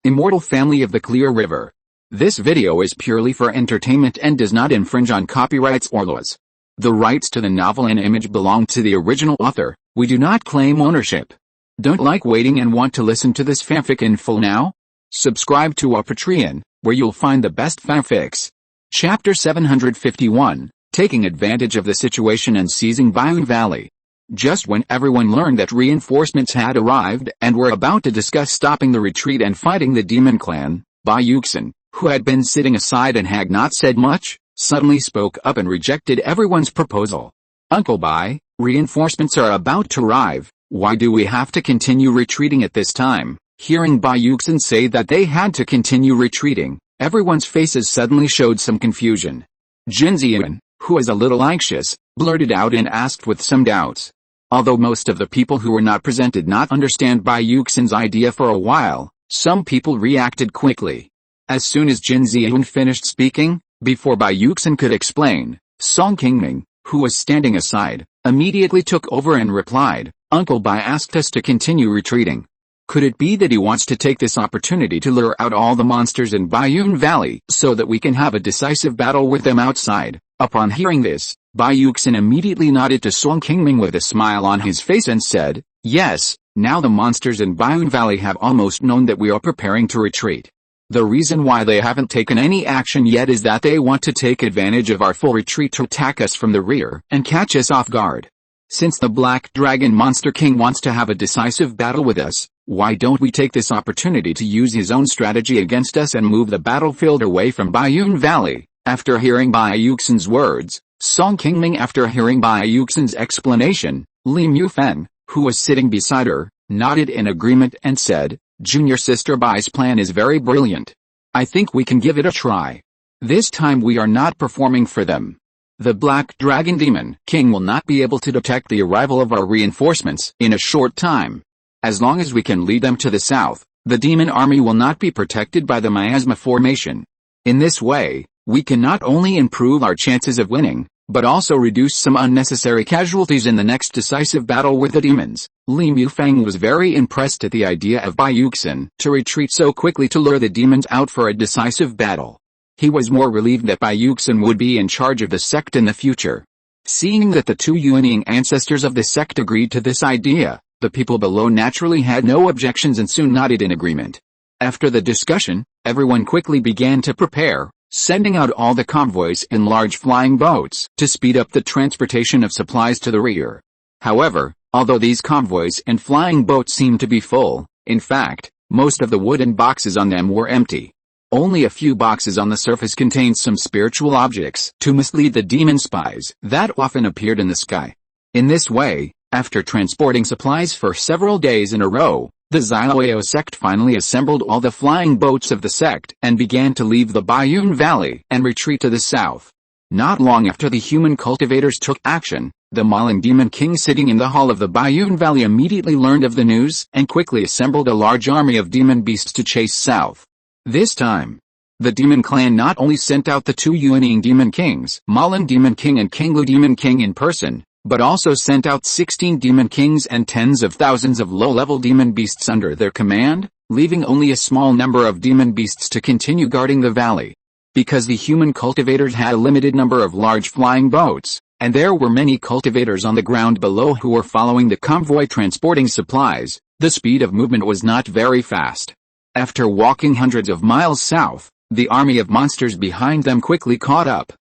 Immortal family of the Clear River. This video is purely for entertainment and does not infringe on copyrights or laws. The rights to the novel and image belong to the original author. We do not claim ownership. Don't like waiting and want to listen to this fanfic in full now? Subscribe to our Patreon, where you'll find the best fanfics. Chapter 751, Taking Advantage of the Situation and Seizing Bayun Valley. Just when everyone learned that reinforcements had arrived and were about to discuss stopping the retreat and fighting the demon clan, Bai Yuxin, who had been sitting aside and had not said much, suddenly spoke up and rejected everyone's proposal. Uncle Bai, reinforcements are about to arrive. Why do we have to continue retreating at this time? Hearing Bai Yuxin say that they had to continue retreating, everyone's faces suddenly showed some confusion. Jin Ziyan, who was a little anxious, blurted out and asked with some doubts. Although most of the people who were not present did not understand Bai Yuxin's idea for a while, some people reacted quickly. As soon as Jin Ziyan finished speaking, before Bai Yuxin could explain, Song Qingming, who was standing aside, immediately took over and replied, Uncle Bai asked us to continue retreating. Could it be that he wants to take this opportunity to lure out all the monsters in Bayun Valley so that we can have a decisive battle with them outside? Upon hearing this, Bai Yuxin immediately nodded to Song Qingming with a smile on his face and said, Yes, now the monsters in Bayun Valley have almost known that we are preparing to retreat. The reason why they haven't taken any action yet is that they want to take advantage of our full retreat to attack us from the rear and catch us off guard. Since the Black Dragon Monster King wants to have a decisive battle with us, why don't we take this opportunity to use his own strategy against us and move the battlefield away from Bayun Valley? After hearing Bai Yuxin's words, Song Qingming after hearing Bai Yuxin's explanation, Li Mufeng, who was sitting beside her, nodded in agreement and said, Junior sister Bai's plan is very brilliant. I think we can give it a try. This time we are not performing for them. The Black Dragon Demon King will not be able to detect the arrival of our reinforcements in a short time. As long as we can lead them to the south, the demon army will not be protected by the miasma formation. In this way, we can not only improve our chances of winning, but also reduce some unnecessary casualties in the next decisive battle with the demons. Li Mufeng was very impressed at the idea of Bai Yuxin to retreat so quickly to lure the demons out for a decisive battle. He was more relieved that Bai Yuxin would be in charge of the sect in the future. Seeing that the two unyielding ancestors of the sect agreed to this idea, the people below naturally had no objections and soon nodded in agreement. After the discussion, everyone quickly began to prepare, sending out all the convoys in large flying boats to speed up the transportation of supplies to the rear. However, although these convoys and flying boats seemed to be full, in fact, most of the wooden boxes on them were empty. Only a few boxes on the surface contained some spiritual objects to mislead the demon spies that often appeared in the sky. In this way, after transporting supplies for several days in a row, the Xiaoyao sect finally assembled all the flying boats of the sect and began to leave the Bayun Valley and retreat to the south. Not long after the human cultivators took action, the Maling Demon King sitting in the hall of the Bayun Valley immediately learned of the news and quickly assembled a large army of demon beasts to chase south. This time, the demon clan not only sent out the two Yuanying Demon Kings, Maling Demon King and Qinglu Demon King in person, but also sent out 16 demon kings and tens of thousands of low-level demon beasts under their command, leaving only a small number of demon beasts to continue guarding the valley. Because the human cultivators had a limited number of large flying boats, and there were many cultivators on the ground below who were following the convoy transporting supplies, the speed of movement was not very fast. After walking hundreds of miles south, the army of monsters behind them quickly caught up.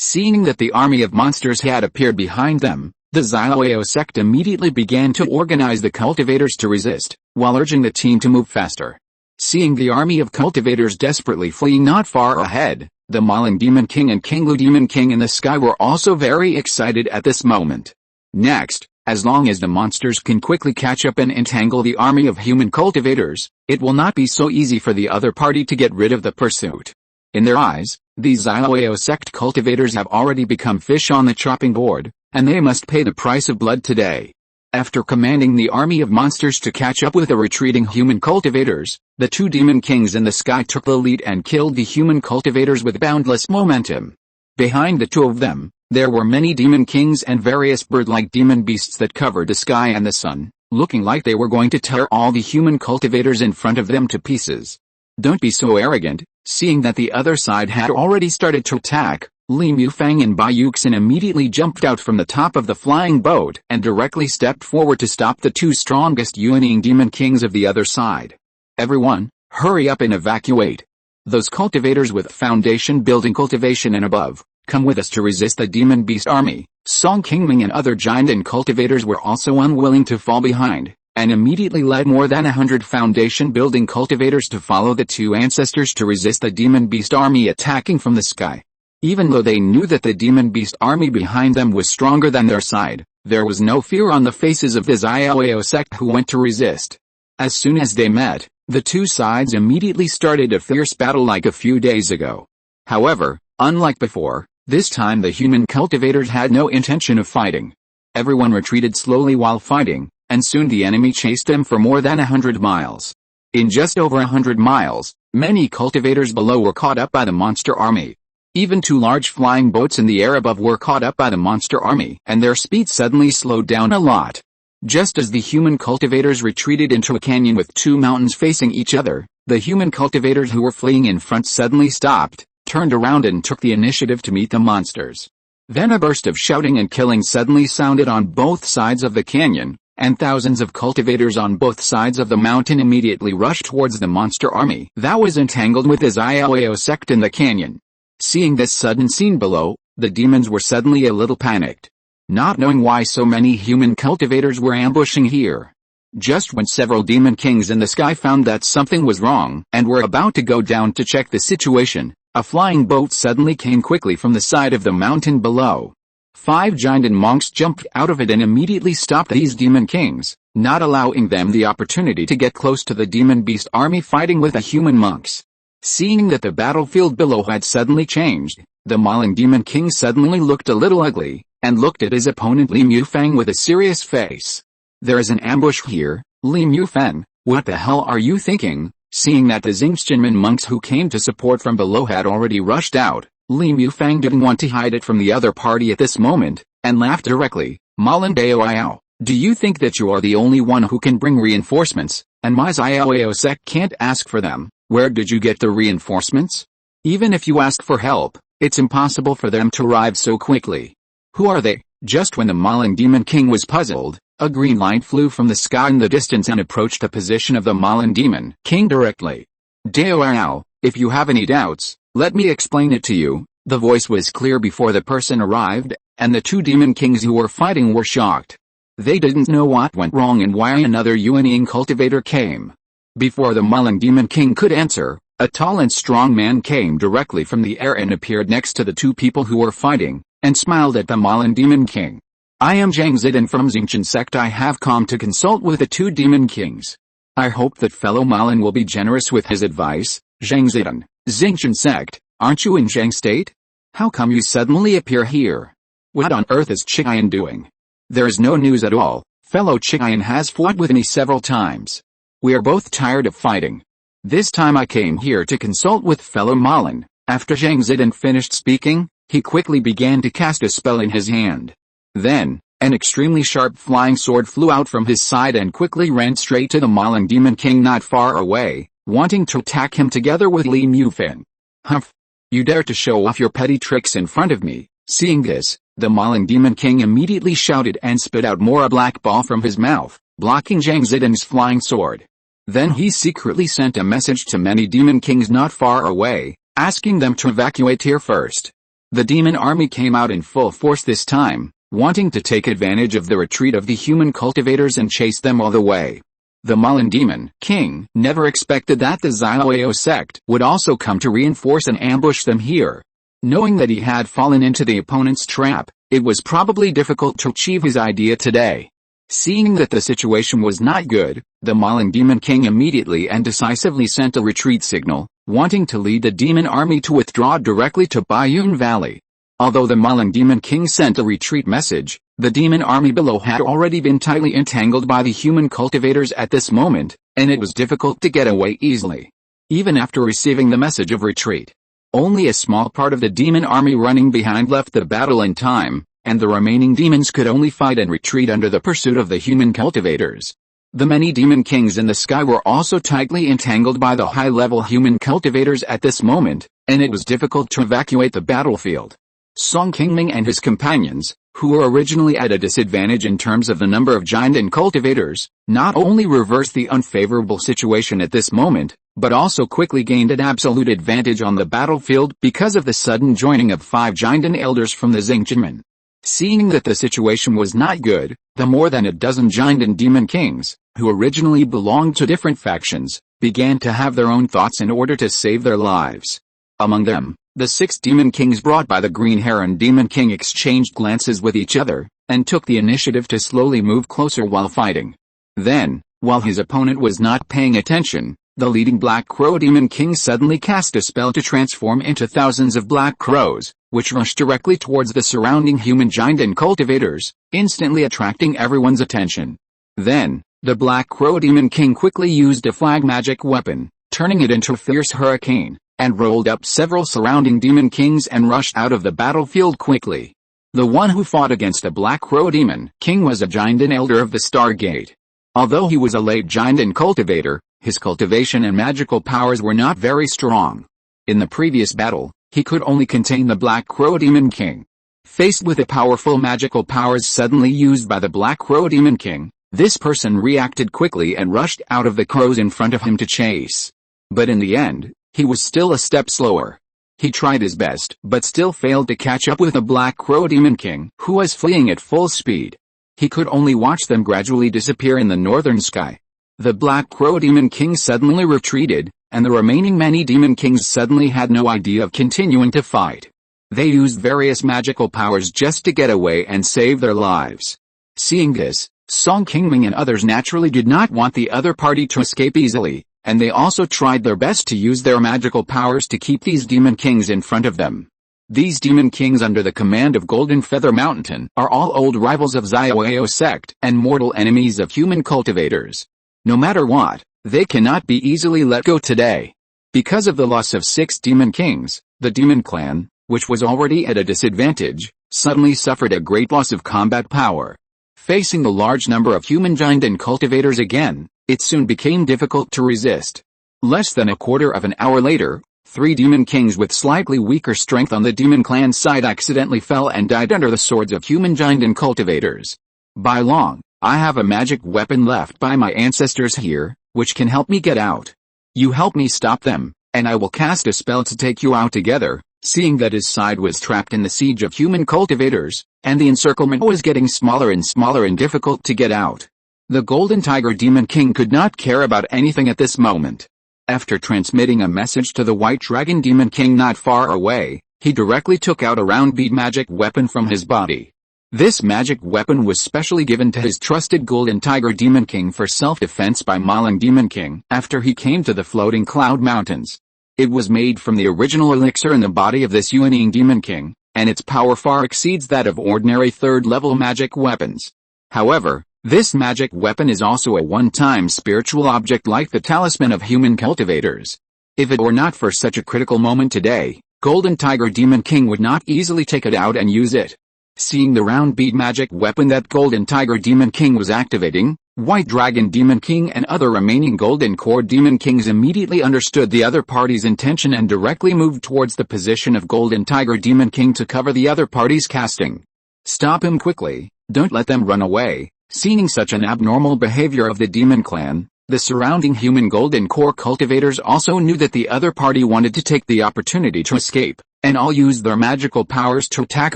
Seeing that the army of monsters had appeared behind them, the Xiaoyao sect immediately began to organize the cultivators to resist, while urging the team to move faster. Seeing the army of cultivators desperately fleeing not far ahead, the Maling Demon King and Qinglu Demon King in the sky were also very excited at this moment. Next, as long as the monsters can quickly catch up and entangle the army of human cultivators, it will not be so easy for the other party to get rid of the pursuit. In their eyes, these Xiaoyao sect cultivators have already become fish on the chopping board, and they must pay the price of blood today. After commanding the army of monsters to catch up with the retreating human cultivators, the two demon kings in the sky took the lead and killed the human cultivators with boundless momentum. Behind the two of them, there were many demon kings and various bird-like demon beasts that covered the sky and the sun, looking like they were going to tear all the human cultivators in front of them to pieces. Don't be so arrogant. Seeing that the other side had already started to attack, Li Mufang and Bai Yuxin immediately jumped out from the top of the flying boat and directly stepped forward to stop the two strongest unyielding demon kings of the other side. Everyone, hurry up and evacuate. Those cultivators with foundation building cultivation and above, come with us to resist the demon beast army. Song Qingming and other giant and cultivators were also unwilling to fall behind, and immediately led more than 100 foundation building cultivators to follow the two ancestors to resist the demon beast army attacking from the sky. Even though they knew that the demon beast army behind them was stronger than their side, there was no fear on the faces of the Xiaoyao sect who went to resist. As soon as they met, the two sides immediately started a fierce battle like a few days ago. However, unlike before, this time the human cultivators had no intention of fighting. Everyone retreated slowly while fighting, and soon the enemy chased them for more than 100 miles. In just over 100 miles, many cultivators below were caught up by the monster army. Even two large flying boats in the air above were caught up by the monster army, and their speed suddenly slowed down a lot. Just as the human cultivators retreated into a canyon with two mountains facing each other, the human cultivators who were fleeing in front suddenly stopped, turned around and took the initiative to meet the monsters. Then a burst of shouting and killing suddenly sounded on both sides of the canyon, and thousands of cultivators on both sides of the mountain immediately rushed towards the monster army that was entangled with the Xiaoyao sect in the canyon. Seeing this sudden scene below, the demons were suddenly a little panicked, not knowing why so many human cultivators were ambushing here. Just when several demon kings in the sky found that something was wrong and were about to go down to check the situation, a flying boat suddenly came quickly from the side of the mountain below. 5 giant monks jumped out of it and immediately stopped these demon kings, not allowing them the opportunity to get close to the demon beast army fighting with the human monks. Seeing that the battlefield below had suddenly changed, the mauling demon king suddenly looked a little ugly, and looked at his opponent Li Mufang with a serious face. There is an ambush here, Li Mufang, what the hell are you thinking? Seeing that the Xingqianmen monks who came to support from below had already rushed out, Li Mufang didn't want to hide it from the other party at this moment, and laughed directly. Malin Daoyao, do you think that you are the only one who can bring reinforcements, and my Xiaoyao sect can't ask for them? Where did you get the reinforcements? Even if you ask for help, it's impossible for them to arrive so quickly. Who are they? Just when the Malin Demon King was puzzled, a green light flew from the sky in the distance and approached the position of the Malin Demon King directly. Daoyao, if you have any doubts, let me explain it to you. The voice was clear before the person arrived, and the two demon kings who were fighting were shocked. They didn't know what went wrong and why another unyielding cultivator came. Before the Malin Demon King could answer, a tall and strong man came directly from the air and appeared next to the two people who were fighting, and smiled at the Malin Demon King. I am Zhang Zidan from Xingqian sect. I have come to consult with the two demon kings. I hope that fellow Malin will be generous with his advice. Zhang Zidan, Xingqian sect, aren't you in Zhang state? How come you suddenly appear here? What on earth is Qingming doing? There is no news at all. Fellow Qingming has fought with me several times. We are both tired of fighting. This time I came here to consult with fellow Malin. After Zhang Zidan finished speaking, he quickly began to cast a spell in his hand. Then, an extremely sharp flying sword flew out from his side and quickly ran straight to the Malin Demon King not far away, wanting to attack him together with Li Mufang. Humph! You dare to show off your petty tricks in front of me. Seeing this, the Malin Demon King immediately shouted and spit out more a black ball from his mouth, blocking Zhang Zidan's flying sword. Then he secretly sent a message to many demon kings not far away, asking them to evacuate here first. The demon army came out in full force this time, wanting to take advantage of the retreat of the human cultivators and chase them all the way. The Malin Demon King never expected that the Xiaoyao sect would also come to reinforce and ambush them here. Knowing that he had fallen into the opponent's trap, it was probably difficult to achieve his idea today. Seeing that the situation was not good, the Malin Demon King immediately and decisively sent a retreat signal, wanting to lead the demon army to withdraw directly to Baiyun Valley. Although the Malin Demon King sent a retreat message, the demon army below had already been tightly entangled by the human cultivators at this moment, and it was difficult to get away easily. Even after receiving the message of retreat, only a small part of the demon army running behind left the battle in time, and the remaining demons could only fight and retreat under the pursuit of the human cultivators. The many demon kings in the sky were also tightly entangled by the high-level human cultivators at this moment, and it was difficult to evacuate the battlefield. Song Qingming and his companions, who were originally at a disadvantage in terms of the number of giant and cultivators, not only reversed the unfavorable situation at this moment, but also quickly gained an absolute advantage on the battlefield because of the sudden joining of 5 giant and elders from the Qingming. Seeing that the situation was not good, the more than a dozen giant and demon kings, who originally belonged to different factions, began to have their own thoughts in order to save their lives. Among them, the 6 demon kings brought by the Green Heron Demon King exchanged glances with each other, and took the initiative to slowly move closer while fighting. Then, while his opponent was not paying attention, the leading Black Crow Demon King suddenly cast a spell to transform into thousands of black crows, which rushed directly towards the surrounding human giant and cultivators, instantly attracting everyone's attention. Then, the Black Crow Demon King quickly used a flag magic weapon, turning it into a fierce hurricane, and rolled up several surrounding demon kings and rushed out of the battlefield quickly. The one who fought against the Black Crow Demon King was a giant and elder of the Stargate. Although he was a late giant and cultivator, his cultivation and magical powers were not very strong. In the previous battle, he could only contain the Black Crow Demon King. Faced with the powerful magical powers suddenly used by the Black Crow Demon King, this person reacted quickly and rushed out of the crows in front of him to chase. But in the end, he was still a step slower. He tried his best but still failed to catch up with the Black Crow Demon King, who was fleeing at full speed. He could only watch them gradually disappear in the northern sky. The Black Crow Demon King suddenly retreated, and the remaining many demon kings suddenly had no idea of continuing to fight. They used various magical powers just to get away and save their lives. Seeing this, Song Qingming and others naturally did not want the other party to escape easily, and they also tried their best to use their magical powers to keep these demon kings in front of them. These demon kings under the command of Golden Feather Mountain are all old rivals of Xiaoyao sect and mortal enemies of human cultivators. No matter what, they cannot be easily let go today. Because of the loss of 6 demon kings, the demon clan, which was already at a disadvantage, suddenly suffered a great loss of combat power. Facing the large number of human giant and cultivators again, it soon became difficult to resist. Less than a quarter of an hour later, 3 demon kings with slightly weaker strength on the demon clan side accidentally fell and died under the swords of human giant and cultivators. By long, I have a magic weapon left by my ancestors here, which can help me get out. You help me stop them, and I will cast a spell to take you out together. Seeing that his side was trapped in the siege of human cultivators, and the encirclement was getting smaller and difficult to get out, the Golden Tiger Demon King could not care about anything at this moment. After transmitting a message to the White Dragon Demon King not far away, he directly took out a round bead magic weapon from his body. This magic weapon was specially given to his trusted Golden Tiger Demon King for self-defense by Maling Demon King after he came to the floating cloud mountains. It was made from the original elixir in the body of this unyielding Demon King, and its power far exceeds that of ordinary third-level magic weapons. However, this magic weapon is also a one-time spiritual object like the talisman of human cultivators. If it were not for such a critical moment today, Golden Tiger Demon King would not easily take it out and use it. Seeing the round bead magic weapon that Golden Tiger Demon King was activating, White Dragon Demon King and other remaining Golden Core Demon Kings immediately understood the other party's intention and directly moved towards the position of Golden Tiger Demon King to cover the other party's casting. Stop him quickly, don't let them run away. Seeing such an abnormal behavior of the Demon Clan, the surrounding human Golden Core cultivators also knew that the other party wanted to take the opportunity to escape, and all used their magical powers to attack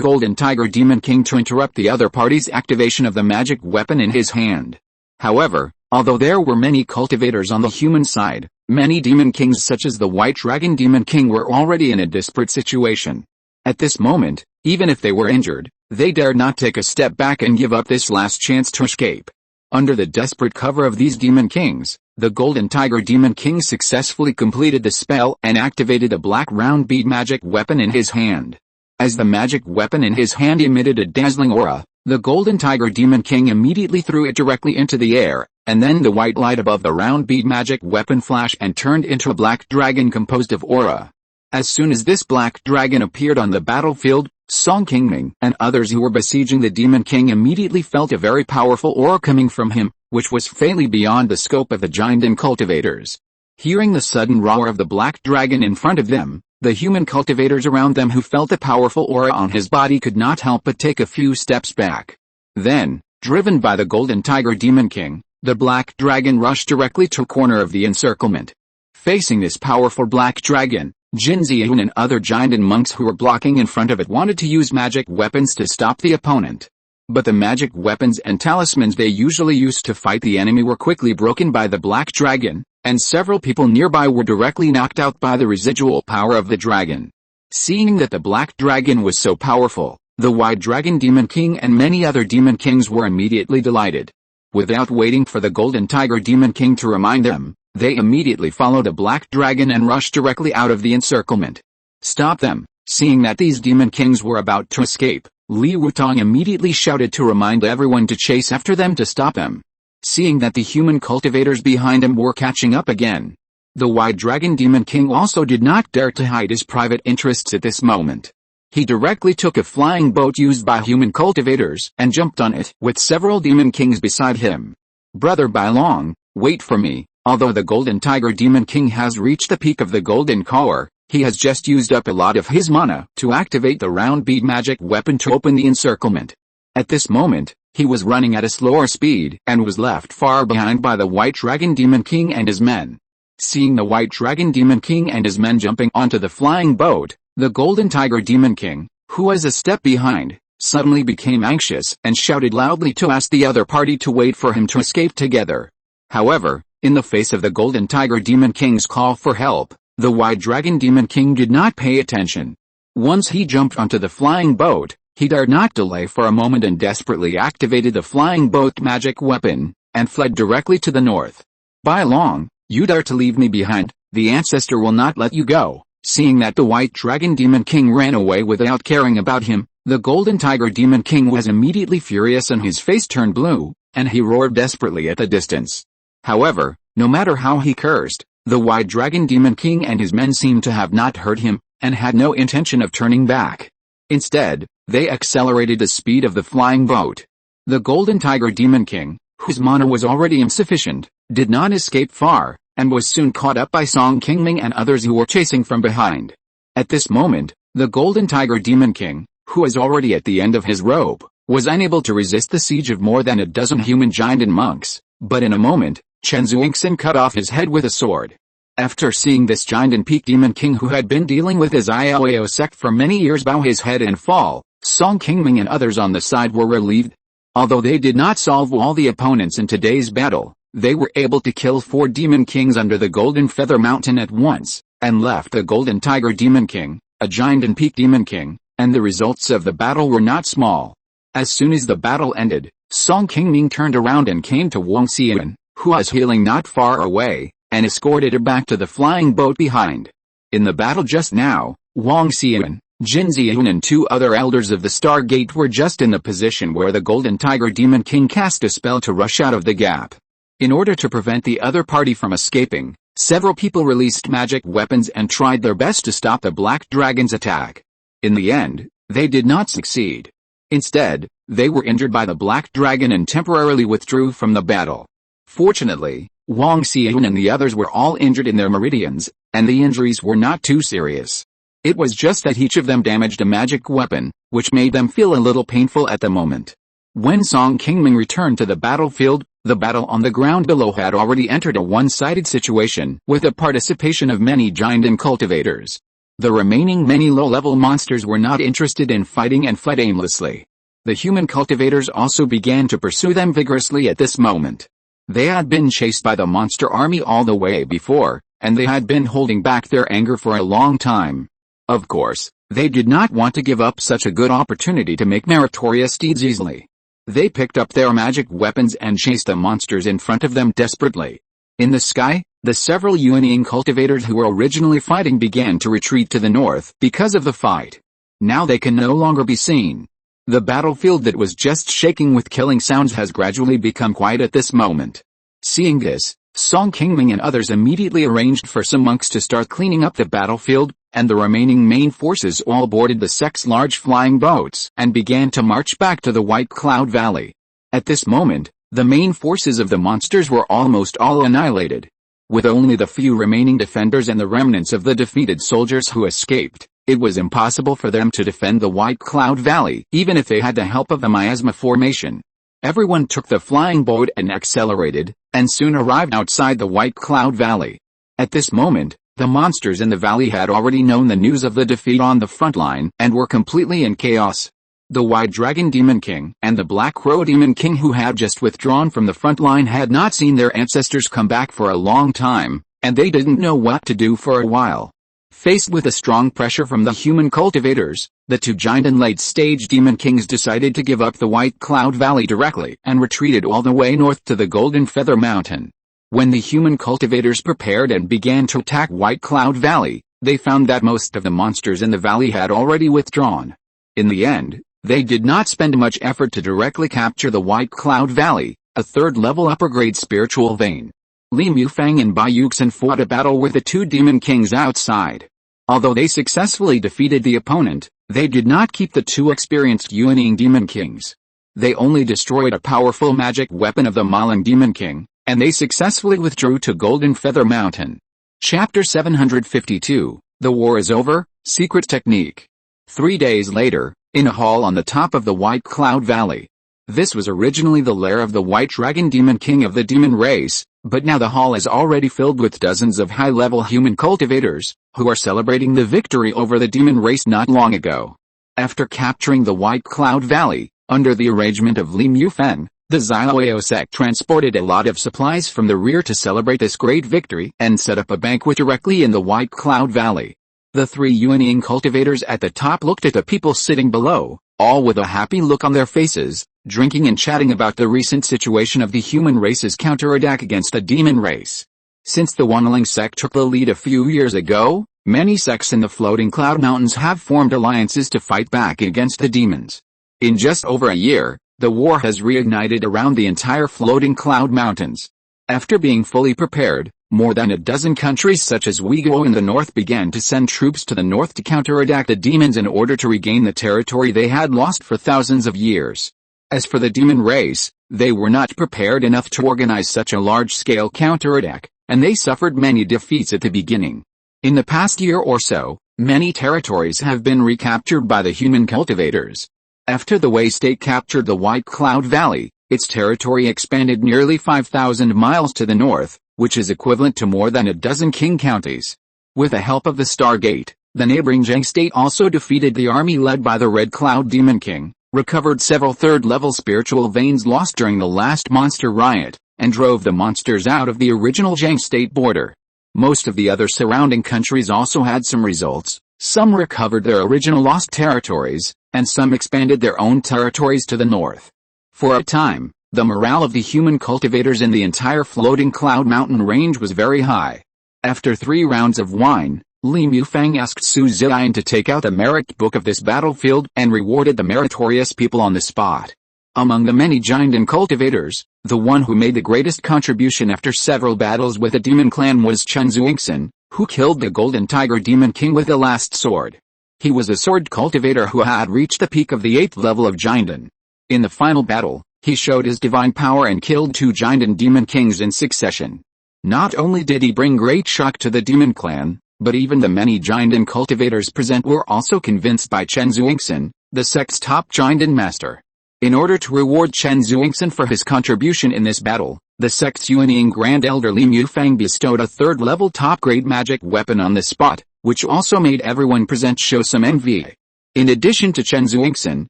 Golden Tiger Demon King to interrupt the other party's activation of the magic weapon in his hand. However, although there were many cultivators on the human side, many demon kings such as the White Dragon Demon King were already in a desperate situation. At this moment, even if they were injured, they dared not take a step back and give up this last chance to escape. Under the desperate cover of these demon kings, the Golden Tiger Demon King successfully completed the spell and activated a black round bead magic weapon in his hand. As the magic weapon in his hand emitted a dazzling aura, the Golden Tiger Demon King immediately threw it directly into the air, and then the white light above the round bead magic weapon flashed and turned into a black dragon composed of aura. As soon as this black dragon appeared on the battlefield, Song Qingming and others who were besieging the Demon King immediately felt a very powerful aura coming from him, which was fatally beyond the scope of the giant and cultivators. Hearing the sudden roar of the black dragon in front of them, the human cultivators around them who felt the powerful aura on his body could not help but take a few steps back. Then, driven by the golden tiger Demon King, the black dragon rushed directly to a corner of the encirclement. Facing this powerful black dragon, Jin Ziyun and other giant and monks who were blocking in front of it wanted to use magic weapons to stop the opponent. But the magic weapons and talismans they usually used to fight the enemy were quickly broken by the black dragon, and several people nearby were directly knocked out by the residual power of the dragon. Seeing that the black dragon was so powerful, the white dragon Demon King and many other Demon Kings were immediately delighted. Without waiting for the golden tiger Demon King to remind them, they immediately followed the black dragon and rushed directly out of the encirclement. Stop them! Seeing that these Demon Kings were about to escape, Li Wutong immediately shouted to remind everyone to chase after them to stop them. Seeing that the human cultivators behind him were catching up again, the white dragon Demon King also did not dare to hide his private interests at this moment. He directly took a flying boat used by human cultivators and jumped on it with several Demon Kings beside him. Brother Bailong, wait for me. Although the golden tiger Demon King has reached the peak of the golden core, he has just used up a lot of his mana to activate the round bead magic weapon to open the encirclement. At this moment, he was running at a slower speed and was left far behind by the white dragon Demon King and his men. Seeing the white dragon Demon King and his men jumping onto the flying boat, the golden tiger Demon King, who was a step behind, suddenly became anxious and shouted loudly to ask the other party to wait for him to escape together. However, in the face of the golden tiger Demon King's call for help, the white dragon Demon King did not pay attention. Once he jumped onto the flying boat, he dared not delay for a moment and desperately activated the flying boat magic weapon, and fled directly to the north. Bailong, you dare to leave me behind, the ancestor will not let you go. Seeing that the white dragon Demon King ran away without caring about him, the golden tiger Demon King was immediately furious and his face turned blue, and he roared desperately at the distance. However, no matter how he cursed, the white dragon Demon King and his men seemed to have not heard him, and had no intention of turning back. Instead, they accelerated the speed of the flying boat. The golden tiger Demon King, whose mana was already insufficient, did not escape far, and was soon caught up by Song Qingming and others who were chasing from behind. At this moment, the golden tiger Demon King, who was already at the end of his rope, was unable to resist the siege of more than a dozen human giant and monks, but in a moment, Chen Zuixin cut off his head with a sword. After seeing this giant and peak Demon King who had been dealing with his Iao sect for many years bow his head and fall, Song Qingming and others on the side were relieved. Although they did not solve all the opponents in today's battle, they were able to kill 4 Demon Kings under the Golden Feather Mountain at once, and left the Golden Tiger Demon King, a giant and peak Demon King, and the results of the battle were not small. As soon as the battle ended, Song Qingming turned around and came to Wang Xian, who was healing not far away, and escorted her back to the flying boat behind. In the battle just now, Wang Xian, Jin Ziyun and 2 other elders of the Stargate were just in the position where the Golden Tiger Demon King cast a spell to rush out of the gap. In order to prevent the other party from escaping, several people released magic weapons and tried their best to stop the Black Dragon's attack. In the end, they did not succeed. Instead, they were injured by the Black Dragon and temporarily withdrew from the battle. Fortunately, Wang Xian and the others were all injured in their meridians, and the injuries were not too serious. It was just that each of them damaged a magic weapon, which made them feel a little painful at the moment. When Song Qingming returned to the battlefield, the battle on the ground below had already entered a one-sided situation, with the participation of many giant and cultivators. The remaining many low-level monsters were not interested in fighting and fled aimlessly. The human cultivators also began to pursue them vigorously at this moment. They had been chased by the monster army all the way before, and they had been holding back their anger for a long time. Of course, they did not want to give up such a good opportunity to make meritorious deeds easily. They picked up their magic weapons and chased the monsters in front of them desperately. In the sky, the several unyielding cultivators who were originally fighting began to retreat to the north because of the fight. Now they can no longer be seen. The battlefield that was just shaking with killing sounds has gradually become quiet at this moment. Seeing this, Song Qingming and others immediately arranged for some monks to start cleaning up the battlefield, and the remaining main forces all boarded the sect's large flying boats and began to march back to the White Cloud Valley. At this moment, the main forces of the monsters were almost all annihilated. With only the few remaining defenders and the remnants of the defeated soldiers who escaped, it was impossible for them to defend the White Cloud Valley, even if they had the help of the miasma formation. Everyone took the flying boat and accelerated, and soon arrived outside the White Cloud Valley. At this moment, the monsters in the valley had already known the news of the defeat on the front line and were completely in chaos. The White Dragon Demon King and the Black Crow Demon King, who had just withdrawn from the front line, had not seen their ancestors come back for a long time, and they didn't know what to do for a while. Faced with a strong pressure from the human cultivators, the two giant and late-stage Demon Kings decided to give up the White Cloud Valley directly and retreated all the way north to the Golden Feather Mountain. When the human cultivators prepared and began to attack White Cloud Valley, they found that most of the monsters in the valley had already withdrawn. In the end, they did not spend much effort to directly capture the White Cloud Valley, a third-level upper-grade spiritual vein. Li Mufang and Bai Yuxin fought a battle with the two Demon Kings outside. Although they successfully defeated the opponent, they did not keep the two experienced Yuanying Demon Kings. They only destroyed a powerful magic weapon of the Maling Demon King, and they successfully withdrew to Golden Feather Mountain. Chapter 752, The War is Over, Secret Technique. 3 days later, in a hall on the top of the White Cloud Valley. This was originally the lair of the White Dragon Demon King of the demon race, but now the hall is already filled with dozens of high-level human cultivators, who are celebrating the victory over the demon race not long ago. After capturing the White Cloud Valley, under the arrangement of Li Mufeng, the Xiaoyao sect transported a lot of supplies from the rear to celebrate this great victory and set up a banquet directly in the White Cloud Valley. The three Yuanying cultivators at the top looked at the people sitting below, all with a happy look on their faces, drinking and chatting about the recent situation of the human race's counterattack against the demon race. Since the Unyielding sect took the lead a few years ago, many sects in the floating cloud mountains have formed alliances to fight back against the demons. In just over a year, the war has reignited around the entire floating cloud mountains. After being fully prepared, more than a dozen countries such as Uyghur in the north began to send troops to the north to counterattack the demons in order to regain the territory they had lost for thousands of years. As for the demon race, they were not prepared enough to organize such a large-scale counterattack, and they suffered many defeats at the beginning. In the past year or so, many territories have been recaptured by the human cultivators. After the Wei state captured the White Cloud Valley, its territory expanded nearly 5,000 miles to the north, which is equivalent to more than a dozen king counties. With the help of the Stargate, the neighboring Zhang state also defeated the army led by the Red Cloud Demon King, recovered several third-level spiritual veins lost during the last monster riot, and drove the monsters out of the original Zhang state border. Most of the other surrounding countries also had some results. Some recovered their original lost territories, and some expanded their own territories to the north. For a time, the morale of the human cultivators in the entire floating cloud mountain range was very high. After 3 rounds of wine, Li Mufang asked Su Ziyan to take out the merit book of this battlefield and rewarded the meritorious people on the spot. Among the many giant and cultivators, the one who made the greatest contribution after several battles with the demon clan was Chen Zuixin, who killed the Golden Tiger Demon King with the last sword. He was a sword cultivator who had reached the peak of the 8th level of Giandan. In the final battle, he showed his divine power and killed 2 Giandan Demon Kings in succession. Not only did he bring great shock to the demon clan, but even the many Giandan cultivators present were also convinced by Chen Zuixin, the sect's top Giandan master. In order to reward Chen Zuixin for his contribution in this battle, the sect's Yuanying Grand Elder Li Mufang bestowed a 3rd-level top-grade magic weapon on the spot, which also made everyone present show some envy. In addition to Chen Zuixin,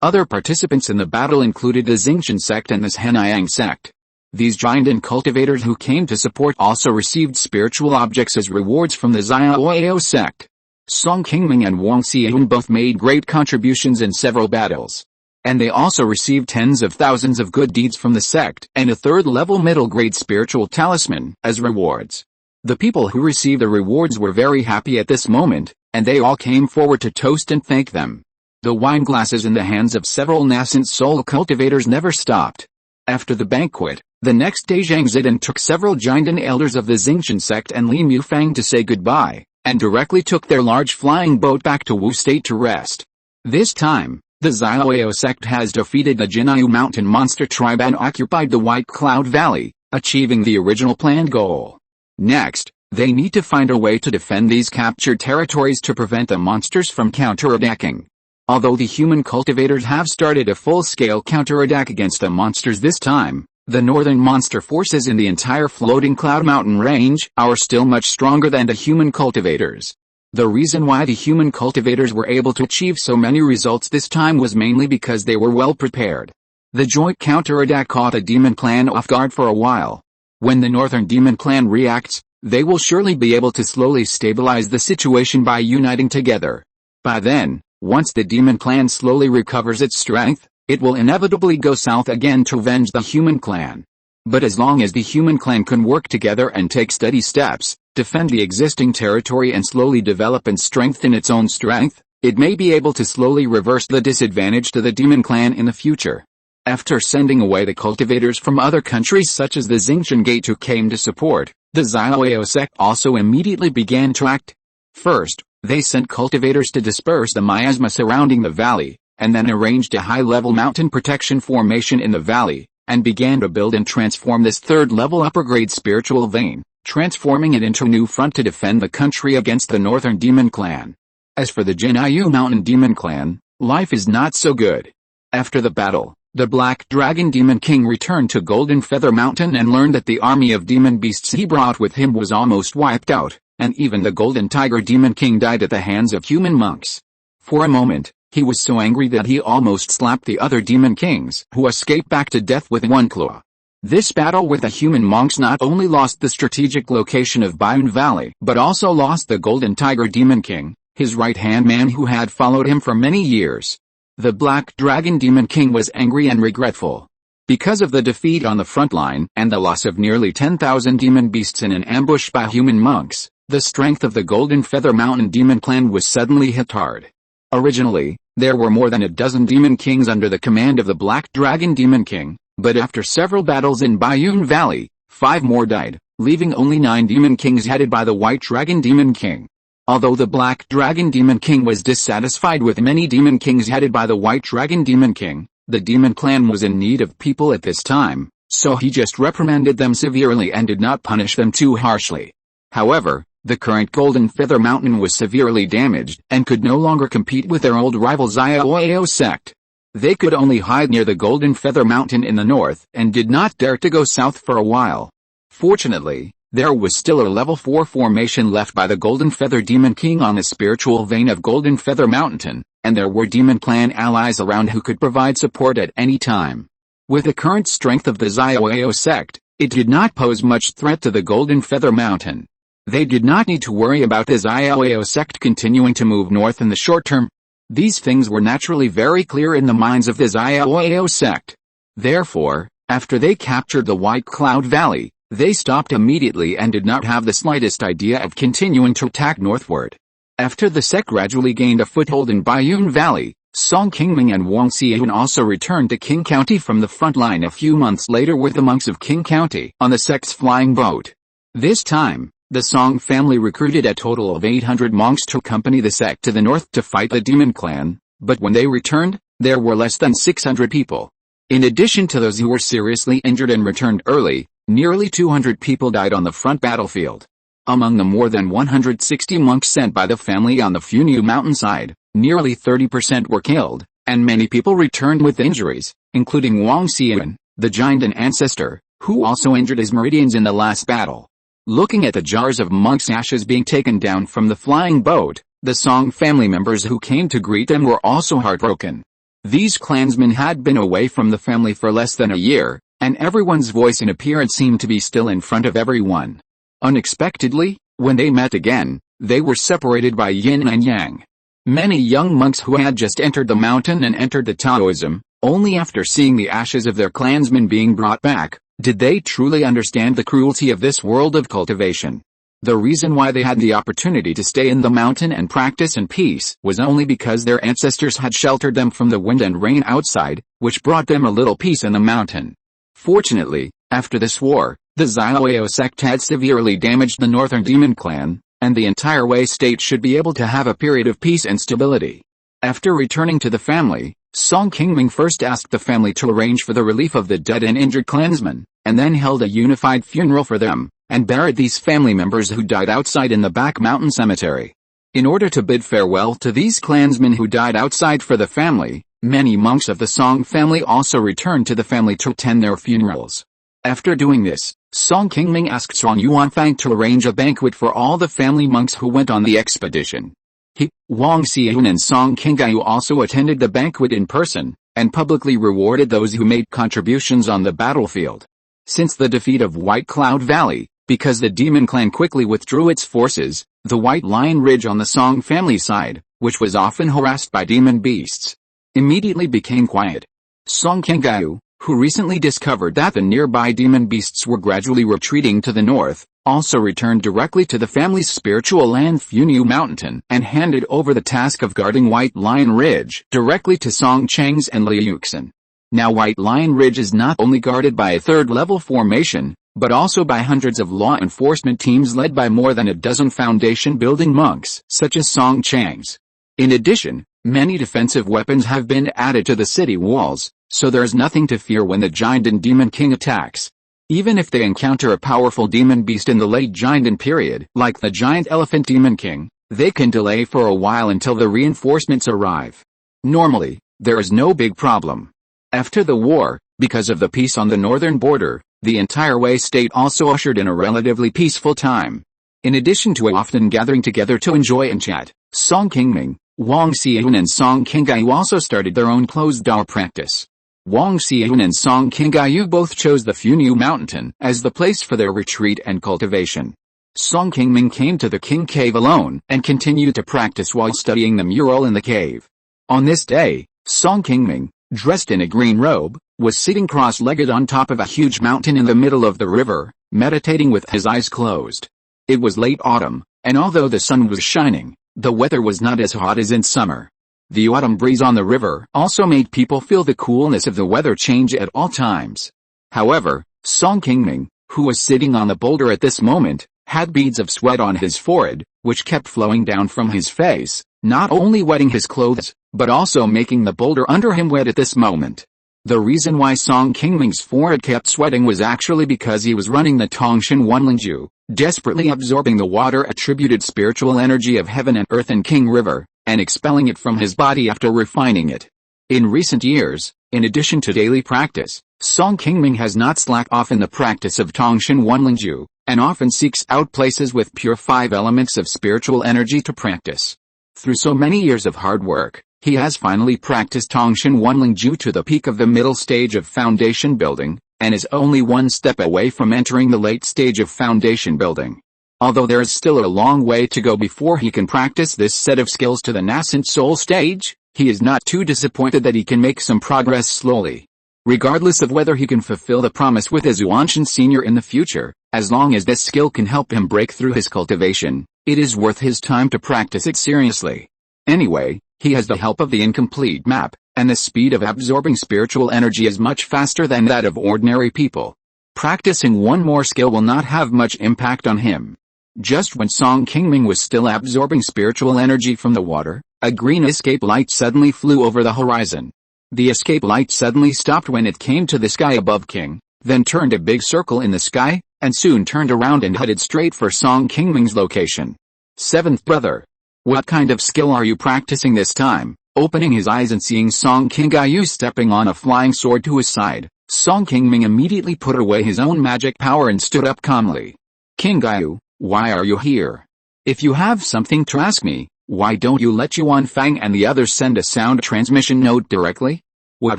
other participants in the battle included the Xingqian sect and the Henayang sect. These Giandan cultivators who came to support also received spiritual objects as rewards from the Xiaoyao sect. Song Qingming and Wang Xiaoyun both made great contributions in several battles. And they also received tens of thousands of good deeds from the sect and a 3rd-level middle-grade spiritual talisman as rewards. The people who received the rewards were very happy at this moment, and they all came forward to toast and thank them. The wine glasses in the hands of several nascent soul cultivators never stopped. After the banquet, the next day Zhang Zidan took several Giandan elders of the Xingqian sect and Li Mufang to say goodbye, and directly took their large flying boat back to Wu State to rest. This time, the Xiaoyao sect has defeated the Funiu Mountain monster tribe and occupied the White Cloud Valley, achieving the original planned goal. Next, they need to find a way to defend these captured territories to prevent the monsters from counterattacking. Although the human cultivators have started a full-scale counterattack against the monsters this time, the northern monster forces in the entire floating Cloud Mountain range are still much stronger than the human cultivators. The reason why the human cultivators were able to achieve so many results this time was mainly because they were well prepared. The joint counterattack caught the demon clan off guard for a while. When the northern demon clan reacts, they will surely be able to slowly stabilize the situation by uniting together. By then, once the demon clan slowly recovers its strength, it will inevitably go south again to avenge the human clan. But as long as the human clan can work together and take steady steps, defend the existing territory and slowly develop and strengthen its own strength, it may be able to slowly reverse the disadvantage to the demon clan in the future. After sending away the cultivators from other countries such as the Xingqian Gate who came to support, the Xiaoyao sect also immediately began to act. First, they sent cultivators to disperse the miasma surrounding the valley, and then arranged a high-level mountain protection formation in the valley, and began to build and transform this third-level upper-grade spiritual vein, transforming it into a new front to defend the country against the northern demon clan. As for the Funiu Mountain demon clan, life is not so good. After the battle, the Black Dragon Demon King returned to Golden Feather Mountain and learned that the army of demon beasts he brought with him was almost wiped out, and even the Golden Tiger Demon King died at the hands of human monks. For a moment, he was so angry that he almost slapped the other demon kings, who escaped back to death with one claw. This battle with the human monks not only lost the strategic location of Bayun Valley, but also lost the Golden Tiger Demon King, his right-hand man who had followed him for many years. The Black Dragon Demon King was angry and regretful. Because of the defeat on the front line and the loss of nearly 10,000 demon beasts in an ambush by human monks, the strength of the Golden Feather Mountain demon clan was suddenly hit hard. Originally, there were more than a dozen demon kings under the command of the Black Dragon Demon King, but after several battles in Bayun Valley, 5 more died, leaving only 9 demon kings headed by the White Dragon Demon King. Although the Black Dragon Demon King was dissatisfied with many demon kings headed by the White Dragon Demon King, the demon clan was in need of people at this time, so he just reprimanded them severely and did not punish them too harshly. However, the current Golden Feather Mountain was severely damaged and could no longer compete with their old rival Xiaoyao sect. They could only hide near the Golden Feather Mountain in the north and did not dare to go south for a while. Fortunately, there was still a level 4 formation left by the Golden Feather Demon King on the spiritual vein of Golden Feather Mountain, and there were demon clan allies around who could provide support at any time. With the current strength of the Xiaoyao sect, it did not pose much threat to the Golden Feather Mountain. They did not need to worry about the Xiaoyao sect continuing to move north in the short term. These things were naturally very clear in the minds of the Xiaoyao sect. Therefore, after they captured the White Cloud Valley, they stopped immediately and did not have the slightest idea of continuing to attack northward. After the sect gradually gained a foothold in Bayun Valley, Song Qingming and Wang Xian also returned to Qing County from the front line a few months later with the monks of Qing County on the sect's flying boat. This time, the Song family recruited a total of 800 monks to accompany the sect to the north to fight the demon clan, but when they returned, there were less than 600 people. In addition to those who were seriously injured and returned early, nearly 200 people died on the front battlefield. Among the more than 160 monks sent by the family on the Funiu Mountain side, nearly 30% were killed, and many people returned with injuries, including Wang Xian, the giant and ancestor, who also injured his meridians in the last battle. Looking at the jars of monks' ashes being taken down from the flying boat, the Song family members who came to greet them were also heartbroken. These clansmen had been away from the family for less than a year, and everyone's voice and appearance seemed to be still in front of everyone. Unexpectedly, when they met again, they were separated by yin and yang. Many young monks who had just entered the mountain and entered the Taoism, only after seeing the ashes of their clansmen being brought back, did they truly understand the cruelty of this world of cultivation. The reason why they had the opportunity to stay in the mountain and practice in peace was only because their ancestors had sheltered them from the wind and rain outside, which brought them a little peace in the mountain. Fortunately, after this war, the Xiaoyao sect had severely damaged the northern demon clan, and the entire Wei state should be able to have a period of peace and stability. After returning to the family, Song Qingming first asked the family to arrange for the relief of the dead and injured clansmen, and then held a unified funeral for them, and buried these family members who died outside in the back mountain cemetery. In order to bid farewell to these clansmen who died outside for the family, many monks of the Song family also returned to the family to attend their funerals. After doing this, Song Qingming asked Song Yuanfang to arrange a banquet for all the family monks who went on the expedition. He, Wang Xian and Song Qingyu also attended the banquet in person, and publicly rewarded those who made contributions on the battlefield. Since the defeat of White Cloud Valley, because the demon clan quickly withdrew its forces, the White Lion Ridge on the Song family side, which was often harassed by demon beasts, immediately became quiet. Song Qingyu, who recently discovered that the nearby demon beasts were gradually retreating to the north, also returned directly to the family's spiritual land Funiu Mountain and handed over the task of guarding White Lion Ridge directly to Song Chang's and Liuxin. Now White Lion Ridge is not only guarded by a third-level formation, but also by hundreds of law enforcement teams led by more than a dozen foundation-building monks, such as Song Chang's. In addition, many defensive weapons have been added to the city walls, so there is nothing to fear when the Giant and Demon King attacks. Even if they encounter a powerful demon beast in the late Giant period, like the giant elephant Demon King, they can delay for a while until the reinforcements arrive. Normally, there is no big problem. After the war, because of the peace on the northern border, the entire Wei state also ushered in a relatively peaceful time. In addition to often gathering together to enjoy and chat, Song Qingming, Wang Xian and Song Qingyu also started their own closed-door practice. Wang Xian and Song Qingyu both chose the Funiu Mountain as the place for their retreat and cultivation. Song Qingming came to the King Cave alone and continued to practice while studying the mural in the cave. On this day, Song Qingming, dressed in a green robe, was sitting cross-legged on top of a huge mountain in the middle of the river, meditating with his eyes closed. It was late autumn, and although the sun was shining, the weather was not as hot as in summer. The autumn breeze on the river also made people feel the coolness of the weather change at all times. However, Song Qingming, who was sitting on the boulder at this moment, had beads of sweat on his forehead, which kept flowing down from his face, not only wetting his clothes, but also making the boulder under him wet at this moment. The reason why Song Qingming's forehead kept sweating was actually because he was running the Tongshan Wanlingju, desperately absorbing the water-attributed spiritual energy of heaven and earth and King River, and expelling it from his body after refining it. In recent years, in addition to daily practice, Song Qingming has not slacked off in the practice of Tongshan Wanlingju, and often seeks out places with pure 5 elements of spiritual energy to practice. Through so many years of hard work, he has finally practiced Tongshan Wanlingju to the peak of the middle stage of foundation building, and is only one step away from entering the late stage of foundation building. Although there is still a long way to go before he can practice this set of skills to the nascent soul stage, he is not too disappointed that he can make some progress slowly. Regardless of whether he can fulfill the promise with his Yuanshan Senior in the future, as long as this skill can help him break through his cultivation, it is worth his time to practice it seriously. Anyway, he has the help of the incomplete map, and the speed of absorbing spiritual energy is much faster than that of ordinary people. Practicing one more skill will not have much impact on him. Just when Song Qingming was still absorbing spiritual energy from the water, a green escape light suddenly flew over the horizon. The escape light suddenly stopped when it came to the sky above King, then turned a big circle in the sky, and soon turned around and headed straight for Song Qingming's location. Seventh brother. What kind of skill are you practicing this time? Opening his eyes and seeing Song Qingyu stepping on a flying sword to his side, Song Qingming immediately put away his own magic power and stood up calmly. Qingyu, why are you here? If you have something to ask me, why don't you let Yuanfang and the others send a sound transmission note directly? What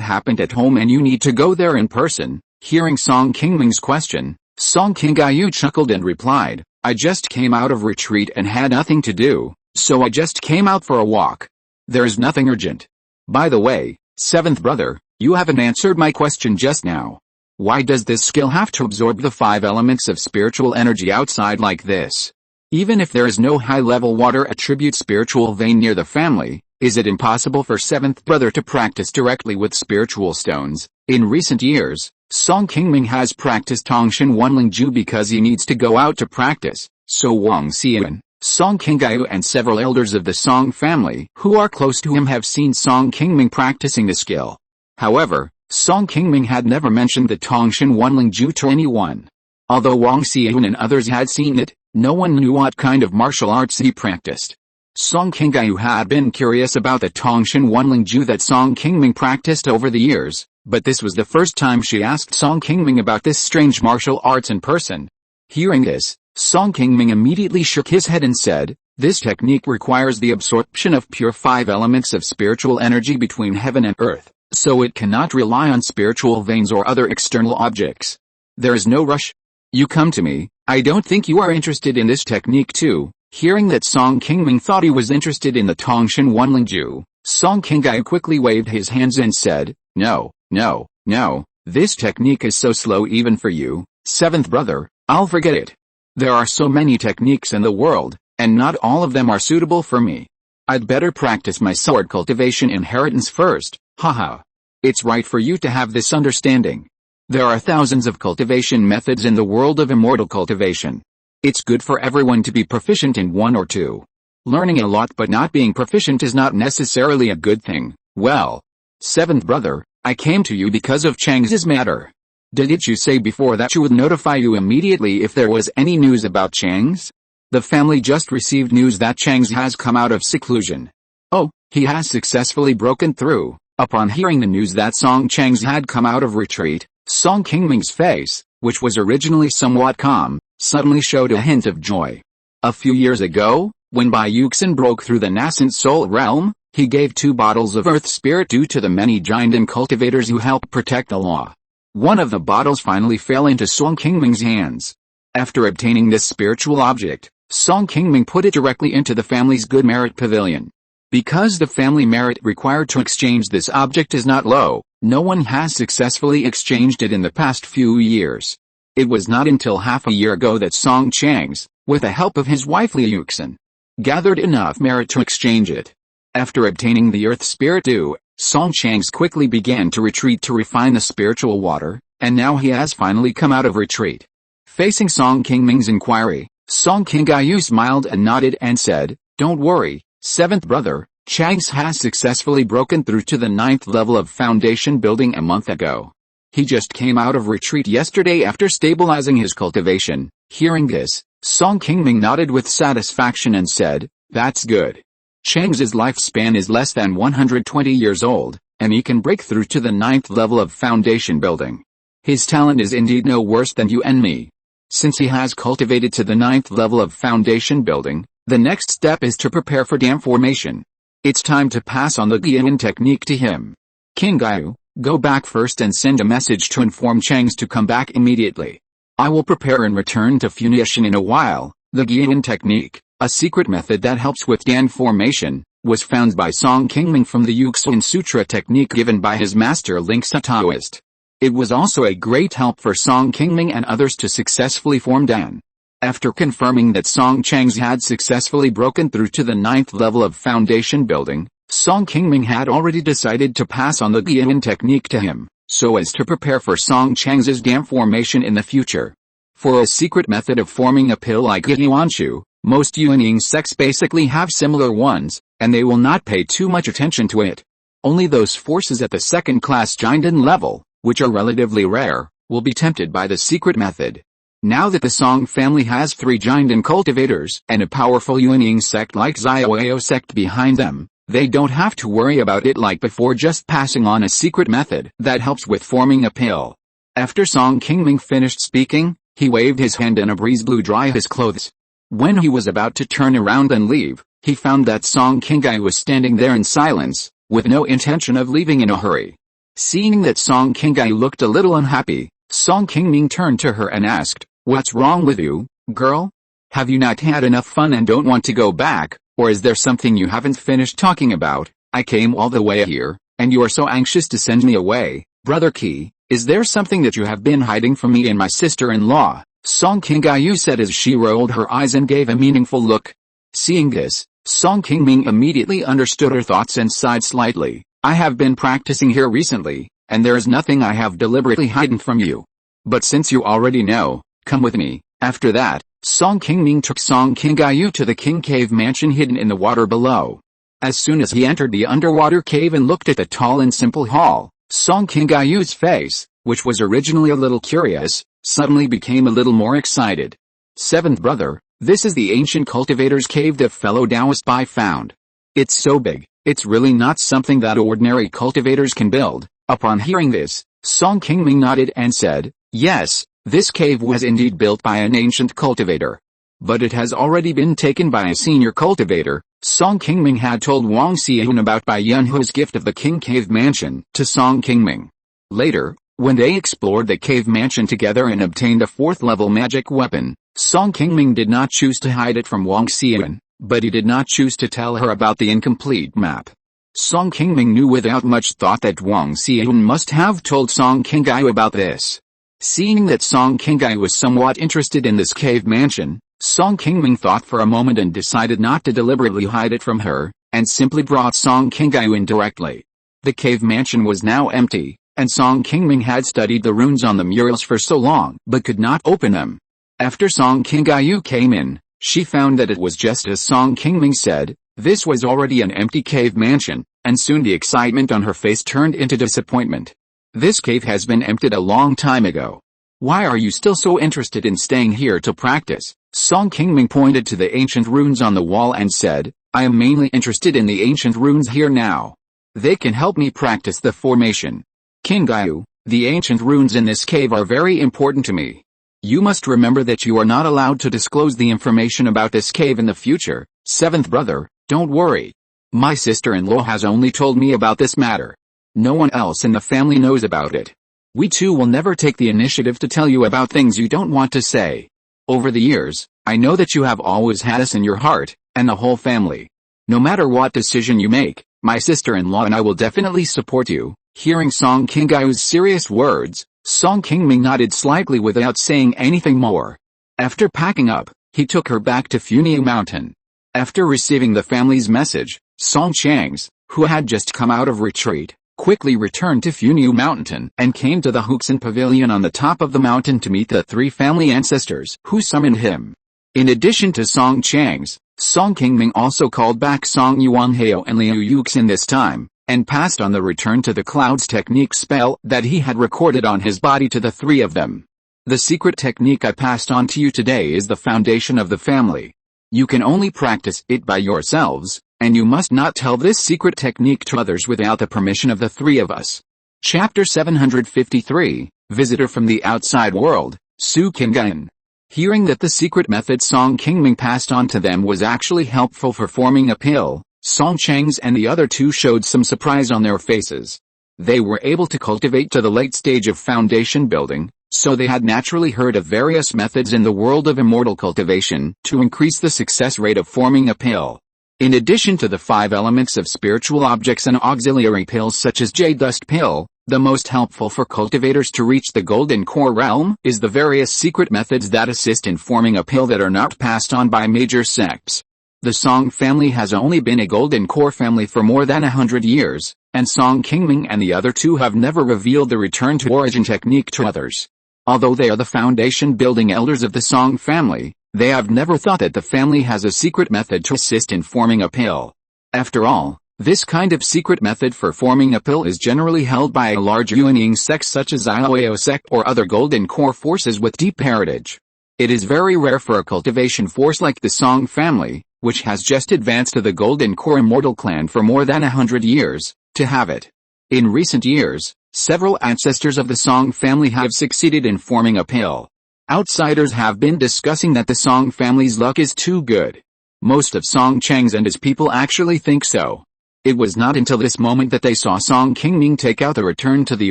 happened at home and you need to go there in person? Hearing Song Qingming's question, Song Qingyu chuckled and replied, I just came out of retreat and had nothing to do, so I just came out for a walk. There's nothing urgent. By the way, seventh brother, you haven't answered my question just now. Why does this skill have to absorb the 5 elements of spiritual energy outside like this? Even if there is no high-level water attribute spiritual vein near the family, is it impossible for seventh brother to practice directly with spiritual stones? In recent years, Song Qingming has practiced Tongshan Wanlingju because he needs to go out to practice, so Wang Xian, Song Qingming and several elders of the Song family who are close to him have seen Song Qingming practicing the skill. However, Song Qingming had never mentioned the Tongshan Wenlingju to anyone. Although Wang Xian and others had seen it, no one knew what kind of martial arts he practiced. Song Qingming had been curious about the Tongshan Wenlingju that Song Qingming practiced over the years, but this was the first time she asked Song Qingming about this strange martial arts in person. Hearing this, Song Qingming immediately shook his head and said, "This technique requires the absorption of pure 5 elements of spiritual energy between heaven and earth, so it cannot rely on spiritual veins or other external objects. There is no rush. You come to me, I don't think you are interested in this technique too." Hearing that Song Qingming thought he was interested in the Tongshan Wenlingju, Song Qingming quickly waved his hands and said, "No, no, no, this technique is so slow even for you, 7th brother, I'll forget it. There are so many techniques in the world, and not all of them are suitable for me. I'd better practice my sword cultivation inheritance first, haha. It's right for you to have this understanding. There are thousands of cultivation methods in the world of immortal cultivation. It's good for everyone to be proficient in one or two. Learning a lot but not being proficient is not necessarily a good thing. Well, 7th brother, I came to you because of Chang's matter. Didn't you say before that you would notify you immediately if there was any news about Chang's? The family just received news that Chang's has come out of seclusion. Oh, he has successfully broken through." Upon hearing the news that Song Chang's had come out of retreat, Song Qingming's face, which was originally somewhat calm, suddenly showed a hint of joy. A few years ago, when Bai Yuxin broke through the nascent soul realm, he gave 2 bottles of earth spirit due to the many giant and cultivators who helped protect the law. One of the bottles finally fell into Song Qingming's hands. After obtaining this spiritual object, Song Qingming put it directly into the family's good merit pavilion. Because the family merit required to exchange this object is not low, no one has successfully exchanged it in the past few years. It was not until half a year ago that Song Chang's, with the help of his wife Li Yuxin, gathered enough merit to exchange it. After obtaining the earth spirit due, Song Chang's quickly began to retreat to refine the spiritual water, and now he has finally come out of retreat. Facing Song Qingming's inquiry, Song Qingming smiled and nodded and said, "Don't worry, 7th brother, Chang's has successfully broken through to the 9th level of foundation building a month ago. He just came out of retreat yesterday after stabilizing his cultivation." Hearing this, Song Qingming nodded with satisfaction and said, "That's good. Chang's lifespan is less than 120 years old, and he can break through to the 9th level of foundation building. His talent is indeed no worse than you and me. Since he has cultivated to the 9th level of foundation building, the next step is to prepare for dam formation. It's time to pass on the Guilin technique to him. Qingming, go back first and send a message to inform Chang's to come back immediately. I will prepare and return to Funiu Mountain in a while." The Guilin technique, a secret method that helps with dam formation, was found by Song Qingming from the Yuxin Sutra technique given by his master Lingsa Taoist. It was also a great help for Song Qingming and others to successfully form dan. After confirming that Song Chang's had successfully broken through to the 9th level of foundation building, Song Qingming had already decided to pass on the Guilin technique to him, so as to prepare for Song Chang's dam formation in the future. For a secret method of forming a pill like Yuanshu, most Yuanying sects basically have similar ones, and they will not pay too much attention to it. Only those forces at the 2nd class Jinden level, which are relatively rare, will be tempted by the secret method. Now that the Song family has 3 Jinden cultivators and a powerful Yuanying sect like Xiaoyao sect behind them, they don't have to worry about it like before, just passing on a secret method that helps with forming a pill. After Song Qingming finished speaking, he waved his hand and a breeze blew dry his clothes. When he was about to turn around and leave, he found that Song Qingming was standing there in silence, with no intention of leaving in a hurry. Seeing that Song Qingming looked a little unhappy, Song Qingming turned to her and asked, "What's wrong with you, girl? Have you not had enough fun and don't want to go back, or is there something you haven't finished talking about? I came all the way here, and you are so anxious to send me away. Brother Qi, is there something that you have been hiding from me and my sister-in-law?" Song Qingming said as she rolled her eyes and gave a meaningful look. Seeing this, Song Qingming immediately understood her thoughts and sighed slightly. "I have been practicing here recently, and there is nothing I have deliberately hidden from you. But since you already know, come with me." After that, Song Qingming took Song Qingyu to the King Cave mansion hidden in the water below. As soon as he entered the underwater cave and looked at the tall and simple hall, Song Qingyu's face, which was originally a little curious, suddenly became a little more excited. Seventh brother, this is the ancient cultivator's cave that fellow Taoist Bai found. It's so big, it's really not something that ordinary cultivators can build. Upon hearing this, Song Qingming nodded and said, yes, this cave was indeed built by an ancient cultivator. But it has already been taken by a senior cultivator. Song Qingming had told Wang Xian about Bai Yunhu's gift of the King Cave Mansion to Song Qingming. Later, when they explored the cave mansion together and obtained a 4th-level magic weapon, Song Qingming did not choose to hide it from Wang Xian, but he did not choose to tell her about the incomplete map. Song Qingming knew without much thought that Wang Xian must have told Song Qingyu about this. Seeing that Song Qingyu was somewhat interested in this cave mansion, Song Qingming thought for a moment and decided not to deliberately hide it from her, and simply brought Song Qingyu in directly. The cave mansion was now empty, and Song Qingming had studied the runes on the murals for so long but could not open them. After Song Qingyu came in, she found that it was just as Song Qingming said. This was already an empty cave mansion, and soon the excitement on her face turned into disappointment. This cave has been emptied a long time ago. Why are you still so interested in staying here to practice? Song Qingming pointed to the ancient runes on the wall and said, I am mainly interested in the ancient runes here now. They can help me practice the formation. Qingyu, the ancient runes in this cave are very important to me. You must remember that you are not allowed to disclose the information about this cave in the future. Seventh brother, don't worry. My sister-in-law has only told me about this matter. No one else in the family knows about it. We two will never take the initiative to tell you about things you don't want to say. Over the years, I know that you have always had us in your heart, and the whole family. No matter what decision you make, my sister-in-law and I will definitely support you. Hearing Song Qingyu's serious words, Song Qingming nodded slightly without saying anything more. After packing up, he took her back to Funiu Mountain. After receiving the family's message, Song Changs, who had just come out of retreat, quickly returned to Funiu Mountain and came to the Huxin Pavilion on the top of the mountain to meet the 3 family ancestors who summoned him. In addition to Song Changs, Song Qingming also called back Song Yuanhao and Liu Yuxin this time, and passed on the return to the clouds technique spell that he had recorded on his body to the 3 of them. The secret technique I passed on to you today is the foundation of the family. You can only practice it by yourselves, and you must not tell this secret technique to others without the permission of the 3 of us. Chapter 753, Visitor from the Outside World, Su Qingyan. Hearing that the secret method Song Qingming passed on to them was actually helpful for forming a pill, Song Changs and the other 2 showed some surprise on their faces. They were able to cultivate to the late stage of foundation building, so they had naturally heard of various methods in the world of immortal cultivation to increase the success rate of forming a pill. In addition to the 5 elements of spiritual objects and auxiliary pills such as jade dust pill, the most helpful for cultivators to reach the golden core realm is the various secret methods that assist in forming a pill that are not passed on by major sects. The Song family has only been a golden core family for more than 100 years, and Song Qingming and the other 2 have never revealed the return to origin technique to others. Although they are the foundation building elders of the Song family, they have never thought that the family has a secret method to assist in forming a pill. After all, this kind of secret method for forming a pill is generally held by a large unyielding sect such as Iao sect or other golden core forces with deep heritage. It is very rare for a cultivation force like the Song family, which has just advanced to the golden core immortal clan for more than 100 years, to have it. In recent years, several ancestors of the Song family have succeeded in forming a pill. Outsiders have been discussing that the Song family's luck is too good. Most of Song Changs and his people actually think so. It was not until this moment that they saw Song Qingming take out the return to the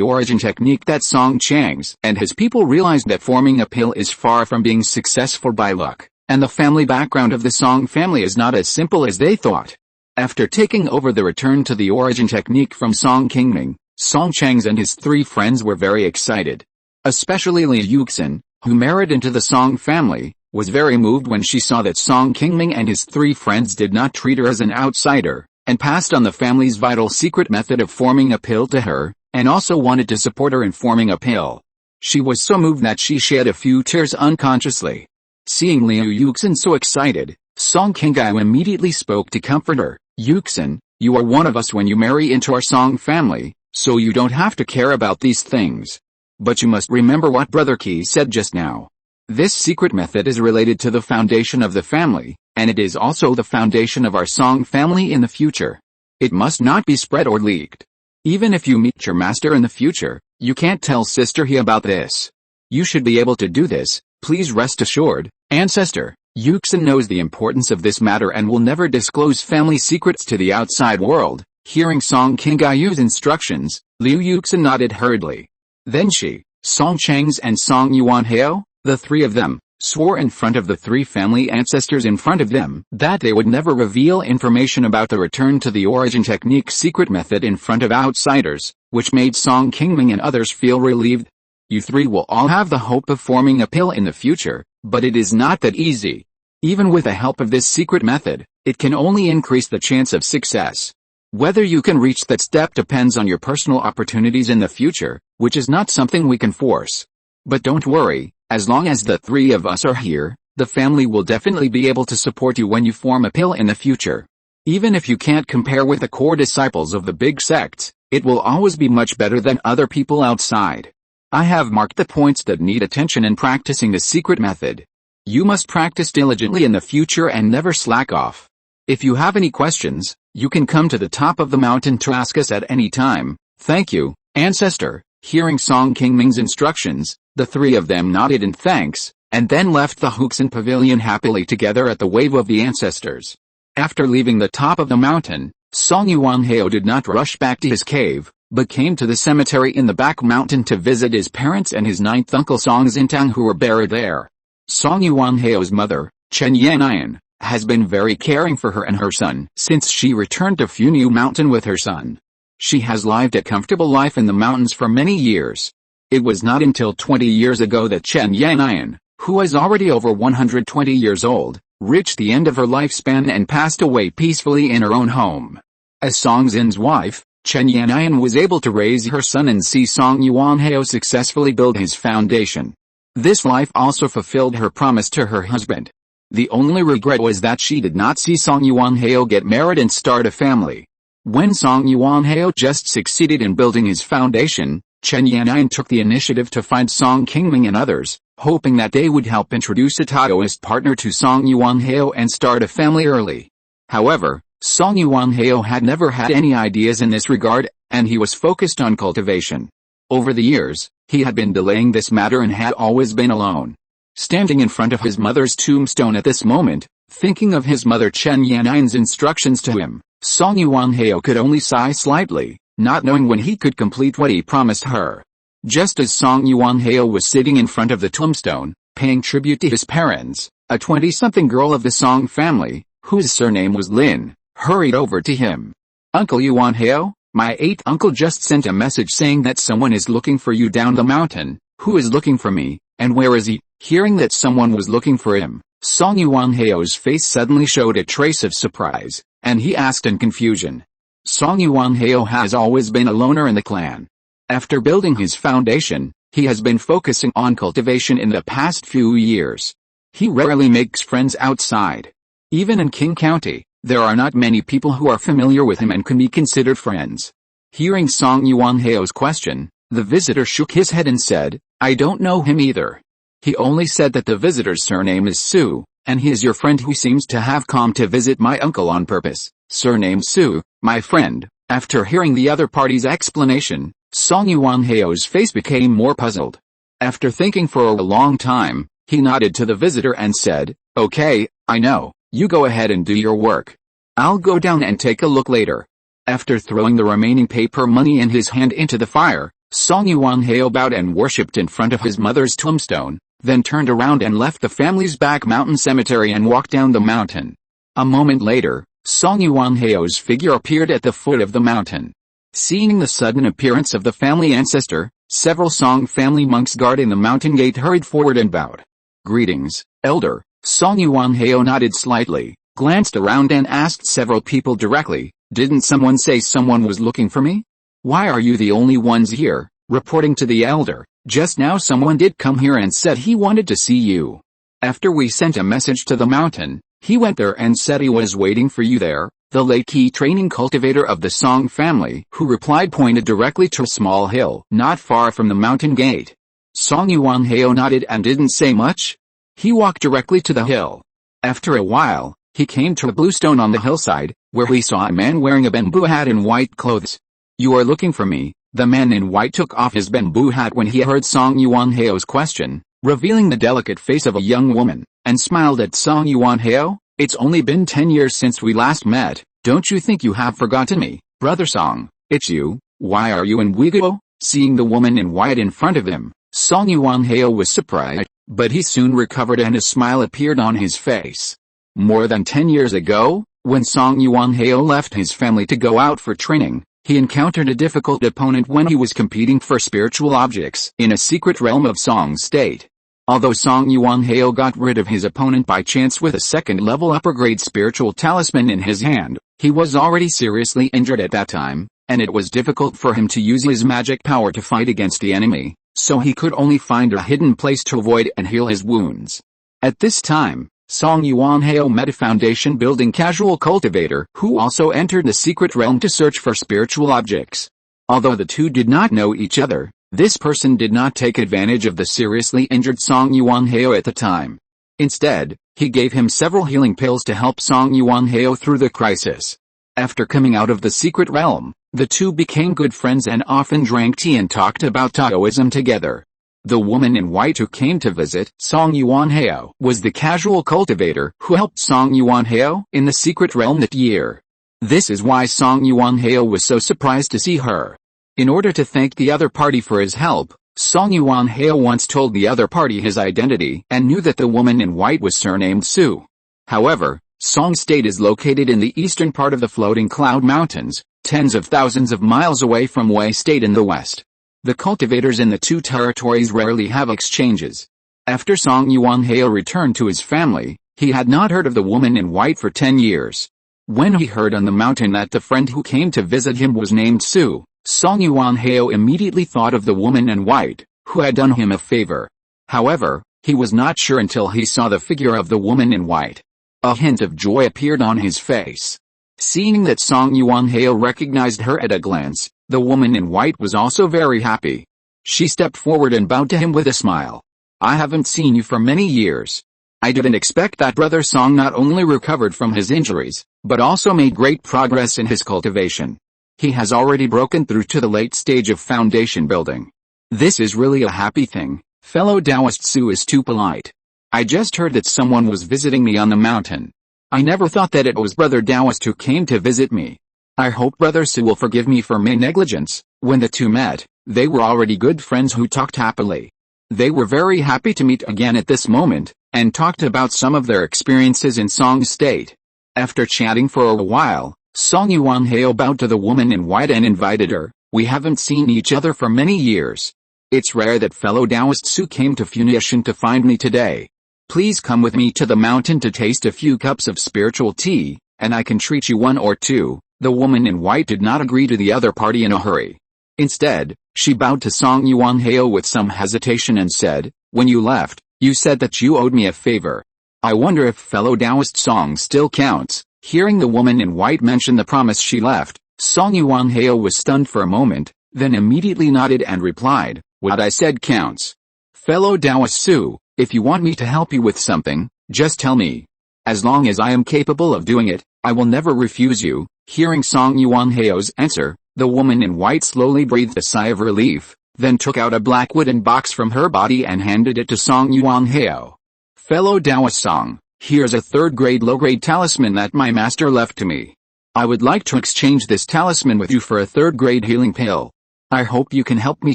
origin technique that Song Changs and his people realized that forming a pill is far from being successful by luck, and the family background of the Song family is not as simple as they thought. After taking over the return to the origin technique from Song Qingming, Song Changs and his 3 friends were very excited. Especially Liu Yuxin, who married into the Song family, was very moved when she saw that Song Qingming and his 3 friends did not treat her as an outsider, and passed on the family's vital secret method of forming a pill to her, and also wanted to support her in forming a pill. She was so moved that she shed a few tears unconsciously. Seeing Liu Yuxin so excited, Song Qingming immediately spoke to comfort her. Yuxin, you are one of us when you marry into our Song family, so you don't have to care about these things. But you must remember what Brother Qi said just now. This secret method is related to the foundation of the family, and it is also the foundation of our Song family in the future. It must not be spread or leaked. Even if you meet your master in the future, you can't tell Sister He about this. You should be able to do this, please rest assured, Ancestor. Yuxin knows the importance of this matter and will never disclose family secrets to the outside world. Hearing Song Qingyu's instructions, Liu Yuxin nodded hurriedly. Then she, Song Chang's and Song Yuanhao, the three of them, swore in front of the three family ancestors in front of them that they would never reveal information about the return to the origin technique secret method in front of outsiders, which made Song Qingming and others feel relieved. You three will all have the hope of forming a pill in the future, but it is not that easy. Even with the help of this secret method, it can only increase the chance of success. Whether you can reach that step depends on your personal opportunities in the future, which is not something we can force. But don't worry, as long as the three of us are here, the family will definitely be able to support you when you form a pill in the future. Even if you can't compare with the core disciples of the big sects, it will always be much better than other people outside. I have marked the points that need attention in practicing the secret method. You must practice diligently in the future and never slack off. If you have any questions, you can come to the top of the mountain to ask us at any time. Thank you, Ancestor. Hearing Song Qingming's instructions, the three of them nodded in thanks, and then left the Huxin pavilion happily together at the wave of the ancestors. After leaving the top of the mountain, Song Yuanhao did not rush back to his cave, but came to the cemetery in the back mountain to visit his parents and his ninth uncle Song Xintang who were buried there. Song Yuanhao's mother, Chen Yannian, has been very caring for her and her son since she returned to Funiu Mountain with her son. She has lived a comfortable life in the mountains for many years. It was not until 20 years ago that Chen Yannian, who is already over 120 years old, reached the end of her lifespan and passed away peacefully in her own home. As Song Xin's wife, Chen Yannian was able to raise her son and see Song Yuanhao successfully build his foundation. This life also fulfilled her promise to her husband. The only regret was that she did not see Song Yuanhao get married and start a family. When Song Yuanhao just succeeded in building his foundation, Chen Yannian took the initiative to find Song Qingming and others, hoping that they would help introduce a Taoist partner to Song Yuanhao and start a family early. However, Song Yuanhao had never had any ideas in this regard, and he was focused on cultivation. Over the years, he had been delaying this matter and had always been alone. Standing in front of his mother's tombstone at this moment, thinking of his mother Chen Yannian's instructions to him, Song Yuanhao could only sigh slightly, not knowing when he could complete what he promised her. Just as Song Yuanhao was sitting in front of the tombstone, paying tribute to his parents, a 20-something girl of the Song family, whose surname was Lin, hurried over to him. Uncle Yuanhao, my 8th uncle just sent a message saying that someone is looking for you down the mountain. Who is looking for me, and where is he? Hearing that someone was looking for him, Song Yuanhao's face suddenly showed a trace of surprise, and he asked in confusion. Song Yuanhao has always been a loner in the clan. After building his foundation, he has been focusing on cultivation in the past few years. He rarely makes friends outside. Even in Qing County, there are not many people who are familiar with him and can be considered friends. Hearing Song Yuanhao's question, the visitor shook his head and said, I don't know him either. He only said that the visitor's surname is Su, and he is your friend who seems to have come to visit my uncle on purpose. Surname Su, my friend. After hearing the other party's explanation, Song Yuanhao's face became more puzzled. After thinking for a long time, he nodded to the visitor and said, Okay, I know, you go ahead and do your work. I'll go down and take a look later. After throwing the remaining paper money in his hand into the fire, Song Yuanhao bowed and worshipped in front of his mother's tombstone, then turned around and left the family's back mountain cemetery and walked down the mountain. A moment later, Song Yuanhao's figure appeared at the foot of the mountain. Seeing the sudden appearance of the family ancestor, several Song family monks guarding the mountain gate hurried forward and bowed. Greetings, elder. Song Yuanhao nodded slightly, glanced around and asked several people directly, didn't someone say someone was looking for me? Why are you the only ones here? Reporting to the elder, just now someone did come here and said he wanted to see you. After we sent a message to the mountain, he went there and said he was waiting for you there. The late Qi training cultivator of the Song family who replied pointed directly to a small hill not far from the mountain gate. Song Yuanhao nodded and didn't say much. He walked directly to the hill. After a while, he came to a blue stone on the hillside, where he saw a man wearing a bamboo hat and white clothes. You are looking for me. The man in white took off his bamboo hat when he heard Song Yuanhao's question, revealing the delicate face of a young woman, and smiled at Song Yuanhao. It's only been 10 years since we last met. Don't you think you have forgotten me, Brother Song? It's you. Why are you in Uyghur? Seeing the woman in white in front of him, Song Yuanhao was surprised, but he soon recovered and a smile appeared on his face. More than 10 years ago, when Song Yuanhao left his family to go out for training, he encountered a difficult opponent when he was competing for spiritual objects in a secret realm of Song State. Although Song Yuanhao got rid of his opponent by chance with a second-level upper-grade spiritual talisman in his hand, he was already seriously injured at that time, and it was difficult for him to use his magic power to fight against the enemy, so he could only find a hidden place to avoid and heal his wounds. At this time, Song Yuanhao met a foundation-building casual cultivator who also entered the secret realm to search for spiritual objects. Although the two did not know each other, this person did not take advantage of the seriously injured Song Yuanhao at the time. Instead, he gave him several healing pills to help Song Yuanhao through the crisis. After coming out of the secret realm, the two became good friends and often drank tea and talked about Taoism together. The woman in white who came to visit Song Yuanhao was the casual cultivator who helped Song Yuanhao in the secret realm that year. This is why Song Yuanhao was so surprised to see her. In order to thank the other party for his help, Song Yuanhao once told the other party his identity and knew that the woman in white was surnamed Su. However, Song State is located in the eastern part of the floating cloud mountains, tens of thousands of miles away from Wei State in the west. The cultivators in the two territories rarely have exchanges. After Song Yuanhao returned to his family, he had not heard of the woman in white for 10 years. When he heard on the mountain that the friend who came to visit him was named Su, Song Yuanhao immediately thought of the woman in white, who had done him a favor. However, he was not sure until he saw the figure of the woman in white. A hint of joy appeared on his face. Seeing that Song Yuanhao recognized her at a glance, the woman in white was also very happy. She stepped forward and bowed to him with a smile. I haven't seen you for many years. I didn't expect that Brother Song not only recovered from his injuries, but also made great progress in his cultivation. He has already broken through to the late stage of foundation building. This is really a happy thing. Fellow Taoist Su is too polite. I just heard that someone was visiting me on the mountain. I never thought that it was Brother Taoist who came to visit me. I hope Brother Su will forgive me for my negligence. When the two met, they were already good friends who talked happily. They were very happy to meet again at this moment, and talked about some of their experiences in Song State. After chatting for a while, Song Yuanhao bowed to the woman in white and invited her. We haven't seen each other for many years. It's rare that fellow Taoist Su came to Funiu Mountain to find me today. Please come with me to the mountain to taste a few cups of spiritual tea, and I can treat you one or two. The woman in white did not agree to the other party in a hurry. Instead, she bowed to Song Yuanhao with some hesitation and said, when you left, you said that you owed me a favor. I wonder if fellow Taoist Song still counts. Hearing the woman in white mention the promise she left, Song Yuanhao was stunned for a moment, then immediately nodded and replied, what I said counts. Fellow Taoist Su, if you want me to help you with something, just tell me. As long as I am capable of doing it, I will never refuse you. Hearing Song Yuanhao's answer, the woman in white slowly breathed a sigh of relief, then took out a black wooden box from her body and handed it to Song Yuanhao. Fellow Taoist Song, here's a third-grade low-grade talisman that my master left to me. I would like to exchange this talisman with you for a third-grade healing pill. I hope you can help me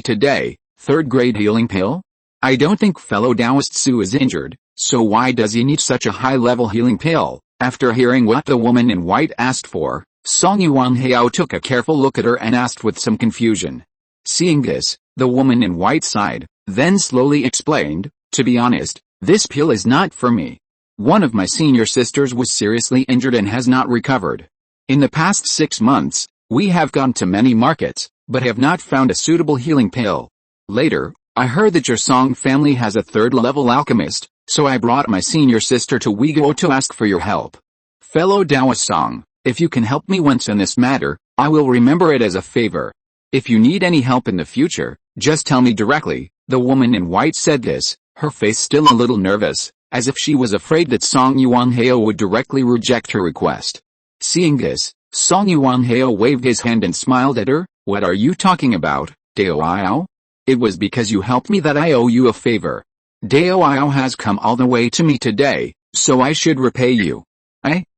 today. Third-grade healing pill? I don't think fellow Taoist Su is injured, so why does he need such a high-level healing pill? After hearing what the woman in white asked for, Song Yuanhao took a careful look at her and asked with some confusion. Seeing this, the woman in white sighed, then slowly explained, to be honest, this pill is not for me. One of my senior sisters was seriously injured and has not recovered. In the past 6 months, we have gone to many markets, but have not found a suitable healing pill. Later, I heard that your Song family has a third-level alchemist, so I brought my senior sister to Uyghur to ask for your help. Fellow Daosong, if you can help me once in this matter, I will remember it as a favor. If you need any help in the future, just tell me directly." The woman in white said this, her face still a little nervous, as if she was afraid that Song Yuanhao would directly reject her request. Seeing this, Song Yuanhao waved his hand and smiled at her. "What are you talking about, Daoao? It was because you helped me that I owe you a favor. Daoao has come all the way to me today, so I should repay you."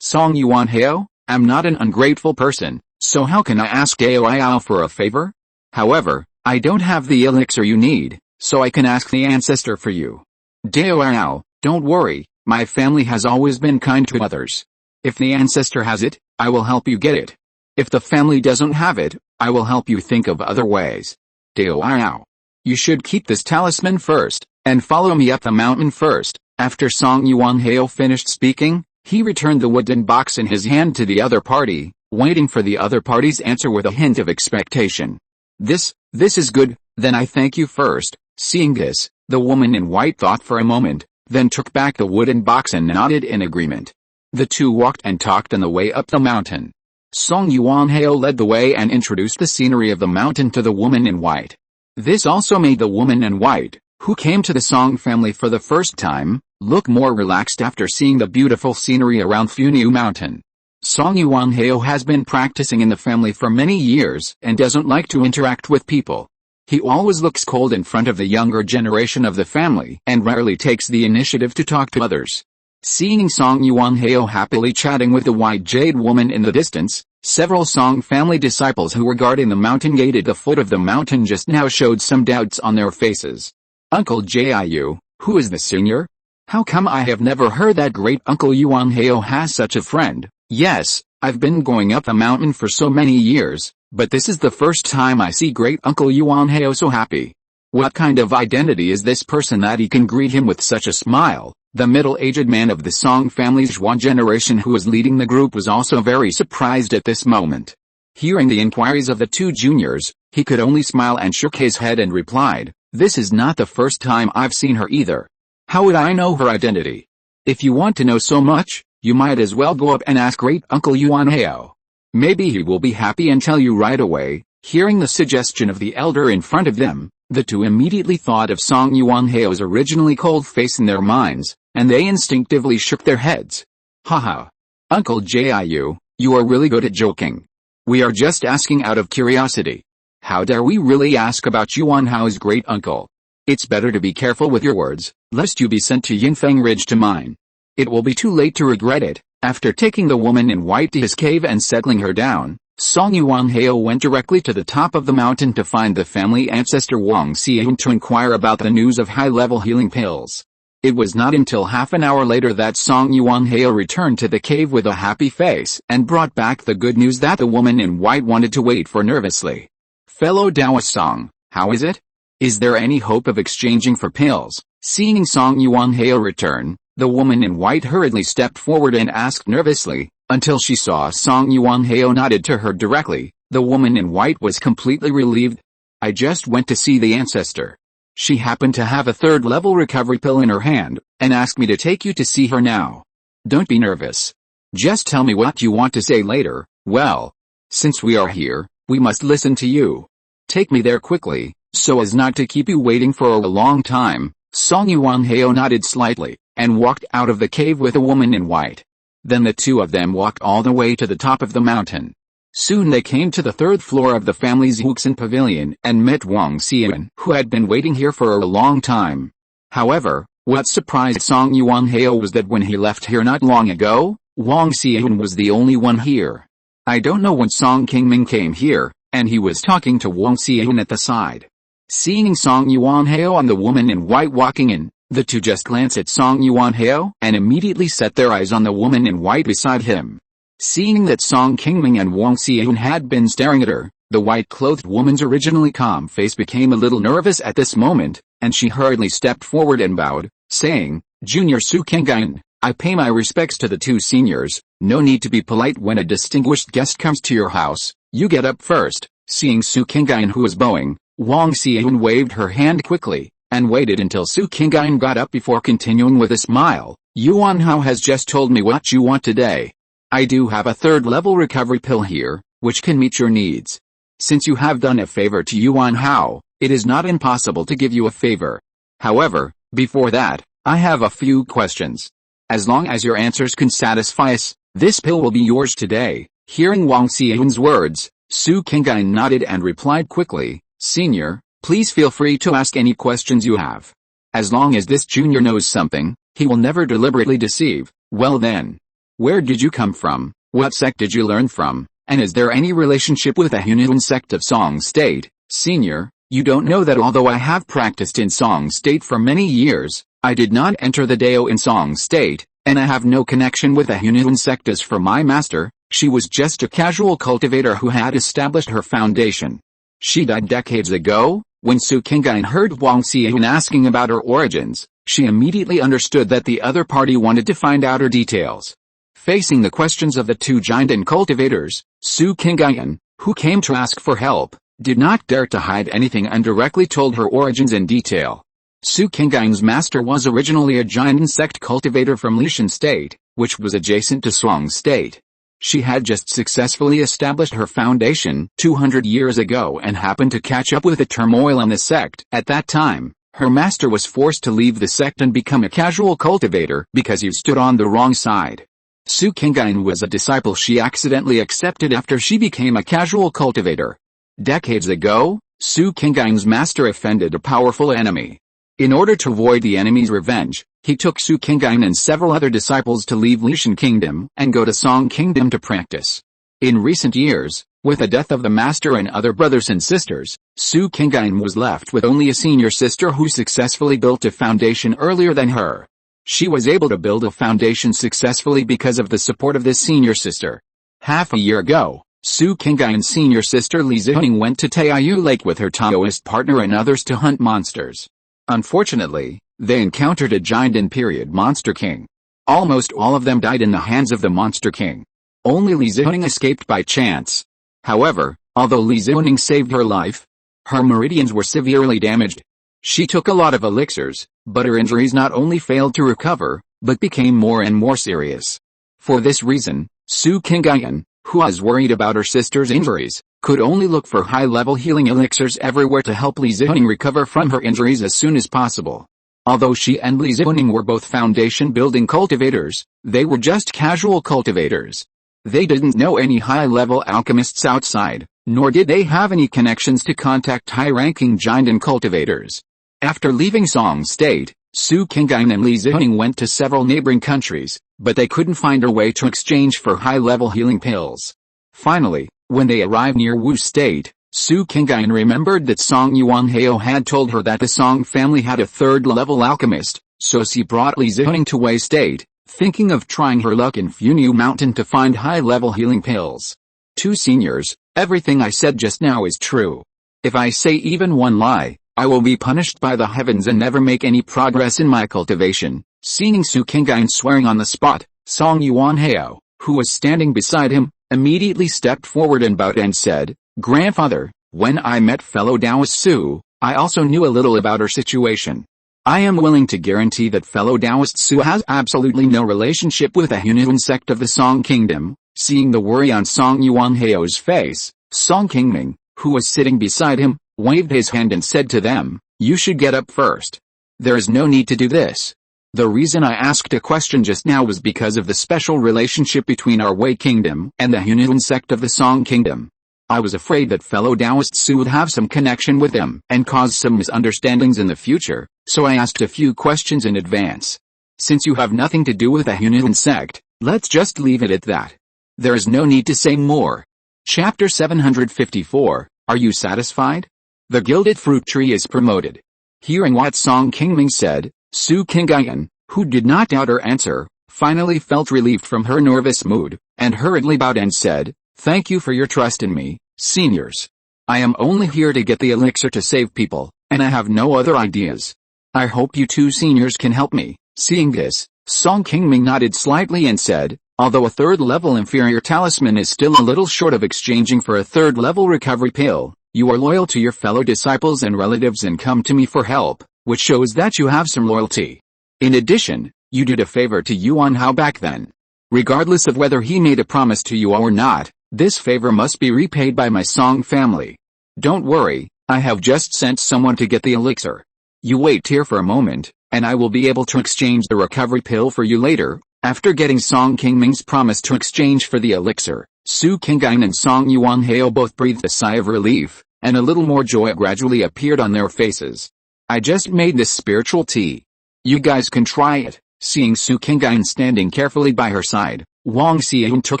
Song Yuanhao, I'm not an ungrateful person, so how can I ask Daoao for a favor? However, I don't have the elixir you need, so I can ask the ancestor for you. Daoao, don't worry, my family has always been kind to others. If the ancestor has it, I will help you get it. If the family doesn't have it, I will help you think of other ways. Daoao, you should keep this talisman first, and follow me up the mountain first. After Song Yuanhao finished speaking, he returned the wooden box in his hand to the other party, waiting for the other party's answer with a hint of expectation. This is good, then I thank you first." Seeing this, the woman in white thought for a moment, then took back the wooden box and nodded in agreement. The two walked and talked on the way up the mountain. Song Yuanhao led the way and introduced the scenery of the mountain to the woman in white. This also made the woman in white, who came to the Song family for the first time, look more relaxed after seeing the beautiful scenery around Funiu Mountain. Song Yuanhao has been practicing in the family for many years and doesn't like to interact with people. He always looks cold in front of the younger generation of the family and rarely takes the initiative to talk to others. Seeing Song Yuanhao happily chatting with the white jade woman in the distance, several Song family disciples who were guarding the mountain gate at the foot of the mountain just now showed some doubts on their faces. "Uncle Jiu, who is the senior? How come I have never heard that great Uncle Yuanhao has such a friend?" "Yes, I've been going up the mountain for so many years, but this is the first time I see great Uncle Yuanhao so happy. What kind of identity is this person that he can greet him with such a smile?" The middle-aged man of the Song family's Zhuan generation who was leading the group was also very surprised at this moment. Hearing the inquiries of the two juniors, he could only smile and shook his head and replied, "This is not the first time I've seen her either. How would I know her identity? If you want to know so much, you might as well go up and ask great Uncle Yuanhao. Maybe he will be happy and tell you right away." Hearing the suggestion of the elder in front of them, the two immediately thought of Song Yuanhao's originally cold face in their minds, and they instinctively shook their heads. "Haha. Uncle Jiu, you are really good at joking. We are just asking out of curiosity. How dare we really ask about Yuanhao's great uncle? It's better to be careful with your words, lest you be sent to Yinfeng Ridge to mine. It will be too late to regret it." After taking the woman in white to his cave and settling her down, Song Yuanhao went directly to the top of the mountain to find the family ancestor Wang Xian to inquire about the news of high-level healing pills. It was not until half an hour later that Song Yuanhao returned to the cave with a happy face and brought back the good news that the woman in white wanted to wait for nervously. "Fellow Daosong, how is it? Is there any hope of exchanging for pills?" Seeing Song Yuanhao return, the woman in white hurriedly stepped forward and asked nervously. Until she saw Song Yuanhao nodded to her directly, the woman in white was completely relieved. "I just went to see the ancestor. She happened to have a third-level recovery pill in her hand, and asked me to take you to see her now. Don't be nervous. Just tell me what you want to say later." "Well, since we are here, we must listen to you. Take me there quickly, so as not to keep you waiting for a long time." Song Yuanhao nodded slightly, and walked out of the cave with the woman in white. Then the two of them walked all the way to the top of the mountain. Soon they came to the third floor of the family's Huxin pavilion and met Wang Xian, who had been waiting here for a long time. However, what surprised Song Yuanhao was that when he left here not long ago, Wang Xian was the only one here. I don't know when Song Qingming came here, and he was talking to Wang Xian at the side. Seeing Song Yuanhao and the woman in white walking in, the two just glanced at Song Yuanhao and immediately set their eyes on the woman in white beside him. Seeing that Song Qingming and Wang Xian had been staring at her, the white-clothed woman's originally calm face became a little nervous at this moment, and she hurriedly stepped forward and bowed, saying, "Junior Su Qingming, I pay my respects to the two seniors. No need to be polite when a distinguished guest comes to your house. You get up first." Seeing Su Qingming who was bowing, Wang Xian waved her hand quickly, and waited until Su Qingming got up before continuing with a smile. Yuan Hao has just told me what you want today. I do have a third-level recovery pill here, which can meet your needs. Since you have done a favor to Yuan Hao, it is not impossible to give you a favor. However, before that, I have a few questions. As long as your answers can satisfy us, this pill will be yours today. Hearing Wang Xian's words, Su Qingming nodded and replied quickly, Senior, please feel free to ask any questions you have. As long as this junior knows something, he will never deliberately deceive. Well then. Where did you come from? What sect did you learn from? And is there any relationship with the Hunyuan sect of Song State? Senior, you don't know that although I have practiced in Song State for many years, I did not enter the Dao in Song State, and I have no connection with the Hunyuan sect. As for my master, she was just a casual cultivator who had established her foundation. She died decades ago. When Su Qingming heard Wang Xian asking about her origins, she immediately understood that the other party wanted to find out her details. Facing the questions of the two giant cultivators, Su Qingming, who came to ask for help, did not dare to hide anything and directly told her origins in detail. Su Qingming's master was originally a giant insect cultivator from Lishan State, which was adjacent to Song State. She had just successfully established her foundation 200 years ago and happened to catch up with the turmoil in the sect. At that time, her master was forced to leave the sect and become a casual cultivator because he stood on the wrong side. Su Qingming was a disciple she accidentally accepted after she became a casual cultivator. Decades ago, Su Qingming's master offended a powerful enemy. In order to avoid the enemy's revenge, he took Su Qingming and several other disciples to leave Lishan Kingdom and go to Song Kingdom to practice. In recent years, with the death of the master and other brothers and sisters, Su Qingming was left with only a senior sister who successfully built a foundation earlier than her. She was able to build a foundation successfully because of the support of this senior sister. Half a year ago, Su Qingming's senior sister Li Ziheng went to Taiyu Lake with her Taoist partner and others to hunt monsters. Unfortunately, they encountered a giant period monster king. Almost all of them died in the hands of the monster king. Only Li Ziheng escaped by chance. However, although Li Ziheng saved her life, her meridians were severely damaged. She took a lot of elixirs, but her injuries not only failed to recover, but became more and more serious. For this reason, Su Qingming, who was worried about her sister's injuries, could only look for high-level healing elixirs everywhere to help Li Ziheng recover from her injuries as soon as possible. Although she and Li Ziheng were both foundation-building cultivators, they were just casual cultivators. They didn't know any high-level alchemists outside, nor did they have any connections to contact high-ranking giant cultivators. After leaving Song State, Su Qingming and Li Ziheng went to several neighboring countries, but they couldn't find a way to exchange for high-level healing pills. Finally, when they arrived near Wu State, Su Qingming remembered that Song Yuanhao had told her that the Song family had a third-level alchemist, so she brought Li Ziheng to Wei State, thinking of trying her luck in Funiu Mountain to find high-level healing pills. Two seniors, everything I said just now is true. If I say even one lie, I will be punished by the heavens and never make any progress in my cultivation. Seeing Su Qingming swearing on the spot, Song Yuanhao, who was standing beside him, immediately stepped forward and bowed and said, Grandfather, when I met fellow Taoist Su, I also knew a little about her situation. I am willing to guarantee that fellow Taoist Su has absolutely no relationship with the Hunyuan sect of the Song Kingdom. Seeing the worry on Song Yuanhao's face, Song Qingming, who was sitting beside him, waved his hand and said to them, You should get up first. There is no need to do this. The reason I asked a question just now was because of the special relationship between our Wei Kingdom and the Hunyuan sect of the Song Kingdom. I was afraid that fellow Taoist Su would have some connection with them and cause some misunderstandings in the future, so I asked a few questions in advance. Since you have nothing to do with the Hunyuan sect, let's just leave it at that. There is no need to say more. Chapter 754, Are you satisfied? The Gilded Fruit Tree is promoted. Hearing what Song Qingming said, Su Qingming, who did not doubt her answer, finally felt relieved from her nervous mood, and hurriedly bowed and said, Thank you for your trust in me, seniors. I am only here to get the elixir to save people, and I have no other ideas. I hope you two seniors can help me. Seeing this, Song Qingming nodded slightly and said, Although a third-level inferior talisman is still a little short of exchanging for a third-level recovery pill, you are loyal to your fellow disciples and relatives and come to me for help. which shows that you have some loyalty. In addition, you did a favor to Yuan Hao back then. Regardless of whether he made a promise to you or not, this favor must be repaid by my Song family. Don't worry, I have just sent someone to get the elixir. You wait here for a moment, and I will be able to exchange the recovery pill for you later." After getting Song Qingming's promise to exchange for the elixir, Su Qinggain and Song Yuanhao both breathed a sigh of relief, and a little more joy gradually appeared on their faces. "I just made this spiritual tea. You guys can try it." Seeing Su Qinggain standing carefully by her side, Wang Xian took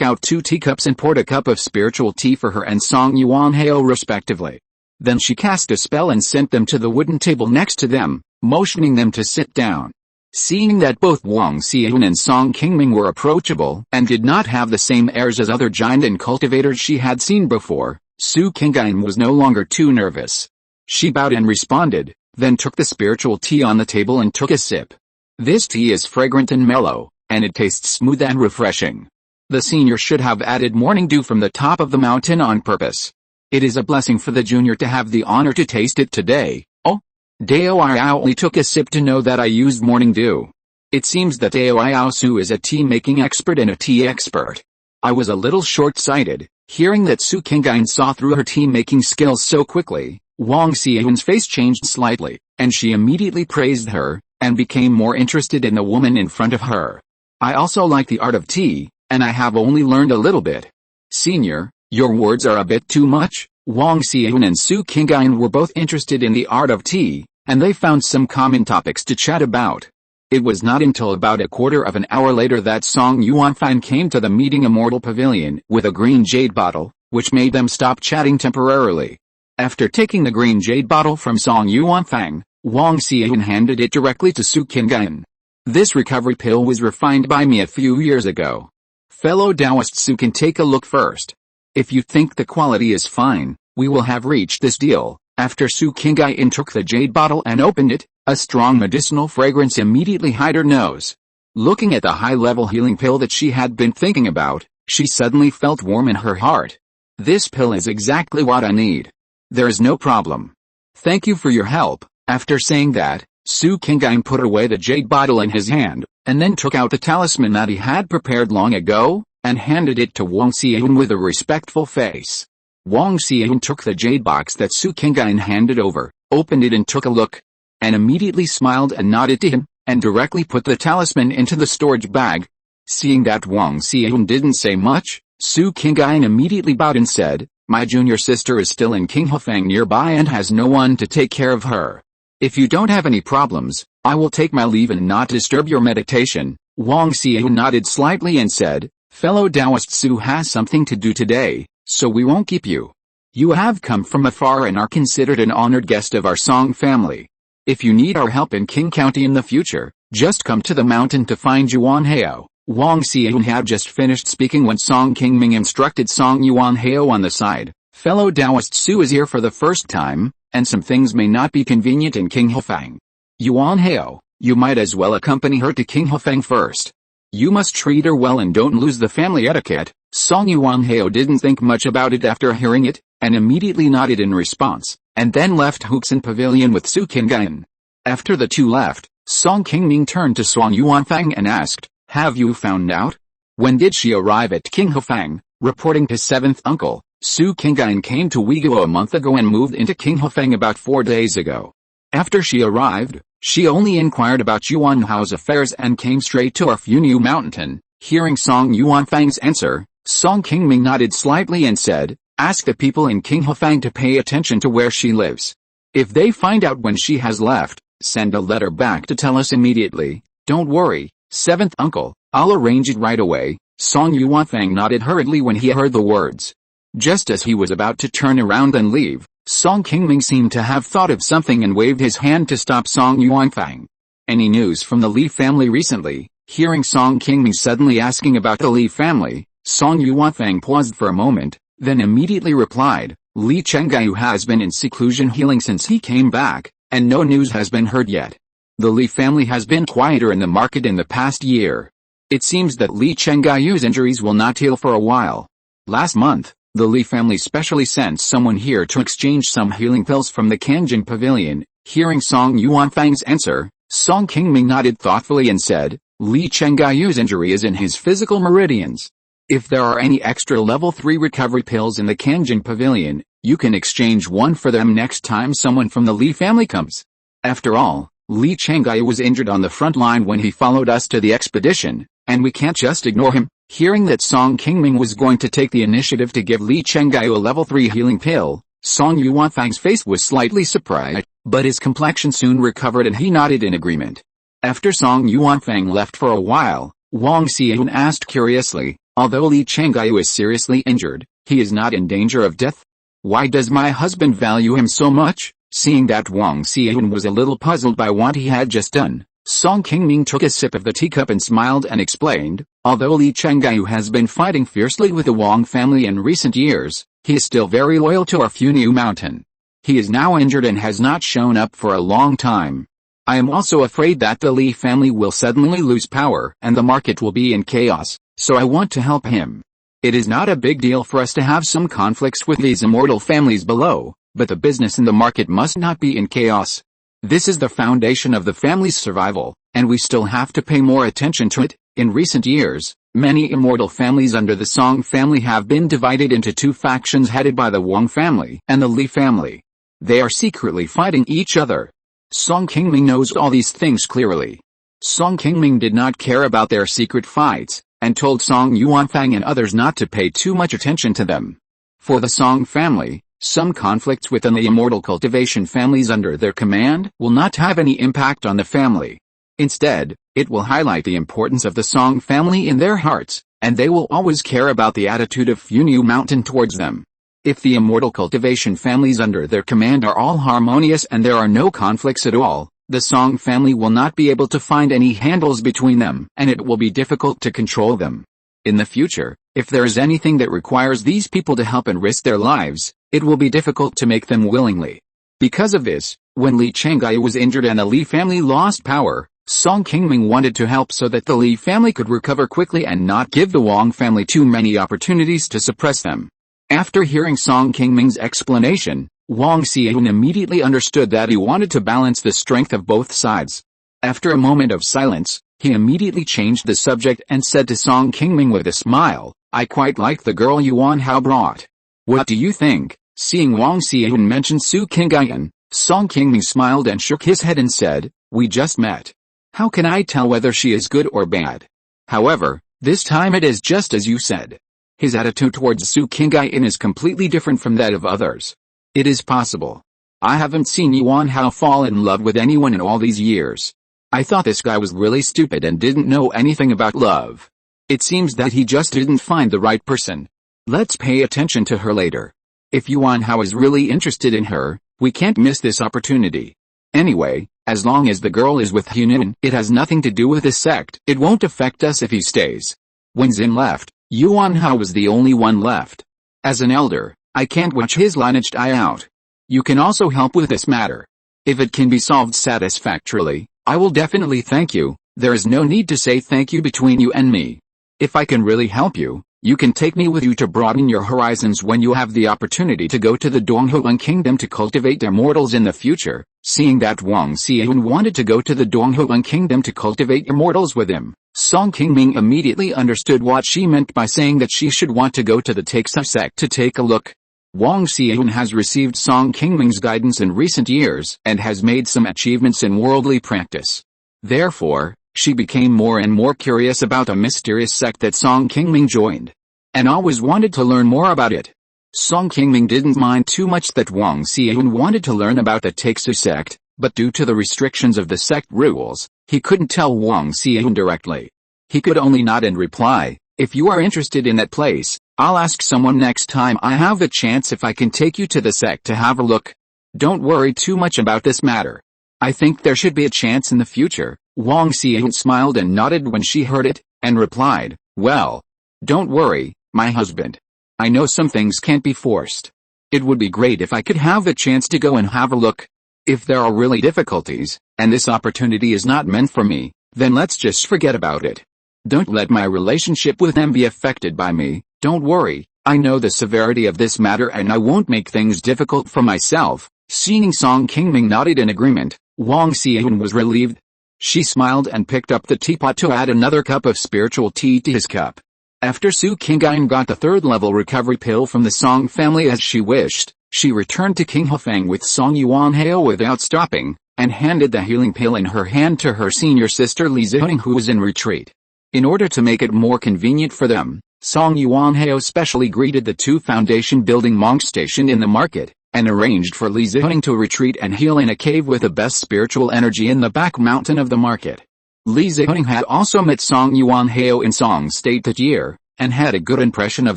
out 2 teacups and poured a cup of spiritual tea for her and Song Yuanhao respectively. Then she cast a spell and sent them to the wooden table next to them, motioning them to sit down. Seeing that both Wang Xian and Song Qingming were approachable and did not have the same airs as other giant and cultivators she had seen before, Su Qinggain was no longer too nervous. She bowed and responded, then took the spiritual tea on the table and took a sip. This tea is fragrant and mellow, and it tastes smooth and refreshing. The senior should have added morning dew from the top of the mountain on purpose. It is a blessing for the junior to have the honor to taste it today. Oh, Dao I only took a sip to know that I used morning dew. It seems that Dao I Su is a tea-making expert and a tea expert. I was a little short-sighted, hearing that Su Qinggain saw through her tea-making skills so quickly. Wang Xian's face changed slightly, and she immediately praised her, and became more interested in the woman in front of her. "I also like the art of tea, and I have only learned a little bit." "Senior, your words are a bit too much." Wang Xian and Su Qinggain were both interested in the art of tea, and they found some common topics to chat about. It was not until about a quarter of an hour later that Song Yuanfang came to the meeting Immortal Pavilion with a green jade bottle, which made them stop chatting temporarily. After taking the green jade bottle from Song Yuanfang, Wang Xian handed it directly to Su Qinggain. "This recovery pill was refined by me a few years ago. Fellow Taoist Su can take a look first. If you think the quality is fine, we will have reached this deal." After Su Qinggain took the jade bottle and opened it, a strong medicinal fragrance immediately hid her nose. Looking at the high-level healing pill that she had been thinking about, she suddenly felt warm in her heart. "This pill is exactly what I need. There is no problem. Thank you for your help." After saying that, Su Qinggain put away the jade bottle in his hand, and then took out the talisman that he had prepared long ago, and handed it to Wang Xian with a respectful face. Wang Xian took the jade box that Su Qinggain handed over, opened it and took a look, and immediately smiled and nodded to him, and directly put the talisman into the storage bag. Seeing that Wang Xian didn't say much, Su Qinggain immediately bowed and said, "My junior sister is still in Qinghefeng nearby and has no one to take care of her. If you don't have any problems, I will take my leave and not disturb your meditation." Wang Xian nodded slightly and said, "Fellow Taoist Su has something to do today, so we won't keep you. You have come from afar and are considered an honored guest of our Song family. If you need our help in Qing County in the future, just come to the mountain to find Yuanhao." Wang Xian had just finished speaking when Song Qingming instructed Song Yuanhao on the side, "Fellow Taoist Su is here for the first time, and some things may not be convenient in Qinghefeng. Yuanhao, you might as well accompany her to Qinghefeng first. You must treat her well and don't lose the family etiquette." Song Yuanhao didn't think much about it after hearing it, and immediately nodded in response, and then left Huxin Pavilion with Su Qinggain. After the two left, Song Qingming turned to Song Yuanfang and asked, "Have you found out? When did she arrive at Qinghefeng?" Reporting to 7th uncle, Su Qinggain came to Weiguo a month ago and moved into Qinghefeng about 4 days ago. After she arrived, she only inquired about Yuanhao's affairs and came straight to our Funiu Mountain. Hearing Song Yuanfang's answer, Song Qingming nodded slightly and said, "Ask the people in Qinghefeng to pay attention to where she lives. If they find out when she has left, send a letter back to tell us immediately." "Don't worry, 7th uncle, I'll arrange it right away." Song Yuanfang nodded hurriedly when he heard the words. Just as he was about to turn around and leave, Song Qingming seemed to have thought of something and waved his hand to stop Song Yuanfang. "Any news from the Li family recently?" Hearing Song Qingming suddenly asking about the Li family, Song Yuanfang paused for a moment, then immediately replied, "Li Chengyu has been in seclusion healing since he came back, and no news has been heard yet. The Li family has been quieter in the market in the past year. It seems that Li Chengyu's injuries will not heal for a while. Last month, the Li family specially sent someone here to exchange some healing pills from the Kanjing Pavilion. Hearing Song Yuanfang's answer, Song Qingming nodded thoughtfully and said, Li Chenggaiu's injury is in his physical meridians. If there are any extra level 3 recovery pills in the Kanjing Pavilion, you can exchange one for them next time someone from the Li family comes. After all, Li Chenggaiu was injured on the front line when he followed us to the expedition, and we can't just ignore him. Hearing that Song Qingming was going to take the initiative to give Li Chenggaiu a level 3 healing pill, Song Yuanfang's face was slightly surprised, but his complexion soon recovered and he nodded in agreement. After Song Yuanfang left for a while, Wang Xian asked curiously, although Li Chenggaiu is seriously injured, he is not in danger of death? Why does my husband value him so much? Seeing that Wang Xian was a little puzzled by what he had just done, Song Qingming took a sip of the teacup and smiled and explained, although Li Chenggaiu has been fighting fiercely with the Wang family in recent years, he is still very loyal to our Funiu Mountain. He is now injured and has not shown up for a long time. I am also afraid that the Li family will suddenly lose power and the market will be in chaos, so I want to help him. It is not a big deal for us to have some conflicts with these immortal families below, but the business in the market must not be in chaos. This is the foundation of the family's survival, and we still have to pay more attention to it. In recent years, many immortal families under the Song family have been divided into two factions headed by the Wang family and the Li family. They are secretly fighting each other. Song Qingming knows all these things clearly. Song Qingming did not care about their secret fights, and told Song Yuanfang and others not to pay too much attention to them. For the Song family, some conflicts within the immortal cultivation families under their command will not have any impact on the family. Instead, it will highlight the importance of the Song family in their hearts, and they will always care about the attitude of Funiu Mountain towards them. If the immortal cultivation families under their command are all harmonious and there are no conflicts at all, the Song family will not be able to find any handles between them, and it will be difficult to control them. In the future, if there is anything that requires these people to help and risk their lives, it will be difficult to make them willingly. Because of this, when Li Chenggaiu was injured and the Li family lost power, Song Qingming wanted to help so that the Li family could recover quickly and not give the Wang family too many opportunities to suppress them. After hearing Song Qingming's explanation, Wang Xian immediately understood that he wanted to balance the strength of both sides. After a moment of silence, he immediately changed the subject and said to Song Qingming with a smile, I quite like the girl Yuan Hao brought. What do you think? Seeing Wang Xian mention Su Qingyan, Song Qingming smiled and shook his head and said, we just met. How can I tell whether she is good or bad? However, this time it is just as you said. His attitude towards Su Qingyan is completely different from that of others. It is possible. I haven't seen Yuan Hao fall in love with anyone in all these years. I thought this guy was really stupid and didn't know anything about love. It seems that he just didn't find the right person. Let's pay attention to her later. If Yuan Hao is really interested in her, we can't miss this opportunity. Anyway, as long as the girl is with Hunan, it has nothing to do with the sect. It won't affect us if he stays. When Xin left, Yuan Hao was the only one left. As an elder, I can't watch his lineage die out. You can also help with this matter. If it can be solved satisfactorily, I will definitely thank you. There is no need to say thank you between you and me. If I can really help you, you can take me with you to broaden your horizons when you have the opportunity to go to the Donghuan Kingdom to cultivate immortals in the future. Seeing that Wang Xian wanted to go to the Donghuan Kingdom to cultivate immortals with him, Song Qingming immediately understood what she meant by saying that she should want to go to the Taixia sect to take a look. Wang Xian has received Song Qingming's guidance in recent years and has made some achievements in worldly practice. Therefore, she became more and more curious about a mysterious sect that Song Qingming joined, and always wanted to learn more about it. Song Qingming didn't mind too much that Wang Xian wanted to learn about the Taixia sect, but due to the restrictions of the sect rules, he couldn't tell Wang Xian directly. He could only nod and reply, if you are interested in that place, I'll ask someone next time I have the chance if I can take you to the sect to have a look. Don't worry too much about this matter. I think there should be a chance in the future. Wang Xian smiled and nodded when she heard it, and replied, well, don't worry, my husband. I know some things can't be forced. It would be great if I could have the chance to go and have a look. If there are really difficulties, and this opportunity is not meant for me, then let's just forget about it. Don't let my relationship with them be affected by me. Don't worry, I know the severity of this matter and I won't make things difficult for myself. Seeing Song Qingming nodded in agreement, Wang Xian was relieved. She smiled and picked up the teapot to add another cup of spiritual tea to his cup. After Su Qingyan got the third-level recovery pill from the Song family as she wished, she returned to King Hufeng with Song Yuanhao without stopping, and handed the healing pill in her hand to her senior sister Li Ziying, who was in retreat. In order to make it more convenient for them, Song Yuanhao specially greeted the two foundation-building monks stationed in the market, and arranged for Li Ziying to retreat and heal in a cave with the best spiritual energy in the back mountain of the market. Li Ziying had also met Song Yuanhao in Song State that year, and had a good impression of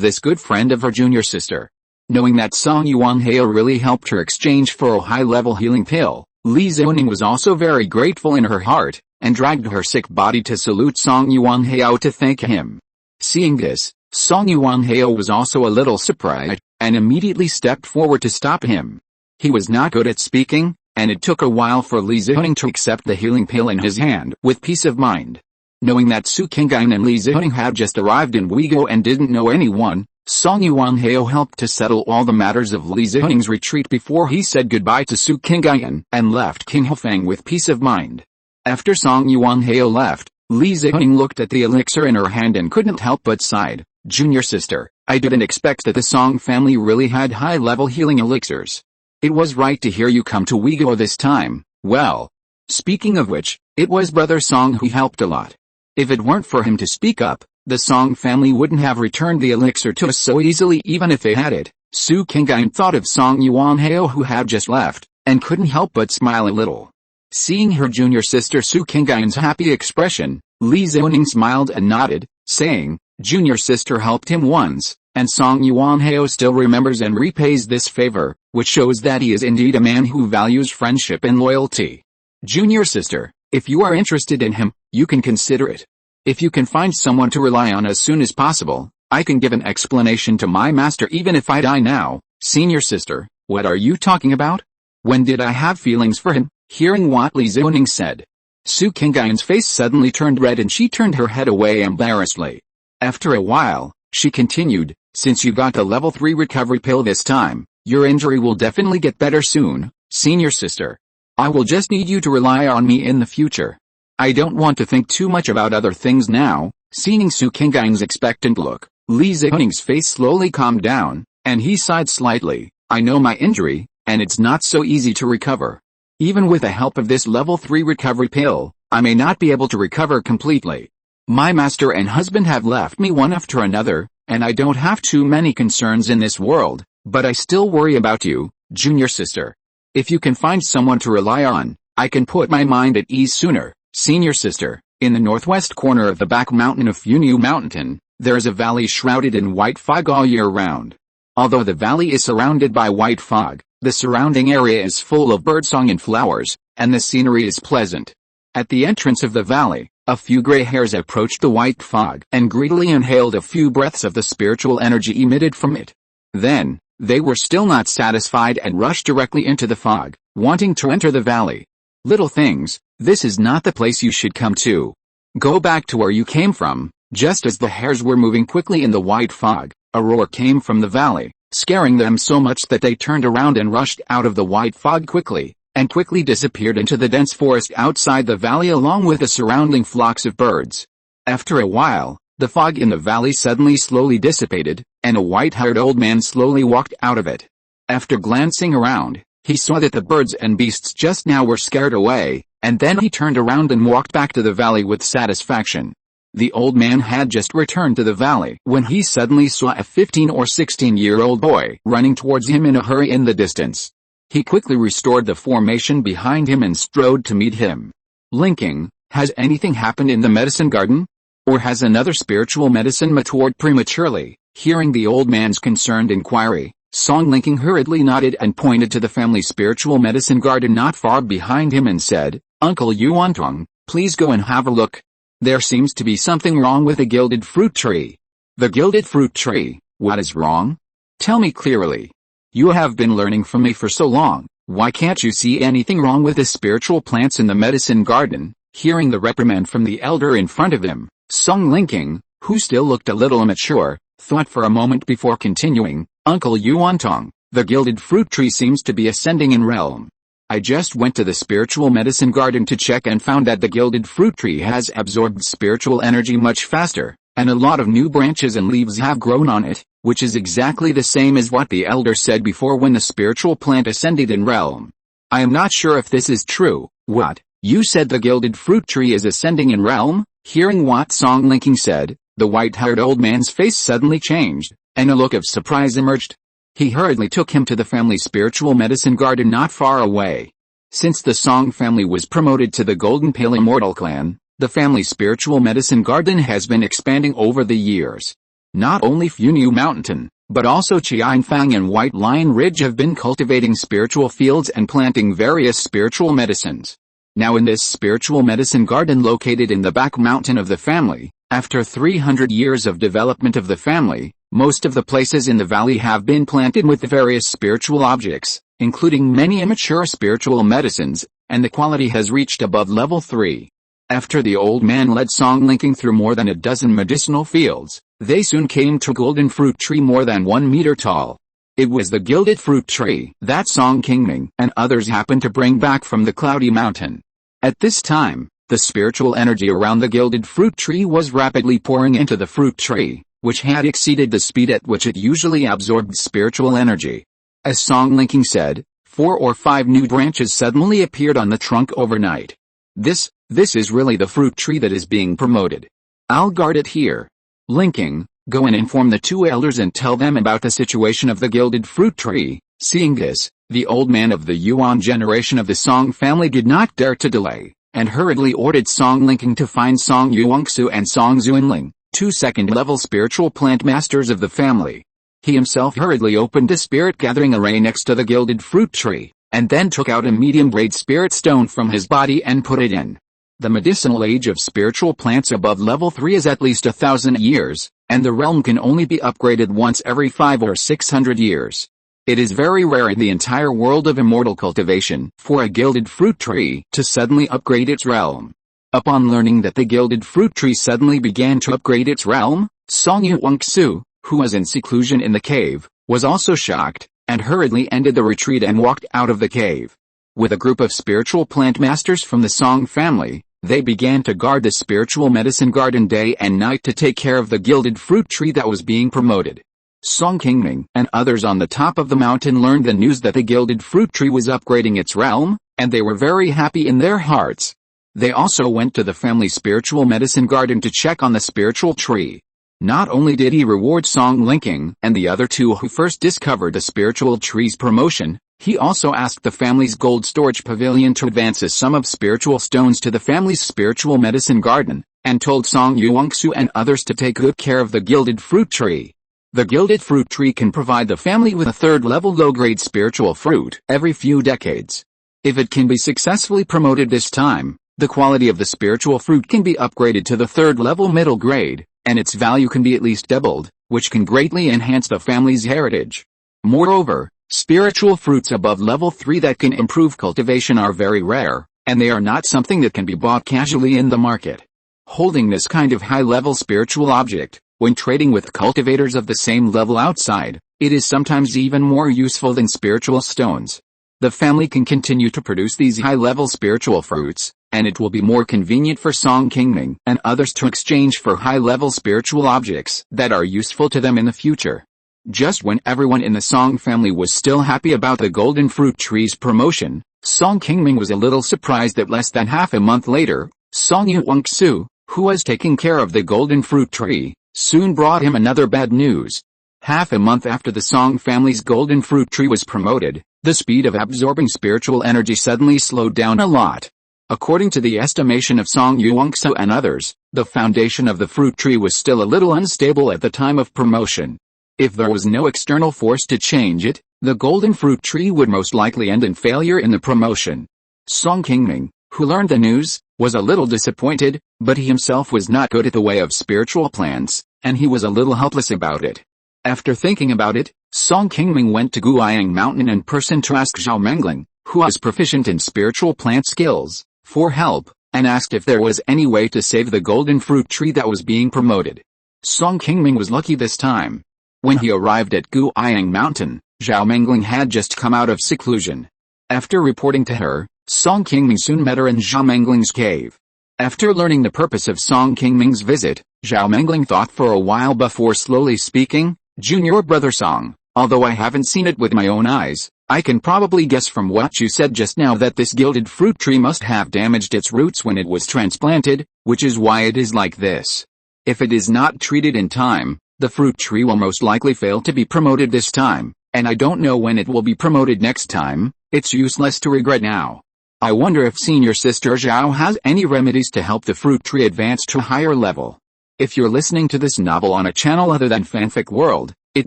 this good friend of her junior sister. Knowing that Song Yuanhao really helped her exchange for a high-level healing pill, Li Ziying was also very grateful in her heart, and dragged her sick body to salute Song Yuanhao to thank him. Seeing this, Song Yuanhao was also a little surprised, and immediately stepped forward to stop him. He was not good at speaking, and it took a while for Li Ziying to accept the healing pill in his hand with peace of mind. Knowing that Su Qingyan and Li Ziying had just arrived in Weiguo and didn't know anyone, Song Yuanhao helped to settle all the matters of Li Ziying's retreat before he said goodbye to Su Qingyan and left King Hufeng with peace of mind. After Song Yuanhao left, Li Ziying looked at the elixir in her hand and couldn't help but sighed. Junior sister, I didn't expect that the Song family really had high-level healing elixirs. It was right to hear you come to Weiguo this time. Well, speaking of which, it was Brother Song who helped a lot. If it weren't for him to speak up, the Song family wouldn't have returned the elixir to us so easily even if they had it. Su Qingyan thought of Song Yuanhao who had just left, and couldn't help but smile a little. Seeing her junior sister Su Qingyan's happy expression, Li Ziying smiled and nodded, saying, Junior sister helped him once, and Song Yuanhao still remembers and repays this favor, which shows that he is indeed a man who values friendship and loyalty. Junior sister, if you are interested in him, you can consider it. If you can find someone to rely on as soon as possible, I can give an explanation to my master even if I die now. Senior sister, what are you talking about? When did I have feelings for him? Hearing what Li Ziying said, Su Qingyan's face suddenly turned red and she turned her head away embarrassedly. After a while, she continued, since you got the level 3 recovery pill this time, your injury will definitely get better soon, senior sister. I will just need you to rely on me in the future. I don't want to think too much about other things now. Seeing Su Qingyan's expectant look, Li Ziying's face slowly calmed down, and he sighed slightly. I know my injury, and it's not so easy to recover. Even with the help of this level 3 recovery pill, I may not be able to recover completely. My master and husband have left me one after another, and I don't have too many concerns in this world, but I still worry about you, junior sister. If you can find someone to rely on, I can put my mind at ease sooner. Senior sister, in the northwest corner of the back mountain of Funiu Mountain, there is a valley shrouded in white fog all year round. Although the valley is surrounded by white fog, the surrounding area is full of birdsong and flowers, and the scenery is pleasant. At the entrance of the valley, a few gray hairs approached the white fog and greedily inhaled a few breaths of the spiritual energy emitted from it. Then, they were still not satisfied and rushed directly into the fog, wanting to enter the valley. Little things, this is not the place you should come to. Go back to where you came from. Just as the hairs were moving quickly in the white fog, a roar came from the valley, scaring them so much that they turned around and rushed out of the white fog quickly, and quickly disappeared into the dense forest outside the valley along with the surrounding flocks of birds. After a while, the fog in the valley suddenly slowly dissipated, and a white-haired old man slowly walked out of it. After glancing around, he saw that the birds and beasts just now were scared away, and then he turned around and walked back to the valley with satisfaction. The old man had just returned to the valley when he suddenly saw a 15 or 16-year-old boy running towards him in a hurry in the distance. He quickly restored the formation behind him and strode to meet him. Linking, has anything happened in the medicine garden? Or has another spiritual medicine matured prematurely? Hearing the old man's concerned inquiry, Song Linking hurriedly nodded and pointed to the family spiritual medicine garden not far behind him and said, Uncle Yuantong, please go and have a look. There seems to be something wrong with the gilded fruit tree. The gilded fruit tree, what is wrong? Tell me clearly. You have been learning from me for so long, why can't you see anything wrong with the spiritual plants in the medicine garden? Hearing the reprimand from the elder in front of him, Song Linking, who still looked a little immature, thought for a moment before continuing, Uncle Yuantong, The gilded fruit tree seems to be ascending in realm. I just went to the spiritual medicine garden to check and found that the gilded fruit tree has absorbed spiritual energy much faster, and a lot of new branches and leaves have grown on it, which is exactly the same as what the elder said before when the spiritual plant ascended in realm. I am not sure if this is true. What? You said the gilded fruit tree is ascending in realm? Hearing what Song Linking said, the white-haired old man's face suddenly changed, and a look of surprise emerged. He hurriedly took him to the family spiritual medicine garden not far away. Since the Song family was promoted to the Golden Pale Immortal clan, the family spiritual medicine garden has been expanding over the years. Not only Funiu Mountain, but also Qingming and White Lion Ridge have been cultivating spiritual fields and planting various spiritual medicines. Now in this spiritual medicine garden located in the back mountain of the family, after 300 years of development of the family, most of the places in the valley have been planted with various spiritual objects, including many immature spiritual medicines, and the quality has reached above level 3. After the old man led Song Linking through more than a dozen medicinal fields, they soon came to a golden fruit tree more than 1 meter tall. It was the gilded fruit tree that Song Qingming and others happened to bring back from the cloudy mountain. At this time, the spiritual energy around the gilded fruit tree was rapidly pouring into the fruit tree, which had exceeded the speed at which it usually absorbed spiritual energy. As Song Linking said, 4 or 5 new branches suddenly appeared on the trunk overnight. This is really the fruit tree that is being promoted. I'll guard it here. Linking, go and inform the 2 elders and tell them about the situation of the gilded fruit tree. Seeing this, the old man of the Yuan generation of the Song family did not dare to delay, and hurriedly ordered Song Linking to find Song Yuangsu and Song Zuanling, 2 second-level spiritual plant masters of the family. He himself hurriedly opened a spirit-gathering array next to the gilded fruit tree, and then took out a medium-grade spirit stone from his body and put it in. The medicinal age of spiritual plants above level 3 is at least 1,000 years, and the realm can only be upgraded once every 5 or 600 years. It is very rare in the entire world of immortal cultivation for a gilded fruit tree to suddenly upgrade its realm. Upon learning that the gilded fruit tree suddenly began to upgrade its realm, Song Yuangsu, who was in seclusion in the cave, was also shocked, and hurriedly ended the retreat and walked out of the cave. With a group of spiritual plant masters from the Song family, they began to guard the spiritual medicine garden day and night to take care of the gilded fruit tree that was being promoted. Song Qingming and others on the top of the mountain learned the news that the gilded fruit tree was upgrading its realm, and they were very happy in their hearts. They also went to the family spiritual medicine garden to check on the spiritual tree. Not only did he reward Song Linking and the other 2 who first discovered the spiritual tree's promotion, he also asked the family's gold storage pavilion to advance a sum of spiritual stones to the family's spiritual medicine garden, and told Song Yuangsu and others to take good care of the gilded fruit tree. The gilded fruit tree can provide the family with a 3rd-level low-grade spiritual fruit every few decades. If it can be successfully promoted this time, the quality of the spiritual fruit can be upgraded to the 3rd-level middle grade, and its value can be at least doubled, which can greatly enhance the family's heritage. Moreover, spiritual fruits above level 3 that can improve cultivation are very rare, and they are not something that can be bought casually in the market. Holding this kind of high-level spiritual object, when trading with cultivators of the same level outside, it is sometimes even more useful than spiritual stones. The family can continue to produce these high-level spiritual fruits, and it will be more convenient for Song Qingming and others to exchange for high-level spiritual objects that are useful to them in the future. Just when everyone in the Song family was still happy about the golden fruit tree's promotion, Song Qingming was a little surprised that less than half a month later, Song Yuangsu, who was taking care of the golden fruit tree, soon brought him another bad news. Half a month after the Song family's golden fruit tree was promoted, the speed of absorbing spiritual energy suddenly slowed down a lot. According to the estimation of Song Yuangsu and others, the foundation of the fruit tree was still a little unstable at the time of promotion. If there was no external force to change it, the golden fruit tree would most likely end in failure in the promotion. Song Qingming, who learned the news, was a little disappointed, but he himself was not good at the way of spiritual plants, and he was a little helpless about it. After thinking about it, Song Qingming went to Qingming Mountain in person to ask Zhao Mengling, who was proficient in spiritual plant skills, for help, and asked if there was any way to save the golden fruit tree that was being promoted. Song Qingming was lucky this time. When he arrived at Qingming Mountain, Zhao Mengling had just come out of seclusion. After reporting to her, Song Qingming soon met her in Zhao Mengling's cave. After learning the purpose of Song Qingming's visit, Zhao Mengling thought for a while before slowly speaking, "Junior brother Song, although I haven't seen it with my own eyes, I can probably guess from what you said just now that this gilded fruit tree must have damaged its roots when it was transplanted, which is why it is like this. If it is not treated in time, the fruit tree will most likely fail to be promoted this time, and I don't know when it will be promoted next time. It's useless to regret now. I wonder if senior sister Zhao has any remedies to help the fruit tree advance to a higher level." If you're listening to this novel on a channel other than Fanfic World, it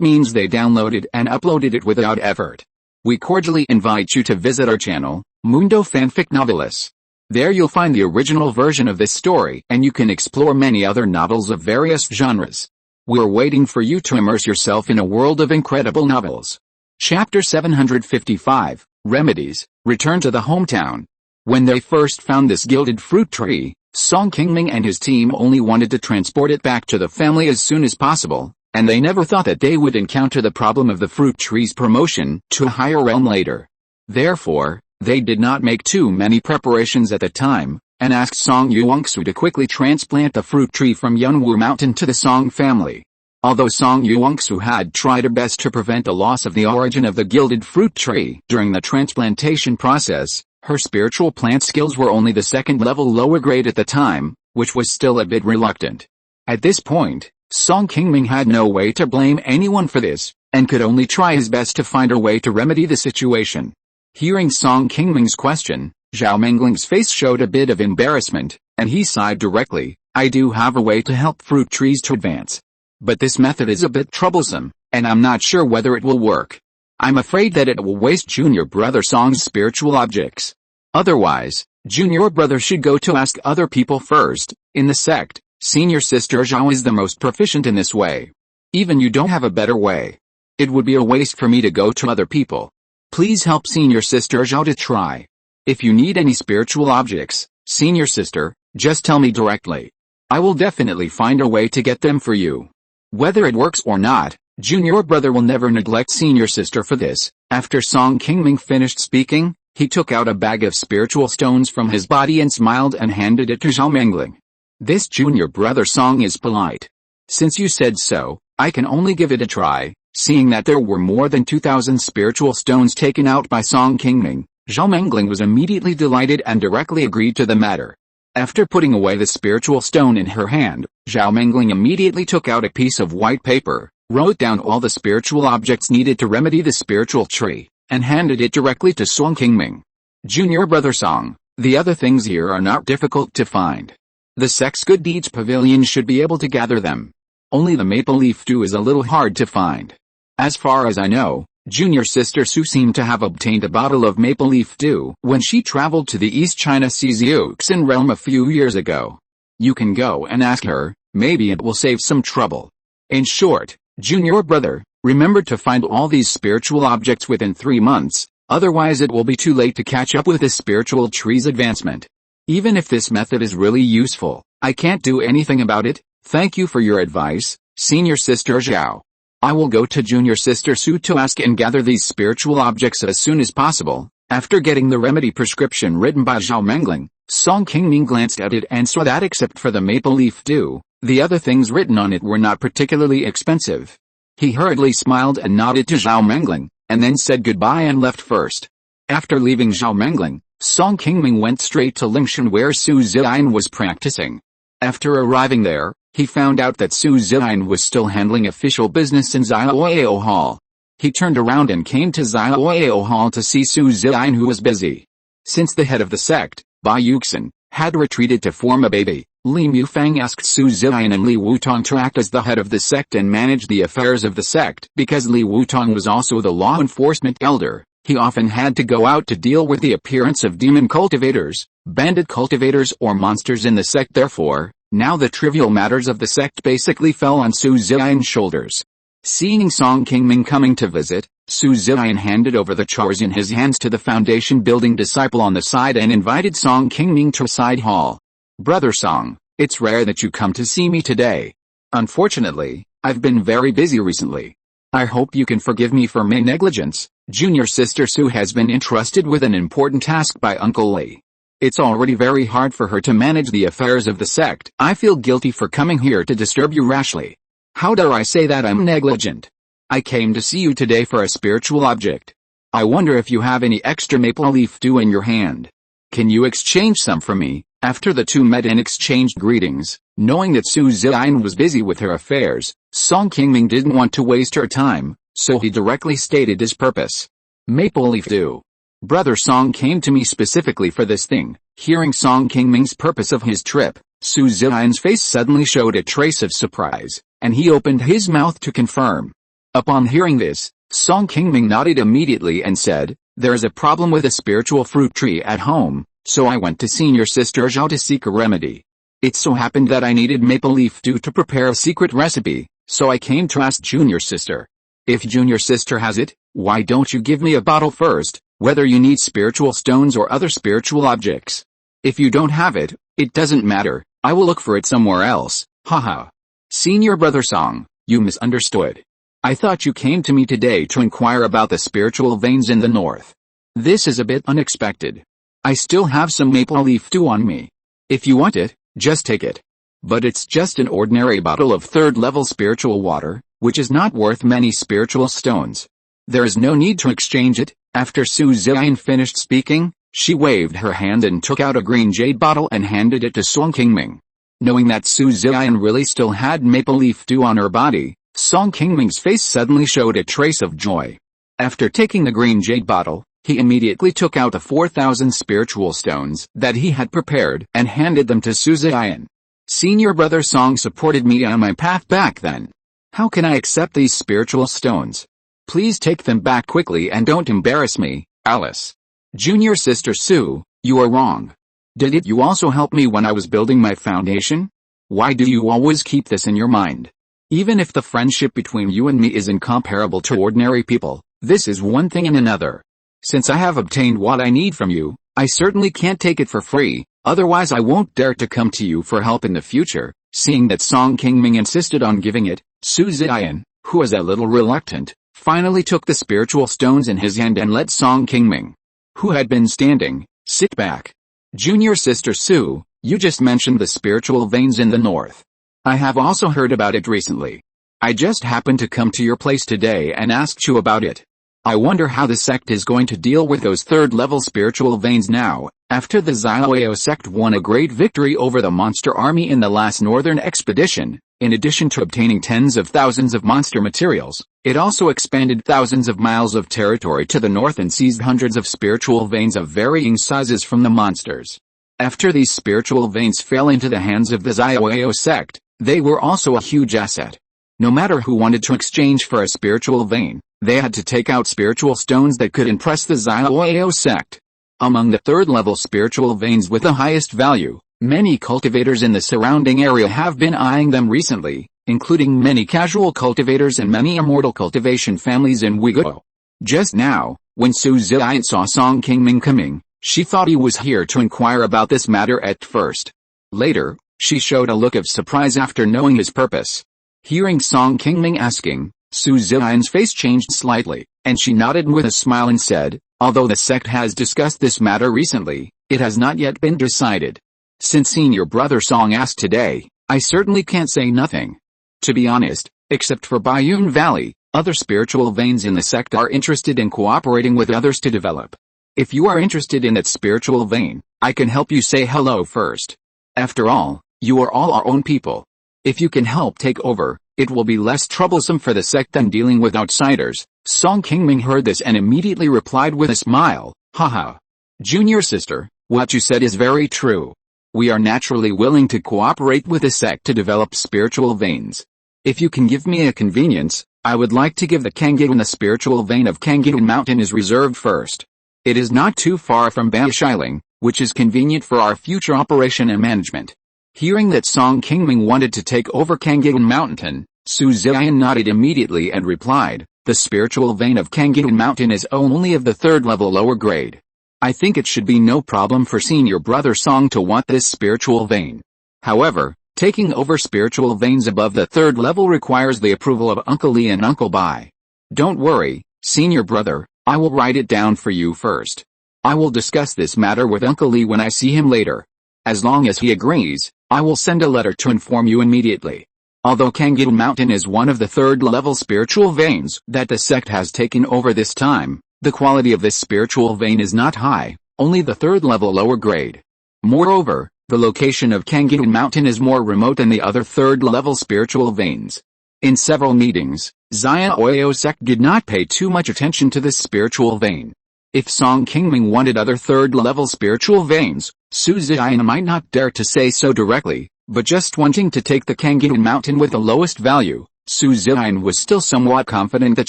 means they downloaded and uploaded it without effort. We cordially invite you to visit our channel, Mundo Fanfic Novelis. There you'll find the original version of this story and you can explore many other novels of various genres. We're waiting for you to immerse yourself in a world of incredible novels. Chapter 755, Remedies, Return to the Hometown. When they first found this gilded fruit tree, Song Qingming and his team only wanted to transport it back to the family as soon as possible, and they never thought that they would encounter the problem of the fruit tree's promotion to a higher realm later. Therefore, they did not make too many preparations at the time, and asked Song Yuangsu to quickly transplant the fruit tree from Funiu Mountain to the Song family. Although Song Yuangsu had tried her best to prevent the loss of the origin of the gilded fruit tree during the transplantation process, her spiritual plant skills were only the second level lower grade at the time, which was still a bit reluctant. At this point, Song Qingming had no way to blame anyone for this, and could only try his best to find a way to remedy the situation. Hearing Song Qingming's question, Zhao Mengling's face showed a bit of embarrassment, and he sighed directly. "I do have a way to help fruit trees to advance. But this method is a bit troublesome, and I'm not sure whether it will work. I'm afraid that it will waste junior brother Song's spiritual objects. Otherwise, junior brother should go to ask other people first. In the sect, senior sister Zhao is the most proficient in this way. Even you don't have a better way. It would be a waste for me to go to other people. Please help senior sister Zhao to try. If you need any spiritual objects, senior sister, just tell me directly. I will definitely find a way to get them for you. Whether it works or not, junior brother will never neglect senior sister for this." After Song Qingming finished speaking, he took out a bag of spiritual stones from his body and smiled and handed it to Zhao Mengling. "This junior brother Song is polite. Since you said so, I can only give it a try." Seeing that there were more than 2,000 spiritual stones taken out by Song Qingming, Zhao Mengling was immediately delighted and directly agreed to the matter. After putting away the spiritual stone in her hand, Zhao Mengling immediately took out a piece of white paper, wrote down all the spiritual objects needed to remedy the spiritual tree, and handed it directly to Song Qingming. "Junior brother Song, the other things here are not difficult to find. The sect's good deeds pavilion should be able to gather them. Only the maple leaf dew is a little hard to find. As far as I know, junior sister Su seemed to have obtained a bottle of maple leaf dew when she traveled to the East China Sea's Yuxin realm a few years ago. You can go and ask her, maybe it will save some trouble. In short, junior brother, remember to find all these spiritual objects within 3 months, otherwise it will be too late to catch up with the spiritual tree's advancement. Even if this method is really useful, I can't do anything about it. Thank you for your advice, senior sister Zhao. I will go to junior sister Su to ask and gather these spiritual objects as soon as possible." After getting the remedy prescription written by Zhao Mengling, Song Qingming glanced at it and saw that except for the maple leaf dew, the other things written on it were not particularly expensive. He hurriedly smiled and nodded to Zhao Mengling, and then said goodbye and left first. After leaving Zhao Mengling, Song Qingming went straight to Lingshan where Su Ziyan was practicing. After arriving there, he found out that Su Ziyan was still handling official business in Xiaoyao Hall. He turned around and came to Xiaoyao Hall to see Su Ziyan, who was busy. Since the head of the sect, Bai Yuxin, had retreated to form a baby, Li Mufang asked Su Ziyan and Li Wutong to act as the head of the sect and manage the affairs of the sect. Because Li Wutong was also the law enforcement elder, he often had to go out to deal with the appearance of demon cultivators, bandit cultivators or monsters in the sect. Therefore, now the trivial matters of the sect basically fell on Su Ziyan's shoulders. Seeing Song Qingming coming to visit, Su Ziyan handed over the chores in his hands to the foundation building disciple on the side and invited Song Qingming to a side hall. "Brother Song, it's rare that you come to see me today. Unfortunately, I've been very busy recently. I hope you can forgive me for my negligence. Junior sister Sue has been entrusted with an important task by Uncle Lee. It's already very hard for her to manage the affairs of the sect. I feel guilty for coming here to disturb you rashly. How dare I say that I'm negligent? I came to see you today for a spiritual object. I wonder if you have any extra maple leaf dew in your hand. Can you exchange some for me? After the two met and exchanged greetings, knowing that Su Ziyan was busy with her affairs, Song Qingming didn't want to waste her time, so he directly stated his purpose. Maple leaf dew. Brother Song came to me specifically for this thing. Hearing Song Qingming's purpose of his trip, Su Ziyan's face suddenly showed a trace of surprise, and he opened his mouth to confirm. Upon hearing this, Song Qingming nodded immediately and said, "There is a problem with a spiritual fruit tree at home, so I went to senior sister Zhao to seek a remedy. It so happened that I needed maple leaf dew to prepare a secret recipe, so I came to ask junior sister. If junior sister has it, why don't you give me a bottle first, whether you need spiritual stones or other spiritual objects? If you don't have it, it doesn't matter, I will look for it somewhere else, haha." Senior brother Song, you misunderstood. I thought you came to me today to inquire about the spiritual veins in the north. This is a bit unexpected. I still have some maple leaf dew on me. If you want it, just take it. But it's just an ordinary bottle of third-level spiritual water, which is not worth many spiritual stones. There is no need to exchange it. After Su Ziyan finished speaking, she waved her hand and took out a green jade bottle and handed it to Song Qingming. Knowing that Su Ziyan really still had maple leaf dew on her body, Song Qingming's face suddenly showed a trace of joy. After taking the green jade bottle, he immediately took out the 4,000 spiritual stones that he had prepared and handed them to Su Ziyan. Senior brother Song supported me on my path back then. How can I accept these spiritual stones? Please take them back quickly and don't embarrass me, Alice. Junior sister Sue, you are wrong. Didn't you also help me when I was building my foundation? Why do you always keep this in your mind? Even if the friendship between you and me is incomparable to ordinary people, this is one thing and another. Since I have obtained what I need from you, I certainly can't take it for free, otherwise I won't dare to come to you for help in the future. Seeing that Song Qingming insisted on giving it, Su Ziyan, who was a little reluctant, finally took the spiritual stones in his hand and let Song Qingming, who had been standing, sit back. Junior sister Sue, you just mentioned the spiritual veins in the north. I have also heard about it recently. I just happened to come to your place today and asked you about it. I wonder how the sect is going to deal with those third-level spiritual veins now, after the Xiaoyao sect won a great victory over the monster army in the last northern expedition. In addition to obtaining tens of thousands of monster materials, it also expanded thousands of miles of territory to the north and seized hundreds of spiritual veins of varying sizes from the monsters. After these spiritual veins fell into the hands of the Xiaoyao sect, they were also a huge asset. No matter who wanted to exchange for a spiritual vein, they had to take out spiritual stones that could impress the Xiaoyao sect. Among the third-level spiritual veins with the highest value, many cultivators in the surrounding area have been eyeing them recently, including many casual cultivators and many immortal cultivation families in Uyghur. Just now, when Su Ziyan saw Song Qingming coming, she thought he was here to inquire about this matter at first. Later, she showed a look of surprise after knowing his purpose. Hearing Song Qingming asking, Su Ziyan's face changed slightly, and she nodded with a smile and said, although the sect has discussed this matter recently, it has not yet been decided. Since senior brother Song asked today, I certainly can't say nothing. To be honest, except for Baiyun Valley, other spiritual veins in the sect are interested in cooperating with others to develop. If you are interested in that spiritual vein, I can help you say hello first. After all, you are all our own people. If you can help take over, it will be less troublesome for the sect than dealing with outsiders. Song Qingming heard this and immediately replied with a smile, haha. Junior sister, what you said is very true. We are naturally willing to cooperate with the sect to develop spiritual veins. If you can give me a convenience, I would like to give the Qingming the spiritual vein of Qingming Mountain is reserved first. It is not too far from Banshiling, which is convenient for our future operation and management. Hearing that Song Qingming wanted to take over Qingming Mountain, Su Ziyan nodded immediately and replied, the spiritual vein of Qingming Mountain is only of the third level lower grade. I think it should be no problem for senior brother Song to want this spiritual vein. However, taking over spiritual veins above the third level requires the approval of Uncle Lee and Uncle Bai. Don't worry, senior brother, I will write it down for you first. I will discuss this matter with Uncle Lee when I see him later. As long as he agrees, I will send a letter to inform you immediately. Although Funiu Mountain is one of the third-level spiritual veins that the sect has taken over this time, the quality of this spiritual vein is not high, only the third-level lower grade. Moreover, the location of Funiu Mountain is more remote than the other third-level spiritual veins. In several meetings, Xiaoyao sect did not pay too much attention to this spiritual vein. If Song Qingming wanted other third-level spiritual veins, Su Ziyan might not dare to say so directly, but just wanting to take the Funiu Mountain with the lowest value, Su Ziyan was still somewhat confident that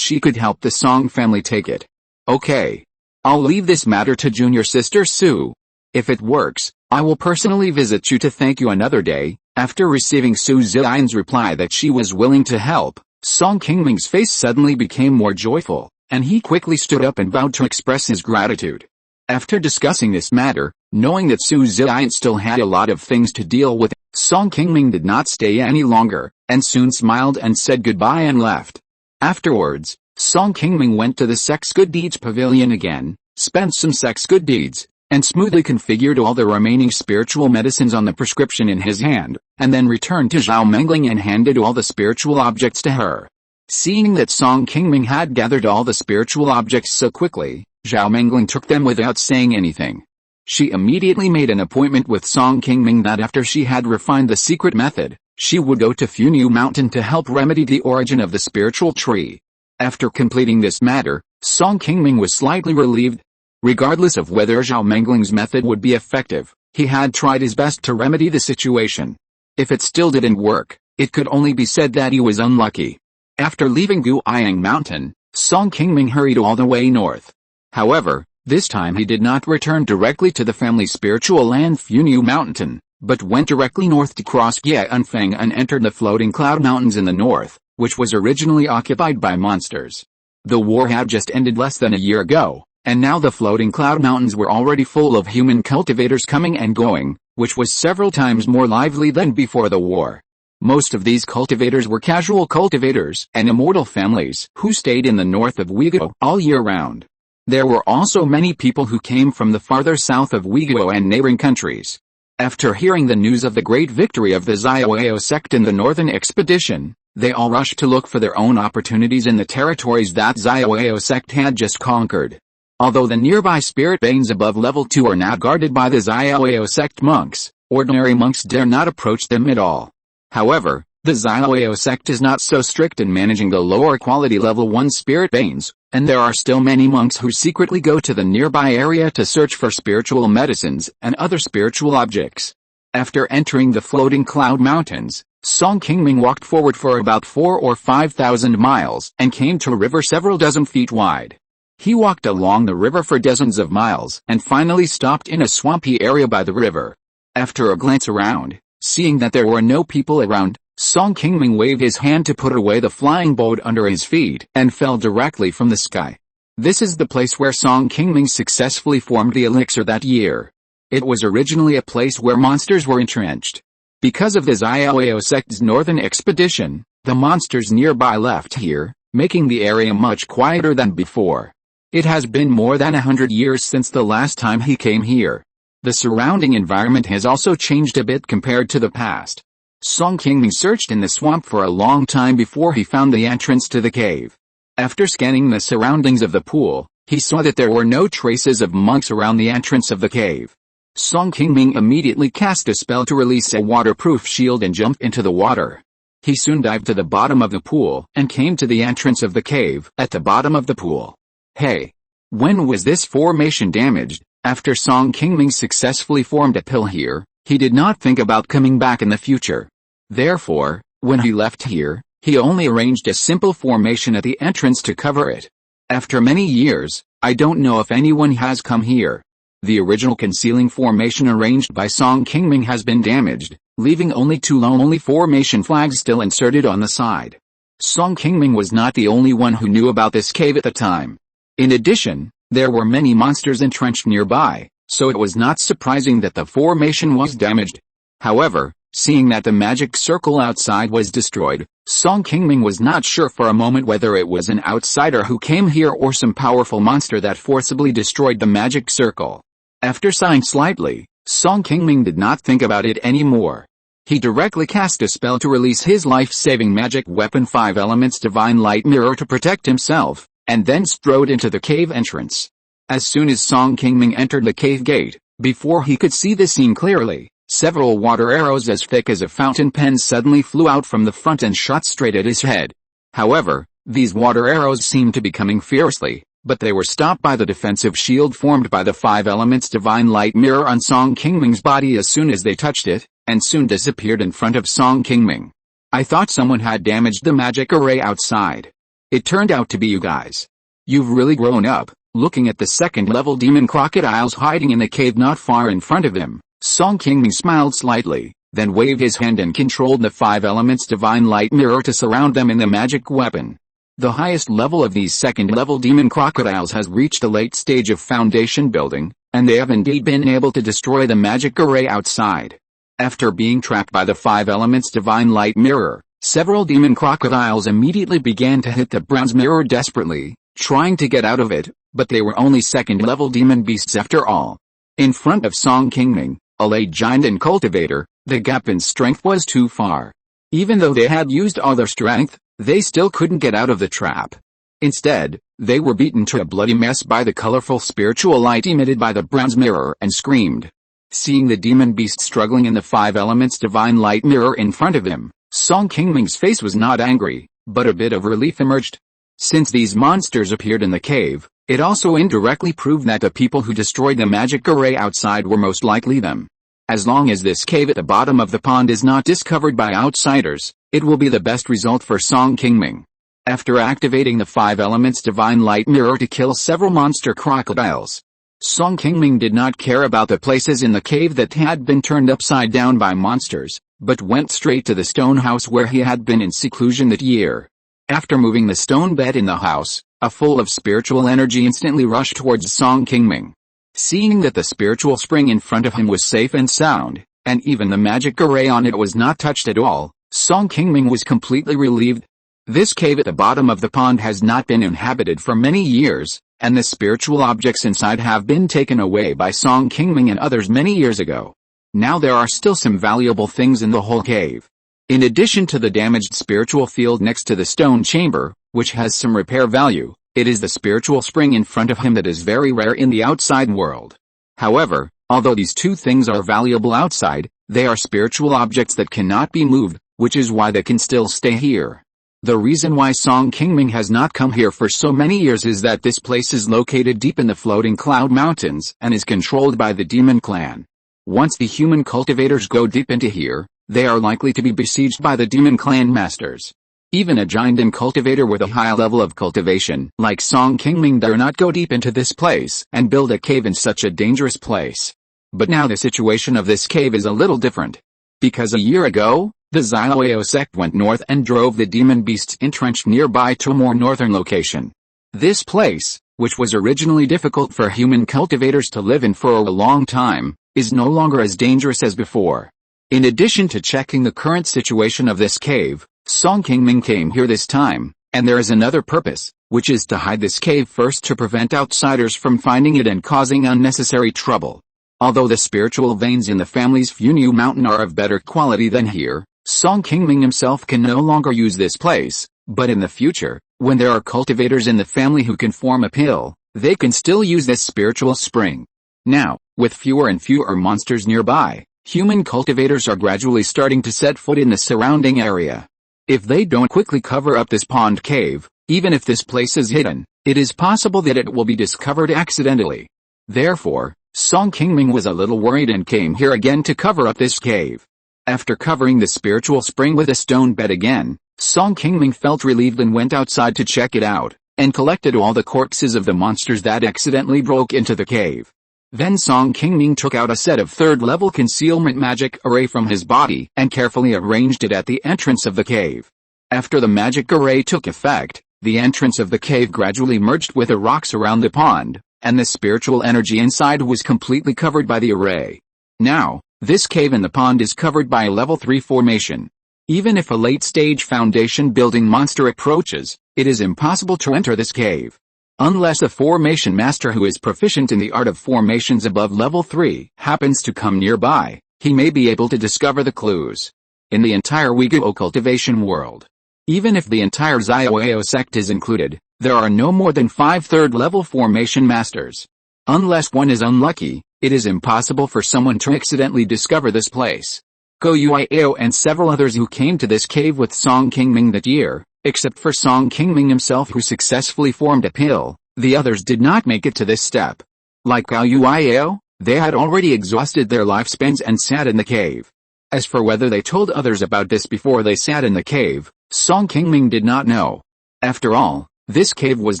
she could help the Song family take it. Okay. I'll leave this matter to junior sister Su. If it works, I will personally visit you to thank you another day. After receiving Su Ziyan's reply that she was willing to help, Song Qingming's face suddenly became more joyful, and he quickly stood up and vowed to express his gratitude. After discussing this matter, knowing that Su Ziyan still had a lot of things to deal with, Song Qingming did not stay any longer, and soon smiled and said goodbye and left. Afterwards, Song Qingming went to the Sex Good Deeds Pavilion again, spent some sex good deeds, and smoothly configured all the remaining spiritual medicines on the prescription in his hand, and then returned to Zhao Mengling and handed all the spiritual objects to her. Seeing that Song Qingming had gathered all the spiritual objects so quickly, Zhao Mengling took them without saying anything. She immediately made an appointment with Song Qingming that after she had refined the secret method, she would go to Funiu Mountain to help remedy the origin of the spiritual tree. After completing this matter, Song Qingming was slightly relieved. Regardless of whether Zhao Mengling's method would be effective, he had tried his best to remedy the situation. If it still didn't work, it could only be said that he was unlucky. After leaving Guiyang Mountain, Song Qingming hurried all the way north. However, this time he did not return directly to the family's spiritual land Funiu Mountain, but went directly north to cross Yanfeng and entered the floating cloud mountains in the north, which was originally occupied by monsters. The war had just ended less than a year ago, and now the floating cloud mountains were already full of human cultivators coming and going, which was several times more lively than before the war. Most of these cultivators were casual cultivators and immortal families who stayed in the north of Uyghur all year round. There were also many people who came from the farther south of Uyghur and neighboring countries. After hearing the news of the great victory of the Xiaoyao sect in the northern expedition, they all rushed to look for their own opportunities in the territories that Xiaoyao sect had just conquered. Although the nearby spirit veins above level 2 are now guarded by the Xiaoyao sect monks, ordinary monks dare not approach them at all. However, the Xiaoyao sect is not so strict in managing the lower quality level 1 spirit veins, and there are still many monks who secretly go to the nearby area to search for spiritual medicines and other spiritual objects. After entering the floating cloud mountains, Song Qingming walked forward for about 4 or 5,000 miles and came to a river several dozen feet wide. He walked along the river for dozens of miles and finally stopped in a swampy area by the river. After a glance around, seeing that there were no people around, Song Qingming waved his hand to put away the flying boat under his feet and fell directly from the sky. This is the place where Song Qingming successfully formed the elixir that year. It was originally a place where monsters were entrenched. Because of the Xiaoyao sect's northern expedition, the monsters nearby left here, making the area much quieter than before. It has been more than 100 years since the last time he came here. The surrounding environment has also changed a bit compared to the past. Song Qingming searched in the swamp for a long time before he found the entrance to the cave. After scanning the surroundings of the pool, he saw that there were no traces of monks around the entrance of the cave. Song Qingming immediately cast a spell to release a waterproof shield and jumped into the water. He soon dived to the bottom of the pool and came to the entrance of the cave at the bottom of the pool. Hey! When was this formation damaged? After Song Qingming successfully formed a pill here, he did not think about coming back in the future. Therefore, when he left here, he only arranged a simple formation at the entrance to cover it. After many years, I don't know if anyone has come here. The original concealing formation arranged by Song Qingming has been damaged, leaving only 2 lonely formation flags still inserted on the side. Song Qingming was not the only one who knew about this cave at the time. In addition, there were many monsters entrenched nearby, so it was not surprising that the formation was damaged. However, Seeing that the magic circle outside was destroyed, Song Qingming was not sure for a moment whether it was an outsider who came here or some powerful monster that forcibly destroyed the magic circle. After sighing slightly, Song Qingming did not think about it anymore. He directly cast a spell to release his life-saving magic weapon 5 Elements Divine Light Mirror to protect himself, and then strode into the cave entrance. As soon as Song Qingming entered the cave gate, before he could see the scene clearly, several water arrows as thick as a fountain pen suddenly flew out from the front and shot straight at his head. However, these water arrows seemed to be coming fiercely, but they were stopped by the defensive shield formed by the 5 Elements Divine Light Mirror on Song Qingming's body as soon as they touched it, and soon disappeared in front of Song Qingming. I thought someone had damaged the magic array outside. It turned out to be you guys. You've really grown up. Looking at the second-level demon crocodiles hiding in the cave not far in front of him, Song Qingming smiled slightly, then waved his hand and controlled the 5 Elements Divine Light Mirror to surround them in the magic weapon. The highest level of these second-level demon crocodiles has reached the late stage of foundation building, and they have indeed been able to destroy the magic array outside. After being trapped by the 5 Elements Divine Light Mirror, several demon crocodiles immediately began to hit the bronze mirror desperately, trying to get out of it, but they were only second-level demon beasts after all. In front of Song Qingming, a late giant and cultivator, the gap in strength was too far. Even though they had used all their strength, they still couldn't get out of the trap. Instead, they were beaten to a bloody mess by the colorful spiritual light emitted by the bronze mirror and screamed. Seeing the demon beast struggling in the 5 Elements Divine Light Mirror in front of him, Song Qingming's face was not angry, but a bit of relief emerged. Since these monsters appeared in the cave, it also indirectly proved that the people who destroyed the magic array outside were most likely them. As long as this cave at the bottom of the pond is not discovered by outsiders, it will be the best result for Song Qingming. After activating the 5 Elements Divine Light Mirror to kill several monster crocodiles, Song Qingming did not care about the places in the cave that had been turned upside down by monsters, but went straight to the stone house where he had been in seclusion that year. After moving the stone bed in the house, a full of spiritual energy instantly rushed towards Song Qingming. Seeing that the spiritual spring in front of him was safe and sound, and even the magic array on it was not touched at all, Song Qingming was completely relieved. This cave at the bottom of the pond has not been inhabited for many years, and the spiritual objects inside have been taken away by Song Qingming and others many years ago. Now there are still some valuable things in the whole cave. In addition to the damaged spiritual field next to the stone chamber, which has some repair value, it is the spiritual spring in front of him that is very rare in the outside world. However, although these two things are valuable outside, they are spiritual objects that cannot be moved, which is why they can still stay here. The reason why Song Qingming has not come here for so many years is that this place is located deep in the floating cloud mountains and is controlled by the demon clan. Once the human cultivators go deep into here, they are likely to be besieged by the demon clan masters. Even a giant and cultivator with a high level of cultivation, like Song Qingming, dare not go deep into this place and build a cave in such a dangerous place. But now the situation of this cave is a little different. Because a year ago, the Xiaoyao sect went north and drove the demon beasts entrenched nearby to a more northern location. This place, which was originally difficult for human cultivators to live in for a long time, is no longer as dangerous as before. In addition to checking the current situation of this cave, Song Qingming came here this time, and there is another purpose, which is to hide this cave first to prevent outsiders from finding it and causing unnecessary trouble. Although the spiritual veins in the family's Funiu Mountain are of better quality than here, Song Qingming himself can no longer use this place, but in the future, when there are cultivators in the family who can form a pill, they can still use this spiritual spring. Now, with fewer and fewer monsters nearby, human cultivators are gradually starting to set foot in the surrounding area. If they don't quickly cover up this pond cave, even if this place is hidden, it is possible that it will be discovered accidentally. Therefore, Song Qingming was a little worried and came here again to cover up this cave. After covering the spiritual spring with a stone bed again, Song Qingming felt relieved and went outside to check it out, and collected all the corpses of the monsters that accidentally broke into the cave. Then Song Qingming took out a set of third-level concealment magic array from his body and carefully arranged it at the entrance of the cave. After the magic array took effect, the entrance of the cave gradually merged with the rocks around the pond, and the spiritual energy inside was completely covered by the array. Now, This cave in the pond is covered by a level 3 formation. Even if a late-stage foundation building monster approaches, it is impossible to enter this cave. Unless a formation master who is proficient in the art of formations above level 3 happens to come nearby, he may be able to discover the clues. In the entire Uyghur cultivation world, even if the entire Xiaoyao sect is included, there are no more than 5 third-level formation masters. Unless one is unlucky, it is impossible for someone to accidentally discover this place. Go Yuiao and several others who came to this cave with Song Qingming that year, except for Song Qingming himself who successfully formed a pill, the others did not make it to this step. Like Gao Yuiao, they had already exhausted their lifespans and sat in the cave. As for whether they told others about this before they sat in the cave, Song Qingming did not know. After all, this cave was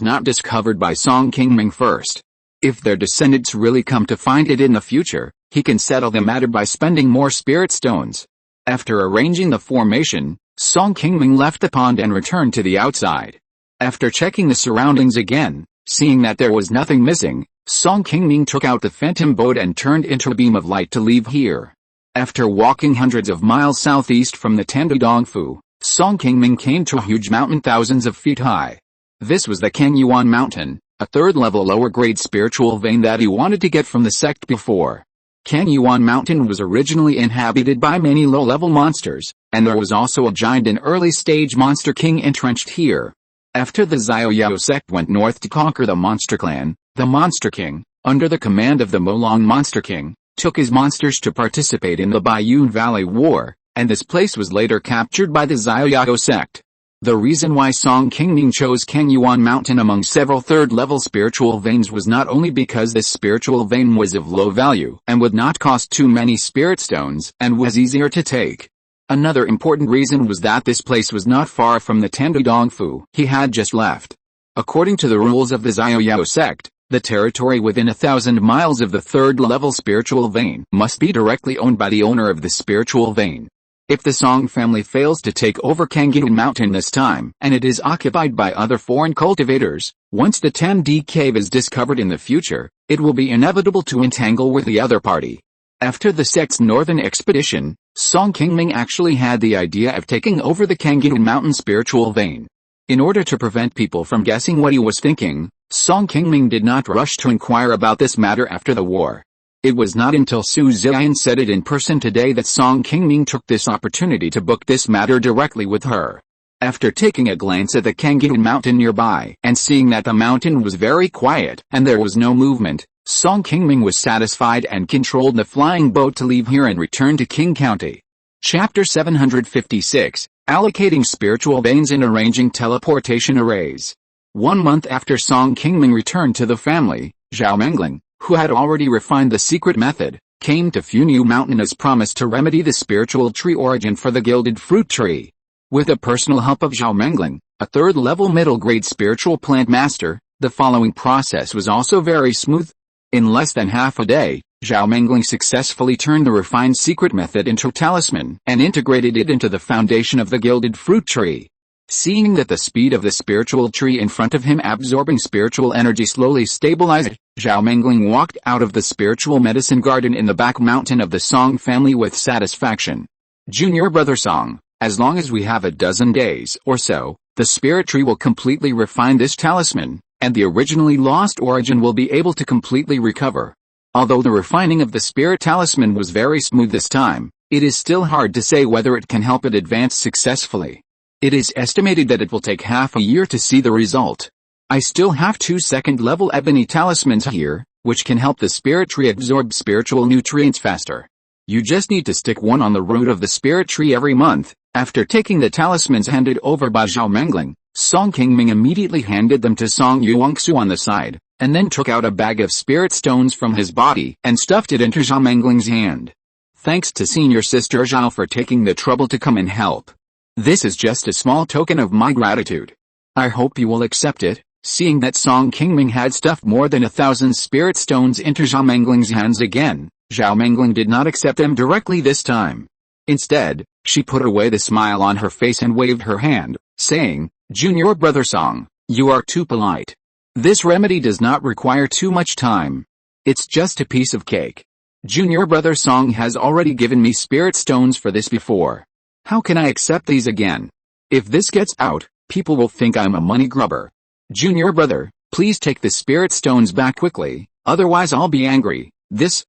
not discovered by Song Qingming first. If their descendants really come to find it in the future, he can settle the matter by spending more spirit stones. After arranging the formation, Song Qingming left the pond and returned to the outside. After checking the surroundings again, seeing that there was nothing missing, Song Qingming took out the phantom boat and turned into a beam of light to leave here. After walking hundreds of miles southeast from the Tandu Dongfu, Song Qingming came to a huge mountain thousands of feet high. This was the Qingming Mountain, a third-level lower-grade spiritual vein that he wanted to get from the sect before. Qingming Mountain was originally inhabited by many low-level monsters, and there was also a giant and early-stage monster king entrenched here. After the Xiaoyao sect went north to conquer the monster clan, the Monster King, under the command of the Molong Monster King, took his monsters to participate in the Baiyun Valley War, and this place was later captured by the Xiaoyao sect. The reason why Song Qingming chose Qingming Mountain among several third-level spiritual veins was not only because this spiritual vein was of low value and would not cost too many spirit stones and was easier to take. Another important reason was that this place was not far from the Tandu Dongfu he had just left. According to the rules of the Xiaoyao sect, the territory within 1,000 miles of the third-level spiritual vein must be directly owned by the owner of the spiritual vein. If the Song family fails to take over Qingming Mountain this time, and it is occupied by other foreign cultivators, once the Tandi cave is discovered in the future, it will be inevitable to entangle with the other party. After the sect's northern expedition, Song Qingming actually had the idea of taking over the Qingming Mountain spiritual vein. In order to prevent people from guessing what he was thinking, Song Qingming did not rush to inquire about this matter after the war. It was not until Su Ziyan said it in person today that Song Qingming took this opportunity to book this matter directly with her. After taking a glance at the Qingming Mountain nearby and seeing that the mountain was very quiet and there was no movement, Song Qingming was satisfied and controlled the flying boat to leave here and return to Qing County. Chapter 756, Allocating Spiritual Veins and Arranging Teleportation Arrays. 1 month after Song Qingming returned to the family, Zhao Mengling, who had already refined the secret method, came to Funiu Mountain as promised to remedy the spiritual tree origin for the gilded fruit tree. With the personal help of Zhao Mengling, a third-level middle-grade spiritual plant master, the following process was also very smooth. In less than half a day, Zhao Mengling successfully turned the refined secret method into a talisman and integrated it into the foundation of the gilded fruit tree. Seeing that the speed of the spiritual tree in front of him absorbing spiritual energy slowly stabilized, Zhao Mengling walked out of the spiritual medicine garden in the back mountain of the Song family with satisfaction. Junior brother Song, as long as we have a dozen days or so, the spirit tree will completely refine this talisman, and the originally lost origin will be able to completely recover. Although the refining of the spirit talisman was very smooth this time, it is still hard to say whether it can help it advance successfully. It is estimated that it will take half a year to see the result. I still have 2 second-level ebony talismans here, which can help the spirit tree absorb spiritual nutrients faster. You just need to stick one on the root of the spirit tree every month. After taking the talismans handed over by Zhao Mengling, Song Qingming immediately handed them to Song Yuangsu on the side, and then took out a bag of spirit stones from his body and stuffed it into Zhao Mengling's hand. Thanks to senior sister Zhao for taking the trouble to come and help. This is just a small token of my gratitude. I hope you will accept it. Seeing that Song Qingming had stuffed more than 1,000 spirit stones into Zhao Mengling's hands again, Zhao Mengling did not accept them directly this time. Instead, she put away the smile on her face and waved her hand, saying, "Junior brother Song, you are too polite. This remedy does not require too much time. It's just a piece of cake. Junior brother Song has already given me spirit stones for this before. How can I accept these again? If this gets out, people will think I'm a money grubber. Junior brother, please take the spirit stones back quickly, otherwise I'll be angry. This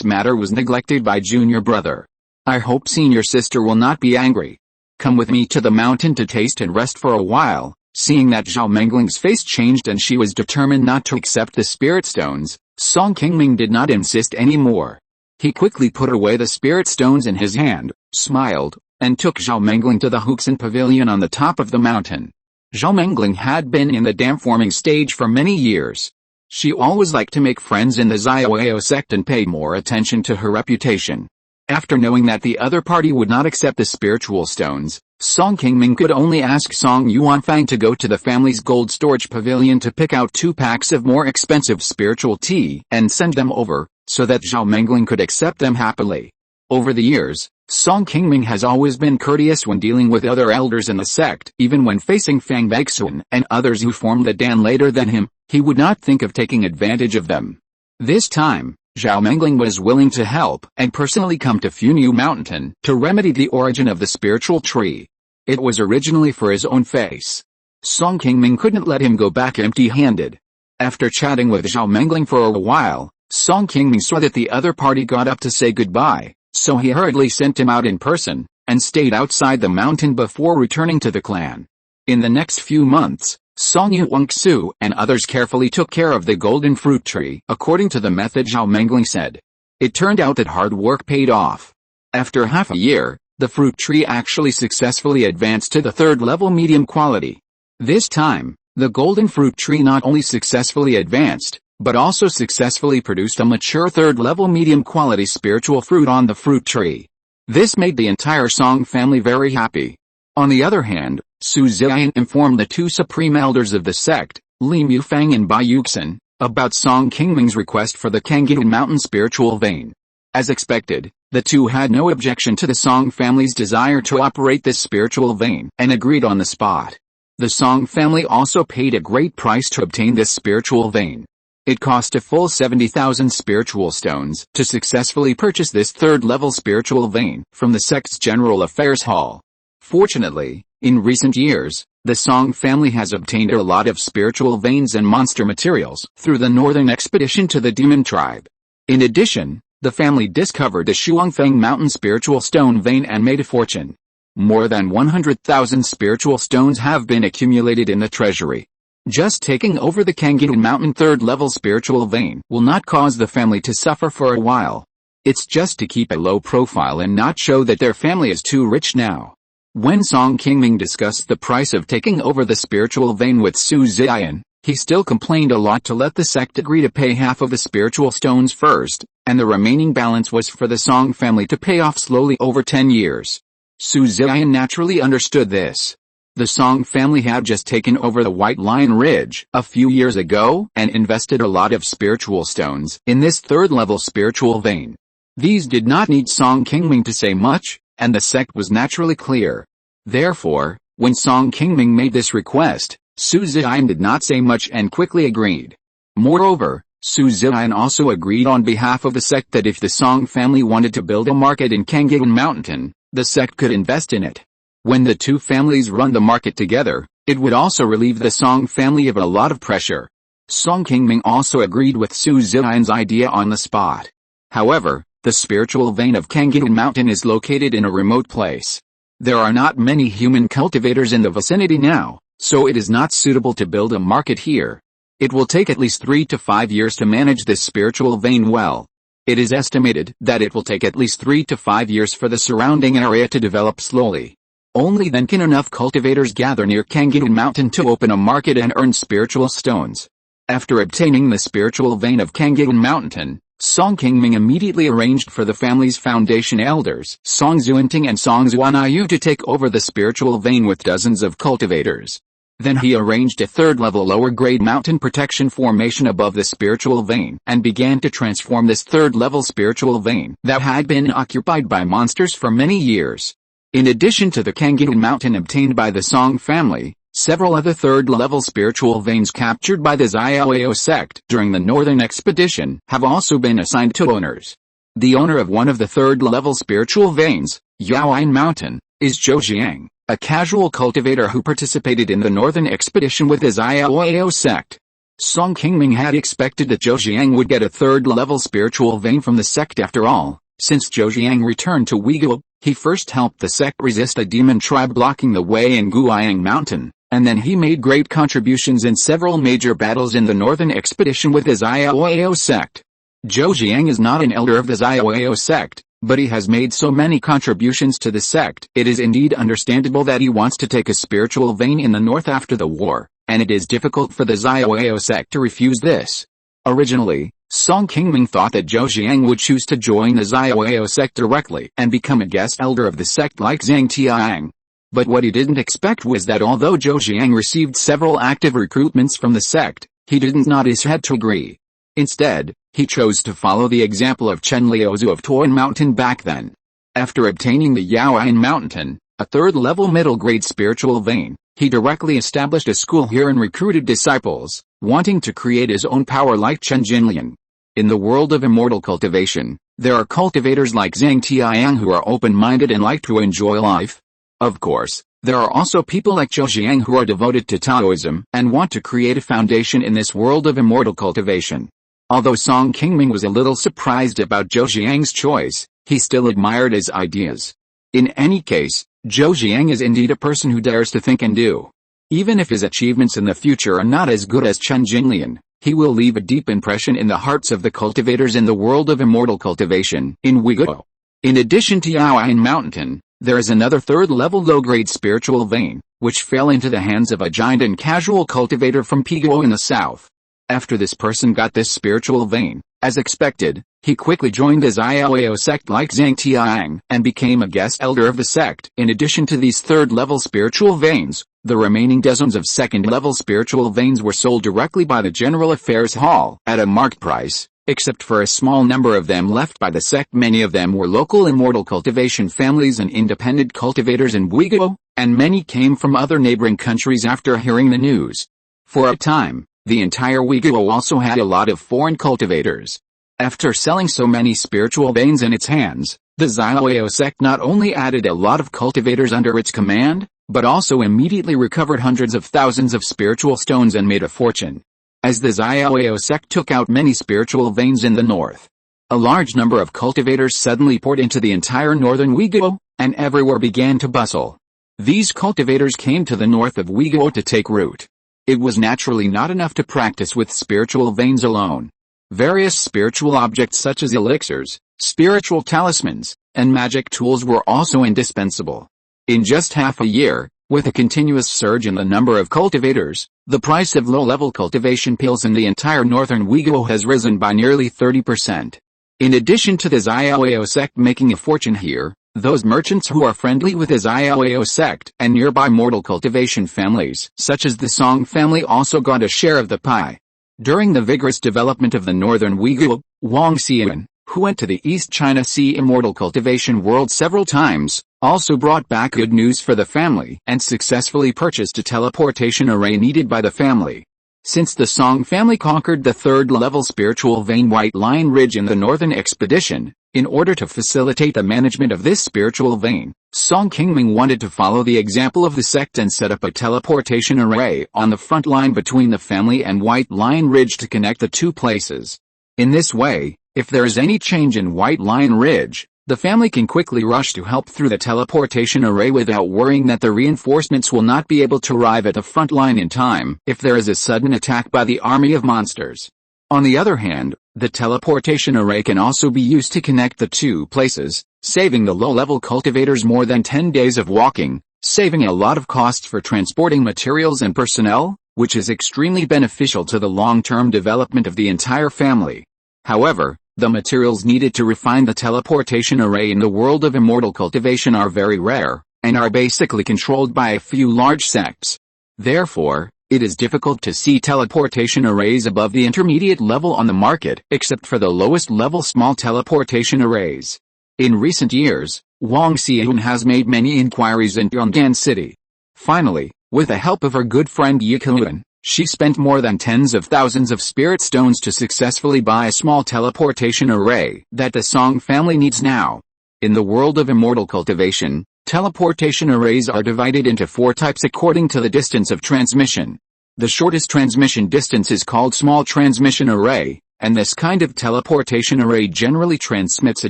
matter was neglected by junior brother. I hope senior sister will not be angry. Come with me to the mountain to taste and rest for a while. Seeing that Zhao Mengling's face changed and she was determined not to accept the spirit stones, Song Qingming did not insist anymore. He quickly put away the spirit stones in his hand, smiled, and took Zhao Mengling to the Huxin pavilion on the top of the mountain. Zhao Mengling had been in the dam-forming stage for many years. She always liked to make friends in the Xiaoyao sect and pay more attention to her reputation. After knowing that the other party would not accept the spiritual stones, Song Qingming could only ask Song Yuanfang to go to the family's gold storage pavilion to pick out 2 packs of more expensive spiritual tea and send them over, so that Zhao Mengling could accept them happily. Over the years, Song Qingming has always been courteous when dealing with other elders in the sect. Even when facing Fang Baixun and others who formed the Dan later than him, he would not think of taking advantage of them. This time, Zhao Mengling was willing to help and personally come to Funiu Mountain to remedy the origin of the spiritual tree. It was originally for his own face. Song Qingming couldn't let him go back empty-handed. After chatting with Zhao Mengling for a while, Song Qingming saw that the other party got up to say goodbye, so he hurriedly sent him out in person, and stayed outside the mountain before returning to the clan. In the next few months, Song Yuanxu and others carefully took care of the golden fruit tree, according to the method Zhao Mengling said. It turned out that hard work paid off. After half a year, the fruit tree actually successfully advanced to the 3rd level medium quality. This time, the golden fruit tree not only successfully advanced, but also successfully produced a mature 3rd level medium quality spiritual fruit on the fruit tree. This made the entire Song family very happy. On the other hand, Su Ziyan informed the 2 supreme elders of the sect, Li Mufang and Bai Yuxin, about Song Qingming's request for the Qingming Mountain spiritual vein. As expected, the 2 had no objection to the Song family's desire to operate this spiritual vein and agreed on the spot. The Song family also paid a great price to obtain this spiritual vein. It cost a full 70,000 spiritual stones to successfully purchase this 3rd level spiritual vein from the sect's General Affairs Hall. Fortunately, in recent years, the Song family has obtained a lot of spiritual veins and monster materials through the northern expedition to the demon tribe. In addition, the family discovered the Shuangfeng Mountain spiritual stone vein and made a fortune. More than 100,000 spiritual stones have been accumulated in the treasury. Just taking over the Qingming Mountain 3rd level spiritual vein will not cause the family to suffer for a while. It's just to keep a low profile and not show that their family is too rich now. When Song Qingming discussed the price of taking over the spiritual vein with Su Ziyan, he still complained a lot to let the sect agree to pay half of the spiritual stones first, and the remaining balance was for the Song family to pay off slowly over 10 years. Su Ziyan naturally understood this. The Song family had just taken over the White Lion Ridge a few years ago and invested a lot of spiritual stones in this 3rd level spiritual vein. These did not need Song Qingming to say much, and the sect was naturally clear. Therefore, when Song Qingming made this request, Su Ziyan did not say much and quickly agreed. Moreover, Su Ziyan also agreed on behalf of the sect that if the Song family wanted to build a market in Qingming Mountain, the sect could invest in it. When the 2 families run the market together, it would also relieve the Song family of a lot of pressure. Song Qingming also agreed with Su Ziyan's idea on the spot. However, the spiritual vein of Qingming Mountain is located in a remote place. There are not many human cultivators in the vicinity now, so it is not suitable to build a market here. It will take at least 3 to 5 years to manage this spiritual vein well. It is estimated that it will take at least 3 to 5 years for the surrounding area to develop slowly. Only then can enough cultivators gather near Qingming Mountain to open a market and earn spiritual stones. After obtaining the spiritual vein of Qingming Mountain, Song Qingming immediately arranged for the family's foundation elders, Song Zuanting and Song Zuanayu, to take over the spiritual vein with dozens of cultivators. Then he arranged a 3rd level lower grade mountain protection formation above the spiritual vein and began to transform this 3rd level spiritual vein that had been occupied by monsters for many years. In addition to the Qingming Mountain obtained by the Song family, several other 3rd level spiritual veins captured by the Xiaoyao sect during the northern expedition have also been assigned to owners. The owner of one of the third-level spiritual veins, Yao Mountain, is Zhou Jiang, a casual cultivator who participated in the northern expedition with his Iao sect. Song Qingming had expected that Zhou Jiang would get a third-level spiritual vein from the sect after all. Since Zhou Jiang returned to Uyghur, he first helped the sect resist a demon tribe blocking the way in Guiyang Mountain, and then he made great contributions in several major battles in the northern expedition with his Iao sect. Zhou Jiang is not an elder of the Iao sect, but he has made so many contributions to the sect. It is indeed understandable that he wants to take a spiritual vein in the north after the war, and it is difficult for the Iao sect to refuse this. Originally, Song Qingming thought that Zhou Jiang would choose to join the Iao sect directly and become a guest elder of the sect like Zhang Tiang. But what he didn't expect was that although Zhou Jiang received several active recruitments from the sect, he didn't nod his head to agree. Instead, he chose to follow the example of Chen Liuzu of Qi Mountain back then. After obtaining the Yao Mountain, a third-level middle-grade spiritual vein, he directly established a school here and recruited disciples, wanting to create his own power like Chen Jinlian. In the world of immortal cultivation, there are cultivators like Zhang Tiang who are open-minded and like to enjoy life. Of course, there are also people like Zhou Jiang who are devoted to Taoism and want to create a foundation in this world of immortal cultivation. Although Song Qingming was a little surprised about Zhou Jiang's choice, he still admired his ideas. In any case, Zhou Jiang is indeed a person who dares to think and do. Even if his achievements in the future are not as good as Chen Jinlian, he will leave a deep impression in the hearts of the cultivators in the world of immortal cultivation in Uyghur. In addition to Yao Mountain, there is another third-level low-grade spiritual vein, which fell into the hands of a giant and casual cultivator from Piguo in the south. After this person got this spiritual vein, as expected, he quickly joined his Iao sect like Zhang Tiang and became a guest elder of the sect. In addition to these third-level spiritual veins, the remaining dozens of second-level spiritual veins were sold directly by the General Affairs Hall at a marked price, except for a small number of them left by the sect. Many of them were local immortal cultivation families and independent cultivators in Uyghur, and many came from other neighboring countries after hearing the news. For a time, the entire Uyghur also had a lot of foreign cultivators. After selling so many spiritual veins in its hands, the Iao sect not only added a lot of cultivators under its command, but also immediately recovered hundreds of thousands of spiritual stones and made a fortune. As the Iao sect took out many spiritual veins in the north, a large number of cultivators suddenly poured into the entire northern Uyghur, and everywhere began to bustle. These cultivators came to the north of Uyghur to take root. It was naturally not enough to practice with spiritual veins alone. Various spiritual objects such as elixirs, spiritual talismans, and magic tools were also indispensable. In just half a year, with a continuous surge in the number of cultivators, the price of low-level cultivation pills in the entire northern Uyghur has risen by nearly 30%. In addition to the Iao sect making a fortune here, those merchants who are friendly with his Iao sect and nearby mortal cultivation families, such as the Song family, also got a share of the pie. During the vigorous development of the northern Uyghur, Wang Xian, who went to the East China Sea immortal cultivation world several times, also brought back good news for the family and successfully purchased a teleportation array needed by the family. Since the Song family conquered the third-level spiritual vein White Lion Ridge in the northern expedition, in order to facilitate the management of this spiritual vein, Song Qingming wanted to follow the example of the sect and set up a teleportation array on the front line between the family and White Lion Ridge to connect the two places. In this way, if there is any change in White Lion Ridge, the family can quickly rush to help through the teleportation array without worrying that the reinforcements will not be able to arrive at the front line in time if there is a sudden attack by the army of monsters. On the other hand, the teleportation array can also be used to connect the two places, saving the low-level cultivators more than 10 days of walking, saving a lot of costs for transporting materials and personnel, which is extremely beneficial to the long-term development of the entire family. However, the materials needed to refine the teleportation array in the world of immortal cultivation are very rare, and are basically controlled by a few large sects. Therefore, it is difficult to see teleportation arrays above the intermediate level on the market, except for the lowest level small teleportation arrays. In recent years, Wang Xian has made many inquiries in Yong'an City. Finally, with the help of her good friend Yi Keluan, She spent more than tens of thousands of spirit stones to successfully buy a small teleportation array that the Song family needs now. In the world of immortal cultivation, teleportation arrays are divided into 4 types according to the distance of transmission. The shortest transmission distance is called small transmission array, and this kind of teleportation array generally transmits a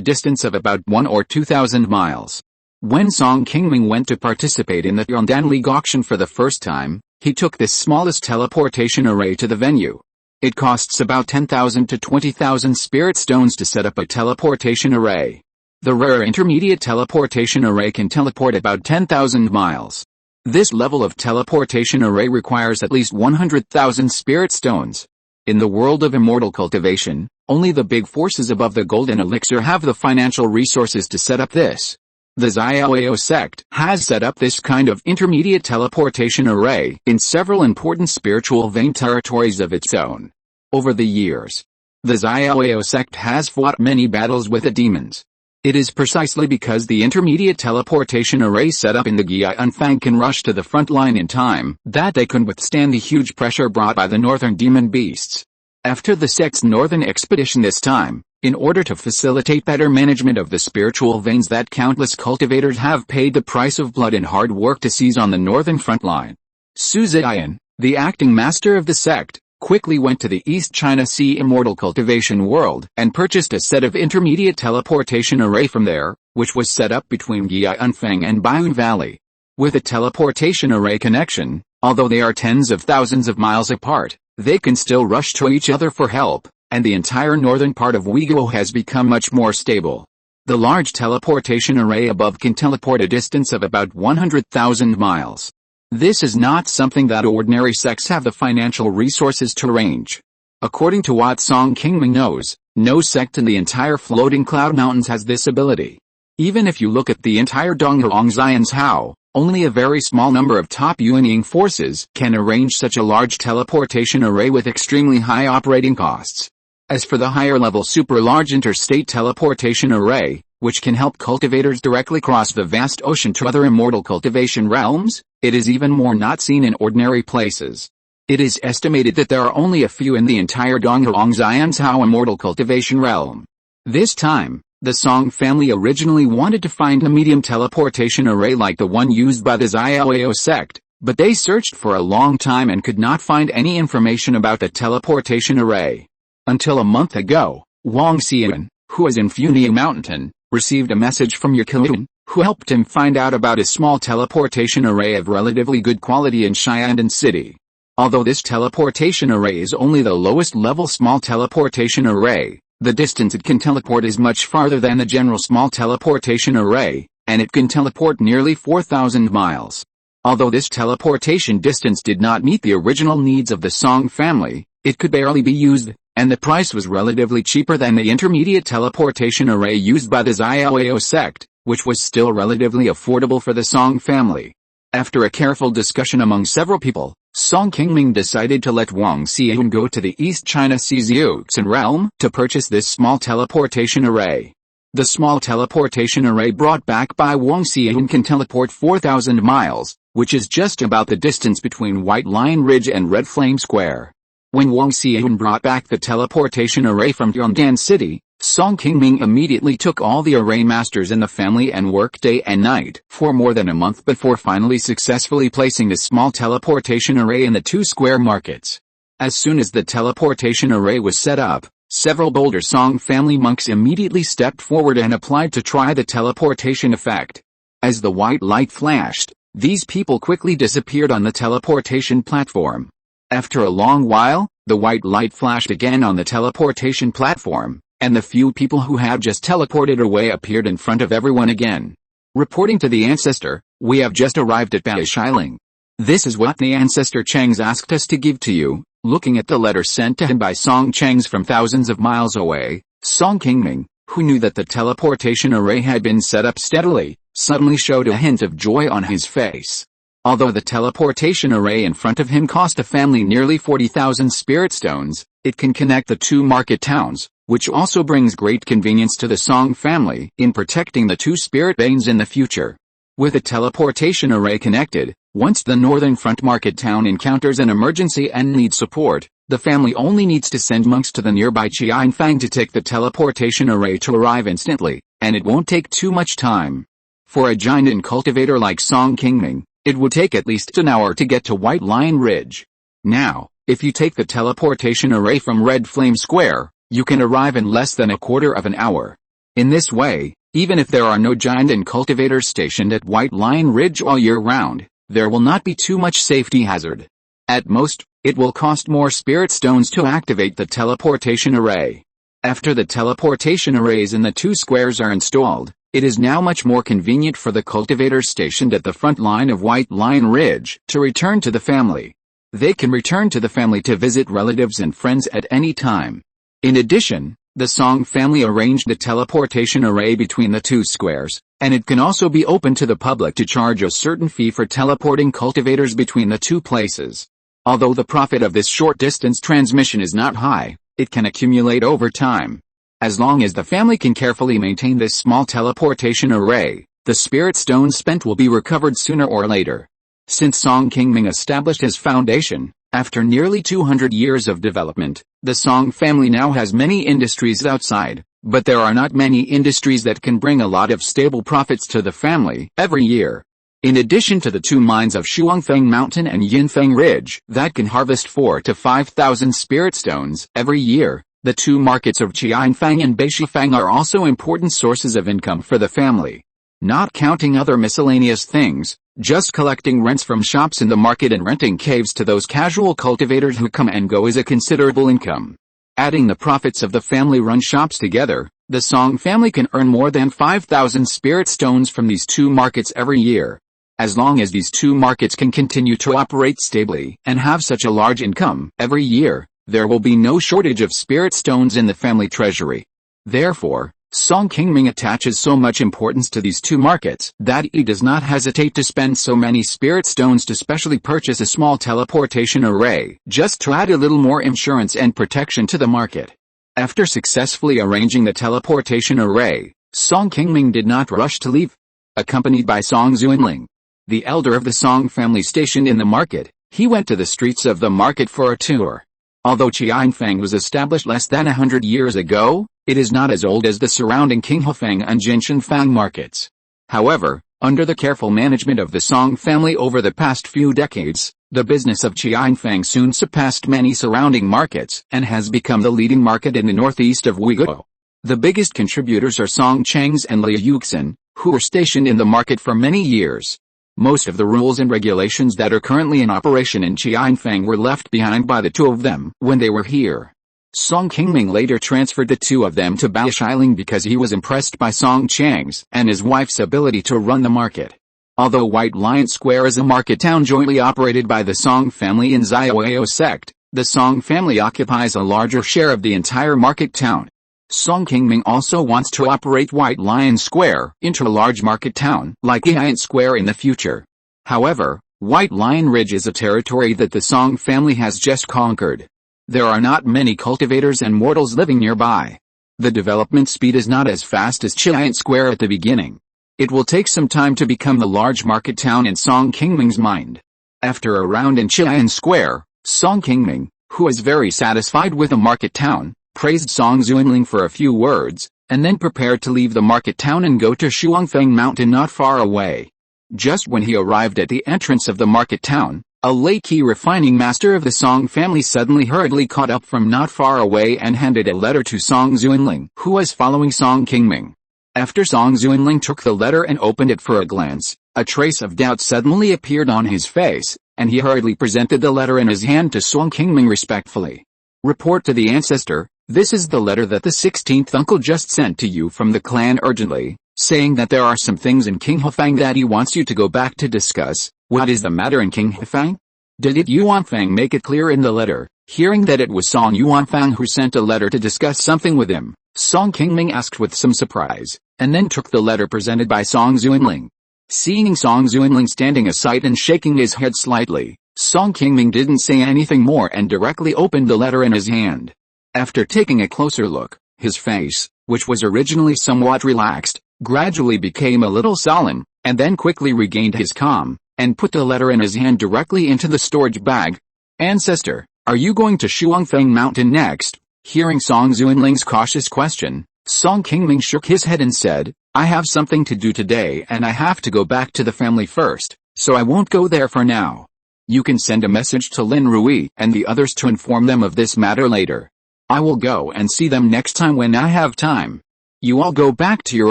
distance of about 1 or 2,000 miles. When Song Qingming went to participate in the Yondan League auction for the first time, he took this smallest teleportation array to the venue. It costs about 10,000 to 20,000 spirit stones to set up a teleportation array. The rare intermediate teleportation array can teleport about 10,000 miles. This level of teleportation array requires at least 100,000 spirit stones. In the world of immortal cultivation, only the big forces above the golden elixir have the financial resources to set up this. The Xiaoao sect has set up this kind of intermediate teleportation array in several important spiritual vein territories of its own. Over the years, the Xiaoao sect has fought many battles with the demons. It is precisely because the intermediate teleportation array set up in the Guianfang can rush to the front line in time that they can withstand the huge pressure brought by the northern demon beasts. After the sect's northern expedition this time, in order to facilitate better management of the spiritual veins that countless cultivators have paid the price of blood and hard work to seize on the northern front line, Su Ziyan, the acting master of the sect, quickly went to the East China Sea immortal cultivation world and purchased a set of intermediate teleportation array from there, which was set up between Guianfang and Baiyun Valley. With a teleportation array connection, although they are tens of thousands of miles apart, they can still rush to each other for help, and the entire northern part of Uyghur has become much more stable. The large teleportation array above can teleport a distance of about 100,000 miles. This is not something that ordinary sects have the financial resources to arrange. According to what Song Qingming knows, no sect in the entire floating cloud mountains has this ability. Even if you look at the entire Donghuang Xian's Hao, only a very small number of top Yuanying forces can arrange such a large teleportation array with extremely high operating costs. As for the higher-level super-large interstate teleportation array, which can help cultivators directly cross the vast ocean to other immortal cultivation realms, it is even more not seen in ordinary places. It is estimated that there are only a few in the entire Donghuang Xian's Hao immortal cultivation realm. This time, the Song family originally wanted to find a medium teleportation array like the one used by the Xiaoao sect, but they searched for a long time and could not find any information about the teleportation array. Until a month ago, Wang Xian, who is in Funiu Mountain, received a message from Yaqilun, who helped him find out about a small teleportation array of relatively good quality in Xiandan City. Although this teleportation array is only the lowest level small teleportation array, the distance it can teleport is much farther than the general small teleportation array, and it can teleport nearly 4,000 miles. Although this teleportation distance did not meet the original needs of the Song family, it could barely be used, and the price was relatively cheaper than the intermediate teleportation array used by the Xiaoao sect, which was still relatively affordable for the Song family. After a careful discussion among several people, Song Qingming decided to let Wang Xian go to the East China Sea Xiuxin realm to purchase this small teleportation array. The small teleportation array brought back by Wang Xian can teleport 4,000 miles, which is just about the distance between White Lion Ridge and Red Flame Square. When Wang Xian brought back the teleportation array from Yondan City, Song Qingming immediately took all the array masters in the family and worked day and night for more than a month before finally successfully placing the small teleportation array in the 2 square markets. As soon as the teleportation array was set up, several bolder Song family monks immediately stepped forward and applied to try the teleportation effect. As the white light flashed, these people quickly disappeared on the teleportation platform. After a long while, the white light flashed again on the teleportation platform, and the few people who had just teleported away appeared in front of everyone again. Reporting to the ancestor, "We have just arrived at Baishailing. This is what the ancestor Chang's asked us to give to you." Looking at the letter sent to him by Song Chang's from thousands of miles away, Song Qingming, who knew that the teleportation array had been set up steadily, suddenly showed a hint of joy on his face. Although the teleportation array in front of him cost the family nearly 40,000 spirit stones, it can connect the 2 market towns, which also brings great convenience to the Song family in protecting the 2 spirit veins in the future. With a teleportation array connected, Once the northern front market town encounters an emergency and needs support, the family only needs to send monks to the nearby Qianfang to take the teleportation array to arrive instantly, and it won't take too much time. For a giant cultivator like Song Qingming, it would take at least an hour to get to White Lion Ridge. Now, if you take the teleportation array from Red Flame Square, you can arrive in less than a quarter of an hour. In this way, even if there are no giant cultivators stationed at White Lion Ridge all year round, there will not be too much safety hazard. At most, it will cost more spirit stones to activate the teleportation array. After the teleportation arrays in the two squares are installed, it is now much more convenient for the cultivators stationed at the front line of White Lion Ridge to return to the family. They can return to the family to visit relatives and friends at any time. In addition, the Song family arranged the teleportation array between the two squares, and it can also be open to the public to charge a certain fee for teleporting cultivators between the two places. Although the profit of this short-distance transmission is not high, it can accumulate over time. As long as the family can carefully maintain this small teleportation array, the spirit stones spent will be recovered sooner or later. Since Song Qingming established his foundation, after nearly 200 years of development, the Song family now has many industries outside, but there are not many industries that can bring a lot of stable profits to the family every year. In addition to the two mines of Qi Mountain and Yinfeng Ridge that can harvest 4,000 to 5,000 spirit stones every year, the two markets of Qianfang and Beishifang are also important sources of income for the family. Not counting other miscellaneous things, just collecting rents from shops in the market and renting caves to those casual cultivators who come and go is a considerable income. Adding the profits of the family-run shops together, the Song family can earn more than 5,000 spirit stones from these two markets every year. As long as these two markets can continue to operate stably and have such a large income every year, there will be no shortage of spirit stones in the family treasury. Therefore, Song Qingming attaches so much importance to these two markets that he does not hesitate to spend so many spirit stones to specially purchase a small teleportation array, just to add a little more insurance and protection to the market. After successfully arranging the teleportation array, Song Qingming did not rush to leave. Accompanied by Song Xuanling, the elder of the Song family stationed in the market, he went to the streets of the market for a tour. Although Qianfang was established less than 100 years ago, it is not as old as the surrounding Qinghefang and Jinshanfang markets. However, under the careful management of the Song family over the past few decades, the business of Qianfang soon surpassed many surrounding markets and has become the leading market in the northeast of Uyghur. The biggest contributors are Song Changs and Liu Yuxin, who were stationed in the market for many years. Most of the rules and regulations that are currently in operation in Qianfang were left behind by the two of them when they were here. Song Qingming later transferred the two of them to Baoxiling because he was impressed by Song Chang's and his wife's ability to run the market. Although White Lion Square is a market town jointly operated by the Song family and Zioao sect, the Song family occupies a larger share of the entire market town. Song Qingming also wants to operate White Lion Square into a large market town like Giant Square in the future. However, White Lion Ridge is a territory that the Song family has just conquered. There are not many cultivators and mortals living nearby. The development speed is not as fast as Giant Square at the beginning. It will take some time to become the large market town in Song Qingming's mind. After a round in Giant Square, Song Qingming, who is very satisfied with the market town, praised Song Xuanling for a few words, and then prepared to leave the market town and go to Qi Mountain not far away. Just when he arrived at the entrance of the market town, a late Qi refining master of the Song family suddenly hurriedly caught up from not far away and handed a letter to Song Xuanling, who was following Song Qingming. After Song Xuanling took the letter and opened it for a glance, a trace of doubt suddenly appeared on his face, and he hurriedly presented the letter in his hand to Song Qingming respectfully. Report to the ancestor, this is the letter that the 16th uncle just sent to you from the clan urgently, saying that there are some things in Qinghefang that he wants you to go back to discuss. What is the matter in Qinghefang? Did it Yuanfang make it clear in the letter? Hearing that it was Song Yuanfang who sent a letter to discuss something with him, Song Qingming asked with some surprise, and then took the letter presented by Song Xuanling. Seeing Song Xuanling standing aside and shaking his head slightly, Song Qingming didn't say anything more and directly opened the letter in his hand. After taking a closer look, his face, which was originally somewhat relaxed, gradually became a little sullen, and then quickly regained his calm, and put the letter in his hand directly into the storage bag. "Ancestor, are you going to Shuangfeng Mountain next?" Hearing Song Zuanling's cautious question, Song Qingming shook his head and said, "I have something to do today and I have to go back to the family first, so I won't go there for now. You can send a message to Lin Rui and the others to inform them of this matter later. I will go and see them next time when I have time. You all go back to your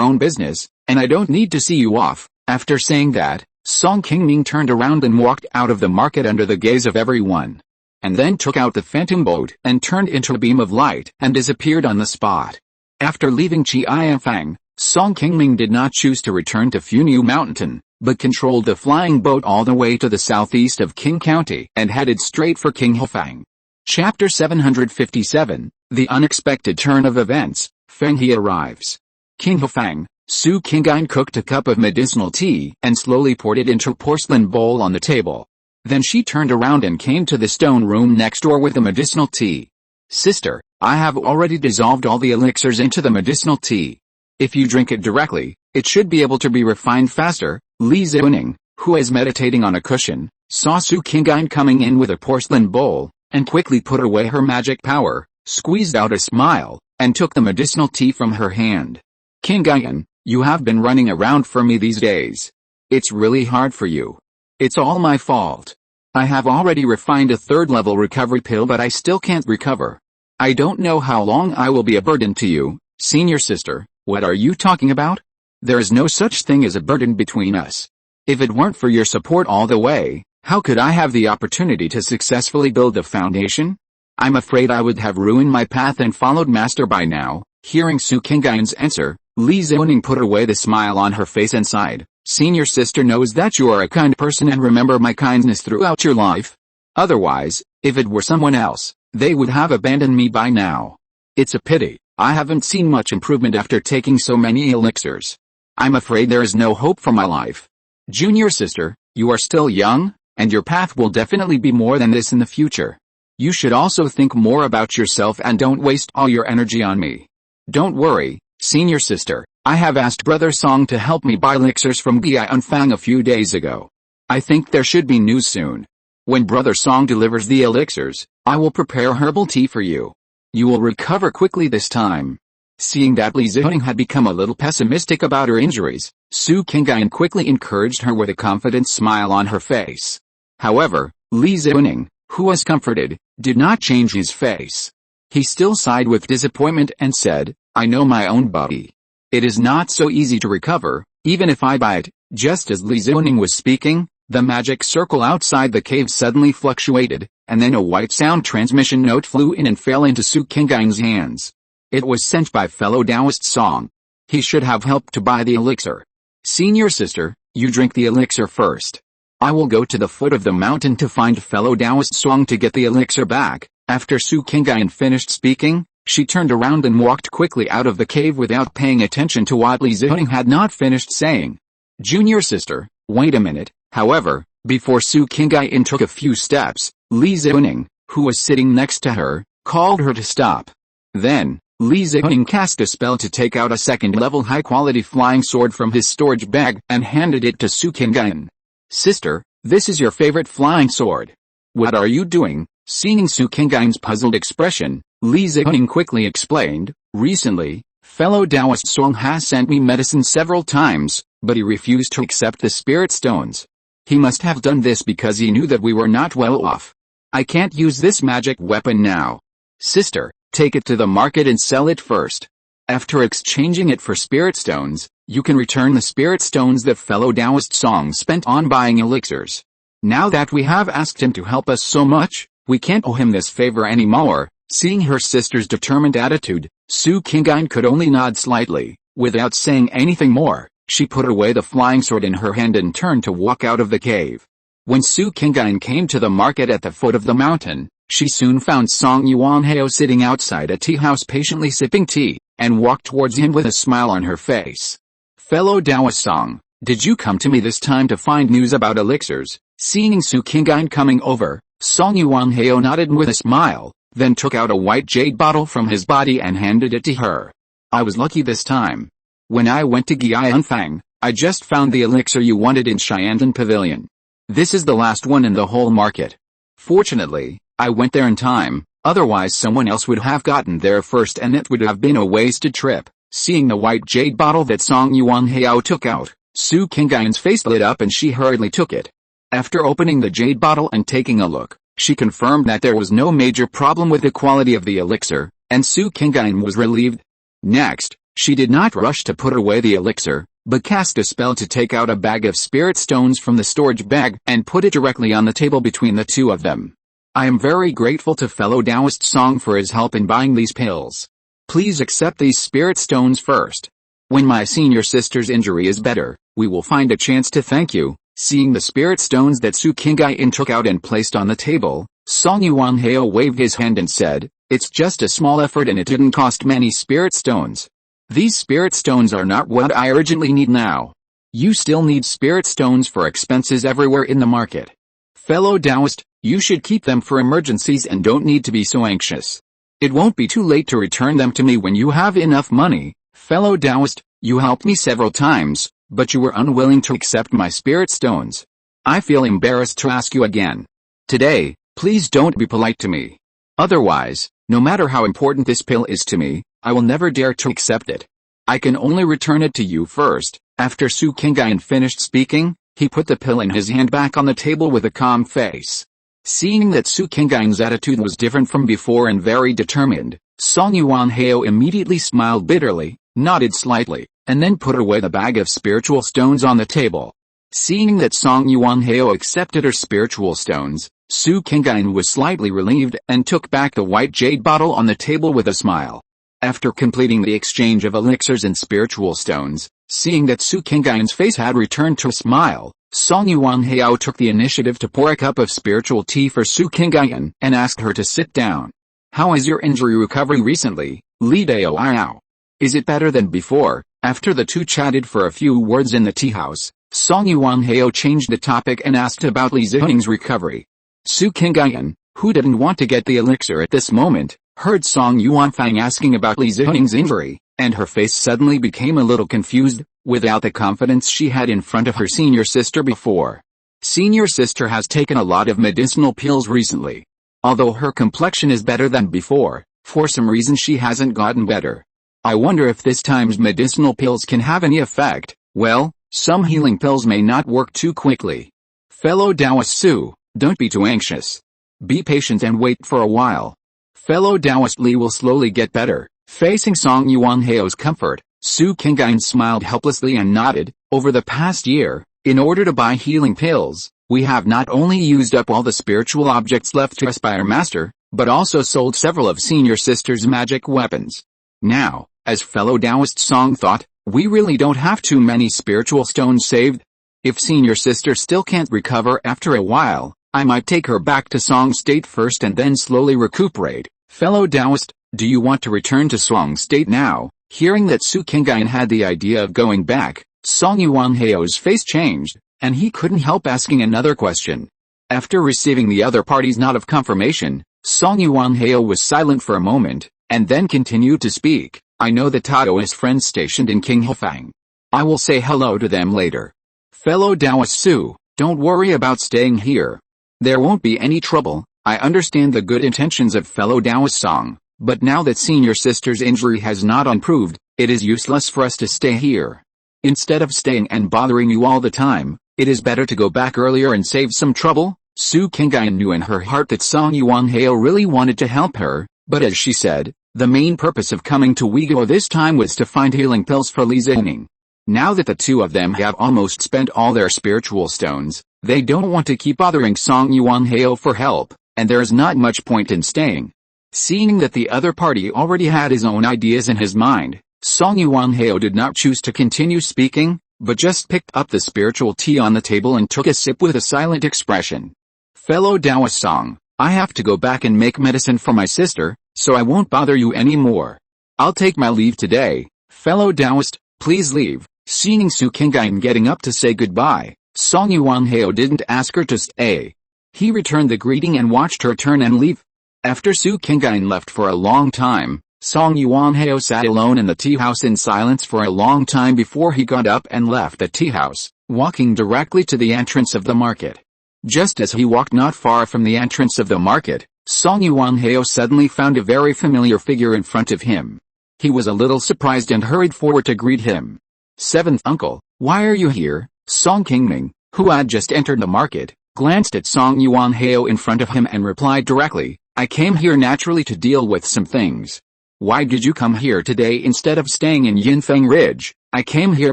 own business, and I don't need to see you off." After saying that, Song Qingming turned around and walked out of the market under the gaze of everyone, and then took out the phantom boat and turned into a beam of light and disappeared on the spot. After leaving Qianfang, Song Qingming did not choose to return to Funiu Mountain, but controlled the flying boat all the way to the southeast of Qing County and headed straight for Qinghefang. Chapter 757, The Unexpected Turn of Events. Feng He arrives. Qinghefang, Su Qingyan cooked a cup of medicinal tea and slowly poured it into a porcelain bowl on the table. Then she turned around and came to the stone room next door with the medicinal tea. "Sister, I have already dissolved all the elixirs into the medicinal tea. If you drink it directly, it should be able to be refined faster." Li Ziuning, who was meditating on a cushion, saw Su Qingyan coming in with a porcelain bowl, and quickly put away her magic power, squeezed out a smile, and took the medicinal tea from her hand. "Qingyan, you have been running around for me these days. It's really hard for you. It's all my fault. I have already refined a third-level recovery pill but I still can't recover. I don't know how long I will be a burden to you." "Senior sister, what are you talking about? There is no such thing as a burden between us. If it weren't for your support all the way, how could I have the opportunity to successfully build the foundation? I'm afraid I would have ruined my path and followed Master by now." Hearing Su Qingyan's answer, Li Ziuning put away the smile on her face and sighed. "Senior sister knows that you are a kind person and remember my kindness throughout your life. Otherwise, if it were someone else, they would have abandoned me by now. It's a pity, I haven't seen much improvement after taking so many elixirs. I'm afraid there is no hope for my life. Junior sister, you are still young, and your path will definitely be more than this in the future. You should also think more about yourself and don't waste all your energy on me. Don't worry, senior sister, I have asked Brother Song to help me buy elixirs from Qianfang a few days ago. I think there should be news soon. When Brother Song delivers the elixirs, I will prepare herbal tea for you. You will recover quickly this time." Seeing that Li Ziuning had become a little pessimistic about her injuries, Su Qingyan quickly encouraged her with a confident smile on her face. However, Li Ziuning, who was comforted, did not change his face. He still sighed with disappointment and said, "I know my own body. It is not so easy to recover, even if I buy it." Just as Li Ziuning was speaking, the magic circle outside the cave suddenly fluctuated, and then a white sound transmission note flew in and fell into Su Qingyan's hands. It was sent by fellow Taoist Song. He should have helped to buy the elixir. "Senior sister, you drink the elixir first. I will go to the foot of the mountain to find fellow Taoist Song to get the elixir back." After Su Qingyan finished speaking, she turned around and walked quickly out of the cave without paying attention to what Li Ziuning had not finished saying. "Junior sister, wait a minute." However, before Su Qingyan took a few steps, Li Ziuning, who was sitting next to her, called her to stop. Then, Li Ziuning cast a spell to take out a second-level high-quality flying sword from his storage bag and handed it to Su Qingyan. "Sister, this is your favorite flying sword. What are you doing?" Seeing Su Qingyan's puzzled expression, Li Ziuning quickly explained, "Recently, fellow Taoist Song has sent me medicine several times, but he refused to accept the spirit stones. He must have done this because he knew that we were not well off. I can't use this magic weapon now. Sister, take it to the market and sell it first. After exchanging it for spirit stones, you can return the spirit stones that fellow Taoist Song spent on buying elixirs. Now that we have asked him to help us so much, we can't owe him this favor anymore." Seeing her sister's determined attitude, Su Qingyan could only nod slightly. Without saying anything more, she put away the flying sword in her hand and turned to walk out of the cave. When Su Qingyan came to the market at the foot of the mountain, she soon found Song Yuanhao sitting outside a tea house patiently sipping tea, and walked towards him with a smile on her face. "Fellow Taoist Song, did you come to me this time to find news about elixirs?" Seeing Su Qingyan coming over, Song Yuanhao nodded with a smile, then took out a white jade bottle from his body and handed it to her. "I was lucky this time. When I went to Qianfang, I just found the elixir you wanted in Qiantan Pavilion. This is the last one in the whole market. Fortunately, I went there in time, otherwise someone else would have gotten there first and it would have been a wasted trip. Seeing the white jade bottle that Song Yuanhao took out, Su Qingyan's face lit up and she hurriedly took it. After opening the jade bottle and taking a look, she confirmed that there was no major problem with the quality of the elixir, and Su Qingyan was relieved. Next, she did not rush to put away the elixir, but cast a spell to take out a bag of spirit stones from the storage bag and put it directly on the table between the two of them. I am very grateful to fellow Taoist Song for his help in buying these pills. Please accept these spirit stones first. When my senior sister's injury is better, we will find a chance to thank you. Seeing the spirit stones that Su Qingyan took out and placed on the table, Song Yuanhao waved his hand and said, "It's just a small effort and it didn't cost many spirit stones. These spirit stones are not what I urgently need now. You still need spirit stones for expenses everywhere in the market. Fellow Taoist, you should keep them for emergencies and don't need to be so anxious. It won't be too late to return them to me when you have enough money. Fellow Taoist, you helped me several times, but you were unwilling to accept my spirit stones. I feel embarrassed to ask you again. Today, please don't be polite to me. Otherwise, no matter how important this pill is to me, I will never dare to accept it. I can only return it to you first." After Su Qingyan finished speaking, he put the pill in his hand back on the table with a calm face. Seeing that Su Qingyan's attitude was different from before and very determined, Song Yuanhao immediately smiled bitterly, nodded slightly, and then put away the bag of spiritual stones on the table. Seeing that Song Yuanhao accepted her spiritual stones, Su Qingyan was slightly relieved and took back the white jade bottle on the table with a smile. After completing the exchange of elixirs and spiritual stones, seeing that Su Qingyan's face had returned to a smile, Song Yuanhao took the initiative to pour a cup of spiritual tea for Su Qingyan and asked her to sit down. "How is your injury recovery recently, Li Daoyao? Is it better than before?" After the two chatted for a few words in the tea house, Song Yuanhao changed the topic and asked about Li Ziheng's recovery. Su Qingyan, who didn't want to get the elixir at this moment, heard Song Yuanfang asking about Li Ziheng's injury, and her face suddenly became a little confused, without the confidence she had in front of her senior sister before. Senior sister has taken a lot of medicinal pills recently. Although her complexion is better than before, for some reason she hasn't gotten better. I wonder if this time's medicinal pills can have any effect. Well, some healing pills may not work too quickly. Fellow Taoist Su, don't be too anxious. Be patient and wait for a while. Fellow Taoist Li will slowly get better. Facing Song Yuanhao's comfort, Su Qingyan smiled helplessly and nodded. Over the past year, in order to buy healing pills, we have not only used up all the spiritual objects left to us by our master, but also sold several of senior sister's magic weapons. Now, as fellow Taoist Song thought, we really don't have too many spiritual stones saved. If senior sister still can't recover after a while, I might take her back to Song State first and then slowly recuperate. Fellow Taoist, do you want to return to Song State now? Hearing that Su Qingyan had the idea of going back, Song Yuanhao's face changed, and he couldn't help asking another question. After receiving the other party's nod of confirmation, Song Yuanhao was silent for a moment, and then continued to speak. I know the Taoist friends stationed in Qinghefang. I will say hello to them later. Fellow Taoist Su, don't worry about staying here. There won't be any trouble. I understand the good intentions of fellow Taoist Song, but now that senior sister's injury has not improved, it is useless for us to stay here. Instead of staying and bothering you all the time, it is better to go back earlier and save some trouble. Su Qingyan knew in her heart that Song Yuanhao really wanted to help her, but as she said, the main purpose of coming to Uyghur this time was to find healing pills for Li Ziheng. Now that the two of them have almost spent all their spiritual stones, they don't want to keep bothering Song Yuanhao for help, and there is not much point in staying. Seeing that the other party already had his own ideas in his mind, Song Yuanhao did not choose to continue speaking, but just picked up the spiritual tea on the table and took a sip with a silent expression. Fellow Taoist Song, I have to go back and make medicine for my sister, so I won't bother you anymore. I'll take my leave today. Fellow Taoist, please leave. Seeing Su Qingyan getting up to say goodbye, Song Yuanhao didn't ask her to stay. He returned the greeting and watched her turn and leave. After Su Qingyan left for a long time, Song Yuanhao sat alone in the tea house in silence for a long time before he got up and left the tea house, walking directly to the entrance of the market. Just as he walked not far from the entrance of the market, Song Yuanhao suddenly found a very familiar figure in front of him. He was a little surprised and hurried forward to greet him. "Seventh uncle, why are you here?" Song Qingming, who had just entered the market, glanced at Song Yuanhao in front of him and replied directly, "I came here naturally to deal with some things." "Why did you come here today instead of staying in Yinfeng Ridge?" "I came here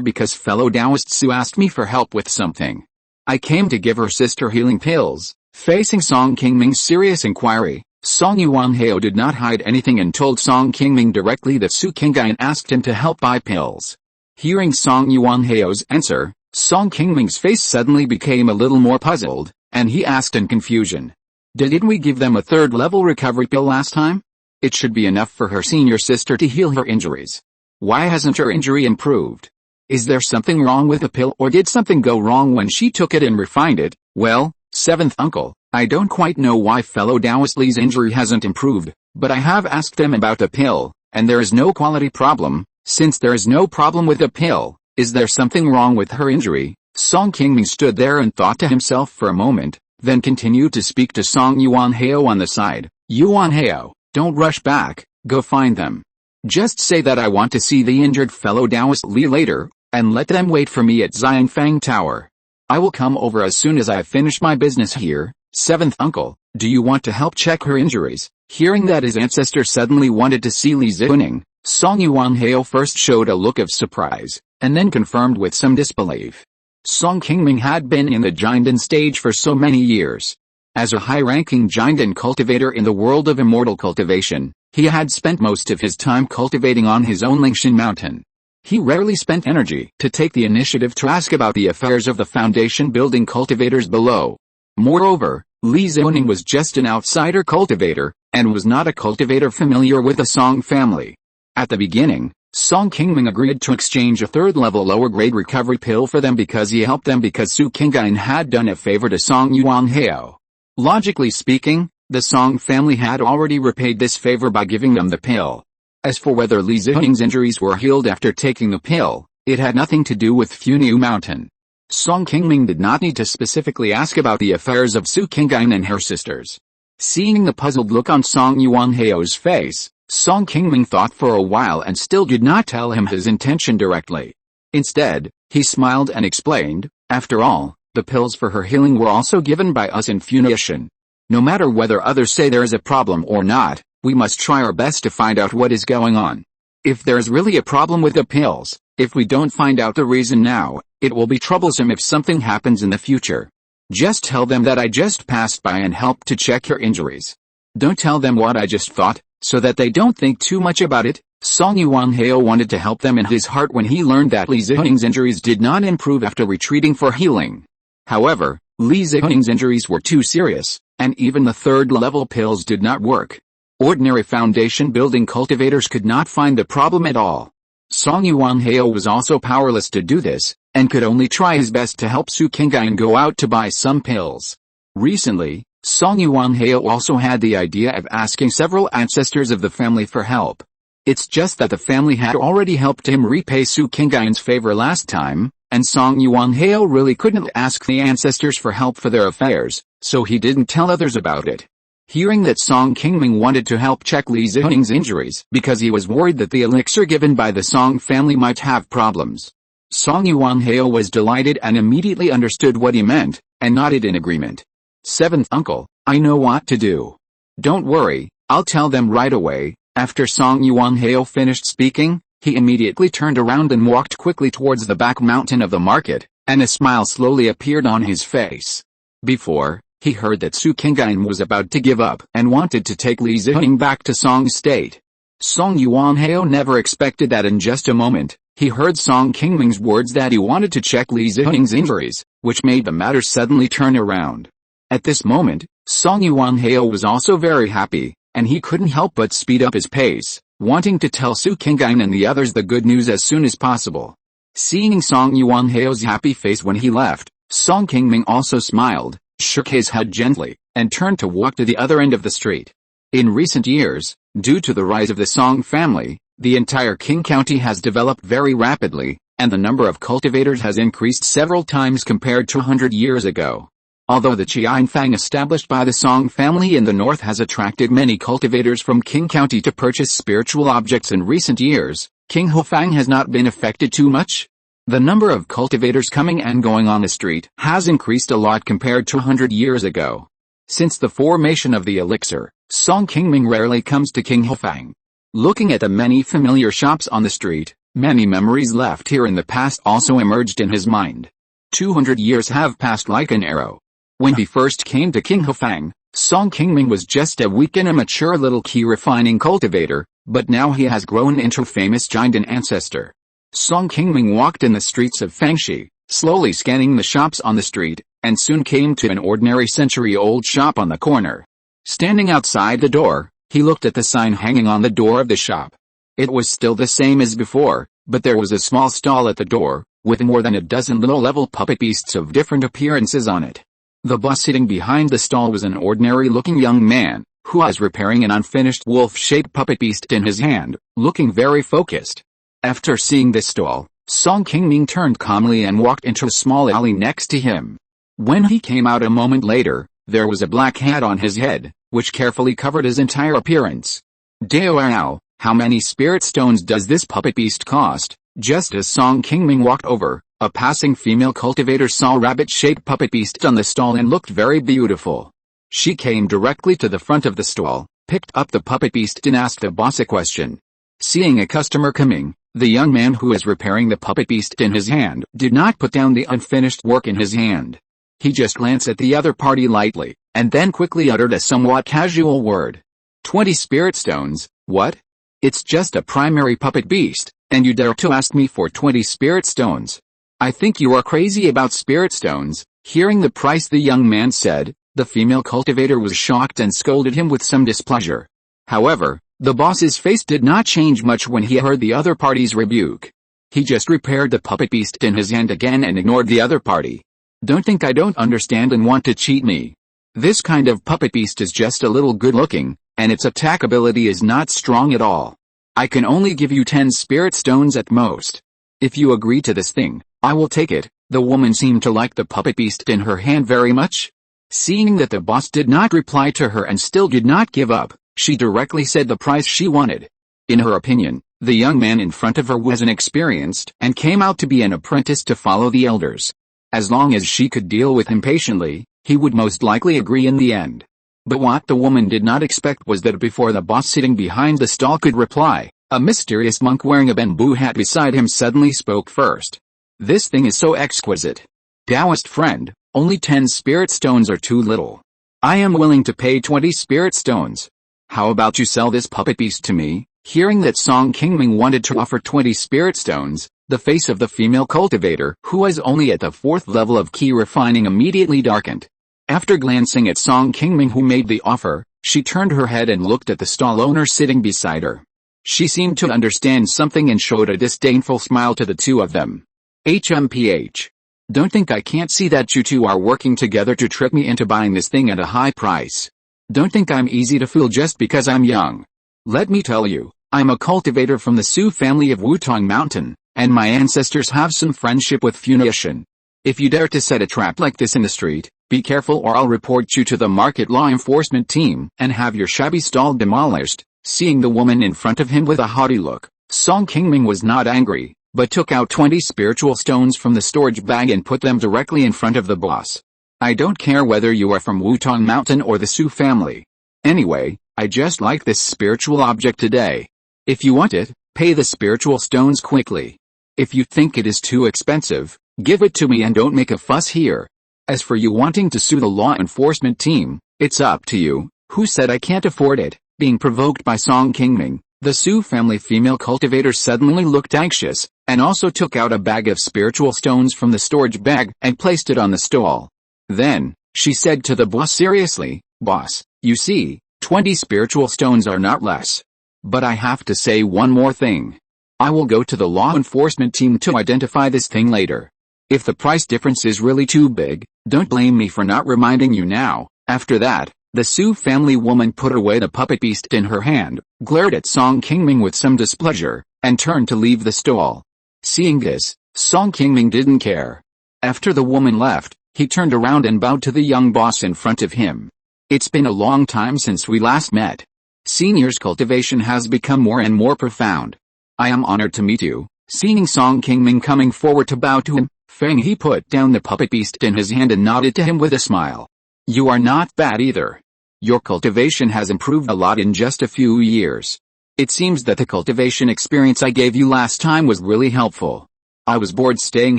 because fellow Taoist Su asked me for help with something. I came to give her sister healing pills." Facing Song Qingming's serious inquiry, Song Yuanhao did not hide anything and told Song Qingming directly that Su Qingyan asked him to help buy pills. Hearing Song Yuanhao's answer, Song Qingming's face suddenly became a little more puzzled, and he asked in confusion, "Didn't we give them a third-level recovery pill last time? It should be enough for her senior sister to heal her injuries. Why hasn't her injury improved? Is there something wrong with the pill, or did something go wrong when she took it and refined it?" "Well, seventh uncle, I don't quite know why fellow Taoist Li's injury hasn't improved, but I have asked them about the pill, and there is no quality problem. Since there is no problem with the pill, is there something wrong with her injury?" Song Qingming stood there and thought to himself for a moment, then continued to speak to Song Yuanhao on the side. "Yuanhao, don't rush back, go find them. Just say that I want to see the injured fellow Taoist Li later, and let them wait for me at Xiangfang Tower. I will come over as soon as I have finished my business here." "Seventh uncle, do you want to help check her injuries?" Hearing that his ancestor suddenly wanted to see Li Zining, Song Yuanhao first showed a look of surprise, and then confirmed with some disbelief. Song Qingming had been in the Jinden stage for so many years. As a high-ranking Jinden cultivator in the world of immortal cultivation, he had spent most of his time cultivating on his own Qi Mountain. He rarely spent energy to take the initiative to ask about the affairs of the foundation-building cultivators below. Moreover, Li Zining was just an outsider cultivator, and was not a cultivator familiar with the Song family. At the beginning, Song Qingming agreed to exchange a third-level lower-grade recovery pill for them because he helped them because Su Qingyan had done a favor to Song Yuanhao. Logically speaking, the Song family had already repaid this favor by giving them the pill. As for whether Li Zining's injuries were healed after taking the pill, it had nothing to do with Funiu Mountain. Song Qingming did not need to specifically ask about the affairs of Su Qingyan and her sisters. Seeing the puzzled look on Song Yuanhao's face, Song Qingming thought for a while and still did not tell him his intention directly. Instead, he smiled and explained, "After all, the pills for her healing were also given by us in Funiu. No matter whether others say there is a problem or not, we must try our best to find out what is going on. If there is really a problem with the pills, if we don't find out the reason now, it will be troublesome if something happens in the future. Just tell them that I just passed by and helped to check her injuries. Don't tell them what I just thought, so that they don't think too much about it." Song Yuanhao wanted to help them in his heart when he learned that Li Zining's injuries did not improve after retreating for healing. However, Li Zining's injuries were too serious, and even the third-level pills did not work. Ordinary foundation-building cultivators could not find the problem at all. Song Yuanhao was also powerless to do this, and could only try his best to help Su Qingyan go out to buy some pills. Recently, Song Yuanhao also had the idea of asking several ancestors of the family for help. It's just that the family had already helped him repay Su Qingyan's favor last time, and Song Yuanhao really couldn't ask the ancestors for help for their affairs, so he didn't tell others about it. Hearing that Song Qingming wanted to help check Li Zining's injuries because he was worried that the elixir given by the Song family might have problems, Song Yuanhao was delighted and immediately understood what he meant, and nodded in agreement. "Seventh uncle, I know what to do. Don't worry, I'll tell them right away." After Song Yuanhao finished speaking, he immediately turned around and walked quickly towards the back mountain of the market, and a smile slowly appeared on his face. Before, he heard that Su Qingyan was about to give up and wanted to take Li Zining back to Song's state. Song Yuanhao never expected that in just a moment, he heard Song Qingming's words that he wanted to check Li Zining's injuries, which made the matter suddenly turn around. At this moment, Song Yuanhao was also very happy, and he couldn't help but speed up his pace, wanting to tell Su Qingyan and the others the good news as soon as possible. Seeing Song Yuanhao's happy face when he left, Song Qingming also smiled, shook his head gently, and turned to walk to the other end of the street. In recent years, due to the rise of the Song family, the entire Qing County has developed very rapidly, and the number of cultivators has increased several times compared to 100 years ago. Although the Qingming established by the Song family in the north has attracted many cultivators from Qing County to purchase spiritual objects in recent years, Qinghofang has not been affected too much. The number of cultivators coming and going on the street has increased a lot compared to 100 years ago. Since the formation of the elixir, Song Qingming rarely comes to Qinghofang. Looking at the many familiar shops on the street, many memories left here in the past also emerged in his mind. 200 years have passed like an arrow. When he first came to Qinghofang, Song Qingming was just a weak and immature little Qi refining cultivator, but now he has grown into a famous giant and ancestor. Song Qingming walked in the streets of Fangxi, slowly scanning the shops on the street, and soon came to an ordinary century-old shop on the corner. Standing outside the door, he looked at the sign hanging on the door of the shop. It was still the same as before, but there was a small stall at the door, with more than a dozen little-level puppet beasts of different appearances on it. The boss sitting behind the stall was an ordinary-looking young man, who was repairing an unfinished wolf-shaped puppet beast in his hand, looking very focused. After seeing this stall, Song Qingming turned calmly and walked into a small alley next to him. When he came out a moment later, there was a black hat on his head, which carefully covered his entire appearance. Dao, how many spirit stones does this puppet beast cost? Just as Song Qingming walked over, a passing female cultivator saw a rabbit-shaped puppet beast on the stall and looked very beautiful. She came directly to the front of the stall, picked up the puppet beast and asked the boss a question. Seeing a customer coming, the young man who was repairing the puppet beast in his hand did not put down the unfinished work in his hand. He just glanced at the other party lightly, and then quickly uttered a somewhat casual word. 20 spirit stones, what? It's just a primary puppet beast, and you dare to ask me for 20 spirit stones? I think you are crazy about spirit stones. Hearing the price the young man said, the female cultivator was shocked and scolded him with some displeasure. However, the boss's face did not change much when he heard the other party's rebuke. He just repaired the puppet beast in his hand again and ignored the other party. Don't think I don't understand and want to cheat me. This kind of puppet beast is just a little good looking, and its attack ability is not strong at all. I can only give you 10 spirit stones at most. If you agree to this thing, I will take it. The woman seemed to like the puppet beast in her hand very much. Seeing that the boss did not reply to her and still did not give up, she directly said the price she wanted. In her opinion, the young man in front of her was inexperienced and came out to be an apprentice to follow the elders. As long as she could deal with him patiently, he would most likely agree in the end. But what the woman did not expect was that before the boss sitting behind the stall could reply, a mysterious monk wearing a bamboo hat beside him suddenly spoke first. This thing is so exquisite. Taoist friend, only 10 spirit stones are too little. I am willing to pay 20 spirit stones. How about you sell this puppet beast to me? Hearing that Song Qingming wanted to offer 20 spirit stones, the face of the female cultivator, who was only at the 4th level of Qi refining, immediately darkened. After glancing at Song Qingming who made the offer, she turned her head and looked at the stall owner sitting beside her. She seemed to understand something and showed a disdainful smile to the two of them. HMPH. Don't think I can't see that you two are working together to trick me into buying this thing at a high price. Don't think I'm easy to fool just because I'm young. Let me tell you, I'm a cultivator from the Su family of Mount Mountain, and my ancestors have some friendship with Funiu Mountain. If you dare to set a trap like this in the street, be careful or I'll report you to the market law enforcement team and have your shabby stall demolished. Seeing the woman in front of him with a haughty look, Song Qingming was not angry, but took out 20 spiritual stones from the storage bag and put them directly in front of the boss. I don't care whether you are from Mount Mountain or the Su family. Anyway, I just like this spiritual object today. If you want it, pay the spiritual stones quickly. If you think it is too expensive, give it to me and don't make a fuss here. As for you wanting to sue the law enforcement team, it's up to you. Who said I can't afford it? Being provoked by Song Qingming, the Su family female cultivator suddenly looked anxious, and also took out a bag of spiritual stones from the storage bag and placed it on the stall. Then, she said to the boss seriously, "Boss, you see, 20 spiritual stones are not less. But I have to say one more thing. I will go to the law enforcement team to identify this thing later. If the price difference is really too big, don't blame me for not reminding you now." After that, the Su family woman put away the puppet beast in her hand, glared at Song Qingming with some displeasure, and turned to leave the stall. Seeing this, Song Qingming didn't care. After the woman left, He turned around and bowed to the young boss in front of him. It's been a long time since we last met. Senior's cultivation has become more and more profound. I am honored to meet you. Seeing Song Qingming coming forward to bow to him, Feng He put down the puppet beast in his hand and nodded to him with a smile. You are not bad either. Your cultivation has improved a lot in just a few years. It seems that the cultivation experience I gave you last time was really helpful. I was bored staying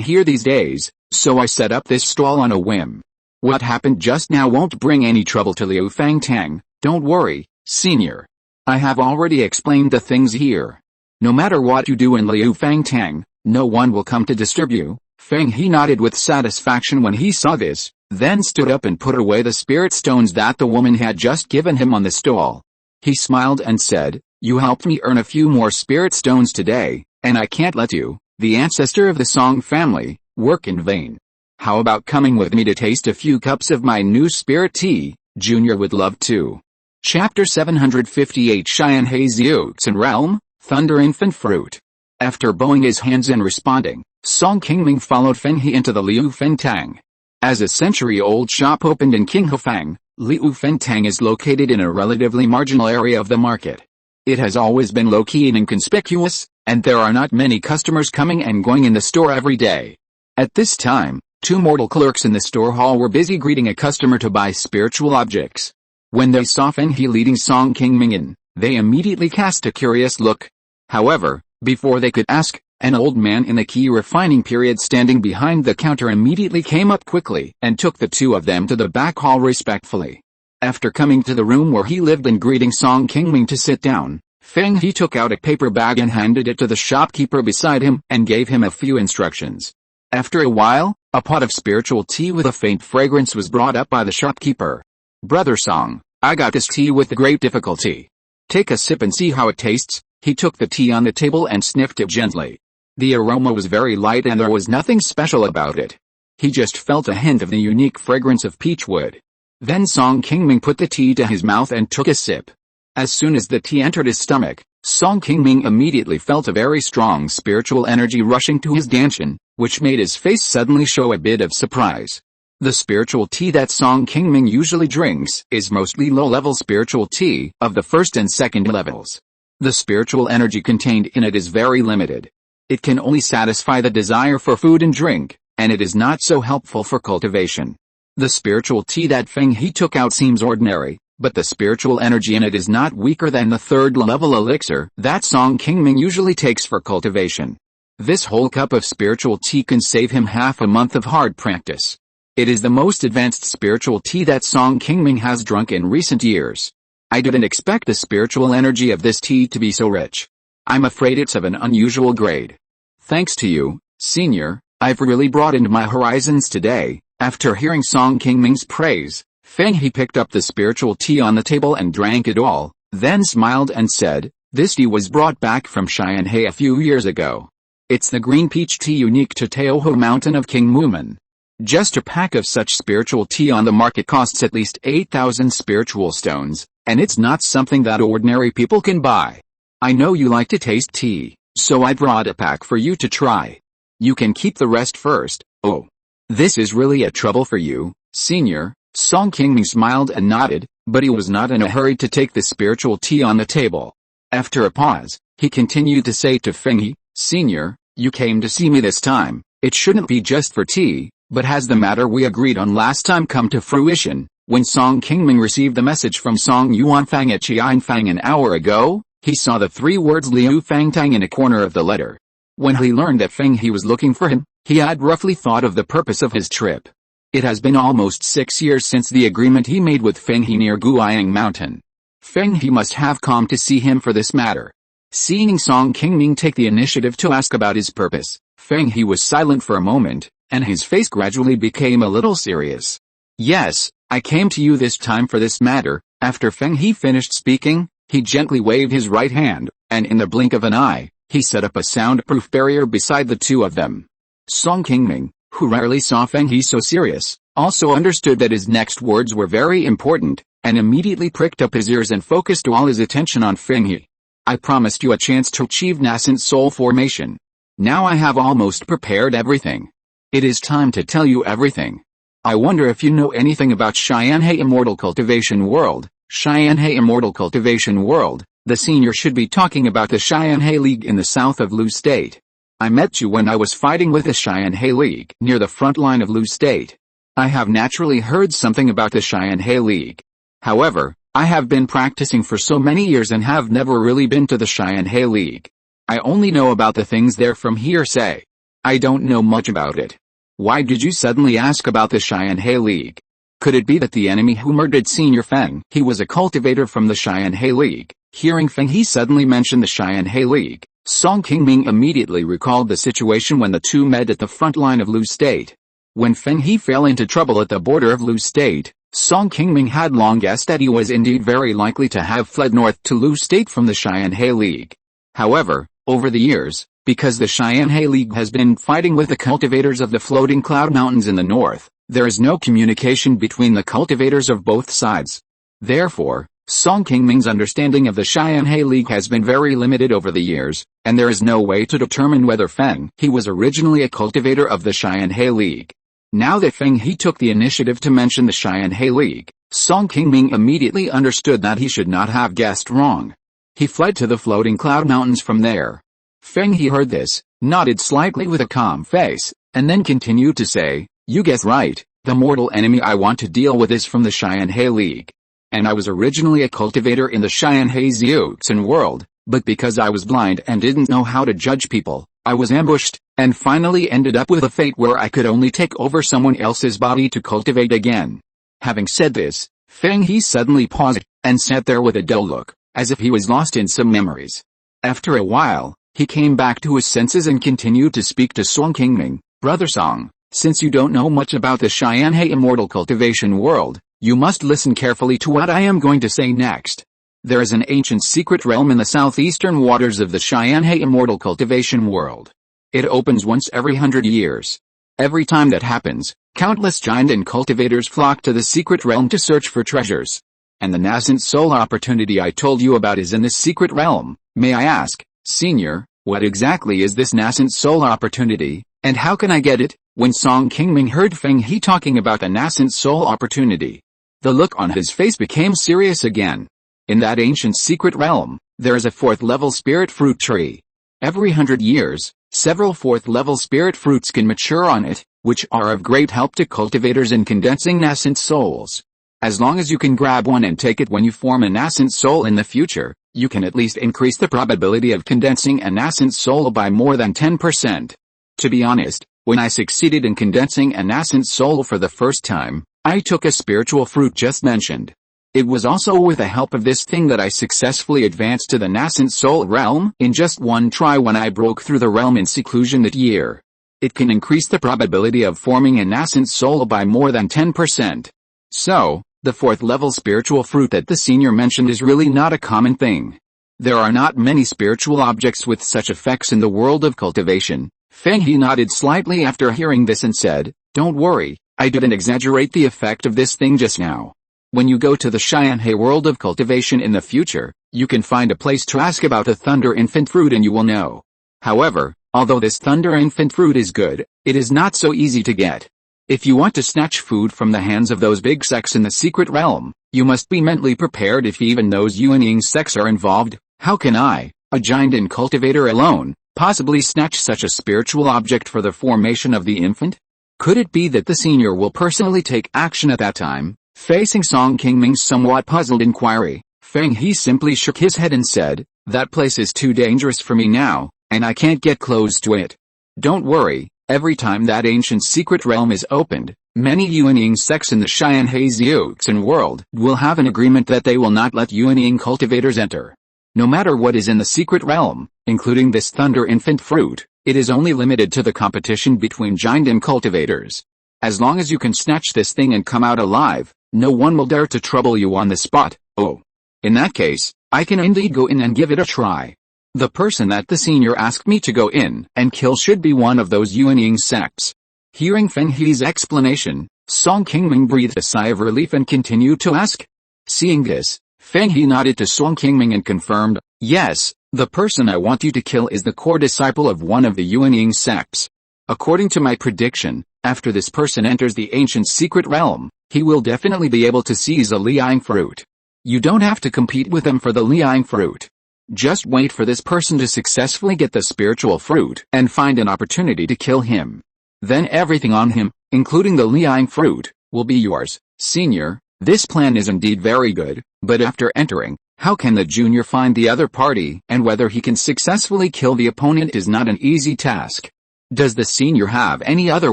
here these days, so I set up this stall on a whim. What happened just now won't bring any trouble to Liu Fangtang, don't worry, senior. I have already explained the things here. No matter what you do in Liu Fangtang, no one will come to disturb you. Feng He nodded with satisfaction when he saw this, then stood up and put away the spirit stones that the woman had just given him on the stall. He smiled and said, you helped me earn a few more spirit stones today, and I can't let you, the ancestor of the Song family, work in vain. How about coming with me to taste a few cups of my new spirit tea? Junior would love to. Chapter 758 Xianhe Xiuxin Realm, Thunder Infant Fruit. After bowing his hands and responding, Song Qingming followed Feng He into the Liu Fengtang. As a century-old shop opened in Qinghefang, Liu Fengtang is located in a relatively marginal area of the market. It has always been low-key and inconspicuous, and there are not many customers coming and going in the store every day. At this time, 2 mortal clerks in the store hall were busy greeting a customer to buy spiritual objects. When they saw Feng He leading Song Qingming in, they immediately cast a curious look. However, before they could ask, an old man in the Qi refining period standing behind the counter immediately came up quickly and took the 2 of them to the back hall respectfully. After coming to the room where he lived and greeting Song Qingming to sit down, Feng He took out a paper bag and handed it to the shopkeeper beside him and gave him a few instructions. After a while, a pot of spiritual tea with a faint fragrance was brought up by the shopkeeper. Brother Song, I got this tea with great difficulty. Take a sip and see how it tastes. He took the tea on the table and sniffed it gently. The aroma was very light and there was nothing special about it. He just felt a hint of the unique fragrance of peach wood. Then Song Qingming put the tea to his mouth and took a sip. As soon as the tea entered his stomach, Song Qingming immediately felt a very strong spiritual energy rushing to his danshan, which made his face suddenly show a bit of surprise. The spiritual tea that Song Qingming usually drinks is mostly low-level spiritual tea of the 1st and 2nd levels. The spiritual energy contained in it is very limited. It can only satisfy the desire for food and drink, and it is not so helpful for cultivation. The spiritual tea that Feng He took out seems ordinary, but the spiritual energy in it is not weaker than the 3rd level elixir that Song Qingming usually takes for cultivation. This whole cup of spiritual tea can save him half a month of hard practice. It is the most advanced spiritual tea that Song Qingming has drunk in recent years. I didn't expect the spiritual energy of this tea to be so rich. I'm afraid it's of an unusual grade. Thanks to you, senior, I've really broadened my horizons today. After hearing Song Qingming's praise, Feng He picked up the spiritual tea on the table and drank it all, then smiled and said, this tea was brought back from Xianhe a few years ago. It's the green peach tea unique to Funiu Mountain of Qingming. Just a pack of such spiritual tea on the market costs at least 8,000 spiritual stones, and it's not something that ordinary people can buy. I know you like to taste tea, so I brought a pack for you to try. You can keep the rest first. Oh. This is really a trouble for you, senior. Song Qingming smiled and nodded, but he was not in a hurry to take the spiritual tea on the table. After a pause, he continued to say to Feng He, senior, you came to see me this time. It shouldn't be just for tea, but has the matter we agreed on last time come to fruition? When Song Qingming received the message from Song Yuanfang at Qianfang an hour ago, he saw the 3 words Liu Fangtang in a corner of the letter. When he learned that Feng He was looking for him, he had roughly thought of the purpose of his trip. It has been almost 6 years since the agreement he made with Feng He near Qingming Mountain. Feng He must have come to see him for this matter. Seeing Song Qingming take the initiative to ask about his purpose, Feng He was silent for a moment, and his face gradually became a little serious. Yes, I came to you this time for this matter. After Feng He finished speaking, he gently waved his right hand, and in the blink of an eye, he set up a soundproof barrier beside the 2 of them. Song Qingming, who rarely saw Feng He so serious, also understood that his next words were very important, and immediately pricked up his ears and focused all his attention on Feng He. I promised you a chance to achieve nascent soul formation. Now I have almost prepared everything. It is time to tell you everything. I wonder if you know anything about Qianhe Immortal Cultivation World. Qianhe Immortal Cultivation World. The senior should be talking about the Qianhe League in the south of Lu State. I met you when I was fighting with the Qianhe League near the front line of Lu State. I have naturally heard something about the Qianhe League. However, I have been practicing for so many years and have never really been to the Qianhe League. I only know about the things there from hearsay. I don't know much about it. Why did you suddenly ask about the Qianhe League? Could it be that the enemy who murdered Senior Feng He was a cultivator from the Qianhe League? Hearing Feng He suddenly mention the Qianhe League, Song Qingming immediately recalled the situation when the two met at the front line of Lu State. When Feng He fell into trouble at the border of Lu State, Song Qingming had long guessed that he was indeed very likely to have fled north to Lu State from the Qianhe League. However, over the years, because the Qianhe League has been fighting with the cultivators of the floating cloud mountains in the north, there is no communication between the cultivators of both sides. Therefore, Song Qingming's understanding of the Qianhe League has been very limited over the years, and there is no way to determine whether Feng He was originally a cultivator of the Qianhe League. Now that Feng He took the initiative to mention the Qianhe League, Song Qingming immediately understood that he should not have guessed wrong. He fled to the floating cloud mountains from there. Feng He heard this, nodded slightly with a calm face, and then continued to say, "You guessed right, the mortal enemy I want to deal with is from the Qianhe League. And I was originally a cultivator in the Qianhe Xiuxin world, but because I was blind and didn't know how to judge people, I was ambushed, and finally ended up with a fate where I could only take over someone else's body to cultivate again." Having said this, Feng He suddenly paused, and sat there with a dull look, as if he was lost in some memories. After a while, he came back to his senses and continued to speak to Song Qingming. "Brother Song, since you don't know much about the Qianhe Immortal Cultivation World, you must listen carefully to what I am going to say next. There is an ancient secret realm in the southeastern waters of the Qianhe Immortal Cultivation World. It opens once every 100 years. Every time that happens, countless giant and cultivators flock to the secret realm to search for treasures. And the nascent soul opportunity I told you about is in this secret realm. May I ask, Senior, what exactly is this nascent soul opportunity, and how can I get it?" When Song Qingming heard Feng He talking about the nascent soul opportunity, the look on his face became serious again. In that ancient secret realm, there is a 4th level spirit fruit tree. Every 100 years, several 4th level spirit fruits can mature on it, which are of great help to cultivators in condensing nascent souls. As long as you can grab one and take it when you form a nascent soul in the future, you can at least increase the probability of condensing a nascent soul by more than 10%. To be honest, when I succeeded in condensing a nascent soul for the first time, I took a spiritual fruit just mentioned. It was also with the help of this thing that I successfully advanced to the nascent soul realm in just one try when I broke through the realm in seclusion that year. It can increase the probability of forming a nascent soul by more than 10%. So, the 4th level spiritual fruit that the senior mentioned is really not a common thing. There are not many spiritual objects with such effects in the world of cultivation. Feng He nodded slightly after hearing this and said, "Don't worry, I didn't exaggerate the effect of this thing just now. When you go to the Qianhe world of cultivation in the future, you can find a place to ask about the Thunder Infant Fruit and you will know. However, although this Thunder Infant Fruit is good, it is not so easy to get. If you want to snatch food from the hands of those big sects in the secret realm, you must be mentally prepared if even those unyielding sects are involved. How can I, a giant and cultivator alone, possibly snatch such a spiritual object for the formation of the infant?" Could it be that the senior will personally take action at that time? Facing Song Qingming's somewhat puzzled inquiry, Feng He simply shook his head and said, "That place is too dangerous for me now, and I can't get close to it. Don't worry, every time that ancient secret realm is opened, many unyielding sects in the Qianhe Xiuxin world will have an agreement that they will not let unyielding cultivators enter. No matter what is in the secret realm, including this Thunder Infant Fruit, it is only limited to the competition between giant and cultivators. As long as you can snatch this thing and come out alive, no one will dare to trouble you on the spot." "Oh. In that case, I can indeed go in and give it a try. The person that the senior asked me to go in and kill should be one of those unyielding sects." Hearing Feng He's explanation, Song Qingming breathed a sigh of relief and continued to ask. Seeing this, Feng He nodded to Song Qingming and confirmed, "Yes, the person I want you to kill is the core disciple of one of the unyielding sects. According to my prediction, after this person enters the ancient secret realm, he will definitely be able to seize a Liang fruit. You don't have to compete with him for the Liang fruit. Just wait for this person to successfully get the spiritual fruit and find an opportunity to kill him. Then everything on him, including the Liang fruit, will be yours, senior. This plan is indeed very good, but after entering, how can the junior find the other party, and whether he can successfully kill the opponent is not an easy task. Does the senior have any other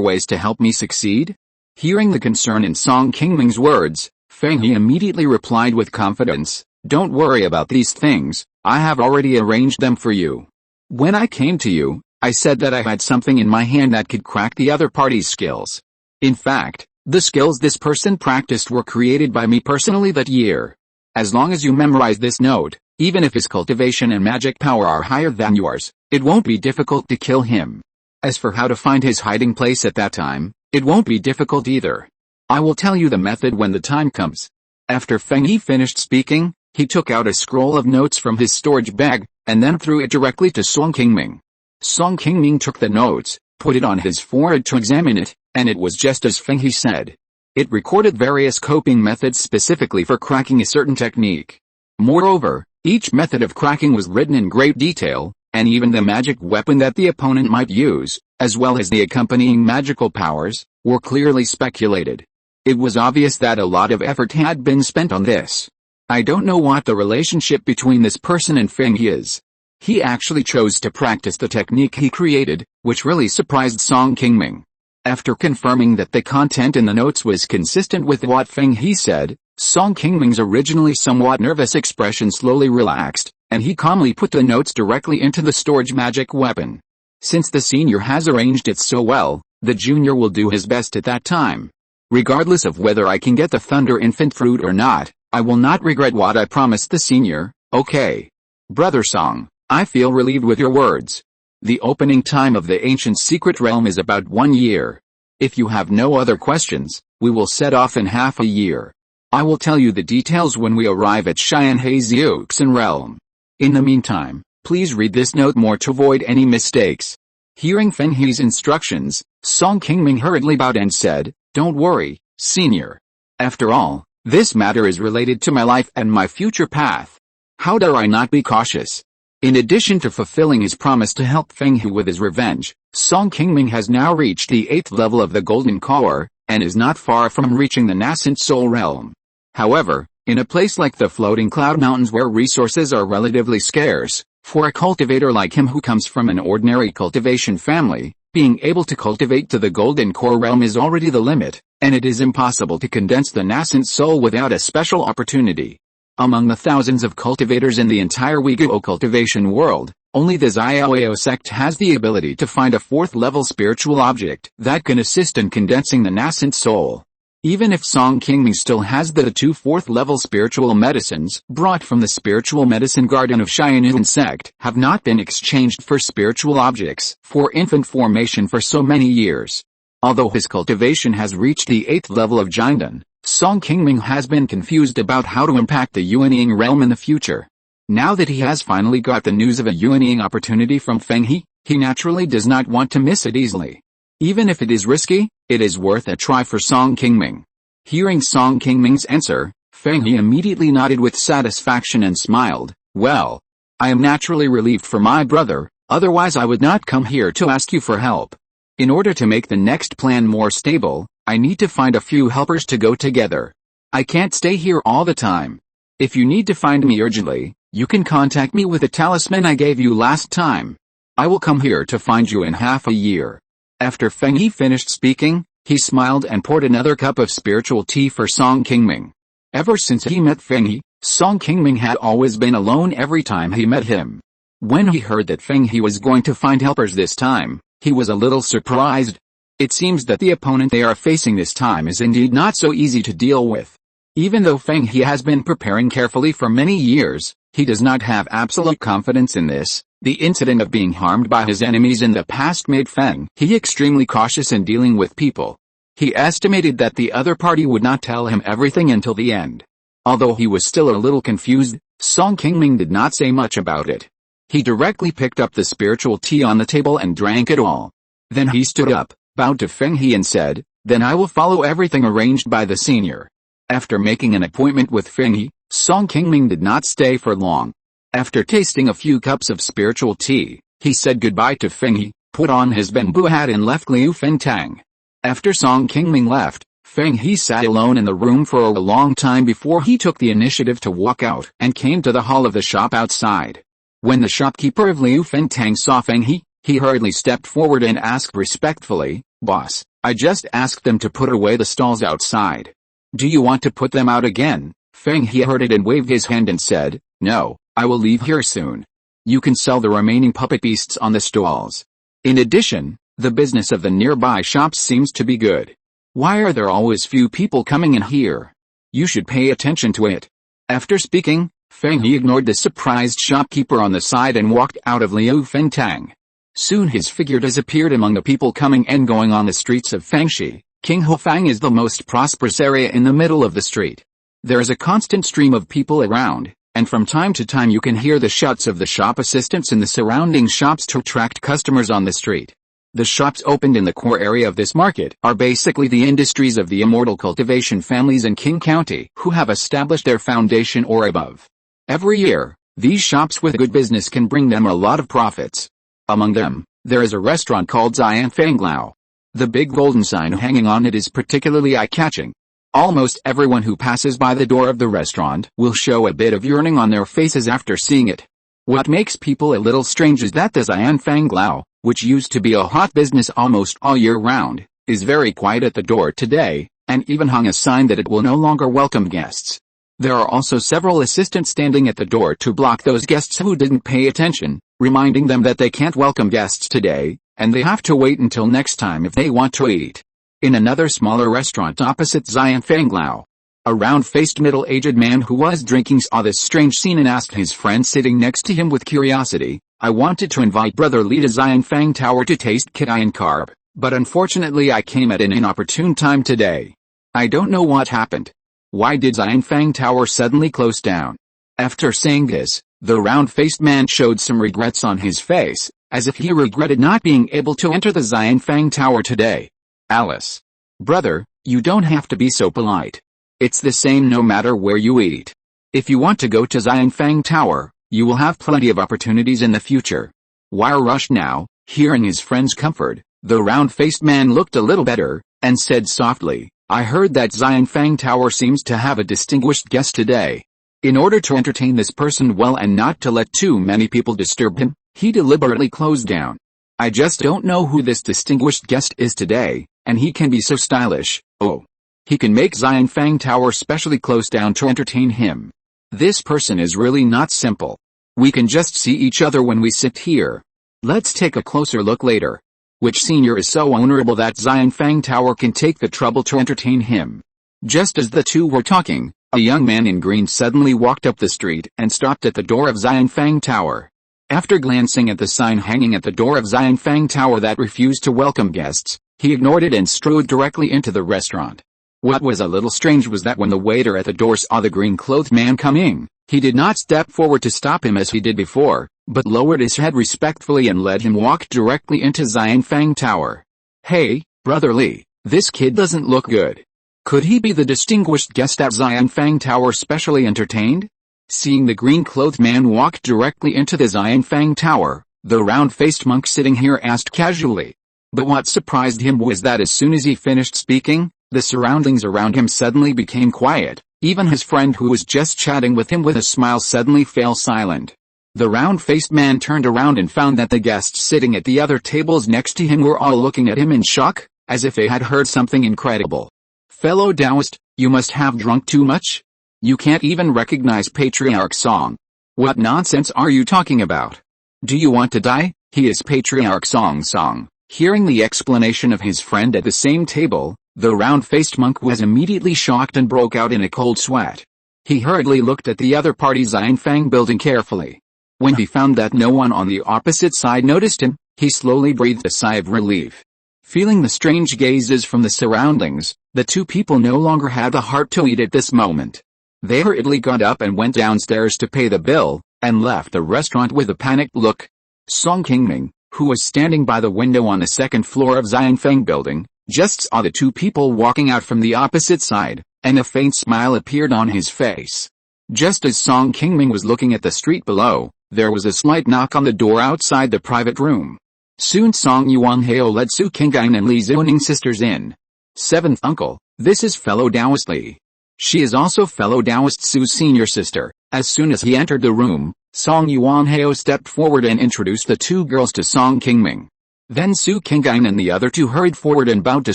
ways to help me succeed? Hearing the concern in Song Qingming's words, Feng He immediately replied with confidence, "Don't worry about these things, I have already arranged them for you. When I came to you, I said that I had something in my hand that could crack the other party's skills. In fact, the skills this person practiced were created by me personally that year. As long as you memorize this note, even if his cultivation and magic power are higher than yours, it won't be difficult to kill him. As for how to find his hiding place at that time, it won't be difficult either. I will tell you the method when the time comes." After Feng He finished speaking, he took out a scroll of notes from his storage bag, and then threw it directly to Song Qingming. Song Qingming took the notes, put it on his forehead to examine it, and it was just as Feng He said. It recorded various coping methods specifically for cracking a certain technique. Moreover, each method of cracking was written in great detail, and even the magic weapon that the opponent might use, as well as the accompanying magical powers, were clearly speculated. It was obvious that a lot of effort had been spent on this. I don't know what the relationship between this person and Feng He is. He actually chose to practice the technique he created, which really surprised Song Qingming. After confirming that the content in the notes was consistent with what Feng He said, Song Qingming's originally somewhat nervous expression slowly relaxed, and he calmly put the notes directly into the storage magic weapon. Since the senior has arranged it so well, the junior will do his best at that time. Regardless of whether I can get the Thunder Infant fruit or not, I will not regret what I promised the senior. Okay. Brother Song, I feel relieved with your words. The opening time of the ancient secret realm is about 1 year. If you have no other questions, we will set off in half a year. I will tell you the details when we arrive at Xianheixiuxin realm. In the meantime, please read this note more to avoid any mistakes. Hearing Feng He's instructions, Song Qingming hurriedly bowed and said, "Don't worry, senior. After all, this matter is related to my life and my future path. How dare I not be cautious?" In addition to fulfilling his promise to help Feng He with his revenge, Song Qingming has now reached the 8th level of the Golden Core, and is not far from reaching the nascent soul realm. However, in a place like the Floating Cloud Mountains where resources are relatively scarce, for a cultivator like him who comes from an ordinary cultivation family, being able to cultivate to the Golden Core realm is already the limit, and it is impossible to condense the nascent soul without a special opportunity. Among the thousands of cultivators in the entire Uyghur cultivation world, only the Xiaoyao sect has the ability to find a 4th-level spiritual object that can assist in condensing the nascent soul. Even if Song Qingming still has the 2 4th-level spiritual medicines brought from the spiritual medicine garden of Xianyuan sect have not been exchanged for spiritual objects for infant formation for so many years. Although his cultivation has reached the 8th level of Jiandan, Song Qingming has been confused about how to impact the unyielding realm in the future. Now that he has finally got the news of a unyielding opportunity from Feng He, he naturally does not want to miss it easily. Even if it is risky, it is worth a try for Song Qingming. Hearing Song Qingming's answer, Feng He immediately nodded with satisfaction and smiled. "Well, I am naturally relieved for my brother, otherwise I would not come here to ask you for help. In order to make the next plan more stable, I need to find a few helpers to go together. I can't stay here all the time. If you need to find me urgently, you can contact me with the talisman I gave you last time. I will come here to find you in half a year." After Feng He finished speaking, he smiled and poured another cup of spiritual tea for Song Qingming. Ever since he met Feng He, Song Qingming had always been alone every time he met him. When he heard that Feng He was going to find helpers this time, he was a little surprised. It seems that the opponent they are facing this time is indeed not so easy to deal with. Even though Feng He has been preparing carefully for many years, he does not have absolute confidence in this. The incident of being harmed by his enemies in the past made Feng He extremely cautious in dealing with people. He estimated that the other party would not tell him everything until the end. Although he was still a little confused, Song Qingming did not say much about it. He directly picked up the spiritual tea on the table and drank it all. Then he stood up, bowed to Feng He and said, "Then I will follow everything arranged by the senior." After making an appointment with Feng He, Song Qingming did not stay for long. After tasting a few cups of spiritual tea, he said goodbye to Feng He, put on his bamboo hat and left Liu Fengtang. After Song Qingming left, Feng He sat alone in the room for a long time before he took the initiative to walk out and came to the hall of the shop outside. When the shopkeeper of Liu Fengtang saw Feng He hurriedly stepped forward and asked respectfully, "Boss, I just asked them to put away the stalls outside. Do you want to put them out again?" Feng He heard it and waved his hand and said, "No, I will leave here soon. You can sell the remaining puppet beasts on the stalls. In addition, the business of the nearby shops seems to be good. Why are there always few people coming in here? You should pay attention to it." After speaking, Feng He ignored the surprised shopkeeper on the side and walked out of Liu Fengtang. Soon his figure disappeared among the people coming and going on the streets of Fangxi. King Hofang is the most prosperous area in the middle of the street. There is a constant stream of people around, and from time to time you can hear the shouts of the shop assistants in the surrounding shops to attract customers on the street. The shops opened in the core area of this market are basically the industries of the Immortal cultivation families in Qing County who have established their foundation or above. Every year, these shops with good business can bring them a lot of profits. Among them, there is a restaurant called Xianfanglao. The big golden sign hanging on it is particularly eye-catching. Almost everyone who passes by the door of the restaurant will show a bit of yearning on their faces after seeing it. What makes people a little strange is that the Xianfanglao, which used to be a hot business almost all year round, is very quiet at the door today, and even hung a sign that it will no longer welcome guests. There are also several assistants standing at the door to block those guests who didn't pay attention, reminding them that they can't welcome guests today, and they have to wait until next time if they want to eat. In another smaller restaurant opposite Xianfanglao, a round-faced middle-aged man who was drinking saw this strange scene and asked his friend sitting next to him with curiosity, "I wanted to invite Brother Li to Xianfang Tower to taste Qi and carve, but unfortunately I came at an inopportune time today. I don't know what happened. Why did Xianfang Tower suddenly close down?" After saying this, the round-faced man showed some regrets on his face, as if he regretted not being able to enter the Xianfang Tower today. "Alice. Brother, you don't have to be so polite. It's the same no matter where you eat. If you want to go to Xianfang Tower, you will have plenty of opportunities in the future. Why rush now?" Hearing his friend's comfort, the round-faced man looked a little better, and said softly, "I heard that Xianfang Tower seems to have a distinguished guest today. In order to entertain this person well and not to let too many people disturb him, he deliberately closed down. I just don't know who this distinguished guest is today, and he can be so stylish. Oh. He can make Xianfang Tower specially close down to entertain him. This person is really not simple. We can just see each other when we sit here. Let's take a closer look later. Which senior is so honorable that Xianfang Tower can take the trouble to entertain him?" Just as the two were talking, a young man in green suddenly walked up the street and stopped at the door of Xianfang Tower. After glancing at the sign hanging at the door of Xianfang Tower that refused to welcome guests, he ignored it and strode directly into the restaurant. What was a little strange was that when the waiter at the door saw the green-clothed man coming, he did not step forward to stop him as he did before, but lowered his head respectfully and let him walk directly into Xianfang Tower. "Hey, Brother Li, this kid doesn't look good. Could he be the distinguished guest at Xianfang Tower specially entertained?" Seeing the green-clothed man walk directly into the Xianfang Tower, the round-faced monk sitting here asked casually. But what surprised him was that as soon as he finished speaking, the surroundings around him suddenly became quiet. Even his friend who was just chatting with him with a smile suddenly fell silent. The round-faced man turned around and found that the guests sitting at the other tables next to him were all looking at him in shock, as if they had heard something incredible. "Fellow Taoist, you must have drunk too much? You can't even recognize Patriarch Song. What nonsense are you talking about? Do you want to die? He is Patriarch Song. Hearing the explanation of his friend at the same table, the round-faced monk was immediately shocked and broke out in a cold sweat. He hurriedly looked at the other party's Xianfang building carefully. When he found that no one on the opposite side noticed him, he slowly breathed a sigh of relief. Feeling the strange gazes from the surroundings, the two people no longer had the heart to eat at this moment. They hurriedly got up and went downstairs to pay the bill, and left the restaurant with a panicked look. Song Qingming, who was standing by the window on the second floor of Xianfeng building, just saw the two people walking out from the opposite side, and a faint smile appeared on his face. Just as Song Qingming was looking at the street below, there was a slight knock on the door outside the private room. Soon Song Yuanhao led Su Qingyan and Li Zuning's sisters in. Seventh uncle, this is fellow Taoist Li. She is also fellow Taoist Su's senior sister. As soon as he entered the room, Song Yuanhao stepped forward and introduced the two girls to Song Qingming. Then Su Qingyan and the other two hurried forward and bowed to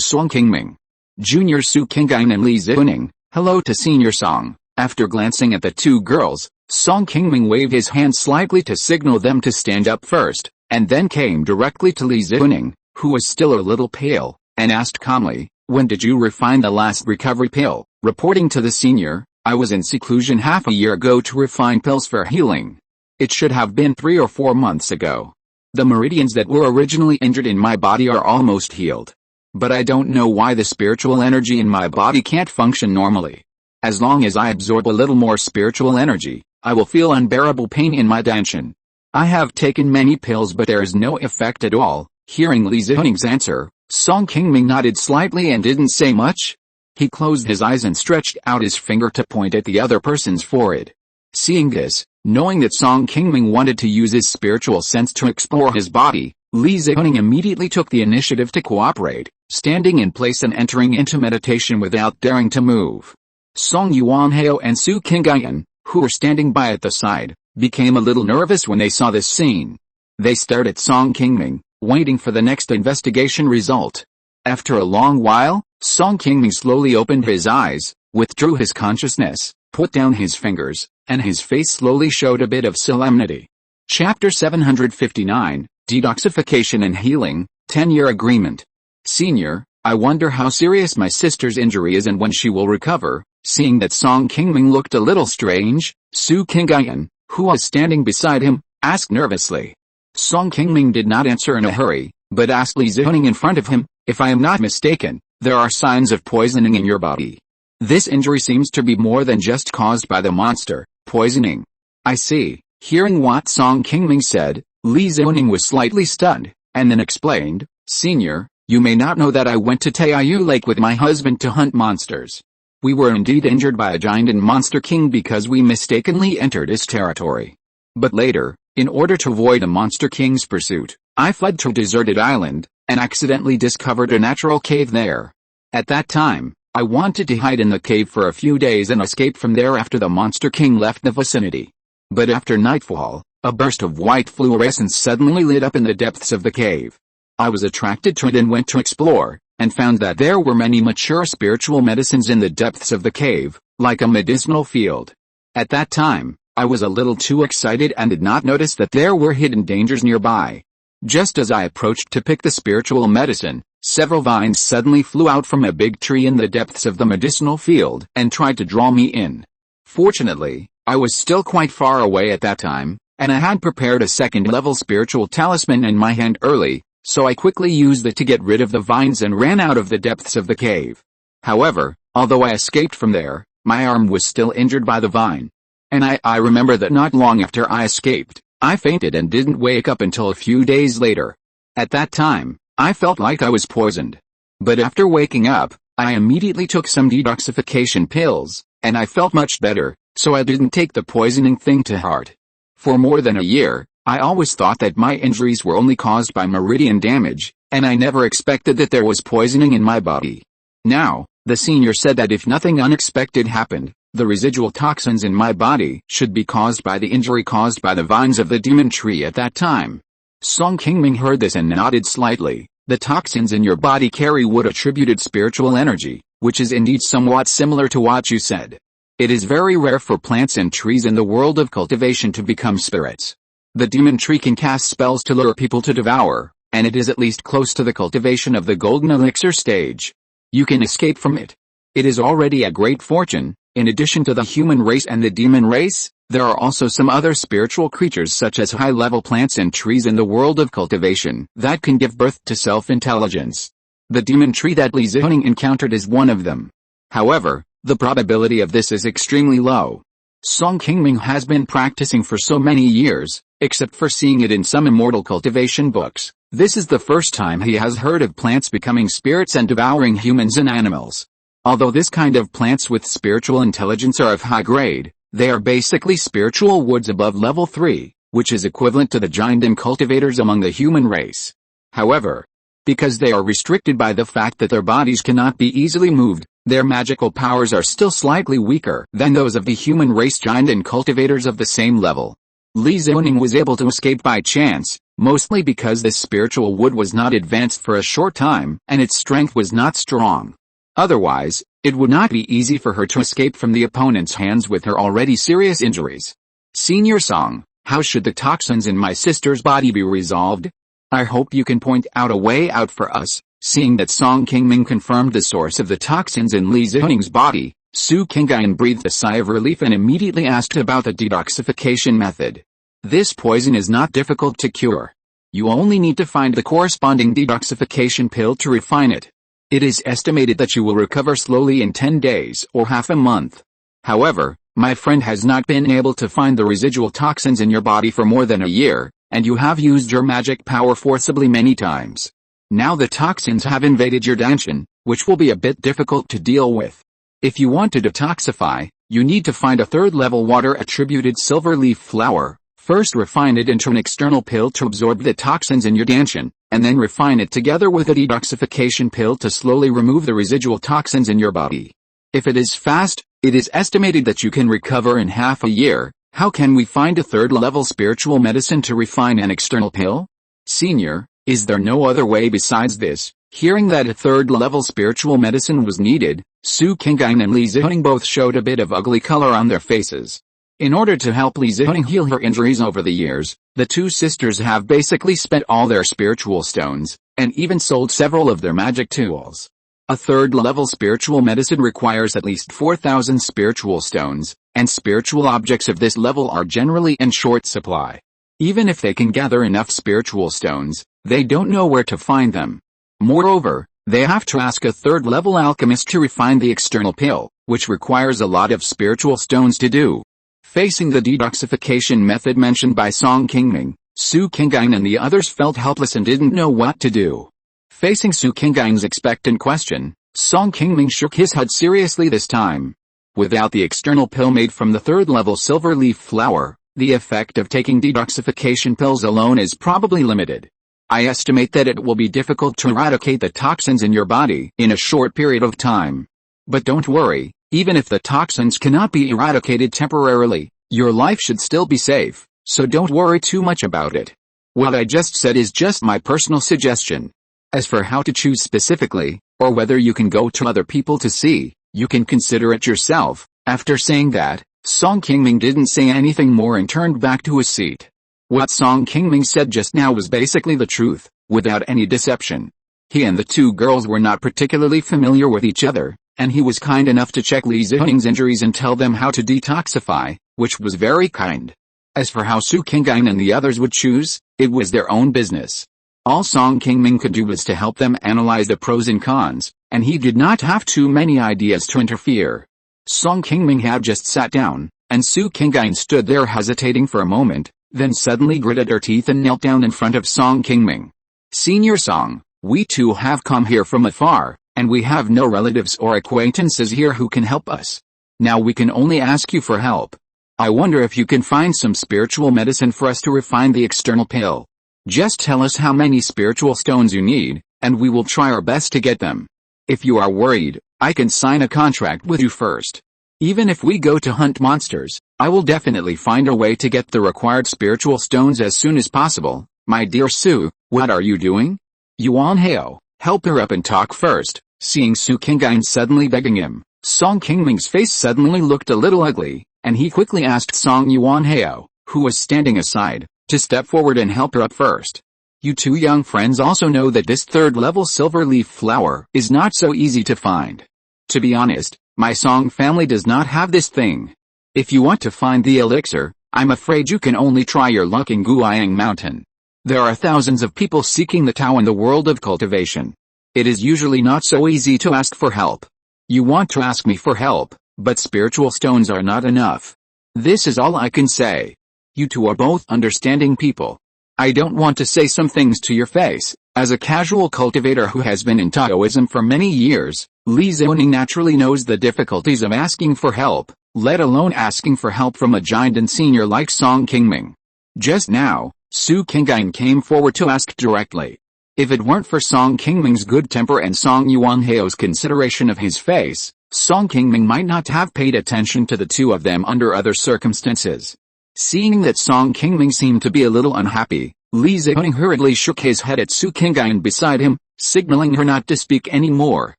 Song Qingming. Junior Su Qingyan and Li Zuning, hello to Senior Song. After glancing at the two girls, Song Qingming waved his hand slightly to signal them to stand up first, and then came directly to Li Zuning, who was still a little pale, and asked calmly, when did you refine the last recovery pill? Reporting to the senior, I was in seclusion half a year ago to refine pills for healing. It should have been 3 or 4 months ago. The meridians that were originally injured in my body are almost healed. But I don't know why the spiritual energy in my body can't function normally. As long as I absorb a little more spiritual energy, I will feel unbearable pain in my danshan. I have taken many pills but there is no effect at all. Hearing Li Zuning's answer, Song Qingming nodded slightly and didn't say much. He closed his eyes and stretched out his finger to point at the other person's forehead. Seeing this, knowing that Song Qingming wanted to use his spiritual sense to explore his body, Li Zuning immediately took the initiative to cooperate, standing in place and entering into meditation without daring to move. Song Yuanhao and Su Qingyan, who were standing by at the side, became a little nervous when they saw this scene. They stared at Song Qingming, waiting for the next investigation result. After a long while, Song Qingming slowly opened his eyes, withdrew his consciousness, put down his fingers, and his face slowly showed a bit of solemnity. Chapter 759, Detoxification and Healing, 10-Year Agreement. Senior, I wonder how serious my sister's injury is and when she will recover. Seeing that Song Qingming looked a little strange, Su Qingyan, who was standing beside him, asked nervously. Song Qingming did not answer in a hurry, but asked Li Zuning in front of him, if I am not mistaken, there are signs of poisoning in your body. This injury seems to be more than just caused by the monster, poisoning. I see. Hearing what Song Qingming said, Li Zuning was slightly stunned, and then explained, Senior, you may not know that I went to Taiyu Lake with my husband to hunt monsters. We were indeed injured by a giant and monster king because we mistakenly entered his territory. But later, in order to avoid a monster king's pursuit, I fled to a deserted island, and accidentally discovered a natural cave there. At that time, I wanted to hide in the cave for a few days and escape from there after the monster king left the vicinity. But after nightfall, a burst of white fluorescence suddenly lit up in the depths of the cave. I was attracted to it and went to explore, and found that there were many mature spiritual medicines in the depths of the cave, like a medicinal field. At that time, I was a little too excited and did not notice that there were hidden dangers nearby. Just as I approached to pick the spiritual medicine, several vines suddenly flew out from a big tree in the depths of the medicinal field and tried to draw me in. Fortunately, I was still quite far away at that time, and I had prepared a second-level spiritual talisman in my hand early, so I quickly used it to get rid of the vines and ran out of the depths of the cave. However, although I escaped from there, my arm was still injured by the vine. And I remember that not long after I escaped, I fainted and didn't wake up until a few days later. At that time, I felt like I was poisoned. But after waking up, I immediately took some detoxification pills, and I felt much better, so I didn't take the poisoning thing to heart. For more than a year, I always thought that my injuries were only caused by meridian damage, and I never expected that there was poisoning in my body. Now, the senior said that if nothing unexpected happened, the residual toxins in my body should be caused by the injury caused by the vines of the demon tree at that time. Song Qingming heard this and nodded slightly. The toxins in your body carry wood attributed spiritual energy, which is indeed somewhat similar to what you said. It is very rare for plants and trees in the world of cultivation to become spirits. The demon tree can cast spells to lure people to devour, and it is at least close to the cultivation of the golden elixir stage. You can escape from it. It is already a great fortune. In addition to the human race and the demon race, there are also some other spiritual creatures such as high-level plants and trees in the world of cultivation that can give birth to self-intelligence. The demon tree that Li Zuning encountered is one of them. However, the probability of this is extremely low. Song Qingming has been practicing for so many years, except for seeing it in some Immortal cultivation books. This is the first time he has heard of plants becoming spirits and devouring humans and animals. Although this kind of plants with spiritual intelligence are of high grade, they are basically spiritual woods above level 3, which is equivalent to the giant cultivators among the human race. However, because they are restricted by the fact that their bodies cannot be easily moved, their magical powers are still slightly weaker than those of the human race giant cultivators of the same level. Li Zhuning was able to escape by chance, mostly because this spiritual wood was not advanced for a short time, and its strength was not strong. Otherwise, it would not be easy for her to escape from the opponent's hands with her already serious injuries. Senior Song, how should the toxins in my sister's body be resolved? I hope you can point out a way out for us. Seeing that Song Qingming confirmed the source of the toxins in Li Zhuning's body, Su Qingyan breathed a sigh of relief and immediately asked about the detoxification method. This poison is not difficult to cure. You only need to find the corresponding detoxification pill to refine it. It is estimated that you will recover slowly in 10 days or half a month. However, my friend has not been able to find the residual toxins in your body for more than a year, and you have used your magic power forcibly many times. Now the toxins have invaded your danshan, which will be a bit difficult to deal with. If you want to detoxify, you need to find a third-level water-attributed silver leaf flower, first refine it into an external pill to absorb the toxins in your danshan, and then refine it together with a detoxification pill to slowly remove the residual toxins in your body. If it is fast, it is estimated that you can recover in half a year. How can we find a third-level spiritual medicine to refine an external pill? Senior, is there no other way besides this? Hearing that a third-level spiritual medicine was needed, Su Qingyan and Li Zhuning both showed a bit of ugly color on their faces. In order to help Li Zhuning heal her injuries over the years, the two sisters have basically spent all their spiritual stones, and even sold several of their magic tools. A third-level spiritual medicine requires at least 4,000 spiritual stones, and spiritual objects of this level are generally in short supply. Even if they can gather enough spiritual stones, they don't know where to find them. Moreover, they have to ask a third-level alchemist to refine the external pill, which requires a lot of spiritual stones to do. Facing the detoxification method mentioned by Song Qingming, Su Qingyan and the others felt helpless and didn't know what to do. Facing Su Qingyan's expectant question, Song Qingming shook his head seriously this time. Without the external pill made from the third-level silver leaf flower, the effect of taking detoxification pills alone is probably limited. I estimate that it will be difficult to eradicate the toxins in your body in a short period of time. But don't worry, even if the toxins cannot be eradicated temporarily, your life should still be safe, so don't worry too much about it. What I just said is just my personal suggestion. As for how to choose specifically, or whether you can go to other people to see, you can consider it yourself. After saying that, Song Qingming didn't say anything more and turned back to his seat. What Song Qingming said just now was basically the truth, without any deception. He and the two girls were not particularly familiar with each other, and he was kind enough to check Li Zhuning's injuries and tell them how to detoxify, which was very kind. As for how Su Qingyan and the others would choose, it was their own business. All Song Qingming could do was to help them analyze the pros and cons, and he did not have too many ideas to interfere. Song Qingming had just sat down, and Su Qingyan stood there hesitating for a moment, then suddenly gritted her teeth and knelt down in front of Song Qingming. Senior Song, we too have come here from afar, and we have no relatives or acquaintances here who can help us. Now we can only ask you for help. I wonder if you can find some spiritual medicine for us to refine the external pill. Just tell us how many spiritual stones you need, and we will try our best to get them. If you are worried, I can sign a contract with you first. Even if we go to hunt monsters, I will definitely find a way to get the required spiritual stones as soon as possible. My dear Su, what are you doing? Yuan Hao, help her up and talk first. Seeing Su Qingyan suddenly begging him, Song Qingming's face suddenly looked a little ugly, and he quickly asked Song Yuan Hao, who was standing aside, to step forward and help her up first. You two young friends also know that this third-level silver leaf flower is not so easy to find. To be honest, my Song family does not have this thing. If you want to find the elixir, I'm afraid you can only try your luck in Qingming Mountain. There are thousands of people seeking the Tao in the world of cultivation. It is usually not so easy to ask for help. You want to ask me for help, but spiritual stones are not enough. This is all I can say. You two are both understanding people. I don't want to say some things to your face. As a casual cultivator who has been in Taoism for many years, Li Zhuning naturally knows the difficulties of asking for help, let alone asking for help from a giant and senior like Song Qingming. Just now, Su Qingyan came forward to ask directly. If it weren't for Song Qingming's good temper and Song Yuanhao's consideration of his face, Song Qingming might not have paid attention to the two of them under other circumstances. Seeing that Song Qingming seemed to be a little unhappy, Li Zhuning hurriedly shook his head at Su Qingyan beside him, signaling her not to speak any more.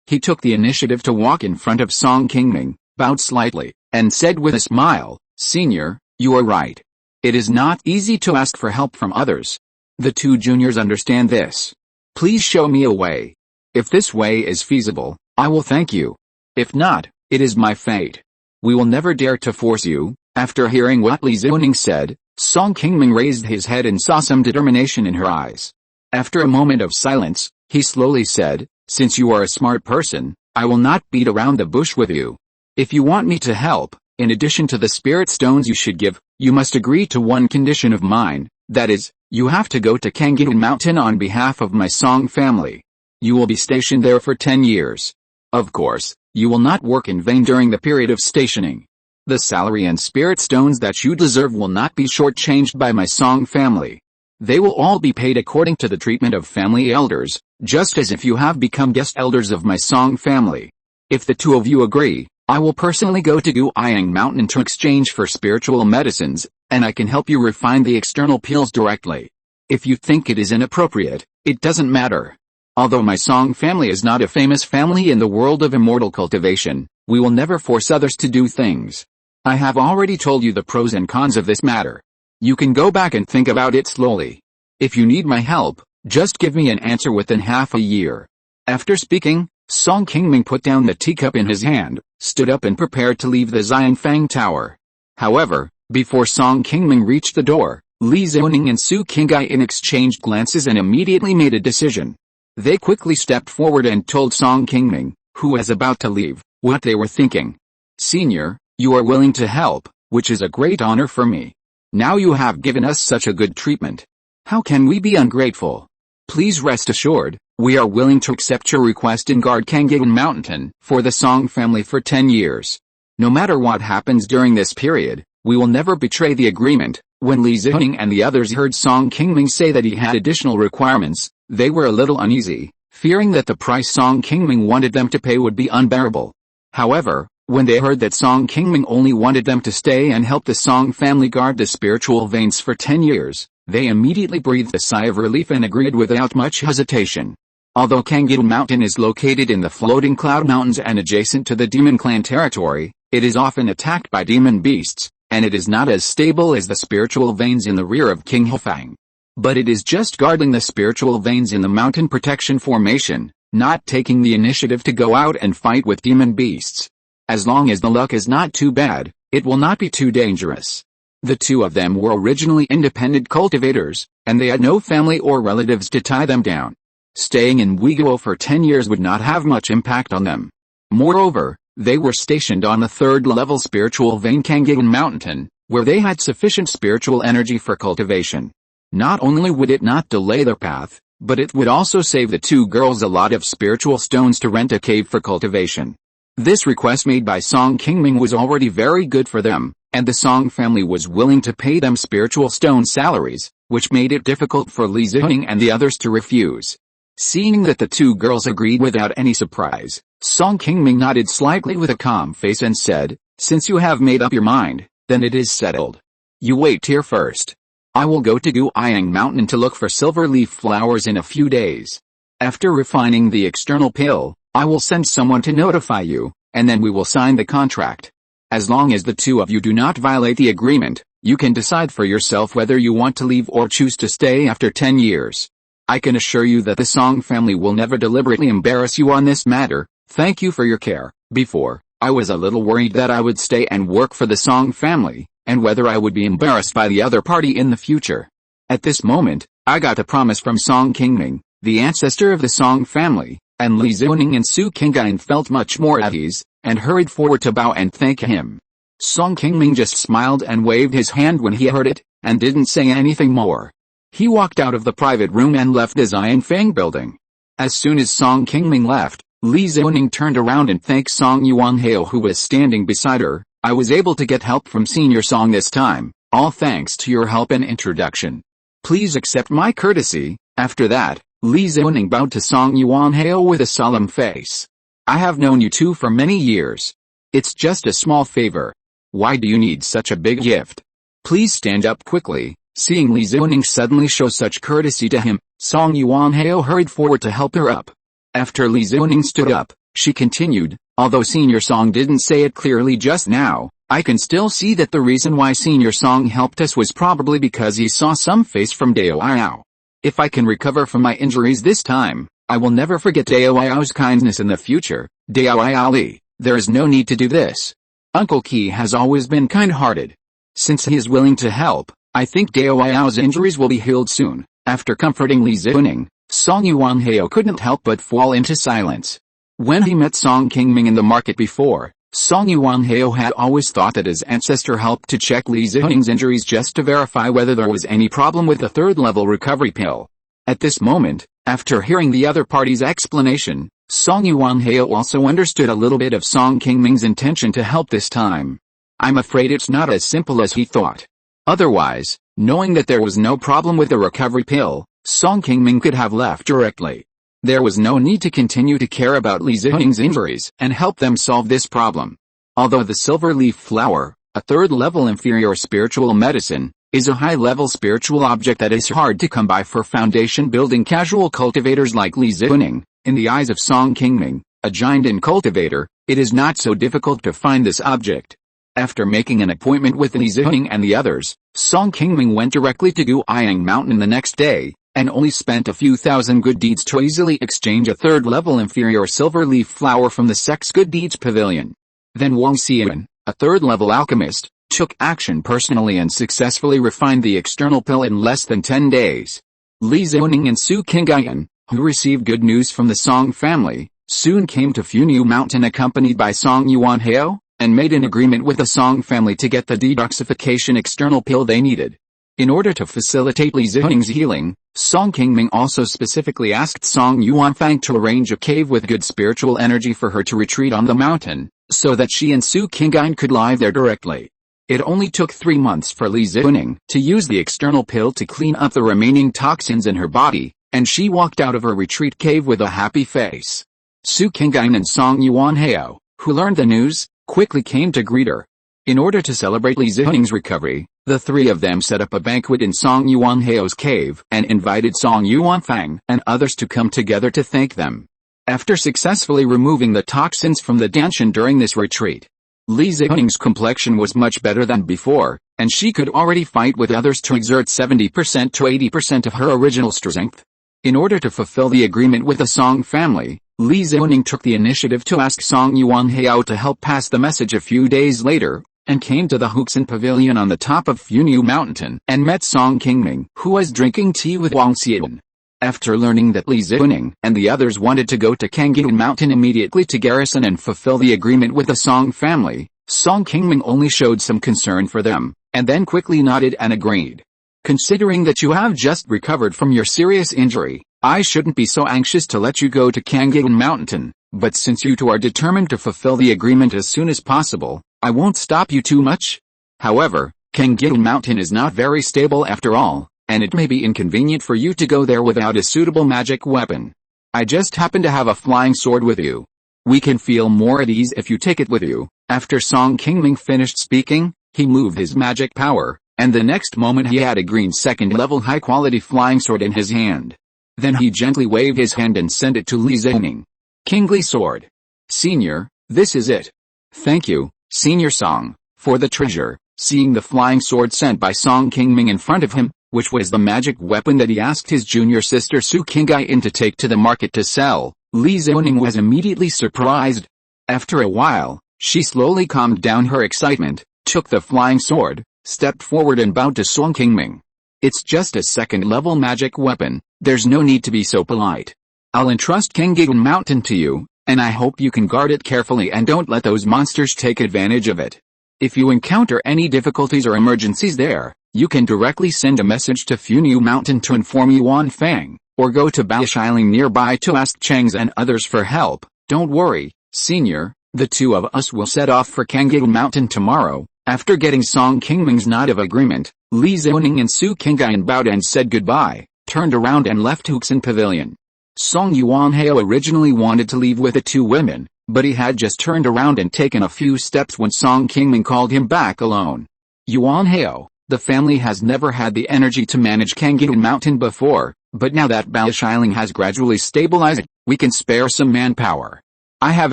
He took the initiative to walk in front of Song Qingming, bowed slightly, and said with a smile, "Senior, you are right. It is not easy to ask for help from others. The two juniors understand this. Please show me a way. If this way is feasible, I will thank you. If not, it is my fate. We will never dare to force you." After hearing what Li Zhuning said, Song Qingming raised his head and saw some determination in her eyes. After a moment of silence, he slowly said, "Since you are a smart person, I will not beat around the bush with you. If you want me to help, in addition to the spirit stones you should give, you must agree to one condition of mine, that is, you have to go to Qingming Mountain on behalf of my Song family. You will be stationed there for 10 years. Of course, you will not work in vain during the period of stationing. The salary and spirit stones that you deserve will not be shortchanged by my Song family. They will all be paid according to the treatment of family elders, just as if you have become guest elders of my Song family. If the two of you agree, I will personally go to Guiyang Mountain to exchange for spiritual medicines, and I can help you refine the external peels directly. If you think it is inappropriate, it doesn't matter. Although my Song family is not a famous family in the world of immortal cultivation, we will never force others to do things. I have already told you the pros and cons of this matter. You can go back and think about it slowly. If you need my help, just give me an answer within half a year." After speaking, Song Qingming put down the teacup in his hand, stood up and prepared to leave the Xianfang Tower. However, before Song Qingming reached the door, Li Zhuning and Su Qingyan exchanged glances and immediately made a decision. They quickly stepped forward and told Song Qingming, who was about to leave, what they were thinking. "Senior, you are willing to help, which is a great honor for me. Now you have given us such a good treatment. How can we be ungrateful? Please rest assured, we are willing to accept your request and guard Qingming Mountain for the Song family for 10 years. No matter what happens during this period, we will never betray the agreement." When Li Zhuning and the others heard Song Qingming say that he had additional requirements, they were a little uneasy, fearing that the price Song Qingming wanted them to pay would be unbearable. However, when they heard that Song Qingming only wanted them to stay and help the Song family guard the spiritual veins for 10 years, they immediately breathed a sigh of relief and agreed without much hesitation. Although Qingming Mountain is located in the floating cloud mountains and adjacent to the demon clan territory, it is often attacked by demon beasts, and it is not as stable as the spiritual veins in the rear of King Hefang. But it is just guarding the spiritual veins in the mountain protection formation, not taking the initiative to go out and fight with demon beasts. As long as the luck is not too bad, it will not be too dangerous. The two of them were originally independent cultivators, and they had no family or relatives to tie them down. Staying in Weiguo for 10 years would not have much impact on them. Moreover, they were stationed on the third-level spiritual vein Qingming Mountain, where they had sufficient spiritual energy for cultivation. Not only would it not delay their path, but it would also save the two girls a lot of spiritual stones to rent a cave for cultivation. This request made by Song Qingming was already very good for them, and the Song family was willing to pay them spiritual stone salaries, which made it difficult for Li Zhuning and the others to refuse. Seeing that the two girls agreed without any surprise, Song Qingming nodded slightly with a calm face and said, "Since you have made up your mind, then it is settled. You wait here first. I will go to Guiyang Mountain to look for silver leaf flowers in a few days. After refining the external pill, I will send someone to notify you, and then we will sign the contract. As long as the two of you do not violate the agreement, you can decide for yourself whether you want to leave or choose to stay after 10 years. I can assure you that the Song family will never deliberately embarrass you on this matter. Thank you for your care. Before, I was a little worried that I would stay and work for the Song family, and whether I would be embarrassed by the other party in the future. At this moment, I got a promise from Song Qingming, the ancestor of the Song family, and Li Zhuning and Su Qingyan felt much more at ease, and hurried forward to bow and thank him. Song Qingming just smiled and waved his hand when he heard it, and didn't say anything more. He walked out of the private room and left the Xianfeng building. As soon as Song Qingming left, Li Zhuning turned around and thanked Song Yuanhao, who was standing beside her. I was able to get help from Senior Song this time, all thanks to your help and introduction. Please accept my courtesy. After that, Li Zhuning bowed to Song Yuanhao with a solemn face. I have known you two for many years. It's just a small favor. Why do you need such a big gift? Please stand up quickly. Seeing Li Zhuning suddenly show such courtesy to him, Song Yuanhao hurried forward to help her up. After Li Zhuning stood up, she continued, although Senior Song didn't say it clearly just now, I can still see that the reason why Senior Song helped us was probably because he saw some face from Dao Yao. If I can recover from my injuries this time, I will never forget Dao Yao's kindness in the future. Dao Yao Li, there is no need to do this. Uncle Qi has always been kind-hearted. Since he is willing to help, I think Dao Yao's injuries will be healed soon. After comforting Li Zhuning, Song Yuanhao couldn't help but fall into silence. When he met Song Qingming in the market before, Song Yuanhao had always thought that his ancestor helped to check Li Zhuning's injuries just to verify whether there was any problem with the third-level recovery pill. At this moment, after hearing the other party's explanation, Song Yuanhao also understood a little bit of Song Qingming's intention to help this time. I'm afraid it's not as simple as he thought. Otherwise, knowing that there was no problem with the recovery pill, Song Qingming could have left directly. There was no need to continue to care about Li Zhuning's injuries and help them solve this problem. Although the silver leaf flower, a third-level inferior spiritual medicine, is a high-level spiritual object that is hard to come by for foundation-building casual cultivators like Li Zhuning, in the eyes of Song Qingming, a giant and cultivator, it is not so difficult to find this object. After making an appointment with Li Zhuning and the others, Song Qingming went directly to Qingming Mountain the next day, and only spent a few thousand good deeds to easily exchange a third-level inferior silver leaf flower from the Sex Good Deeds Pavilion. Then Wang Xian, a third-level alchemist, took action personally and successfully refined the external pill in less than 10 days. Li Zhuning and Su Qingyan, who received good news from the Song family, soon came to Funiu Mountain accompanied by Song Yuanhao, and made an agreement with the Song family to get the detoxification external pill they needed. In order to facilitate Li Zhuning's healing, Song Qingming also specifically asked Song Yuanfang to arrange a cave with good spiritual energy for her to retreat on the mountain, so that she and Su Qingyan could live there directly. It only took 3 months for Li Zhuning to use the external pill to clean up the remaining toxins in her body, and she walked out of her retreat cave with a happy face. Su Qingyan and Song Yuanhao, who learned the news, quickly came to greet her. In order to celebrate Li Zhuning's recovery, the three of them set up a banquet in Song Yuanhao's cave and invited Song Yuanfang and others to come together to thank them. After successfully removing the toxins from the danshan during this retreat, Li Zhuning's complexion was much better than before, and she could already fight with others to exert 70% to 80% of her original strength. In order to fulfill the agreement with the Song family, Li Zhuning took the initiative to ask Song Yuanhao to help pass the message a few days later, and came to the Huxin Pavilion on the top of Funiu Mountain and met Song Qingming, who was drinking tea with Wang Xian. After learning that Li Zhuning and the others wanted to go to Qingming Mountain immediately to garrison and fulfill the agreement with the Song family, Song Qingming only showed some concern for them, and then quickly nodded and agreed. Considering that you have just recovered from your serious injury, I shouldn't be so anxious to let you go to Qingming Mountain, but since you two are determined to fulfill the agreement as soon as possible, I won't stop you too much. However, Qingming Mountain is not very stable after all, and it may be inconvenient for you to go there without a suitable magic weapon. I just happen to have a flying sword with you. We can feel more at ease if you take it with you. After Song Qingming finished speaking, he moved his magic power, and the next moment he had a green second-level high-quality flying sword in his hand. Then he gently waved his hand and sent it to Li Zhuning. Kingly sword. Senior, this is it. Thank you, Senior Song, for the treasure. Seeing the flying sword sent by Song Qingming in front of him, which was the magic weapon that he asked his junior sister Su Qingyan to take to the market to sell, Li Zhuning was immediately surprised. After a while, she slowly calmed down her excitement, took the flying sword, stepped forward and bowed to Song Qingming. It's just a second-level magic weapon, there's no need to be so polite. I'll entrust Qingming Mountain to you, and I hope you can guard it carefully and don't let those monsters take advantage of it. If you encounter any difficulties or emergencies there, you can directly send a message to Funiu Mountain to inform Yuan Fang, or go to Baosh Island nearby to ask Chengs and others for help. Don't worry, Senior, the two of us will set off for Qingming Mountain tomorrow. After getting Song Qingming's nod of agreement, Li Zhuning and Su Qingyan bowed and said goodbye, turned around and left Huxin Pavilion. Song Yuanhao originally wanted to leave with the two women, but he had just turned around and taken a few steps when Song Qingming called him back alone. Yuanhao, the family has never had the energy to manage Qingming Mountain before, but now that Baosh Island has gradually stabilized, we can spare some manpower. I have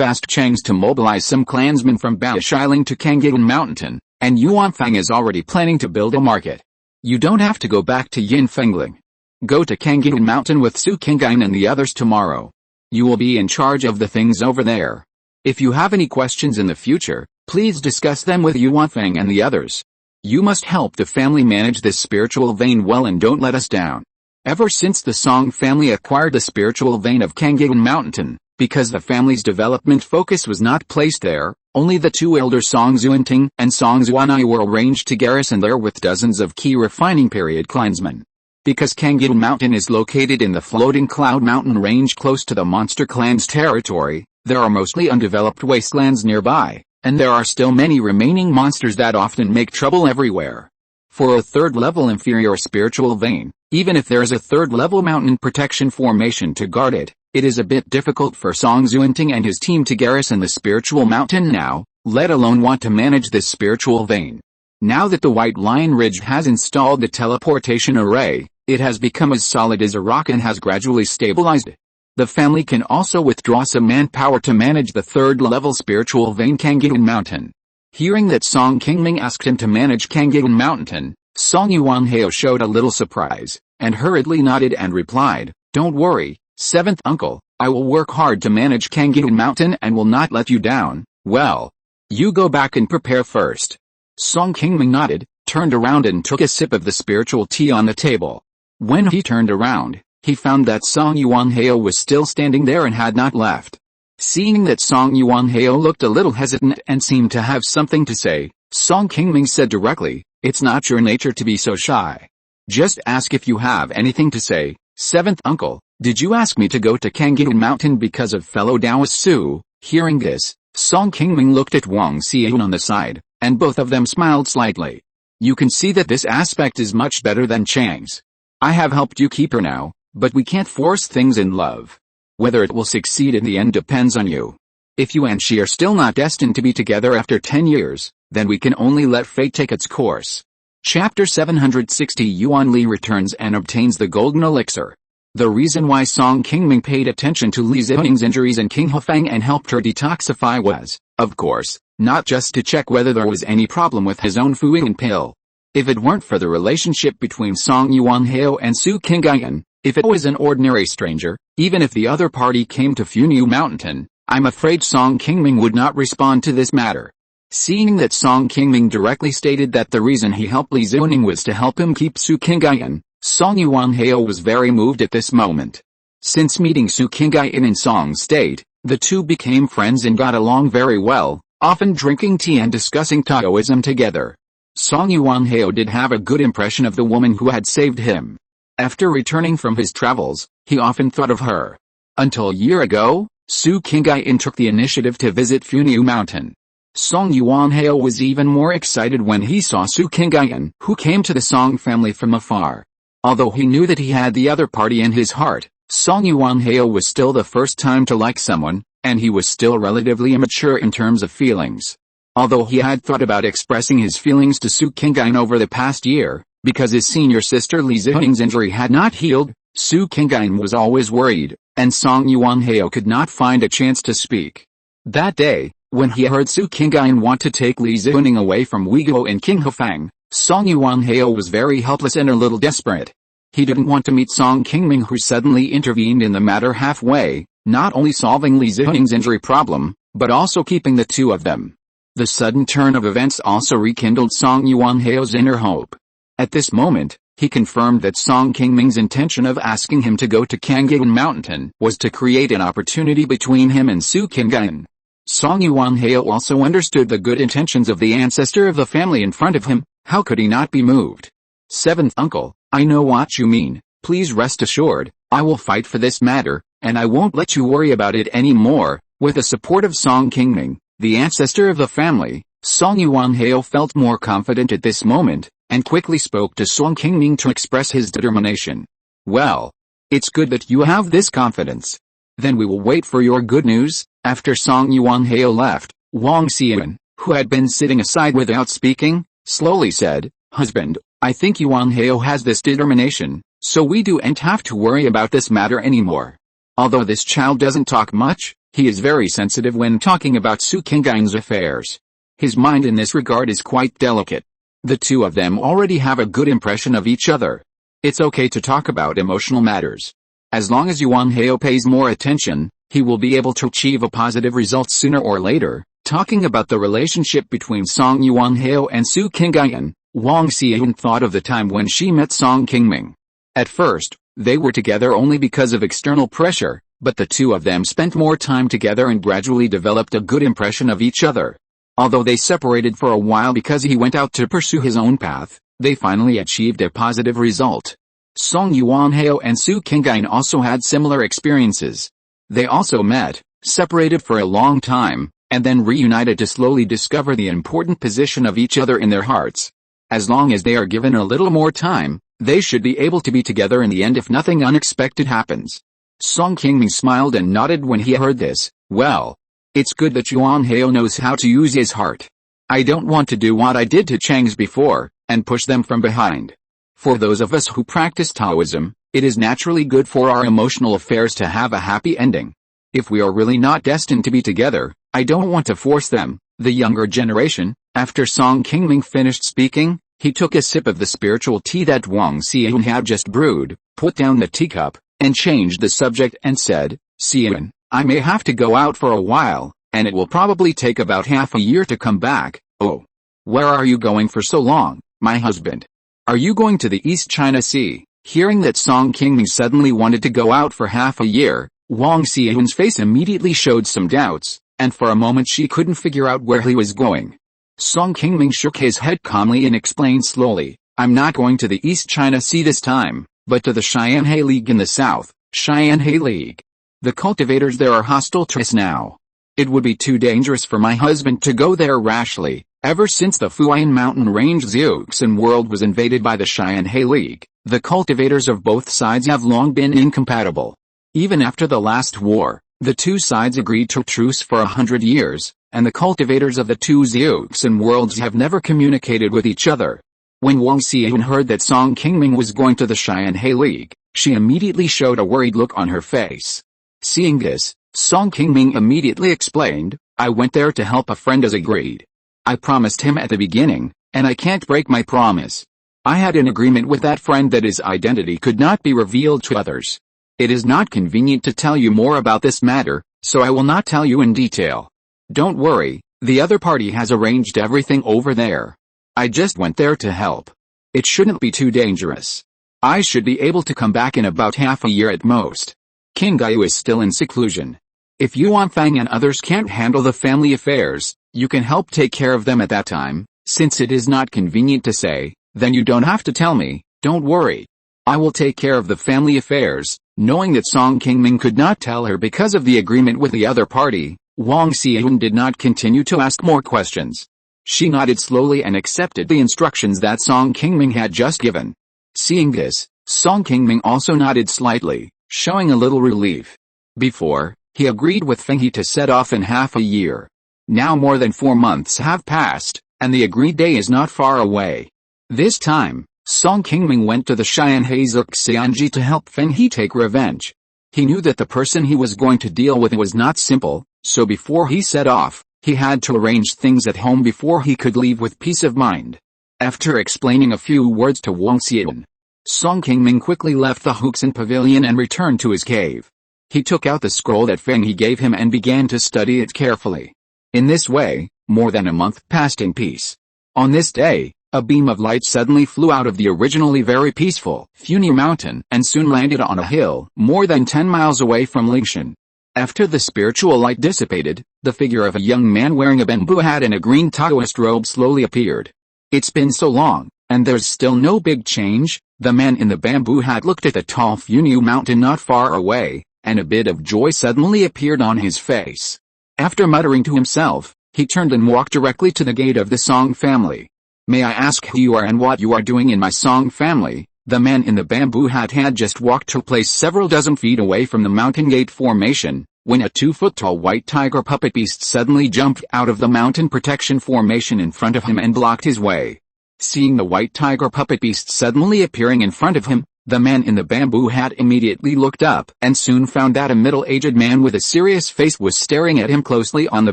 asked Chengs to mobilize some clansmen from Baosh Island to Qingming Mountain, and Yuan Fang is already planning to build a market. You don't have to go back to Yinfengling. Go to Qingming Mountain with Su Qingyan and the others tomorrow. You will be in charge of the things over there. If you have any questions in the future, please discuss them with Yuan Fang and the others. You must help the family manage this spiritual vein well and don't let us down. Ever since the Song family acquired the spiritual vein of Qingming Mountain, because the family's development focus was not placed there, only the two elder Song Xuanting and Song Xuanai were arranged to garrison there with dozens of Qi Refining period clansmen. Because Qingming Mountain is located in the floating Cloud Mountain range close to the monster clan's territory, there are mostly undeveloped wastelands nearby, and there are still many remaining monsters that often make trouble everywhere. For a third-level inferior spiritual vein, even if there is a third-level mountain protection formation to guard it, it is a bit difficult for Song Xuanting and his team to garrison the spiritual mountain now, let alone want to manage this spiritual vein. Now that the White Lion Ridge has installed the teleportation array, it has become as solid as a rock and has gradually stabilized. The family can also withdraw some manpower to manage the third-level spiritual vein Qingming Mountain. Hearing that Song Qingming asked him to manage Qingming Mountain, Song Yuanhao showed a little surprise, and hurriedly nodded and replied, "Don't worry, 7th uncle, I will work hard to manage Qingming Mountain and will not let you down. Well, you go back and prepare first." Song Qingming nodded, turned around and took a sip of the spiritual tea on the table. When he turned around, he found that Song Yuanhao was still standing there and had not left. Seeing that Song Yuanhao looked a little hesitant and seemed to have something to say, Song Qingming said directly, "It's not your nature to be so shy. Just ask if you have anything to say. 7th uncle, did you ask me to go to Qingming Mountain because of fellow Taoist Su?" Hearing this, Song Qingming looked at Wang Xian on the side, and both of them smiled slightly. "You can see that this aspect is much better than Chang's. I have helped you keep her now, but we can't force things in love. Whether it will succeed in the end depends on you. If you and she are still not destined to be together after 10 years, then we can only let fate take its course." Chapter 760 Yuan Li returns and obtains the golden elixir. The reason why Song Qingming paid attention to Li Zhoning's injuries in King Hefeng and helped her detoxify was, of course, not just to check whether there was any problem with his own Fuyin pill. If it weren't for the relationship between Song Yuanhao and Su Qingyan, if it was an ordinary stranger, even if the other party came to Funiu Mountain, I'm afraid Song Qingming would not respond to this matter. Seeing that Song Qingming directly stated that the reason he helped Li Zhuning was to help him keep Su Qingyan, Song Yuanhao was very moved at this moment. Since meeting Su Qingyan in Song's state, the two became friends and got along very well, often drinking tea and discussing Taoism together. Song Yuanhao did have a good impression of the woman who had saved him. After returning from his travels, he often thought of her. Until a year ago, Su Qingyan took the initiative to visit Funiu Mountain. Song Yuanhao was even more excited when he saw Su Qingyan, who came to the Song family from afar. Although he knew that he had the other party in his heart, Song Yuanhao was still the first time to like someone, and he was still relatively immature in terms of feelings. Although he had thought about expressing his feelings to Su Qingyan over the past year, because his senior sister Li Zhoning's injury had not healed, Su Qingyan was always worried, and Song Yuanhao could not find a chance to speak. That day, when he heard Su Qingyan want to take Li Zhuning away from Weiguo in King Hefeng, Song Yuanhao was very helpless and a little desperate. He didn't want to meet Song Qingming, who suddenly intervened in the matter halfway, not only solving Li Zhoning's injury problem, but also keeping the two of them. The sudden turn of events also rekindled Song Yuanhao's inner hope. At this moment, he confirmed that Song Qingming's intention of asking him to go to Qingming Mountain was to create an opportunity between him and Su Qingyan. Song Yuanhao also understood the good intentions of the ancestor of the family in front of him. How could he not be moved? Seventh uncle, I know what you mean. Please rest assured, I will fight for this matter, and I won't let you worry about it anymore. With the support of Song Qingming, the ancestor of the family, Song Yuanhao felt more confident at this moment, and quickly spoke to Song Qingming to express his determination. Well, it's good that you have this confidence. Then we will wait for your good news. After Song Yuanhao left, Wang Xian, who had been sitting aside without speaking, slowly said, Husband, I think Yuanhao has this determination, so we don't have to worry about this matter anymore. Although this child doesn't talk much, he is very sensitive when talking about Su Qingming's affairs. His mind in this regard is quite delicate. The two of them already have a good impression of each other. It's okay to talk about emotional matters. As long as Yuanhao pays more attention, he will be able to achieve a positive result sooner or later. Talking about the relationship between Song Yuanhao and Su Qingming, Wang Xian thought of the time when she met Song Qingming. At first, they were together only because of external pressure, but the two of them spent more time together and gradually developed a good impression of each other. Although they separated for a while because he went out to pursue his own path, they finally achieved a positive result. Song Yuanhao and Su Qingming also had similar experiences. They also met, separated for a long time, and then reunited to slowly discover the important position of each other in their hearts. As long as they are given a little more time, they should be able to be together in the end if nothing unexpected happens. Song Qingming smiled and nodded when he heard this. Well, it's good that Yuanhao knows how to use his heart. I don't want to do what I did to Chang's before, and push them from behind. For those of us who practice Taoism, it is naturally good for our emotional affairs to have a happy ending. If we are really not destined to be together, I don't want to force them. The younger generation, after Song Qingming finished speaking, he took a sip of the spiritual tea that Wang Xian had just brewed, put down the teacup, and changed the subject and said, Xian, I may have to go out for a while, and it will probably take about half a year to come back. Oh. Where are you going for so long, my husband? Are you going to the East China Sea? Hearing that Song Qingming suddenly wanted to go out for half a year, Wang Xian's face immediately showed some doubts, and for a moment she couldn't figure out where he was going. Song Qingming shook his head calmly and explained slowly, I'm not going to the East China Sea this time, but to the Xianhe League in the south. Xianhe League. The cultivators there are hostile to us now. It would be too dangerous for my husband to go there rashly. Ever since the Funiu Mountain range Xiuxin world was invaded by the Xianhe League, the cultivators of both sides have long been incompatible. Even after the last war, the two sides agreed to truce for 100 years, and the cultivators of the two Xiuxin worlds have never communicated with each other. When Wang Xian heard that Song Qingming was going to the Xianhe League, she immediately showed a worried look on her face. Seeing this, Song Qingming immediately explained, I went there to help a friend as agreed. I promised him at the beginning, and I can't break my promise. I had an agreement with that friend that his identity could not be revealed to others. It is not convenient to tell you more about this matter, so I will not tell you in detail. Don't worry, the other party has arranged everything over there. I just went there to help. It shouldn't be too dangerous. I should be able to come back in about half a year at most. King Gaiu is still in seclusion. If Yuan Fang and others can't handle the family affairs, you can help take care of them at that time. Since it is not convenient to say, then you don't have to tell me, don't worry. I will take care of the family affairs. Knowing that Song Qingming could not tell her because of the agreement with the other party, Wang Xian did not continue to ask more questions. She nodded slowly and accepted the instructions that Song Qingming had just given. Seeing this, Song Qingming also nodded slightly, showing a little relief. Before, he agreed with Feng He to set off in half a year. Now more than 4 months have passed, and the agreed day is not far away. This time, Song Qingming went to the Xianhe Xianji to help Feng He take revenge. He knew that the person he was going to deal with was not simple, so before he set off, he had to arrange things at home before he could leave with peace of mind. After explaining a few words to Wang Xian, Song Qingming quickly left the Huxin pavilion and returned to his cave. He took out the scroll that Feng He gave him and began to study it carefully. In this way, more than a month passed in peace. On this day, a beam of light suddenly flew out of the originally very peaceful Funiu Mountain and soon landed on a hill more than 10 miles away from Lingyuan. After the spiritual light dissipated, the figure of a young man wearing a bamboo hat and a green Taoist robe slowly appeared. It's been so long, and there's still no big change. The man in the bamboo hat looked at the tall Funiu Mountain not far away, and a bit of joy suddenly appeared on his face. After muttering to himself, he turned and walked directly to the gate of the Song family. May I ask who you are and what you are doing in my Song family? The man in the bamboo hat had just walked to a place several dozen feet away from the mountain gate formation, when a 2-foot-tall white tiger puppet beast suddenly jumped out of the mountain protection formation in front of him and blocked his way. Seeing the white tiger puppet beast suddenly appearing in front of him, the man in the bamboo hat immediately looked up and soon found that a middle-aged man with a serious face was staring at him closely on the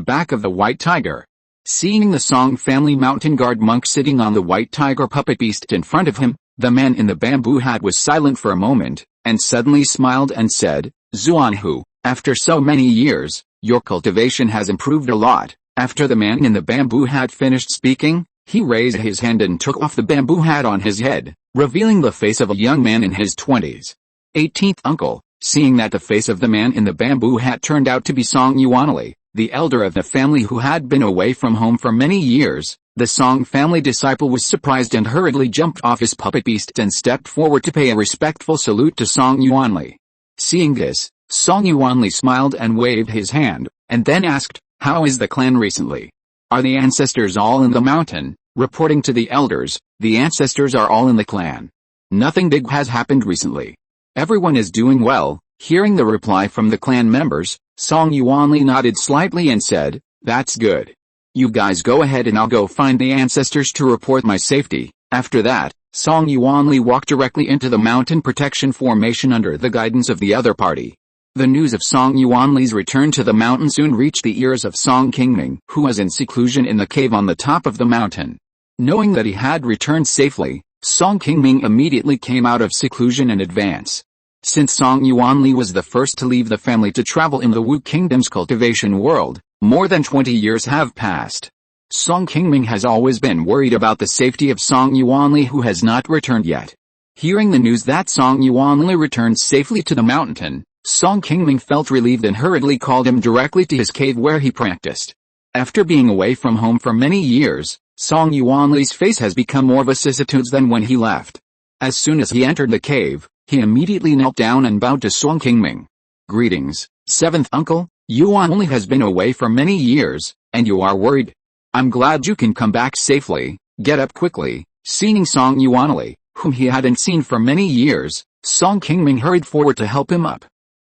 back of the white tiger. Seeing the Song family mountain guard monk sitting on the white tiger puppet beast in front of him, the man in the bamboo hat was silent for a moment, and suddenly smiled and said, Zuanhu, after so many years, your cultivation has improved a lot. After the man in the bamboo hat finished speaking, he raised his hand and took off the bamboo hat on his head, revealing the face of a young man in his 20s. 18th uncle, seeing that the face of the man in the bamboo hat turned out to be Song Yuanli, the elder of the family who had been away from home for many years, the Song family disciple was surprised and hurriedly jumped off his puppet beast and stepped forward to pay a respectful salute to Song Yuanli. Seeing this, Song Yuanli smiled and waved his hand, and then asked, how is the clan recently? Are the ancestors all in the mountain? Reporting to the elders, the ancestors are all in the clan. Nothing big has happened recently. Everyone is doing well. Hearing the reply from the clan members, Song Yuanli nodded slightly and said, that's good. You guys go ahead and I'll go find the ancestors to report my safety. After that, Song Yuanli walked directly into the mountain protection formation under the guidance of the other party. The news of Song Yuanli's return to the mountain soon reached the ears of Song Qingming, who was in seclusion in the cave on the top of the mountain. Knowing that he had returned safely, Song Qingming immediately came out of seclusion and advanced. Since Song Yuanli was the first to leave the family to travel in the Wu Kingdom's cultivation world, more than 20 years have passed. Song Qingming has always been worried about the safety of Song Yuanli, who has not returned yet. Hearing the news that Song Yuanli returned safely to the mountain, Song Qingming felt relieved and hurriedly called him directly to his cave where he practiced. After being away from home for many years, Song Yuanli's face has become more vicissitudes than when he left. As soon as he entered the cave, he immediately knelt down and bowed to Song Qingming. Greetings, 7th uncle. Yuanli has been away for many years, and you are worried. I'm glad you can come back safely. Get up quickly. Seeing Song Yuanli, whom he hadn't seen for many years, Song Qingming hurried forward to help him up.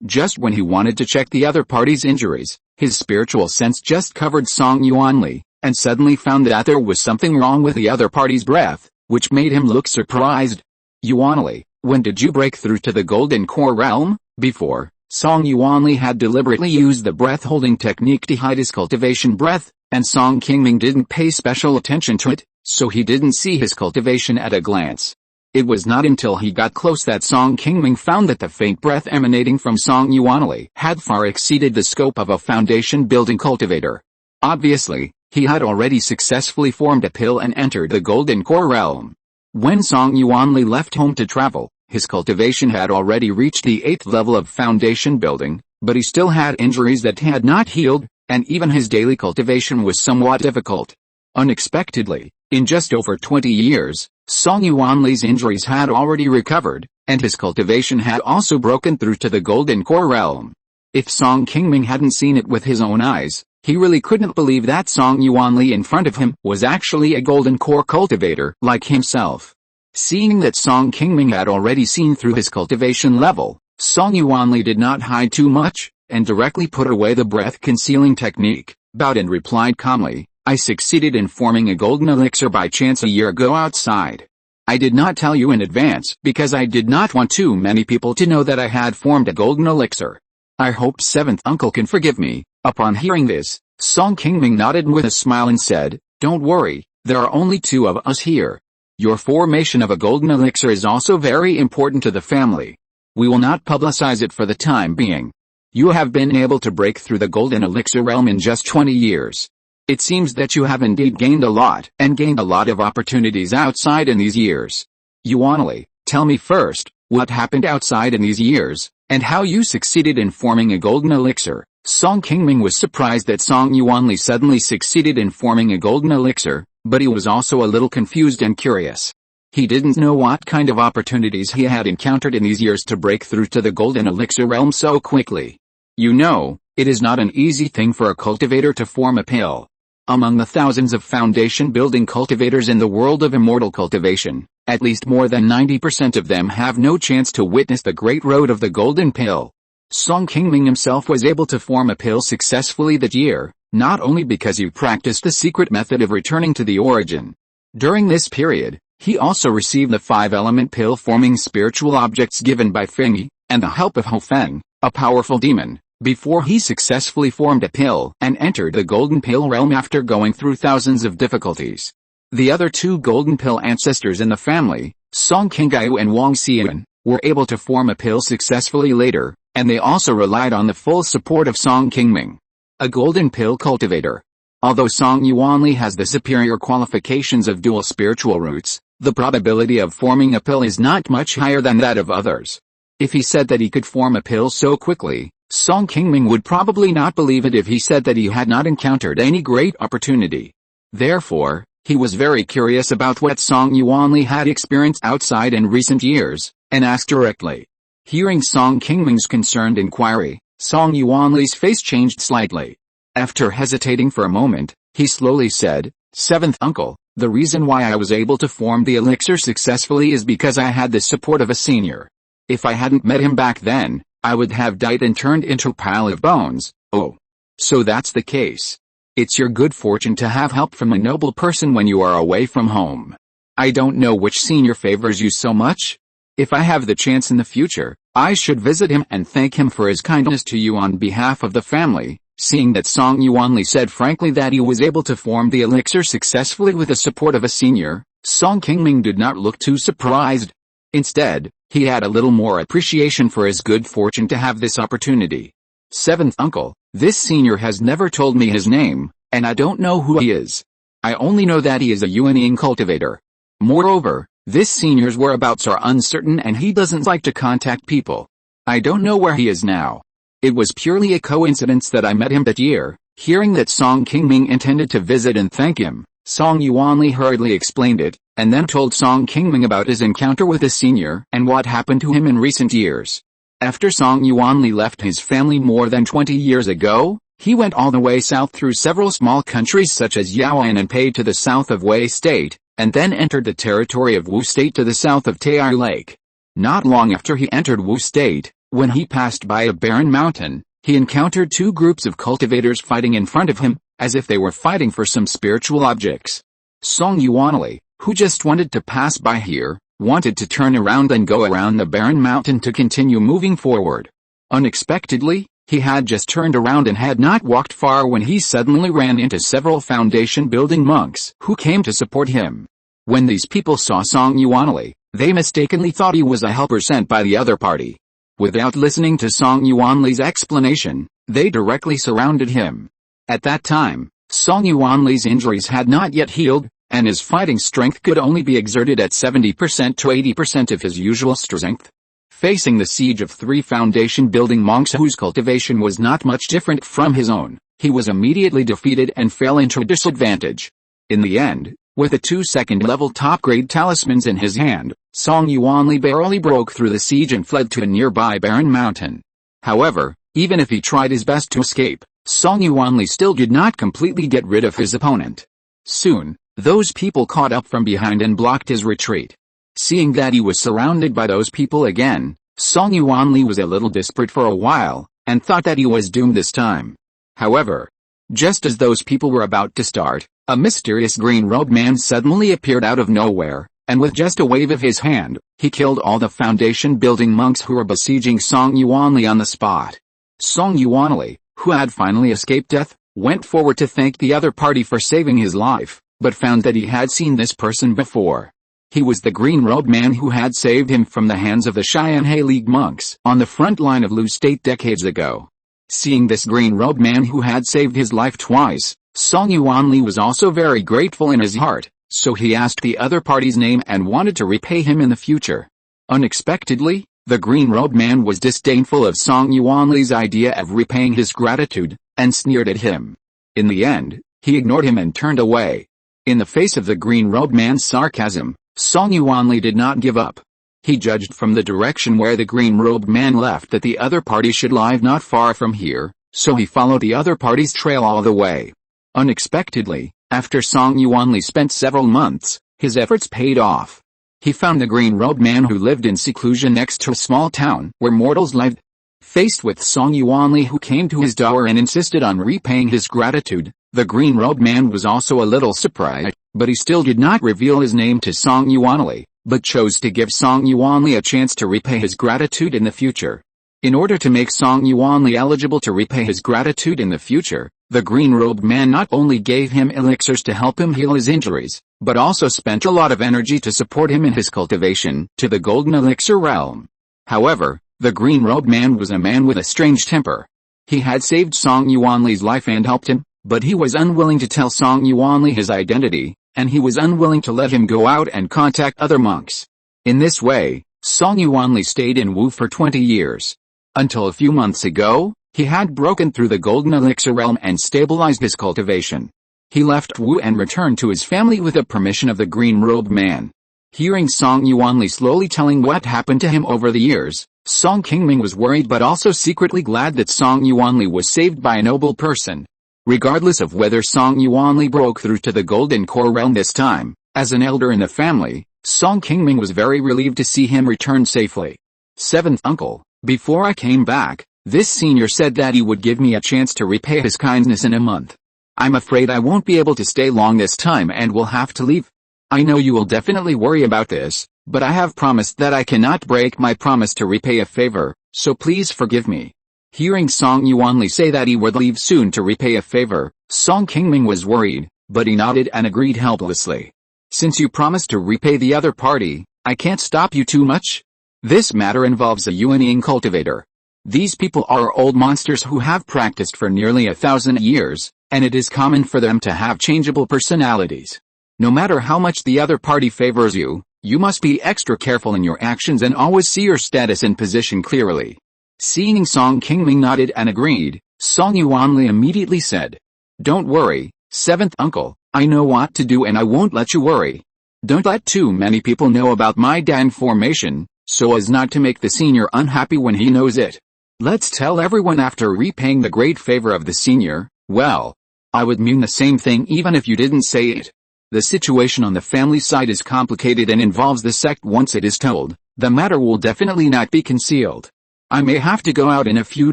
Just when he wanted to check the other party's injuries, his spiritual sense just covered Song Yuanli, and suddenly found that there was something wrong with the other party's breath, which made him look surprised. Yuanli, when did you break through to the Golden Core realm? Before, Song Yuanli had deliberately used the breath-holding technique to hide his cultivation breath, and Song Qingming didn't pay special attention to it, so he didn't see his cultivation at a glance. It was not until he got close that Song Qingming found that the faint breath emanating from Song Yuanli had far exceeded the scope of a foundation-building cultivator. Obviously, he had already successfully formed a pill and entered the Golden Core realm. When Song Yuanli left home to travel, his cultivation had already reached the 8th level of foundation building, but he still had injuries that had not healed, and even his daily cultivation was somewhat difficult. Unexpectedly, in just over 20 years, Song Yuanli's injuries had already recovered, and his cultivation had also broken through to the Golden Core realm. If Song Qingming hadn't seen it with his own eyes, he really couldn't believe that Song Yuanli in front of him was actually a Golden Core cultivator like himself. Seeing that Song Qingming had already seen through his cultivation level, Song Yuanli did not hide too much, and directly put away the breath-concealing technique, bowed and replied calmly, I succeeded in forming a golden elixir by chance a year ago outside. I did not tell you in advance because I did not want too many people to know that I had formed a golden elixir. I hope 7th uncle can forgive me. Upon hearing this, Song Qingming nodded with a smile and said, don't worry, there are only 2 of us here. Your formation of a golden elixir is also very important to the family. We will not publicize it for the time being. You have been able to break through the golden elixir realm in just 20 years. It seems that you have indeed gained a lot, and gained a lot of opportunities outside in these years. Yuanli, tell me first, what happened outside in these years? And how you succeeded in forming a golden elixir. Song Qingming was surprised that Song Yuanli suddenly succeeded in forming a golden elixir, but he was also a little confused and curious. He didn't know what kind of opportunities he had encountered in these years to break through to the golden elixir realm so quickly. You know, it is not an easy thing for a cultivator to form a pill. Among the thousands of foundation-building cultivators in the world of immortal cultivation, at least more than 90% of them have no chance to witness the great road of the golden pill. Song Qingming himself was able to form a pill successfully that year, not only because he practiced the secret method of returning to the origin. During this period, he also received the 5-element pill-forming spiritual objects given by Feng, and the help of Ho Feng, a powerful demon, before he successfully formed a pill and entered the golden pill realm after going through thousands of difficulties. The other 2 golden pill ancestors in the family, Song Qingyu and Wang Xian, were able to form a pill successfully later, and they also relied on the full support of Song Qingming. A golden pill cultivator. Although Song Yuanli has the superior qualifications of dual spiritual roots, the probability of forming a pill is not much higher than that of others. If he said that he could form a pill so quickly, Song Qingming would probably not believe it if he said that he had not encountered any great opportunity. Therefore, he was very curious about what Song Yuanli had experienced outside in recent years, and asked directly. Hearing Song Qingming's concerned inquiry, Song Yuanli's face changed slightly. After hesitating for a moment, he slowly said, "Seventh uncle, the reason why I was able to form the elixir successfully is because I had the support of a senior. If I hadn't met him back then, I would have died and turned into a pile of bones." "Oh. So that's the case. It's your good fortune to have help from a noble person when you are away from home. I don't know which senior favors you so much. If I have the chance in the future, I should visit him and thank him for his kindness to you on behalf of the family." Seeing that Song Yuanli said frankly that he was able to form the elixir successfully with the support of a senior, Song Qingming did not look too surprised. Instead, he had a little more appreciation for his good fortune to have this opportunity. "Seventh uncle, this senior has never told me his name, and I don't know who he is. I only know that he is a unyielding cultivator. Moreover, this senior's whereabouts are uncertain and he doesn't like to contact people. I don't know where he is now. It was purely a coincidence that I met him that year." Hearing that Song Qingming intended to visit and thank him, Song Yuanli hurriedly explained it, and then told Song Qingming about his encounter with the senior and what happened to him in recent years. After Song Yuanli left his family more than 20 years ago, he went all the way south through several small countries such as Yaoan and Pei to the south of Wei State, and then entered the territory of Wu State to the south of Taiyar Lake. Not long after he entered Wu State, when he passed by a barren mountain, he encountered 2 groups of cultivators fighting in front of him, as if they were fighting for some spiritual objects. Song Yuanli, who just wanted to pass by here, wanted to turn around and go around the barren mountain to continue moving forward. Unexpectedly, he had just turned around and had not walked far when he suddenly ran into several foundation-building monks who came to support him. When these people saw Song Yuanli, they mistakenly thought he was a helper sent by the other party. Without listening to Song Yuanli's explanation, they directly surrounded him. At that time, Song Yuanli's injuries had not yet healed, and his fighting strength could only be exerted at 70% to 80% of his usual strength. Facing the siege of 3 foundation-building monks whose cultivation was not much different from his own, he was immediately defeated and fell into a disadvantage. In the end, with the 2 second-level top-grade talismans in his hand, Song Yuanli barely broke through the siege and fled to a nearby barren mountain. However, even if he tried his best to escape, Song Yuanli still did not completely get rid of his opponent. Soon, those people caught up from behind and blocked his retreat. Seeing that he was surrounded by those people again, Song Yuanli was a little desperate for a while, and thought that he was doomed this time. However, just as those people were about to start, a mysterious green-robed man suddenly appeared out of nowhere, and with just a wave of his hand, he killed all the foundation-building monks who were besieging Song Yuanli on the spot. Song Yuanli, who had finally escaped death, went forward to thank the other party for saving his life, but found that he had seen this person before. He was the green-robed man who had saved him from the hands of the Xianhe League monks on the front line of Lu State decades ago. Seeing this green-robed man who had saved his life twice, Song Yuanli was also very grateful in his heart, so he asked the other party's name and wanted to repay him in the future. Unexpectedly, The green-robed man was disdainful of Song Yuanli's idea of repaying his gratitude, and sneered at him. In the end, he ignored him and turned away. In the face of the green-robed man's sarcasm, Song Yuanli did not give up. He judged from the direction where the green-robed man left that the other party should live not far from here, so he followed the other party's trail all the way. Unexpectedly, after Song Yuanli spent several months, his efforts paid off. He found the green-robed man who lived in seclusion next to a small town where mortals lived. Faced with Song Yuanli, who came to his door and insisted on repaying his gratitude, the green-robed man was also a little surprised, but he still did not reveal his name to Song Yuanli, but chose to give Song Yuanli a chance to repay his gratitude in the future. In order to make Song Yuanli eligible to repay his gratitude in the future, the green-robed man not only gave him elixirs to help him heal his injuries, but also spent a lot of energy to support him in his cultivation to the golden elixir realm. However, the green-robed man was a man with a strange temper. He had saved Song Yuanli's life and helped him, but he was unwilling to tell Song Yuanli his identity, and he was unwilling to let him go out and contact other monks. In this way, Song Yuanli stayed in Wu for 20 years. Until a few months ago, he had broken through the golden elixir realm and stabilized his cultivation. He left Wu and returned to his family with the permission of the green-robed man. Hearing Song Yuanli slowly telling what happened to him over the years, Song Qingming was worried but also secretly glad that Song Yuanli was saved by a noble person. Regardless of whether Song Yuanli broke through to the golden core realm this time, as an elder in the family, Song Qingming was very relieved to see him return safely. 7th Uncle, before I came back, this senior said that he would give me a chance to repay his kindness in a month. I'm afraid I won't be able to stay long this time and will have to leave. I know you will definitely worry about this, but I have promised that I cannot break my promise to repay a favor, so please forgive me. Hearing Song Yuanli say that he would leave soon to repay a favor, Song Qingming was worried, but he nodded and agreed helplessly. Since you promised to repay the other party, I can't stop you too much. This matter involves a unyielding cultivator. These people are old monsters who have practiced for nearly 1,000 years, and it is common for them to have changeable personalities. No matter how much the other party favors you, you must be extra careful in your actions and always see your status and position clearly. Seeing Song Qingming nodded and agreed, Song Yuanli immediately said, Don't worry, 7th Uncle, I know what to do and I won't let you worry. Don't let too many people know about my Dan formation, so as not to make the senior unhappy when he knows it. Let's tell everyone after repaying the great favor of the senior. Well, I would mean the same thing even if you didn't say it. The situation on the family side is complicated and involves the sect. Once it is told, the matter will definitely not be concealed. I may have to go out in a few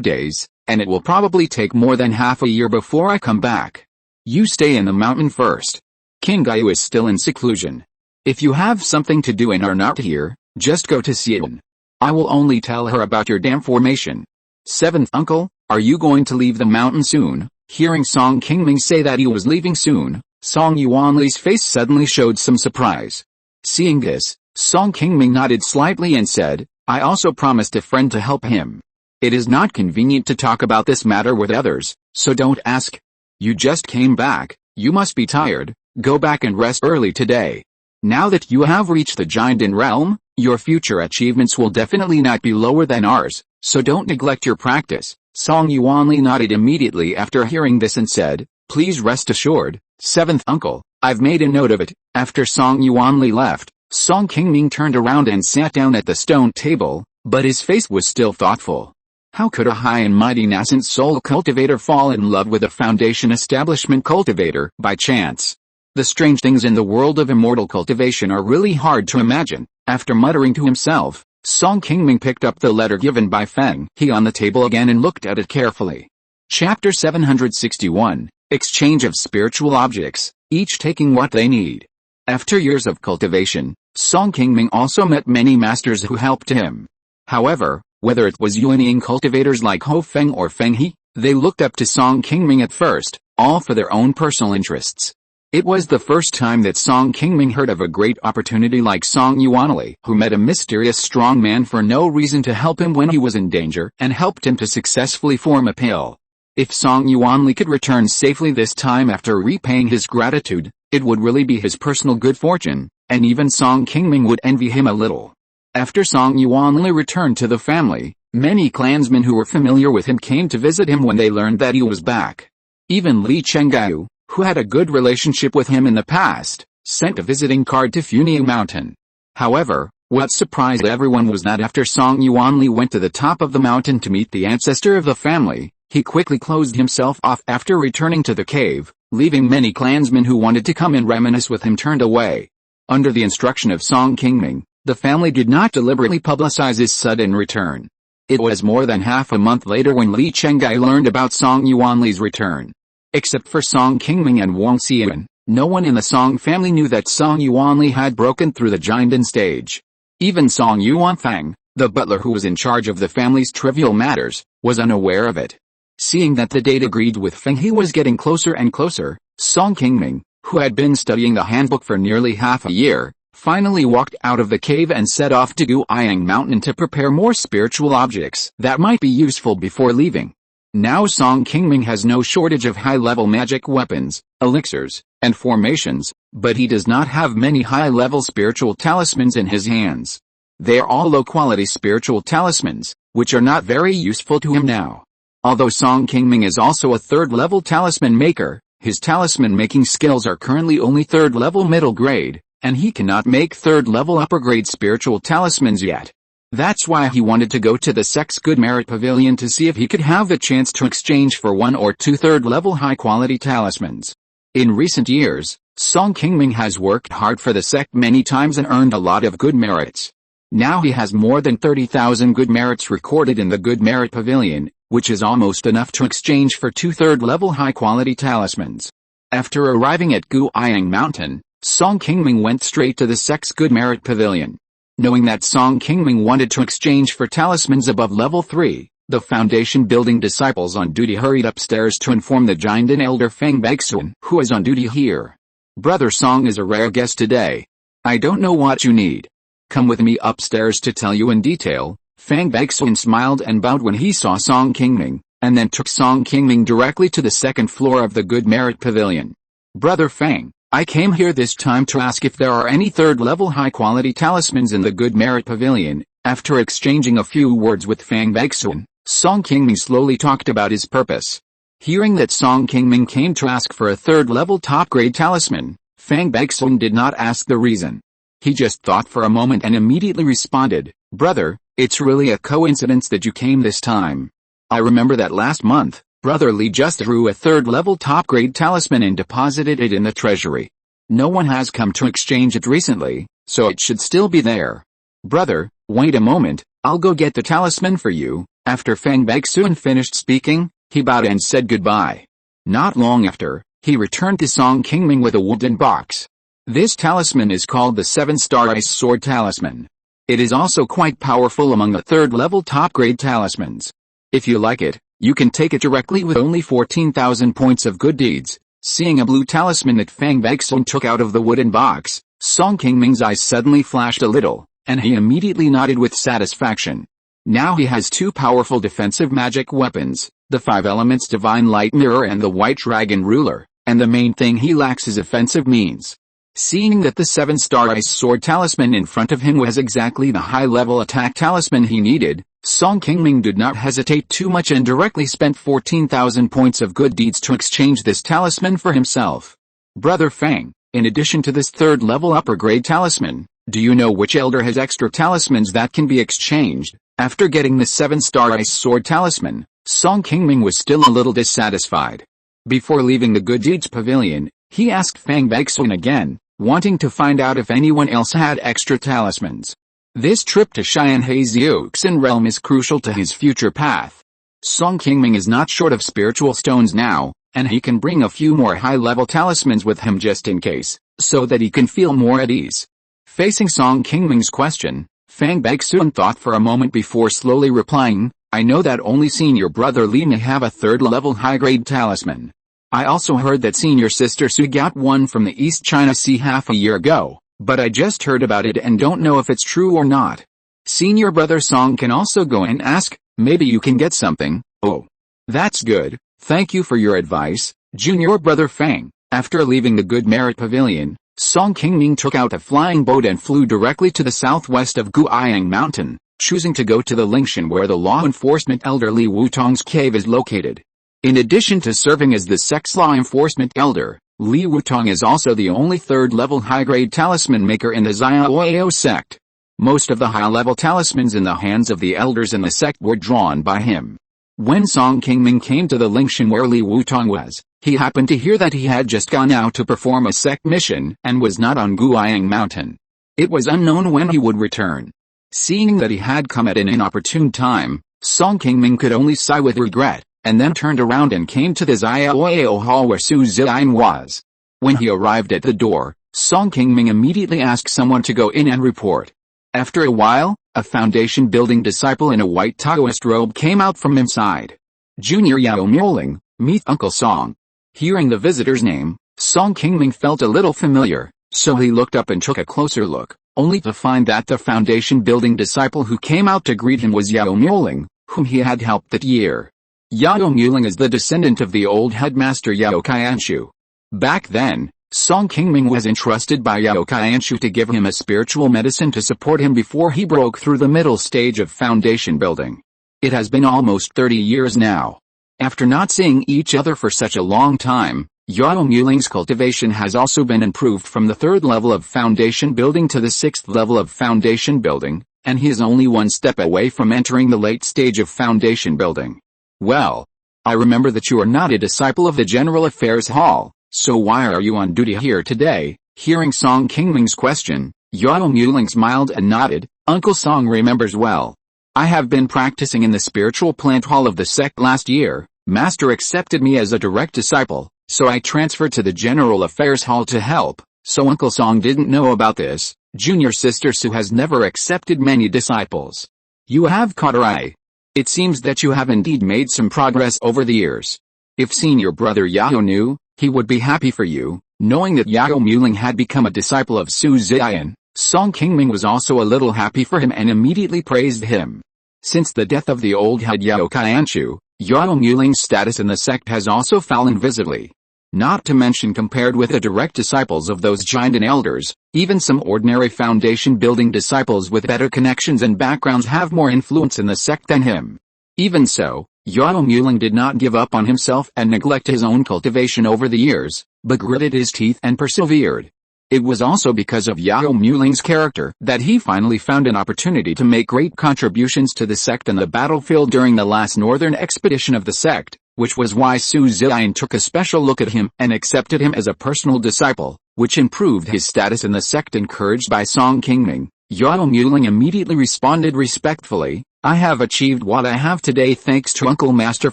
days, and it will probably take more than half a year before I come back. You stay in the mountain first. King Gayu is still in seclusion. If you have something to do and are not here, just go to Xian. I will only tell her about your dam formation. 7th Uncle, are you going to leave the mountain soon? Hearing Song Qingming say that he was leaving soon, Song Yuanli's face suddenly showed some surprise. Seeing this, Song Qingming nodded slightly and said, I also promised a friend to help him. It is not convenient to talk about this matter with others, so don't ask. You just came back, you must be tired, go back and rest early today. Now that you have reached the Giant realm, your future achievements will definitely not be lower than ours, so don't neglect your practice. Song Yuanli nodded immediately after hearing this and said, Please rest assured, 7th Uncle, I've made a note of it. After Song Yuanli left, Song Qingming turned around and sat down at the stone table, but his face was still thoughtful. How could a high and mighty nascent soul cultivator fall in love with a foundation establishment cultivator by chance? The strange things in the world of immortal cultivation are really hard to imagine. After muttering to himself, Song Qingming picked up the letter given by Feng He on the table again and looked at it carefully. Chapter 761, Exchange of Spiritual Objects, each taking what they need. After years of cultivation, Song Qingming also met many masters who helped him. However, whether it was unyielding cultivators like Ho Feng or Feng He, they looked up to Song Qingming at first, all for their own personal interests. It was the first time that Song Qingming heard of a great opportunity like Song Yuanli, who met a mysterious strong man for no reason to help him when he was in danger and helped him to successfully form a pill. If Song Yuanli could return safely this time after repaying his gratitude, it would really be his personal good fortune, and even Song Qingming would envy him a little. After Song Yuanli returned to the family, many clansmen who were familiar with him came to visit him when they learned that he was back. Even Li Chenggao, who had a good relationship with him in the past, sent a visiting card to Funiu Mountain. However, what surprised everyone was that after Song Yuanli went to the top of the mountain to meet the ancestor of the family, he quickly closed himself off after returning to the cave, leaving many clansmen who wanted to come and reminisce with him turned away. Under the instruction of Song Qingming, the family did not deliberately publicize his sudden return. It was more than half a month later when Li Chenggao learned about Song Yuanli's return. Except for Song Qingming and Wang Xian, no one in the Song family knew that Song Yuanli had broken through the Jinden stage. Even Song Yuanfang, the butler who was in charge of the family's trivial matters, was unaware of it. Seeing that the date agreed with Feng He was getting closer and closer, Song Qingming, who had been studying the handbook for nearly half a year, finally walked out of the cave and set off to Qingming Mountain to prepare more spiritual objects that might be useful before leaving. Now Song Qingming has no shortage of high-level magic weapons, elixirs, and formations, but he does not have many high-level spiritual talismans in his hands. They are all low-quality spiritual talismans, which are not very useful to him now. Although Song Qingming is also a third-level talisman maker, his talisman-making skills are currently only third-level middle grade, and he cannot make third-level upper-grade spiritual talismans yet. That's why he wanted to go to the Sex Good Merit Pavilion to see if he could have a chance to exchange for one or two third-level high-quality talismans. In recent years, Song Qingming has worked hard for the sect many times and earned a lot of good merits. Now he has more than 30,000 good merits recorded in the Good Merit Pavilion, which is almost enough to exchange for two third-level high-quality talismans. After arriving at Qingming Mountain, Song Qingming went straight to the Sex Good Merit Pavilion. Knowing that Song Qingming wanted to exchange for talismans above level 3, the foundation building disciples on duty hurried upstairs to inform the Jinden elder Feng Baixun, who is on duty here. Brother Song is a rare guest today. I don't know what you need. Come with me upstairs to tell you in detail. Feng Baixun smiled and bowed when he saw Song Qingming, and then took Song Qingming directly to the second floor of the Good Merit Pavilion. Brother Feng, I came here this time to ask if there are any third-level high-quality talismans in the Good Merit Pavilion. After exchanging a few words with Feng Baixun, Song Qingming slowly talked about his purpose. Hearing that Song Qingming came to ask for a third-level top-grade talisman, Feng Baixun did not ask the reason. He just thought for a moment and immediately responded, Brother, it's really a coincidence that you came this time. I remember that last month, Brother Li just drew a third-level top-grade talisman and deposited it in the treasury. No one has come to exchange it recently, so it should still be there. Brother, wait a moment, I'll go get the talisman for you. After Feng Baixun finished speaking, he bowed and said goodbye. Not long after, he returned to Song Qingming with a wooden box. This talisman is called the 7-star Ice Sword Talisman. It is also quite powerful among the third-level top-grade talismans. If you like it, you can take it directly with only 14,000 points of good deeds. Seeing a blue talisman that Feng Baixun took out of the wooden box, Song Qingming's eyes suddenly flashed a little, and he immediately nodded with satisfaction. Now he has two powerful defensive magic weapons, the 5 elements Divine Light Mirror and the White Dragon Ruler, and the main thing he lacks is offensive means. Seeing that the 7-star Ice Sword Talisman in front of him was exactly the high-level attack talisman he needed, Song Qingming did not hesitate too much and directly spent 14,000 points of good deeds to exchange this talisman for himself. Brother Feng, in addition to this third-level upper-grade talisman, do you know which elder has extra talismans that can be exchanged? After getting the 7-star Ice Sword Talisman, Song Qingming was still a little dissatisfied. Before leaving the Good Deeds Pavilion, he asked Feng Baixun again, wanting to find out if anyone else had extra talismans. This trip to Xianhei realm is crucial to his future path. Song Qingming is not short of spiritual stones now, and he can bring a few more high-level talismans with him just in case, so that he can feel more at ease. Facing Song Qingming's question, Feng Baixun thought for a moment before slowly replying, I know that only senior brother Li may have a third-level high-grade talisman. I also heard that senior sister Su got one from the East China Sea half a year ago, but I just heard about it and don't know if it's true or not. Senior brother Song can also go and ask, maybe you can get something. Oh, that's good, thank you for your advice, junior brother Feng. After leaving the Good Merit Pavilion, Song Qingming took out a flying boat and flew directly to the southwest of Qi Mountain, choosing to go to the Lingyuan where the law enforcement elder Li Wutong's cave is located. In addition to serving as the sect's law enforcement elder, Li Wutong is also the only third-level high-grade talisman maker in the Xiaoyao sect. Most of the high-level talismans in the hands of the elders in the sect were drawn by him. When Song Qingming came to the Lingyuan where Li Wutong was, he happened to hear that he had just gone out to perform a sect mission and was not on Qi Mountain. It was unknown when he would return. Seeing that he had come at an inopportune time, Song Qingming could only sigh with regret, and then turned around and came to the Xiaoyao hall where Su Ziyan was. When he arrived at the door, Song Qingming immediately asked someone to go in and report. After a while, a foundation building disciple in a white Taoist robe came out from inside. Junior unyielding, meet Uncle Song. Hearing the visitor's name, Song Qingming felt a little familiar, so he looked up and took a closer look, only to find that the foundation building disciple who came out to greet him was unyielding, whom he had helped that year. Unyielding is the descendant of the old headmaster Yao Qianshu. Back then, Song Qingming was entrusted by Yao Qianshu to give him a spiritual medicine to support him before he broke through the middle stage of foundation building. It has been almost 30 years now. After not seeing each other for such a long time, Unyielding's cultivation has also been improved from the 3rd level of foundation building to the 6th level of foundation building, and he is only one step away from entering the late stage of foundation building. Well, I remember that you are not a disciple of the General Affairs Hall, so why are you on duty here today? Hearing Song Qingming's question, Unyielding smiled and nodded. Uncle Song remembers well. I have been practicing in the spiritual plant hall of the sect last year. Master accepted me as a direct disciple, so I transferred to the General Affairs Hall to help. So Uncle Song didn't know about this. Junior sister Su has never accepted many disciples. You have caught her eye. It seems that you have indeed made some progress over the years. If senior brother Yao knew, he would be happy for you. Knowing that Unyielding had become a disciple of Su Ziyan, Song Qingming was also a little happy for him and immediately praised him. Since the death of the old head Yao Qianshu, Unyielding's status in the sect has also fallen visibly. Not to mention compared with the direct disciples of those giant and elders, even some ordinary foundation building disciples with better connections and backgrounds have more influence in the sect than him. Even so, Unyielding did not give up on himself and neglect his own cultivation over the years, but gritted his teeth and persevered. It was also because of Unyielding's character that he finally found an opportunity to make great contributions to the sect in the battlefield during the last northern expedition of the sect, which was why Su Ziyan took a special look at him and accepted him as a personal disciple, which improved his status in the sect. Encouraged by Song Qingming, Unyielding immediately responded respectfully, I have achieved what I have today thanks to Uncle Master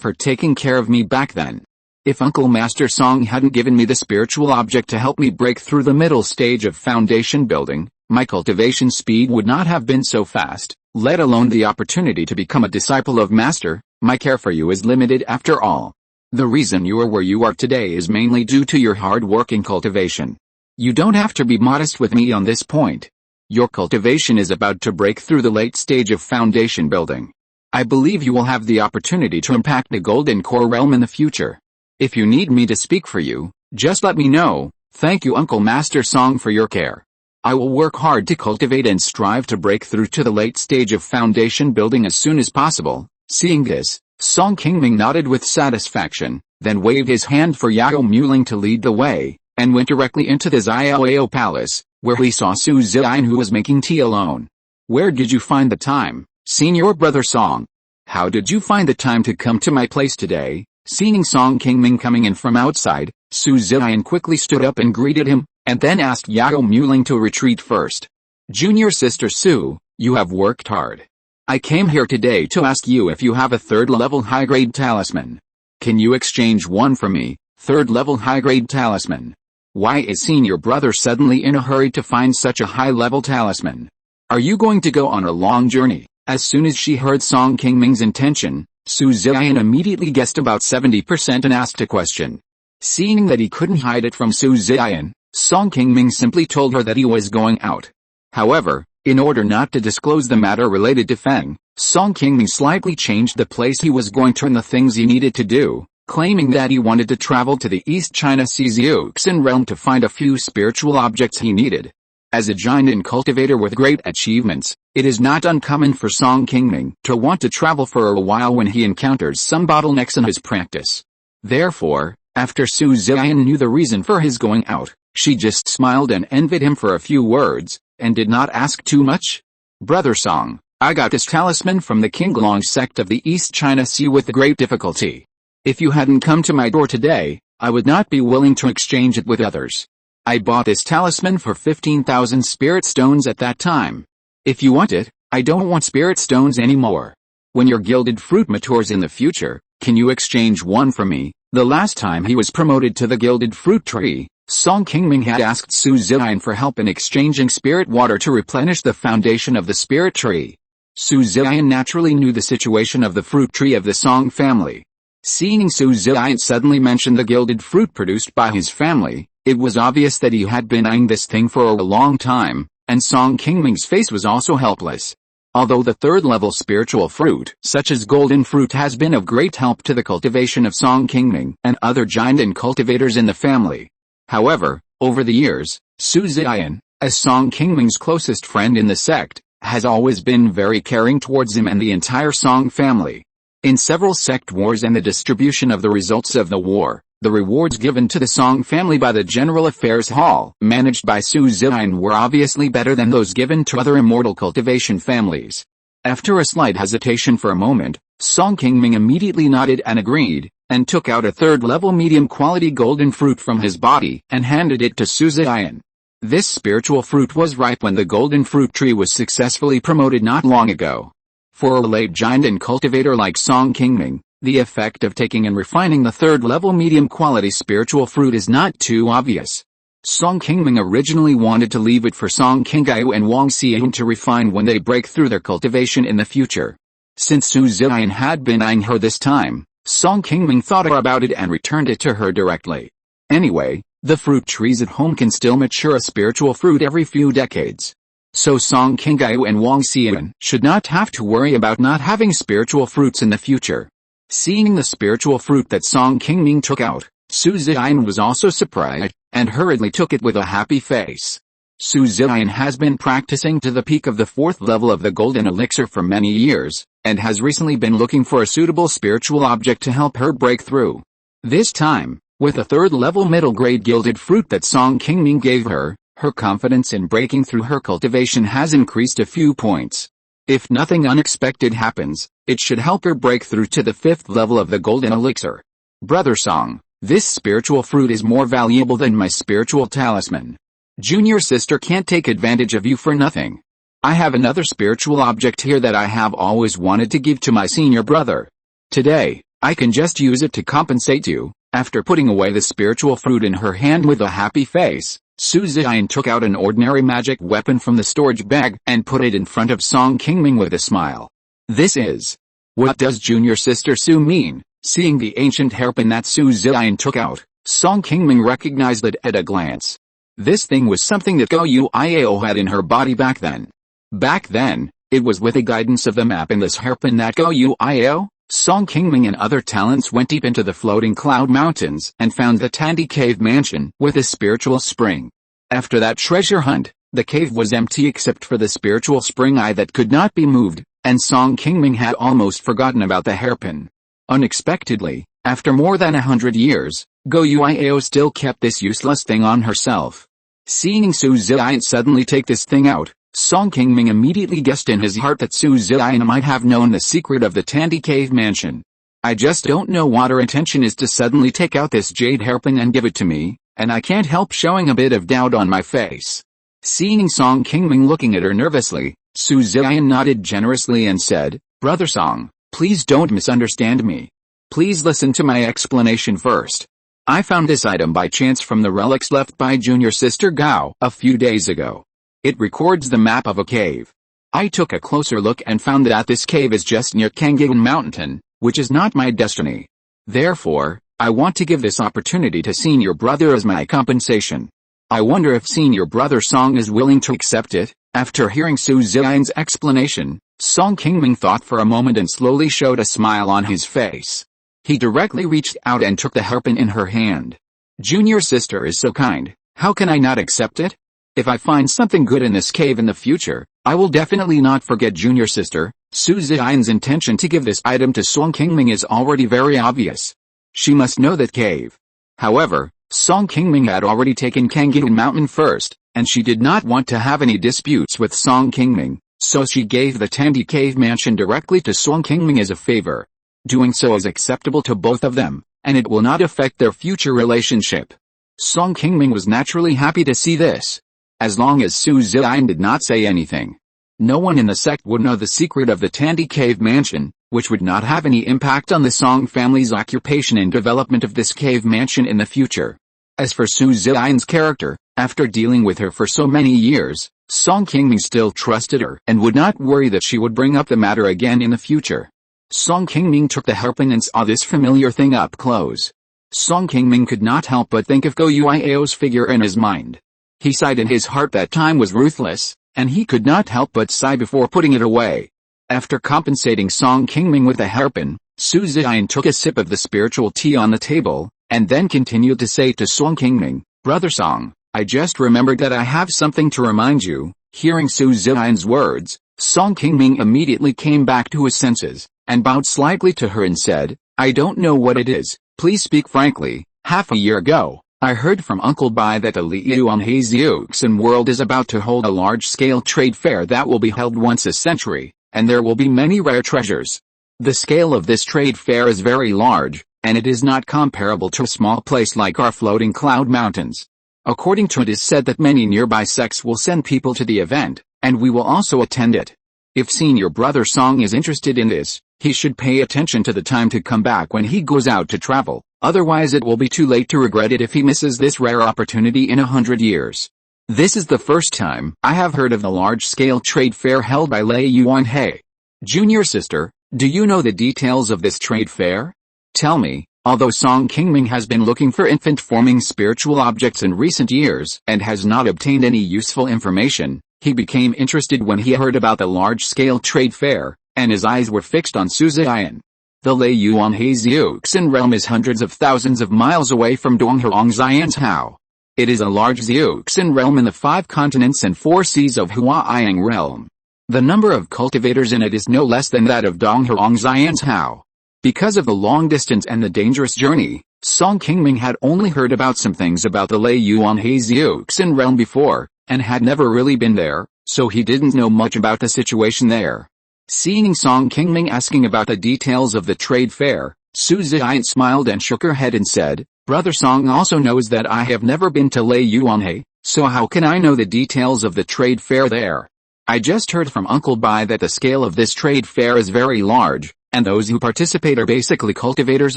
for taking care of me back then. If Uncle Master Song hadn't given me the spiritual object to help me break through the middle stage of foundation building, my cultivation speed would not have been so fast, let alone the opportunity to become a disciple of Master. My care for you is limited after all. The reason you are where you are today is mainly due to your hard work in cultivation. You don't have to be modest with me on this point. Your cultivation is about to break through the late stage of foundation building. I believe you will have the opportunity to impact the Golden Core realm in the future. If you need me to speak for you, just let me know. Thank you Uncle Master Song for your care. I will work hard to cultivate and strive to break through to the late stage of foundation building as soon as possible. Seeing this, Song Qingming nodded with satisfaction, then waved his hand for Unyielding to lead the way, and went directly into the Xiaoyao palace, where he saw Su Ziyan who was making tea alone. Where did you find the time, senior brother Song? How did you find the time to come to my place today? Seeing Song Qingming coming in from outside, Su Ziyan quickly stood up and greeted him, and then asked Unyielding to retreat first. Junior sister Su, you have worked hard. I came here today to ask you if you have a 3rd level high-grade talisman. Can you exchange one for me, 3rd level high-grade talisman? Why is senior brother suddenly in a hurry to find such a high-level talisman? Are you going to go on a long journey? As soon as she heard Song Qingming's intention, Su Ziyan immediately guessed about 70% and asked a question. Seeing that he couldn't hide it from Su Ziyan, Song Qingming simply told her that he was going out. However, in order not to disclose the matter related to Feng, Song Qingming slightly changed the place he was going to and the things he needed to do. claiming that he wanted to travel to the East China Sea's Yuxin realm to find a few spiritual objects he needed. As a giant and cultivator with great achievements, it is not uncommon for Song Qingming to want to travel for a while when he encounters some bottlenecks in his practice. Therefore, after Su Ziyan knew the reason for his going out, she just smiled and envied him for a few words, and did not ask too much. "Brother Song, I got this talisman from the Qingming sect of the East China Sea with great difficulty. If you hadn't come to my door today, I would not be willing to exchange it with others. I bought this talisman for 15,000 spirit stones at that time. If you want it, I don't want spirit stones anymore. When your gilded fruit matures in the future, can you exchange one for me?" The last time he was promoted to the gilded fruit tree, Song Qingming had asked Su Ziyan for help in exchanging spirit water to replenish the foundation of the spirit tree. Su Ziyan naturally knew the situation of the fruit tree of the Song family. Seeing Su Ziyan suddenly mention the gilded fruit produced by his family, it was obvious that he had been eyeing this thing for a long time, and Song Qingming's face was also helpless. Although the third-level spiritual fruit, such as golden fruit, has been of great help to the cultivation of Song Qingming and other giant and cultivators in the family. However, over the years, Su Ziyan, as Song Qingming's closest friend in the sect, has always been very caring towards him and the entire Song family. In several sect wars and the distribution of the results of the war, the rewards given to the Song family by the General Affairs Hall, managed by Su Ziyan, were obviously better than those given to other immortal cultivation families. After a slight hesitation for a moment, Song Qingming immediately nodded and agreed, and took out a third-level medium-quality golden fruit from his body and handed it to Su Ziyan. This spiritual fruit was ripe when the golden fruit tree was successfully promoted not long ago. For a late giant and cultivator like Song Qingming, the effect of taking and refining the third-level medium-quality spiritual fruit is not too obvious. Song Qingming originally wanted to leave it for Song Qingyu and Wang Xian to refine when they break through their cultivation in the future. Since Su Ziyan had been eyeing her this time, Song Qingming thought about it and returned it to her directly. Anyway, the fruit trees at home can still mature a spiritual fruit every few decades. So Song Qingyu and Wang Xian should not have to worry about not having spiritual fruits in the future. Seeing the spiritual fruit that Song Qingming took out, Su Ziyan was also surprised, and hurriedly took it with a happy face. Su Ziyan has been practicing to the peak of the 4th level of the golden elixir for many years, and has recently been looking for a suitable spiritual object to help her break through. This time, with a 3rd-level middle-grade gilded fruit that Song Qingming gave her, her confidence in breaking through her cultivation has increased a few points. If nothing unexpected happens, it should help her break through to the 5th level of the golden elixir. "Brother Song, this spiritual fruit is more valuable than my spiritual talisman. Junior sister can't take advantage of you for nothing. I have another spiritual object here that I have always wanted to give to my senior brother. Today, I can just use it to compensate you." After putting away the spiritual fruit in her hand with a happy face, Su Ziyan took out an ordinary magic weapon from the storage bag and put it in front of Song Qingming with a smile. "This is... What does junior sister Su mean?" Seeing the ancient hairpin that Su Ziyan took out, Song Qingming recognized it at a glance. This thing was something that Go Yuiao had in her body back then. Back then, it was with the guidance of the map in this hairpin that Go Yuiao, Song Qingming and other talents went deep into the floating cloud mountains and found the Tandy Cave mansion with a spiritual spring. After that treasure hunt, the cave was empty except for the spiritual spring eye that could not be moved, and Song Qingming had almost forgotten about the hairpin. Unexpectedly, after more than 100 years, Go Yuiao still kept this useless thing on herself. Seeing Su Ziyan suddenly take this thing out, Song Qingming immediately guessed in his heart that Su Ziyan might have known the secret of the Tandy Cave mansion. "I just don't know what her intention is to suddenly take out this jade hairpin and give it to me, and I can't help showing a bit of doubt on my face." Seeing Song Qingming looking at her nervously, Su Ziyan nodded generously and said, "Brother Song, please don't misunderstand me. Please listen to my explanation first. I found this item by chance from the relics left by junior sister Gao a few days ago. It records the map of a cave. I took a closer look and found that this cave is just near Qingming Mountain, which is not my destiny. Therefore, I want to give this opportunity to senior brother as my compensation. I wonder if senior brother Song is willing to accept it." After hearing Su Ziyan's explanation, Song Qingming thought for a moment and slowly showed a smile on his face. He directly reached out and took the hairpin in her hand. Junior sister is so kind, how can I not accept it? If I find something good in this cave in the future, I will definitely not forget junior sister. Su Ziyan's intention to give this item to Song Qingming is already very obvious. She must know that cave. However, Song Qingming had already taken Funiu Mountain first, and she did not want to have any disputes with Song Qingming, so she gave the Tandy Cave mansion directly to Song Qingming as a favor. Doing so is acceptable to both of them, and it will not affect their future relationship. Song Qingming was naturally happy to see this. As long as Su Ziyan did not say anything, no one in the sect would know the secret of the Tandy Cave mansion, which would not have any impact on the Song family's occupation and development of this cave mansion in the future. As for Su Ziyan's character, after dealing with her for so many years, Song Qingming still trusted her and would not worry that she would bring up the matter again in the future. Song Qingming took the hairpin and saw this familiar thing up close. Song Qingming could not help but think of Go Yuiao's figure in his mind. He sighed in his heart that time was ruthless, and he could not help but sigh before putting it away. After compensating Song Qingming with the hairpin, Su Ziyan took a sip of the spiritual tea on the table, and then continued to say to Song Qingming, Brother Song, I just remembered that I have something to remind you. Hearing Su Ziyan's words, Song Qingming immediately came back to his senses, and bowed slightly to her and said, I don't know what it is, please speak frankly. Half a year ago, I heard from Uncle Bai that the Liyuan Heixiuxin world is about to hold a large-scale trade fair that will be held once a century, and there will be many rare treasures. The scale of this trade fair is very large, and it is not comparable to a small place like our floating cloud mountains. According to it is said that many nearby sects will send people to the event, and we will also attend it. If senior brother Song is interested in this, he should pay attention to the time to come back when he goes out to travel, otherwise it will be too late to regret it if he misses this rare opportunity in 100 years. This is the first time I have heard of the large-scale trade fair held by Lei Yuan He. Junior sister, do you know the details of this trade fair? Tell me. Although Song Qingming has been looking for infant-forming spiritual objects in recent years and has not obtained any useful information, he became interested when he heard about the large-scale trade fair, and his eyes were fixed on Su Ziyan. The Liyuan Heixiuxin realm is hundreds of thousands of miles away from Donghuang Xian's Hao. It is a large Xiuxin realm in the 5 continents and 4 seas of Huaiyang realm. The number of cultivators in it is no less than that of Donghuang Xian's Hao. Because of the long distance and the dangerous journey, Song Qingming had only heard about some things about the Liyuan Heixiuxin realm before, and had never really been there, so he didn't know much about the situation there. Seeing Song Qingming asking about the details of the trade fair, Su Ziyan smiled and shook her head and said, Brother Song also knows that I have never been to Liyuan He, so how can I know the details of the trade fair there? I just heard from Uncle Bai that the scale of this trade fair is very large, and those who participate are basically cultivators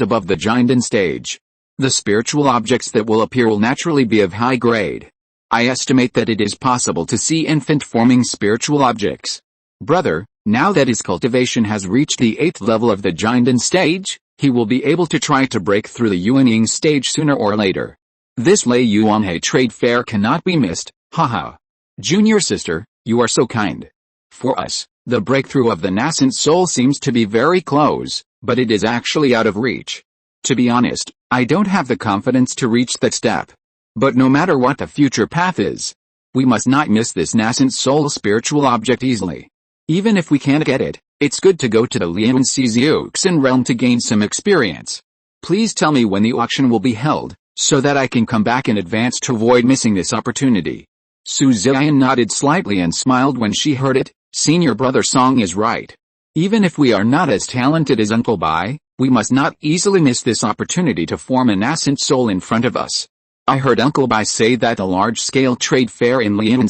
above the Jinden stage. The spiritual objects that will appear will naturally be of high grade. I estimate that it is possible to see infant-forming spiritual objects. Brother, now that his cultivation has reached the 8th level of the Jinden stage, he will be able to try to break through the Yuanying stage sooner or later. This Liyuan He trade fair cannot be missed, haha. Junior sister, you are so kind. For us, the breakthrough of the nascent soul seems to be very close, but it is actually out of reach. To be honest, I don't have the confidence to reach that step. But no matter what the future path is, we must not miss this nascent soul spiritual object easily. Even if we can't get it, it's good to go to the Lian Xiuxin realm to gain some experience. Please tell me when the auction will be held, so that I can come back in advance to avoid missing this opportunity. Su Ziyan nodded slightly and smiled when she heard it. Senior brother Song is right. Even if we are not as talented as Uncle Bai, we must not easily miss this opportunity to form a nascent soul in front of us. I heard Uncle Bai say that the large-scale trade fair in Lian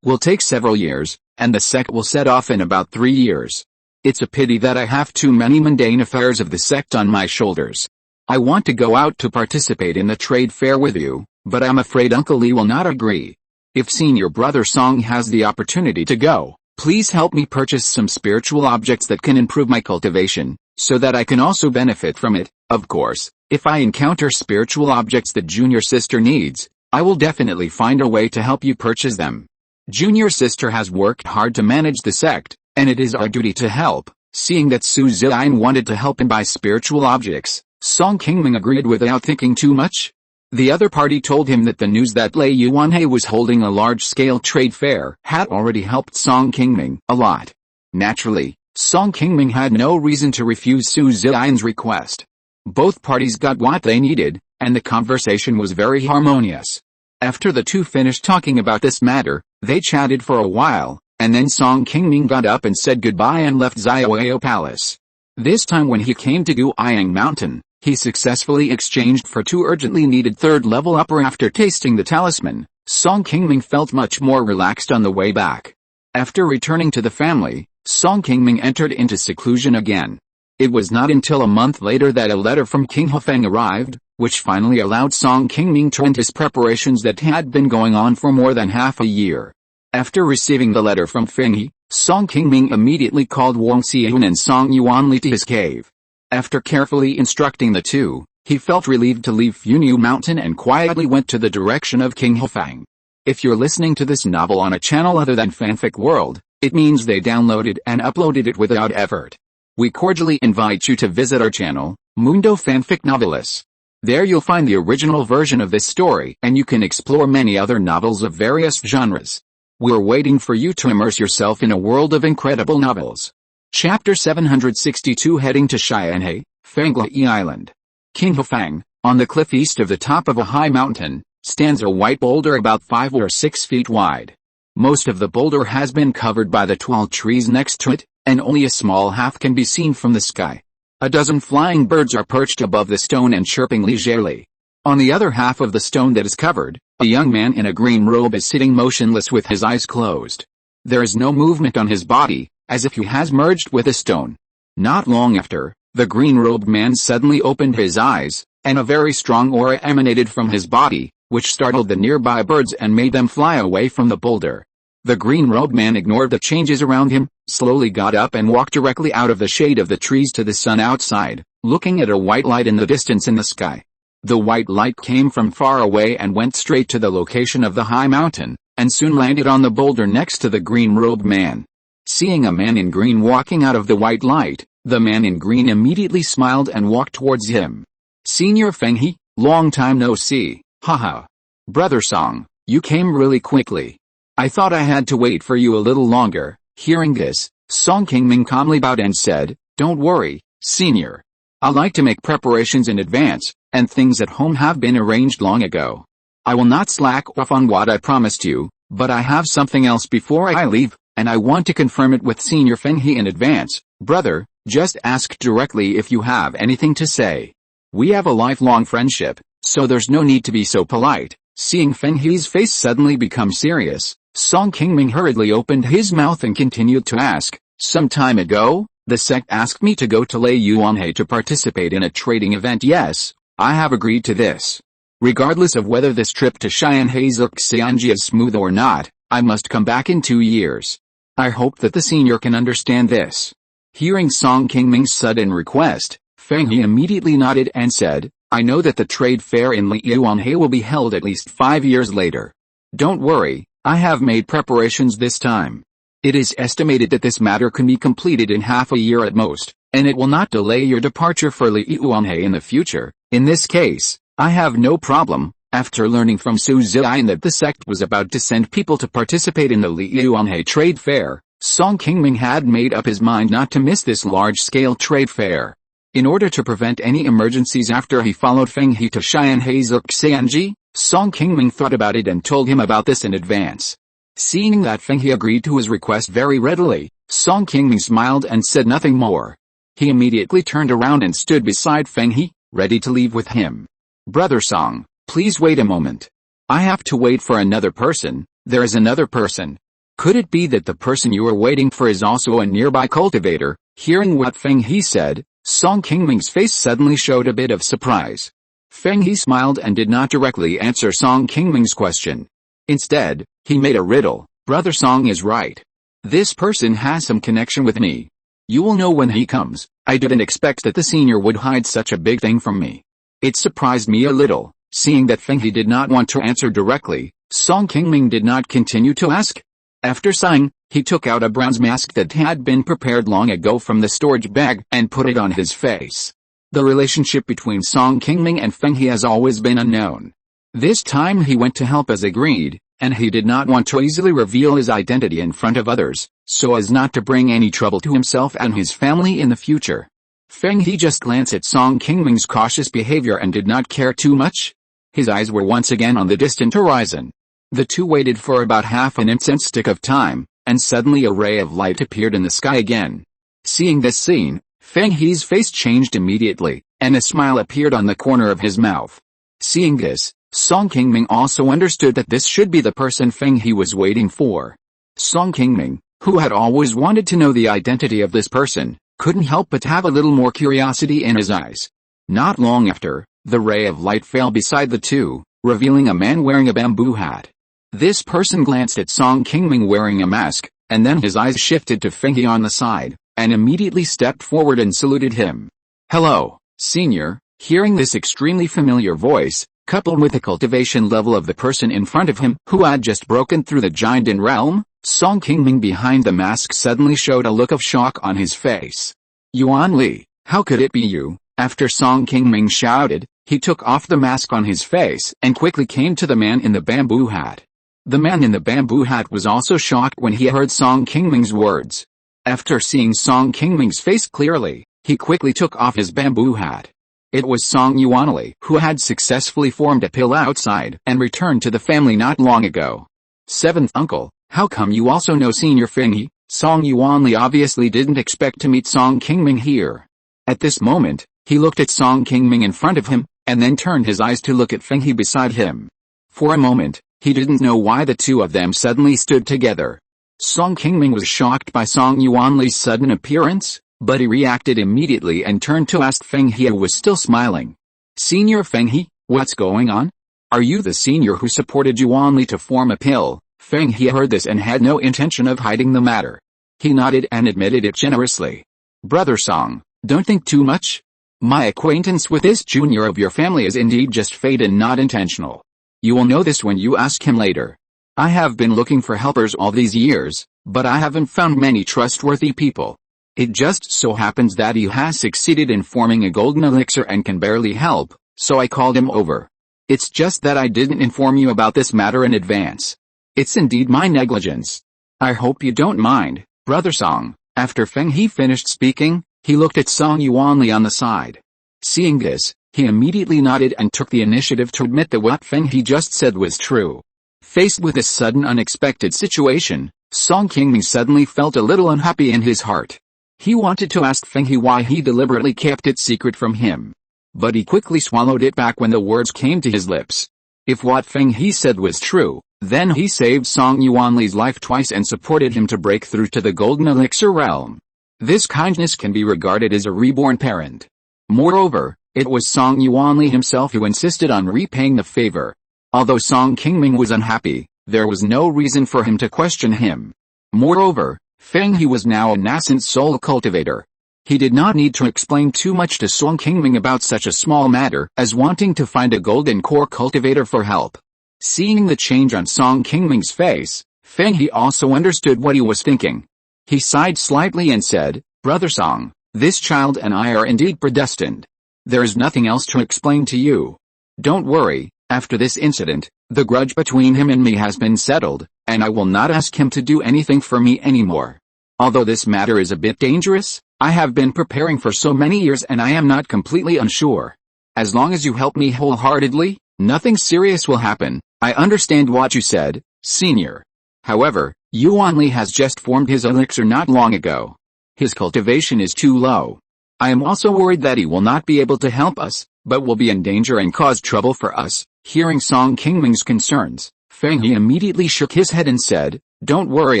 will take several years, and the sect will set off in about 3 years. It's a pity that I have too many mundane affairs of the sect on my shoulders. I want to go out to participate in the trade fair with you, but I'm afraid Uncle Lee will not agree. If senior brother Song has the opportunity to go, please help me purchase some spiritual objects that can improve my cultivation, so that I can also benefit from it. Of course, if I encounter spiritual objects that junior sister needs, I will definitely find a way to help you purchase them. Junior sister has worked hard to manage the sect, and it is our duty to help. Seeing that Su Ziyan wanted to help him buy spiritual objects, Song Qingming agreed without thinking too much. The other party told him that the news that Lingyuan was holding a large-scale trade fair had already helped Song Qingming a lot. Naturally, Song Qingming had no reason to refuse Su Ziyan's request. Both parties got what they needed, and the conversation was very harmonious. After the two finished talking about this matter, they chatted for a while, and then Song Qingming got up and said goodbye and left Xiaoyao Palace. This time when he came to Qingming Mountain, he successfully exchanged for two urgently needed third-level upper. After tasting the talisman, Song Qingming felt much more relaxed on the way back. After returning to the family, Song Qingming entered into seclusion again. It was not until a month later that a letter from King Hefeng arrived, which finally allowed Song Qingming to end his preparations that had been going on for more than half a year. After receiving the letter from Fenghe, Song Qingming immediately called Wang Xian and Song Yuanli to his cave. After carefully instructing the two, he felt relieved to leave Funiu Mountain and quietly went to the direction of King Hefeng. If you're listening to this novel on a channel other than Fanfic World, it means they downloaded and uploaded it without effort. We cordially invite you to visit our channel, Mundo Fanfic Novelis. There you'll find the original version of this story and you can explore many other novels of various genres. We're waiting for you to immerse yourself in a world of incredible novels. Chapter 762 Heading to Xianhe, Fanglai Island. King Hefeng, on the cliff east of the top of a high mountain, stands a white boulder about 5 or 6 feet wide. Most of the boulder has been covered by the tall trees next to it, and only a small half can be seen from the sky. A dozen flying birds are perched above the stone and chirping leisurely. On the other half of the stone that is covered, a young man in a green robe is sitting motionless with his eyes closed. There is no movement on his body, as if he has merged with a stone. Not long after, the green-robed man suddenly opened his eyes, and a very strong aura emanated from his body, which startled the nearby birds and made them fly away from the boulder. The green-robed man ignored the changes around him, slowly got up and walked directly out of the shade of the trees to the sun outside, looking at a white light in the distance in the sky. The white light came from far away and went straight to the location of the high mountain, and soon landed on the boulder next to the green-robed man. Seeing a man in green walking out of the white light, the man in green immediately smiled and walked towards him. "Senior Fenghe, long time no see, haha. Brother Song, you came really quickly. I thought I had to wait for you a little longer." Hearing this, Song Qingming calmly bowed and said, "Don't worry, senior. I like to make preparations in advance, and things at home have been arranged long ago. I will not slack off on what I promised you, but I have something else before I leave, and I want to confirm it with Senior Fenghe in advance. Brother, just ask directly if you have anything to say. We have a lifelong friendship, so there's no need to be so polite." Seeing Fenghe's face suddenly become serious, Song Qingming hurriedly opened his mouth and continued to ask, "Some time ago, the sect asked me to go to Lingyuan to participate in a trading event. Yes, I have agreed to this. Regardless of whether this trip to Xianhe's Xianji is smooth or not, I must come back in 2 years. I hope that the senior can understand this." Hearing Song Qingming's sudden request, Fenghe immediately nodded and said, "I know that the trade fair in Lingyuan will be held at least 5 years later. Don't worry, I have made preparations this time. It is estimated that this matter can be completed in half a year at most, and it will not delay your departure for Lingyuan in the future. In this case, I have no problem." After learning from Su Ziyan that the sect was about to send people to participate in the Lingyuan trade fair, Song Qingming had made up his mind not to miss this large-scale trade fair. In order to prevent any emergencies after he followed Fenghe to Xianhe's Xianji, Song Qingming thought about it and told him about this in advance. Seeing that Fenghe agreed to his request very readily, Song Qingming smiled and said nothing more. He immediately turned around and stood beside Fenghe, ready to leave with him. "Brother Song, please wait a moment. I have to wait for another person." "There is another person. Could it be that the person you are waiting for is also a nearby cultivator?" Hearing what Fenghe said, Song Qingming's face suddenly showed a bit of surprise. Fenghe smiled and did not directly answer Song Qingming's question. Instead, he made a riddle. "Brother Song is right. This person has some connection with me. You will know when he comes. I didn't expect that the senior would hide such a big thing from me." It surprised me a little. Seeing that Fenghe did not want to answer directly, Song Qingming did not continue to ask. After sighing, he took out a bronze mask that had been prepared long ago from the storage bag and put it on his face. The relationship between Song Qingming and Feng He has always been unknown. This time he went to help as agreed, and he did not want to easily reveal his identity in front of others, so as not to bring any trouble to himself and his family in the future. Feng He just glanced at Song Qingming's cautious behavior and did not care too much. His eyes were once again on the distant horizon. The two waited for about half an instant of time, and suddenly a ray of light appeared in the sky again. Seeing this scene, Feng He's face changed immediately, and a smile appeared on the corner of his mouth. Seeing this, Song Qingming also understood that this should be the person Feng He was waiting for. Song Qingming, who had always wanted to know the identity of this person, couldn't help but have a little more curiosity in his eyes. Not long after, the ray of light fell beside the two, revealing a man wearing a bamboo hat. This person glanced at Song Qingming wearing a mask, and then his eyes shifted to Feng He on the side, and immediately stepped forward and saluted him. "Hello, Senior." Hearing this extremely familiar voice, coupled with the cultivation level of the person in front of him who had just broken through the giant realm, Song Qingming behind the mask suddenly showed a look of shock on his face. "Yuan Li, how could it be you?" After Song Qingming shouted, he took off the mask on his face and quickly came to the man in the bamboo hat. The man in the bamboo hat was also shocked when he heard Song Qingming's words. After seeing Song Qingming's face clearly, he quickly took off his bamboo hat. It was Song Yuanli who had successfully formed a pill outside and returned to the family not long ago. "Seventh uncle, how come you also know Senior Feng He?" Song Yuanli obviously didn't expect to meet Song Qingming here. At this moment, he looked at Song Qingming in front of him, and then turned his eyes to look at Feng He beside him. For a moment, he didn't know why the two of them suddenly stood together. Song Qingming was shocked by Song Yuanli's sudden appearance, but he reacted immediately and turned to ask Feng He, who was still smiling. "Senior Feng He, what's going on? Are you the senior who supported Yuanli to form a pill?" Feng He heard this and had no intention of hiding the matter. He nodded and admitted it generously. "Brother Song, don't think too much. My acquaintance with this junior of your family is indeed just fate and not intentional. You will know this when you ask him later. I have been looking for helpers all these years, but I haven't found many trustworthy people. It just so happens that he has succeeded in forming a golden elixir and can barely help, so I called him over. It's just that I didn't inform you about this matter in advance. It's indeed my negligence. I hope you don't mind, Brother Song." After Feng He finished speaking, he looked at Song Yuanli on the side. Seeing this, he immediately nodded and took the initiative to admit that what Feng He just said was true. Faced with this sudden unexpected situation, Song Qingming suddenly felt a little unhappy in his heart. He wanted to ask Feng He why he deliberately kept it secret from him. But he quickly swallowed it back when the words came to his lips. If what Feng He said was true, then he saved Song Yuanli's life twice and supported him to break through to the golden elixir realm. This kindness can be regarded as a reborn parent. Moreover, it was Song Yuanli himself who insisted on repaying the favor. Although Song Qingming was unhappy, there was no reason for him to question him. Moreover, Feng He was now a nascent soul cultivator. He did not need to explain too much to Song Qingming about such a small matter as wanting to find a golden core cultivator for help. Seeing the change on Song Qingming's face, Feng He also understood what he was thinking. He sighed slightly and said, "Brother Song, this child and I are indeed predestined. There is nothing else to explain to you. Don't worry, after this incident, the grudge between him and me has been settled, and I will not ask him to do anything for me anymore. Although this matter is a bit dangerous, I have been preparing for so many years and I am not completely unsure. As long as you help me wholeheartedly, nothing serious will happen." "I understand what you said, Senior. However, Yuan Li has just formed his elixir not long ago. His cultivation is too low. I am also worried that he will not be able to help us, but will be in danger and cause trouble for us." Hearing Song Qingming's concerns, Feng He immediately shook his head and said, "Don't worry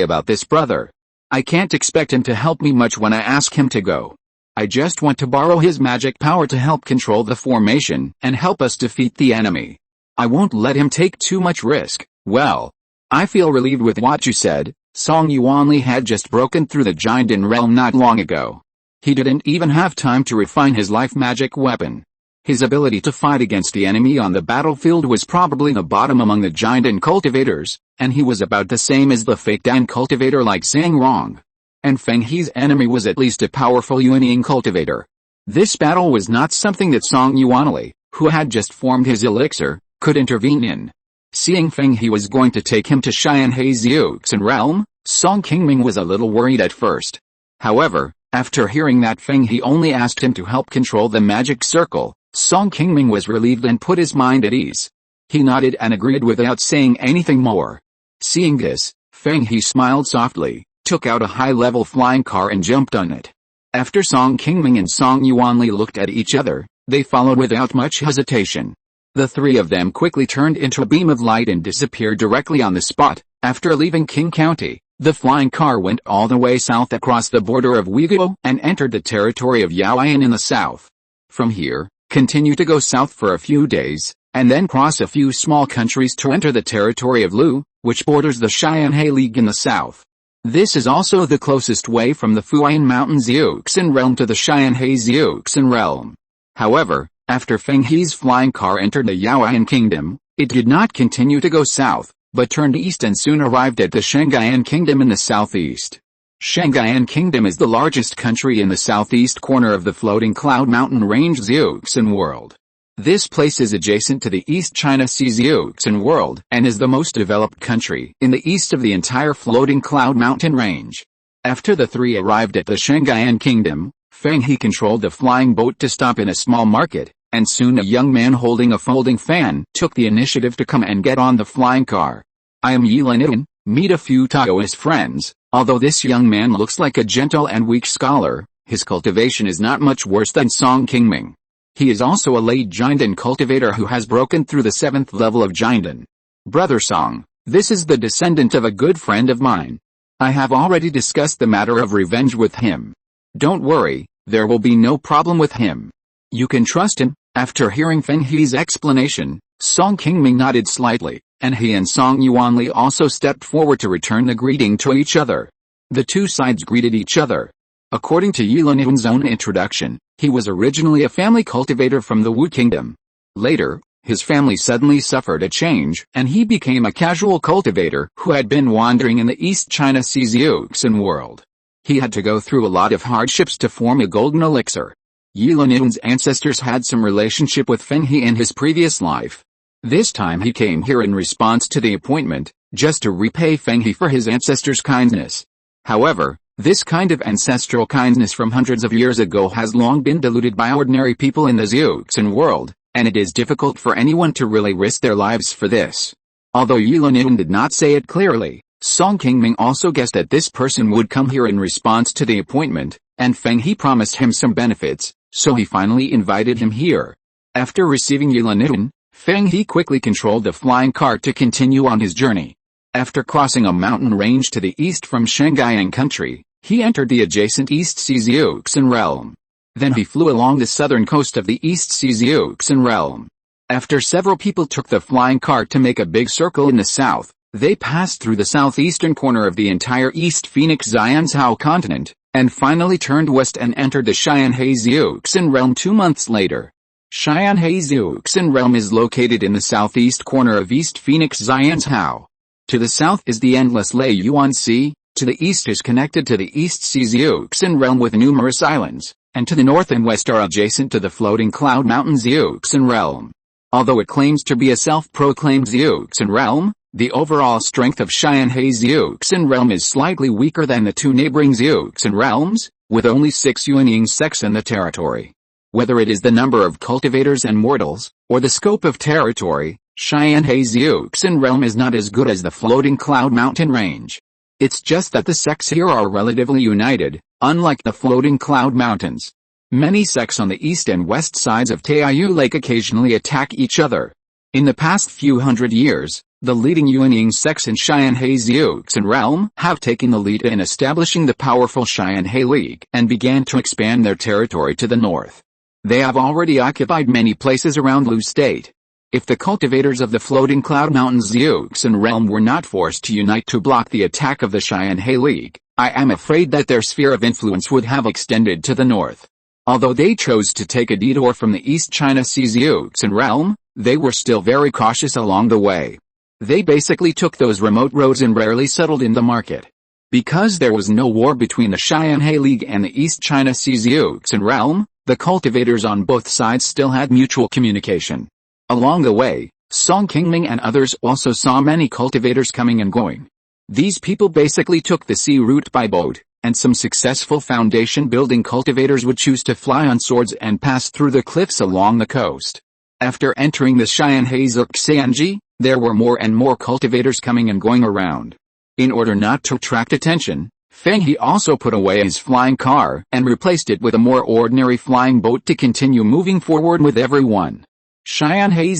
about this, brother. I can't expect him to help me much when I ask him to go. I just want to borrow his magic power to help control the formation and help us defeat the enemy. I won't let him take too much risk." "Well, I feel relieved with what you said." Song Yuanli had just broken through the giant realm not long ago. He didn't even have time to refine his life magic weapon. His ability to fight against the enemy on the battlefield was probably the bottom among the giant and cultivators, and he was about the same as the fake Dan cultivator like Zhang Rong. And Feng He's enemy was at least a powerful unyielding cultivator. This battle was not something that Song Yuanli, who had just formed his elixir, could intervene in. Seeing Feng He was going to take him to Xianhei's Yuxin realm, Song Qingming was a little worried at first. However, after hearing that Feng He only asked him to help control the magic circle, Song Qingming was relieved and put his mind at ease. He nodded and agreed without saying anything more. Seeing this, Feng He smiled softly, took out a high-level flying car and jumped on it. After Song Qingming and Song Yuanli looked at each other, they followed without much hesitation. The three of them quickly turned into a beam of light and disappeared directly on the spot. After leaving Qing County, the flying car went all the way south across the border of Uyghur and entered the territory of Yaoyan in the south. From here, continue to go south for a few days, and then cross a few small countries to enter the territory of Lu, which borders the Xianhei League in the south. This is also the closest way from the Funiu Mountain's Yuxin realm to the Xianhei's Yuxin realm. However, after Feng He's flying car entered the Yaoyan Kingdom, it did not continue to go south, but turned east and soon arrived at the Shangaian Kingdom in the southeast. Shangaian Kingdom is the largest country in the southeast corner of the floating Cloud Mountain Range's Yuxin world. This place is adjacent to the East China Sea's Yuxin world and is the most developed country in the east of the entire floating Cloud Mountain Range. After the three arrived at the Shangaian Kingdom, Feng He controlled the flying boat to stop in a small market, and soon a young man holding a folding fan took the initiative to come and get on the flying car. I am Yilin, meet a few Taoist friends. Although this young man looks like a gentle and weak scholar, his cultivation is not much worse than Song Qingming. He is also a late Jinden cultivator who has broken through the 7th level of Jinden. Brother Song, this is the descendant of a good friend of mine. I have already discussed the matter of revenge with him. Don't worry, there will be no problem with him. You can trust him. After hearing Feng He's explanation, Song Qingming nodded slightly, and he and Song Yuanli also stepped forward to return the greeting to each other. The two sides greeted each other. According to Yilin's own introduction, he was originally a family cultivator from the Wu Kingdom. Later, his family suddenly suffered a change and he became a casual cultivator who had been wandering in the East China Sea's Yuxin world. He had to go through a lot of hardships to form a golden elixir. Yilin's ancestors had some relationship with Feng He in his previous life. This time he came here in response to the appointment, just to repay Feng He for his ancestors' kindness. However, this kind of ancestral kindness from hundreds of years ago has long been diluted by ordinary people in the Yuxin world, and it is difficult for anyone to really risk their lives for this. Although Yilin did not say it clearly, Song Qingming also guessed that this person would come here in response to the appointment, and Feng He promised him some benefits, so he finally invited him here. After receiving Yilin, Feng He quickly controlled the flying car to continue on his journey. After crossing a mountain range to the east from Shangaian country, he entered the adjacent East Sea's Yuxin realm. Then he flew along the southern coast of the East Sea's Yuxin realm. After several people took the flying car to make a big circle in the south, they passed through the southeastern corner of the entire East Phoenix Xianzhou continent, and finally turned west and entered the Xianhei's Yuxin realm 2 months later. Xianhei's Yuxin realm is located in the southeast corner of East Phoenix Xianzhou. To the south is the endless Liyuan Sea, to the east is connected to the East Sea's Yuxin realm with numerous islands, and to the north and west are adjacent to the floating Cloud Mountain's Yuxin realm. Although it claims to be a self-proclaimed Yuxin realm, the overall strength of Xianhei's Yuxin realm is slightly weaker than the two neighboring Yuxin realms, with only 6 unyielding sects in the territory. Whether it is the number of cultivators and mortals, or the scope of territory, Xianhei's Yuxin realm is not as good as the floating Cloud Mountain range. It's just that the sects here are relatively united, unlike the floating Cloud Mountains. Many sects on the east and west sides of Taiyu Lake occasionally attack each other. In the past few hundred years, the leading unyielding sects in Xianhei's Yuxin realm have taken the lead in establishing the powerful Xianhei League and began to expand their territory to the north. They have already occupied many places around Lu State. If the cultivators of the floating Cloud Mountain's Yuxin realm were not forced to unite to block the attack of the Xianhei League, I am afraid that their sphere of influence would have extended to the north. Although they chose to take a detour from the East China Sea's Yuxin realm, they were still very cautious along the way. They basically took those remote roads and rarely settled in the market. Because there was no war between the Xianhei League and the East China Sea's Yuxin realm, The cultivators on both sides still had mutual communication. Along the way, Song Qingming and others also saw many cultivators coming and going. These people basically took the sea route by boat, and some successful foundation-building cultivators would choose to fly on swords and pass through the cliffs along the coast. After entering the Xianhe, there were more and more cultivators coming and going around. In order not to attract attention, Feng He also put away his flying car and replaced it with a more ordinary flying boat to continue moving forward with everyone. Xianhe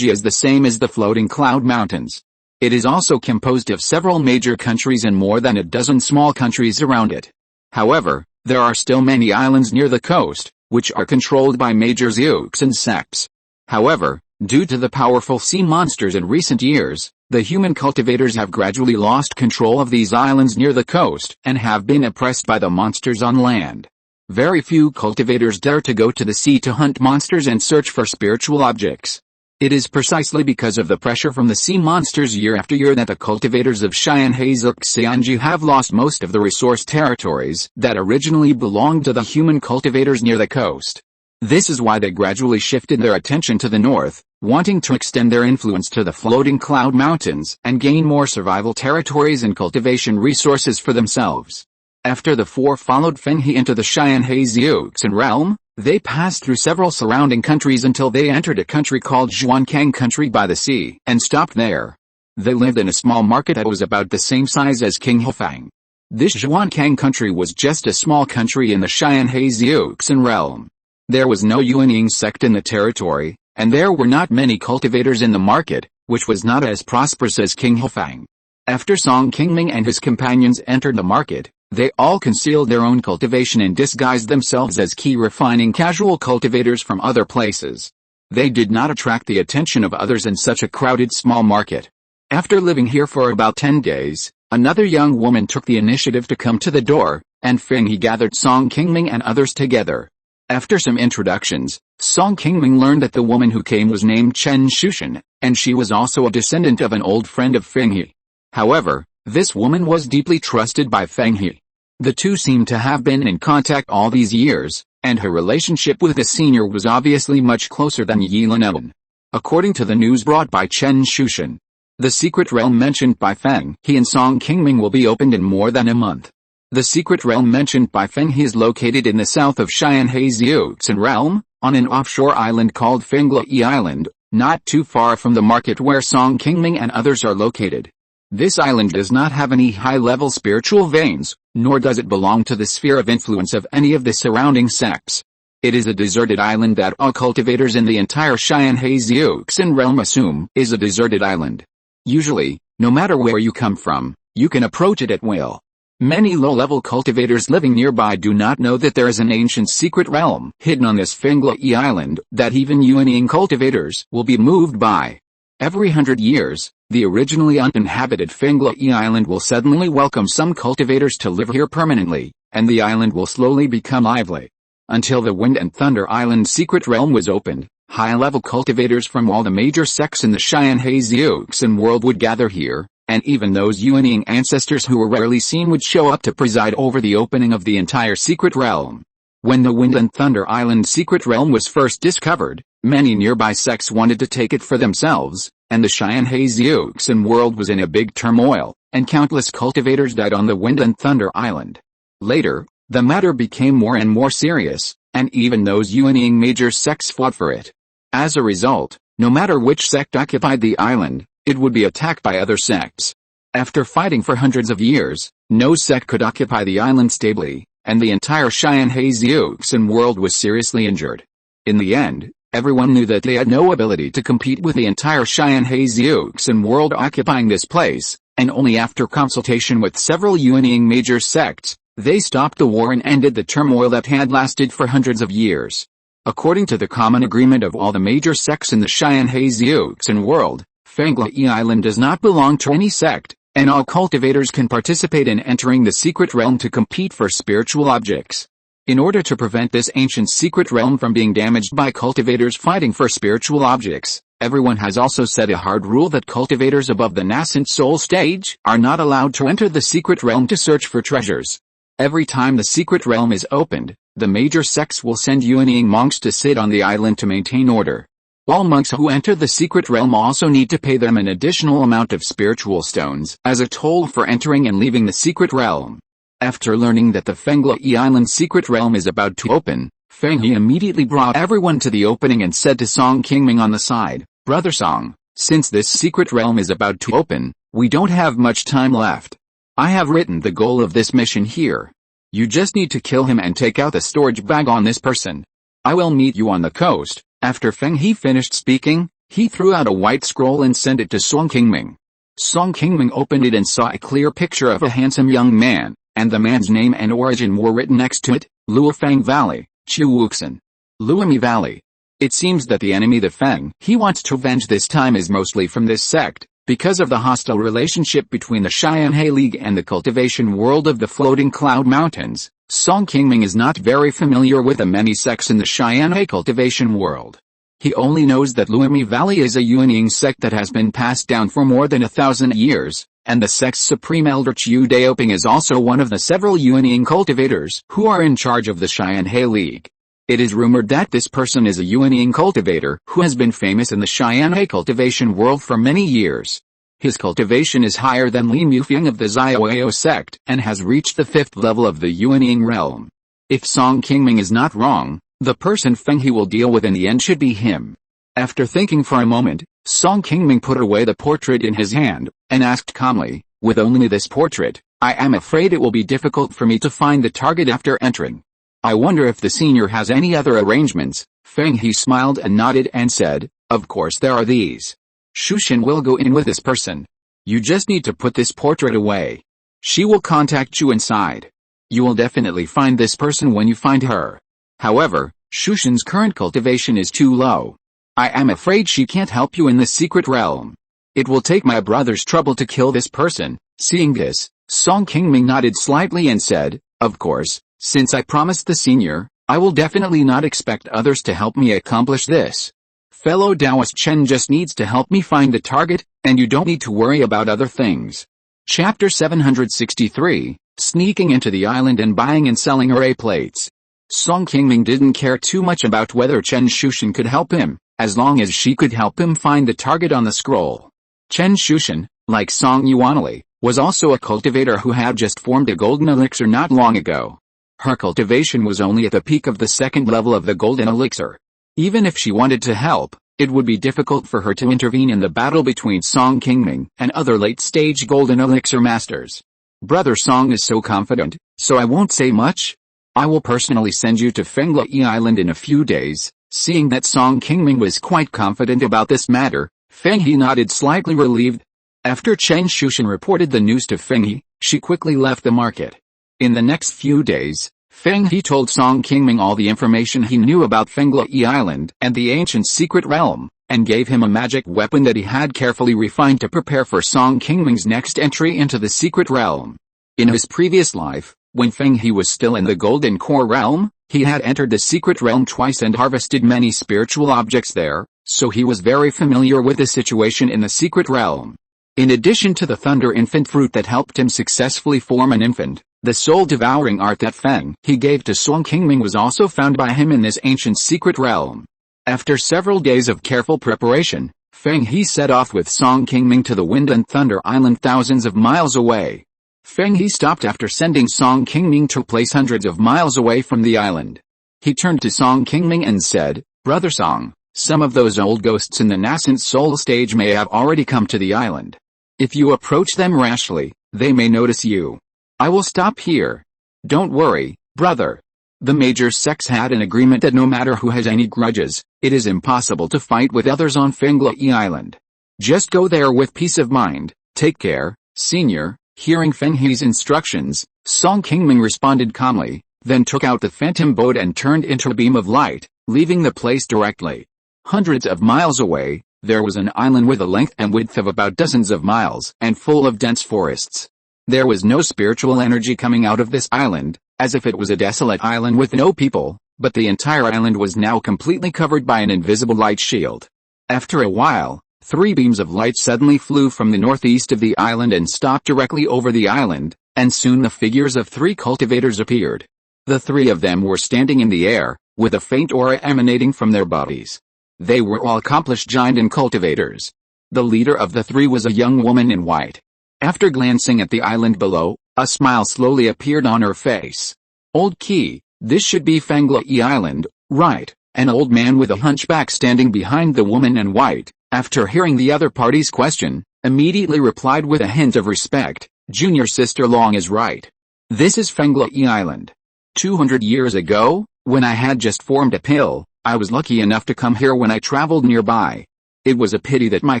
is the same as the floating cloud mountains. It is also composed of several major countries and more than a dozen small countries around it. However, there are still many islands near the coast, which are controlled by major zooks and sects. However, due to the powerful sea monsters in recent years, the human cultivators have gradually lost control of these islands near the coast and have been oppressed by the monsters on land. Very few cultivators dare to go to the sea to hunt monsters and search for spiritual objects. It is precisely because of the pressure from the sea monsters year after year that the cultivators of Xianhe have lost most of the resource territories that originally belonged to the human cultivators near the coast. This is why they gradually shifted their attention to the north, wanting to extend their influence to the floating cloud mountains and gain more survival territories and cultivation resources for themselves. After the four followed Feng He into the Xianhe realm, they passed through several surrounding countries until they entered a country called Zhuankang country by the sea, and stopped there. They lived in a small market that was about the same size as King Hefang. This Zhuankang country was just a small country in the Xianhe realm. There was no unyielding sect in the territory, and there were not many cultivators in the market, which was not as prosperous as King Hefang. After Song Qingming and his companions entered the market, they all concealed their own cultivation and disguised themselves as Qi refining casual cultivators from other places. They did not attract the attention of others in such a crowded small market. After living here for about 10 days, another young woman took the initiative to come to the door, and Feng He gathered Song Qingming and others together. After some introductions, Song Qingming learned that the woman who came was named Chen Shushan, and she was also a descendant of an old friend of Feng He. However, this woman was deeply trusted by Feng He. The two seemed to have been in contact all these years, and her relationship with the senior was obviously much closer than unyielding. According to the news brought by Chen Shushan, the secret realm mentioned by Feng He and Song Qingming will be opened in more than a month. The secret realm mentioned by Feng He is located in the south of Xianhe realm, on an offshore island called Fenglai Island, not too far from the market where Song Qingming and others are located. This island does not have any high-level spiritual veins, nor does it belong to the sphere of influence of any of the surrounding sects. It is a deserted island that all cultivators in the entire Xianhe realm assume is a deserted island. Usually, no matter where you come from, you can approach it at will. Many low-level cultivators living nearby do not know that there is an ancient secret realm hidden on this Fenglai Island that even unyielding cultivators will be moved by. Every 100 years, the originally uninhabited Fenglai Island will suddenly welcome some cultivators to live here permanently, and the island will slowly become lively. Until the Wind and Thunder Island secret realm was opened, high-level cultivators from all the major sects in the Xianhe world would gather here, and even those unyielding ancestors who were rarely seen would show up to preside over the opening of the entire secret realm. When the Wind and Thunder Island secret realm was first discovered, many nearby sects wanted to take it for themselves, and the Xianhe world was in a big turmoil, and countless cultivators died on the Wind and Thunder Island. Later, the matter became more and more serious, and even those unyielding major sects fought for it. As a result, no matter which sect occupied the island, it would be attacked by other sects. After fighting for hundreds of years, no sect could occupy the island stably, and the entire Xianhe world was seriously injured. In the end, everyone knew that they had no ability to compete with the entire Xianhe world occupying this place, and only after consultation with several unyielding major sects, they stopped the war and ended the turmoil that had lasted for hundreds of years. According to the common agreement of all the major sects in the Xianhe world, Fenglai Island does not belong to any sect, and all cultivators can participate in entering the secret realm to compete for spiritual objects. In order to prevent this ancient secret realm from being damaged by cultivators fighting for spiritual objects, everyone has also set a hard rule that cultivators above the nascent soul stage are not allowed to enter the secret realm to search for treasures. Every time the secret realm is opened, The major sects will send unyielding monks to sit on the island to maintain order. All monks who enter the secret realm also need to pay them an additional amount of spiritual stones as a toll for entering and leaving the secret realm. After learning that the Fenglai Island secret realm is about to open, Feng He immediately brought everyone to the opening and said to Song Qingming on the side, "Brother Song, since this secret realm is about to open, we don't have much time left. I have written the goal of this mission here. You just need to kill him and take out the storage bag on this person. I will meet you on the coast." After Feng He finished speaking, he threw out a white scroll and sent it to Song Qingming. Song Qingming opened it and saw a clear picture of a handsome young man, and the man's name and origin were written next to it: Luofang Valley, Chuwuxin, Luomi Valley. It seems that the enemy that Feng He wants to avenge this time is mostly from this sect, because of the hostile relationship between the Xianhe League and the cultivation world of the Floating Cloud Mountains. Song Qingming is not very familiar with the many sects in the Xianhe cultivation world. He only knows that Luomi Valley is a unyielding sect that has been passed down for more than 1,000 years, and the sect's supreme elder Chiu Daoping is also one of the several unyielding cultivators who are in charge of the Xianhe League. It is rumored that this person is a unyielding cultivator who has been famous in the Xianhe cultivation world for many years. His cultivation is higher than Li Mufeng of the Zioao sect and has reached the 5th level of the unyielding realm. If Song Qingming is not wrong, the person Feng He will deal with in the end should be him. After thinking for a moment, Song Qingming put away the portrait in his hand, and asked calmly, "With only this portrait, I am afraid it will be difficult for me to find the target after entering. I wonder if the senior has any other arrangements." Feng He smiled and nodded and said, "Of course there are these. Shushan will go in with this person. You just need to put this portrait away. She will contact you inside. You will definitely find this person when you find her. However, Shushan's current cultivation is too low. I am afraid she can't help you in the secret realm. It will take my brother's trouble to kill this person." Seeing this, Song Qingming nodded slightly and said, "Of course, since I promised the senior, I will definitely not expect others to help me accomplish this. Fellow Taoist Chen just needs to help me find the target, and you don't need to worry about other things." Chapter 763, Sneaking into the Island and Buying and Selling Array Plates. Song Qingming didn't care too much about whether Chen Shushan could help him, as long as she could help him find the target on the scroll. Chen Shushan, like Song Yuanli, was also a cultivator who had just formed a golden elixir not long ago. Her cultivation was only at the peak of the 2nd level of the golden elixir. Even if she wanted to help, it would be difficult for her to intervene in the battle between Song Qingming and other late-stage golden elixir masters. Brother Song is so confident, so I won't say much. I will personally send you to Fenglai Island in a few days. Seeing that Song Qingming was quite confident about this matter, Feng He nodded slightly relieved. After Chen Shushan reported the news to Feng He, she quickly left the market. In the next few days, Feng He told Song Qingming all the information he knew about Fenglai Island and the ancient secret realm, and gave him a magic weapon that he had carefully refined to prepare for Song Qingming's next entry into the secret realm. In his previous life, when Feng He was still in the Golden Core realm, he had entered the secret realm twice and harvested many spiritual objects there, so he was very familiar with the situation in the secret realm. In addition to the Thunder Infant fruit that helped him successfully form an infant, the soul-devouring art that Feng He gave to Song Qingming was also found by him in this ancient secret realm. After several days of careful preparation, Feng He set off with Song Qingming to the Wind and Thunder Island thousands of miles away. Feng He stopped after sending Song Qingming to a place hundreds of miles away from the island. He turned to Song Qingming and said, "Brother Song, some of those old ghosts in the nascent soul stage may have already come to the island. If you approach them rashly, they may notice you. I will stop here. Don't worry, brother." The major sects had an agreement that no matter who has any grudges, it is impossible to fight with others on Fenglai Island. Just go there with peace of mind. Take care, senior. Hearing Feng He's instructions, Song Qingming responded calmly, then took out the phantom boat and turned into a beam of light, leaving the place directly. Hundreds of miles away, there was an island with a length and width of about dozens of miles and full of dense forests. There was no spiritual energy coming out of this island, as if it was a desolate island with no people, but the entire island was now completely covered by an invisible light shield. After a while, 3 beams of light suddenly flew from the northeast of the island and stopped directly over the island, and soon the figures of 3 cultivators appeared. The three of them were standing in the air, with a faint aura emanating from their bodies. They were all accomplished giant and cultivators. The leader of the three was a young woman in white. After glancing at the island below, a smile slowly appeared on her face. Old Qi, this should be Fanglai Island, right? An old man with a hunchback standing behind the woman in white, after hearing the other party's question, immediately replied with a hint of respect, "Junior sister Long is right. This is Fanglai Island. 200 years ago, when I had just formed a pill, I was lucky enough to come here when I traveled nearby. It was a pity that my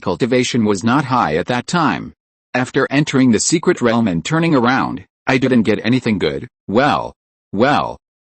cultivation was not high at that time. After entering the secret realm and turning around, I didn't get anything good. Well,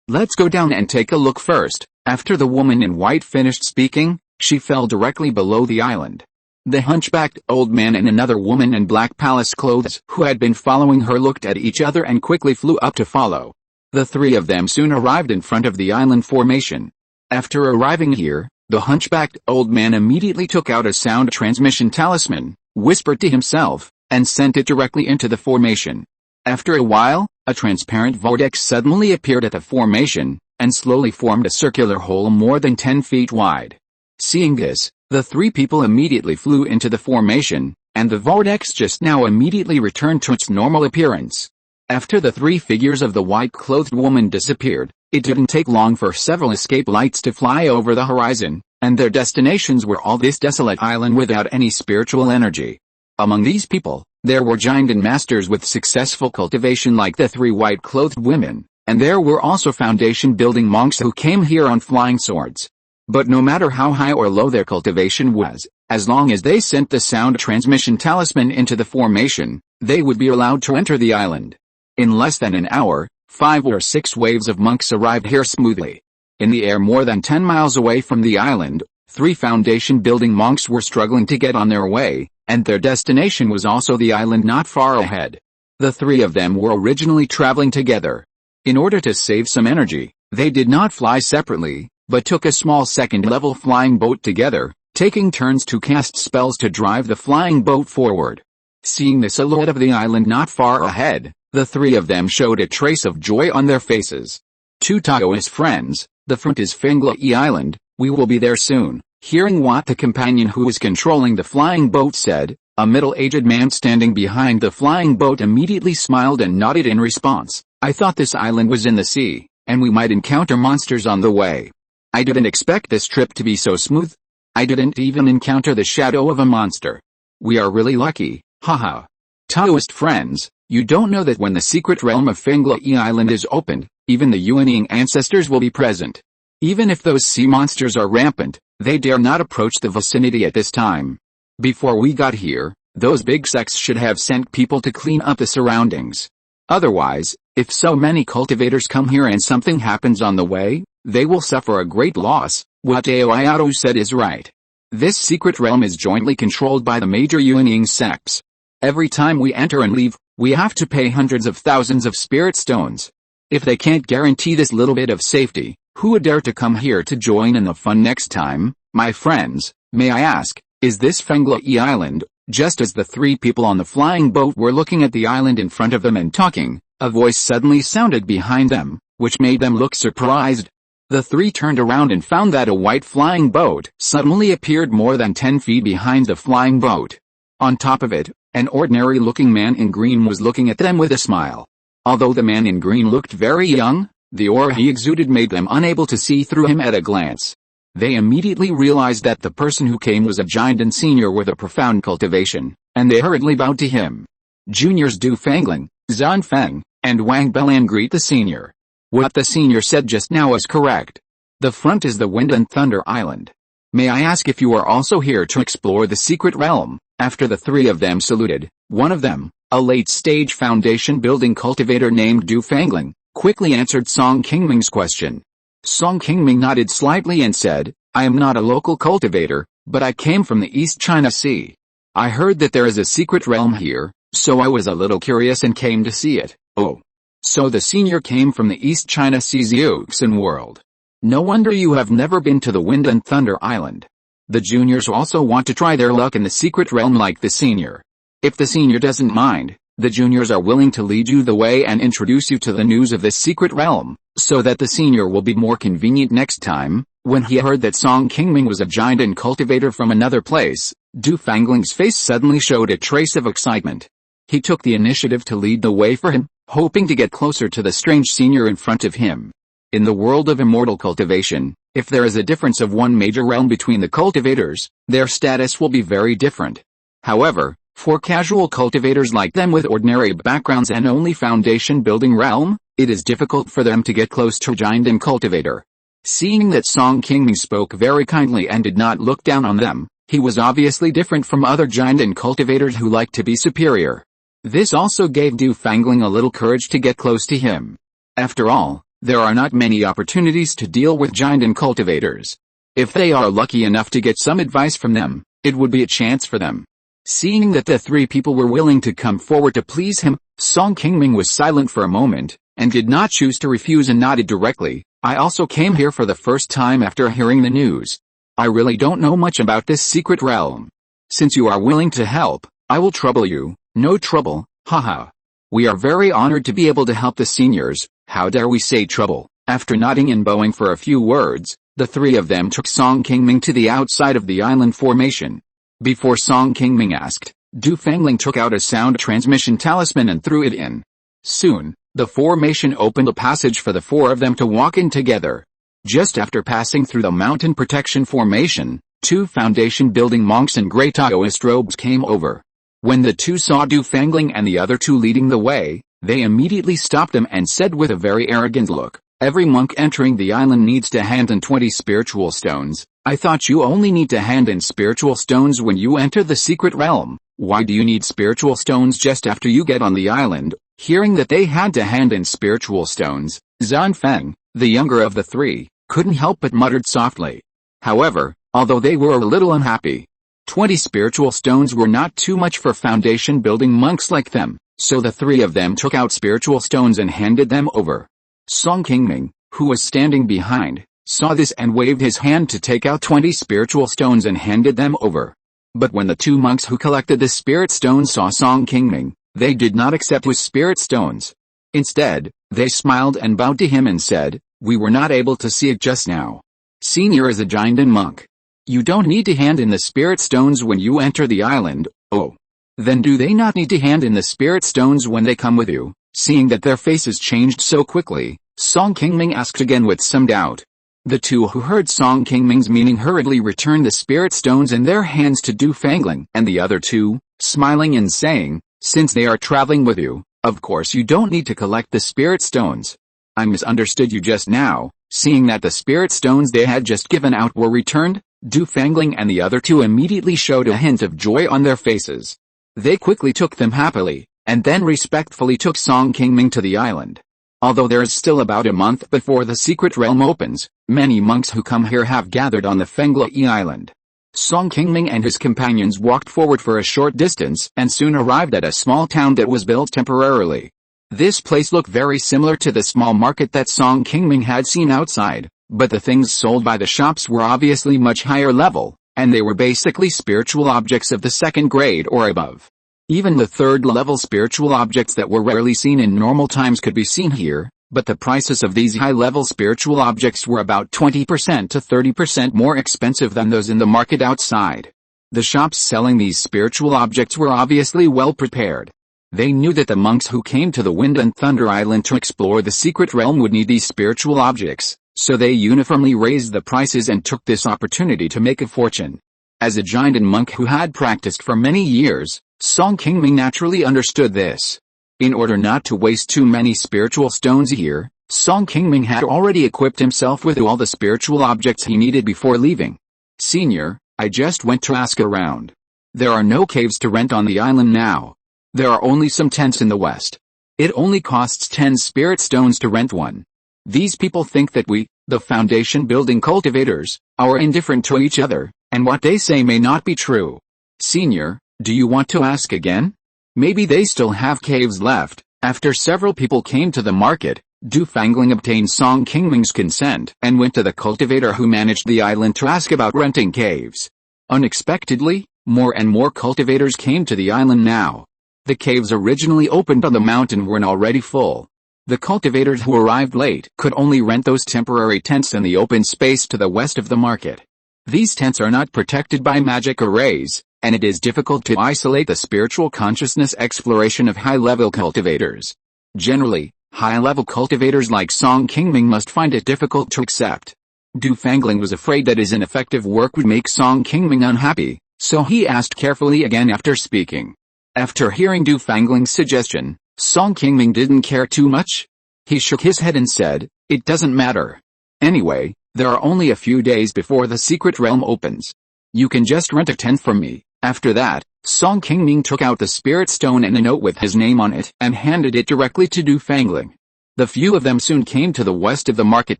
let's go down and take a look first." After the woman in white finished speaking, she fell directly below the island. The hunchbacked old man and another woman in black palace clothes who had been following her looked at each other and quickly flew up to follow. The three of them soon arrived in front of the island formation. After arriving here, the hunchbacked old man immediately took out a sound transmission talisman, whispered to himself, and sent it directly into the formation. After a while, a transparent vortex suddenly appeared at the formation, and slowly formed a circular hole more than 10 feet wide. Seeing this, the three people immediately flew into the formation, and the vortex just now immediately returned to its normal appearance. After the three figures of the white-clothed woman disappeared, it didn't take long for several escape lights to fly over the horizon, and their destinations were all this desolate island without any spiritual energy. Among these people, there were giant and masters with successful cultivation like the three white-clothed women, and there were also foundation-building monks who came here on flying swords. But no matter how high or low their cultivation was, as long as they sent the sound transmission talisman into the formation, they would be allowed to enter the island. In less than an hour, 5 or 6 waves of monks arrived here smoothly. In the air more than 10 miles away from the island, 3 foundation-building monks were struggling to get on their way, and their destination was also the island not far ahead. The 3 of them were originally traveling together. In order to save some energy, they did not fly separately, but took a small second-level flying boat together, taking turns to cast spells to drive the flying boat forward. Seeing the silhouette of the island not far ahead, the 3 of them showed a trace of joy on their faces. To Taoist friends, the front is Fanglai Island, we will be there soon. Hearing what the companion who was controlling the flying boat said, a middle-aged man standing behind the flying boat immediately smiled and nodded in response. "I thought this island was in the sea, and we might encounter monsters on the way. I didn't expect this trip to be so smooth. I didn't even encounter the shadow of a monster. We are really lucky, haha." Taoist friends, you don't know that when the secret realm of Fanglai Island is opened, even the unyielding ancestors will be present. Even if those sea monsters are rampant, they dare not approach the vicinity at this time. Before we got here, those big sects should have sent people to clean up the surroundings. Otherwise, if so many cultivators come here and something happens on the way, they will suffer a great loss. What Aoyato said is right. This secret realm is jointly controlled by the major unyielding sects. Every time we enter and leave, we have to pay hundreds of thousands of spirit stones. If they can't guarantee this little bit of safety, who would dare to come here to join in the fun next time? My friends, may I ask, is this Fanglai Island? Just as the 3 people on the flying boat were looking at the island in front of them and talking, a voice suddenly sounded behind them, which made them look surprised. The 3 turned around and found that a white flying boat suddenly appeared more than 10 feet behind the flying boat. On top of it, an ordinary-looking man in green was looking at them with a smile. Although the man in green looked very young, the aura he exuded made them unable to see through him at a glance. They immediately realized that the person who came was a giant and senior with a profound cultivation, and they hurriedly bowed to him. Juniors Du Fangling, Zhan Feng, and Wang Belan greet the senior. What the senior said just now is correct. The front is the Wind and Thunder Island. May I ask if you are also here to explore the secret realm? After the 3 of them saluted, one of them, a late-stage foundation-building cultivator named Du Fangling, quickly answered Song Qingming's question. Song Qingming nodded slightly and said, "I am not a local cultivator, but I came from the East China Sea. I heard that there is a secret realm here, so I was a little curious and came to see it." "Oh. So the senior came from the East China Sea's Yuxin world. No wonder you have never been to the Wind and Thunder Island." The juniors also want to try their luck in the secret realm like the senior. If the senior doesn't mind, the juniors are willing to lead you the way and introduce you to the news of this secret realm. so that the senior will be more convenient next time. When he heard that Song Qingming was a giant and cultivator from another place, Du Fangling's face suddenly showed a trace of excitement. He took the initiative to lead the way for him, hoping to get closer to the strange senior in front of him. In the world of immortal cultivation, if there is a difference of one major realm between the cultivators, their status will be very different. However, for casual cultivators like them with ordinary backgrounds and only foundation building realm, it is difficult for them to get close to giant and cultivator. Seeing that Song Qingming spoke very kindly and did not look down on them, he was obviously different from other giant and cultivators who like to be superior. This also gave Du Fangling a little courage to get close to him. After all, there are not many opportunities to deal with giant and cultivators. If they are lucky enough to get some advice from them, it would be a chance for them. Seeing that the three people were willing to come forward to please him, Song Qingming was silent for a moment, and did not choose to refuse and nodded directly. I also came here for the first time after hearing the news. I really don't know much about this secret realm. Since you are willing to help, I will trouble you. No trouble, haha. We are very honored to be able to help the seniors. How dare we say trouble? After nodding and bowing for a few words, the three of them took Song Qingming to the outside of the island formation. Before Song Qingming asked, Du Fangling took out a sound transmission talisman and threw it in. Soon, the formation opened a passage for the four of them to walk in together. Just after passing through the mountain protection formation, two foundation building monks in grey Taoist robes came over. When the two saw Du Fangling and the other two leading the way, they immediately stopped them and said with a very arrogant look, "Every monk entering the island needs to hand in 20 spiritual stones. I thought you only need to hand in spiritual stones when you enter the secret realm. Why do you need spiritual stones just after you get on the island?" Hearing that they had to hand in spiritual stones, Zhan Feng, the younger of the three, couldn't help but muttered softly. However, although they were a little unhappy, 20 spiritual stones were not too much for foundation building monks like them, so the three of them took out spiritual stones and handed them over. Song Qingming, who was standing behind, saw this and waved his hand to take out 20 spiritual stones and handed them over. But when the two monks who collected the spirit stones saw Song Qingming, they did not accept his spirit stones. Instead, they smiled and bowed to him and said, "We were not able to see it just now. Senior is a giant and monk. You don't need to hand in the spirit stones when you enter the island." "Oh. Then do they not need to hand in the spirit stones when they come with you?" Seeing that their faces changed so quickly, Song Qingming asked again with some doubt. The two who heard Song Qingming's meaning hurriedly returned the spirit stones in their hands to Du Fangling and the other two, smiling and saying, "Since they are traveling with you, of course you don't need to collect the spirit stones. I misunderstood you just now." Seeing that the spirit stones they had just given out were returned, Du Fangling and the other two immediately showed a hint of joy on their faces. They quickly took them happily, and then respectfully took Song Qingming to the island. Although there is still about a month before the secret realm opens, many monks who come here have gathered on the Fenglai island. Song Qingming and his companions walked forward for a short distance and soon arrived at a small town that was built temporarily. This place looked very similar to the small market that Song Qingming had seen outside, but the things sold by the shops were obviously much higher level, and they were basically spiritual objects of the second grade or above. Even the third-level spiritual objects that were rarely seen in normal times could be seen here, but the prices of these high-level spiritual objects were about 20% to 30% more expensive than those in the market outside. The shops selling these spiritual objects were obviously well prepared. They knew that the monks who came to the Wind and Thunder Island to explore the secret realm would need these spiritual objects, so they uniformly raised the prices and took this opportunity to make a fortune. As a giant and monk who had practiced for many years, Song Qingming naturally understood this. In order not to waste too many spiritual stones here, Song Qingming had already equipped himself with all the spiritual objects he needed before leaving. "Senior, I just went to ask around. There are no caves to rent on the island now. There are only some tents in the west. It only costs 10 spirit stones to rent one. These people think that we, the foundation building cultivators, are indifferent to each other, and what they say may not be true. Senior, do you want to ask again? Maybe they still have caves left." After several people came to the market, Du Fangling obtained Song Qingming's consent and went to the cultivator who managed the island to ask about renting caves. Unexpectedly, more and more cultivators came to the island now. The caves originally opened on the mountain were already full. The cultivators who arrived late could only rent those temporary tents in the open space to the west of the market. These tents are not protected by magic arrays, and it is difficult to isolate the spiritual consciousness exploration of high-level cultivators. Generally, high-level cultivators like Song Qingming must find it difficult to accept. Du Fangling was afraid that his ineffective work would make Song Qingming unhappy, so he asked carefully again after speaking. After hearing Du Fangling's suggestion, Song Qingming didn't care too much. He shook his head and said, "It doesn't matter. Anyway, there are only a few days before the secret realm opens. You can just rent a tent from me." After that, Song Qingming took out the spirit stone and a note with his name on it and handed it directly to Du Fangling. The few of them soon came to the west of the market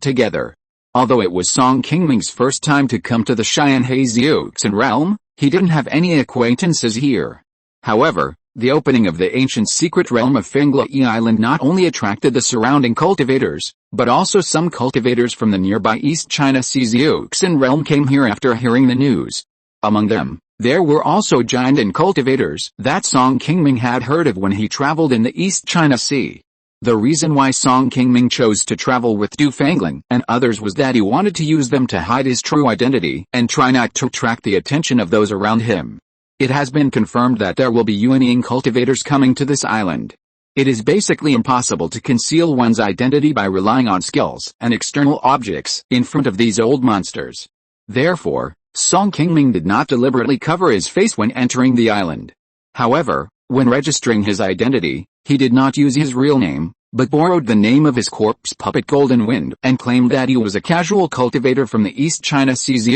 together. Although it was Song Qingming's first time to come to the Xianhe realm, he didn't have any acquaintances here. However, the opening of the ancient secret realm of Fenglai Island not only attracted the surrounding cultivators, but also some cultivators from the nearby East China Sea's realm came here after hearing the news. Among them, there were also giant and cultivators that Song Qingming had heard of when he traveled in the East China Sea. The reason why Song Qingming chose to travel with Du Fangling and others was that he wanted to use them to hide his true identity and try not to attract the attention of those around him. It has been confirmed that there will be unyielding cultivators coming to this island. It is basically impossible to conceal one's identity by relying on skills and external objects in front of these old monsters. Therefore, Song Qingming did not deliberately cover his face when entering the island. However, when registering his identity, he did not use his real name, but borrowed the name of his corpse puppet Golden Wind and claimed that he was a casual cultivator from the East China Sea's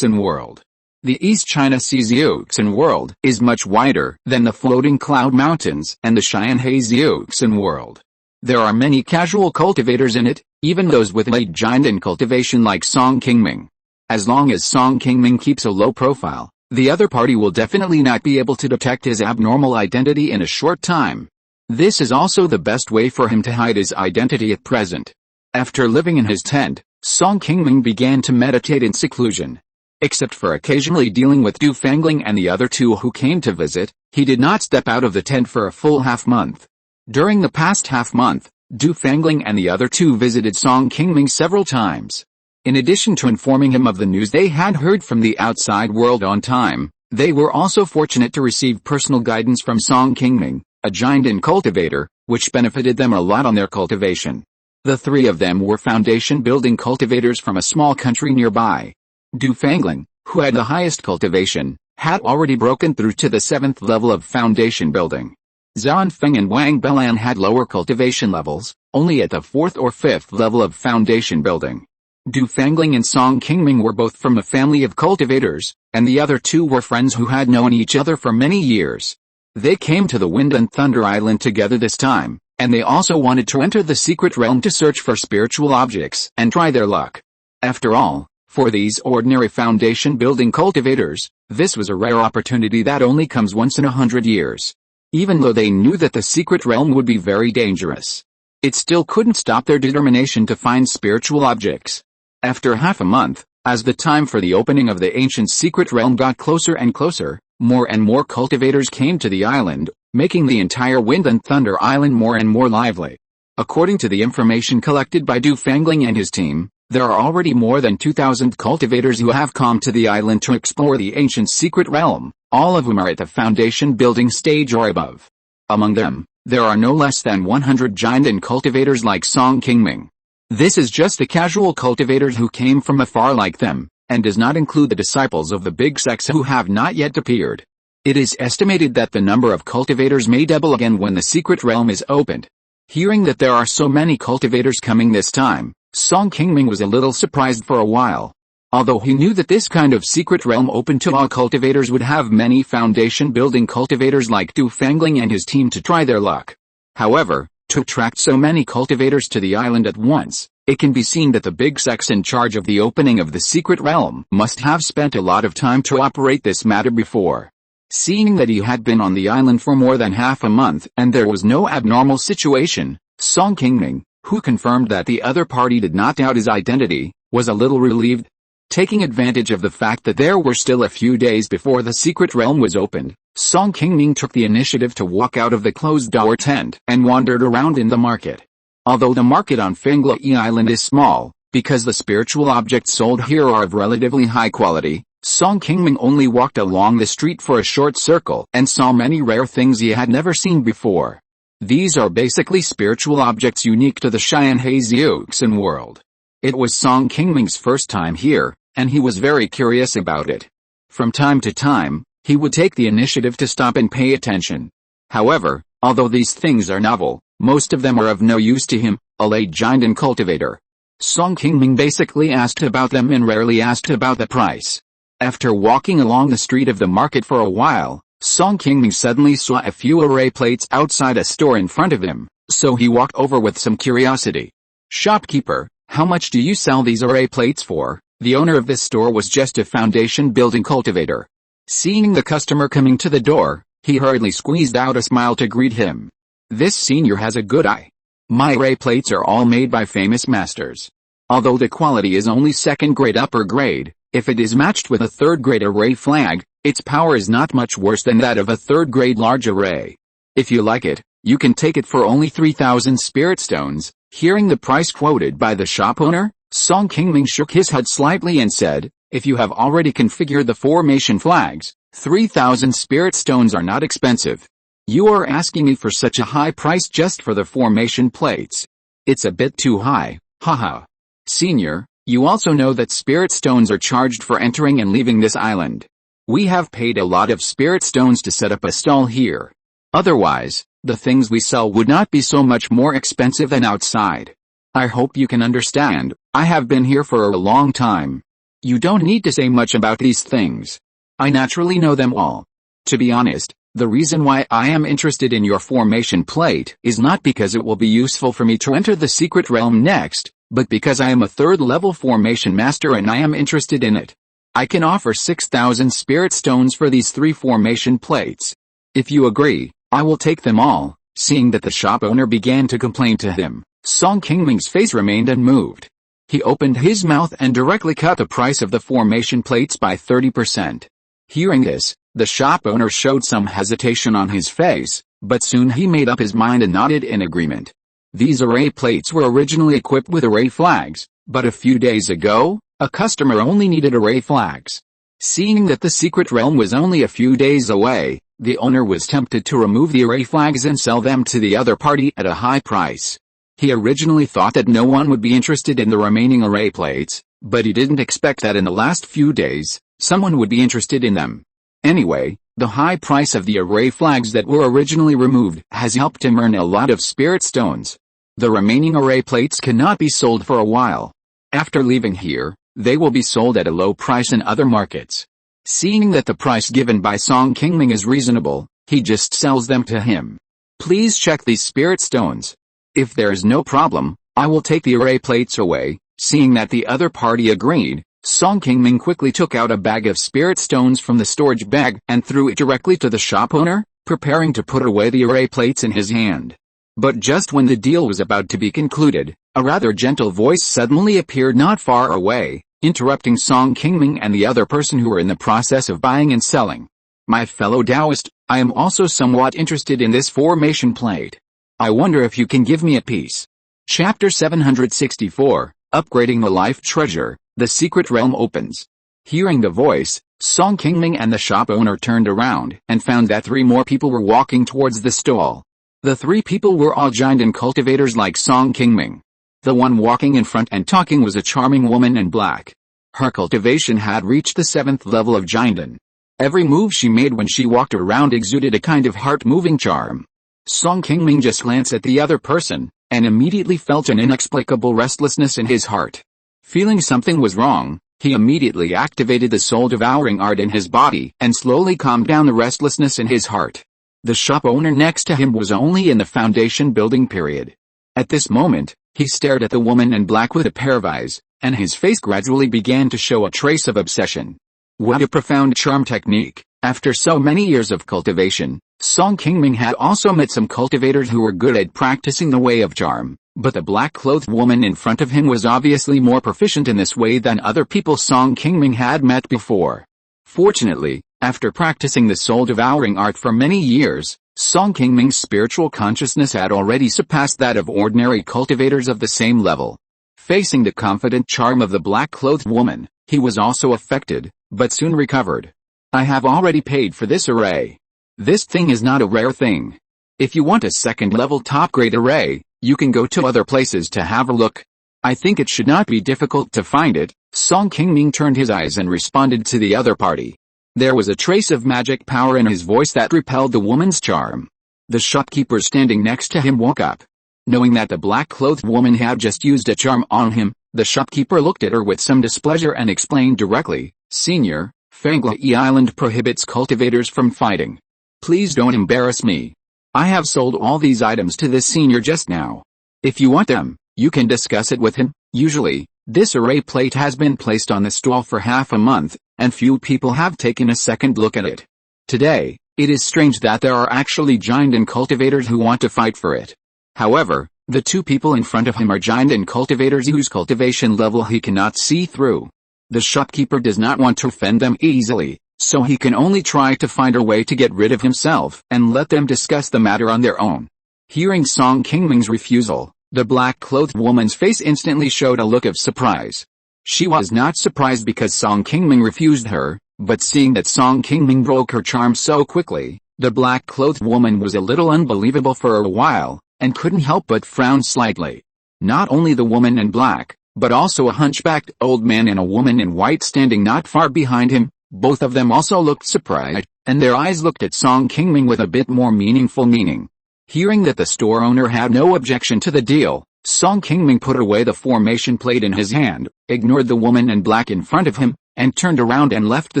world. The East China Sea's world is much wider than the floating cloud mountains and the Xianhe world. There are many casual cultivators in it, even those with late giant in cultivation like Song Qingming. As long as Song Qingming keeps a low profile, the other party will definitely not be able to detect his abnormal identity in a short time. This is also the best way for him to hide his identity at present. After living in his tent, Song Qingming began to meditate in seclusion. Except for occasionally dealing with Du Fangling and the other two who came to visit, he did not step out of the tent for a full half-month. During the past half-month, Du Fangling and the other two visited Song Qingming several times. In addition to informing him of the news they had heard from the outside world on time, they were also fortunate to receive personal guidance from Song Qingming, a giant and cultivator, which benefited them a lot on their cultivation. The three of them were foundation-building cultivators from a small country nearby. Du Fangling, who had the highest cultivation, had already broken through to the 7th level of foundation building. Zhan Feng and Wang Belan had lower cultivation levels, only at the 4th or 5th level of foundation building. Du Fangling and Song Qingming were both from a family of cultivators, and the other two were friends who had known each other for many years. They came to the Wind and Thunder Island together this time, and they also wanted to enter the secret realm to search for spiritual objects and try their luck. After all, for these ordinary foundation-building cultivators, this was a rare opportunity that only comes once in 100 years. Even though they knew that the secret realm would be very dangerous, it still couldn't stop their determination to find spiritual objects. After half a month, as the time for the opening of the ancient secret realm got closer and closer, more and more cultivators came to the island, making the entire Wind and Thunder Island more and more lively. According to the information collected by Du Fangling and his team, there are already more than 2,000 cultivators who have come to the island to explore the ancient secret realm, all of whom are at the foundation building stage or above. Among them, there are no less than 100 giant and cultivators like Song Qingming. This is just the casual cultivators who came from afar like them, and does not include the disciples of the big sects who have not yet appeared. It is estimated that the number of cultivators may double again when the secret realm is opened. Hearing that there are so many cultivators coming this time, Song Qingming was a little surprised for a while. Although he knew that this kind of secret realm open to all cultivators would have many foundation-building cultivators like Du Fangling and his team to try their luck. However, to attract so many cultivators to the island at once, it can be seen that the big sects in charge of the opening of the secret realm must have spent a lot of time to operate this matter before. Seeing that he had been on the island for more than half a month and there was no abnormal situation, Song Qingming, who confirmed that the other party did not doubt his identity, was a little relieved. Taking advantage of the fact that there were still a few days before the secret realm was opened, Song Qingming took the initiative to walk out of the closed-door tent and wandered around in the market. Although the market on Finglai Island is small, because the spiritual objects sold here are of relatively high quality, Song Qingming only walked along the street for a short circle and saw many rare things he had never seen before. These are basically spiritual objects unique to the Xianhei world. It was Song Qingming's first time here, and he was very curious about it. From time to time, he would take the initiative to stop and pay attention. However, although these things are novel, most of them are of no use to him, a late giant and cultivator. Song Qingming basically asked about them and rarely asked about the price. After walking along the street of the market for a while, Song Qingming suddenly saw a few array plates outside a store in front of him, so he walked over with some curiosity. "Shopkeeper, how much do you sell these array plates for?" The owner of this store was just a foundation building cultivator. Seeing the customer coming to the door, he hurriedly squeezed out a smile to greet him. "This senior has a good eye. My array plates are all made by famous masters. Although the quality is only second grade upper grade, if it is matched with a third grade array flag, its power is not much worse than that of a third grade large array. If you like it, you can take it for only 3,000 spirit stones." Hearing the price quoted by the shop owner, Song Qingming shook his head slightly and said, "If you have already configured the formation flags, 3,000 spirit stones are not expensive. You are asking me for such a high price just for the formation plates. It's a bit too high, haha. Senior, you also know that spirit stones are charged for entering and leaving this island. We have paid a lot of spirit stones to set up a stall here. Otherwise, the things we sell would not be so much more expensive than outside. I hope you can understand, I have been here for a long time. You don't need to say much about these things. I naturally know them all. To be honest, the reason why I am interested in your formation plate is not because it will be useful for me to enter the secret realm next, but because I am a third-level formation master and I am interested in it. I can offer 6,000 spirit stones for these 3 formation plates. If you agree, I will take them all." Seeing that the shop owner began to complain to him, Song Qingming's face remained unmoved. He opened his mouth and directly cut the price of the formation plates by 30%. Hearing this, the shop owner showed some hesitation on his face, but soon he made up his mind and nodded in agreement. These array plates were originally equipped with array flags, but a few days ago, a customer only needed array flags. Seeing that the secret realm was only a few days away, the owner was tempted to remove the array flags and sell them to the other party at a high price. He originally thought that no one would be interested in the remaining array plates, but he didn't expect that in the last few days, someone would be interested in them. Anyway, the high price of the array flags that were originally removed has helped him earn a lot of spirit stones. The remaining array plates cannot be sold for a while. After leaving here, they will be sold at a low price in other markets. Seeing that the price given by Song Qingming is reasonable, he just sells them to him. "Please check these spirit stones. If there is no problem, I will take the array plates away." Seeing that the other party agreed, Song Qingming quickly took out a bag of spirit stones from the storage bag and threw it directly to the shop owner, preparing to put away the array plates in his hand. But just when the deal was about to be concluded, a rather gentle voice suddenly appeared not far away, interrupting Song Qingming and the other person who were in the process of buying and selling. "My fellow Taoist, I am also somewhat interested in this formation plate. I wonder if you can give me a piece." Chapter 764, Upgrading the Life Treasure, the Secret Realm Opens. Hearing the voice, Song Qingming and the shop owner turned around and found that 3 more people were walking towards the stall. The 3 people were all giant and cultivators like Song Qingming. The one walking in front and talking was a charming woman in black. Her cultivation had reached the 7th level of giant. Every move she made when she walked around exuded a kind of heart-moving charm. Song Qingming just glanced at the other person, and immediately felt an inexplicable restlessness in his heart. Feeling something was wrong, he immediately activated the soul-devouring art in his body and slowly calmed down the restlessness in his heart. The shop owner next to him was only in the foundation building period. At this moment, he stared at the woman in black with a pair of eyes, and his face gradually began to show a trace of obsession. What a profound charm technique! After so many years of cultivation, Song Qingming had also met some cultivators who were good at practicing the way of charm, but the black-clothed woman in front of him was obviously more proficient in this way than other people Song Qingming had met before. Fortunately, after practicing the soul-devouring art for many years, Song Qingming's spiritual consciousness had already surpassed that of ordinary cultivators of the same level. Facing the confident charm of the black-clothed woman, he was also affected, but soon recovered. I have already paid for this array. This thing is not a rare thing. If you want a second-level top-grade array, you can go to other places to have a look. I think it should not be difficult to find it. Song Qingming turned his eyes and responded to the other party. There was a trace of magic power in his voice that repelled the woman's charm. The shopkeeper standing next to him woke up. Knowing that the black-clothed woman had just used a charm on him, the shopkeeper looked at her with some displeasure and explained directly, "Senior, Fanglai Island prohibits cultivators from fighting. Please don't embarrass me. I have sold all these items to this senior just now. If you want them, you can discuss it with him." Usually, this array plate has been placed on the stall for half a month, and few people have taken a second look at it. Today, it is strange that there are actually giant and cultivators who want to fight for it. However, the two people in front of him are giant and cultivators whose cultivation level he cannot see through. The shopkeeper does not want to offend them easily, so he can only try to find a way to get rid of himself and let them discuss the matter on their own. Hearing Song Qingming's refusal, the black-clothed woman's face instantly showed a look of surprise. She was not surprised because Song Qingming refused her, but seeing that Song Qingming broke her charm so quickly, the black-clothed woman was a little unbelievable for a while, and couldn't help but frown slightly. Not only the woman in black, but also a hunchbacked old man and a woman in white standing not far behind him, both of them also looked surprised, and their eyes looked at Song Qingming with a bit more meaningful meaning. Hearing that the store owner had no objection to the deal, Song Qingming put away the formation plate in his hand, ignored the woman in black in front of him, and turned around and left the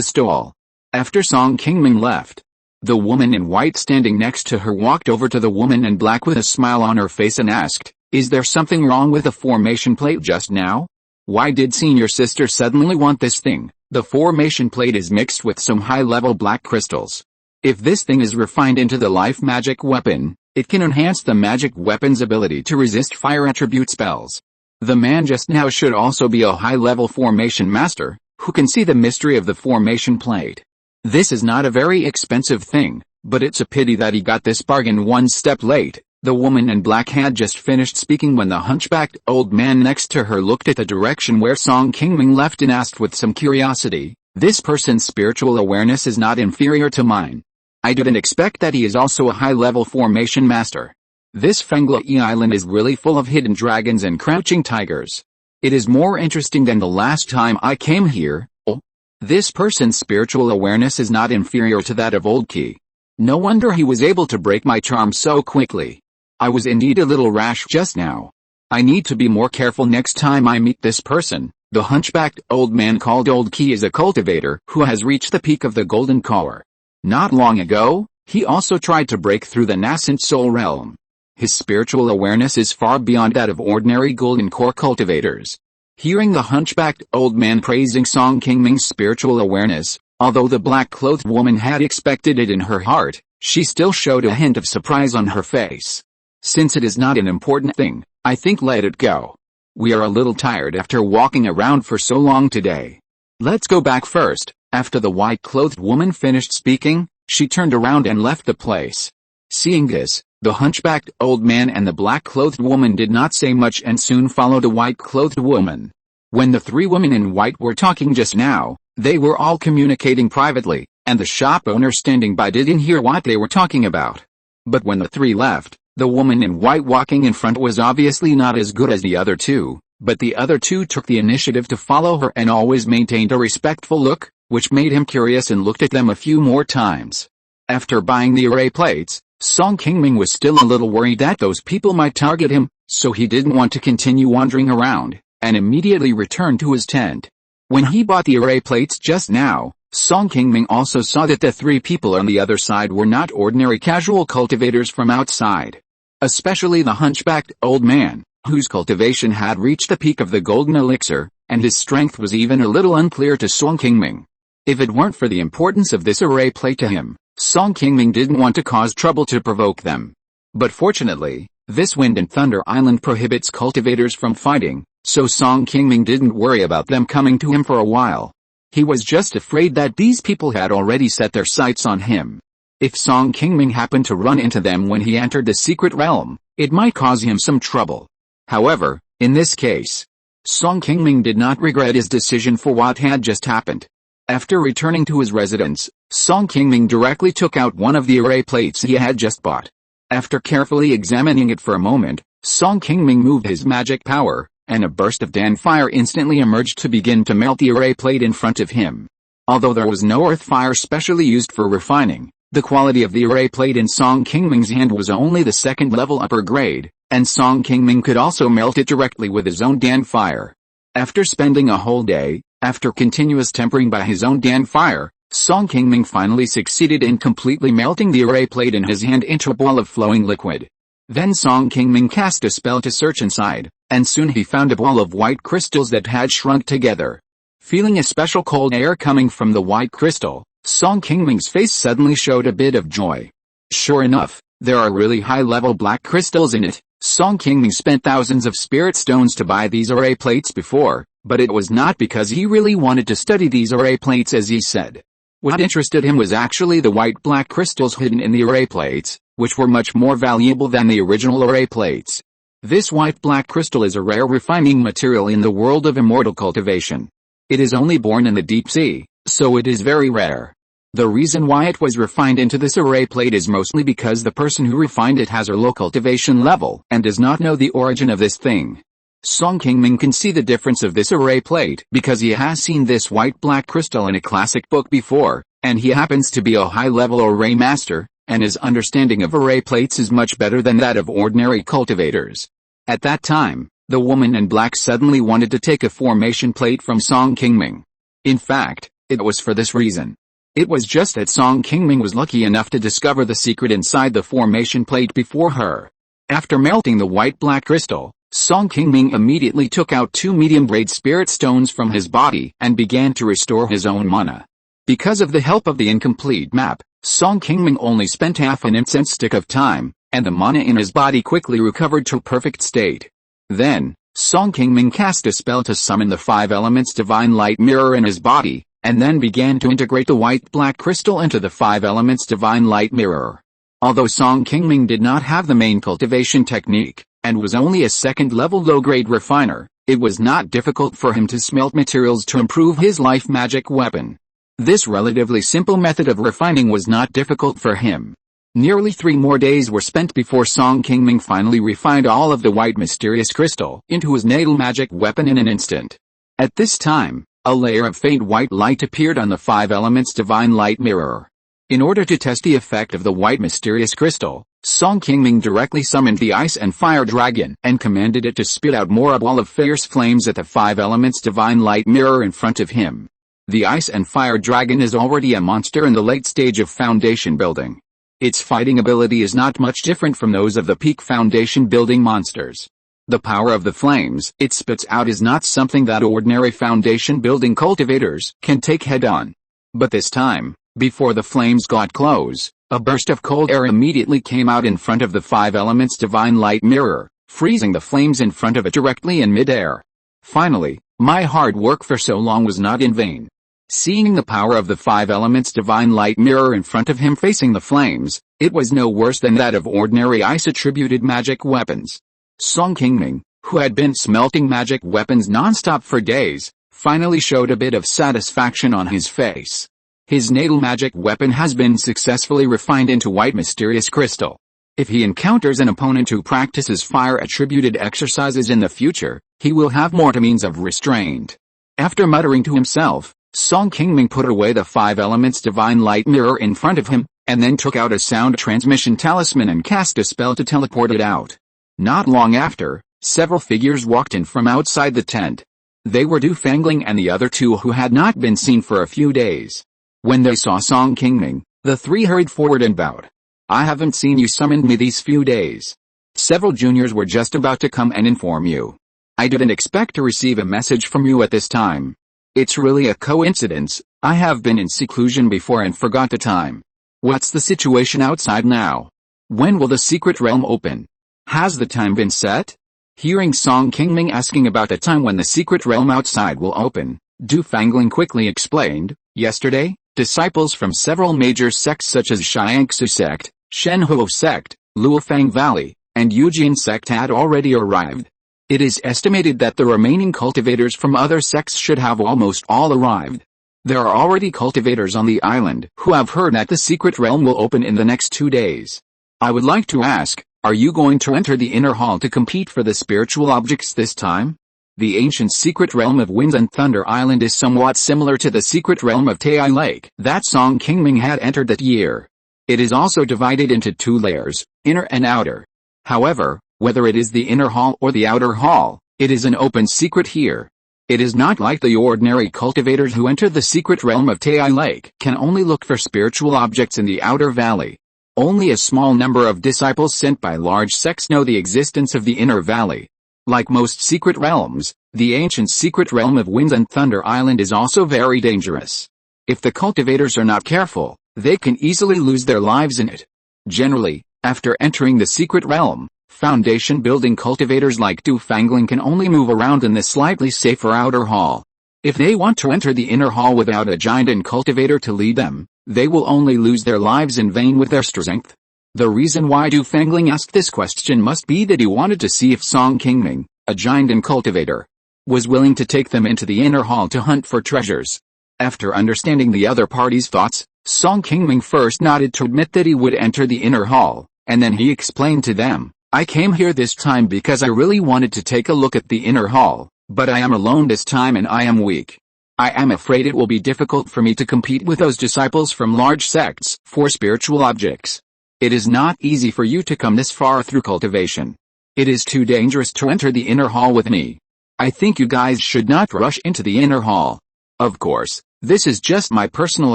stall. After Song Qingming left, the woman in white standing next to her walked over to the woman in black with a smile on her face and asked, "Is there something wrong with the formation plate just now? Why did senior sister suddenly want this thing?" The formation plate is mixed with some high-level black crystals. If this thing is refined into the life magic weapon, it can enhance the magic weapon's ability to resist fire attribute spells. The man just now should also be a high-level formation master, who can see the mystery of the formation plate. This is not a very expensive thing, but it's a pity that he got this bargain one step late. The woman in black had just finished speaking when the hunchbacked old man next to her looked at the direction where Song Qingming left and asked with some curiosity, "This person's spiritual awareness is not inferior to mine. I didn't expect that he is also a high-level formation master. This Fanglai Island is really full of hidden dragons and crouching tigers. It is more interesting than the last time I came here. Oh, this person's spiritual awareness is not inferior to that of Old Qi. No wonder he was able to break my charm so quickly. I was indeed a little rash just now. I need to be more careful next time I meet this person." The hunchbacked old man called Old Qi is a cultivator who has reached the peak of the golden core. Not long ago, he also tried to break through the nascent soul realm. His spiritual awareness is far beyond that of ordinary golden core cultivators. Hearing the hunchbacked old man praising Song Qingming's spiritual awareness, although the black-clothed woman had expected it in her heart, she still showed a hint of surprise on her face. "Since it is not an important thing, I think let it go. We are a little tired after walking around for so long today. Let's go back first." After the white-clothed woman finished speaking, she turned around and left the place. Seeing this, the hunchbacked old man and the black-clothed woman did not say much and soon followed the white-clothed woman. When the three women in white were talking just now, they were all communicating privately, and the shop owner standing by didn't hear what they were talking about. But when the three left, the woman in white walking in front was obviously not as good as the other two, but the other two took the initiative to follow her and always maintained a respectful look, which made him curious and looked at them a few more times. After buying the array plates, Song Qingming was still a little worried that those people might target him, so he didn't want to continue wandering around, and immediately returned to his tent. When he bought the array plates just now, Song Qingming also saw that the three people on the other side were not ordinary casual cultivators from outside. Especially the hunchbacked old man, whose cultivation had reached the peak of the golden elixir, and his strength was even a little unclear to Song Qingming. If it weren't for the importance of this array plate to him, Song Qingming didn't want to cause trouble to provoke them. But fortunately, this Wind and Thunder Island prohibits cultivators from fighting, so Song Qingming didn't worry about them coming to him for a while. He was just afraid that these people had already set their sights on him. If Song Qingming happened to run into them when he entered the secret realm, it might cause him some trouble. However, in this case, Song Qingming did not regret his decision for what had just happened. After returning to his residence, Song Qingming directly took out one of the array plates he had just bought. After carefully examining it for a moment, Song Qingming moved his magic power, and a burst of Dan fire instantly emerged to begin to melt the array plate in front of him. Although there was no earth fire specially used for refining, the quality of the array plate in Song Qingming's hand was only the second level upper grade, and Song Qingming could also melt it directly with his own Dan fire. After spending a whole day, after continuous tempering by his own Dan fire, Song Qingming finally succeeded in completely melting the array plate in his hand into a ball of flowing liquid. Then Song Qingming cast a spell to search inside, and soon he found a ball of white crystals that had shrunk together. Feeling a special cold air coming from the white crystal, Song Qingming's face suddenly showed a bit of joy. Sure enough, there are really high-level black crystals in it. Song Qingming spent thousands of spirit stones to buy these array plates before, but it was not because he really wanted to study these array plates as he said. What interested him was actually the white-black crystals hidden in the array plates, which were much more valuable than the original array plates. This white-black crystal is a rare refining material in the world of immortal cultivation. It is only born in the deep sea, so it is very rare. The reason why it was refined into this array plate is mostly because the person who refined it has a low cultivation level and does not know the origin of this thing. Song Qingming can see the difference of this array plate because he has seen this white-black crystal in a classic book before, and he happens to be a high-level array master, and his understanding of array plates is much better than that of ordinary cultivators. At that time, the woman in black suddenly wanted to take a formation plate from Song Qingming. In fact, it was for this reason. It was just that Song Qingming was lucky enough to discover the secret inside the formation plate before her. After melting the white-black crystal, Song Qingming immediately took out 2 medium-grade spirit stones from his body and began to restore his own mana. Because of the help of the incomplete map, Song Qingming only spent half an incense stick of time, and the mana in his body quickly recovered to perfect state. Then, Song Qingming cast a spell to summon the 5 elements divine light mirror in his body, and then began to integrate the white-black crystal into the 5 elements divine light mirror. Although Song Qingming did not have the main cultivation technique, and was only a second-level low-grade refiner, it was not difficult for him to smelt materials to improve his life magic weapon. This relatively simple method of refining was not difficult for him. Nearly 3 more days were spent before Song Qingming finally refined all of the white mysterious crystal into his natal magic weapon in an instant. At this time, a layer of faint white light appeared on the 5 elements divine light mirror. In order to test the effect of the white mysterious crystal, Song Qingming directly summoned the ice and fire dragon and commanded it to spit out more a ball of fierce flames at the 5 elements divine light mirror in front of him. The ice and fire dragon is already a monster in the late stage of foundation building. Its fighting ability is not much different from those of the peak foundation building monsters. The power of the flames it spits out is not something that ordinary foundation building cultivators can take head on. But this time, before the flames got close, a burst of cold air immediately came out in front of the 5 elements divine light mirror, freezing the flames in front of it directly in midair. Finally, my hard work for so long was not in vain. Seeing the power of the 5 elements divine light mirror in front of him facing the flames, it was no worse than that of ordinary ice-attributed magic weapons. Song Qingming, who had been smelting magic weapons non-stop for days, finally showed a bit of satisfaction on his face. His natal magic weapon has been successfully refined into white mysterious crystal. If he encounters an opponent who practices fire-attributed exercises in the future, he will have more means of restraint. After muttering to himself, Song Qingming put away the 5 elements divine light mirror in front of him, and then took out a sound transmission talisman and cast a spell to teleport it out. Not long after, several figures walked in from outside the tent. They were Du Fangling and the other 2 who had not been seen for a few days. When they saw Song Qingming, the 3 hurried forward and bowed. I haven't seen you summoned me these few days. Several juniors were just about to come and inform you. I didn't expect to receive a message from you at this time. It's really a coincidence, I have been in seclusion before and forgot the time. What's the situation outside now? When will the secret realm open? Has the time been set? Hearing Song Qingming asking about the time when the secret realm outside will open, Du Fangling quickly explained, yesterday, disciples from several major sects such as Xiangsu sect, Shenhuo sect, Luofang Valley, and Yujin sect had already arrived. It is estimated that the remaining cultivators from other sects should have almost all arrived. There are already cultivators on the island who have heard that the secret realm will open in the next 2 days. I would like to ask, are you going to enter the inner hall to compete for the spiritual objects this time? The ancient secret realm of Wind and Thunder Island is somewhat similar to the secret realm of Tai Lake that Song Qingming had entered that year. It is also divided into 2 layers, inner and outer. However, whether it is the inner hall or the outer hall, it is an open secret here. It is not like the ordinary cultivators who enter the secret realm of Tai Lake can only look for spiritual objects in the outer valley. Only a small number of disciples sent by large sects know the existence of the inner valley. Like most secret realms, the ancient secret realm of Wind and Thunder Island is also very dangerous. If the cultivators are not careful, they can easily lose their lives in it. Generally, after entering the secret realm, foundation building cultivators like Du Fangling can only move around in the slightly safer outer hall. If they want to enter the inner hall without a giant cultivator to lead them, they will only lose their lives in vain with their strength. The reason why Du Fangling asked this question must be that he wanted to see if Song Qingming, a giant cultivator, was willing to take them into the inner hall to hunt for treasures. After understanding the other party's thoughts, Song Qingming first nodded to admit that he would enter the inner hall, and then he explained to them, I came here this time because I really wanted to take a look at the inner hall, but I am alone this time and I am weak. I am afraid it will be difficult for me to compete with those disciples from large sects for spiritual objects. It is not easy for you to come this far through cultivation. It is too dangerous to enter the inner hall with me. I think you guys should not rush into the inner hall. Of course, this is just my personal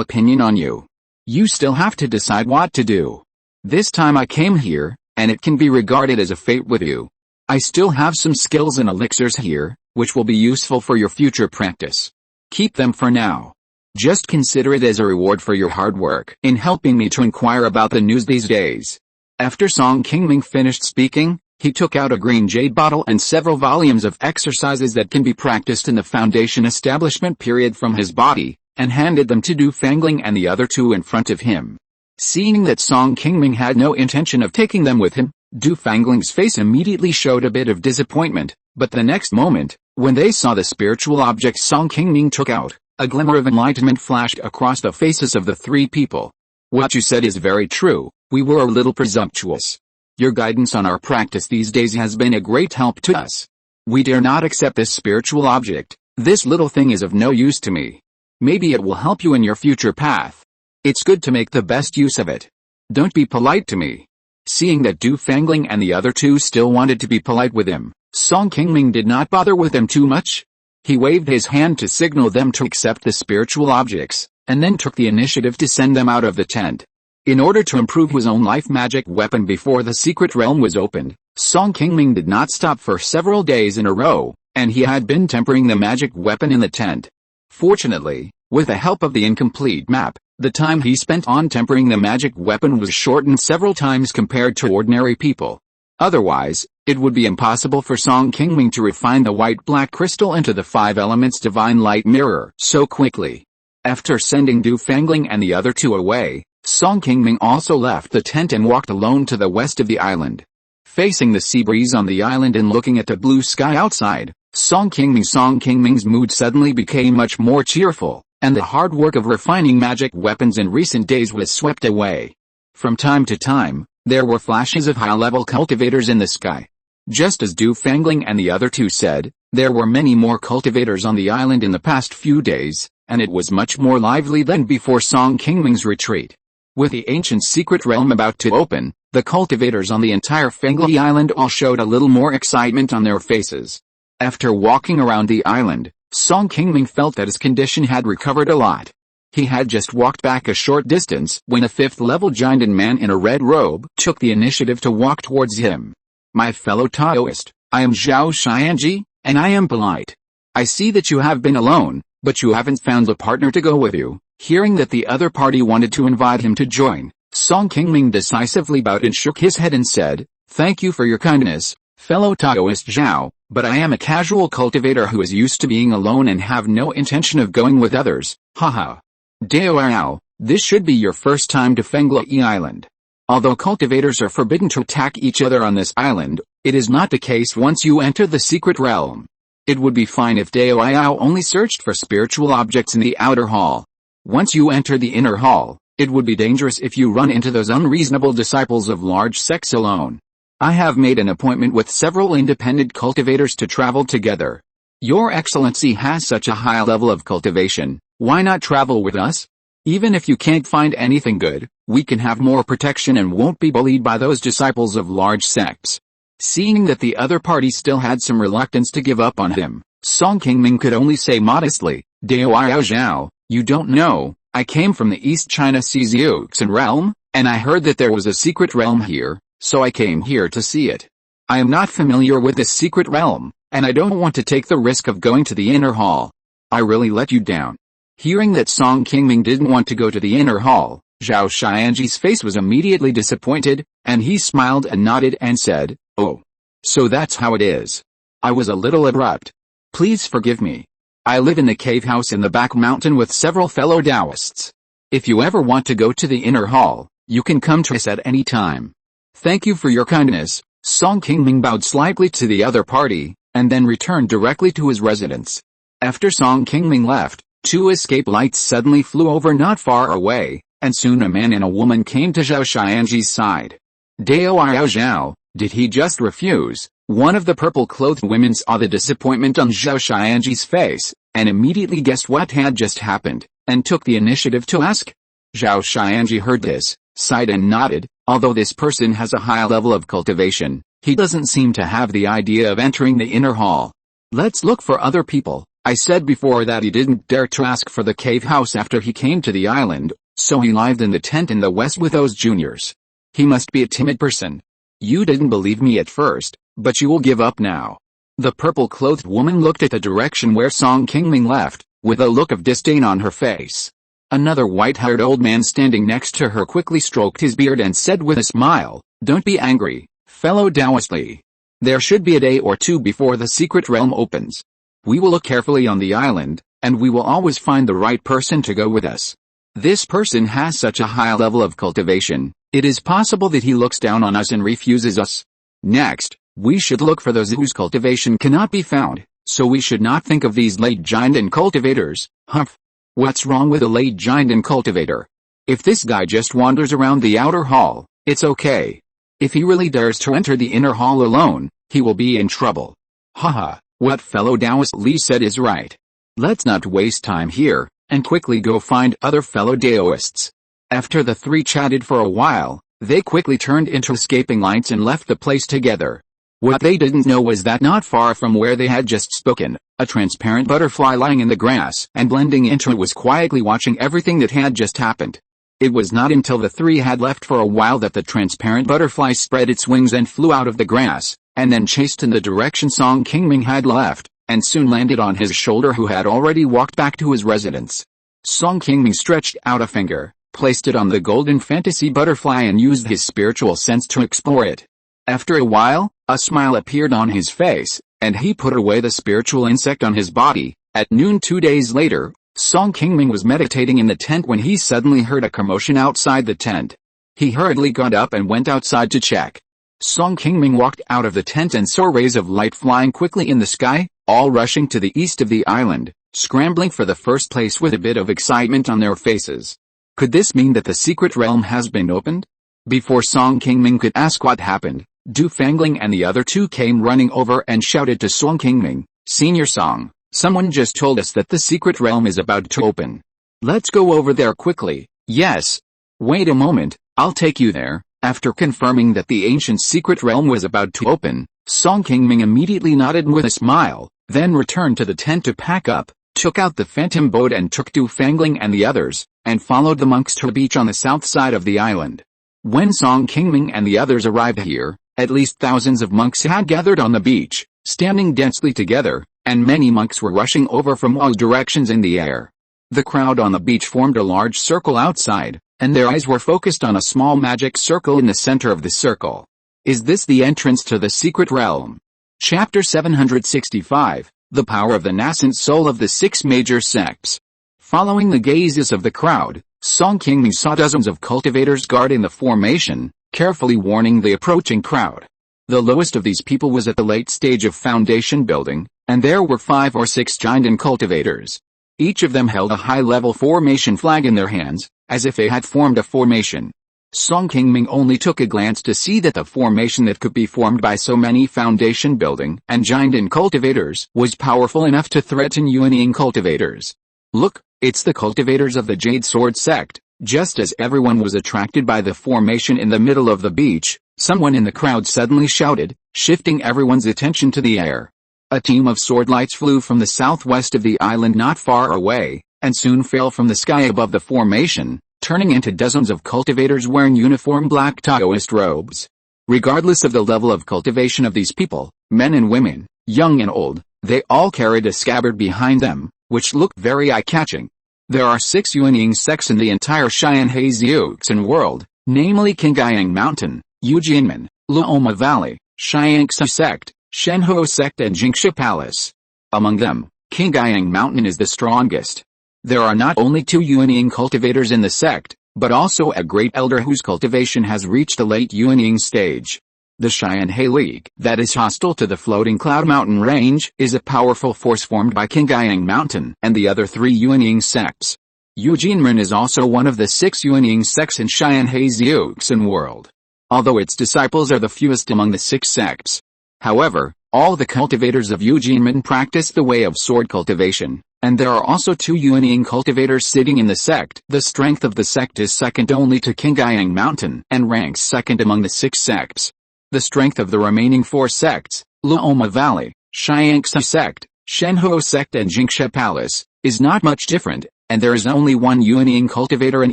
opinion on you. You still have to decide what to do. This time I came here, and it can be regarded as a fate with you. I still have some skills and elixirs here, which will be useful for your future practice. Keep them for now. Just consider it as a reward for your hard work in helping me to inquire about the news these days. After Song Qingming finished speaking, he took out a green jade bottle and several volumes of exercises that can be practiced in the foundation establishment period from his body, and handed them to Du Fangling and the other 2 in front of him. Seeing that Song Qingming had no intention of taking them with him, Du Fangling's face immediately showed a bit of disappointment, but the next moment, when they saw the spiritual objects Song Qingming took out, a glimmer of enlightenment flashed across the faces of the 3 people. What you said is very true, we were a little presumptuous. Your guidance on our practice these days has been a great help to us. We dare not accept this spiritual object. This little thing is of no use to me. Maybe it will help you in your future path. It's good to make the best use of it. Don't be polite to me. Seeing that Du Fangling and the other 2 still wanted to be polite with him, Song Qingming did not bother with them too much. He waved his hand to signal them to accept the spiritual objects, and then took the initiative to send them out of the tent. In order to improve his own life magic weapon before the secret realm was opened, Song Qingming did not stop for several days in a row, and he had been tempering the magic weapon in the tent. Fortunately, with the help of the incomplete map, the time he spent on tempering the magic weapon was shortened several times compared to ordinary people. Otherwise, it would be impossible for Song Qingming to refine the white-black crystal into the 5 elements divine light mirror so quickly. After sending Du Fangling and the other 2 away, Song Qingming also left the tent and walked alone to the west of the island. Facing the sea breeze on the island and looking at the blue sky outside, Song Qingming's mood suddenly became much more cheerful, and the hard work of refining magic weapons in recent days was swept away. From time to time, there were flashes of high-level cultivators in the sky. Just as Du Fangling and the other 2 said, there were many more cultivators on the island in the past few days, and it was much more lively than before Song Qingming's retreat. With the ancient secret realm about to open, the cultivators on the entire Fangli Island all showed a little more excitement on their faces. After walking around the island, Song Qingming felt that his condition had recovered a lot. He had just walked back a short distance when a 5th-level giant man in a red robe took the initiative to walk towards him. My fellow Taoist, I am Zhao Xianji, and I am polite. I see that you have been alone, but you haven't found a partner to go with you. Hearing that the other party wanted to invite him to join, Song Qingming decisively bowed and shook his head and said, Thank you for your kindness, fellow Taoist Zhao, but I am a casual cultivator who is used to being alone and have no intention of going with others, haha. Daoao, this should be your first time to Fenglai Island. Although cultivators are forbidden to attack each other on this island, it is not the case once you enter the secret realm. It would be fine if Daoao only searched for spiritual objects in the outer hall. Once you enter the inner hall, it would be dangerous if you run into those unreasonable disciples of large sects alone. I have made an appointment with several independent cultivators to travel together. Your Excellency has such a high level of cultivation, why not travel with us? Even if you can't find anything good, we can have more protection and won't be bullied by those disciples of large sects. Seeing that the other party still had some reluctance to give up on him, Song Qingming could only say modestly, Dao Zhao, you don't know, I came from the East China Sea's Yuxin realm, and I heard that there was a secret realm here, so I came here to see it. I am not familiar with this secret realm, and I don't want to take the risk of going to the inner hall. I really let you down. Hearing that Song Qingming didn't want to go to the inner hall, Zhao Xianji's face was immediately disappointed, and he smiled and nodded and said, oh. So that's how it is. I was a little abrupt. Please forgive me. I live in the cave house in the back mountain with several fellow Taoists. If you ever want to go to the inner hall, you can come to us at any time. Thank you for your kindness. Song Qingming bowed slightly to the other party, and then returned directly to his residence. After Song Qingming left, 2 escape lights suddenly flew over not far away, and soon a man and a woman came to Zhao Xianji's side. Dao Zhao, did he just refuse? One of the purple-clothed women saw the disappointment on Zhao Xianji's face, and immediately guessed what had just happened, and took the initiative to ask. Zhao Xianji heard this, sighed and nodded. Although this person has a high level of cultivation, he doesn't seem to have the idea of entering the inner hall. Let's look for other people. I said before that he didn't dare to ask for the cave house after he came to the island, so he lived in the tent in the west with those juniors. He must be a timid person. You didn't believe me at first, but you will give up now. The purple-clothed woman looked at the direction where Song Qingming left, with a look of disdain on her face. Another white-haired old man standing next to her quickly stroked his beard and said with a smile, don't be angry, fellow Taoist Li. There should be a day or two before the secret realm opens. We will look carefully on the island, and we will always find the right person to go with us. This person has such a high level of cultivation, it is possible that he looks down on us and refuses us. Next, we should look for those whose cultivation cannot be found, so we should not think of these late giant and cultivators. Humph. What's wrong with a late giant and cultivator? If this guy just wanders around the outer hall, it's okay. If he really dares to enter the inner hall alone, he will be in trouble. Haha, what fellow Taoist Li said is right. Let's not waste time here, and quickly go find other fellow Taoists. After the 3 chatted for a while, they quickly turned into escaping lights and left the place together. What they didn't know was that not far from where they had just spoken, a transparent butterfly lying in the grass and blending into it was quietly watching everything that had just happened. It was not until the 3 had left for a while that the transparent butterfly spread its wings and flew out of the grass, and then chased in the direction Song Qingming had left, and soon landed on his shoulder who had already walked back to his residence. Song Qingming stretched out a finger, placed it on the golden fantasy butterfly and used his spiritual sense to explore it. After a while, a smile appeared on his face, and he put away the spiritual insect on his body. At noon 2 days later, Song Qingming was meditating in the tent when he suddenly heard a commotion outside the tent. He hurriedly got up and went outside to check. Song Qingming walked out of the tent and saw rays of light flying quickly in the sky, all rushing to the east of the island, scrambling for the first place with a bit of excitement on their faces. Could this mean that the secret realm has been opened? Before Song Qingming could ask what happened, Du Fangling and the other 2 came running over and shouted to Song Qingming, Senior Song, someone just told us that the secret realm is about to open. Let's go over there quickly. Yes. Wait a moment, I'll take you there. After confirming that the ancient secret realm was about to open, Song Qingming immediately nodded with a smile, then returned to the tent to pack up, took out the phantom boat and took Du Fangling and the others, and followed the monks to a beach on the south side of the island. When Song Qingming and the others arrived here, at least thousands of monks had gathered on the beach, standing densely together, and many monks were rushing over from all directions in the air. The crowd on the beach formed a large circle outside, and their eyes were focused on a small magic circle in the center of the circle. Is this the entrance to the secret realm? Chapter 765, The Power of the Nascent Soul of the 6 Major Sects. Following the gazes of the crowd, Song Qingming saw dozens of cultivators guarding the formation, carefully warning the approaching crowd. The lowest of these people was at the late stage of foundation building, and there were 5 or 6 giant cultivators. Each of them held a high-level formation flag in their hands, as if they had formed a formation. Song Qingming only took a glance to see that the formation that could be formed by so many foundation building and giant cultivators was powerful enough to threaten unyielding cultivators. Look, it's the cultivators of the Jade Sword sect. Just as everyone was attracted by the formation in the middle of the beach, someone in the crowd suddenly shouted, shifting everyone's attention to the air. A team of sword lights flew from the southwest of the island not far away, and soon fell from the sky above the formation, turning into dozens of cultivators wearing uniform black Taoist robes. Regardless of the level of cultivation of these people, men and women, young and old, they all carried a scabbard behind them, which looked very eye-catching. There are 6 unyielding sects in the entire Xianhe world, namely Qingming Mountain, Qingming, Luoma Valley, Xiangxi sect, Shenhuo sect and Jingxi Palace. Among them, Qingming Mountain is the strongest. There are not only 2 unyielding cultivators in the sect, but also a great elder whose cultivation has reached the late unyielding stage. The Xianhe League, that is hostile to the floating Cloud Mountain range, is a powerful force formed by Qingming Mountain and the other 3 unyielding sects. Qingming is also one of the 6 unyielding sects in Xianhe world. Although its disciples are the fewest among the 6 sects. However, all the cultivators of Qingming practice the way of sword cultivation, and there are also 2 unyielding cultivators sitting in the sect. The strength of the sect is second only to Qingming Mountain and ranks second among the 6 sects. The strength of the remaining 4 sects, Luoma Valley, Xiangxi sect, Shenhuo sect and Jingxi Palace, is not much different, and there is only 1 unyielding cultivator in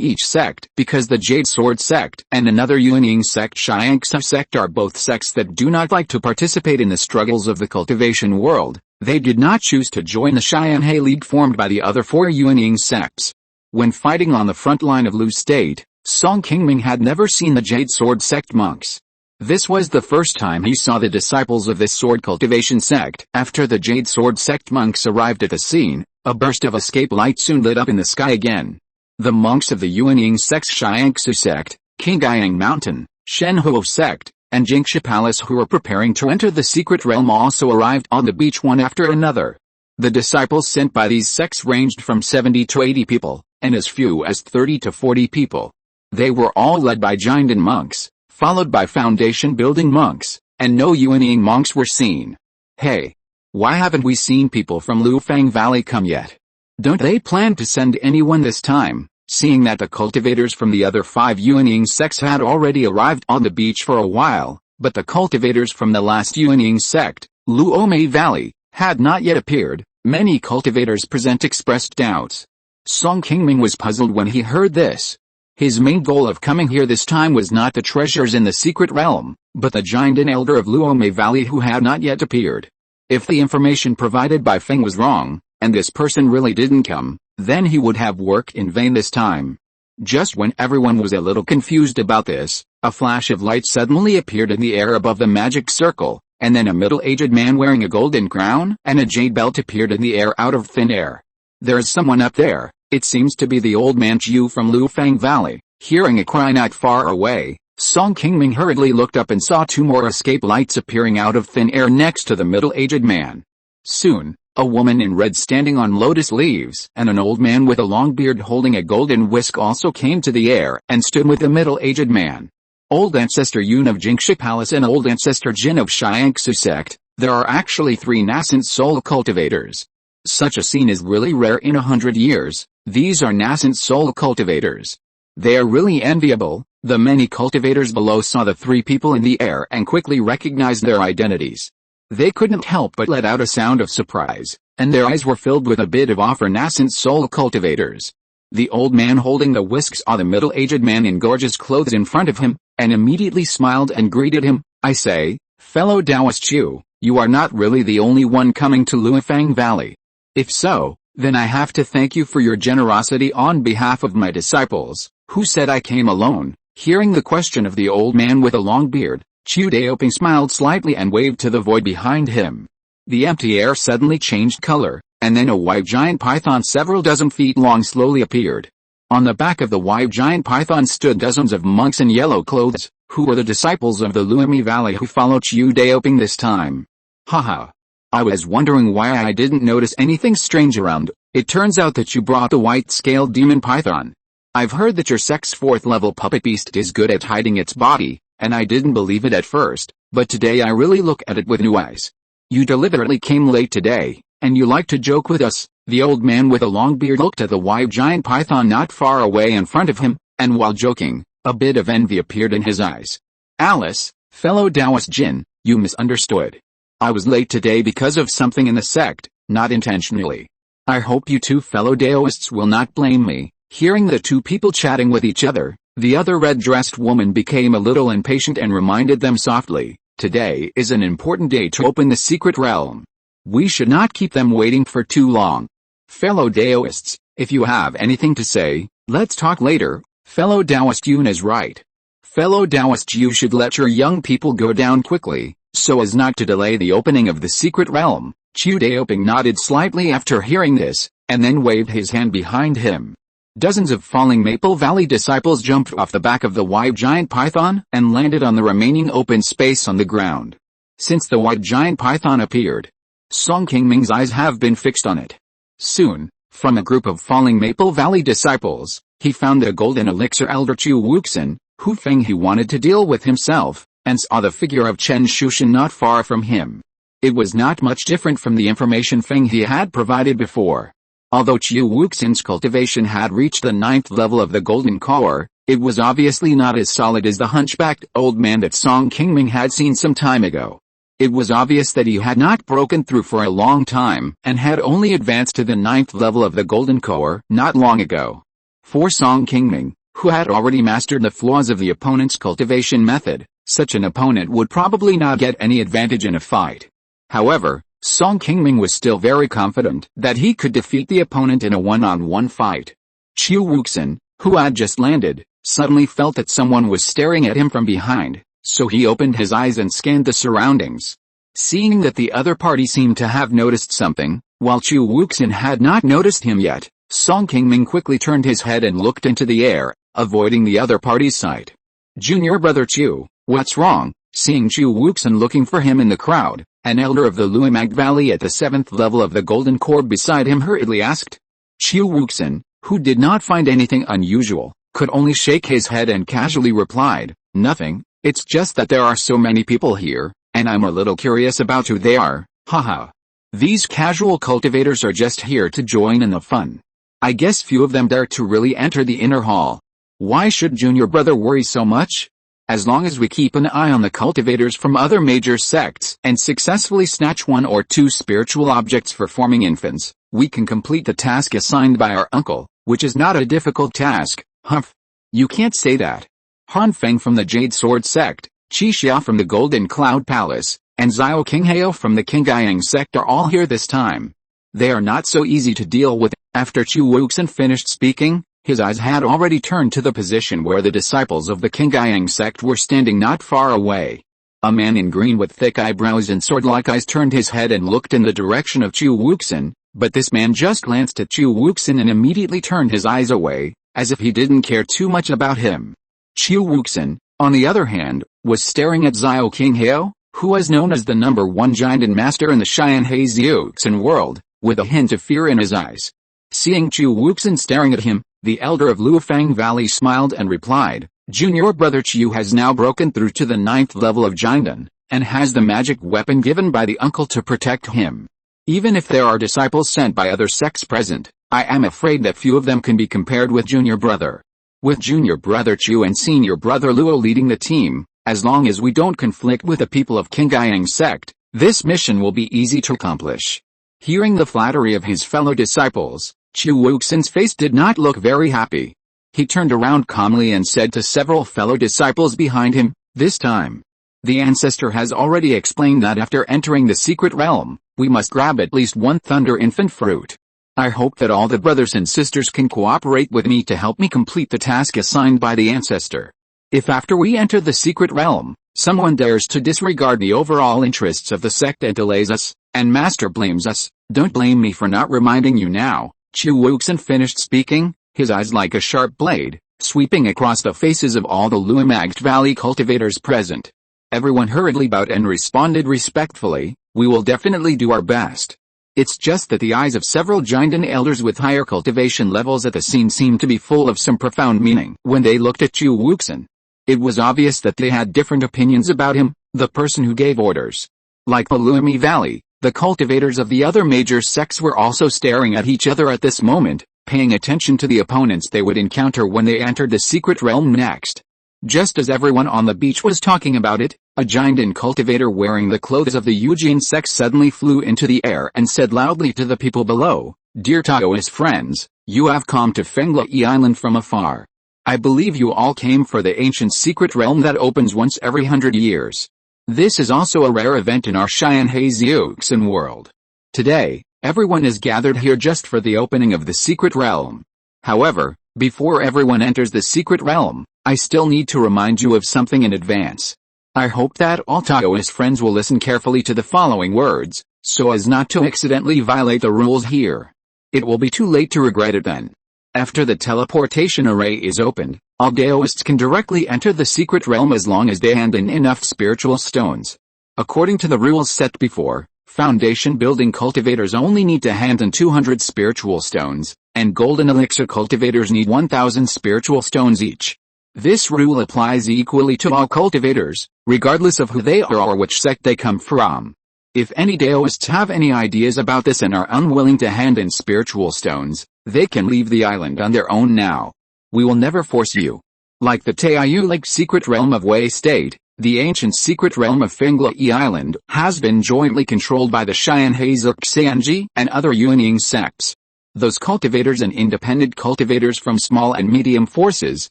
each sect because the Jade Sword sect and another unyielding sect Xiangxi sect are both sects that do not like to participate in the struggles of the cultivation world. They did not choose to join the Xianhe League formed by the other 4 unyielding sects. When fighting on the front line of Lu State, Song Qingming had never seen the Jade Sword sect monks. This was the first time he saw the disciples of this sword cultivation sect. After the Jade Sword sect monks arrived at the scene, a burst of escape light soon lit up in the sky again. The monks of the unyielding sects Xiangxi sect, Qingming Mountain, Shenhuo sect, and Jingxi Palace who were preparing to enter the secret realm also arrived on the beach one after another. The disciples sent by these sects ranged from 70 to 80 people, and as few as 30 to 40 people. They were all led by giant monks, followed by foundation building monks, and no unyielding monks were seen. Hey! Why haven't we seen people from Lufang Valley come yet? Don't they plan to send anyone this time, seeing that the cultivators from the other 5 unyielding sects had already arrived on the beach for a while, but the cultivators from the last unyielding sect, Luoma Valley, had not yet appeared. Many cultivators present expressed doubts. Song Qingming was puzzled when he heard this. His main goal of coming here this time was not the treasures in the secret realm, but the giant and elder of Luoma Valley who had not yet appeared. If the information provided by Feng was wrong, and this person really didn't come, then he would have worked in vain this time. Just when everyone was a little confused about this, a flash of light suddenly appeared in the air above the magic circle, and then a middle-aged man wearing a golden crown and a jade belt appeared in the air out of thin air. There's someone up there. It seems to be the old man Zhu from Lufang Valley. Hearing a cry not far away, Song Qingming hurriedly looked up and saw 2 more escape lights appearing out of thin air next to the middle-aged man. Soon, a woman in red standing on lotus leaves and an old man with a long beard holding a golden whisk also came to the air and stood with the middle-aged man. Old Ancestor Yun of Jingxi Palace and Old Ancestor Jin of Xiangxi sect, there are actually 3 nascent soul cultivators. Such a scene is really rare in 100 years. These are nascent soul cultivators. They are really enviable. The many cultivators below saw the 3 people in the air and quickly recognized their identities. They couldn't help but let out a sound of surprise, and their eyes were filled with a bit of awe for nascent soul cultivators. The old man holding the whisk saw the middle-aged man in gorgeous clothes in front of him, and immediately smiled and greeted him. I say, fellow Taoist Chu, you are not really the only one coming to Lufang Valley. If so, then I have to thank you for your generosity on behalf of my disciples, who said I came alone. Hearing the question of the old man with a long beard, Chu Daoping smiled slightly and waved to the void behind him. The empty air suddenly changed color, and then a white giant python several dozen feet long slowly appeared. On the back of the white giant python stood dozens of monks in yellow clothes, who were the disciples of the Luomi Valley who followed Qi Daoping this time. Haha. I was wondering why I didn't notice anything strange around. It turns out that you brought the white-scaled demon python. I've heard that your sect's 4th level puppet beast is good at hiding its body, and I didn't believe it at first, but today I really look at it with new eyes. You deliberately came late today, and you like to joke with us. The old man with a long beard looked at the white giant python not far away in front of him, and while joking, a bit of envy appeared in his eyes. Alice, fellow Taoist Jin, you misunderstood. I was late today because of something in the sect, not intentionally. I hope you two fellow Taoists will not blame me. Hearing the two people chatting with each other, the other red-dressed woman became a little impatient and reminded them softly, today is an important day to open the secret realm. We should not keep them waiting for too long. Fellow Taoists, if you have anything to say, let's talk later. Fellow Taoist Yun is right. Fellow Taoist, you should let your young people go down quickly, so as not to delay the opening of the secret realm. Qi Daoping nodded slightly after hearing this, and then waved his hand behind him. Dozens of falling Maple Valley disciples jumped off the back of the white giant python and landed on the remaining open space on the ground. Since the white giant python appeared, Song Qingming's eyes have been fixed on it. Soon, from a group of falling Maple Valley disciples, he found the golden elixir elder Chu Wuxin, who Feng he wanted to deal with himself, and saw the figure of Chen Shushan not far from him. It was not much different from the information Feng he had provided before. Although Chu Wuxin's cultivation had reached the 9th level of the golden core, it was obviously not as solid as the hunchbacked old man that Song Qingming had seen some time ago. It was obvious that he had not broken through for a long time, and had only advanced to the 9th level of the golden core not long ago. For Song Qingming, who had already mastered the flaws of the opponent's cultivation method, such an opponent would probably not get any advantage in a fight. However, Song Qingming was still very confident that he could defeat the opponent in a one-on-one fight. Chu Wuxin, who had just landed, suddenly felt that someone was staring at him from behind, so he opened his eyes and scanned the surroundings. Seeing that the other party seemed to have noticed something, while Chu Wuxin had not noticed him yet, Song Qingming quickly turned his head and looked into the air, avoiding the other party's sight. Junior brother Chu, what's wrong? Seeing Chu Wuxin looking for him in the crowd, an elder of the Luomi Valley at the 7th level of the golden core beside him hurriedly asked. Chu Wuxin, who did not find anything unusual, could only shake his head and casually replied, nothing, it's just that there are so many people here, and I'm a little curious about who they are, haha. These casual cultivators are just here to join in the fun. I guess few of them dare to really enter the inner hall. Why should junior brother worry so much? As long as we keep an eye on the cultivators from other major sects and successfully snatch 1 or 2 spiritual objects for forming infants, we can complete the task assigned by our uncle, which is not a difficult task. Humph. You can't say that. Han Feng from the Jade Sword sect, Qi Xia from the Golden Cloud Palace, and Xiao Qinghao from the Qingyang sect are all here this time. They are not so easy to deal with. After Chu Wuxin finished speaking, his eyes had already turned to the position where the disciples of the Qingyang sect were standing not far away. A man in green with thick eyebrows and sword-like eyes turned his head and looked in the direction of Chu Wuxin, but this man just glanced at Chu Wuxin and immediately turned his eyes away, as if he didn't care too much about him. Chu Wuxin, on the other hand, was staring at Xiao Qinghao, who was known as the number 1 giant and master in the Xianhe Xiuxin world, with a hint of fear in his eyes. Seeing Chu Wuxin staring at him, the elder of Luofang Valley smiled and replied, Junior brother Chu has now broken through to the 9th level of Jiangdan, and has the magic weapon given by the uncle to protect him. Even if there are disciples sent by other sects present, I am afraid that few of them can be compared with junior brother. With junior brother Chu and senior brother Luo leading the team, as long as we don't conflict with the people of Qingyang sect, this mission will be easy to accomplish. Hearing the flattery of his fellow disciples, Chu Wuxin's face did not look very happy. He turned around calmly and said to several fellow disciples behind him, this time, the ancestor has already explained that after entering the secret realm, we must grab at least 1 thunder infant fruit. I hope that all the brothers and sisters can cooperate with me to help me complete the task assigned by the ancestor. If after we enter the secret realm, Someone dares to disregard the overall interests of the sect and delays us, and Master blames us. Don't blame me for not reminding you now. Qi Wuxin finished speaking, his eyes like a sharp blade, sweeping across the faces of all the Luomagged Valley cultivators present. Everyone hurriedly bowed and responded respectfully, we will definitely do our best. It's just that the eyes of several Jindan elders with higher cultivation levels at the scene seemed to be full of some profound meaning when they looked at Qi Wuxin. It was obvious that they had different opinions about him, the person who gave orders. Like the Luomi Valley, the cultivators of the other major sects were also staring at each other at this moment, paying attention to the opponents they would encounter when they entered the secret realm next. Just as everyone on the beach was talking about it, a Jindan cultivator wearing the clothes of the Eugene sect suddenly flew into the air and said loudly to the people below, Dear Taoist friends, you have come to Fenglai Island from afar. I believe you all came for the ancient secret realm that opens once every 100 years. This is also a rare event in our Xianhe Xiuxin world. Today, everyone is gathered here just for the opening of the secret realm. However, before everyone enters the secret realm, I still need to remind you of something in advance. I hope that all Taoist friends will listen carefully to the following words, so as not to accidentally violate the rules here. It will be too late to regret it then. After the teleportation array is opened, all Daoists can directly enter the secret realm as long as they hand in enough spiritual stones. According to the rules set before, foundation building cultivators only need to hand in 200 spiritual stones, and golden elixir cultivators need 1,000 spiritual stones each. This rule applies equally to all cultivators, regardless of who they are or which sect they come from. If any Daoists have any ideas about this and are unwilling to hand in spiritual stones, they can leave the island on their own now. We will never force you. Like the Taiyu Lake secret realm of Wei State, the ancient secret realm of Fenglai Island has been jointly controlled by the Xianhe Xianji and other Yuanying sects. Those cultivators and independent cultivators from small and medium forces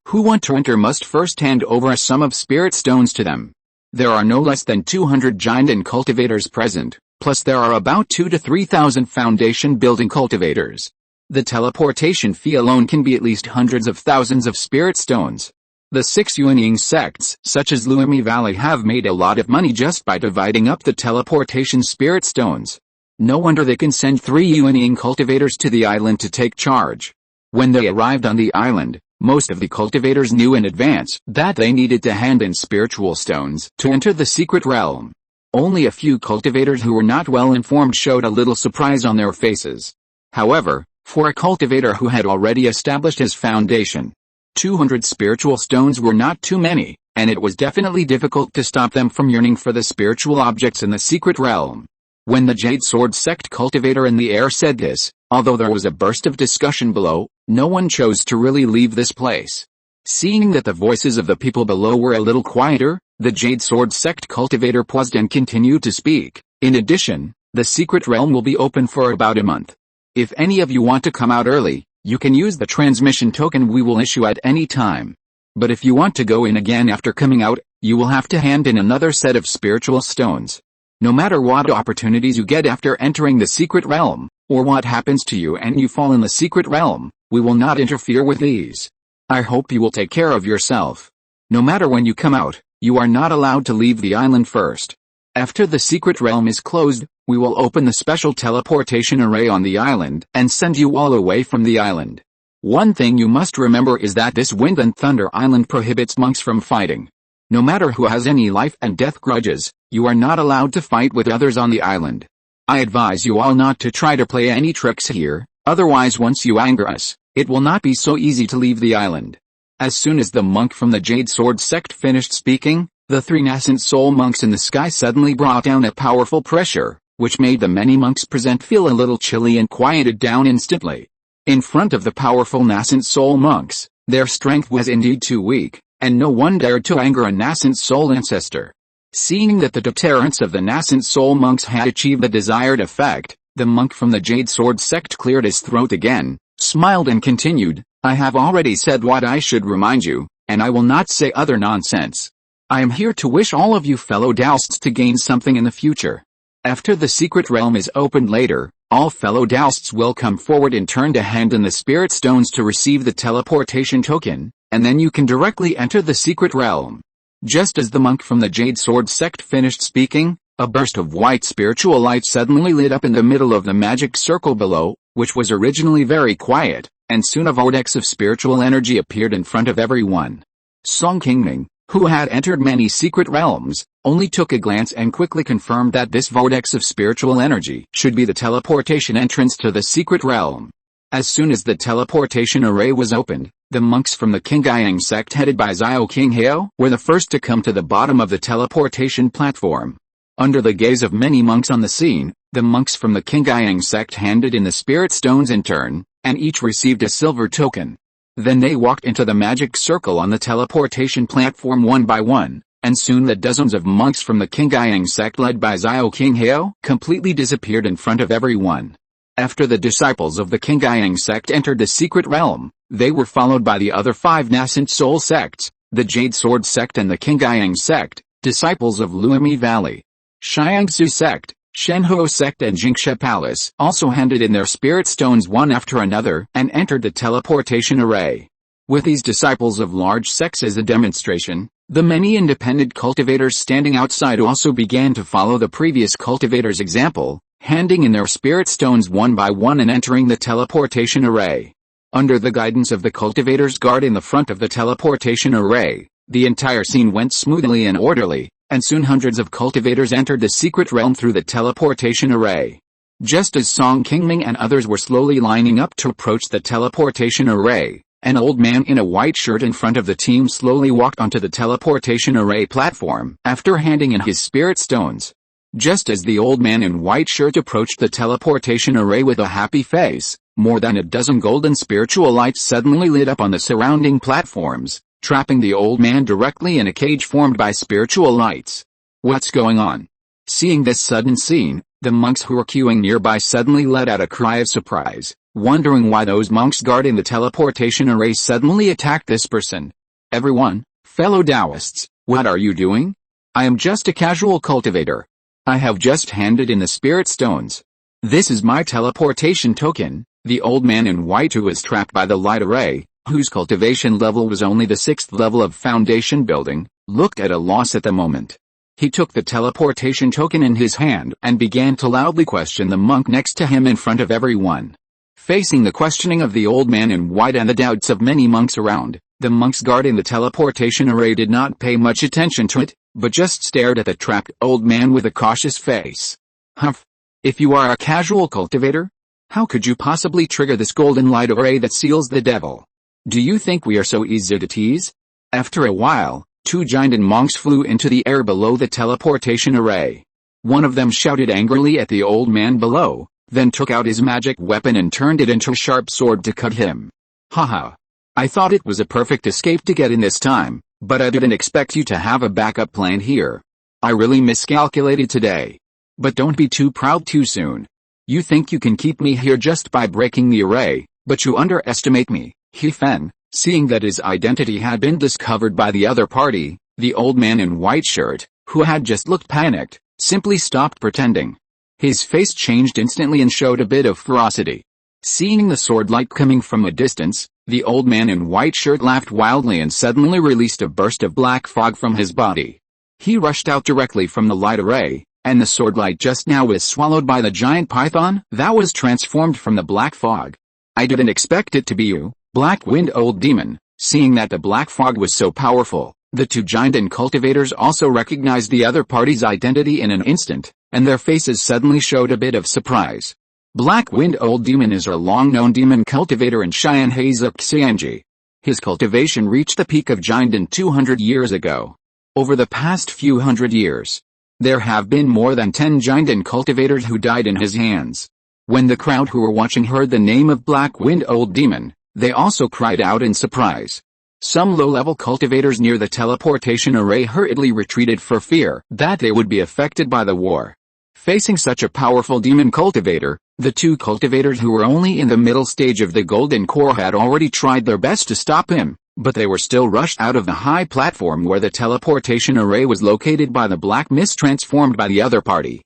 who want to enter must first hand over a sum of spirit stones to them. There are no less than 200 Jindan cultivators present, plus there are about 2,000 to 3,000 foundation building cultivators. The teleportation fee alone can be at least hundreds of thousands of spirit stones. The 6 Yuanying sects, such as Luomi Valley, have made a lot of money just by dividing up the teleportation spirit stones. No wonder they can send 3 Yuanying cultivators to the island to take charge. When they arrived on the island, most of the cultivators knew in advance that they needed to hand in spiritual stones to enter the secret realm. Only a few cultivators who were not well informed showed a little surprise on their faces. However, for a cultivator who had already established his foundation, 200 spiritual stones were not too many, and it was definitely difficult to stop them from yearning for the spiritual objects in the secret realm. When the Jade Sword sect cultivator in the air said this, although there was a burst of discussion below, no one chose to really leave this place. Seeing that the voices of the people below were a little quieter, the Jade Sword sect cultivator paused and continued to speak. In addition, the secret realm will be open for about a month. If any of you want to come out early, you can use the transmission token we will issue at any time. But if you want to go in again after coming out, you will have to hand in another set of spiritual stones. No matter what opportunities you get after entering the secret realm, or what happens to you and you fall in the secret realm, we will not interfere with these. I hope you will take care of yourself. No matter when you come out, you are not allowed to leave the island first. After the secret realm is closed, we will open the special teleportation array on the island and send you all away from the island. One thing you must remember is that this Wind and Thunder Island prohibits monks from fighting. No matter who has any life and death grudges, you are not allowed to fight with others on the island. I advise you all not to try to play any tricks here, otherwise once you anger us, it will not be so easy to leave the island. As soon as the monk from the Jade Sword sect finished speaking, the 3 nascent soul monks in the sky suddenly brought down a powerful pressure, which made the many monks present feel a little chilly and quieted down instantly. In front of the powerful nascent soul monks, their strength was indeed too weak, and no one dared to anger a nascent soul ancestor. Seeing that the deterrence of the nascent soul monks had achieved the desired effect, the monk from the Jade Sword sect cleared his throat again, smiled and continued, I have already said what I should remind you, and I will not say other nonsense. I am here to wish all of you fellow Daoists to gain something in the future. After the secret realm is opened later, all fellow Daoists will come forward in turn to hand in the spirit stones to receive the teleportation token, and then you can directly enter the secret realm. Just as the monk from the Jade Sword sect finished speaking, a burst of white spiritual light suddenly lit up in the middle of the magic circle below, which was originally very quiet, and soon a vortex of spiritual energy appeared in front of everyone. Song Qingming, who had entered many secret realms, only took a glance and quickly confirmed that this vortex of spiritual energy should be the teleportation entrance to the secret realm. As soon as the teleportation array was opened, the monks from the Qingming sect headed by Xiao Qinghao were the first to come to the bottom of the teleportation platform. Under the gaze of many monks on the scene, the monks from the Qingming sect handed in the spirit stones in turn, and each received a silver token. Then they walked into the magic circle on the teleportation platform one by one, and soon the dozens of monks from the Qingming sect led by Xiao Qinghao completely disappeared in front of everyone. After the disciples of the Qingming sect entered the secret realm, they were followed by the other 5 nascent soul sects, the Jade Sword sect and the Qingming sect, disciples of Luimi Valley. Xiangsu sect, Shenhuo sect and Jingshe Palace also handed in their spirit stones one after another and entered the teleportation array. With these disciples of large sects as a demonstration, the many independent cultivators standing outside also began to follow the previous cultivators' example, handing in their spirit stones one by one and entering the teleportation array. Under the guidance of the cultivators guard in the front of the teleportation array, the entire scene went smoothly and orderly, and soon hundreds of cultivators entered the secret realm through the teleportation array. Just as Song Qingming and others were slowly lining up to approach the teleportation array, an old man in a white shirt in front of the team slowly walked onto the teleportation array platform after handing in his spirit stones. Just as the old man in white shirt approached the teleportation array with a happy face, more than a dozen golden spiritual lights suddenly lit up on the surrounding platforms, trapping the old man directly in a cage formed by spiritual lights. What's going on? Seeing this sudden scene, the monks who were queuing nearby suddenly let out a cry of surprise, wondering why those monks guarding the teleportation array suddenly attacked this person. Everyone, fellow Taoists, what are you doing? I am just a casual cultivator. I have just handed in the spirit stones. This is my teleportation token. The old man in white who was trapped by the light array, whose cultivation level was only the 6th level of foundation building, looked at a loss at the moment. He took the teleportation token in his hand and began to loudly question the monk next to him in front of everyone. Facing the questioning of the old man in white and the doubts of many monks around, the monks guarding the teleportation array did not pay much attention to it, but just stared at the trapped old man with a cautious face. Humph! If you are a casual cultivator, how could you possibly trigger this golden light array that seals the devil? Do you think we are so easy to tease? After a while, 2 giant monks flew into the air below the teleportation array. One of them shouted angrily at the old man below, then took out his magic weapon and turned it into a sharp sword to cut him. Haha! I thought it was a perfect escape to get in this time, but I didn't expect you to have a backup plan here. I really miscalculated today. But don't be too proud too soon. You think you can keep me here just by breaking the array, but you underestimate me. He Fen, seeing that his identity had been discovered by the other party, the old man in white shirt, who had just looked panicked, simply stopped pretending. His face changed instantly and showed a bit of ferocity. Seeing the sword light coming from a distance, the old man in white shirt laughed wildly and suddenly released a burst of black fog from his body. He rushed out directly from the light array, and the sword light just now was swallowed by the giant python that was transformed from the black fog. I didn't expect it to be you, Black-Wind Old Demon. Seeing that the black fog was so powerful, the 2 giant cultivators also recognized the other party's identity in an instant, and their faces suddenly showed a bit of surprise. Black-Wind Old Demon is a long-known demon cultivator in Xianhaizuk Xianji. His cultivation reached the peak of giant 200 years ago. Over the past few hundred years, there have been more than 10 giant cultivators who died in his hands. When the crowd who were watching heard the name of Black-Wind Old Demon, they also cried out in surprise. Some low-level cultivators near the teleportation array hurriedly retreated for fear that they would be affected by the war. Facing such a powerful demon cultivator, the 2 cultivators who were only in the middle stage of the Golden Core had already tried their best to stop him, but they were still rushed out of the high platform where the teleportation array was located by the black mist transformed by the other party.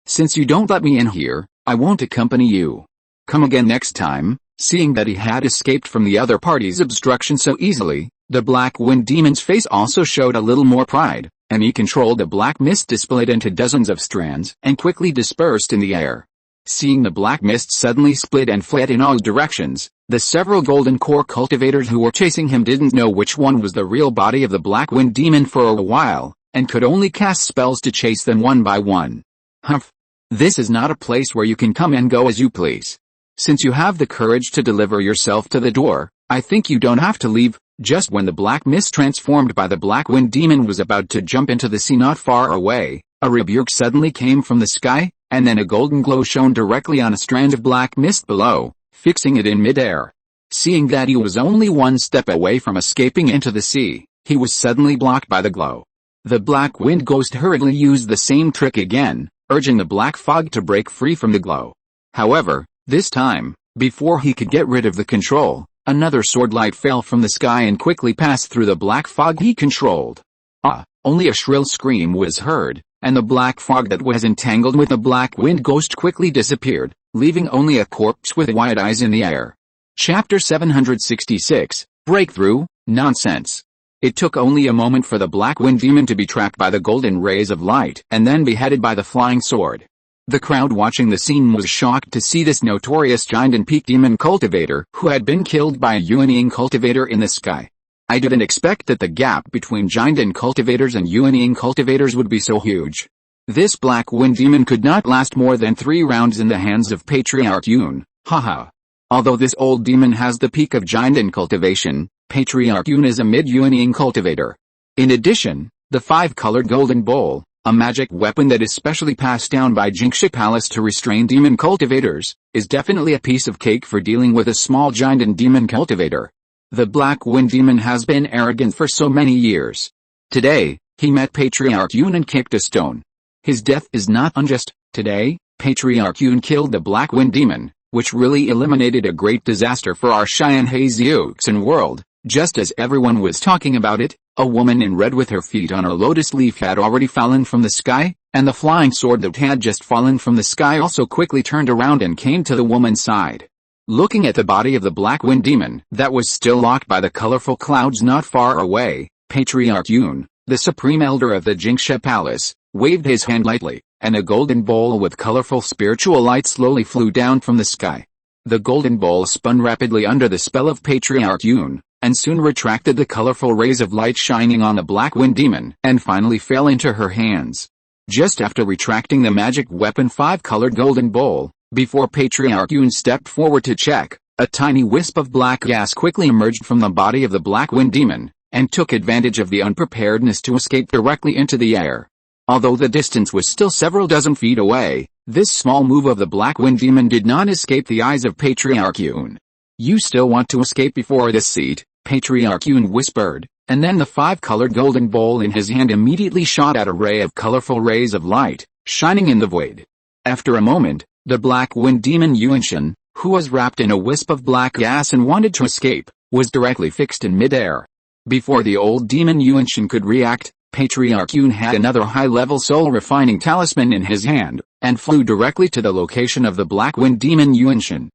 Since you don't let me in here, I won't accompany you. Come again next time. Seeing that he had escaped from the other party's obstruction so easily, The Black Wind Demon's face also showed a little more pride, and he controlled the black mist displayed into dozens of strands and quickly dispersed in the air. Seeing the black mist suddenly split and fled in all directions, the several golden core cultivators who were chasing him didn't know which one was the real body of the Black Wind Demon for a while, and could only cast spells to chase them one by one. Humph! This is not a place where you can come and go as you please. Since you have the courage to deliver yourself to the door, I think you don't have to leave. Just when the black mist transformed by the Black Wind Demon was about to jump into the sea not far away, a rebuke suddenly came from the sky, and then a golden glow shone directly on a strand of black mist below, fixing it in midair. Seeing that he was only one step away from escaping into the sea, he was suddenly blocked by the glow. The Black Wind Ghost hurriedly used the same trick again, urging the black fog to break free from the glow. However, this time, before he could get rid of the control, another sword light fell from the sky and quickly passed through the black fog he controlled. Only a shrill scream was heard, and the black fog that was entangled with the Black Wind Ghost quickly disappeared, leaving only a corpse with wide eyes in the air. Chapter 766, Breakthrough, Nonsense. It took only a moment for the Black Wind Demon to be trapped by the golden rays of light and then beheaded by the flying sword. The crowd watching the scene was shocked to see this notorious giant and peak demon cultivator who had been killed by a unyielding cultivator in the sky. I didn't expect that the gap between giant and cultivators and unyielding cultivators would be so huge. This Black Wind Demon could not last more than 3 rounds in the hands of Patriarch Yun, haha. Although this old demon has the peak of giant in cultivation, Patriarch Yun is a mid-unyielding cultivator. In addition, the 5-colored golden bowl, a magic weapon that is specially passed down by Qingming Palace to restrain demon cultivators, is definitely a piece of cake for dealing with a small giant and demon cultivator. The Black Wind Demon has been arrogant for so many years. Today, he met Patriarch Yun and kicked a stone. His death is not unjust. Today, Patriarch Yun killed the Black Wind Demon, which really eliminated a great disaster for our Xianhei world. Just as everyone was talking about it, a woman in red with her feet on a lotus leaf had already fallen from the sky, and the flying sword that had just fallen from the sky also quickly turned around and came to the woman's side. Looking at the body of the Black Wind Demon that was still locked by the colorful clouds not far away, Patriarch Yun, the supreme elder of the Qingming Palace, waved his hand lightly, and a golden bowl with colorful spiritual light slowly flew down from the sky. The golden bowl spun rapidly under the spell of Patriarch Yun, and soon retracted the colorful rays of light shining on the Black Wind Demon, and finally fell into her hands. Just after retracting the magic weapon 5-colored golden bowl, before Patriarch Yun stepped forward to check, a tiny wisp of black gas quickly emerged from the body of the Black Wind Demon, and took advantage of the unpreparedness to escape directly into the air. Although the distance was still several dozen feet away, this small move of the Black Wind Demon did not escape the eyes of Patriarch Yun. "You still want to escape before this seat?" Patriarch Yun whispered, and then the 5-colored golden bowl in his hand immediately shot out a ray of colorful rays of light, shining in the void. After a moment, the Black Wind Demon Yuanshan, who was wrapped in a wisp of black gas and wanted to escape, was directly fixed in midair. Before the old demon Yuanshan could react, Patriarch Yun had another high-level soul-refining talisman in his hand, and flew directly to the location of the Black Wind Demon Yuanshan.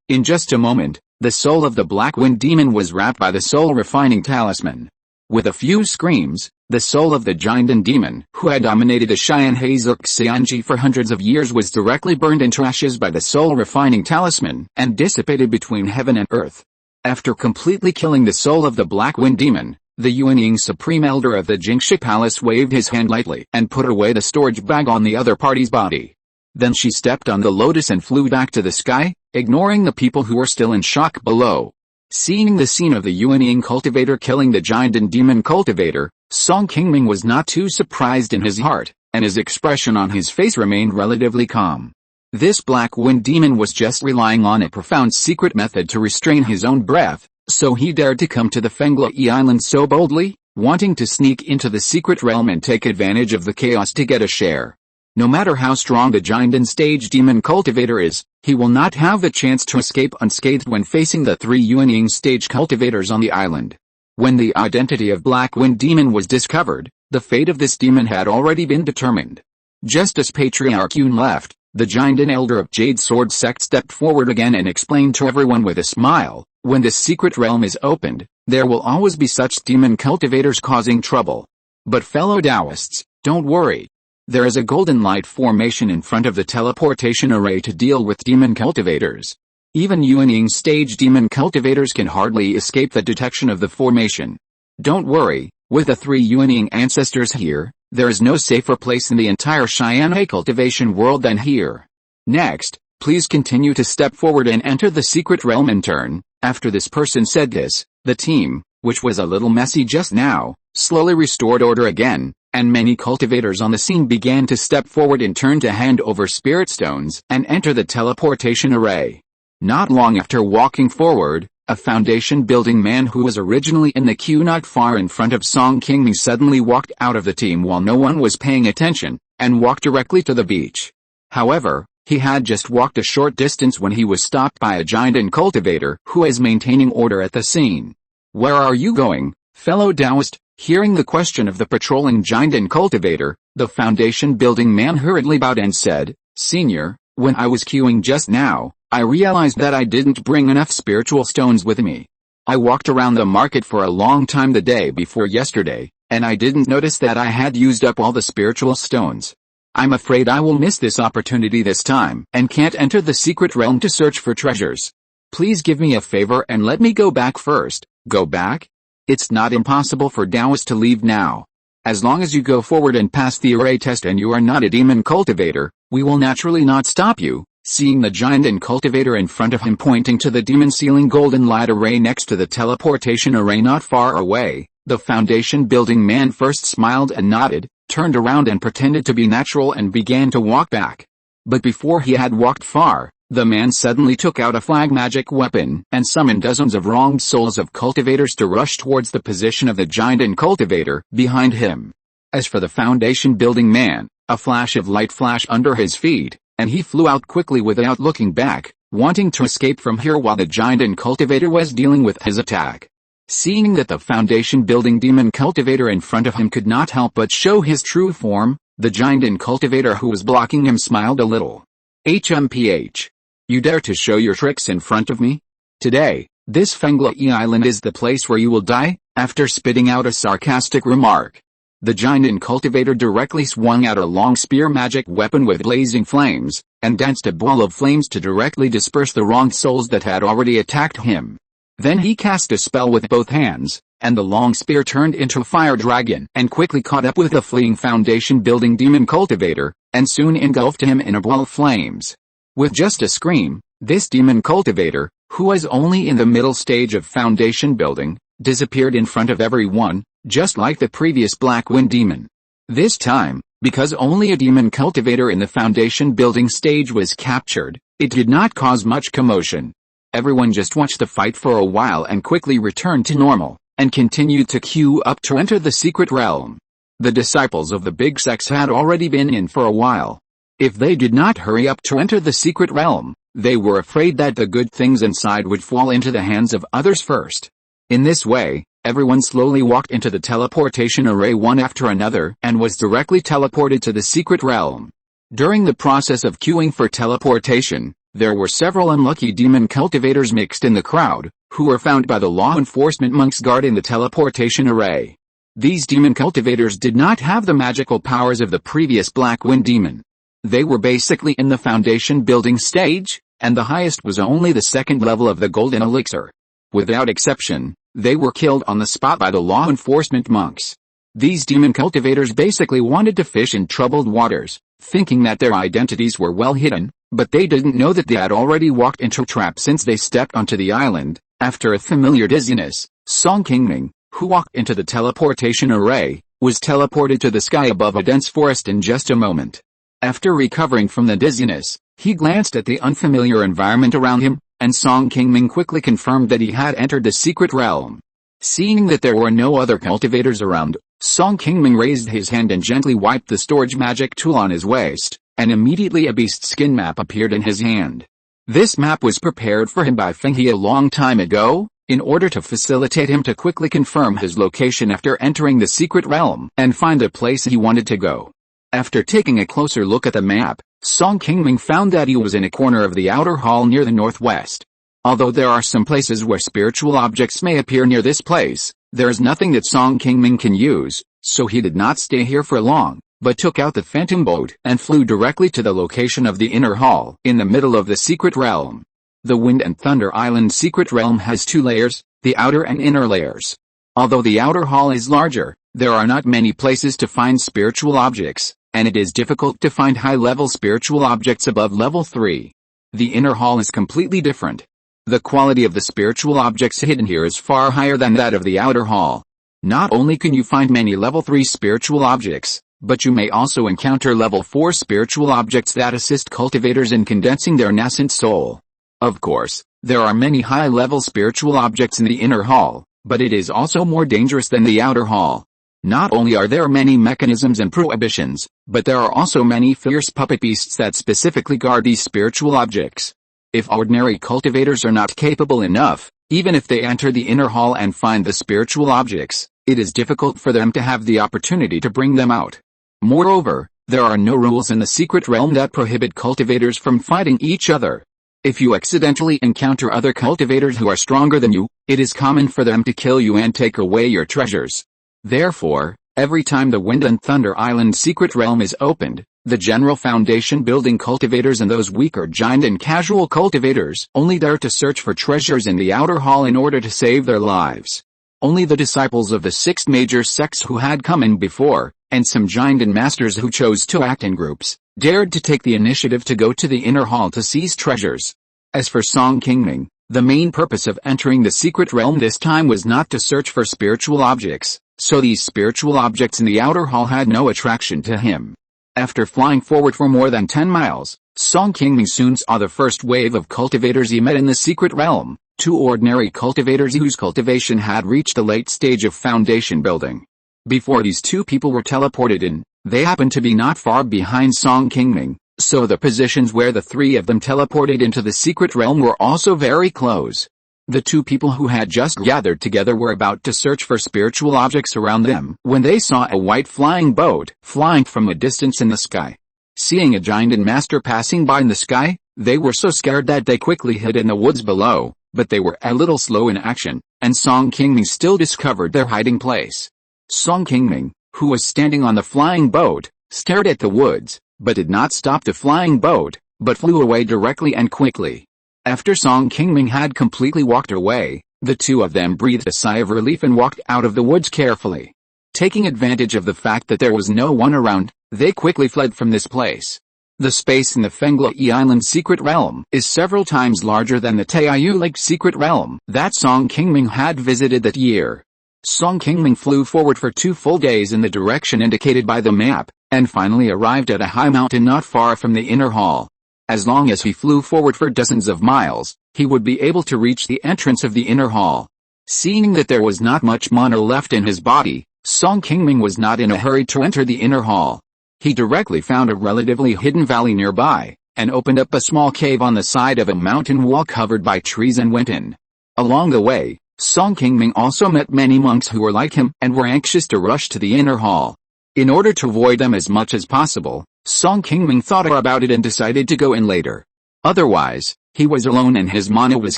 In just a moment, the soul of the Black Wind Demon was wrapped by the soul-refining talisman. With a few screams, the soul of the giant and demon, who had dominated the Xianhei for hundreds of years, was directly burned into ashes by the soul-refining talisman, and dissipated between heaven and earth. After completely killing the soul of the Black Wind Demon, the Yuanying Supreme Elder of the Qingming Palace waved his hand lightly and put away the storage bag on the other party's body. Then she stepped on the lotus and flew back to the sky, ignoring the people who were still in shock below. Seeing the scene of the Yuanying cultivator killing the giant and demon cultivator, Song Qingming was not too surprised in his heart, and his expression on his face remained relatively calm. This Black Wind Demon was just relying on a profound secret method to restrain his own breath, so he dared to come to the Fenglai Island so boldly, wanting to sneak into the secret realm and take advantage of the chaos to get a share. No matter how strong the giant and stage demon cultivator is, he will not have a chance to escape unscathed when facing the 3 Yuanying stage cultivators on the island. When the identity of Black Wind Demon was discovered, the fate of this demon had already been determined. Just as Patriarch Yun left, The giant and elder of Jade Sword Sect stepped forward again and explained to everyone with a smile, when this secret realm is opened, there will always be such demon cultivators causing trouble. But fellow Taoists, don't worry. There is a golden light formation in front of the teleportation array to deal with demon cultivators. Even unyielding stage demon cultivators can hardly escape the detection of the formation. Don't worry, with the 3 unyielding ancestors here, there is no safer place in the entire Cheyenne cultivation world than here. Next, please continue to step forward and enter the secret realm in turn. After this person said this, the team, which was a little messy just now, slowly restored order again, and many cultivators on the scene began to step forward in turn to hand over spirit stones and enter the teleportation array. Not long after walking forward, a foundation-building man who was originally in the queue not far in front of Qingming suddenly walked out of the team while no one was paying attention, and walked directly to the beach. However, he had just walked a short distance when he was stopped by a giant and cultivator who is maintaining order at the scene. "Where are you going, fellow Taoist?" Hearing the question of the patrolling giant and cultivator, the foundation-building man hurriedly bowed and said, "Senior, when I was queuing just now, I realized that I didn't bring enough spiritual stones with me. I walked around the market for a long time the day before yesterday, and I didn't notice that I had used up all the spiritual stones. I'm afraid I will miss this opportunity this time and can't enter the secret realm to search for treasures. Please give me a favor and let me go back first." "Go back? It's not impossible for Taoists to leave now. As long as you go forward and pass the array test and you are not a demon cultivator, we will naturally not stop you." Seeing the giant and cultivator in front of him pointing to the demon-sealing golden light array next to the teleportation array not far away, the foundation-building man first smiled and nodded, turned around and pretended to be natural and began to walk back. But before he had walked far, the man suddenly took out a flag magic weapon and summoned dozens of wronged souls of cultivators to rush towards the position of the giant and cultivator behind him. As for the foundation-building man, a flash of light flashed under his feet, and he flew out quickly without looking back, wanting to escape from here while the giant and cultivator was dealing with his attack. Seeing that the foundation-building demon cultivator in front of him could not help but show his true form, the giant and cultivator who was blocking him smiled a little. "HMPH. You dare to show your tricks in front of me? Today, this Fenglai Island is the place where you will die." After spitting out a sarcastic remark, the giant and cultivator directly swung out a long spear magic weapon with blazing flames, and danced a ball of flames to directly disperse the wronged souls that had already attacked him. Then he cast a spell with both hands, and the long spear turned into a fire dragon and quickly caught up with the fleeing foundation-building demon cultivator, and soon engulfed him in a ball of flames. With just a scream, this demon cultivator, who was only in the middle stage of foundation building, disappeared in front of everyone, just like the previous Black Wind demon. This time, because only a demon cultivator in the foundation building stage was captured, it did not cause much commotion. Everyone just watched the fight for a while and quickly returned to normal, and continued to queue up to enter the secret realm. The disciples of the big sects had already been in for a while. If they did not hurry up to enter the secret realm, they were afraid that the good things inside would fall into the hands of others first. In this way, everyone slowly walked into the teleportation array one after another and was directly teleported to the secret realm. During the process of queuing for teleportation, there were several unlucky demon cultivators mixed in the crowd, who were found by the law enforcement monks guarding the teleportation array. These demon cultivators did not have the magical powers of the previous Black Wind demon. They were basically in the foundation building stage, and the highest was only the second level of the golden elixir. Without exception, they were killed on the spot by the law enforcement monks. These demon cultivators basically wanted to fish in troubled waters, thinking that their identities were well hidden, but they didn't know that they had already walked into a trap since they stepped onto the island. After a familiar dizziness, Qingming, who walked into the teleportation array, was teleported to the sky above a dense forest in just a moment. After recovering from the dizziness, he glanced at the unfamiliar environment around him, and Qingming quickly confirmed that he had entered the secret realm. Seeing that there were no other cultivators around, Qingming raised his hand and gently wiped the storage magic tool on his waist, and immediately a beast skin map appeared in his hand. This map was prepared for him by Fenghe a long time ago, in order to facilitate him to quickly confirm his location after entering the secret realm and find a place he wanted to go. After taking a closer look at the map, Song Qingming found that he was in a corner of the outer hall near the northwest. Although there are some places where spiritual objects may appear near this place, there is nothing that Song Qingming can use, so he did not stay here for long, but took out the phantom boat and flew directly to the location of the inner hall, in the middle of the secret realm. The Wind and Thunder Island secret realm has two layers, the outer and inner layers. Although the outer hall is larger, there are not many places to find spiritual objects, and it is difficult to find high-level spiritual objects above level 3. The inner hall is completely different. The quality of the spiritual objects hidden here is far higher than that of the outer hall. Not only can you find many level 3 spiritual objects, but you may also encounter level 4 spiritual objects that assist cultivators in condensing their nascent soul. Of course, there are many high-level spiritual objects in the inner hall, but it is also more dangerous than the outer hall. Not only are there many mechanisms and prohibitions, but there are also many fierce puppet beasts that specifically guard these spiritual objects. If ordinary cultivators are not capable enough, even if they enter the inner hall and find the spiritual objects, it is difficult for them to have the opportunity to bring them out. Moreover, there are no rules in the secret realm that prohibit cultivators from fighting each other. If you accidentally encounter other cultivators who are stronger than you, it is common for them to kill you and take away your treasures. Therefore, every time the Wind and Thunder Island secret realm is opened, the general foundation building cultivators and those weaker giant and casual cultivators only dare to search for treasures in the outer hall in order to save their lives. Only the disciples of the 6 major sects who had come in before, and some giant and masters who chose to act in groups, dared to take the initiative to go to the inner hall to seize treasures. As for Song Qingming, the main purpose of entering the secret realm this time was not to search for spiritual objects, so these spiritual objects in the outer hall had no attraction to him. After flying forward for more than 10 miles, Song Qingming soon saw the first wave of cultivators he met in the secret realm, 2 ordinary cultivators whose cultivation had reached the late stage of foundation building. Before these 2 people were teleported in, they happened to be not far behind Song Qingming, so the positions where the 3 of them teleported into the secret realm were also very close. The 2 people who had just gathered together were about to search for spiritual objects around them when they saw a white flying boat flying from a distance in the sky. Seeing a giant and master passing by in the sky, they were so scared that they quickly hid in the woods below, but they were a little slow in action, and Song Qingming still discovered their hiding place. Song Qingming, who was standing on the flying boat, stared at the woods, but did not stop the flying boat, but flew away directly and quickly. After Song Qingming had completely walked away, the 2 of them breathed a sigh of relief and walked out of the woods carefully. Taking advantage of the fact that there was no one around, they quickly fled from this place. The space in the Fenglai Island secret realm is several times larger than the Taiyu Lake secret realm that Song Qingming had visited that year. Song Qingming flew forward for 2 full days in the direction indicated by the map, and finally arrived at a high mountain not far from the inner hall. As long as he flew forward for dozens of miles, he would be able to reach the entrance of the inner hall. Seeing that there was not much mana left in his body, Song Qingming was not in a hurry to enter the inner hall. He directly found a relatively hidden valley nearby, and opened up a small cave on the side of a mountain wall covered by trees and went in. Along the way, Song Qingming also met many monks who were like him and were anxious to rush to the inner hall. In order to avoid them as much as possible, Song Qingming thought about it and decided to go in later. Otherwise, he was alone and his mana was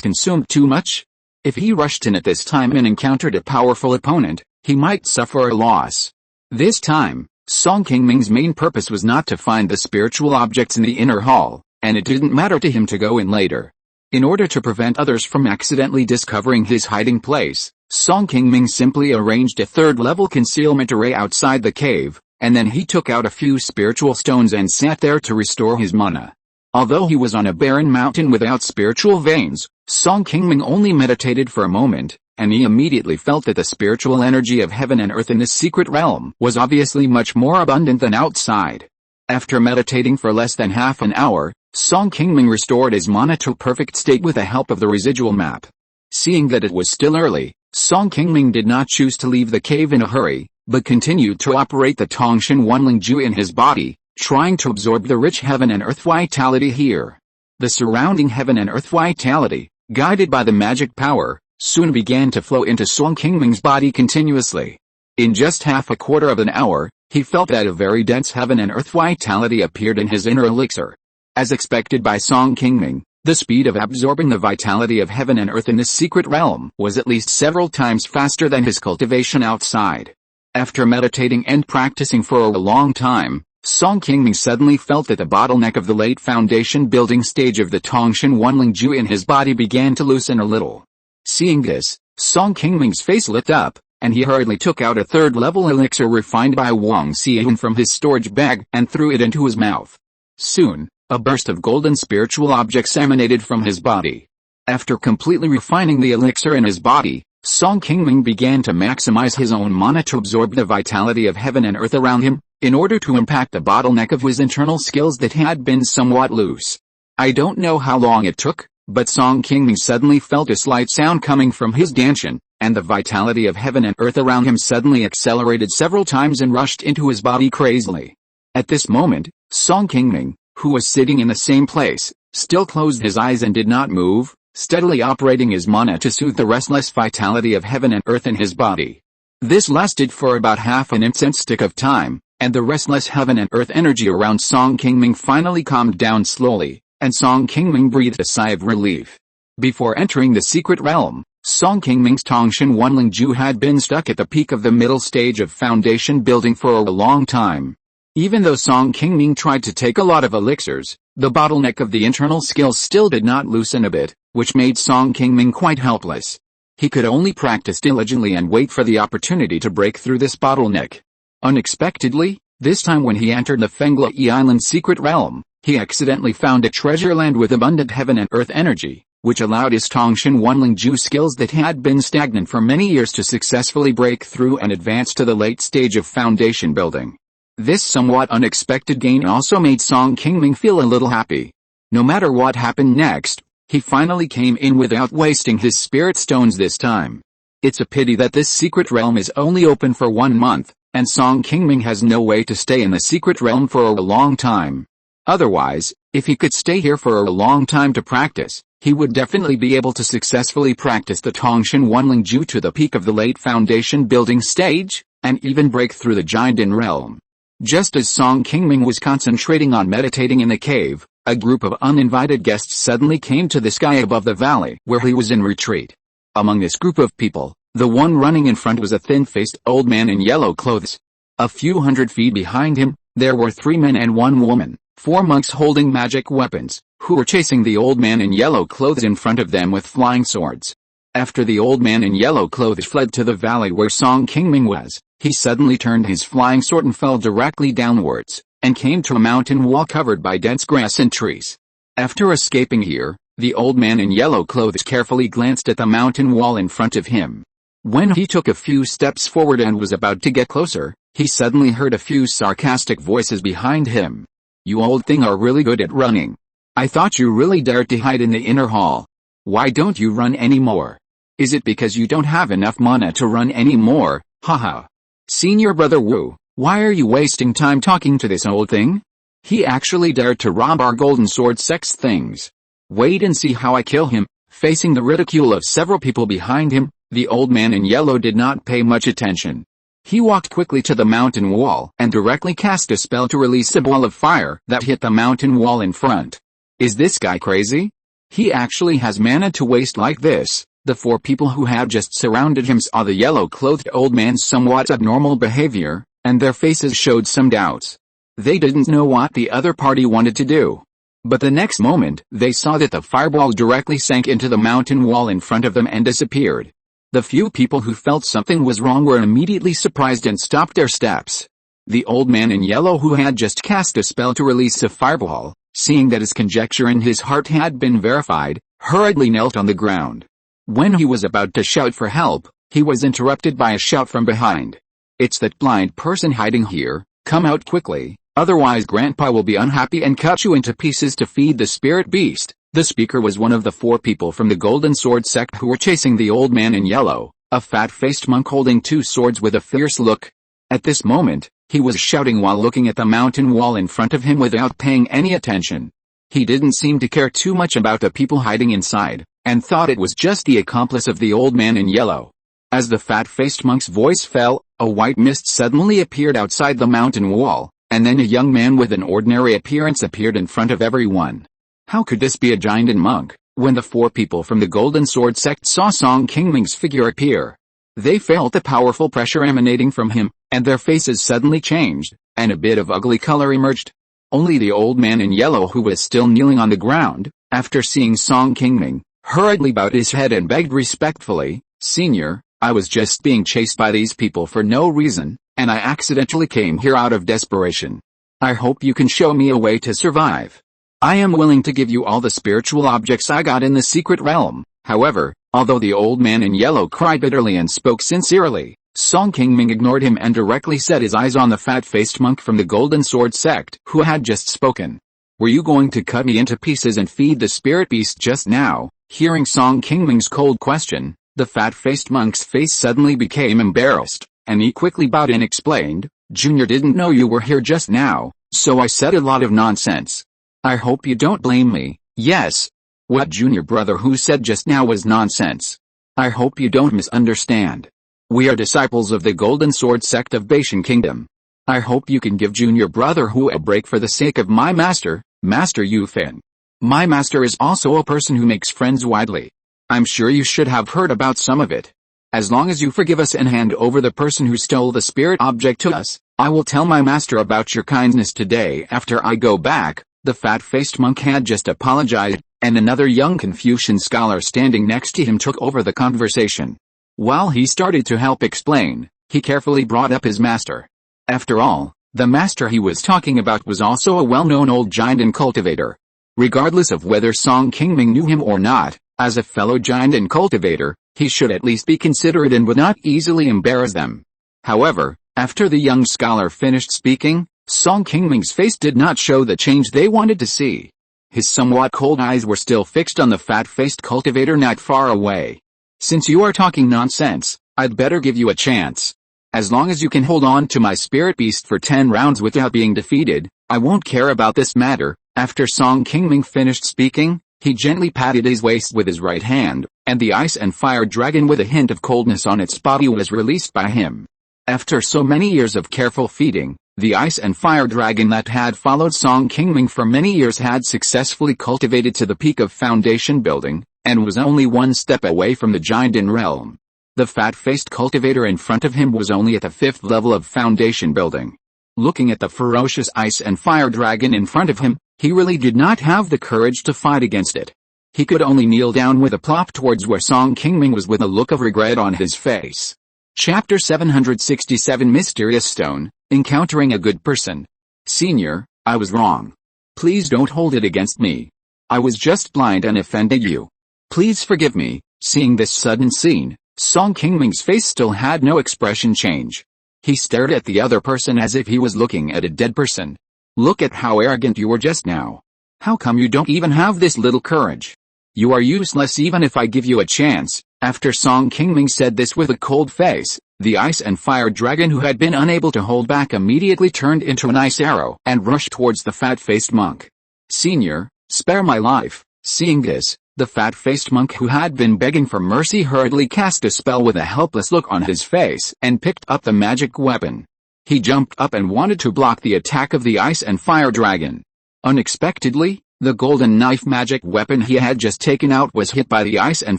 consumed too much. If he rushed in at this time and encountered a powerful opponent, he might suffer a loss. This time, Song Qingming's main purpose was not to find the spiritual objects in the inner hall, and it didn't matter to him to go in later. In order to prevent others from accidentally discovering his hiding place, Song Qingming simply arranged a 3rd-level concealment array outside the cave, and then he took out a few spiritual stones and sat there to restore his mana. Although he was on a barren mountain without spiritual veins, Song Qingming only meditated for a moment, and he immediately felt that the spiritual energy of heaven and earth in this secret realm was obviously much more abundant than outside. After meditating for less than half an hour, Song Qingming restored his mana to perfect state with the help of the residual map. Seeing that it was still early, Song Qingming did not choose to leave the cave in a hurry, but continued to operate the Tongshan Wanlingju in his body, trying to absorb the rich heaven and earth vitality here. The surrounding heaven and earth vitality, guided by the magic power, soon began to flow into Song Qingming's body continuously. In just half a quarter of an hour, He felt that a very dense heaven and earth vitality appeared in his inner elixir. As expected by Song Qingming, the speed of absorbing the vitality of heaven and earth in this secret realm was at least several times faster than his cultivation outside. After meditating and practicing for a long time, Song Qingming suddenly felt that the bottleneck of the late foundation building stage of the Tongshan Wanlingju in his body began to loosen a little. Seeing this, Song Qingming's face lit up, and he hurriedly took out a third-level elixir refined by Wang Xian from his storage bag and threw it into his mouth. Soon, a burst of golden spiritual objects emanated from his body. After completely refining the elixir in his body, Song Qingming began to maximize his own mana to absorb the vitality of heaven and earth around him, in order to impact the bottleneck of his internal skills that had been somewhat loose. I don't know how long it took, but Song Qingming suddenly felt a slight sound coming from his danshan, and the vitality of heaven and earth around him suddenly accelerated several times and rushed into his body crazily. At this moment, Song Qingming, who was sitting in the same place, still closed his eyes and did not move, steadily operating his mana to soothe the restless vitality of heaven and earth in his body. This lasted for about half an instant of time, and the restless heaven and earth energy around Song Qingming finally calmed down slowly, and Song Qingming breathed a sigh of relief. Before entering the secret realm, Song Qingming's Tongshan Wanlingju had been stuck at the peak of the middle stage of foundation building for a long time. Even though Song Qingming tried to take a lot of elixirs, the bottleneck of the internal skills still did not loosen a bit, which made Song Qingming quite helpless. He could only practice diligently and wait for the opportunity to break through this bottleneck. Unexpectedly, this time when he entered the Fenglai Island secret realm, he accidentally found a treasure land with abundant heaven and earth energy, which allowed his Tongshan Wanlingju skills that had been stagnant for many years to successfully break through and advance to the late stage of foundation building. This somewhat unexpected gain also made Song Qingming feel a little happy. No matter what happened next, he finally came in without wasting his spirit stones this time. It's a pity that this secret realm is only open for 1 month, and Song Qingming has no way to stay in the secret realm for a long time. Otherwise, if he could stay here for a long time to practice, he would definitely be able to successfully practice the Tongshan Wanlingju to the peak of the late foundation building stage, and even break through the Jiandin realm. Just as Song Qingming was concentrating on meditating in the cave, a group of uninvited guests suddenly came to the sky above the valley where he was in retreat. Among this group of people, the one running in front was a thin-faced old man in yellow clothes. A few hundred feet behind him, there were 3 men and 1 woman, 4 monks holding magic weapons, who were chasing the old man in yellow clothes in front of them with flying swords. After the old man in yellow clothes fled to the valley where Song Qingming was, he suddenly turned his flying sword and fell directly downwards, and came to a mountain wall covered by dense grass and trees. After escaping here, the old man in yellow clothes carefully glanced at the mountain wall in front of him. When he took a few steps forward and was about to get closer, he suddenly heard a few sarcastic voices behind him. "You old thing are really good at running. I thought you really dared to hide in the inner hall. Why don't you run anymore? Is it because you don't have enough mana to run anymore? Haha. Senior Brother Wu, why are you wasting time talking to this old thing? He actually dared to rob our golden sword sex things. Wait and see how I kill him." Facing the ridicule of several people behind him, the old man in yellow did not pay much attention. He walked quickly to the mountain wall and directly cast a spell to release a ball of fire that hit the mountain wall in front. Is this guy crazy? He actually has mana to waste like this. The 4 people who had just surrounded him saw the yellow-clothed old man's somewhat abnormal behavior, and their faces showed some doubts. They didn't know what the other party wanted to do. But the next moment, they saw that the fireball directly sank into the mountain wall in front of them and disappeared. The few people who felt something was wrong were immediately surprised and stopped their steps. The old man in yellow who had just cast a spell to release a fireball, seeing that his conjecture in his heart had been verified, hurriedly knelt on the ground. When he was about to shout for help, he was interrupted by a shout from behind. "It's that blind person hiding here, come out quickly, otherwise Grandpa will be unhappy and cut you into pieces to feed the spirit beast." The speaker was one of the 4 people from the Golden Sword sect who were chasing the old man in yellow, a fat-faced monk holding 2 swords with a fierce look. At this moment, he was shouting while looking at the mountain wall in front of him without paying any attention. He didn't seem to care too much about the people hiding inside, and thought it was just the accomplice of the old man in yellow. As the fat-faced monk's voice fell, A white mist suddenly appeared outside the mountain wall, and then a young man with an ordinary appearance appeared in front of everyone. How could this be a giant monk? When the 4 people from the Golden Sword sect saw Song Qingming's figure appear, they felt the powerful pressure emanating from him, and their faces suddenly changed, and a bit of ugly color emerged. Only the old man in yellow, who was still kneeling on the ground, after seeing Song Qingming, hurriedly bowed his head and begged respectfully, "Senior, I was just being chased by these people for no reason, and I accidentally came here out of desperation. I hope you can show me a way to survive. I am willing to give you all the spiritual objects I got in the secret realm." However, although the old man in yellow cried bitterly and spoke sincerely, Song Qingming ignored him and directly set his eyes on the fat-faced monk from the Golden Sword sect who had just spoken. "Were you going to cut me into pieces and feed the spirit beast just now?" Hearing Song Qingming's cold question, the fat-faced monk's face suddenly became embarrassed, and he quickly bowed and explained, "Junior didn't know you were here just now, so I said a lot of nonsense. I hope you don't blame me." "Yes. What Junior brother who said just now was nonsense. I hope you don't misunderstand. We are disciples of the Golden Sword sect of Baishan Kingdom. I hope you can give Junior brother who a break for the sake of my master, Master Yu Fin. My master is also a person who makes friends widely. I'm sure you should have heard about some of it. As long as you forgive us and hand over the person who stole the spirit object to us, I will tell my master about your kindness today after I go back." The fat-faced monk had just apologized, and another young Confucian scholar standing next to him took over the conversation. While he started to help explain, he carefully brought up his master. After all, the master he was talking about was also a well-known old giant and cultivator. Regardless of whether Song Qingming knew him or not, as a fellow giant and cultivator, he should at least be considerate and would not easily embarrass them. However, after the young scholar finished speaking, Song Qingming's face did not show the change they wanted to see. His somewhat cold eyes were still fixed on the fat-faced cultivator not far away. "Since you are talking nonsense, I'd better give you a chance. As long as you can hold on to my spirit beast for 10 rounds without being defeated, I won't care about this matter." After Song Qingming finished speaking, he gently patted his waist with his right hand, and the ice and fire dragon with a hint of coldness on its body was released by him. After so many years of careful feeding, the ice and fire dragon that had followed Song Qingming for many years had successfully cultivated to the peak of foundation building, and was only one step away from the giant in realm. The fat-faced cultivator in front of him was only at the 5th level of foundation building. Looking at the ferocious ice and fire dragon in front of him, he really did not have the courage to fight against it. He could only kneel down with a plop towards where Song Qingming was with a look of regret on his face. Chapter 767 Mysterious Stone, Encountering a Good Person. "Senior, I was wrong. Please don't hold it against me. I was just blind and offended you. Please forgive me." Seeing this sudden scene, Song Qingming's face still had no expression change. He stared at the other person as if he was looking at a dead person. "Look at how arrogant you were just now. How come you don't even have this little courage? You are useless even if I give you a chance." After Song Qingming said this with a cold face, the ice and fire dragon who had been unable to hold back immediately turned into an ice arrow and rushed towards the fat-faced monk. "Senior, spare my life." Seeing this, the fat-faced monk who had been begging for mercy hurriedly cast a spell with a helpless look on his face and picked up the magic weapon. He jumped up and wanted to block the attack of the ice and fire dragon. Unexpectedly, the golden knife magic weapon he had just taken out was hit by the ice and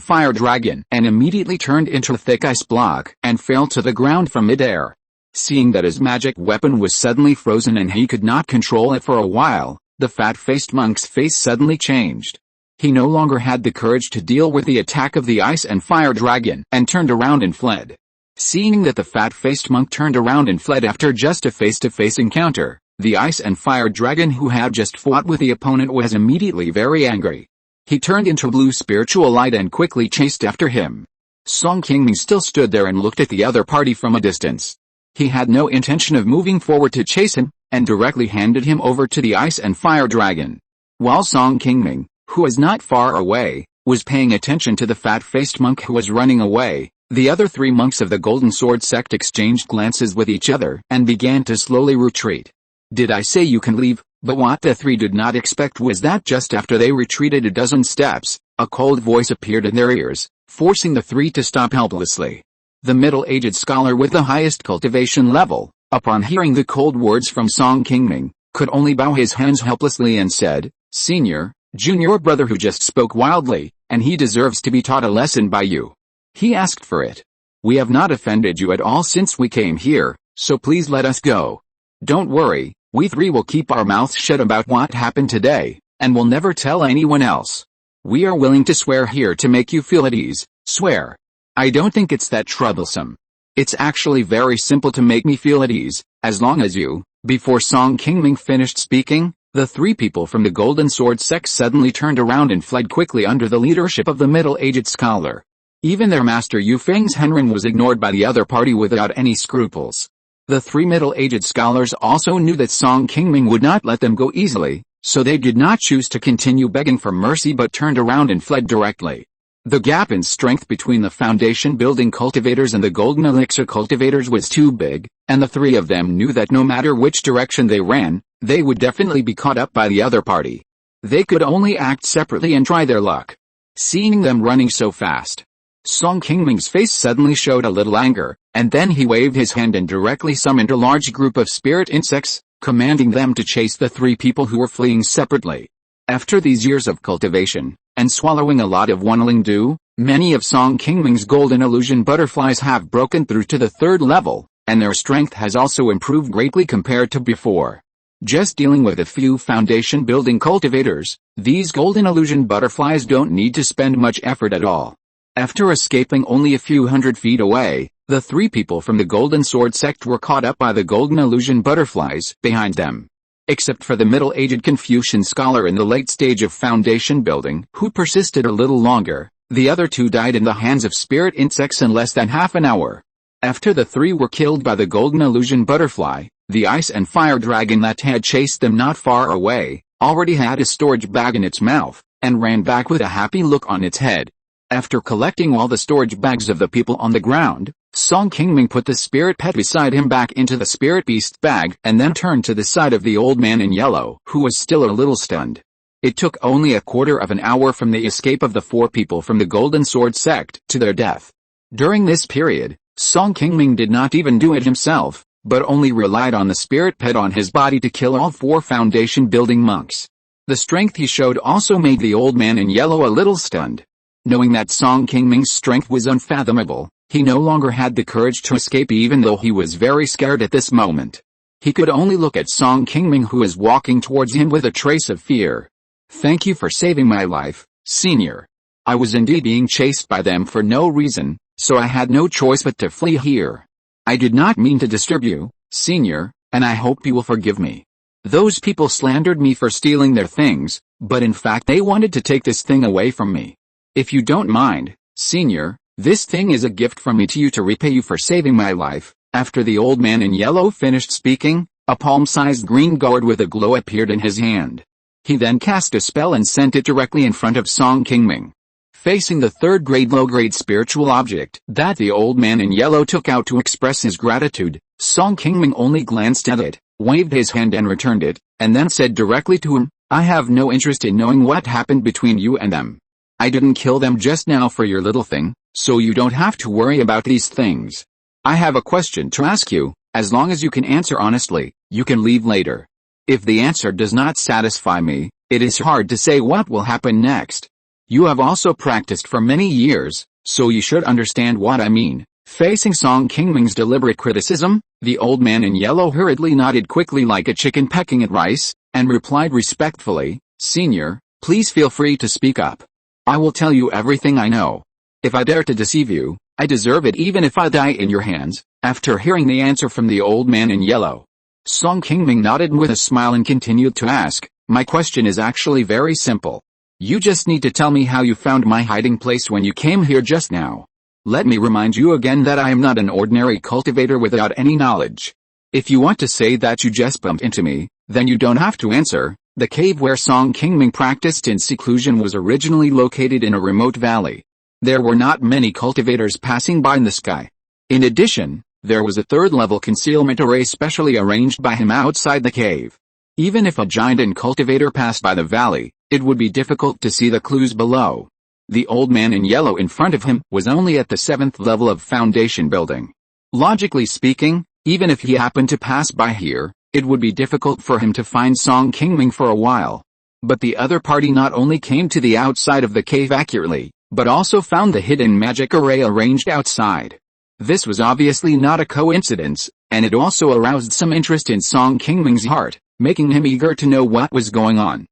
fire dragon and immediately turned into a thick ice block and fell to the ground from midair. Seeing that his magic weapon was suddenly frozen and he could not control it for a while, the fat-faced monk's face suddenly changed. He no longer had the courage to deal with the attack of the ice and fire dragon and turned around and fled. Seeing that the fat-faced monk turned around and fled after just a face-to-face encounter, the ice and fire dragon who had just fought with the opponent was immediately very angry. He turned into blue spiritual light and quickly chased after him. Song Qingming still stood there and looked at the other party from a distance. He had no intention of moving forward to chase him, and directly handed him over to the ice and fire dragon. While Song Qingming, who was not far away, was paying attention to the fat-faced monk who was running away, the other 3 monks of the Golden Sword sect exchanged glances with each other and began to slowly retreat. "Did I say you can leave?" But what the 3 did not expect was that just after they retreated a dozen steps, a cold voice appeared in their ears, forcing the 3 to stop helplessly. The middle-aged scholar with the highest cultivation level, upon hearing the cold words from Song Qingming, could only bow his hands helplessly and said, "Senior, junior brother who just spoke wildly, and he deserves to be taught a lesson by you. He asked for it. We have not offended you at all since we came here, so please let us go. Don't worry, we three will keep our mouths shut about what happened today, and will never tell anyone else. We are willing to swear here to make you feel at ease, swear. I don't think it's that troublesome. It's actually very simple to make me feel at ease, as long as you..." Before Song Qingming finished speaking, the three people from the Golden Sword sect suddenly turned around and fled quickly under the leadership of the middle-aged scholar. Even their master Yu Feng's Henren was ignored by the other party without any scruples. The three middle-aged scholars also knew that Song Qingming would not let them go easily, so they did not choose to continue begging for mercy but turned around and fled directly. The gap in strength between the foundation-building cultivators and the golden elixir cultivators was too big, and the three of them knew that no matter which direction they ran, they would definitely be caught up by the other party. They could only act separately and try their luck. Seeing them running so fast, Song Qingming's face suddenly showed a little anger, and then he waved his hand and directly summoned a large group of spirit insects, commanding them to chase the three people who were fleeing separately. After these years of cultivation, and swallowing a lot of unyielding dew, many of Song Qingming's golden illusion butterflies have broken through to the third level, and their strength has also improved greatly compared to before. Just dealing with a few foundation-building cultivators, these golden illusion butterflies don't need to spend much effort at all. After escaping only a few hundred feet away, the three people from the Golden Sword sect were caught up by the golden illusion butterflies behind them. Except for the middle-aged Confucian scholar in the late stage of foundation building, who persisted a little longer, the other two died in the hands of spirit insects in less than half an hour. After the three were killed by the golden illusion butterfly, the ice and fire dragon that had chased them not far away, already had a storage bag in its mouth, and ran back with a happy look on its head. After collecting all the storage bags of the people on the ground, Song Qingming put the spirit pet beside him back into the spirit beast bag and then turned to the side of the old man in yellow, who was still a little stunned. It took only a quarter of an hour from the escape of the four people from the Golden Sword sect to their death. During this period, Song Qingming did not even do it himself, but only relied on the spirit pet on his body to kill all four foundation-building monks. The strength he showed also made the old man in yellow a little stunned. Knowing that Song Qingming's strength was unfathomable, he no longer had the courage to escape even though he was very scared at this moment. He could only look at Song Qingming who was walking towards him with a trace of fear. "Thank you for saving my life, senior. I was indeed being chased by them for no reason, so I had no choice but to flee here. I did not mean to disturb you, senior, and I hope you will forgive me. Those people slandered me for stealing their things, but in fact they wanted to take this thing away from me. If you don't mind, senior, this thing is a gift from me to you to repay you for saving my life." After the old man in yellow finished speaking, a palm-sized green gourd with a glow appeared in his hand. He then cast a spell and sent it directly in front of Song Qingming. Facing the third-grade low-grade spiritual object that the old man in yellow took out to express his gratitude, Song Qingming only glanced at it, waved his hand and returned it, and then said directly to him, "I have no interest in knowing what happened between you and them. I didn't kill them just now for your little thing, so you don't have to worry about these things. I have a question to ask you. As long as you can answer honestly, you can leave later. If the answer does not satisfy me, it is hard to say what will happen next. You have also practiced for many years, so you should understand what I mean." Facing Song Qingming's deliberate criticism, the old man in yellow hurriedly nodded quickly like a chicken pecking at rice, and replied respectfully, "Senior, please feel free to speak up. I will tell you everything I know. If I dare to deceive you, I deserve it even if I die in your hands." After hearing the answer from the old man in yellow, Song Qingming nodded with a smile and continued to ask, "My question is actually very simple. You just need to tell me how you found my hiding place when you came here just now. Let me remind you again that I am not an ordinary cultivator without any knowledge. If you want to say that you just bumped into me, then you don't have to answer." The cave where Song Qingming practiced in seclusion was originally located in a remote valley. There were not many cultivators passing by in the sky. In addition, there was a third-level concealment array specially arranged by him outside the cave. Even if a giant cultivator passed by the valley, it would be difficult to see the clues below. The old man in yellow in front of him was only at the 7th level of foundation building. Logically speaking, even if he happened to pass by here, it would be difficult for him to find Song Qingming for a while. But the other party not only came to the outside of the cave accurately, but also found the hidden magic array arranged outside. This was obviously not a coincidence, and it also aroused some interest in Song Qingming's heart, making him eager to know what was going on.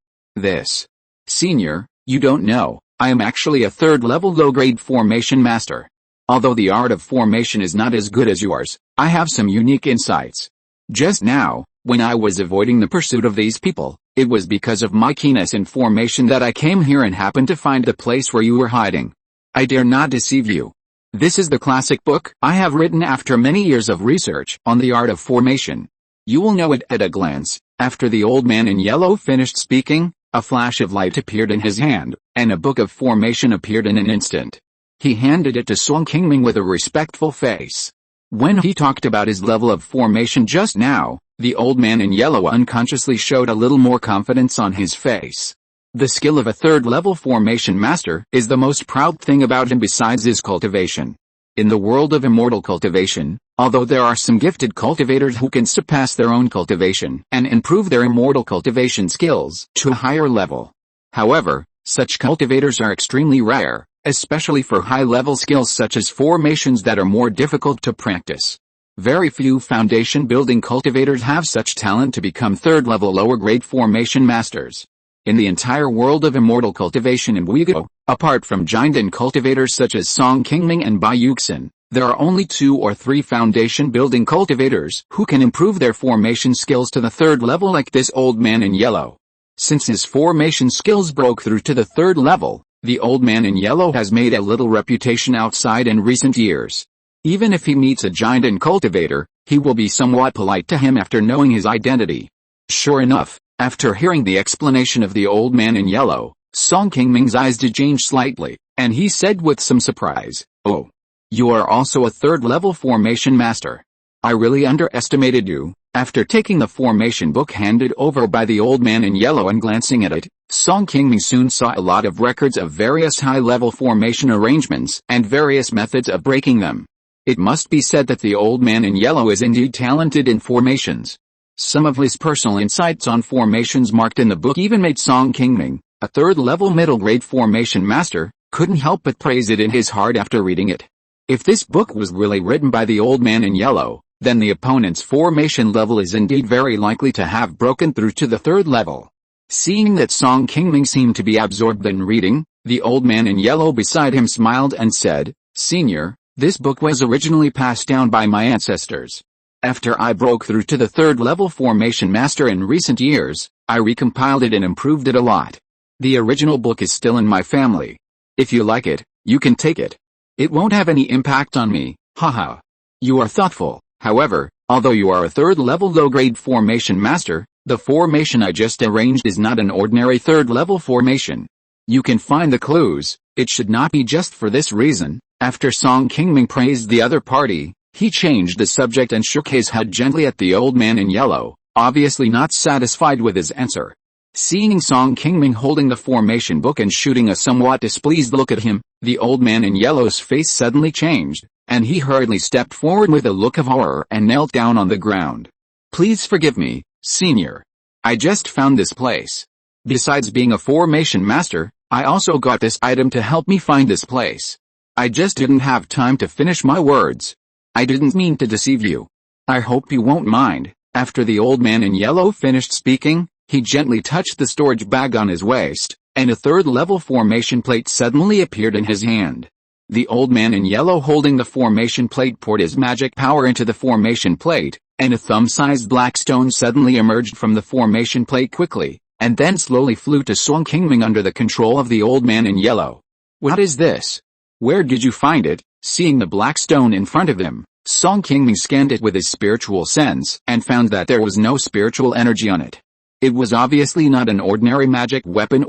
Senior, you don't know, I am actually a 3rd level low-grade formation master. Although the art of formation is not as good as yours, I have some unique insights. Just now, when I was avoiding the pursuit of these people, it was because of my keenness in formation that I came here and happened to find the place where you were hiding. I dare not deceive you. This is the classic book I have written after many years of research on the art of formation. You will know it at a glance. After the old man in yellow finished speaking, a flash of light appeared in his hand, and a book of formation appeared in an instant. He handed it to Song Qingming with a respectful face. When he talked about his level of formation just now, the old man in yellow unconsciously showed a little more confidence on his face. The skill of a 3rd level formation master is the most proud thing about him besides his cultivation. In the world of immortal cultivation, although there are some gifted cultivators who can surpass their own cultivation and improve their immortal cultivation skills to a higher level. However, such cultivators are extremely rare, especially for high-level skills such as formations that are more difficult to practice. Very few foundation building cultivators have such talent to become 3rd level lower grade formation masters. In the entire world of immortal cultivation in Uyghur, apart from giant cultivators such as Song Qingming and Bai Yuxin, there are only 2 or 3 foundation building cultivators who can improve their formation skills to the 3rd level like this old man in yellow. Since his formation skills broke through to the 3rd level, the old man in yellow has made a little reputation outside in recent years. Even if he meets a giant cultivator, he will be somewhat polite to him after knowing his identity. Sure enough, after hearing the explanation of the old man in yellow, Song Qingming's eyes did change slightly, and he said with some surprise, "Oh, you are also a 3rd level formation master. I really underestimated you." After taking the formation book handed over by the old man in yellow and glancing at it, Song Qingming soon saw a lot of records of various high-level formation arrangements and various methods of breaking them. It must be said that the old man in yellow is indeed talented in formations. Some of his personal insights on formations marked in the book even made Song Qingming, a 3rd level middle grade formation master, couldn't help but praise it in his heart after reading it. If this book was really written by the old man in yellow, then the opponent's formation level is indeed very likely to have broken through to the 3rd level. Seeing that Song Qingming seemed to be absorbed in reading, the old man in yellow beside him smiled and said, "Senior, this book was originally passed down by my ancestors. After I broke through to the 3rd level formation master in recent years, I recompiled it and improved it a lot. The original book is still in my family. If you like it, you can take it. It won't have any impact on me, haha." You are thoughtful. However, although you are a 3rd level low-grade formation master, the formation I just arranged is not an ordinary 3rd level formation. You can find the clues. It should not be just for this reason. After Song Qingming praised the other party, he changed the subject and shook his head gently at the old man in yellow, obviously not satisfied with his answer. Seeing Song Qingming holding the formation book and shooting a somewhat displeased look at him, the old man in yellow's face suddenly changed, and he hurriedly stepped forward with a look of horror and knelt down on the ground. "Please forgive me, Senior. I just found this place. Besides being a formation master, I also got this item to help me find this place. I just didn't have time to finish my words. I didn't mean to deceive you. I hope you won't mind." After the old man in yellow finished speaking, he gently touched the storage bag on his waist, and a 3rd level formation plate suddenly appeared in his hand. The old man in yellow holding the formation plate poured his magic power into the formation plate, and a thumb-sized black stone suddenly emerged from the formation plate quickly, and then slowly flew to Song Qingming under the control of the old man in yellow. "What is this? Where did you find it?" Seeing the black stone in front of him, Song Qingming scanned it with his spiritual sense and found that there was no spiritual energy on it. It was obviously not an ordinary magic weapon,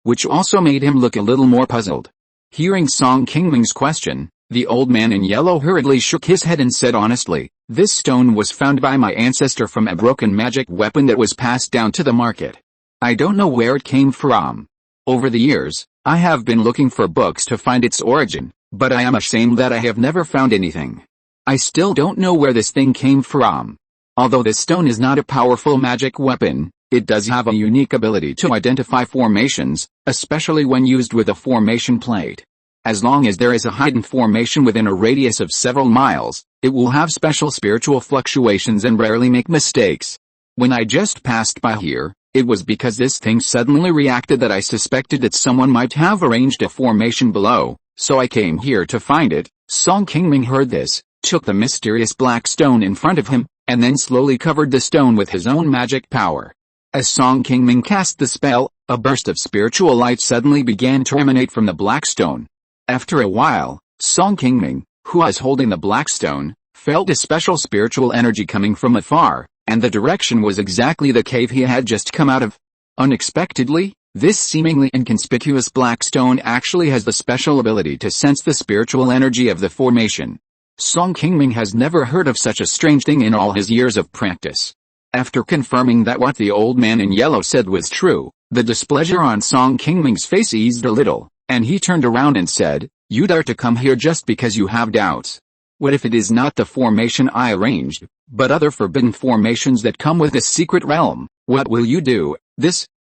which also made him look a little more puzzled. Hearing Song Qingming's question, the old man in yellow hurriedly shook his head and said honestly, "This stone was found by my ancestor from a broken magic weapon that was passed down to the market. I don't know where it came from. Over the years, I have been looking for books to find its origin, but I am ashamed that I have never found anything. I still don't know where this thing came from. Although this stone is not a powerful magic weapon, it does have a unique ability to identify formations, especially when used with a formation plate. As long as there is a hidden formation within a radius of several miles, it will have special spiritual fluctuations and rarely make mistakes. When I just passed by here, it was because this thing suddenly reacted that I suspected that someone might have arranged a formation below, so I came here to find it. Song Qingming heard this, took the mysterious black stone in front of him, and then slowly covered the stone with his own magic power. As Song Qingming cast the spell, a burst of spiritual light suddenly began to emanate from the black stone. After a while, Song Qingming, who was holding the black stone, felt a special spiritual energy coming from afar, and the direction was exactly the cave he had just come out of. Unexpectedly, this seemingly inconspicuous black stone actually has the special ability to sense the spiritual energy of the formation. Song Qingming has never heard of such a strange thing in all his years of practice. After confirming that what the old man in yellow said was true, the displeasure on Song Qingming's face eased a little, and he turned around and said, "You dare to come here just because you have doubts? What if it is not the formation I arranged, but other forbidden formations that come with this secret realm? What will you do?"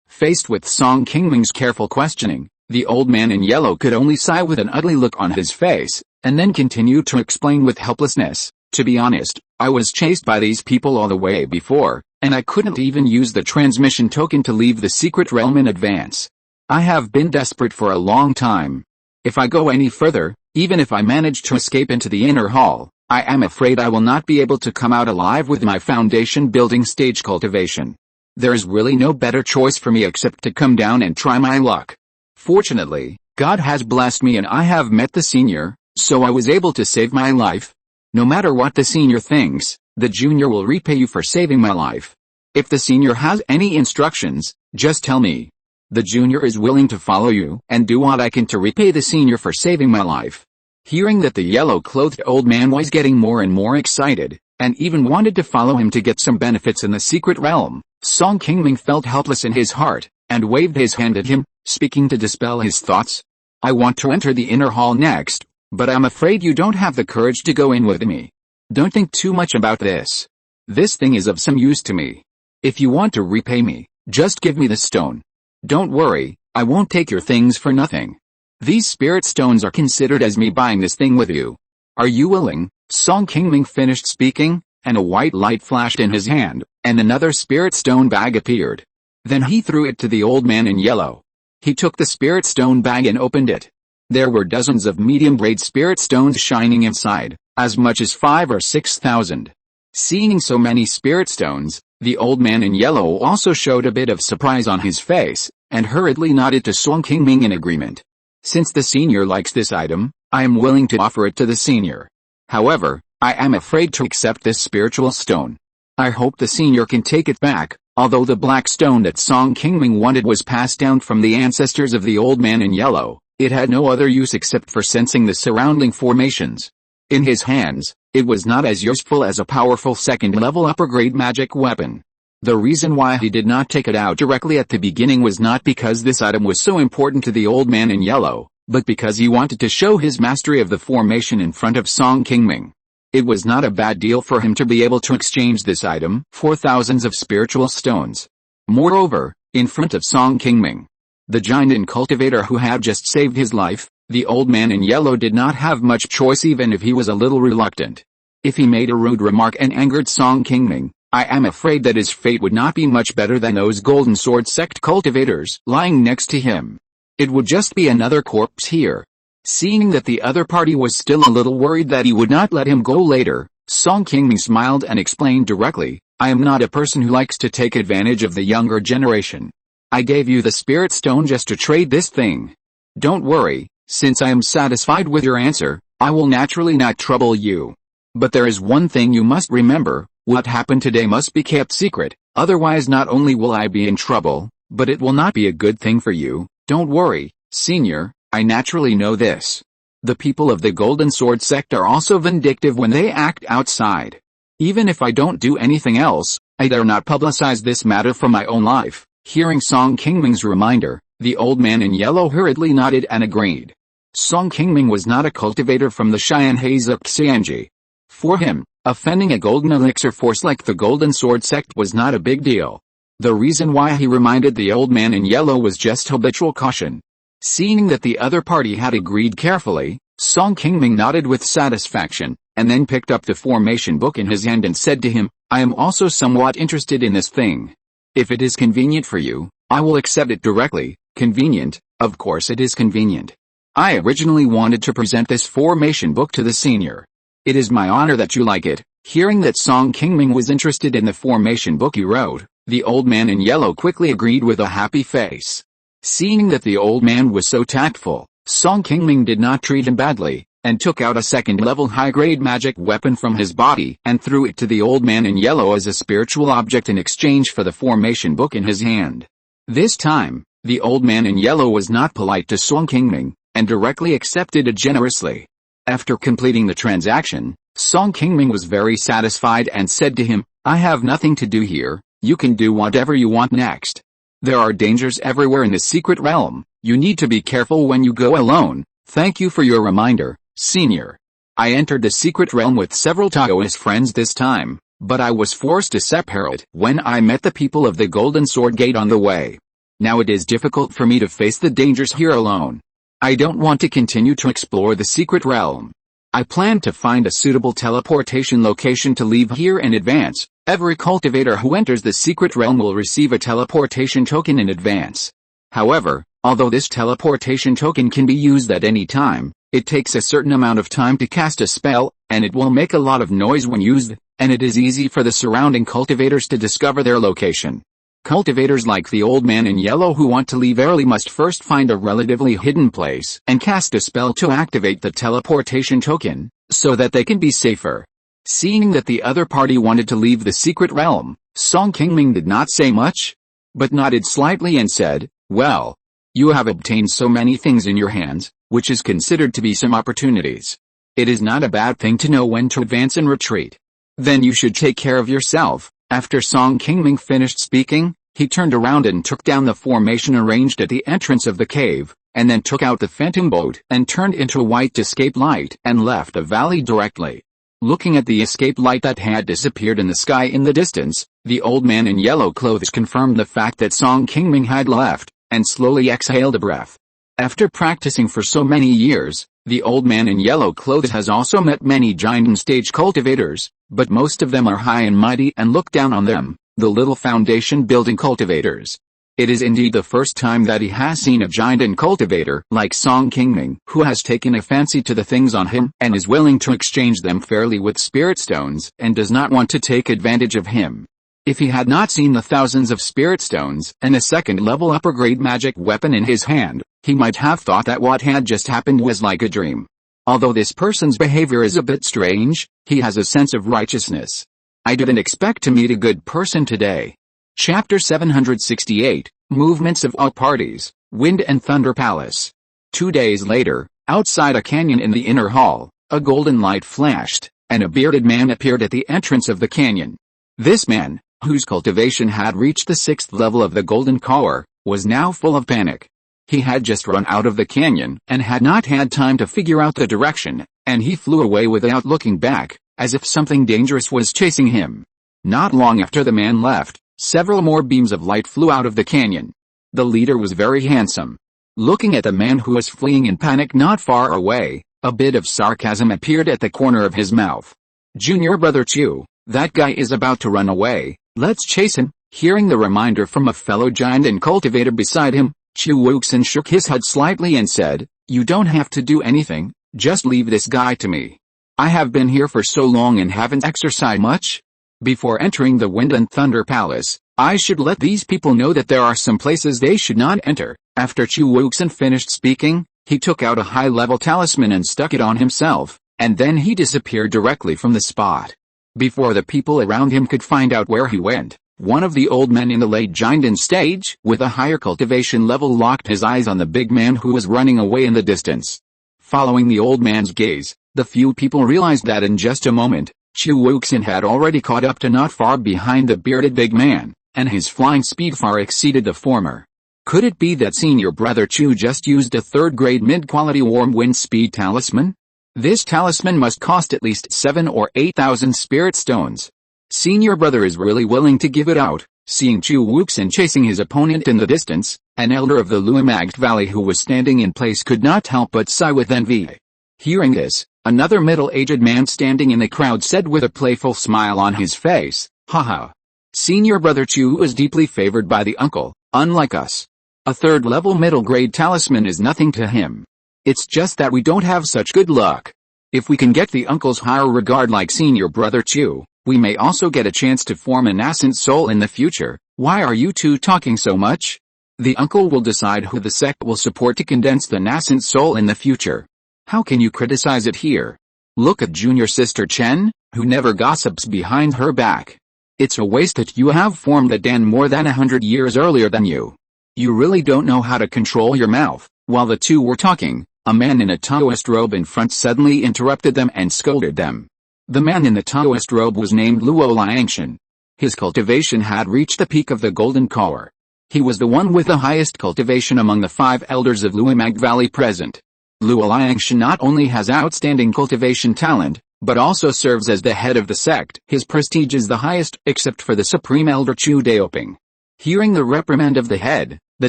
Faced with Song Qingming's careful questioning, the old man in yellow could only sigh with an ugly look on his face, and then continue to explain with helplessness. "To be honest, I was chased by these people all the way before, and I couldn't even use the transmission token to leave the secret realm in advance. I have been desperate for a long time. If I go any further, even if I manage to escape into the inner hall, I am afraid I will not be able to come out alive with my foundation building stage cultivation. There is really no better choice for me except to come down and try my luck. Fortunately, God has blessed me and I have met the senior, so I was able to save my life. No matter what the senior thinks, the junior will repay you for saving my life. If the senior has any instructions, just tell me. The junior is willing to follow you and do what I can to repay the senior for saving my life." Hearing that the yellow-clothed old man was getting more and more excited, and even wanted to follow him to get some benefits in the secret realm, Song Qingming felt helpless in his heart, and waved his hand at him, speaking to dispel his thoughts. "I want to enter the inner hall next, but I'm afraid you don't have the courage to go in with me. Don't think too much about this. This thing is of some use to me. If you want to repay me, just give me the stone. Don't worry, I won't take your things for nothing. These spirit stones are considered as me buying this thing with you. Are you willing?" Song Qingming finished speaking, and a white light flashed in his hand, and another spirit stone bag appeared. Then he threw it to the old man in yellow. He took the spirit stone bag and opened it. There were dozens of medium-grade spirit stones shining inside, as much as 5,000 or 6,000. Seeing so many spirit stones, the old man in yellow also showed a bit of surprise on his face, and hurriedly nodded to Song Qingming in agreement. "Since the senior likes this item, I am willing to offer it to the senior. However, I am afraid to accept this spiritual stone. I hope the senior can take it back." Although the black stone that Song Qingming wanted was passed down from the ancestors of the old man in yellow, it had no other use except for sensing the surrounding formations. In his hands, it was not as useful as a powerful second-level upper-grade magic weapon. The reason why he did not take it out directly at the beginning was not because this item was so important to the old man in yellow, but because he wanted to show his mastery of the formation in front of Song Qingming. It was not a bad deal for him to be able to exchange this item for thousands of spiritual stones. Moreover, in front of Song Qingming, the giant and cultivator who had just saved his life, the old man in yellow did not have much choice even if he was a little reluctant. If he made a rude remark and angered Song Qingming, I am afraid that his fate would not be much better than those Golden Sword sect cultivators lying next to him. It would just be another corpse here. Seeing that the other party was still a little worried that he would not let him go later, Song Qingming smiled and explained directly, "I am not a person who likes to take advantage of the younger generation. I gave you the spirit stone just to trade this thing. Don't worry, since I am satisfied with your answer, I will naturally not trouble you. But there is one thing you must remember, what happened today must be kept secret, otherwise not only will I be in trouble, but it will not be a good thing for you. Don't worry, senior. I naturally know this. The people of the Golden Sword sect are also vindictive when they act outside. Even if I don't do anything else, I dare not publicize this matter for my own life." Hearing Song Qingming's reminder, The old man in yellow hurriedly nodded and agreed. Song Qingming was not a cultivator from the Xianhei's of Xianji. For him, offending a golden elixir force like the Golden Sword sect was not a big deal. The reason why he reminded the old man in yellow was just habitual caution. Seeing that the other party had agreed carefully, Song Qingming nodded with satisfaction, and then picked up the formation book in his hand and said to him, I am also somewhat interested in this thing. If it is convenient for you, I will accept it directly. Convenient, of course it is convenient. I originally wanted to present this formation book to the senior. It is my honor that you like it. Hearing that Song Qingming was interested in the formation book he wrote, the old man in yellow quickly agreed with a happy face. Seeing that the old man was so tactful, Song Qingming did not treat him badly, and took out a second-level high-grade magic weapon from his body and threw it to the old man in yellow as a spiritual object in exchange for the formation book in his hand. This time, the old man in yellow was not polite to Song Qingming, and directly accepted it generously. After completing the transaction, Song Qingming was very satisfied and said to him, I have nothing to do here, you can do whatever you want next. There are dangers everywhere in the secret realm, you need to be careful when you go alone. Thank you for your reminder, senior. I entered the secret realm with several Taoist friends this time, but I was forced to separate when I met the people of the Golden Sword Gate on the way. Now it is difficult for me to face the dangers here alone. I don't want to continue to explore the secret realm. I plan to find a suitable teleportation location to leave here in advance. Every cultivator who enters the secret realm will receive a teleportation token in advance. However, although this teleportation token can be used at any time, it takes a certain amount of time to cast a spell, and it will make a lot of noise when used, and it is easy for the surrounding cultivators to discover their location. Cultivators like the old man in yellow who want to leave early must first find a relatively hidden place and cast a spell to activate the teleportation token, so that they can be safer. Seeing that the other party wanted to leave the secret realm, Song Qingming did not say much, but nodded slightly and said, well, you have obtained so many things in your hands, which is considered to be some opportunities. It is not a bad thing to know when to advance and retreat. Then you should take care of yourself. After Song Qingming finished speaking, he turned around and took down the formation arranged at the entrance of the cave, and then took out the phantom boat and turned into a white escape light and left the valley directly. Looking at the escape light that had disappeared in the sky in the distance, the old man in yellow clothes confirmed the fact that Song Qingming had left, and slowly exhaled a breath. After practicing for so many years, the old man in yellow clothes has also met many giant stage cultivators, but most of them are high and mighty and look down on them, the little foundation building cultivators. It is indeed the first time that he has seen a giant and cultivator like Song Qingming who has taken a fancy to the things on him and is willing to exchange them fairly with spirit stones and does not want to take advantage of him. If he had not seen the thousands of spirit stones and a second-level upper-grade magic weapon in his hand, he might have thought that what had just happened was like a dream. Although this person's behavior is a bit strange, he has a sense of righteousness. I didn't expect to meet a good person today. Chapter 768, Movements of All Parties, Wind and Thunder Palace. 2 days later, outside a canyon in the inner hall, a golden light flashed, and a bearded man appeared at the entrance of the canyon. This man, whose cultivation had reached the 6th level of the golden core, was now full of panic. He had just run out of the canyon and had not had time to figure out the direction, and he flew away without looking back, as if something dangerous was chasing him. Not long after the man left, several more beams of light flew out of the canyon. The leader was very handsome. Looking at the man who was fleeing in panic not far away, a bit of sarcasm appeared at the corner of his mouth. Junior brother Chu, that guy is about to run away, let's chase him. Hearing the reminder from a fellow giant and cultivator beside him, Chu Wuxin shook his head slightly and said, you don't have to do anything, just leave this guy to me. I have been here for so long and haven't exercised much. Before entering the Wind and Thunder Palace, I should let these people know that there are some places they should not enter. After Chu Wuxin finished speaking, he took out a high-level talisman and stuck it on himself, and then he disappeared directly from the spot. Before the people around him could find out where he went, one of the old men in the late giant stage with a higher cultivation level locked his eyes on the big man who was running away in the distance. Following the old man's gaze, the few people realized that in just a moment, Chu Wuxin had already caught up to not far behind the bearded big man, and his flying speed far exceeded the former. Could it be that senior brother Chu just used a third-grade mid-quality warm wind speed talisman? This talisman must cost at least 7 or 8,000 spirit stones. Senior brother is really willing to give it out. Seeing Chu Wuxin chasing his opponent in the distance, an elder of the Luimagd Valley who was standing in place could not help but sigh with envy. Hearing this, another middle-aged man standing in the crowd said with a playful smile on his face, "Haha. Senior brother Chu is deeply favored by the uncle, unlike us. A third-level middle-grade talisman is nothing to him. It's just that we don't have such good luck. If we can get the uncle's higher regard like senior brother Chu, we may also get a chance to form a nascent soul in the future. Why are you two talking so much? The uncle will decide who the sect will support to condense the nascent soul in the future. How can you criticize it here? Look at junior sister Chen, who never gossips behind her back. It's a waste that you have formed a Dan more than 100 years earlier than you. You really don't know how to control your mouth." While the two were talking, a man in a Taoist robe in front suddenly interrupted them and scolded them. The man in the Taoist robe was named Luo Liangshan. His cultivation had reached the peak of the golden collar. He was the one with the highest cultivation among the 5 elders of Luimagd Valley present. Luo Liangshan not only has outstanding cultivation talent, but also serves as the head of the sect. His prestige is the highest, except for the supreme elder Chu Daoping. Hearing the reprimand of the head, the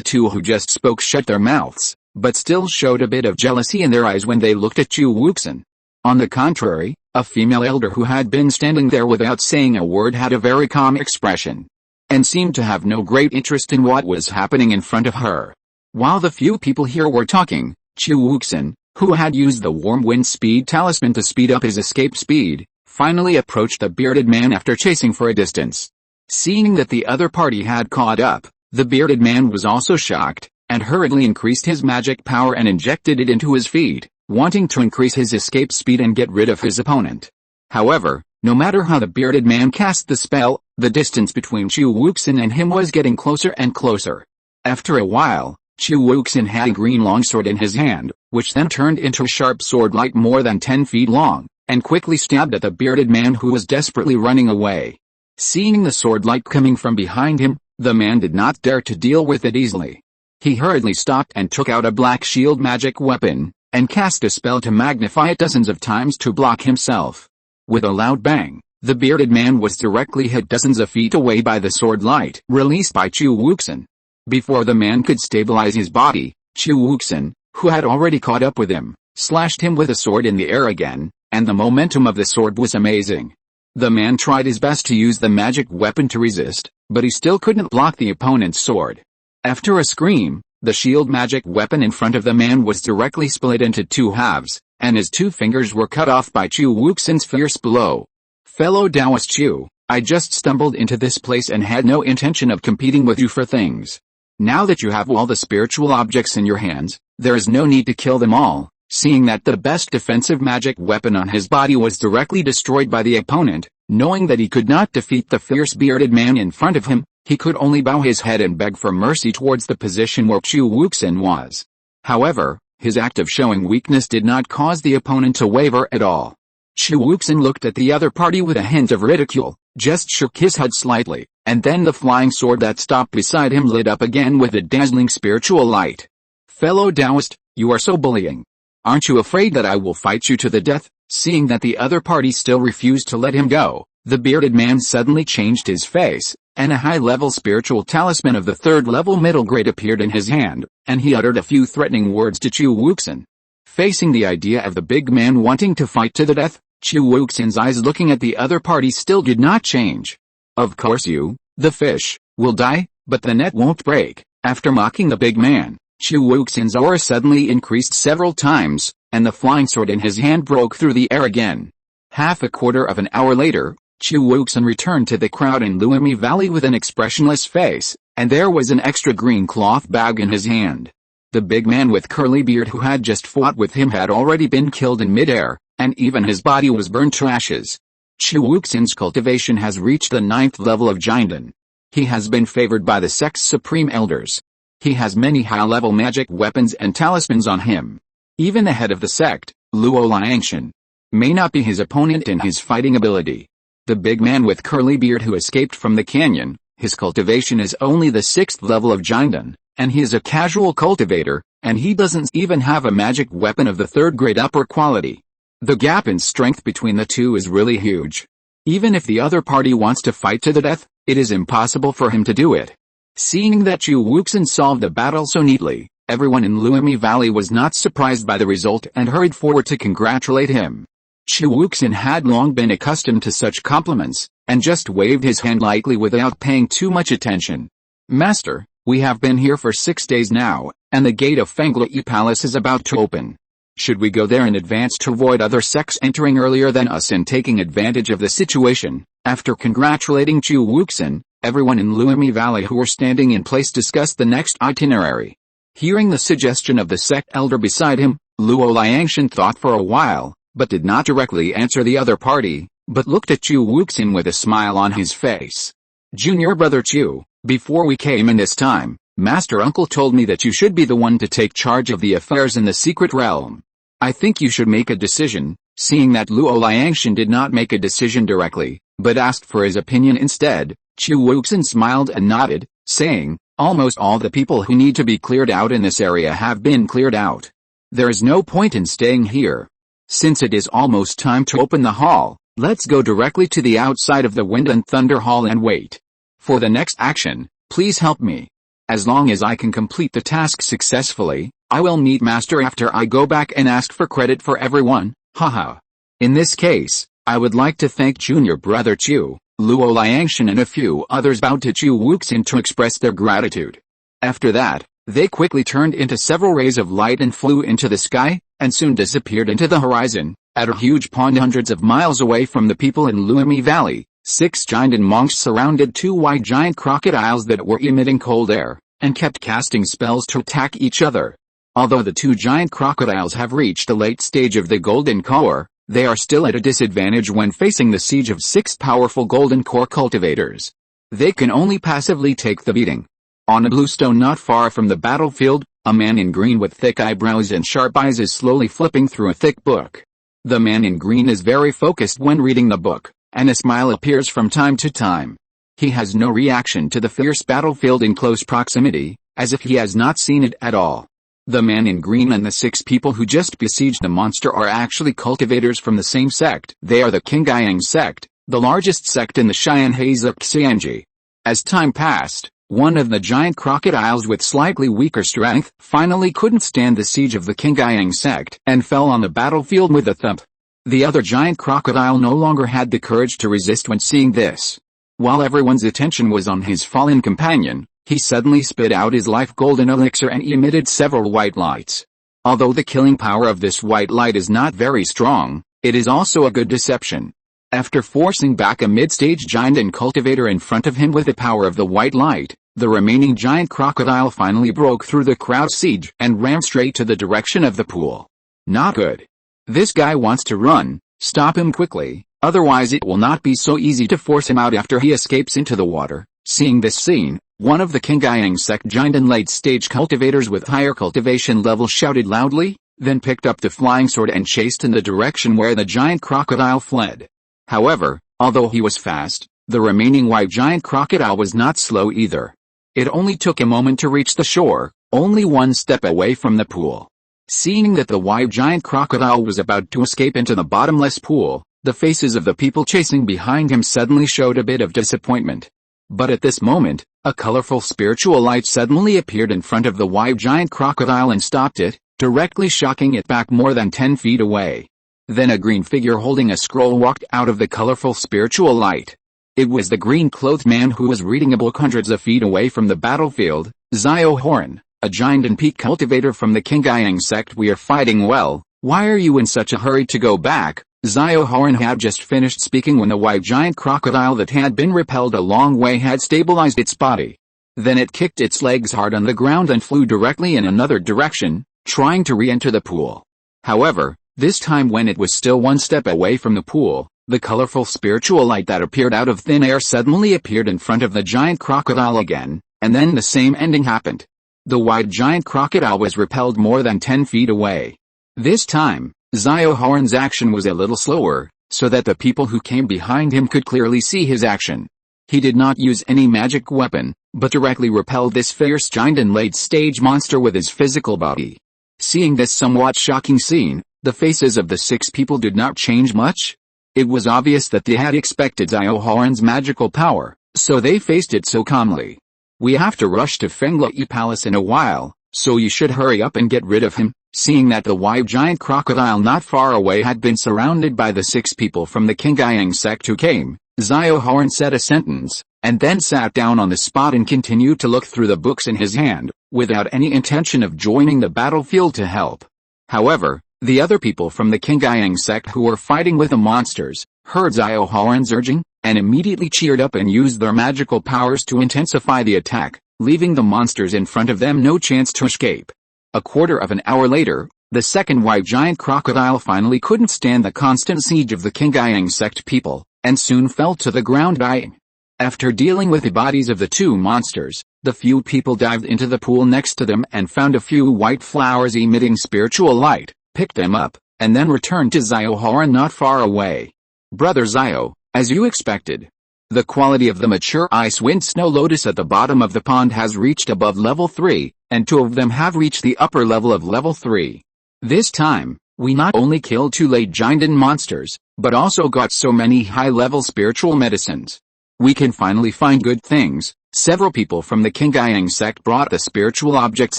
two who just spoke shut their mouths, but still showed a bit of jealousy in their eyes when they looked at Chu Wuxin. On the contrary, a female elder who had been standing there without saying a word had a very calm expression, and seemed to have no great interest in what was happening in front of her. While the few people here were talking, Chu Wuxin, who had used the warm wind speed talisman to speed up his escape speed, finally approached the bearded man after chasing for a distance. Seeing that the other party had caught up, the bearded man was also shocked, and hurriedly increased his magic power and injected it into his feet, wanting to increase his escape speed and get rid of his opponent. However, no matter how the bearded man cast the spell, the distance between Chu Wuxin and him was getting closer and closer. After a while, Chu Wuxin had a green longsword in his hand, which then turned into a sharp sword light more than 10 feet long, and quickly stabbed at the bearded man who was desperately running away. Seeing the sword light coming from behind him, the man did not dare to deal with it easily. He hurriedly stopped and took out a black shield magic weapon, and cast a spell to magnify it dozens of times to block himself. With a loud bang, the bearded man was directly hit dozens of feet away by the sword light released by Chu Wuxin. Before the man could stabilize his body, Chu Wuxin, who had already caught up with him, slashed him with a sword in the air again, and the momentum of the sword was amazing. The man tried his best to use the magic weapon to resist, but he still couldn't block the opponent's sword. After a scream, the shield magic weapon in front of the man was directly split into 2 halves, and his 2 fingers were cut off by Chu Wuxin's fierce blow. "Fellow Taoist Chu, I just stumbled into this place and had no intention of competing with you for things. Now that you have all the spiritual objects in your hands, there is no need to kill them all." Seeing that the best defensive magic weapon on his body was directly destroyed by the opponent, knowing that he could not defeat the fierce bearded man in front of him, he could only bow his head and beg for mercy towards the position where Chu Wuxin was. However, his act of showing weakness did not cause the opponent to waver at all. Chu Wuxin looked at the other party with a hint of ridicule, just shook his head slightly, and then the flying sword that stopped beside him lit up again with a dazzling spiritual light. "Fellow Taoist, you are so bullying. Aren't you afraid that I will fight you to the death?" Seeing that the other party still refused to let him go, the bearded man suddenly changed his face, and a high-level spiritual talisman of the 3rd-level middle grade appeared in his hand, and he uttered a few threatening words to Chu Wuxin. Facing the idea of the big man wanting to fight to the death, Chu Wuxin's eyes looking at the other party still did not change. "Of course you, the fish, will die, but the net won't break." After mocking the big man, Chu Wuxin's aura suddenly increased several times, and the flying sword in his hand broke through the air again. Half a quarter of an hour later, Chu Wuxin returned to the crowd in Luimi Valley with an expressionless face, and there was an extra green cloth bag in his hand. The big man with curly beard who had just fought with him had already been killed in midair, and even his body was burned to ashes. Chu Wuxin's cultivation has reached the 9th level of Jinden. He has been favored by the sect's supreme elders. He has many high-level magic weapons and talismans on him. Even the head of the sect, Luo Liangshan, may not be his opponent in his fighting ability. The big man with curly beard who escaped from the canyon, his cultivation is only the 6th level of Jinden, and he is a casual cultivator, and he doesn't even have a magic weapon of the 3rd grade upper quality. The gap in strength between the two is really huge. Even if the other party wants to fight to the death, it is impossible for him to do it. Seeing that Qi Wuxin solved the battle so neatly, everyone in Luimi Valley was not surprised by the result and hurried forward to congratulate him. Qi Wuxin had long been accustomed to such compliments, and just waved his hand lightly without paying too much attention. Master, we have been here for 6 days now, and the gate of Fanglui Palace is about to open. Should we go there in advance to avoid other sects entering earlier than us and taking advantage of the situation? After congratulating Qi Wuxin, everyone in Luimi Valley who were standing in place discussed the next itinerary. Hearing the suggestion of the sect elder beside him, Luo Liangshan thought for a while, but did not directly answer the other party, but looked at Qi Wuxin with a smile on his face. Junior brother Qi, before we came in this time, Master Uncle told me that you should be the one to take charge of the affairs in the secret realm. I think you should make a decision, seeing that Luo Liangshan did not make a decision directly, but asked for his opinion instead. Qi Wuxin smiled and nodded, saying, almost all the people who need to be cleared out in this area have been cleared out. There is no point in staying here. Since it is almost time to open the hall, let's go directly to the outside of the Wind and Thunder Hall and wait. For the next action, please help me. As long as I can complete the task successfully, I will meet Master after I go back and ask for credit for everyone, haha. In this case, I would like to thank Junior Brother Qi, Luo Liangshan and a few others bowed to Qi Wuxin to express their gratitude. After that, they quickly turned into several rays of light and flew into the sky, and soon disappeared into the horizon, at a huge pond hundreds of miles away from the people in Luimi Valley. 6 giant monks surrounded 2 white giant crocodiles that were emitting cold air, and kept casting spells to attack each other. Although the 2 giant crocodiles have reached the late stage of the golden core, they are still at a disadvantage when facing the siege of 6 powerful golden core cultivators. They can only passively take the beating. On a blue stone not far from the battlefield, a man in green with thick eyebrows and sharp eyes is slowly flipping through a thick book. The man in green is very focused when reading the book, and a smile appears from time to time. He has no reaction to the fierce battlefield in close proximity, as if he has not seen it at all. The man in green and the 6 people who just besieged the monster are actually cultivators from the same sect. They are the Qingming sect, the largest sect in the Xianhezuk Xianji. As time passed, one of the giant crocodiles with slightly weaker strength finally couldn't stand the siege of the Qingming sect and fell on the battlefield with a thump. The other giant crocodile no longer had the courage to resist when seeing this. While everyone's attention was on his fallen companion, he suddenly spit out his life golden elixir and emitted several white lights. Although the killing power of this white light is not very strong, it is also a good deception. After forcing back a mid-stage giant and cultivator in front of him with the power of the white light, the remaining giant crocodile finally broke through the crowd siege and ran straight to the direction of the pool. Not good. This guy wants to run, stop him quickly, otherwise it will not be so easy to force him out after he escapes into the water. Seeing this scene, one of the Qingming sect giant and late-stage cultivators with higher cultivation level shouted loudly, then picked up the flying sword and chased in the direction where the giant crocodile fled. However, although he was fast, the remaining white giant crocodile was not slow either. It only took a moment to reach the shore, only 1 step away from the pool. Seeing that the white giant crocodile was about to escape into the bottomless pool, the faces of the people chasing behind him suddenly showed a bit of disappointment. But at this moment, a colorful spiritual light suddenly appeared in front of the white giant crocodile and stopped it, directly shocking it back more than 10 feet away. Then a green figure holding a scroll walked out of the colorful spiritual light. It was the green-clothed man who was reading a book hundreds of feet away from the battlefield. Zio Horan, a giant and peak cultivator from the Qingming sect. We are fighting well, why are you in such a hurry to go back? Zio Horan had just finished speaking when the white giant crocodile that had been repelled a long way had stabilized its body. Then it kicked its legs hard on the ground and flew directly in another direction, trying to re-enter the pool. However, this time when it was still 1 step away from the pool, the colorful spiritual light that appeared out of thin air suddenly appeared in front of the giant crocodile again, and then the same ending happened. The white giant crocodile was repelled more than 10 feet away. This time, Zio Horan's action was a little slower, so that the people who came behind him could clearly see his action. He did not use any magic weapon, but directly repelled this fierce giant and late-stage monster with his physical body. Seeing this somewhat shocking scene, the faces of the 6 people did not change much. It was obvious that they had expected Xiaohoran's magical power, so they faced it so calmly. "We have to rush to Fenglai Palace in a while, so you should hurry up and get rid of him." Seeing that the white giant crocodile not far away had been surrounded by the 6 people from the Qingming sect who came, Xiaohoran said a sentence, and then sat down on the spot and continued to look through the books in his hand, without any intention of joining the battlefield to help. However, the other people from the Qingming sect who were fighting with the monsters, heard Xiaohoran's urging, and immediately cheered up and used their magical powers to intensify the attack, leaving the monsters in front of them no chance to escape. A quarter of an hour later, the second white giant crocodile finally couldn't stand the constant siege of the Qingming sect people, and soon fell to the ground dying. After dealing with the bodies of the 2 monsters, the few people dived into the pool next to them and found a few white flowers emitting spiritual light, picked them up, and then returned to Xiaohoran not far away. "Brother Xiao, as you expected. The quality of the mature ice wind snow lotus at the bottom of the pond has reached above level 3, and 2 of them have reached the upper level of level 3. This time, we not only killed 2 late giant monsters, but also got so many high-level spiritual medicines. We can finally find good things." Several people from the Qingming sect brought the spiritual objects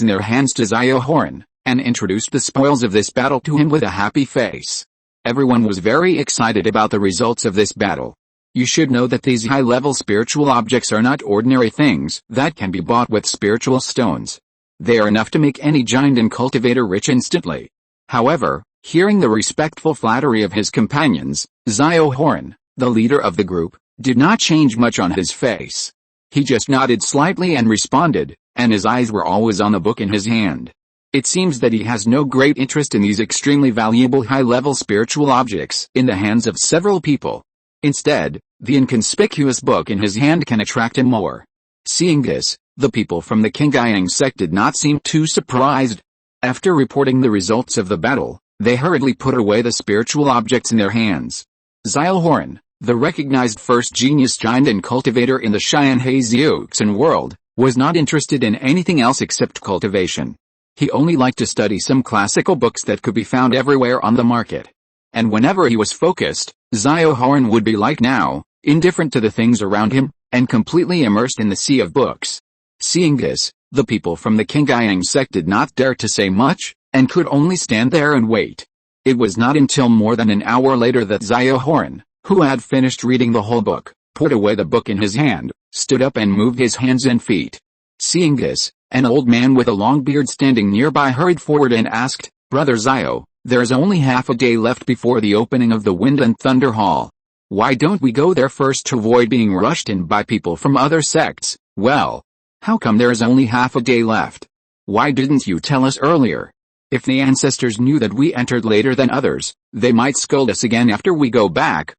in their hands to Xiaohoran, and introduced the spoils of this battle to him with a happy face. Everyone was very excited about the results of this battle. You should know that these high-level spiritual objects are not ordinary things that can be bought with spiritual stones. They are enough to make any giant and cultivator rich instantly. However, hearing the respectful flattery of his companions, Xiaohoran, the leader of the group, did not change much on his face. He just nodded slightly and responded, and his eyes were always on the book in his hand. It seems that he has no great interest in these extremely valuable high-level spiritual objects in the hands of several people. Instead, the inconspicuous book in his hand can attract him more. Seeing this, the people from the Qingming sect did not seem too surprised. After reporting the results of the battle, they hurriedly put away the spiritual objects in their hands. Xiaohoran, the recognized first genius giant and cultivator in the Xianhe world, was not interested in anything else except cultivation. He only liked to study some classical books that could be found everywhere on the market. And whenever he was focused, Xiaohoran would be like now, indifferent to the things around him, and completely immersed in the sea of books. Seeing this, the people from the Qingming sect did not dare to say much, and could only stand there and wait. It was not until more than an hour later that Xiaohoran, who had finished reading the whole book, put away the book in his hand, stood up and moved his hands and feet. Seeing this, an old man with a long beard standing nearby hurried forward and asked, "Brother Xiao, there's only half a day left before the opening of the Wind and Thunder Hall. Why don't we go there first to avoid being rushed in by people from other sects?" "Well, how come there is only half a day left? Why didn't you tell us earlier? If the ancestors knew that we entered later than others, they might scold us again after we go back."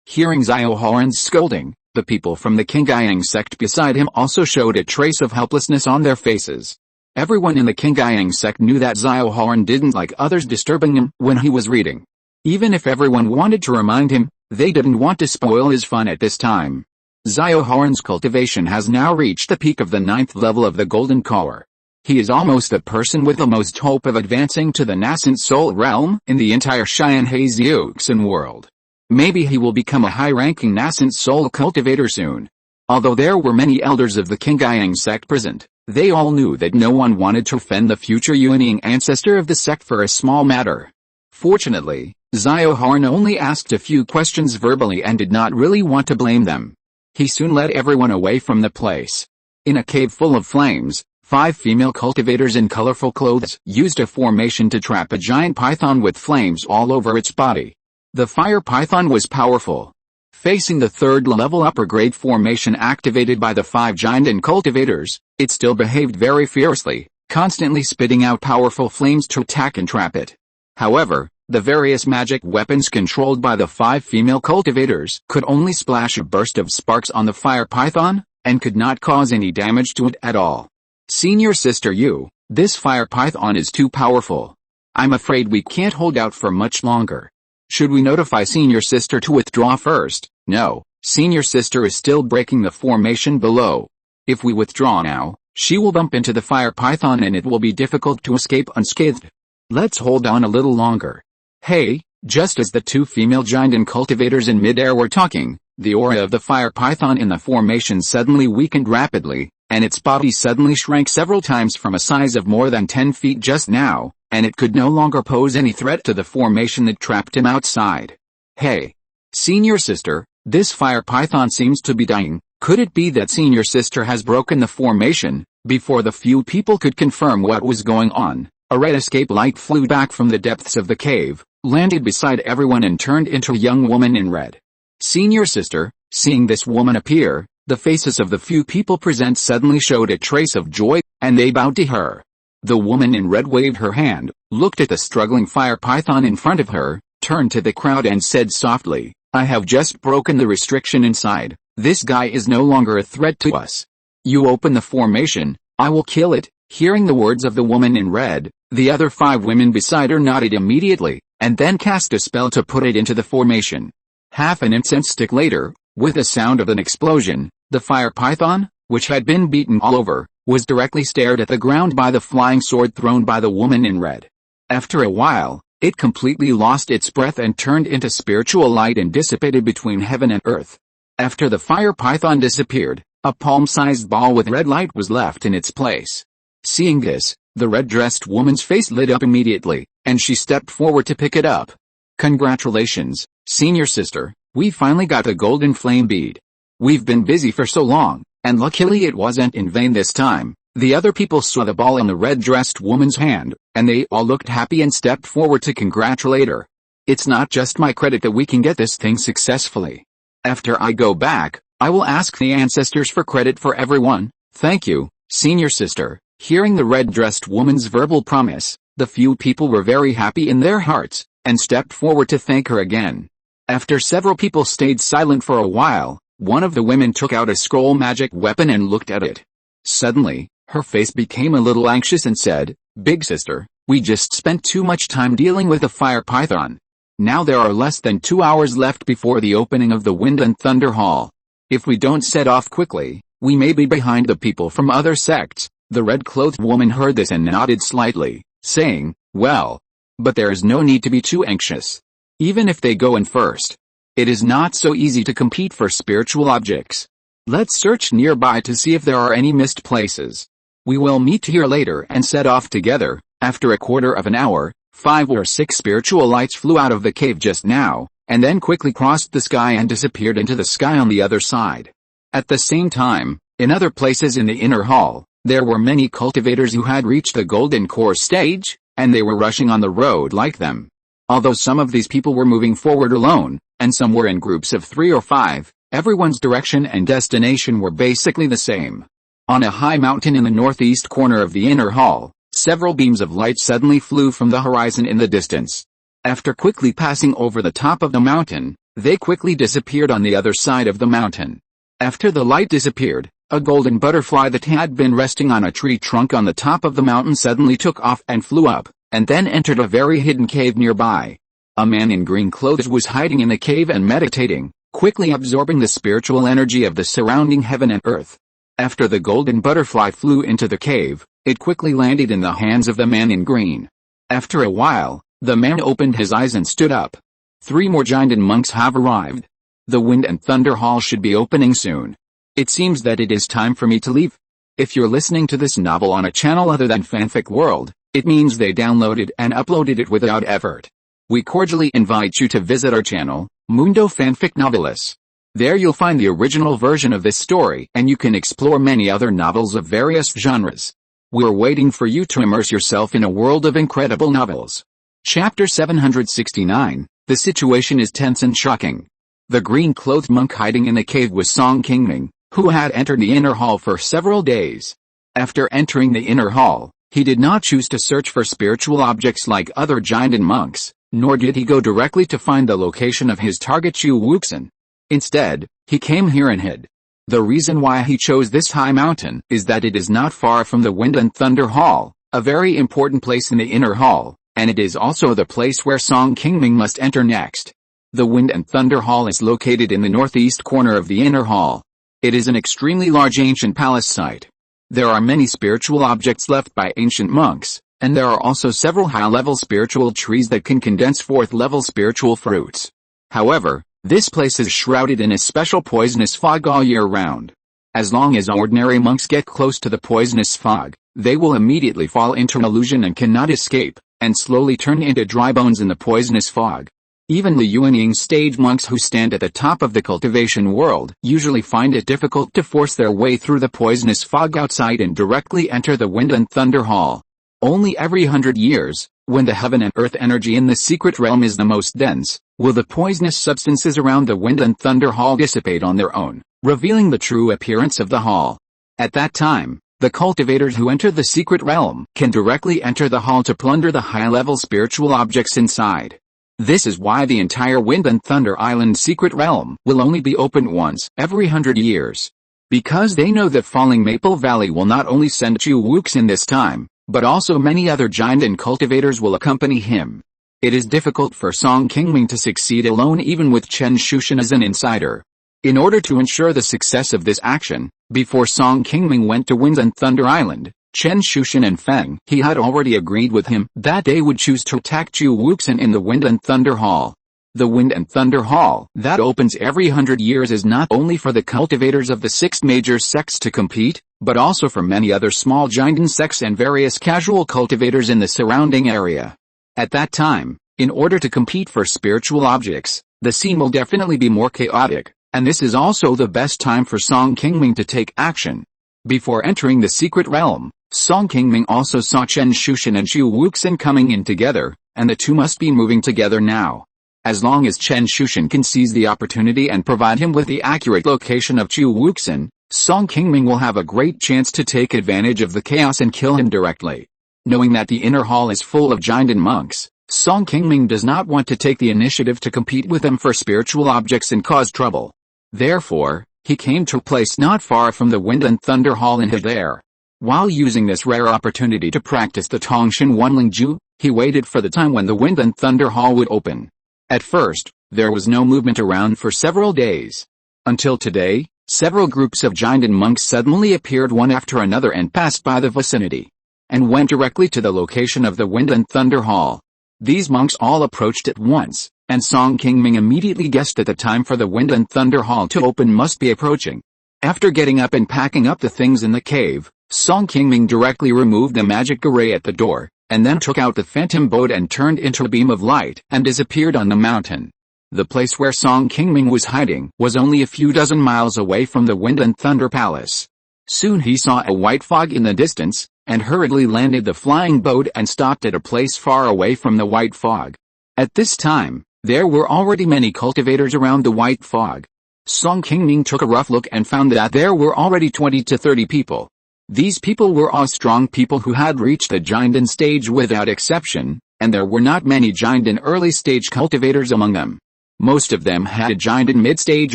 Hearing Xiaohoran's scolding, the people from the Qingming sect beside him also showed a trace of helplessness on their faces. Everyone in the Qingming sect knew that Xiaohoran didn't like others disturbing him when he was reading. Even if everyone wanted to remind him, they didn't want to spoil his fun at this time. Xiaohoran's cultivation has now reached the peak of the 9th level of the Golden Collar. He is almost the person with the most hope of advancing to the nascent soul realm in the entire Xianhe world. Maybe he will become a high-ranking nascent soul cultivator soon. Although there were many elders of the Qingming sect present, they all knew that no one wanted to offend the future unyielding ancestor of the sect for a small matter. Fortunately, Xiaohoran only asked a few questions verbally and did not really want to blame them. He soon led everyone away from the place. In a cave full of flames, 5 female cultivators in colorful clothes used a formation to trap a giant python with flames all over its body. The fire python was powerful. Facing the 3rd level upper grade formation activated by the 5 giant and cultivators, it still behaved very fiercely, constantly spitting out powerful flames to attack and trap it. However, the various magic weapons controlled by the 5 female cultivators could only splash a burst of sparks on the fire python, and could not cause any damage to it at all. "Senior Sister Yu, this fire python is too powerful. I'm afraid we can't hold out for much longer. Should we notify Senior Sister to withdraw first?" "No, Senior Sister is still breaking the formation below. If we withdraw now, she will bump into the fire python and it will be difficult to escape unscathed. Let's hold on a little longer. Hey, just as the two female giant and cultivators in midair were talking, the aura of the fire python in the formation suddenly weakened rapidly, and its body suddenly shrank several times from a size of more than 10 feet just now, and it could no longer pose any threat to the formation that trapped him outside. Hey, senior sister, this fire python seems to be dying. Could it be that senior sister has broken the formation? Before the few people could confirm what was going on, a red escape light flew back from the depths of the cave, landed beside everyone and turned into a young woman in red. Senior sister, seeing this woman appear, the faces of the few people present suddenly showed a trace of joy, and they bowed to her. The woman in red waved her hand, looked at the struggling fire python in front of her, turned to the crowd and said softly, I have just broken the restriction inside. This guy is no longer a threat to us. You open the formation, I will kill it. Hearing the words of the woman in red, the other 5 women beside her nodded immediately, and then cast a spell to put it into the formation. Half an incense stick later, with the sound of an explosion, the fire python, which had been beaten all over, was directly stared at the ground by the flying sword thrown by the woman in red. After a while, it completely lost its breath and turned into spiritual light and dissipated between heaven and earth. After the fire python disappeared, a palm-sized ball with red light was left in its place. Seeing this, the red-dressed woman's face lit up immediately, and she stepped forward to pick it up. Congratulations, senior sister, we finally got a golden flame bead. We've been busy for so long, and luckily it wasn't in vain this time. The other people saw the ball in the red-dressed woman's hand, and they all looked happy and stepped forward to congratulate her. It's not just my credit that we can get this thing successfully. After I go back, I will ask the ancestors for credit for everyone. Thank you, senior sister. Hearing the red-dressed woman's verbal promise, the few people were very happy in their hearts, and stepped forward to thank her again. After several people stayed silent for a while, one of the women took out a scroll magic weapon and looked at it. Suddenly, her face became a little anxious and said, Big sister, we just spent too much time dealing with the fire python. Now there are less than 2 hours left before the opening of the Wind and Thunder Hall. If we don't set off quickly, we may be behind the people from other sects. The red-clothed woman heard this and nodded slightly, saying, well, but there is no need to be too anxious. Even if they go in first, it is not so easy to compete for spiritual objects. Let's search nearby to see if there are any missed places. We will meet here later and set off together. After a quarter of an hour, 5 or 6 spiritual lights flew out of the cave just now, and then quickly crossed the sky and disappeared into the sky on the other side. At the same time, in other places in the inner hall, there were many cultivators who had reached the golden core stage, and they were rushing on the road like them. Although some of these people were moving forward alone, and some were in groups of 3 or 5, everyone's direction and destination were basically the same. On a high mountain in the northeast corner of the inner hall, several beams of light suddenly flew from the horizon in the distance. After quickly passing over the top of the mountain, they quickly disappeared on the other side of the mountain. After the light disappeared, a golden butterfly that had been resting on a tree trunk on the top of the mountain suddenly took off and flew up, and then entered a very hidden cave nearby. A man in green clothes was hiding in the cave and meditating, quickly absorbing the spiritual energy of the surrounding heaven and earth. After the golden butterfly flew into the cave, it quickly landed in the hands of the man in green. After a while, the man opened his eyes and stood up. 3 more giant and monks have arrived. The Wind and Thunder Hall should be opening soon. It seems that it is time for me to leave. If you're listening to this novel on a channel other than Fanfic World, it means they downloaded and uploaded it without effort. We cordially invite you to visit our channel, Mundo Fanfic Novelis. There you'll find the original version of this story and you can explore many other novels of various genres. We're waiting for you to immerse yourself in a world of incredible novels. Chapter 769, The situation is tense and shocking. The green-clothed monk hiding in the cave was Qingming, who had entered the inner hall for several days. After entering the inner hall, he did not choose to search for spiritual objects like other giant and monks, nor did he go directly to find the location of his target Wuxin. Instead, he came here and hid. The reason why he chose this high mountain is that it is not far from the Wind and Thunder Hall, a very important place in the inner hall, and it is also the place where Qingming must enter next. The Wind and Thunder Hall is located in the northeast corner of the inner hall. It is an extremely large ancient palace site. There are many spiritual objects left by ancient monks, and there are also several high-level spiritual trees that can condense fourth-level spiritual fruits. However, this place is shrouded in a special poisonous fog all year round. As long as ordinary monks get close to the poisonous fog, they will immediately fall into an illusion and cannot escape, and slowly turn into dry bones in the poisonous fog. Even the unyielding stage monks who stand at the top of the cultivation world usually find it difficult to force their way through the poisonous fog outside and directly enter the Wind and Thunder Hall. Only every 100 years, when the heaven and earth energy in the secret realm is the most dense, will the poisonous substances around the Wind and Thunder Hall dissipate on their own, revealing the true appearance of the hall. At that time, the cultivators who enter the secret realm can directly enter the hall to plunder the high-level spiritual objects inside. This is why the entire Wind and Thunder Island secret realm will only be opened once every 100 years. Because they know that Falling Maple Valley will not only send Qi Wuxin this time, but also many other giant and cultivators will accompany him. It is difficult for Song Qingming to succeed alone even with Chen Shushan as an insider. In order to ensure the success of this action, before Song Qingming went to Wind and Thunder Island, Chen Shushan and Feng He had already agreed with him that they would choose to attack Qi Wuxin in the Wind and Thunder Hall. The Wind and Thunder Hall that opens every 100 years is not only for the cultivators of the 6 major sects to compete, but also for many other small giant sects and various casual cultivators in the surrounding area. At that time, in order to compete for spiritual objects, the scene will definitely be more chaotic, and this is also the best time for Song Qingming to take action. Before entering the secret realm, Song Qingming also saw Chen Shushan and Qi Wuxin coming in together, and the two must be moving together now. As long as Chen Shushan can seize the opportunity and provide him with the accurate location of Qi Wuxin, Song Qingming will have a great chance to take advantage of the chaos and kill him directly. Knowing that the inner hall is full of giant and monks, Song Qingming does not want to take the initiative to compete with them for spiritual objects and cause trouble. Therefore, he came to a place not far from the Wind and Thunder Hall and hid there. While using this rare opportunity to practice the Tongshan Wanlingju, he waited for the time when the Wind and Thunder Hall would open. At first, there was no movement around for several days. Until today, several groups of giant and monks suddenly appeared one after another and passed by the vicinity, and went directly to the location of the Wind and Thunder Hall. These monks all approached at once, and Song Qingming immediately guessed that the time for the Wind and Thunder Hall to open must be approaching. After getting up and packing up the things in the cave, Song Qingming directly removed the magic array at the door, and then took out the phantom boat and turned into a beam of light and disappeared on the mountain. The place where Song Qingming was hiding was only a few dozen miles away from the Wind and Thunder Palace. Soon he saw a white fog in the distance, and hurriedly landed the flying boat and stopped at a place far away from the white fog. At this time, there were already many cultivators around the white fog. Song Qingming took a rough look and found that there were already 20 to 30 people. These people were all strong people who had reached the giant stage without exception, and there were not many giant and early stage cultivators among them. Most of them had a giant in mid-stage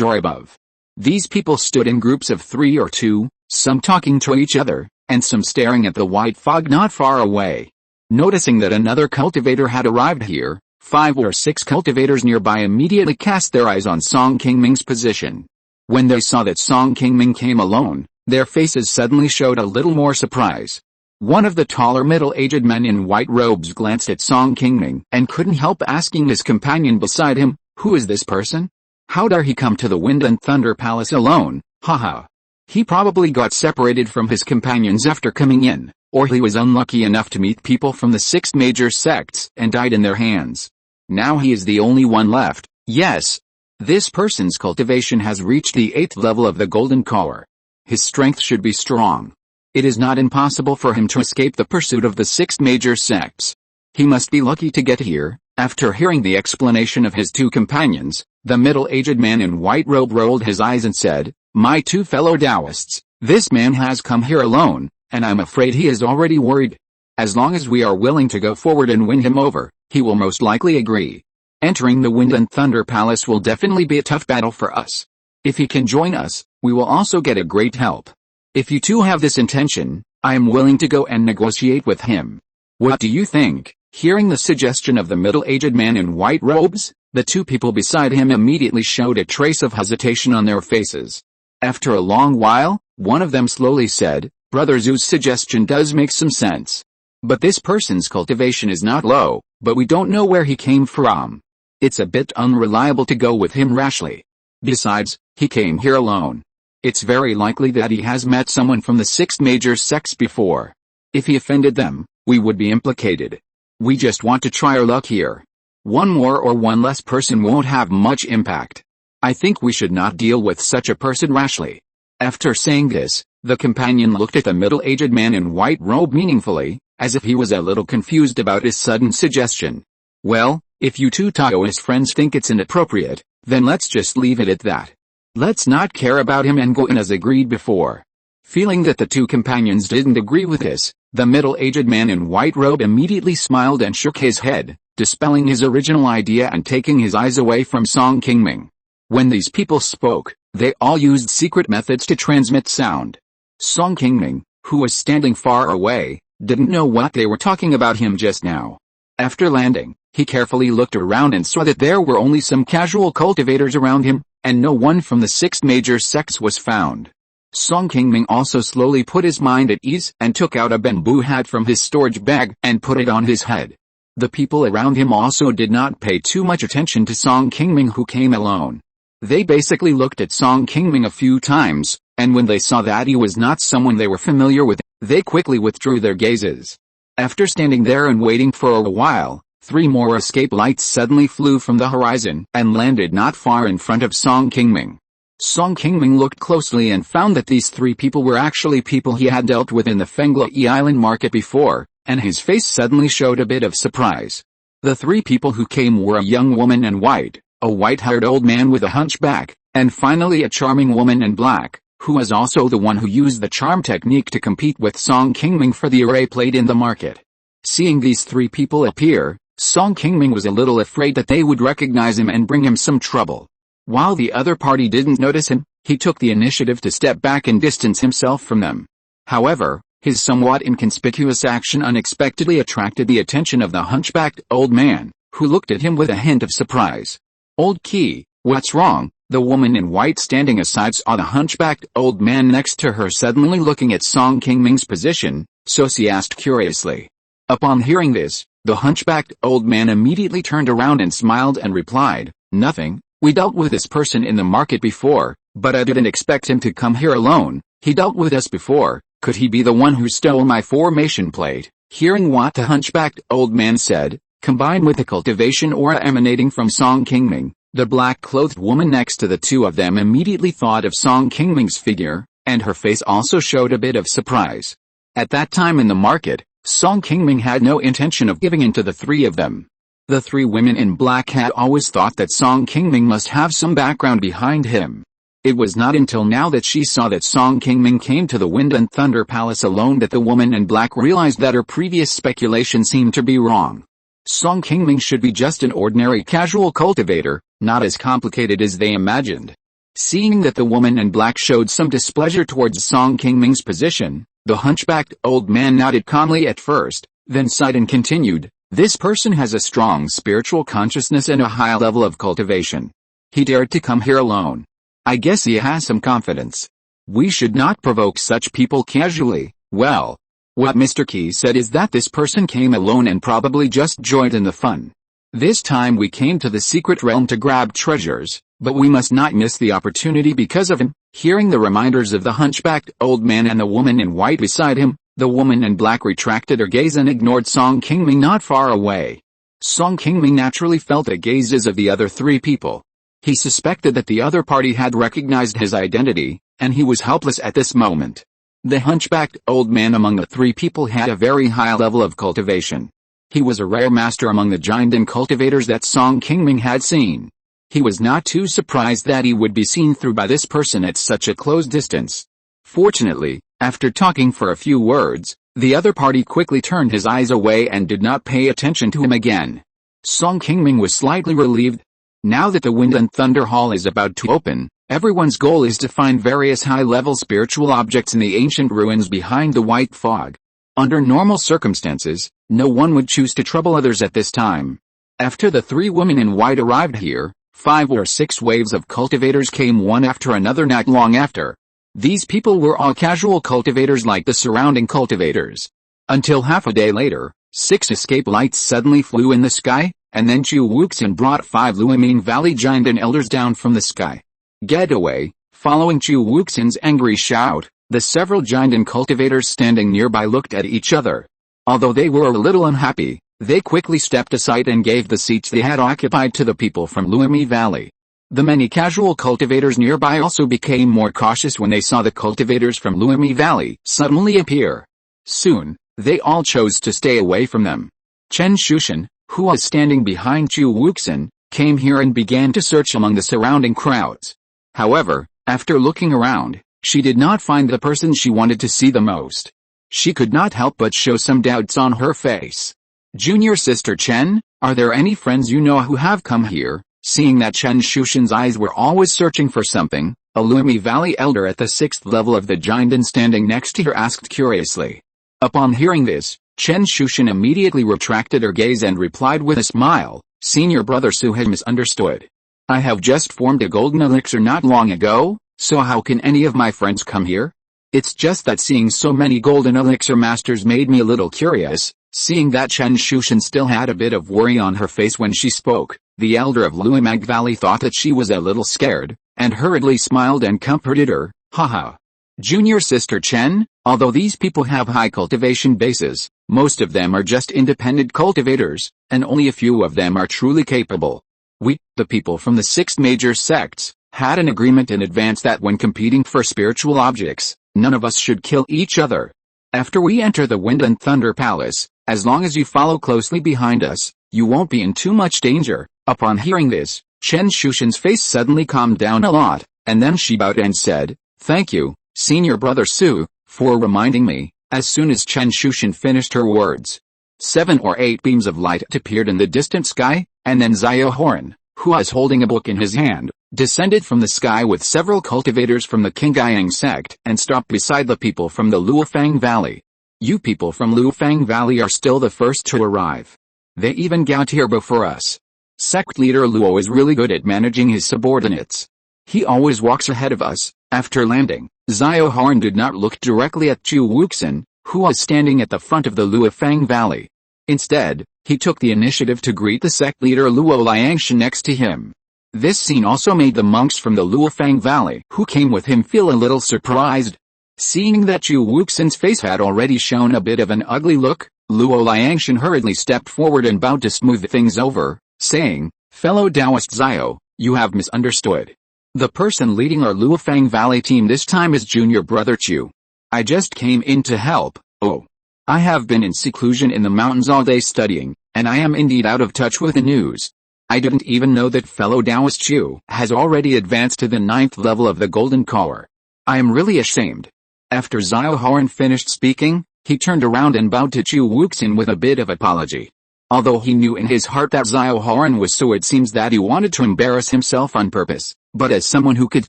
or above. These people stood in groups of 3 or 2, some talking to each other, and some staring at the white fog not far away. Noticing that another cultivator had arrived here, 5 or 6 cultivators nearby immediately cast their eyes on Song Qingming's position. When they saw that Song Qingming came alone, their faces suddenly showed a little more surprise. One of the taller middle-aged men in white robes glanced at Song Qingming and couldn't help asking his companion beside him, "Who is this person? How dare he come to the Wind and Thunder Palace alone? Haha. He probably got separated from his companions after coming in, or he was unlucky enough to meet people from the 6 major sects and died in their hands. Now he is the only one left. Yes. This person's cultivation has reached the 8th level of the Golden Core. His strength should be strong. It is not impossible for him to escape the pursuit of the 6 major sects. He must be lucky to get here." After hearing the explanation of his 2 companions, the middle-aged man in white robe rolled his eyes and said, "My 2 fellow Taoists, this man has come here alone, and I'm afraid he is already worried. As long as we are willing to go forward and win him over, he will most likely agree. Entering the Wind and Thunder Palace will definitely be a tough battle for us. If he can join us, we will also get a great help. If you two have this intention, I am willing to go and negotiate with him. What do you think?" Hearing the suggestion of the middle-aged man in white robes, the 2 people beside him immediately showed a trace of hesitation on their faces. After a long while, one of them slowly said, "Brother Zhu's suggestion does make some sense. But this person's cultivation is not low, but we don't know where he came from. It's a bit unreliable to go with him rashly. Besides, he came here alone. It's very likely that he has met someone from the 6 major sects before. If he offended them, we would be implicated. We just want to try our luck here. One more or one less person won't have much impact. I think we should not deal with such a person rashly." After saying this, the companion looked at the middle-aged man in white robe meaningfully, as if he was a little confused about his sudden suggestion. "Well, if you two Taoist friends think it's inappropriate, then let's just leave it at that. Let's not care about him and go in as agreed before." Feeling that the two companions didn't agree with this, the middle-aged man in white robe immediately smiled and shook his head, dispelling his original idea and taking his eyes away from Song Qingming. When these people spoke, they all used secret methods to transmit sound. Song Qingming, who was standing far away, didn't know what they were talking about him just now. After landing, he carefully looked around and saw that there were only some casual cultivators around him, and no one from the 6 major sects was found. Song Qingming also slowly put his mind at ease and took out a bamboo hat from his storage bag and put it on his head. The people around him also did not pay too much attention to Song Qingming, who came alone. They basically looked at Song Qingming a few times, and when they saw that he was not someone they were familiar with, they quickly withdrew their gazes. After standing there and waiting for a while, 3 more escape lights suddenly flew from the horizon and landed not far in front of Song Qingming. Song Qingming looked closely and found that these 3 people were actually people he had dealt with in the Fenglai Island market before, and his face suddenly showed a bit of surprise. The 3 people who came were a young woman in white, a white-haired old man with a hunchback, and finally a charming woman in black, who was also the one who used the charm technique to compete with Song Qingming for the array plate in the market. Seeing these 3 people appear, Song Qingming was a little afraid that they would recognize him and bring him some trouble. While the other party didn't notice him, he took the initiative to step back and distance himself from them. However, his somewhat inconspicuous action unexpectedly attracted the attention of the hunchbacked old man, who looked at him with a hint of surprise. "Old Qi, what's wrong?" The woman in white standing aside saw the hunchbacked old man next to her suddenly looking at Song Qingming's position, so she asked curiously. Upon hearing this, the hunchbacked old man immediately turned around and smiled and replied, "Nothing, we dealt with this person in the market before, but I didn't expect him to come here alone. He dealt with us before, could he be the one who stole my formation plate?" Hearing what the hunchbacked old man said, combined with the cultivation aura emanating from Song Qingming, the black-clothed woman next to the 2 of them immediately thought of Song Qingming's figure, and her face also showed a bit of surprise. At that time in the market, Song Qingming had no intention of giving in to the 3 of them. The 3 women in black had always thought that Song Qingming must have some background behind him. It was not until now that she saw that Song Qingming came to the Wind and Thunder Palace alone that the woman in black realized that her previous speculation seemed to be wrong. Song Qingming should be just an ordinary casual cultivator, not as complicated as they imagined. Seeing that the woman in black showed some displeasure towards Song Qingming's position, the hunchbacked old man nodded calmly at first, then sighed and continued, "This person has a strong spiritual consciousness and a high level of cultivation. He dared to come here alone. I guess he has some confidence. We should not provoke such people casually. Well, what Mr. Qi said is that this person came alone and probably just joined in the fun. This time we came to the secret realm to grab treasures, but we must not miss the opportunity because of him." Hearing the reminders of the hunchbacked old man and the woman in white beside him, the woman in black retracted her gaze and ignored Song Qingming not far away. Song Qingming naturally felt the gazes of the other 3 people. He suspected that the other party had recognized his identity, and he was helpless at this moment. The hunchbacked old man among the 3 people had a very high level of cultivation. He was a rare master among the giant and cultivators that Song Qingming had seen. He was not too surprised that he would be seen through by this person at such a close distance. Fortunately, after talking for a few words, the other party quickly turned his eyes away and did not pay attention to him again. Song Qingming was slightly relieved. Now that the Wind and Thunder Hall is about to open, everyone's goal is to find various high-level spiritual objects in the ancient ruins behind the white fog. Under normal circumstances, no one would choose to trouble others at this time. After the 3 women in white arrived here, 5 or 6 waves of cultivators came one after another not long after. These people were all casual cultivators like the surrounding cultivators. Until half a day later, 6 escape lights suddenly flew in the sky, and then Qi Wuxin brought 5 Qingming Valley giant and elders down from the sky. Get away! Following Qi Wuxin's angry shout, the several giant and cultivators standing nearby looked at each other. Although they were a little unhappy, they quickly stepped aside and gave the seats they had occupied to the people from Qingming Valley. The many casual cultivators nearby also became more cautious when they saw the cultivators from Qingming Valley suddenly appear. Soon, they all chose to stay away from them. Chen Shushan, who was standing behind Qi Wuxin, came here and began to search among the surrounding crowds. However, after looking around, she did not find the person she wanted to see the most. She could not help but show some doubts on her face. Junior sister Chen, are there any friends you know who have come here? Seeing that Chen Shushan's eyes were always searching for something, a Qingming Valley elder at the 6th level of the giant standing next to her asked curiously. Upon hearing this, Chen Shushan immediately retracted her gaze and replied with a smile, Senior brother Su has misunderstood. I have just formed a golden elixir not long ago, so how can any of my friends come here? It's just that seeing so many golden elixir masters made me a little curious. Seeing that Chen Shushan still had a bit of worry on her face when she spoke, the elder of Qingming Valley thought that she was a little scared, and hurriedly smiled and comforted her, haha. Junior sister Chen, although these people have high cultivation bases, most of them are just independent cultivators, and only a few of them are truly capable. We, the people from the 6 major sects, had an agreement in advance that when competing for spiritual objects, none of us should kill each other. After we enter the Wind and Thunder Palace, as long as you follow closely behind us, you won't be in too much danger. Upon hearing this, Chen Shushan's face suddenly calmed down a lot, and then she bowed and said, Thank you, Senior Brother Su, for reminding me. As soon as Chen Shushan finished her words, 7 or 8 beams of light appeared in the distant sky, and then Xiao Horan, who was holding a book in his hand, descended from the sky with several cultivators from the Qingming sect and stopped beside the people from the Luofang Valley. You people from Luofang Valley are still the first to arrive. They even got here before us. Sect leader Luo is really good at managing his subordinates. He always walks ahead of us. After landing, Xiao Horan did not look directly at Qi Wuxin, who was standing at the front of the Luofang Valley. Instead, he took the initiative to greet the sect leader Luo Liangshan next to him. This scene also made the monks from the Luofang Valley who came with him feel a little surprised. Seeing that Qi Wuxin's face had already shown a bit of an ugly look, Luo Liangshan hurriedly stepped forward and bowed to smooth things over, saying, Fellow Taoist Xiao, you have misunderstood. The person leading our Luofang Valley team this time is Junior Brother Chu. I just came in to help. Oh. I have been in seclusion in the mountains all day studying, and I am indeed out of touch with the news. I didn't even know that fellow Taoist Chu has already advanced to the 9th level of the Golden Collar. I am really ashamed. After Xiao Horan finished speaking, he turned around and bowed to Qi Wuxin with a bit of apology. Although he knew in his heart that Xiao Horan was so, it seems that he wanted to embarrass himself on purpose, but as someone who could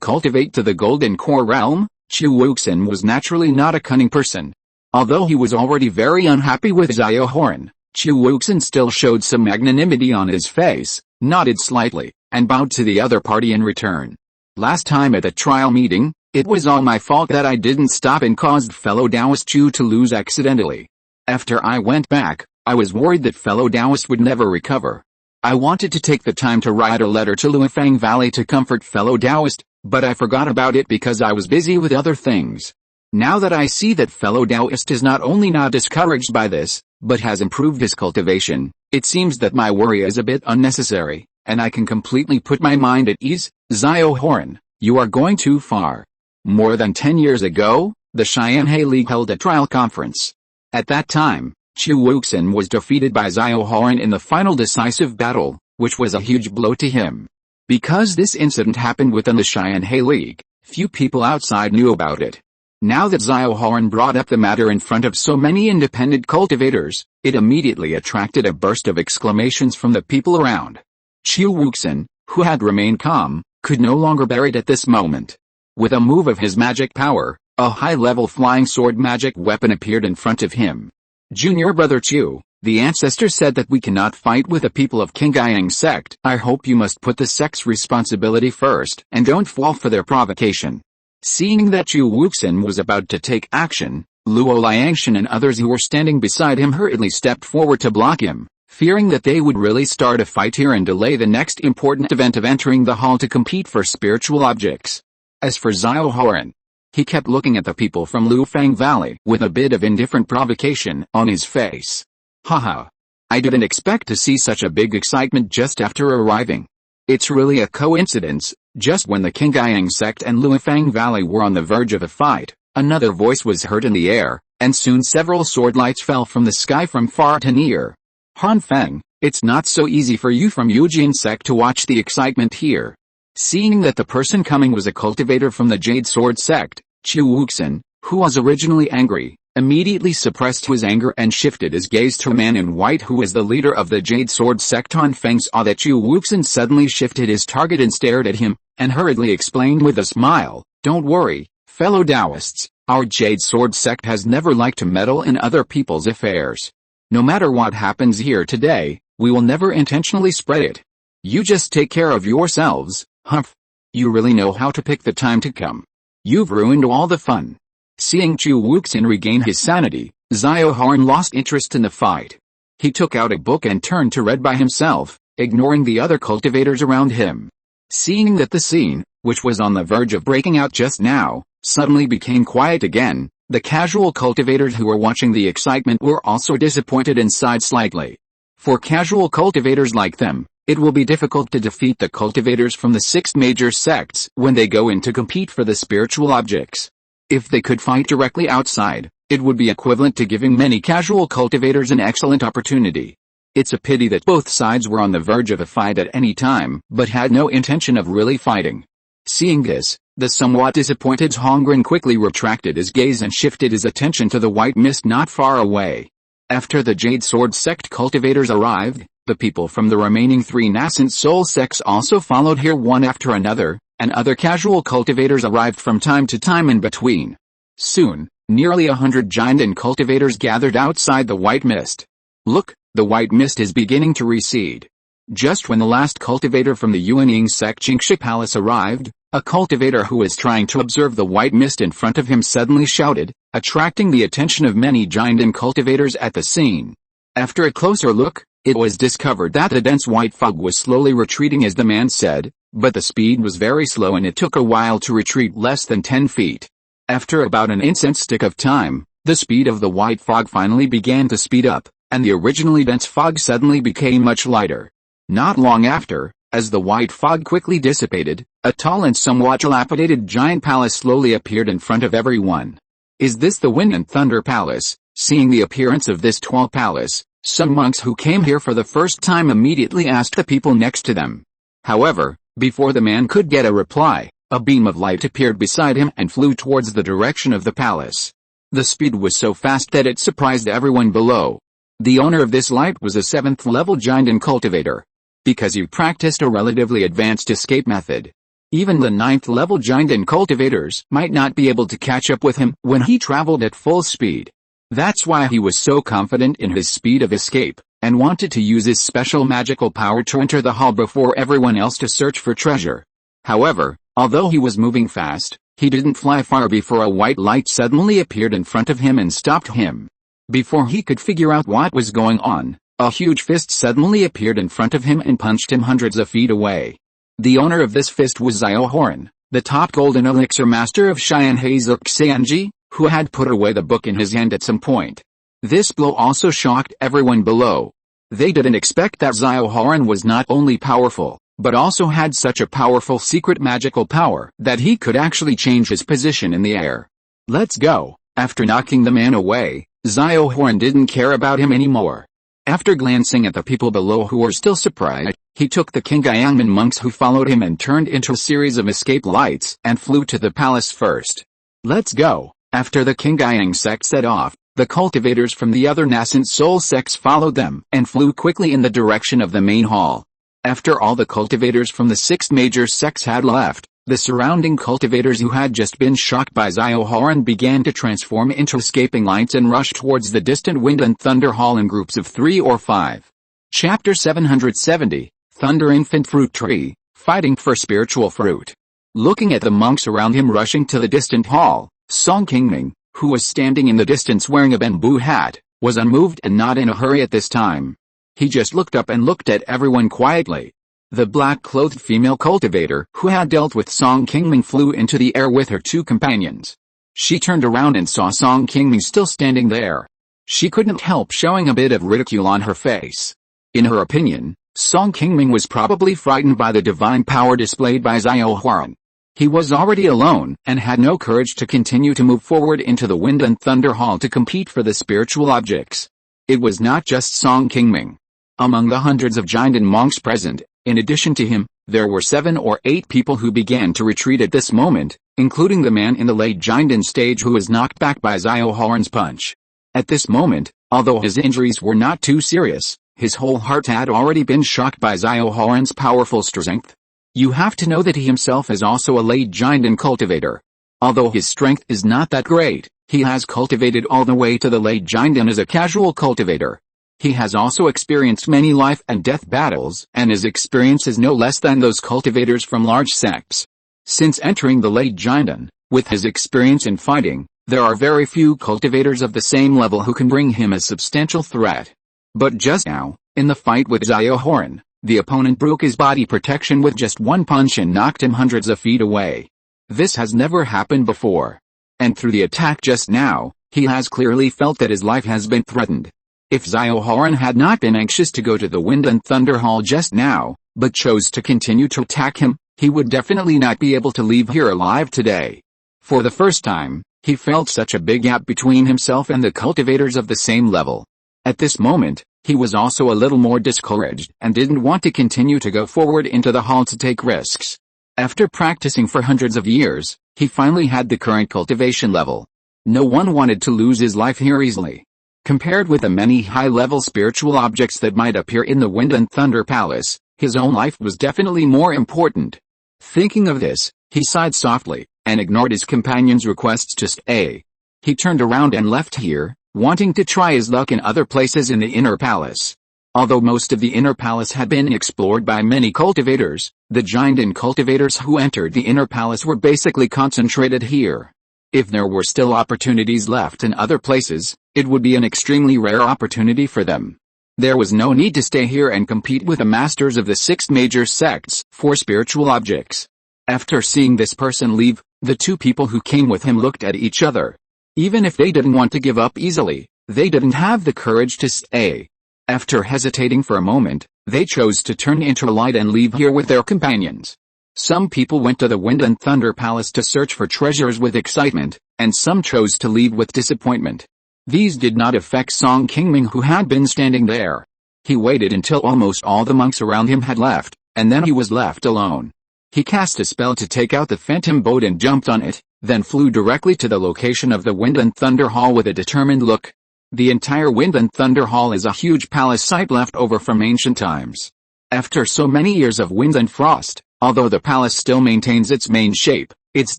cultivate to the Golden Core realm, Qi Wuxin was naturally not a cunning person. Although he was already very unhappy with Xiao Horan, Qi Wuxin still showed some magnanimity on his face, nodded slightly, and bowed to the other party in return. Last time at the trial meeting, it was all my fault that I didn't stop and caused fellow Taoist Chu to lose accidentally. After I went back, I was worried that fellow Taoist would never recover. I wanted to take the time to write a letter to Luofang Valley to comfort fellow Taoist, but I forgot about it because I was busy with other things. Now that I see that fellow Taoist is not only not discouraged by this, but has improved his cultivation, it seems that my worry is a bit unnecessary, and I can completely put my mind at ease. Xiao Horan, you are going too far. More than 10 years ago, the Xianhe League held a trial conference. At that time, Qi Wuxin was defeated by Xiao Horan in the final decisive battle, which was a huge blow to him. Because this incident happened within the Xianhe League, few people outside knew about it. Now that Xiao Horan brought up the matter in front of so many independent cultivators, it immediately attracted a burst of exclamations from the people around. Qi Wuxin, who had remained calm, could no longer bear it at this moment. With a move of his magic power, a high-level flying sword magic weapon appeared in front of him. Junior Brother Chu, The ancestor said that we cannot fight with the people of Qingming sect. I hope you must put the sect's responsibility first and don't fall for their provocation. Seeing that Qi Wuxin was about to take action, Luo Liangshan and others who were standing beside him hurriedly stepped forward to block him, fearing that they would really start a fight here and delay the next important event of entering the hall to compete for spiritual objects. As for Xiao Horan, he kept looking at the people from Lufang Valley with a bit of indifferent provocation on his face. Haha. I didn't expect to see such a big excitement just after arriving. It's really a coincidence. Just when the Qingming sect and Lufang Valley were on the verge of a fight, another voice was heard in the air, and soon several sword lights fell from the sky from far to near. Han Feng, it's not so easy for you from Yujin sect to watch the excitement here. Seeing that the person coming was a cultivator from the Jade Sword sect, Qi Wuxin, who was originally angry, immediately suppressed his anger and shifted his gaze to a man in white who was the leader of the Jade Sword sect. Han Feng saw that Qi Wuxin suddenly shifted his target and stared at him, and hurriedly explained with a smile, "Don't worry, fellow Taoists, our Jade Sword sect has never liked to meddle in other people's affairs. No matter what happens here today, we will never intentionally spread it. You just take care of yourselves." Humph. You really know how to pick the time to come. You've ruined all the fun. Seeing Qi Wuxin regain his sanity, Xiao Horan lost interest in the fight. He took out a book and turned to read by himself, ignoring the other cultivators around him. Seeing that the scene, which was on the verge of breaking out just now, suddenly became quiet again, the casual cultivators who were watching the excitement were also disappointed and sighed slightly. For casual cultivators like them, it will be difficult to defeat the cultivators from the 6 major sects when they go in to compete for the spiritual objects. If they could fight directly outside, it would be equivalent to giving many casual cultivators an excellent opportunity. It's a pity that both sides were on the verge of a fight at any time, but had no intention of really fighting. Seeing this, the somewhat disappointed Hongren quickly retracted his gaze and shifted his attention to the white mist not far away. After the Jade Sword sect cultivators arrived, the people from the remaining 3 nascent soul sects also followed here one after another, and other casual cultivators arrived from time to time in between. Soon, nearly 100 giant and cultivators gathered outside the white mist. Look, the white mist is beginning to recede. Just when the last cultivator from the Yuanying sect Qingshi Palace arrived, a cultivator who was trying to observe the white mist in front of him suddenly shouted, attracting the attention of many giant and cultivators at the scene. After a closer look, it was discovered that the dense white fog was slowly retreating as the man said, but the speed was very slow and it took a while to retreat less than 10 feet. After about an incense stick of time, the speed of the white fog finally began to speed up, and the originally dense fog suddenly became much lighter. Not long after, as the white fog quickly dissipated, a tall and somewhat dilapidated giant palace slowly appeared in front of everyone. Is this the Wind and Thunder Palace? Seeing the appearance of this tall palace, some monks who came here for the first time immediately asked the people next to them. However, before the man could get a reply, a beam of light appeared beside him and flew towards the direction of the palace. The speed was so fast that it surprised everyone below. The owner of this light was a 7th level giant and cultivator. Because he practiced a relatively advanced escape method, even the 9th level giant and cultivators might not be able to catch up with him when he traveled at full speed. That's why he was so confident in his speed of escape, and wanted to use his special magical power to enter the hall before everyone else to search for treasure. However, although he was moving fast, he didn't fly far before a white light suddenly appeared in front of him and stopped him. Before he could figure out what was going on, a huge fist suddenly appeared in front of him and punched him hundreds of feet away. The owner of this fist was Xiao Horan, the top golden elixir master of Xianheizuk Xianji, who had put away the book in his hand at some point. This blow also shocked everyone below. They didn't expect that Xiao Horan was not only powerful, but also had such a powerful secret magical power that he could actually change his position in the air. Let's go. After knocking the man away, Xiao Horan didn't care about him anymore. After glancing at the people below who were still surprised, he took the Qingming monks who followed him and turned into a series of escape lights and flew to the palace first. Let's go. After the Qingming sect set off, the cultivators from the other nascent soul sects followed them and flew quickly in the direction of the main hall. After all the cultivators from the 6 major sects had left, The surrounding cultivators who had just been shocked by Xiaohoran began to transform into escaping lights and rush towards the distant Wind and Thunder Hall in groups of 3 or 5. Chapter 770, Thunder Infant Fruit Tree, Fighting for Spiritual Fruit. Looking at the monks around him rushing to the distant hall, Song Qingming, who was standing in the distance wearing a bamboo hat, was unmoved and not in a hurry at this time. He just looked up and looked at everyone quietly. The black-clothed female cultivator who had dealt with Song Qingming flew into the air with her 2 companions. She turned around and saw Song Qingming still standing there. She couldn't help showing a bit of ridicule on her face. In her opinion, Song Qingming was probably frightened by the divine power displayed by Xiaohoran. He was already alone and had no courage to continue to move forward into the Wind and Thunder Hall to compete for the spiritual objects. It was not just Song Qingming. Among the hundreds of Jinden monks present, in addition to him, there were 7 or 8 people who began to retreat at this moment, including the man in the late Jinden stage who was knocked back by Xiaohoran's punch. At this moment, although his injuries were not too serious, his whole heart had already been shocked by Xiaohoran's powerful strength. You have to know that he himself is also a late Jinden cultivator. Although his strength is not that great, he has cultivated all the way to the late Jinden as a casual cultivator. He has also experienced many life and death battles, and his experience is no less than those cultivators from large sects. Since entering the late Jinden, with his experience in fighting, there are very few cultivators of the same level who can bring him a substantial threat. But just now, in the fight with Xiaohoran, the opponent broke his body protection with just 1 punch and knocked him hundreds of feet away. This has never happened before. And through the attack just now, he has clearly felt that his life has been threatened. If Xiaohoran had not been anxious to go to the Wind and Thunder Hall just now, but chose to continue to attack him, he would definitely not be able to leave here alive today. For the first time, he felt such a big gap between himself and the cultivators of the same level. At this moment, he was also a little more discouraged and didn't want to continue to go forward into the hall to take risks. After practicing for hundreds of years, he finally had the current cultivation level. No one wanted to lose his life here easily. Compared with the many high-level spiritual objects that might appear in the Wind and Thunder Palace, his own life was definitely more important. Thinking of this, he sighed softly, and ignored his companion's requests to stay. He turned around and left here, wanting to try his luck in other places in the inner palace. Although most of the inner palace had been explored by many cultivators, the Jinden cultivators who entered the inner palace were basically concentrated here. If there were still opportunities left in other places, it would be an extremely rare opportunity for them. There was no need to stay here and compete with the masters of the 6 major sects for spiritual objects. After seeing this person leave, the 2 people who came with him looked at each other. Even if they didn't want to give up easily, they didn't have the courage to stay. After hesitating for a moment, they chose to turn into a light and leave here with their companions. Some people went to the Wind and Thunder Palace to search for treasures with excitement, and some chose to leave with disappointment. These did not affect Song Qingming, who had been standing there. He waited until almost all the monks around him had left, and then he was left alone. He cast a spell to take out the phantom boat and jumped on it, then flew directly to the location of the Wind and Thunder Hall with a determined look. The entire Wind and Thunder Hall is a huge palace site left over from ancient times. After so many years of wind and frost, although the palace still maintains its main shape, its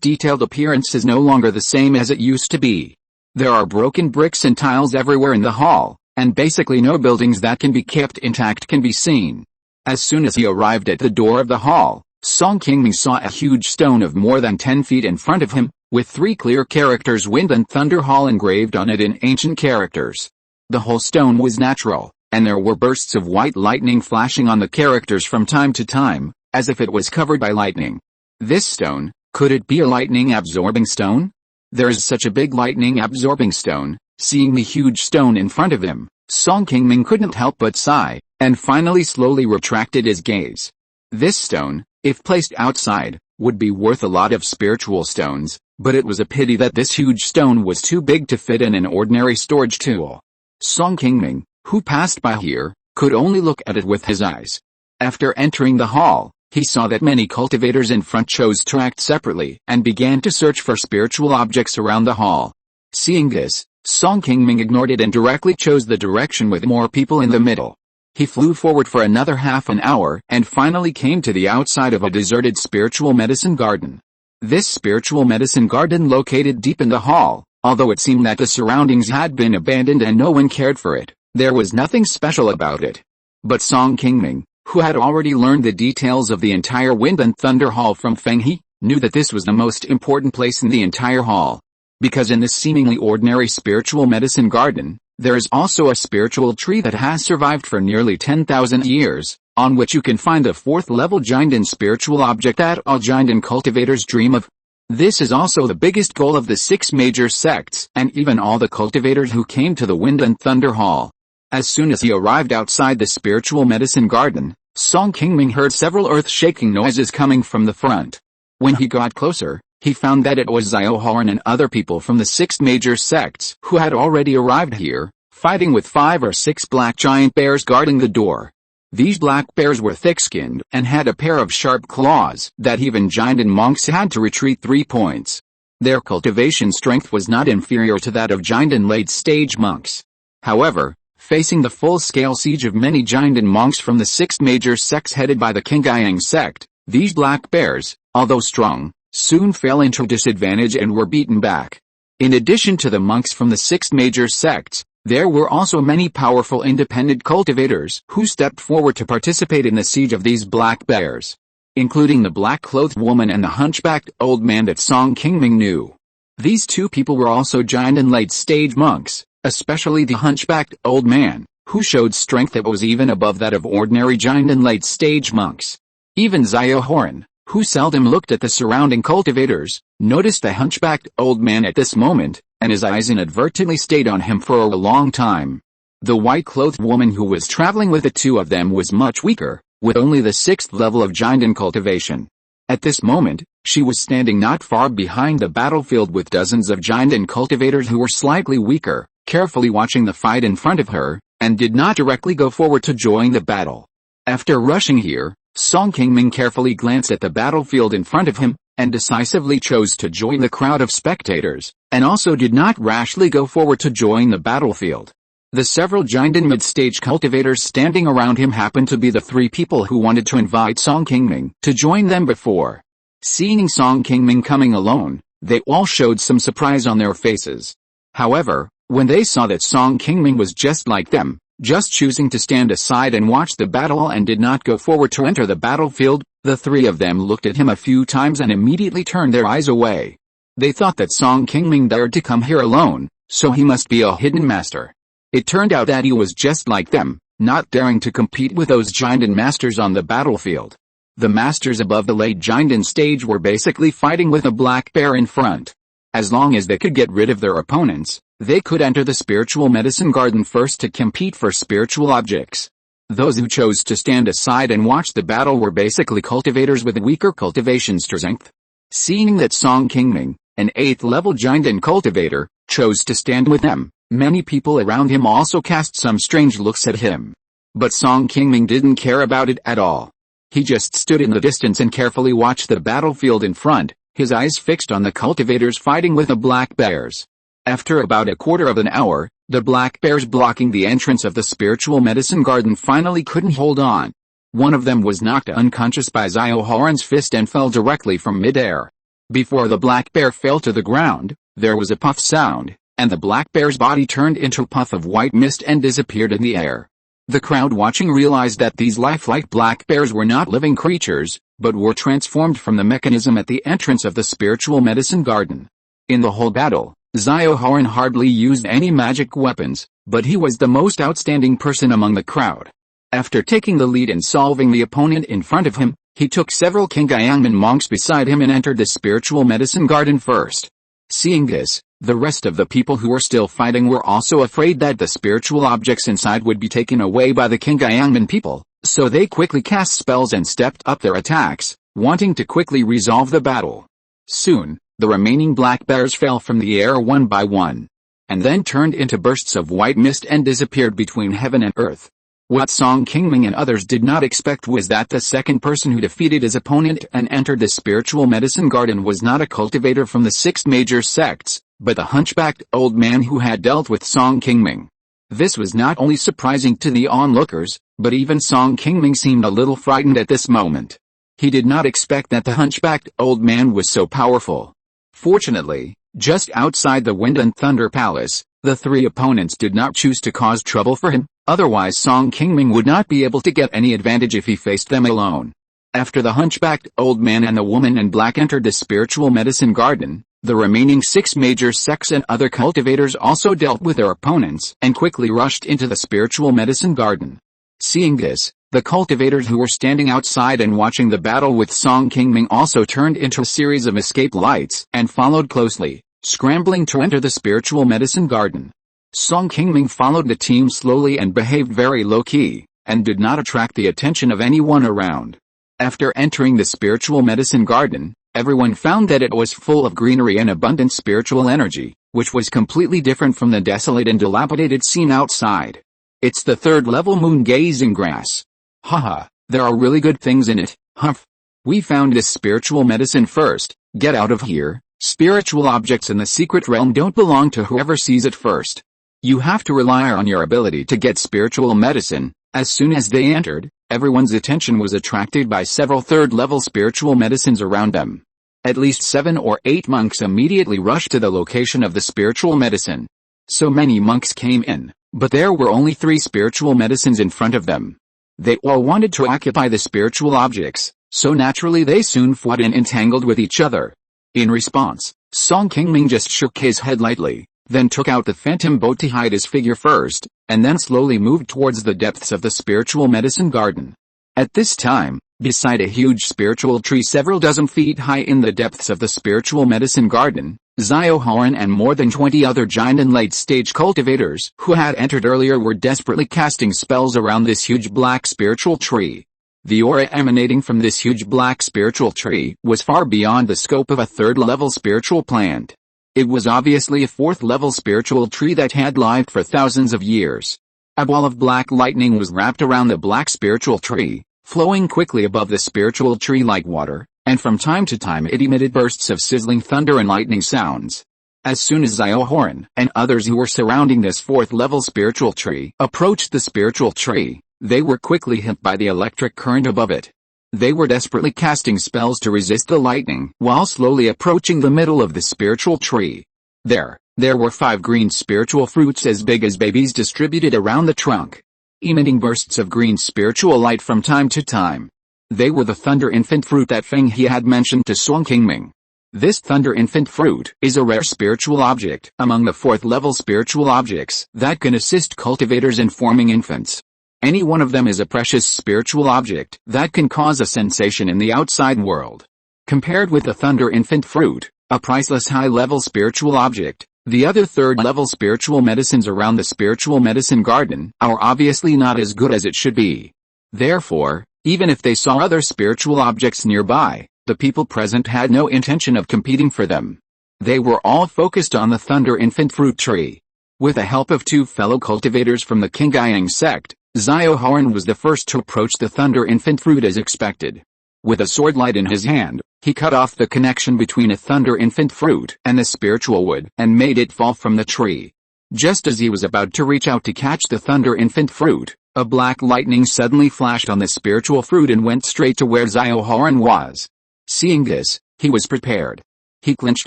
detailed appearance is no longer the same as it used to be. There are broken bricks and tiles everywhere in the hall, and basically no buildings that can be kept intact can be seen. As soon as he arrived at the door of the hall, Song Qingming saw a huge stone of more than 10 feet in front of him, with 3 clear characters Wind and Thunder Hall engraved on it in ancient characters. The whole stone was natural, and there were bursts of white lightning flashing on the characters from time to time, as if it was covered by lightning. This stone, could it be a lightning-absorbing stone? There is such a big lightning-absorbing stone. Seeing the huge stone in front of him, Song Qingming couldn't help but sigh, and finally slowly retracted his gaze. This stone, if placed outside, would be worth a lot of spiritual stones, but it was a pity that this huge stone was too big to fit in an ordinary storage tool. Song Qingming, who passed by here, could only look at it with his eyes. After entering the hall, he saw that many cultivators in front chose to act separately and began to search for spiritual objects around the hall. Seeing this, Song Qingming ignored it and directly chose the direction with more people in the middle. He flew forward for another half an hour and finally came to the outside of a deserted spiritual medicine garden. This spiritual medicine garden located deep in the hall, although it seemed that the surroundings had been abandoned and no one cared for it, there was nothing special about it. But Song Qingming, who had already learned the details of the entire Wind and Thunder Hall from Feng He, knew that this was the most important place in the entire hall. Because in this seemingly ordinary spiritual medicine garden, there is also a spiritual tree that has survived for nearly 10,000 years, on which you can find a 4th-level Jinden spiritual object that all Jinden cultivators dream of. This is also the biggest goal of the 6 major sects and even all the cultivators who came to the Wind and Thunder Hall. As soon as he arrived outside the spiritual medicine garden, Song Qingming heard several earth-shaking noises coming from the front. When he got closer, he found that it was Xiao Horan and other people from the 6 major sects who had already arrived here, fighting with 5 or 6 black giant bears guarding the door. These black bears were thick-skinned and had a pair of sharp claws that even Jinden monks had to retreat 3 points. Their cultivation strength was not inferior to that of Jinden late-stage monks. However, facing the full-scale siege of many Jinden monks from the 6 major sects headed by the Qingming sect, these black bears, although strong, soon fell into disadvantage and were beaten back. In addition to the monks from the 6 major sects, there were also many powerful independent cultivators who stepped forward to participate in the siege of these black bears, including the black-clothed woman and the hunchbacked old man that Song Qingming knew. These 2 people were also Jinden late-stage monks, especially the hunchbacked old man, who showed strength that was even above that of ordinary Jinden late-stage monks. Even Xiao Horan, who seldom looked at the surrounding cultivators, noticed the hunchbacked old man at this moment, and his eyes inadvertently stayed on him for a long time. The white-clothed woman who was traveling with the 2 of them was much weaker, with only the 6th level of Jinden cultivation. At this moment, she was standing not far behind the battlefield with dozens of Jinden cultivators who were slightly weaker, carefully watching the fight in front of her, and did not directly go forward to join the battle. After rushing here, Song Qingming carefully glanced at the battlefield in front of him, and decisively chose to join the crowd of spectators, and also did not rashly go forward to join the battlefield. The several Jinden mid-stage cultivators standing around him happened to be the 3 people who wanted to invite Song Qingming to join them before. Seeing Song Qingming coming alone, they all showed some surprise on their faces. However, when they saw that Song Qingming was just like them, just choosing to stand aside and watch the battle and did not go forward to enter the battlefield, the 3 of them looked at him a few times and immediately turned their eyes away. They thought that Song Qingming dared to come here alone, so he must be a hidden master. It turned out that he was just like them, not daring to compete with those Jinden masters on the battlefield. The masters above the late Jinden stage were basically fighting with a black bear in front. As long as they could get rid of their opponents, they could enter the spiritual medicine garden first to compete for spiritual objects. Those who chose to stand aside and watch the battle were basically cultivators with weaker cultivation strength. Seeing that Song Qingming, an 8th-level Jinden cultivator, chose to stand with them, many people around him also cast some strange looks at him. But Song Qingming didn't care about it at all. He just stood in the distance and carefully watched the battlefield in front, his eyes fixed on the cultivators fighting with the black bears. After about a quarter of an hour, the black bears blocking the entrance of the spiritual medicine garden finally couldn't hold on. One of them was knocked unconscious by Xiao Horan's fist and fell directly from mid-air. Before the black bear fell to the ground, there was a puff sound, and the black bear's body turned into a puff of white mist and disappeared in the air. The crowd watching realized that these lifelike black bears were not living creatures, but were transformed from the mechanism at the entrance of the spiritual medicine garden. In the whole battle, Xiao Horan hardly used any magic weapons, but he was the most outstanding person among the crowd. After taking the lead in solving the opponent in front of him, he took several Qingming monks beside him and entered the spiritual medicine garden first. Seeing this, the rest of the people who were still fighting were also afraid that the spiritual objects inside would be taken away by the Qingming people, so they quickly cast spells and stepped up their attacks, wanting to quickly resolve the battle. Soon, the remaining black bears fell from the air one by one, and then turned into bursts of white mist and disappeared between heaven and earth. What Song Qingming and others did not expect was that the second person who defeated his opponent and entered the spiritual medicine garden was not a cultivator from the 6 major sects, but the hunchbacked old man who had dealt with Song Qingming. This was not only surprising to the onlookers, but even Song Qingming seemed a little frightened at this moment. He did not expect that the hunchbacked old man was so powerful. Fortunately, just outside the Wind and Thunder Palace, the three opponents did not choose to cause trouble for him, otherwise Song Qingming would not be able to get any advantage if he faced them alone. After the hunchbacked old man and the woman in black entered the spiritual medicine garden, the remaining 6 major sects and other cultivators also dealt with their opponents and quickly rushed into the spiritual medicine garden. Seeing this, the cultivators who were standing outside and watching the battle with Song Qingming also turned into a series of escape lights and followed closely, scrambling to enter the spiritual medicine garden. Song Qingming followed the team slowly and behaved very low-key, and did not attract the attention of anyone around. After entering the spiritual medicine garden, everyone found that it was full of greenery and abundant spiritual energy, which was completely different from the desolate and dilapidated scene outside. It's the 3rd level moon-gazing grass. Haha, there are really good things in it, humph. We found this spiritual medicine first, get out of here. Spiritual objects in the secret realm don't belong to whoever sees it first. You have to rely on your ability to get spiritual medicine. As soon as they entered, everyone's attention was attracted by several 3rd level spiritual medicines around them. At least 7 or 8 monks immediately rushed to the location of the spiritual medicine. So many monks came in, but there were only 3 spiritual medicines in front of them. They all wanted to occupy the spiritual objects, so naturally they soon fought and entangled with each other. In response, Song Qingming just shook his head lightly, then took out the phantom bow to hide his figure first, and then slowly moved towards the depths of the spiritual medicine garden. At this time, beside a huge spiritual tree several dozen feet high in the depths of the spiritual medicine garden, Xiao Horan and more than 20 other giant and late-stage cultivators who had entered earlier were desperately casting spells around this huge black spiritual tree. The aura emanating from this huge black spiritual tree was far beyond the scope of a 3rd level spiritual plant. It was obviously a 4th level spiritual tree that had lived for thousands of years. A ball of black lightning was wrapped around the black spiritual tree, flowing quickly above the spiritual tree like water, and from time to time it emitted bursts of sizzling thunder and lightning sounds. As soon as Xiao Horan and others who were surrounding this 4th level spiritual tree approached the spiritual tree, they were quickly hit by the electric current above it. They were desperately casting spells to resist the lightning while slowly approaching the middle of the spiritual tree. There were 5 green spiritual fruits as big as babies distributed around the trunk, emitting bursts of green spiritual light from time to time. They were the Thunder Infant Fruit that Feng He had mentioned to Song Qingming. This Thunder Infant Fruit is a rare spiritual object among the 4th level spiritual objects that can assist cultivators in forming infants. Any one of them is a precious spiritual object that can cause a sensation in the outside world. Compared with the Thunder Infant Fruit, a priceless high-level spiritual object, the other 3rd level spiritual medicines around the spiritual medicine garden are obviously not as good as it should be. Therefore, even if they saw other spiritual objects nearby, the people present had no intention of competing for them. They were all focused on the Thunder Infant Fruit tree. With the help of 2 fellow cultivators from the Qingming sect, Xiao Horan was the first to approach the Thunder Infant Fruit as expected. With a sword light in his hand, he cut off the connection between a Thunder Infant Fruit and the spiritual wood and made it fall from the tree. Just as he was about to reach out to catch the Thunder Infant Fruit, a black lightning suddenly flashed on the spiritual fruit and went straight to where Xiao Horan was. Seeing this, he was prepared. He clenched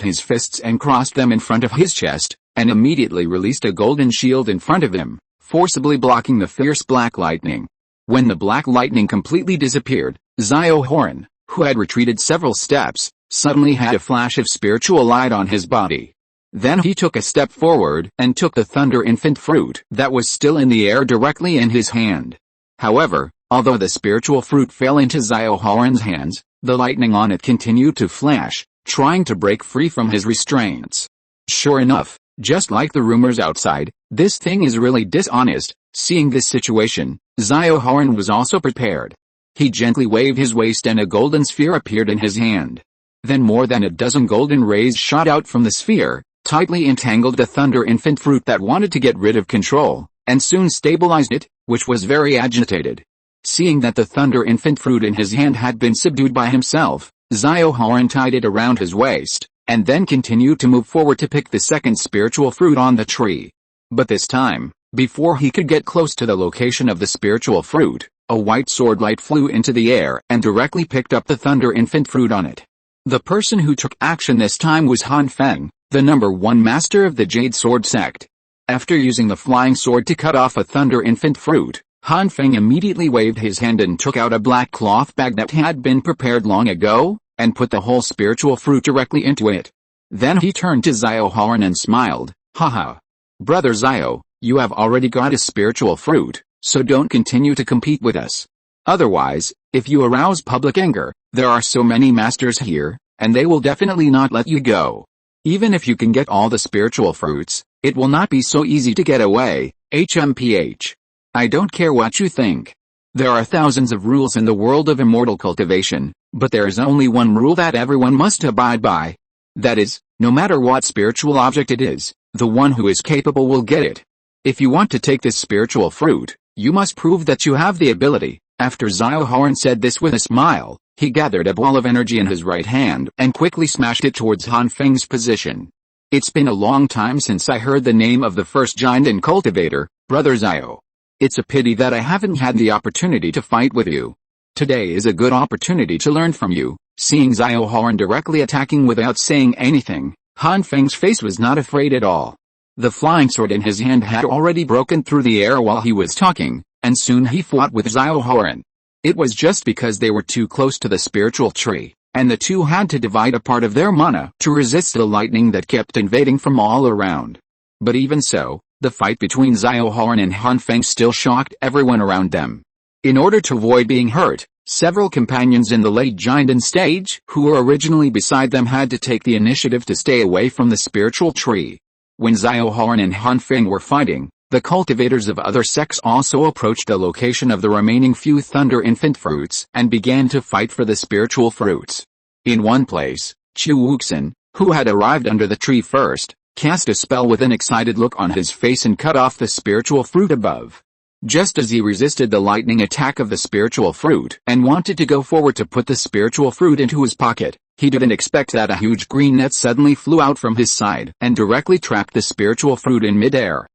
his fists and crossed them in front of his chest, and immediately released a golden shield in front of him, forcibly blocking the fierce black lightning. When the black lightning completely disappeared, Xiao Horan, who had retreated several steps, suddenly had a flash of spiritual light on his body. Then he took a step forward and took the Thunder Infant Fruit that was still in the air directly in his hand. However, although the spiritual fruit fell into Xiao Horan's hands, the lightning on it continued to flash, trying to break free from his restraints. Sure enough, just like the rumors outside, this thing is really dishonest. Seeing this situation, Xiao Horan was also prepared. He gently waved his waist and a golden sphere appeared in his hand. Then more than a dozen golden rays shot out from the sphere, tightly entangled the Thunder Infant Fruit that wanted to get rid of control, and soon stabilized it, which was very agitated. Seeing that the Thunder Infant Fruit in his hand had been subdued by himself, Xiao Horan tied it around his waist, and then continued to move forward to pick the second spiritual fruit on the tree. But this time, Before he could get close to the location of the spiritual fruit, a white sword light flew into the air and directly picked up the Thunder Infant fruit on it. The person who took action this time was Han Feng, the #1 master of the Jade Sword sect. After using the flying sword to cut off a Thunder Infant fruit, Han Feng immediately waved his hand and took out a black cloth bag that had been prepared long ago, and put the whole spiritual fruit directly into it. Then he turned to Xiao Horan and smiled, "Haha. Brother Xiao, you have already got a spiritual fruit, so don't continue to compete with us. Otherwise, if you arouse public anger, there are so many masters here, and they will definitely not let you go. Even if you can get all the spiritual fruits, it will not be so easy to get away, HMPH. I don't care what you think. There are thousands of rules in the world of immortal cultivation, but there is only one rule that everyone must abide by. That is, no matter what spiritual object it is, the one who is capable will get it. If you want to take this spiritual fruit, you must prove that you have the ability." After Xiao Horan said this with a smile, he gathered a ball of energy in his right hand and quickly smashed it towards Han Feng's position. "It's been a long time since I heard the name of the first giant and cultivator, Brother Xiao. It's a pity that I haven't had the opportunity to fight with you. Today is a good opportunity to learn from you." Seeing Xiao Horan directly attacking without saying anything, Han Feng's face was not afraid at all. The flying sword in his hand had already broken through the air while he was talking, and soon he fought with Xiao Horan. It was just because they were too close to the spiritual tree, and the two had to divide a part of their mana to resist the lightning that kept invading from all around. But even so, the fight between Xiao Horan and Han Feng still shocked everyone around them. In order to avoid being hurt, several companions in the late Jinden stage who were originally beside them had to take the initiative to stay away from the spiritual tree. When Xiao Horan and Han Feng were fighting, the cultivators of other sects also approached the location of the remaining few Thunder Infant fruits and began to fight for the spiritual fruits. In one place, Chu Wuxin, who had arrived under the tree first, cast a spell with an excited look on his face and cut off the spiritual fruit above. Just as he resisted the lightning attack of the spiritual fruit and wanted to go forward to put the spiritual fruit into his pocket, he didn't expect that a huge green net suddenly flew out from his side and directly trapped the spiritual fruit in midair.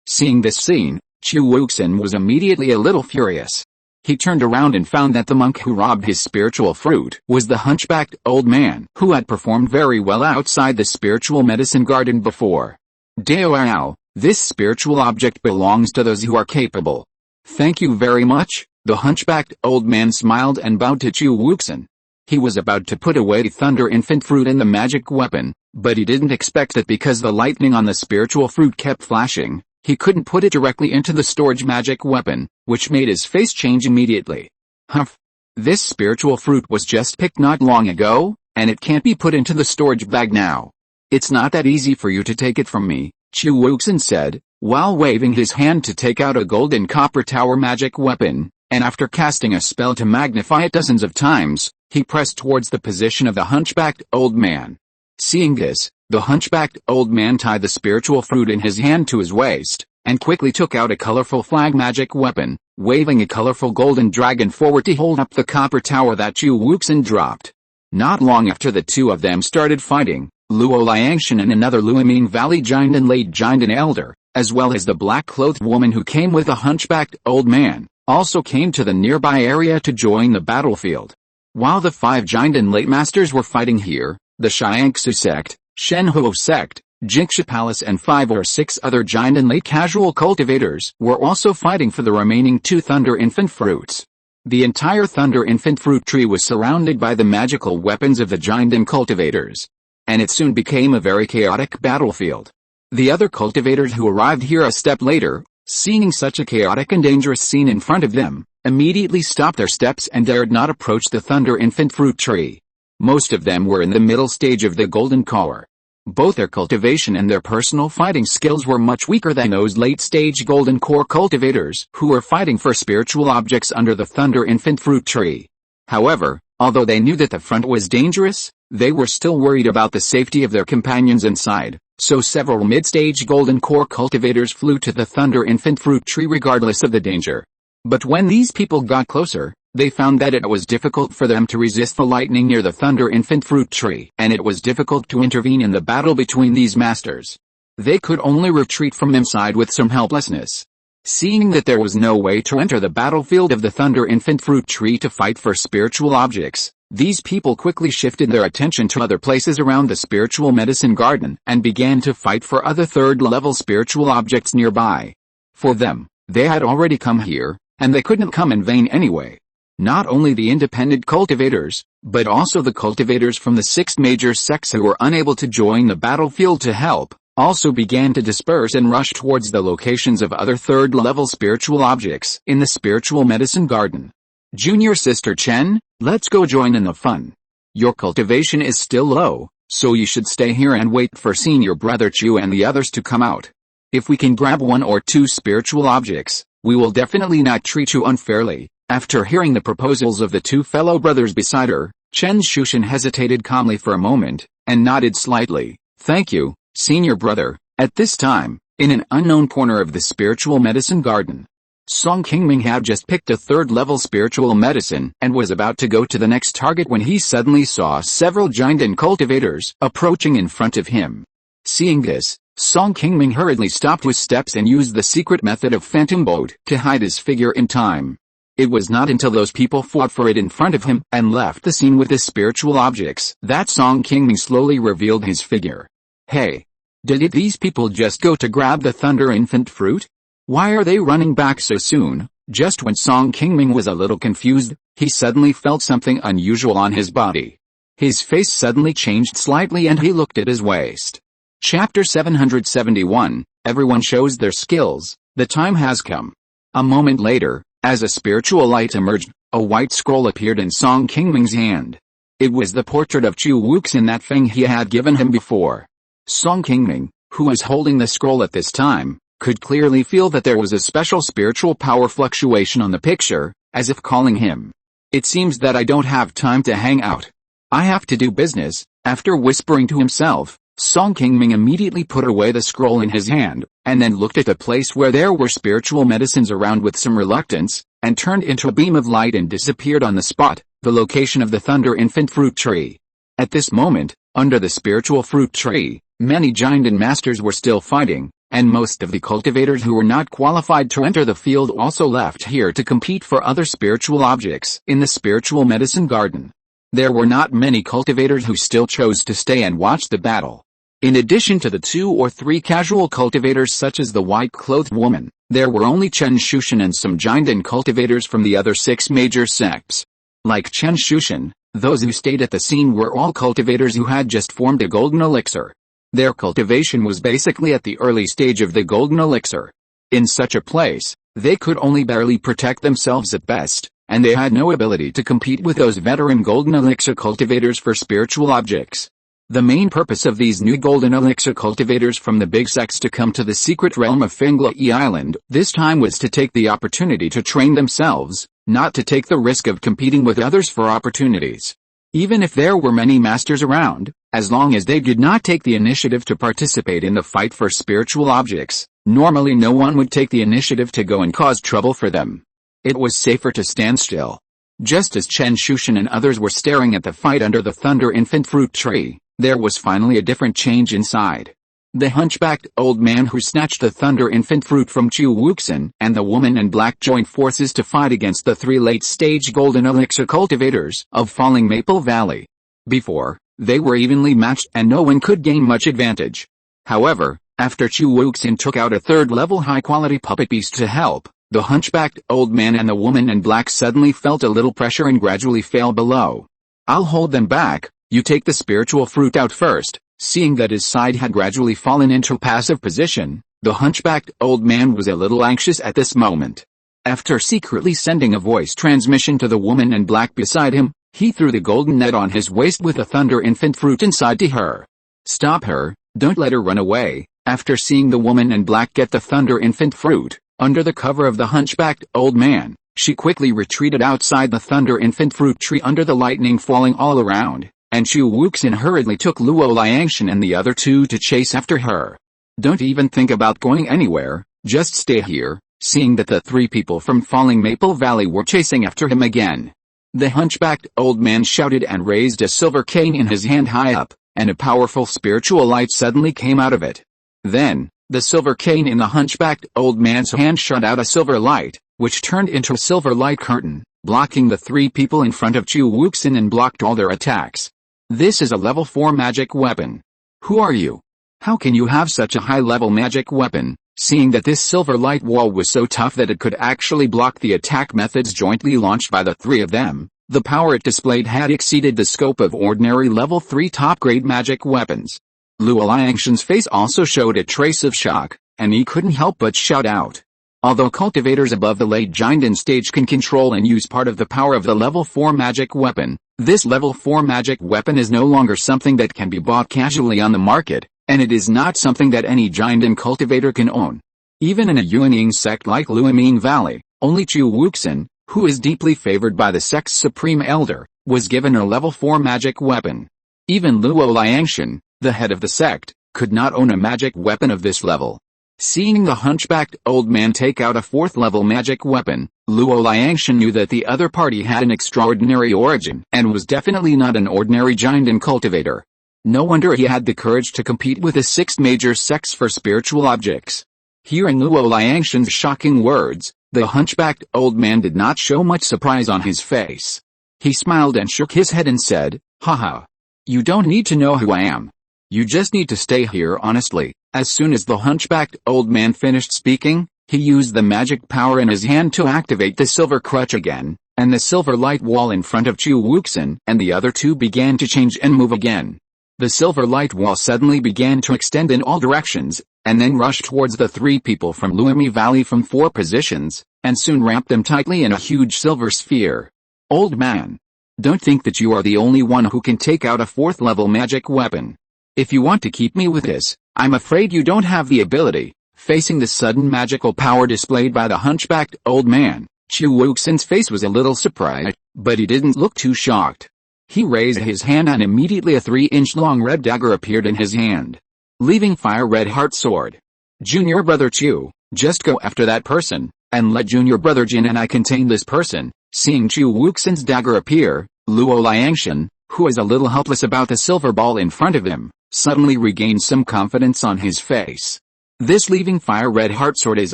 Seeing this scene, Chu Wuxin was immediately a little furious. He turned around and found that the monk who robbed his spiritual fruit was the hunchbacked old man who had performed very well outside the spiritual medicine garden before. "Dao, this spiritual object belongs to those who are capable." "Thank you very much." The hunchbacked old man smiled and bowed to Chu Wuxin. He was about to put away the Thunder Infant fruit in the magic weapon, but he didn't expect that because the lightning on the spiritual fruit kept flashing, he couldn't put it directly into the storage magic weapon, which made his face change immediately. "Humph. This spiritual fruit was just picked not long ago, and it can't be put into the storage bag now. It's not that easy for you to take it from me," Chu Wuxin said, while waving his hand to take out a golden copper tower magic weapon, and after casting a spell to magnify it dozens of times, he pressed towards the position of the hunchbacked old man. Seeing this, the hunchbacked old man tied the spiritual fruit in his hand to his waist, and quickly took out a colorful flag magic weapon, waving a colorful golden dragon forward to hold up the copper tower that Chu Wuxin dropped. Not long after the two of them started fighting, Luo Liangshan and another Luoming Valley giant and late giant and elder, as well as the black-clothed woman who came with the hunchbacked old man, also came to the nearby area to join the battlefield. While the 5 giant and late masters were fighting here, the Xiangsu sect, Shenhuo sect, Jinxia Palace and 5 or 6 other giant and late casual cultivators were also fighting for the remaining 2 Thunder Infant fruits. The entire Thunder Infant fruit tree was surrounded by the magical weapons of the giant and cultivators, and it soon became a very chaotic battlefield. The other cultivators who arrived here a step later, seeing such a chaotic and dangerous scene in front of them, immediately stopped their steps and dared not approach the Thunder Infant fruit tree. Most of them were in the middle stage of the golden core. Both their cultivation and their personal fighting skills were much weaker than those late-stage golden core cultivators who were fighting for spiritual objects under the Thunder Infant fruit tree. However, although they knew that the front was dangerous, they were still worried about the safety of their companions inside, so several mid-stage golden core cultivators flew to the Thunder Infant fruit tree regardless of the danger. But when these people got closer, they found that it was difficult for them to resist the lightning near the Thunder Infant fruit tree, and it was difficult to intervene in the battle between these masters. They could only retreat from inside with some helplessness. Seeing that there was no way to enter the battlefield of the Thunder Infant Fruit Tree to fight for spiritual objects, these people quickly shifted their attention to other places around the spiritual medicine garden and began to fight for other third-level spiritual objects nearby. For them, they had already come here, and they couldn't come in vain anyway. Not only the independent cultivators, but also the cultivators from the 6 major sects who were unable to join the battlefield to help, also began to disperse and rush towards the locations of other third-level spiritual objects in the spiritual medicine garden. Junior sister Chen, let's go join in the fun. Your cultivation is still low, so you should stay here and wait for senior brother Chu and the others to come out. If we can grab 1 or 2 spiritual objects, we will definitely not treat you unfairly. After hearing the proposals of the 2 fellow brothers beside her, Chen Shushan hesitated calmly for a moment, and nodded slightly. Thank you, senior brother. At this time, in an unknown corner of the spiritual medicine garden, Song Qingming had just picked a 3rd-level spiritual medicine and was about to go to the next target when he suddenly saw several giant and cultivators approaching in front of him. Seeing this, Song Qingming hurriedly stopped his steps and used the secret method of phantom boat to hide his figure in time. It was not until those people fought for it in front of him and left the scene with the spiritual objects that Song Qingming slowly revealed his figure. Hey! Did these people just go to grab the Thunder Infant Fruit? Why are they running back so soon? Just when Song Qingming was a little confused, he suddenly felt something unusual on his body. His face suddenly changed slightly and he looked at his waist. Chapter 771, Everyone shows their skills, the time has come. A moment later, as a spiritual light emerged, a white scroll appeared in Song Qingming's hand. It was the portrait of Chu Wuxin that Feng He had given him before. Song Qingming, who was holding the scroll at this time, could clearly feel that there was a special spiritual power fluctuation on the picture, as if calling him. It seems that I don't have time to hang out. I have to do business. After whispering to himself, Song Qingming immediately put away the scroll in his hand, and then looked at the place where there were spiritual medicines around with some reluctance, and turned into a beam of light and disappeared on the spot, the location of the Thunder Infant Fruit Tree. At this moment, under the spiritual fruit tree, many giant and masters were still fighting, and most of the cultivators who were not qualified to enter the field also left here to compete for other spiritual objects in the spiritual medicine garden. There were not many cultivators who still chose to stay and watch the battle. In addition to the 2 or 3 casual cultivators such as the white-clothed woman, there were only Chen Shushan and some giant and cultivators from the other 6 major sects. Like Chen Shushan, those who stayed at the scene were all cultivators who had just formed a golden elixir. Their cultivation was basically at the early stage of the golden elixir. In such a place, they could only barely protect themselves at best, and they had no ability to compete with those veteran golden elixir cultivators for spiritual objects. The main purpose of these new golden elixir cultivators from the big sects to come to the secret realm of Fenglai Island this time was to take the opportunity to train themselves, not to take the risk of competing with others for opportunities. Even if there were many masters around, as long as they did not take the initiative to participate in the fight for spiritual objects, normally no one would take the initiative to go and cause trouble for them. It was safer to stand still. Just as Chen Shushan and others were staring at the fight under the Thunder Infant Fruit Tree, there was finally a different change inside. The hunchbacked old man who snatched the Thunder Infant Fruit from Chu Wuxin and the woman in black joined forces to fight against the 3 late-stage golden elixir cultivators of Falling Maple Valley. Before, they were evenly matched and no one could gain much advantage. However, after Chu Wuxin took out a 3rd-level high-quality puppet beast to help, the hunchbacked old man and the woman in black suddenly felt a little pressure and gradually fell below. I'll hold them back. You take the spiritual fruit out first. Seeing that his side had gradually fallen into passive position, the hunchbacked old man was a little anxious at this moment. After secretly sending a voice transmission to the woman in black beside him, he threw the golden net on his waist with the Thunder Infant Fruit inside to her. Stop her, don't let her run away. After seeing the woman in black get the Thunder Infant Fruit, under the cover of the hunchbacked old man, she quickly retreated outside the Thunder Infant Fruit Tree under the lightning falling all around. And Chu Wuxin hurriedly took Luo Liangshan and the other 2 to chase after her. Don't even think about going anywhere, just stay here. Seeing that the 3 people from Falling Maple Valley were chasing after him again, the hunchbacked old man shouted and raised a silver cane in his hand high up, and a powerful spiritual light suddenly came out of it. Then, the silver cane in the hunchbacked old man's hand shot out a silver light, which turned into a silver light curtain, blocking the three people in front of Chu Wuxin and blocked all their attacks. This is a level 4 magic weapon. Who are you? How can you have such a high-level magic weapon, seeing that this silver light wall was so tough that it could actually block the attack methods jointly launched by the three of them? The power it displayed had exceeded the scope of ordinary level 3 top-grade magic weapons. Luo Liangshan's face also showed a trace of shock, and he couldn't help but shout out. Although cultivators above the late giant stage can control and use part of the power of the level 4 magic weapon, this level 4 magic weapon is no longer something that can be bought casually on the market, and it is not something that any giant and cultivator can own. Even in a Yuanying sect like Luoming Valley, only Chu Wuxin, who is deeply favored by the sect's supreme elder, was given a level 4 magic weapon. Even Luo Liangshan, the head of the sect, could not own a magic weapon of this level. Seeing the hunchbacked old man take out a 4th-level magic weapon, Luo Liangshan knew that the other party had an extraordinary origin and was definitely not an ordinary giant and cultivator. No wonder he had the courage to compete with the 6 major sects for spiritual objects. Hearing Luo Liangshan's shocking words, the hunchbacked old man did not show much surprise on his face. He smiled and shook his head and said, "Haha. You don't need to know who I am. You just need to stay here honestly." As soon as the hunchbacked old man finished speaking, he used the magic power in his hand to activate the silver crutch again, and the silver light wall in front of Chu Wuxin and the other two began to change and move again. The silver light wall suddenly began to extend in all directions, and then rushed towards the three people from Luomi Valley from 4 positions, and soon wrapped them tightly in a huge silver sphere. "Old man. Don't think that you are the only one who can take out a 4th-level magic weapon. If you want to keep me with this, I'm afraid you don't have the ability." Facing the sudden magical power displayed by the hunchbacked old man, Chu Wuxin's face was a little surprised, but he didn't look too shocked. He raised his hand and immediately a 3-inch-long red dagger appeared in his hand. Leaving fire red heart sword. "Junior brother Chu, just go after that person, and let junior brother Jin and I contain this person." Seeing Chu Wuxin's dagger appear, Luo Liangshan, who was a little helpless about the silver ball in front of him, suddenly regained some confidence on his face. This leaving fire red heart sword is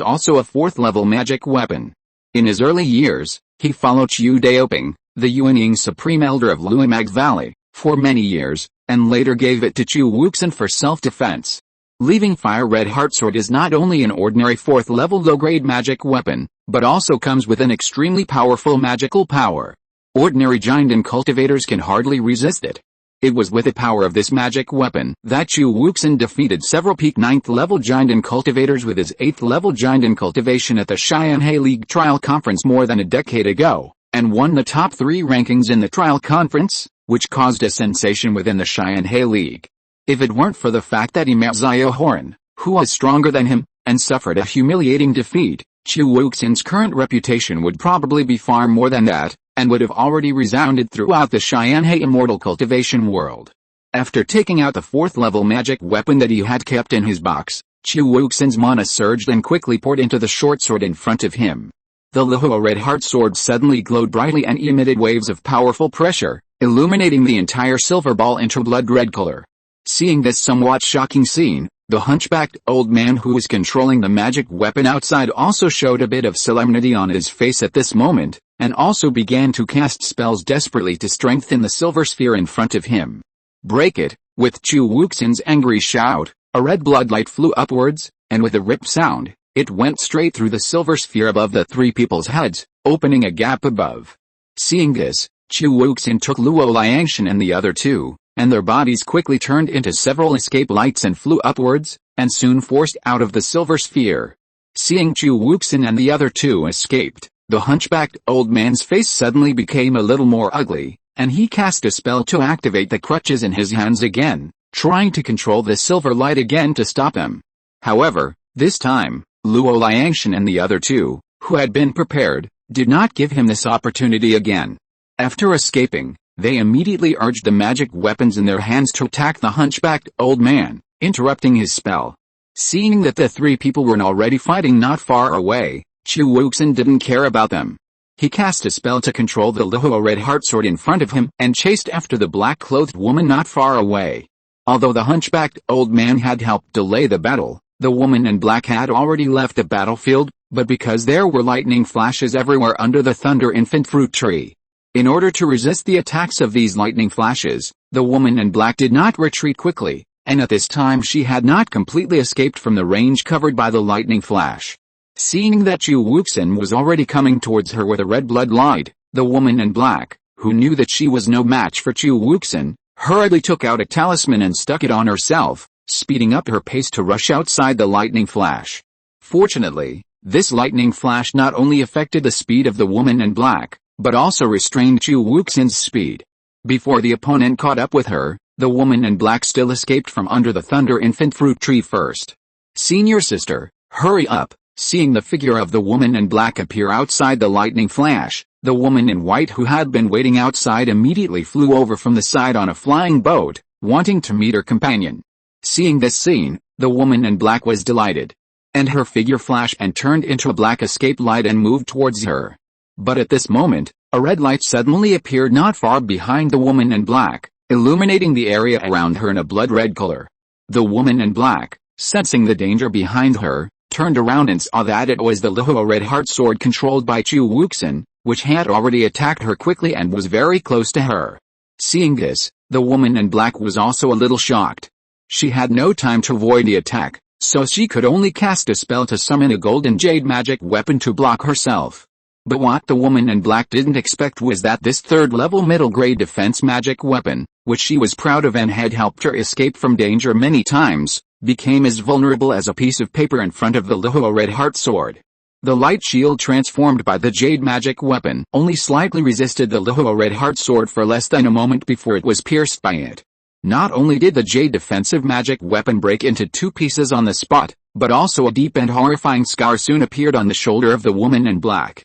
also a 4th-level magic weapon. In his early years, he followed Chu Daoping, the Yuanying supreme elder of Luomag Valley, for many years, and later gave it to Chu Wuxin for self-defense. Leaving fire red heart sword is not only an ordinary 4th-level low-grade magic weapon, but also comes with an extremely powerful magical power. Ordinary giant and cultivators can hardly resist it. It was with the power of this magic weapon that Chu Wuxin defeated several peak 9th-level giant and cultivators with his 8th-level giant in cultivation at the Xianhe League Trial Conference more than a decade ago, and won the top 3 rankings in the trial conference, which caused a sensation within the Xianhe League. If it weren't for the fact that he met Xiao Horan, who was stronger than him, and suffered a humiliating defeat, Chu Wuxin's current reputation would probably be far more than that, and would have already resounded throughout the Xianhe Immortal cultivation world. After taking out the 4th-level magic weapon that he had kept in his box, Chu Wuxin's mana surged and quickly poured into the short sword in front of him. The Luo red heart sword suddenly glowed brightly and emitted waves of powerful pressure, illuminating the entire silver ball into blood red color. Seeing this somewhat shocking scene, the hunchbacked old man who was controlling the magic weapon outside also showed a bit of solemnity on his face at this moment, and also began to cast spells desperately to strengthen the silver sphere in front of him. "Break it!" With Chu Wuxin's angry shout, a red bloodlight flew upwards, and with a rip sound, it went straight through the silver sphere above the three people's heads, opening a gap above. Seeing this, Chu Wuxin took Luo Liangshan and the other two, and their bodies quickly turned into several escape lights and flew upwards, and soon forced out of the silver sphere. Seeing Chu Wuxin and the other two escaped, the hunchbacked old man's face suddenly became a little more ugly, and he cast a spell to activate the crutches in his hands again, trying to control the silver light again to stop him. However, this time, Luo Liangshan and the other two, who had been prepared, did not give him this opportunity again. After escaping, they immediately urged the magic weapons in their hands to attack the hunchbacked old man, interrupting his spell. Seeing that the three people were already fighting not far away, Chu Wuxin didn't care about them. He cast a spell to control the Luo red heart sword in front of him and chased after the black-clothed woman not far away. Although the hunchbacked old man had helped delay the battle, the woman in black had already left the battlefield, but because there were lightning flashes everywhere under the thunder infant fruit tree. In order to resist the attacks of these lightning flashes, the woman in black did not retreat quickly, and at this time she had not completely escaped from the range covered by the lightning flash. Seeing that Qi Wuxin was already coming towards her with a red bloodline, the woman in black, who knew that she was no match for Qi Wuxin, hurriedly took out a talisman and stuck it on herself, speeding up her pace to rush outside the lightning flash. Fortunately, this lightning flash not only affected the speed of the woman in black, but also restrained Qi Wuxin's speed. Before the opponent caught up with her, the woman in black still escaped from under the thunder infant fruit tree first. "Senior sister, hurry up!" Seeing the figure of the woman in black appear outside the lightning flash, the woman in white who had been waiting outside immediately flew over from the side on a flying boat, wanting to meet her companion. Seeing this scene, the woman in black was delighted. And her figure flashed and turned into a black escape light and moved towards her. But at this moment, a red light suddenly appeared not far behind the woman in black, illuminating the area around her in a blood-red color. The woman in black, sensing the danger behind her, turned around and saw that it was the Lihuo red heart sword controlled by Qi Wuxin, which had already attacked her quickly and was very close to her. Seeing this, the woman in black was also a little shocked. She had no time to avoid the attack, so she could only cast a spell to summon a golden jade magic weapon to block herself. But what the woman in black didn't expect was that this third-level middle-grade defense magic weapon, which she was proud of and had helped her escape from danger many times, became as vulnerable as a piece of paper in front of the Lihuo red heart sword. The light shield transformed by the jade magic weapon only slightly resisted the Lihuo red heart sword for less than a moment before it was pierced by it. Not only did the jade defensive magic weapon break into two pieces on the spot, but also a deep and horrifying scar soon appeared on the shoulder of the woman in black.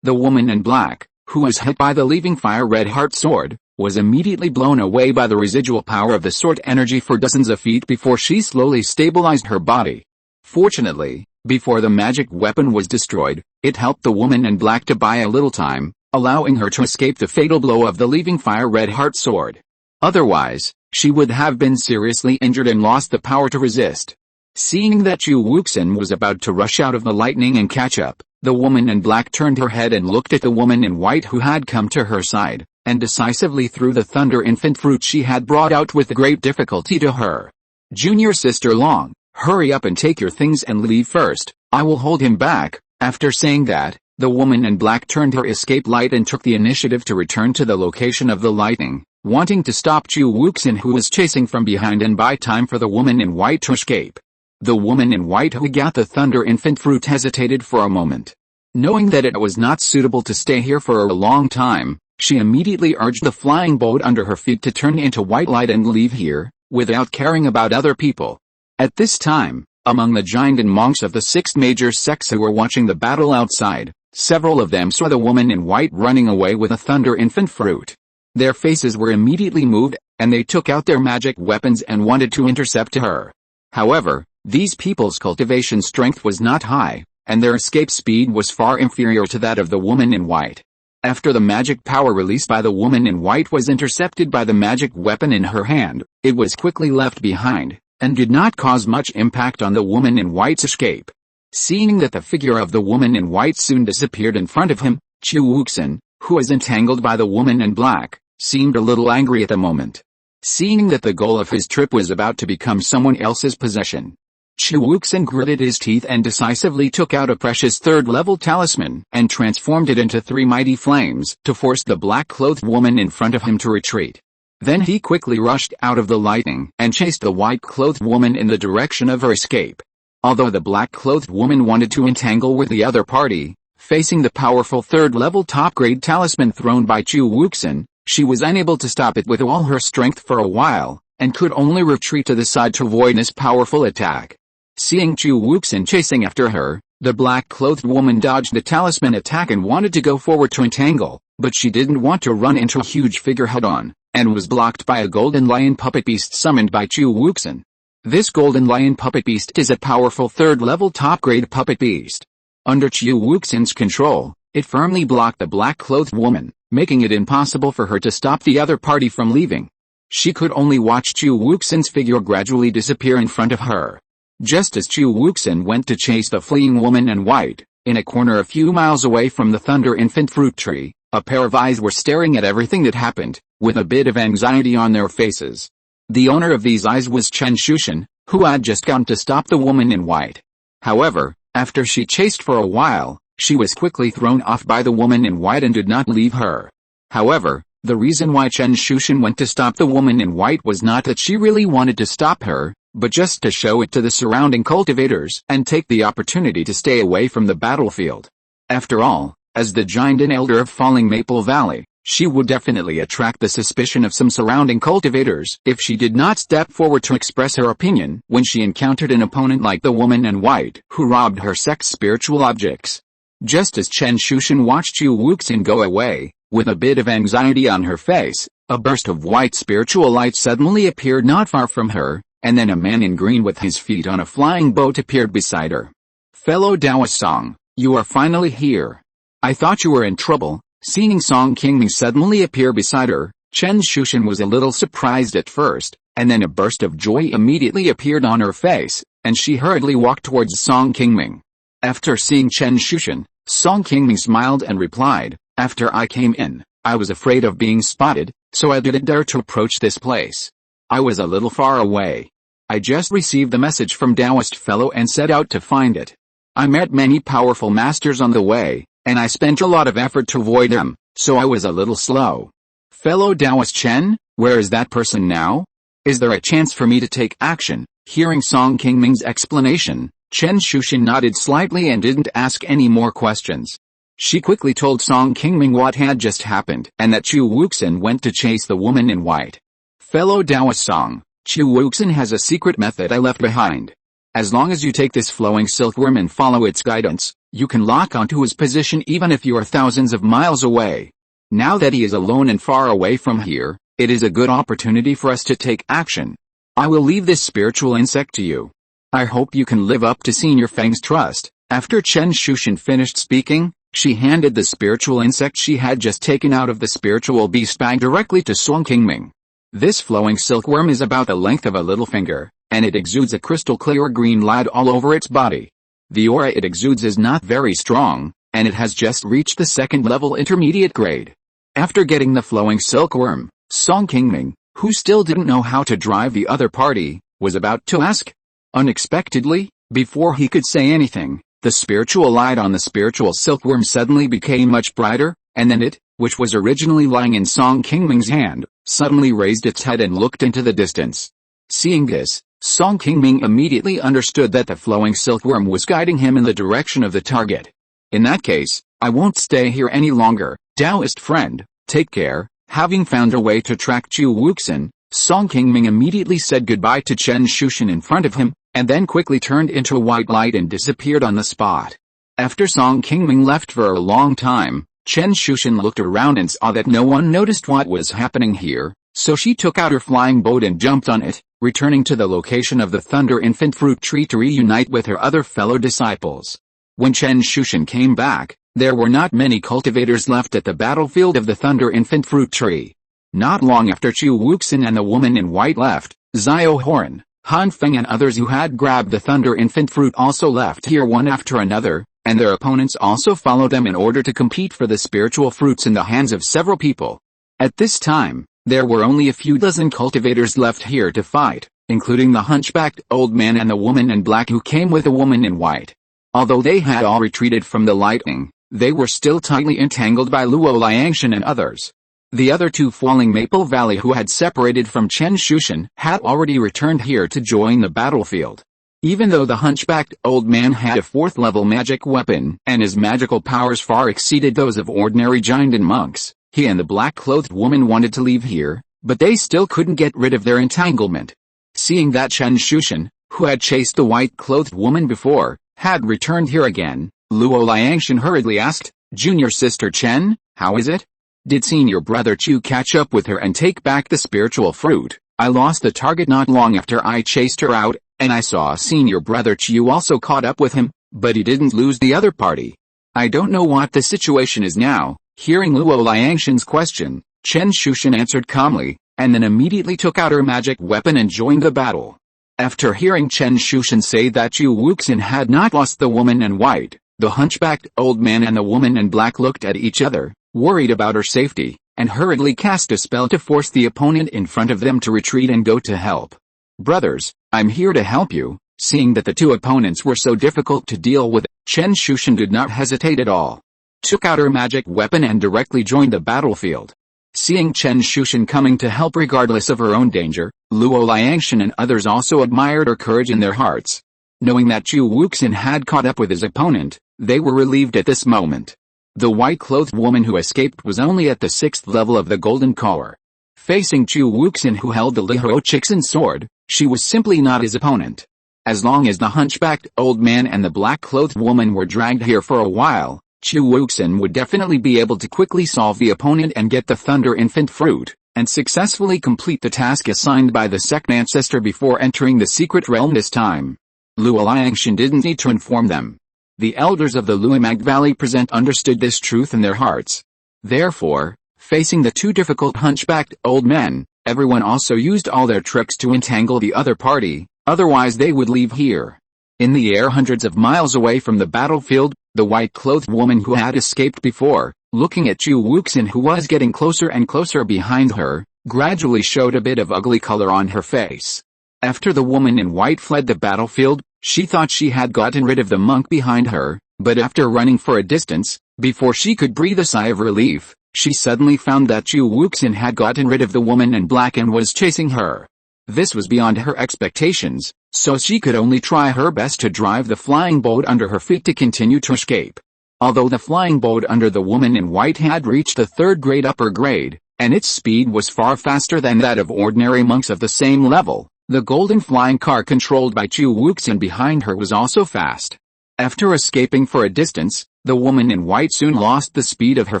The woman in black, who was hit by the leaving fire red heart sword, was immediately blown away by the residual power of the sword energy for dozens of feet before she slowly stabilized her body. Fortunately, before the magic weapon was destroyed, it helped the woman in black to buy a little time, allowing her to escape the fatal blow of the leaving fire red heart sword. Otherwise, she would have been seriously injured and lost the power to resist. Seeing that Qi Wuxin was about to rush out of the lightning and catch up, the woman in black turned her head and looked at the woman in white who had come to her side, and decisively threw the thunder infant fruit she had brought out with great difficulty to her. "Junior sister Long, hurry up and take your things and leave first, I will hold him back." After saying that, the woman in black turned her escape light and took the initiative to return to the location of the lightning, wanting to stop Qi Wuxin who was chasing from behind and buy time for the woman in white to escape. The woman in white who got the thunder infant fruit hesitated for a moment. Knowing that it was not suitable to stay here for a long time, she immediately urged the flying boat under her feet to turn into white light and leave here, without caring about other people. At this time, among the giant and monks of the six major sects who were watching the battle outside, several of them saw the woman in white running away with a thunder infant fruit. Their faces were immediately moved, and they took out their magic weapons and wanted to intercept her. However, these people's cultivation strength was not high, and their escape speed was far inferior to that of the woman in white. After the magic power released by the woman in white was intercepted by the magic weapon in her hand, it was quickly left behind, and did not cause much impact on the woman in white's escape. Seeing that the figure of the woman in white soon disappeared in front of him, Qi Wuxin, who was entangled by the woman in black, seemed a little angry at the moment. Seeing that the goal of his trip was about to become someone else's possession, Qi Wuxin gritted his teeth and decisively took out a precious third-level talisman and transformed it into three mighty flames to force the black-clothed woman in front of him to retreat. Then he quickly rushed out of the lightning and chased the white-clothed woman in the direction of her escape. Although the black-clothed woman wanted to entangle with the other party, facing the powerful third-level top-grade talisman thrown by Qi Wuxin, she was unable to stop it with all her strength for a while, and could only retreat to the side to avoid this powerful attack. Seeing Qi Wuxin chasing after her, the black-clothed woman dodged the talisman attack and wanted to go forward to entangle, but she didn't want to run into a huge figure head-on, and was blocked by a golden lion puppet beast summoned by Qi Wuxin. This golden lion puppet beast is a powerful third-level top-grade puppet beast. Under Qi Wuxin's control, it firmly blocked the black-clothed woman, making it impossible for her to stop the other party from leaving. She could only watch Qi Wuxin's figure gradually disappear in front of her. Just as Qi Wuxin went to chase the fleeing woman in white, in a corner a few miles away from the Thunder Infant fruit tree, a pair of eyes were staring at everything that happened, with a bit of anxiety on their faces. The owner of these eyes was Chen Shushan, who had just gone to stop the woman in white. However, after she chased for a while, she was quickly thrown off by the woman in white and did not leave her. However, the reason why Chen Shushan went to stop the woman in white was not that she really wanted to stop her, but just to show it to the surrounding cultivators and take the opportunity to stay away from the battlefield. After all, as the giant and elder of Falling Maple Valley, she would definitely attract the suspicion of some surrounding cultivators if she did not step forward to express her opinion when she encountered an opponent like the woman in white who robbed her sex spiritual objects. Just as Chen Shushan watched Qi Wuxin go away, with a bit of anxiety on her face, a burst of white spiritual light suddenly appeared not far from her, and then a man in green with his feet on a flying boat appeared beside her. "Fellow Taoist Song, you are finally here. I thought you were in trouble." Seeing Song Qingming suddenly appear beside her, Chen Shushan was a little surprised at first, and then a burst of joy immediately appeared on her face, and she hurriedly walked towards Song Qingming. After seeing Chen Shushan, Song Qingming smiled and replied, "After I came in, I was afraid of being spotted, so I didn't dare to approach this place. I was a little far away. I just received the message from Taoist fellow and set out to find it. I met many powerful masters on the way, and I spent a lot of effort to avoid them, so I was a little slow. Fellow Taoist Chen, where is that person now? Is there a chance for me to take action?" Hearing Song Qingming's explanation, Chen Shushan nodded slightly and didn't ask any more questions. She quickly told Song Qingming what had just happened and that Qi Wuxin went to chase the woman in white. "Fellow Taoist Song, Qi Wuxin has a secret method I left behind. As long as you take this flowing silkworm and follow its guidance, you can lock onto his position even if you are thousands of miles away. Now that he is alone and far away from here, it is a good opportunity for us to take action. I will leave this spiritual insect to you. I hope you can live up to Senior Feng's trust." After Chen Shushan finished speaking, she handed the spiritual insect she had just taken out of the spiritual beast bag directly to Song Qingming. This flowing silkworm is about the length of a little finger, and it exudes a crystal clear green light all over its body. The aura it exudes is not very strong, and it has just reached the second level intermediate grade. After getting the flowing silkworm, Song Qingming, who still didn't know how to drive the other party, was about to ask. Unexpectedly, before he could say anything, the spiritual light on the spiritual silkworm suddenly became much brighter, and then it, which was originally lying in Song Qingming's hand, suddenly raised its head and looked into the distance. Seeing this, Song Qingming immediately understood that the flowing silkworm was guiding him in the direction of the target. "In that case, I won't stay here any longer, Taoist friend, take care." Having found a way to track Qi Wuxin, Song Qingming immediately said goodbye to Chen Shushan in front of him, and then quickly turned into a white light and disappeared on the spot. After Song Qingming left for a long time, Chen Shushan looked around and saw that no one noticed what was happening here, so she took out her flying boat and jumped on it, returning to the location of the Thunder Infant fruit tree to reunite with her other fellow disciples. When Chen Shushan came back, there were not many cultivators left at the battlefield of the Thunder Infant fruit tree. Not long after Qi Wuxin and the woman in white left, Xiao Horan, Han Feng and others who had grabbed the Thunder Infant fruit also left here one after another, and their opponents also followed them in order to compete for the spiritual fruits in the hands of several people. At this time, there were only a few dozen cultivators left here to fight, including the hunchbacked old man and the woman in black who came with the woman in white. Although they had all retreated from the lightning, they were still tightly entangled by Luo Liangshan and others. The other two Falling Maple Valley who had separated from Chen Shushan had already returned here to join the battlefield. Even though the hunchbacked old man had a 4th level magic weapon and his magical powers far exceeded those of ordinary giant and monks, he and the black-clothed woman wanted to leave here, but they still couldn't get rid of their entanglement. Seeing that Chen Shushan, who had chased the white-clothed woman before, had returned here again, Luo Liangshan hurriedly asked, "Junior sister Chen, how is it? Did senior brother Chu catch up with her and take back the spiritual fruit? I lost the target not long after I chased her out, and I saw senior brother Chu also caught up with him, but he didn't lose the other party. I don't know what the situation is now." Hearing Luo Liangshan's question, Chen Shushan answered calmly, and then immediately took out her magic weapon and joined the battle. After hearing Chen Shushan say that Chu Wuxin had not lost the woman in white, the hunchbacked old man and the woman in black looked at each other, worried about her safety, and hurriedly cast a spell to force the opponent in front of them to retreat and go to help. "Brothers, I'm here to help you." Seeing that the two opponents were so difficult to deal with, Chen Shushan did not hesitate at all. Took out her magic weapon and directly joined the battlefield. Seeing Chen Shushan coming to help regardless of her own danger, Luo Liangshan and others also admired her courage in their hearts. Knowing that Chu Wuxin had caught up with his opponent, they were relieved at this moment. The white-clothed woman who escaped was only at the 6th level of the Golden Core. Facing Chu Wuxin who held the Lihou Chixin sword, she was simply not his opponent. As long as the hunchbacked old man and the black-clothed woman were dragged here for a while, Chu Wuxin would definitely be able to quickly solve the opponent and get the Thunder Infant Fruit, and successfully complete the task assigned by the second ancestor before entering the secret realm this time. Luo Liangshan didn't need to inform them. The elders of the Luimag Valley present understood this truth in their hearts. Therefore, facing the two difficult hunchbacked old men, everyone also used all their tricks to entangle the other party, otherwise they would leave here. In the air hundreds of miles away from the battlefield, the white-clothed woman who had escaped before, looking at Chu Wuxin who was getting closer and closer behind her, gradually showed a bit of ugly color on her face. After the woman in white fled the battlefield, she thought she had gotten rid of the monk behind her, but after running for a distance, before she could breathe a sigh of relief, she suddenly found that Chu Wuxin had gotten rid of the woman in black and was chasing her. This was beyond her expectations, so she could only try her best to drive the flying boat under her feet to continue to escape. Although the flying boat under the woman in white had reached the 3rd grade upper grade, and its speed was far faster than that of ordinary monks of the same level, the golden flying car controlled by Chu Wuxin behind her was also fast. After escaping for a distance, the woman in white soon lost the speed of her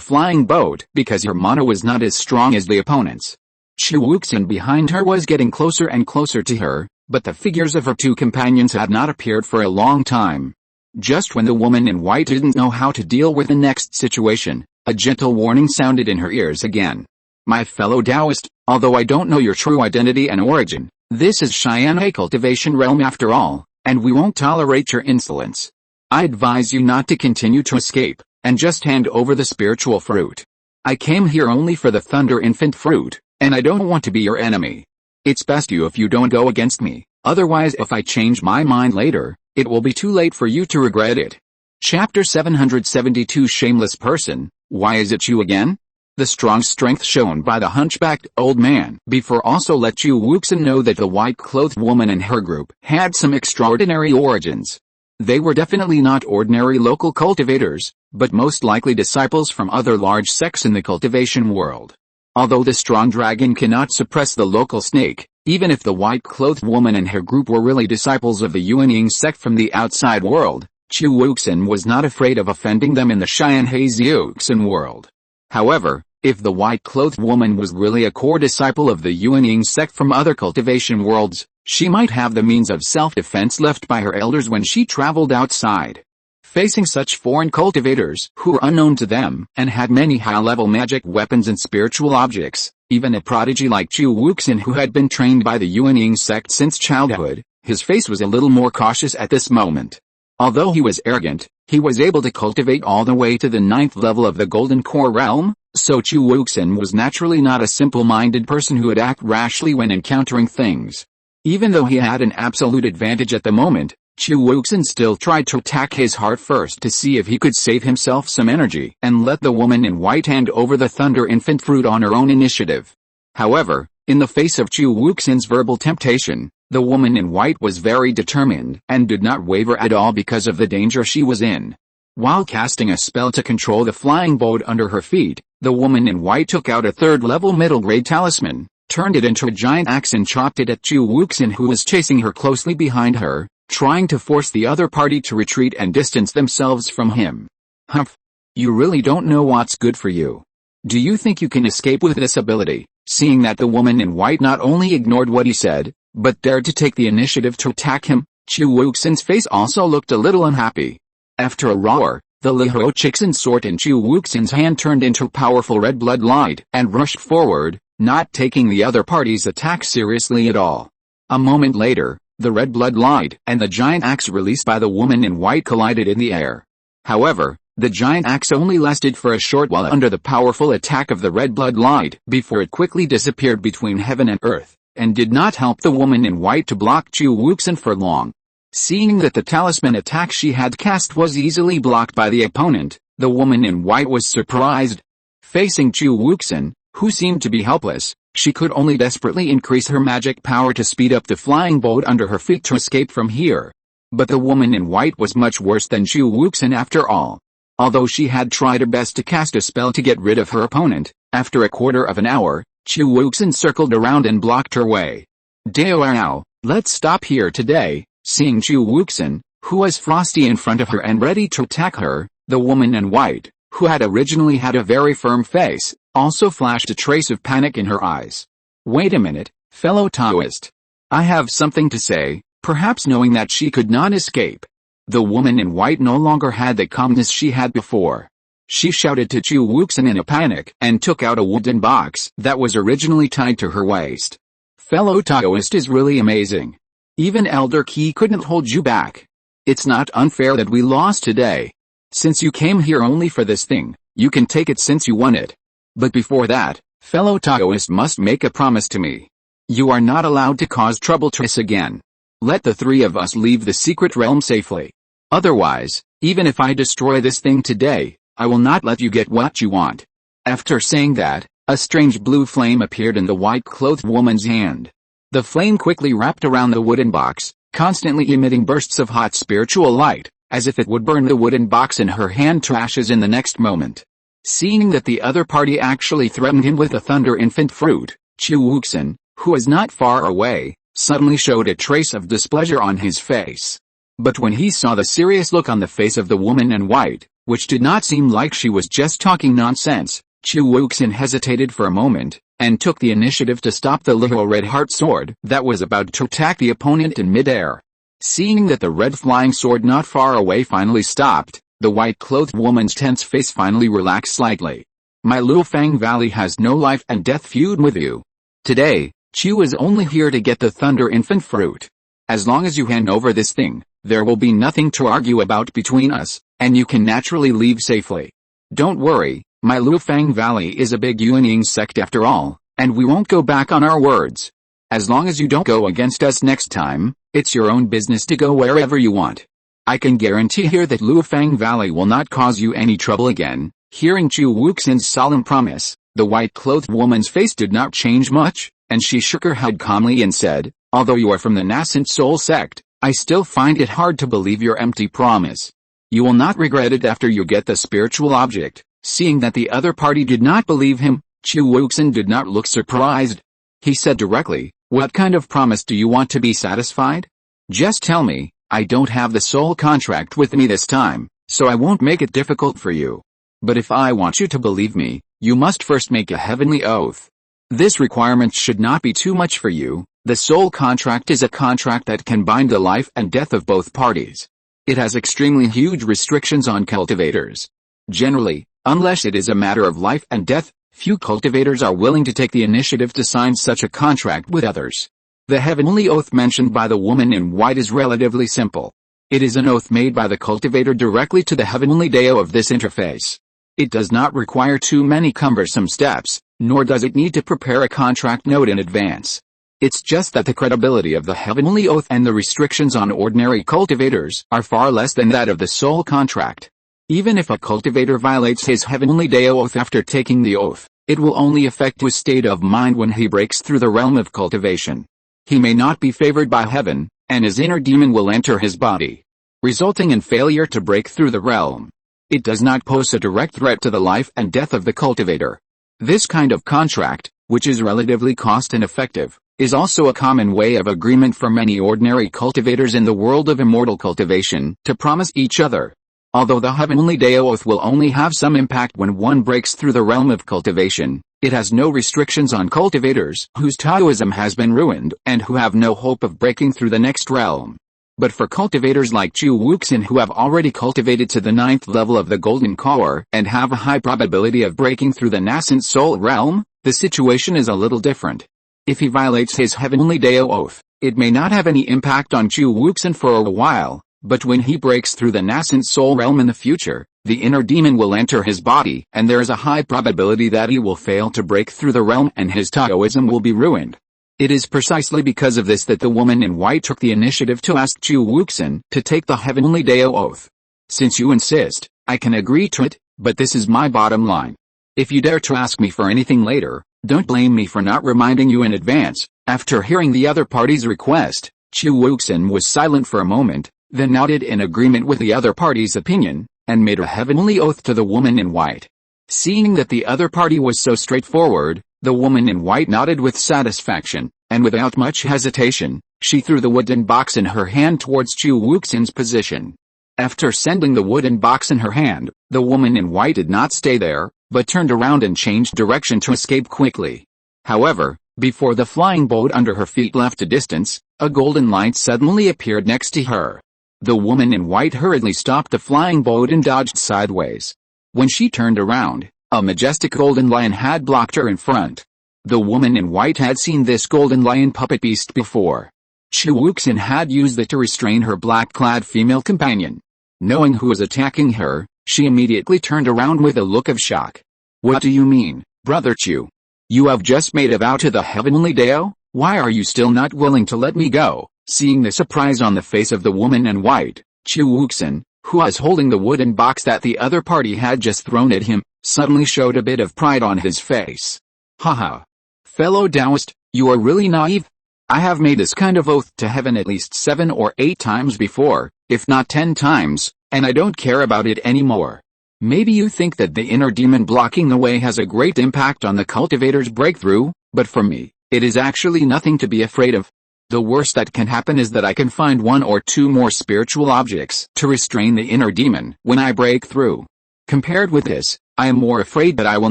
flying boat because her mana was not as strong as the opponent's. Chu Wuxin behind her was getting closer and closer to her, but the figures of her two companions had not appeared for a long time. Just when the woman in white didn't know how to deal with the next situation, a gentle warning sounded in her ears again. "My fellow Taoist, although I don't know your true identity and origin, this is Cheyenne Cultivation Realm after all, and we won't tolerate your insolence. I advise you not to continue to escape, and just hand over the spiritual fruit. I came here only for the Thunder Infant Fruit, and I don't want to be your enemy. It's best if you don't go against me, otherwise if I change my mind later, it will be too late for you to regret it." Chapter 772 Shameless Person, Why is it you again? The strong strength shown by the hunchbacked old man before also let Chu Wuxin know that the white-clothed woman and her group had some extraordinary origins. They were definitely not ordinary local cultivators, but most likely disciples from other large sects in the cultivation world. Although the strong dragon cannot suppress the local snake, even if the white-clothed woman and her group were really disciples of the Unyielding sect from the outside world, Chu Wuxin was not afraid of offending them in the Cheyenne Xiuxin world. However, if the white-clothed woman was really a core disciple of the Unyielding sect from other cultivation worlds, she might have the means of self-defense left by her elders when she traveled outside. Facing such foreign cultivators who were unknown to them and had many high-level magic weapons and spiritual objects, even a prodigy like Chu Wuxin who had been trained by the Unyielding sect since childhood, his face was a little more cautious at this moment. Although he was arrogant, he was able to cultivate all the way to the 9th level of the Golden Core realm, so Chu Wuxin was naturally not a simple-minded person who would act rashly when encountering things. Even though he had an absolute advantage at the moment, Chu Wuxin still tried to attack his heart first to see if he could save himself some energy and let the woman in white hand over the Thunder Infant Fruit on her own initiative. However, in the face of Chu Wuxin's verbal temptation, the woman in white was very determined and did not waver at all because of the danger she was in. While casting a spell to control the flying boat under her feet, the woman in white took out a 3rd-level middle-grade talisman, turned it into a giant axe and chopped it at Chu Wuxin who was chasing her closely behind her, trying to force the other party to retreat and distance themselves from him. "Humph! You really don't know what's good for you. Do you think you can escape with this ability?" Seeing that the woman in white not only ignored what he said, but dared to take the initiative to attack him, Chu Wuxin's face also looked a little unhappy. After a roar, the Lihou Chixin sword in Chu Wuxin's hand turned into powerful red blood light and rushed forward, not taking the other party's attack seriously at all. A moment later, the red bloodline and the giant axe released by the woman in white collided in the air. However, the giant axe only lasted for a short while under the powerful attack of the red bloodline before it quickly disappeared between heaven and earth, and did not help the woman in white to block Qi Wuxin for long. Seeing that the talisman attack she had cast was easily blocked by the opponent, the woman in white was surprised. Facing Qi Wuxin, who seemed to be helpless, she could only desperately increase her magic power to speed up the flying boat under her feet to escape from here. But the woman in white was much worse than Qi Wuxin after all. Although she had tried her best to cast a spell to get rid of her opponent, after a quarter of an hour, Qi Wuxin circled around and blocked her way. Dao, let's stop here today. Seeing Qi Wuxin, who was frosty in front of her and ready to attack her, the woman in white, who had originally had a very firm face, also flashed a trace of panic in her eyes. Wait a minute, fellow Taoist. I have something to say, perhaps knowing that she could not escape. The woman in white no longer had the calmness she had before. She shouted to Qi Wuxin in a panic and took out a wooden box that was originally tied to her waist. Fellow Taoist is really amazing. Even Elder Qi couldn't hold you back. It's not unfair that we lost today. Since you came here only for this thing, you can take it since you won it. But before that, fellow Taoist must make a promise to me. You are not allowed to cause trouble to us again. Let the three of us leave the secret realm safely. Otherwise, even if I destroy this thing today, I will not let you get what you want. After saying that, a strange blue flame appeared in the white-clothed woman's hand. The flame quickly wrapped around the wooden box, constantly emitting bursts of hot spiritual light, as if it would burn the wooden box in her hand to ashes in the next moment. Seeing that the other party actually threatened him with the thunder infant fruit, Qi Wuxin, who was not far away, suddenly showed a trace of displeasure on his face. But when he saw the serious look on the face of the woman in white, which did not seem like she was just talking nonsense, Qi Wuxin hesitated for a moment, and took the initiative to stop the little red heart sword that was about to attack the opponent in midair. Seeing that the red flying sword not far away finally stopped, the white-clothed woman's tense face finally relaxed slightly. My Lufang Valley has no life and death feud with you. Today, Qi was only here to get the thunder infant fruit. As long as you hand over this thing, there will be nothing to argue about between us, and you can naturally leave safely. Don't worry, my Lufang Valley is a big Yuanying sect after all, and we won't go back on our words. As long as you don't go against us next time, it's your own business to go wherever you want. I can guarantee here that Lufang Valley will not cause you any trouble again. Hearing Qi Wuxin's solemn promise, the white-clothed woman's face did not change much, and she shook her head calmly and said, although you are from the nascent soul sect, I still find it hard to believe your empty promise. You will not regret it after you get the spiritual object. Seeing that the other party did not believe him, Qi Wuxin did not look surprised. He said directly, what kind of promise do you want to be satisfied? Just tell me. I don't have the soul contract with me this time, so I won't make it difficult for you. But if I want you to believe me, you must first make a heavenly oath. This requirement should not be too much for you. The soul contract is a contract that can bind the life and death of both parties. It has extremely huge restrictions on cultivators. Generally, unless it is a matter of life and death, few cultivators are willing to take the initiative to sign such a contract with others. The heavenly oath mentioned by the woman in white is relatively simple. It is an oath made by the cultivator directly to the heavenly Dao of this interface. It does not require too many cumbersome steps, nor does it need to prepare a contract note in advance. It's just that the credibility of the heavenly oath and the restrictions on ordinary cultivators are far less than that of the soul contract. Even if a cultivator violates his heavenly Dao oath after taking the oath, it will only affect his state of mind when he breaks through the realm of cultivation. He may not be favored by heaven, and his inner demon will enter his body, resulting in failure to break through the realm. It does not pose a direct threat to the life and death of the cultivator. This kind of contract, which is relatively cost and effective, is also a common way of agreement for many ordinary cultivators in the world of immortal cultivation to promise each other. Although the heavenly Dao oath will only have some impact when one breaks through the realm of cultivation, it has no restrictions on cultivators whose Taoism has been ruined and who have no hope of breaking through the next realm. But for cultivators like Qi Wuxin who have already cultivated to the 9th level of the Golden Core and have a high probability of breaking through the nascent soul realm, the situation is a little different. If he violates his heavenly Dao oath, it may not have any impact on Chu Wuxin for a while, but when he breaks through the nascent soul realm in the future, the inner demon will enter his body and there is a high probability that he will fail to break through the realm and his Taoism will be ruined. It is precisely because of this that the woman in white took the initiative to ask Chu Wuxin to take the heavenly Dao oath. Since you insist, I can agree to it, but this is my bottom line. If you dare to ask me for anything later, don't blame me for not reminding you in advance. After hearing the other party's request, Chu Wuxin was silent for a moment, then nodded in agreement with the other party's opinion, and made a heavenly oath to the woman in white. Seeing that the other party was so straightforward, the woman in white nodded with satisfaction, and without much hesitation, she threw the wooden box in her hand towards Chu Wuxin's position. After sending the wooden box in her hand, the woman in white did not stay there, but turned around and changed direction to escape quickly. However, before the flying boat under her feet left a distance, a golden light suddenly appeared next to her. The woman in white hurriedly stopped the flying boat and dodged sideways. When she turned around, a majestic golden lion had blocked her in front. The woman in white had seen this golden lion puppet beast before. Chu Wuxin had used it to restrain her black-clad female companion. Knowing who was attacking her, she immediately turned around with a look of shock. What do you mean, Brother Chu? You have just made a vow to the heavenly Dao? Why are you still not willing to let me go? Seeing the surprise on the face of the woman in white, Chu Wuxin, who was holding the wooden box that the other party had just thrown at him, suddenly showed a bit of pride on his face. Haha. Fellow Taoist, you are really naive. I have made this kind of oath to heaven at least 7 or 8 times before, if not 10 times, and I don't care about it anymore. Maybe you think that the inner demon blocking the way has a great impact on the cultivator's breakthrough, but for me, it is actually nothing to be afraid of. The worst that can happen is that I can find 1 or 2 more spiritual objects to restrain the inner demon when I break through. Compared with this, I am more afraid that I will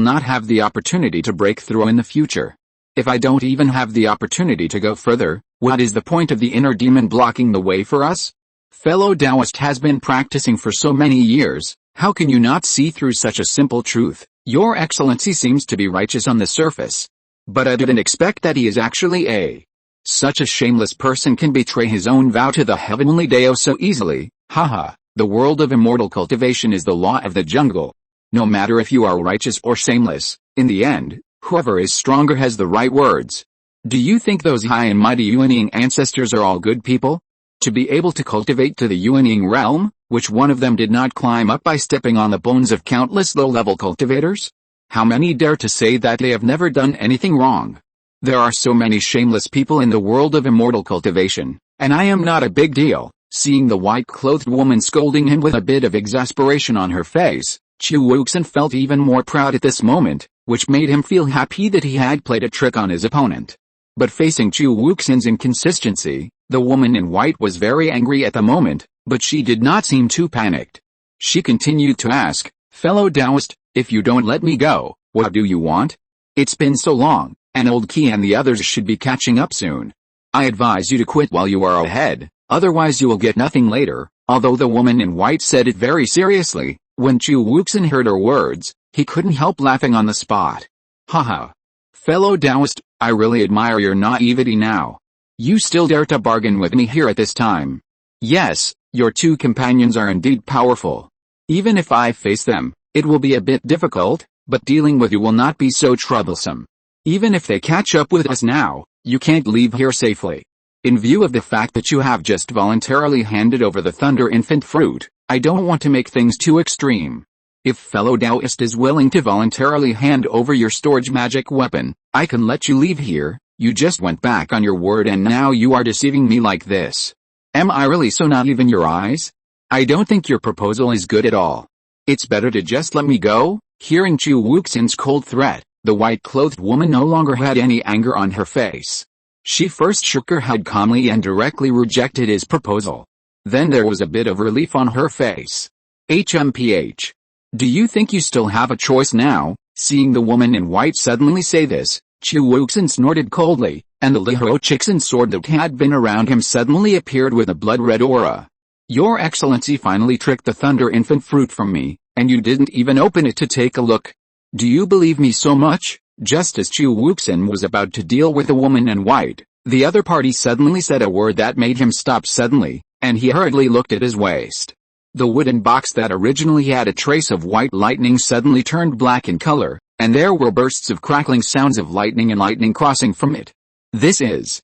not have the opportunity to break through in the future. If I don't even have the opportunity to go further, what is the point of the inner demon blocking the way for us? Fellow Taoist has been practicing for so many years, how can you not see through such a simple truth? Your Excellency seems to be righteous on the surface. But I didn't expect that he is actually such a shameless person can betray his own vow to the heavenly Dao so easily. Haha, the world of immortal cultivation is the law of the jungle. No matter if you are righteous or shameless, in the end, whoever is stronger has the right words. Do you think those high and mighty Yuanying ancestors are all good people? To be able to cultivate to the Yuanying realm, which one of them did not climb up by stepping on the bones of countless low-level cultivators? How many dare to say that they have never done anything wrong? There are so many shameless people in the world of immortal cultivation, and I am not a big deal. Seeing the white-clothed woman scolding him with a bit of exasperation on her face, Chu Wuxin felt even more proud at this moment, which made him feel happy that he had played a trick on his opponent. But facing Chu Wuxin's inconsistency, the woman in white was very angry at the moment, but she did not seem too panicked. She continued to ask, Fellow Taoist, if you don't let me go, what do you want? It's been so long, and old Qi and the others should be catching up soon. I advise you to quit while you are ahead, otherwise you will get nothing later. Although the woman in white said it very seriously, when Chu Wuxin heard her words, he couldn't help laughing on the spot. Haha. Fellow Taoist, I really admire your naivety now. You still dare to bargain with me here at this time. Yes, your 2 companions are indeed powerful. Even if I face them, it will be a bit difficult, but dealing with you will not be so troublesome. Even if they catch up with us now, you can't leave here safely. In view of the fact that you have just voluntarily handed over the Thunder Infant Fruit, I don't want to make things too extreme. If fellow Taoist is willing to voluntarily hand over your storage magic weapon, I can let you leave here. You just went back on your word and now you are deceiving me like this. Am I really so naive in your eyes? I don't think your proposal is good at all. It's better to just let me go. Hearing Chu Wuxin's cold threat, the white-clothed woman no longer had any anger on her face. She first shook her head calmly and directly rejected his proposal. Then there was a bit of relief on her face. HMPH. Do you think you still have a choice now? Seeing the woman in white suddenly say this, Chu Wuxin snorted coldly, and the Lihuo Chixin sword that had been around him suddenly appeared with a blood-red aura. Your Excellency finally tricked the Thunder Infant Fruit from me, and you didn't even open it to take a look. Do you believe me so much? Just as Chu Wuxin was about to deal with the woman in white, the other party suddenly said a word that made him stop suddenly, and he hurriedly looked at his waist. The wooden box that originally had a trace of white lightning suddenly turned black in color, and there were bursts of crackling sounds of lightning and lightning crossing from it. This is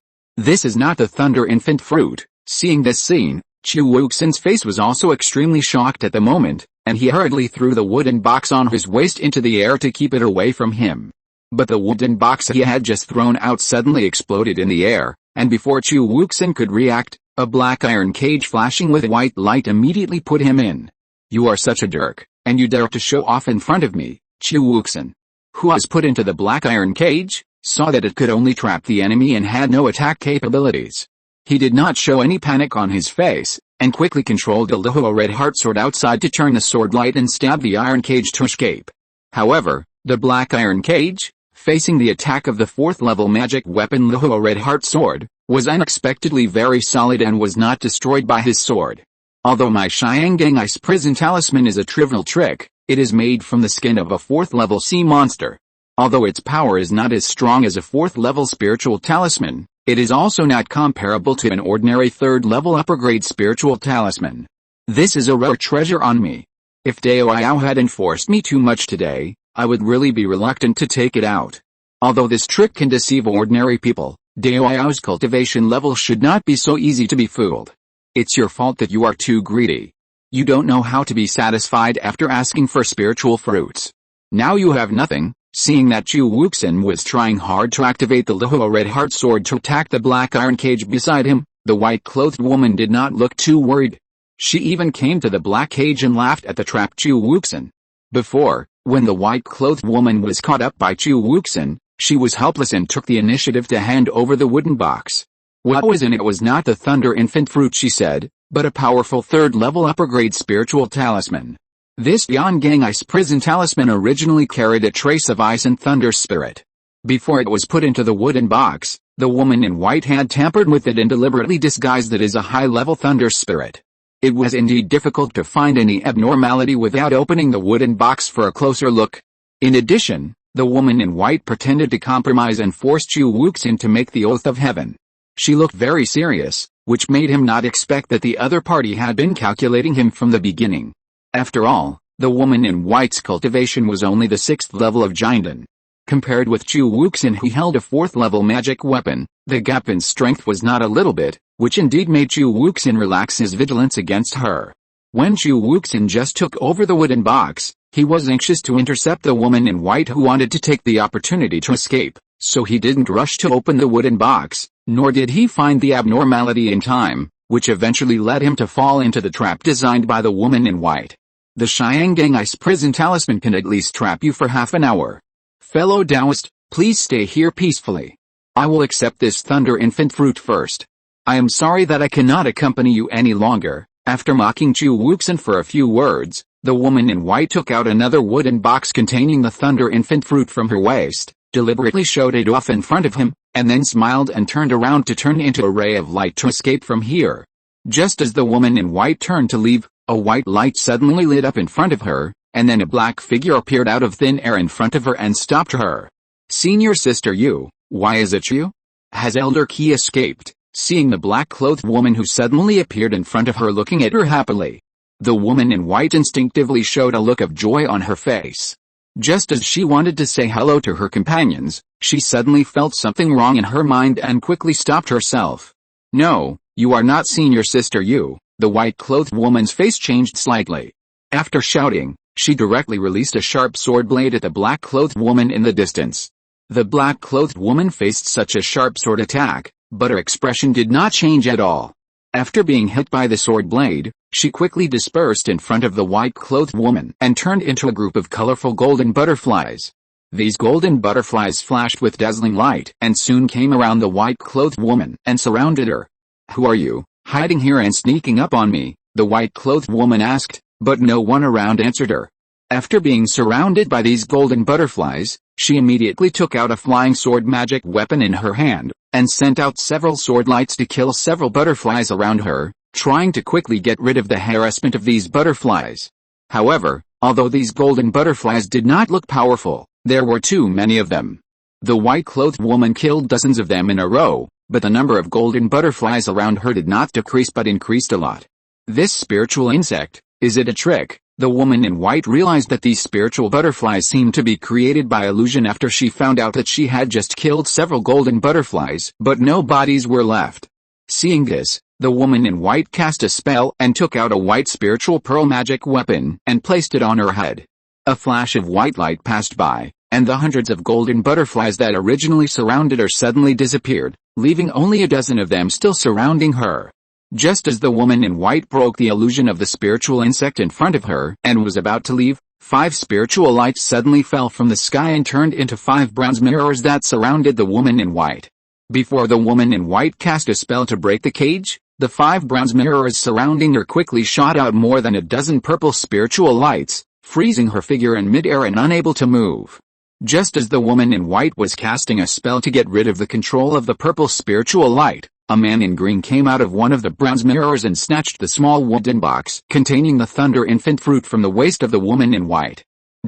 not the Thunder Infant Fruit. Seeing this scene, Chu Wuxin's face was also extremely shocked at the moment, and he hurriedly threw the wooden box on his waist into the air to keep it away from him. But the wooden box he had just thrown out suddenly exploded in the air, and before Chu Wuxin could react, a black iron cage flashing with white light immediately put him in. You are such a jerk, and you dare to show off in front of me. Chu Wuxin, who was put into the black iron cage, saw that it could only trap the enemy and had no attack capabilities. He did not show any panic on his face, and quickly controlled the Lihua red heart sword outside to turn the sword light and stab the iron cage to escape. However, the black iron cage, facing the attack of the 4th level magic weapon Lihua red heart sword, was unexpectedly very solid and was not destroyed by his sword. Although my Xianggang Ice Prison Talisman is a trivial trick, it is made from the skin of a 4th level sea monster. Although its power is not as strong as a 4th level spiritual talisman, it is also not comparable to an ordinary 3rd level upper grade spiritual talisman. This is a rare treasure on me. If Dao Yao hadn't forced me too much today, I would really be reluctant to take it out. Although this trick can deceive ordinary people, Dao Yao's cultivation level should not be so easy to be fooled. It's your fault that you are too greedy. You don't know how to be satisfied after asking for spiritual fruits. Now you have nothing. Seeing that Chu Wuxin was trying hard to activate the Lihua red heart sword to attack the black iron cage beside him, the white-clothed woman did not look too worried. She even came to the black cage and laughed at the trapped Chu Wuxin. Before, when the white-clothed woman was caught up by Chu Wuxin, she was helpless and took the initiative to hand over the wooden box. What was in it was not the Thunder Infant Fruit, she said, but a powerful 3rd level upper grade spiritual talisman. This Yangang Ice Prison Talisman originally carried a trace of ice and thunder spirit. Before it was put into the wooden box, the woman in white had tampered with it and deliberately disguised it as a high-level thunder spirit. It was indeed difficult to find any abnormality without opening the wooden box for a closer look. In addition, the woman in white pretended to compromise and forced Chu Wuxin to make the oath of heaven. She looked very serious, which made him not expect that the other party had been calculating him from the beginning. After all, the woman in white's cultivation was only the 6th level of Jinden. Compared with Chu Wuxin, who held a 4th level magic weapon, the gap in strength was not a little bit, which indeed made Chu Wuxin relax his vigilance against her. When Chu Wuxin just took over the wooden box, he was anxious to intercept the woman in white who wanted to take the opportunity to escape, so he didn't rush to open the wooden box, nor did he find the abnormality in time, which eventually led him to fall into the trap designed by the woman in white. The Xianggang Ice Prison Talisman can at least trap you for half an hour. Fellow Taoist, please stay here peacefully. I will accept this Thunder Infant Fruit first. I am sorry that I cannot accompany you any longer. After mocking Chu Wuxin for a few words, the woman in white took out another wooden box containing the Thunder Infant Fruit from her waist, deliberately showed it off in front of him, and then smiled and turned around to turn into a ray of light to escape from here. Just as the woman in white turned to leave, a white light suddenly lit up in front of her, and then a black figure appeared out of thin air in front of her and stopped her. Senior Sister Yu, why is it you? Has Elder Qi escaped? Seeing the black-clothed woman who suddenly appeared in front of her looking at her happily, the woman in white instinctively showed a look of joy on her face. Just as she wanted to say hello to her companions, she suddenly felt something wrong in her mind and quickly stopped herself. No, you are not Senior Sister Yu. The white-clothed woman's face changed slightly. After shouting, she directly released a sharp sword blade at the black-clothed woman in the distance. The black-clothed woman faced such a sharp sword attack, but her expression did not change at all. After being hit by the sword blade, she quickly dispersed in front of the white-clothed woman and turned into a group of colorful golden butterflies. These golden butterflies flashed with dazzling light and soon came around the white-clothed woman and surrounded her. Who are you? Hiding here and sneaking up on me? The white-clothed woman asked, but no one around answered her. After being surrounded by these golden butterflies, she immediately took out a flying sword magic weapon in her hand, and sent out several sword lights to kill several butterflies around her, trying to quickly get rid of the harassment of these butterflies. However, although these golden butterflies did not look powerful, There were too many of them. The white-clothed woman killed dozens of them in a row, but the number of golden butterflies around her did not decrease but increased a lot. This spiritual insect, is it a trick? The woman in white realized that these spiritual butterflies seemed to be created by illusion after she found out that she had just killed several golden butterflies, but no bodies were left. Seeing this, the woman in white cast a spell and took out a white spiritual pearl magic weapon and placed it on her head. A flash of white light passed by, and the hundreds of golden butterflies that originally surrounded her suddenly disappeared, leaving only a dozen of them still surrounding her. Just as the woman in white broke the illusion of the spiritual insect in front of her and was about to leave, 5 spiritual lights suddenly fell from the sky and turned into 5 bronze mirrors that surrounded the woman in white. Before the woman in white cast a spell to break the cage, the 5 bronze mirrors surrounding her quickly shot out more than a dozen purple spiritual lights, freezing her figure in mid-air and unable to move. Just as the woman in white was casting a spell to get rid of the control of the purple spiritual light, a man in green came out of one of the bronze mirrors and snatched the small wooden box containing the thunder infant fruit from the waist of the woman in white.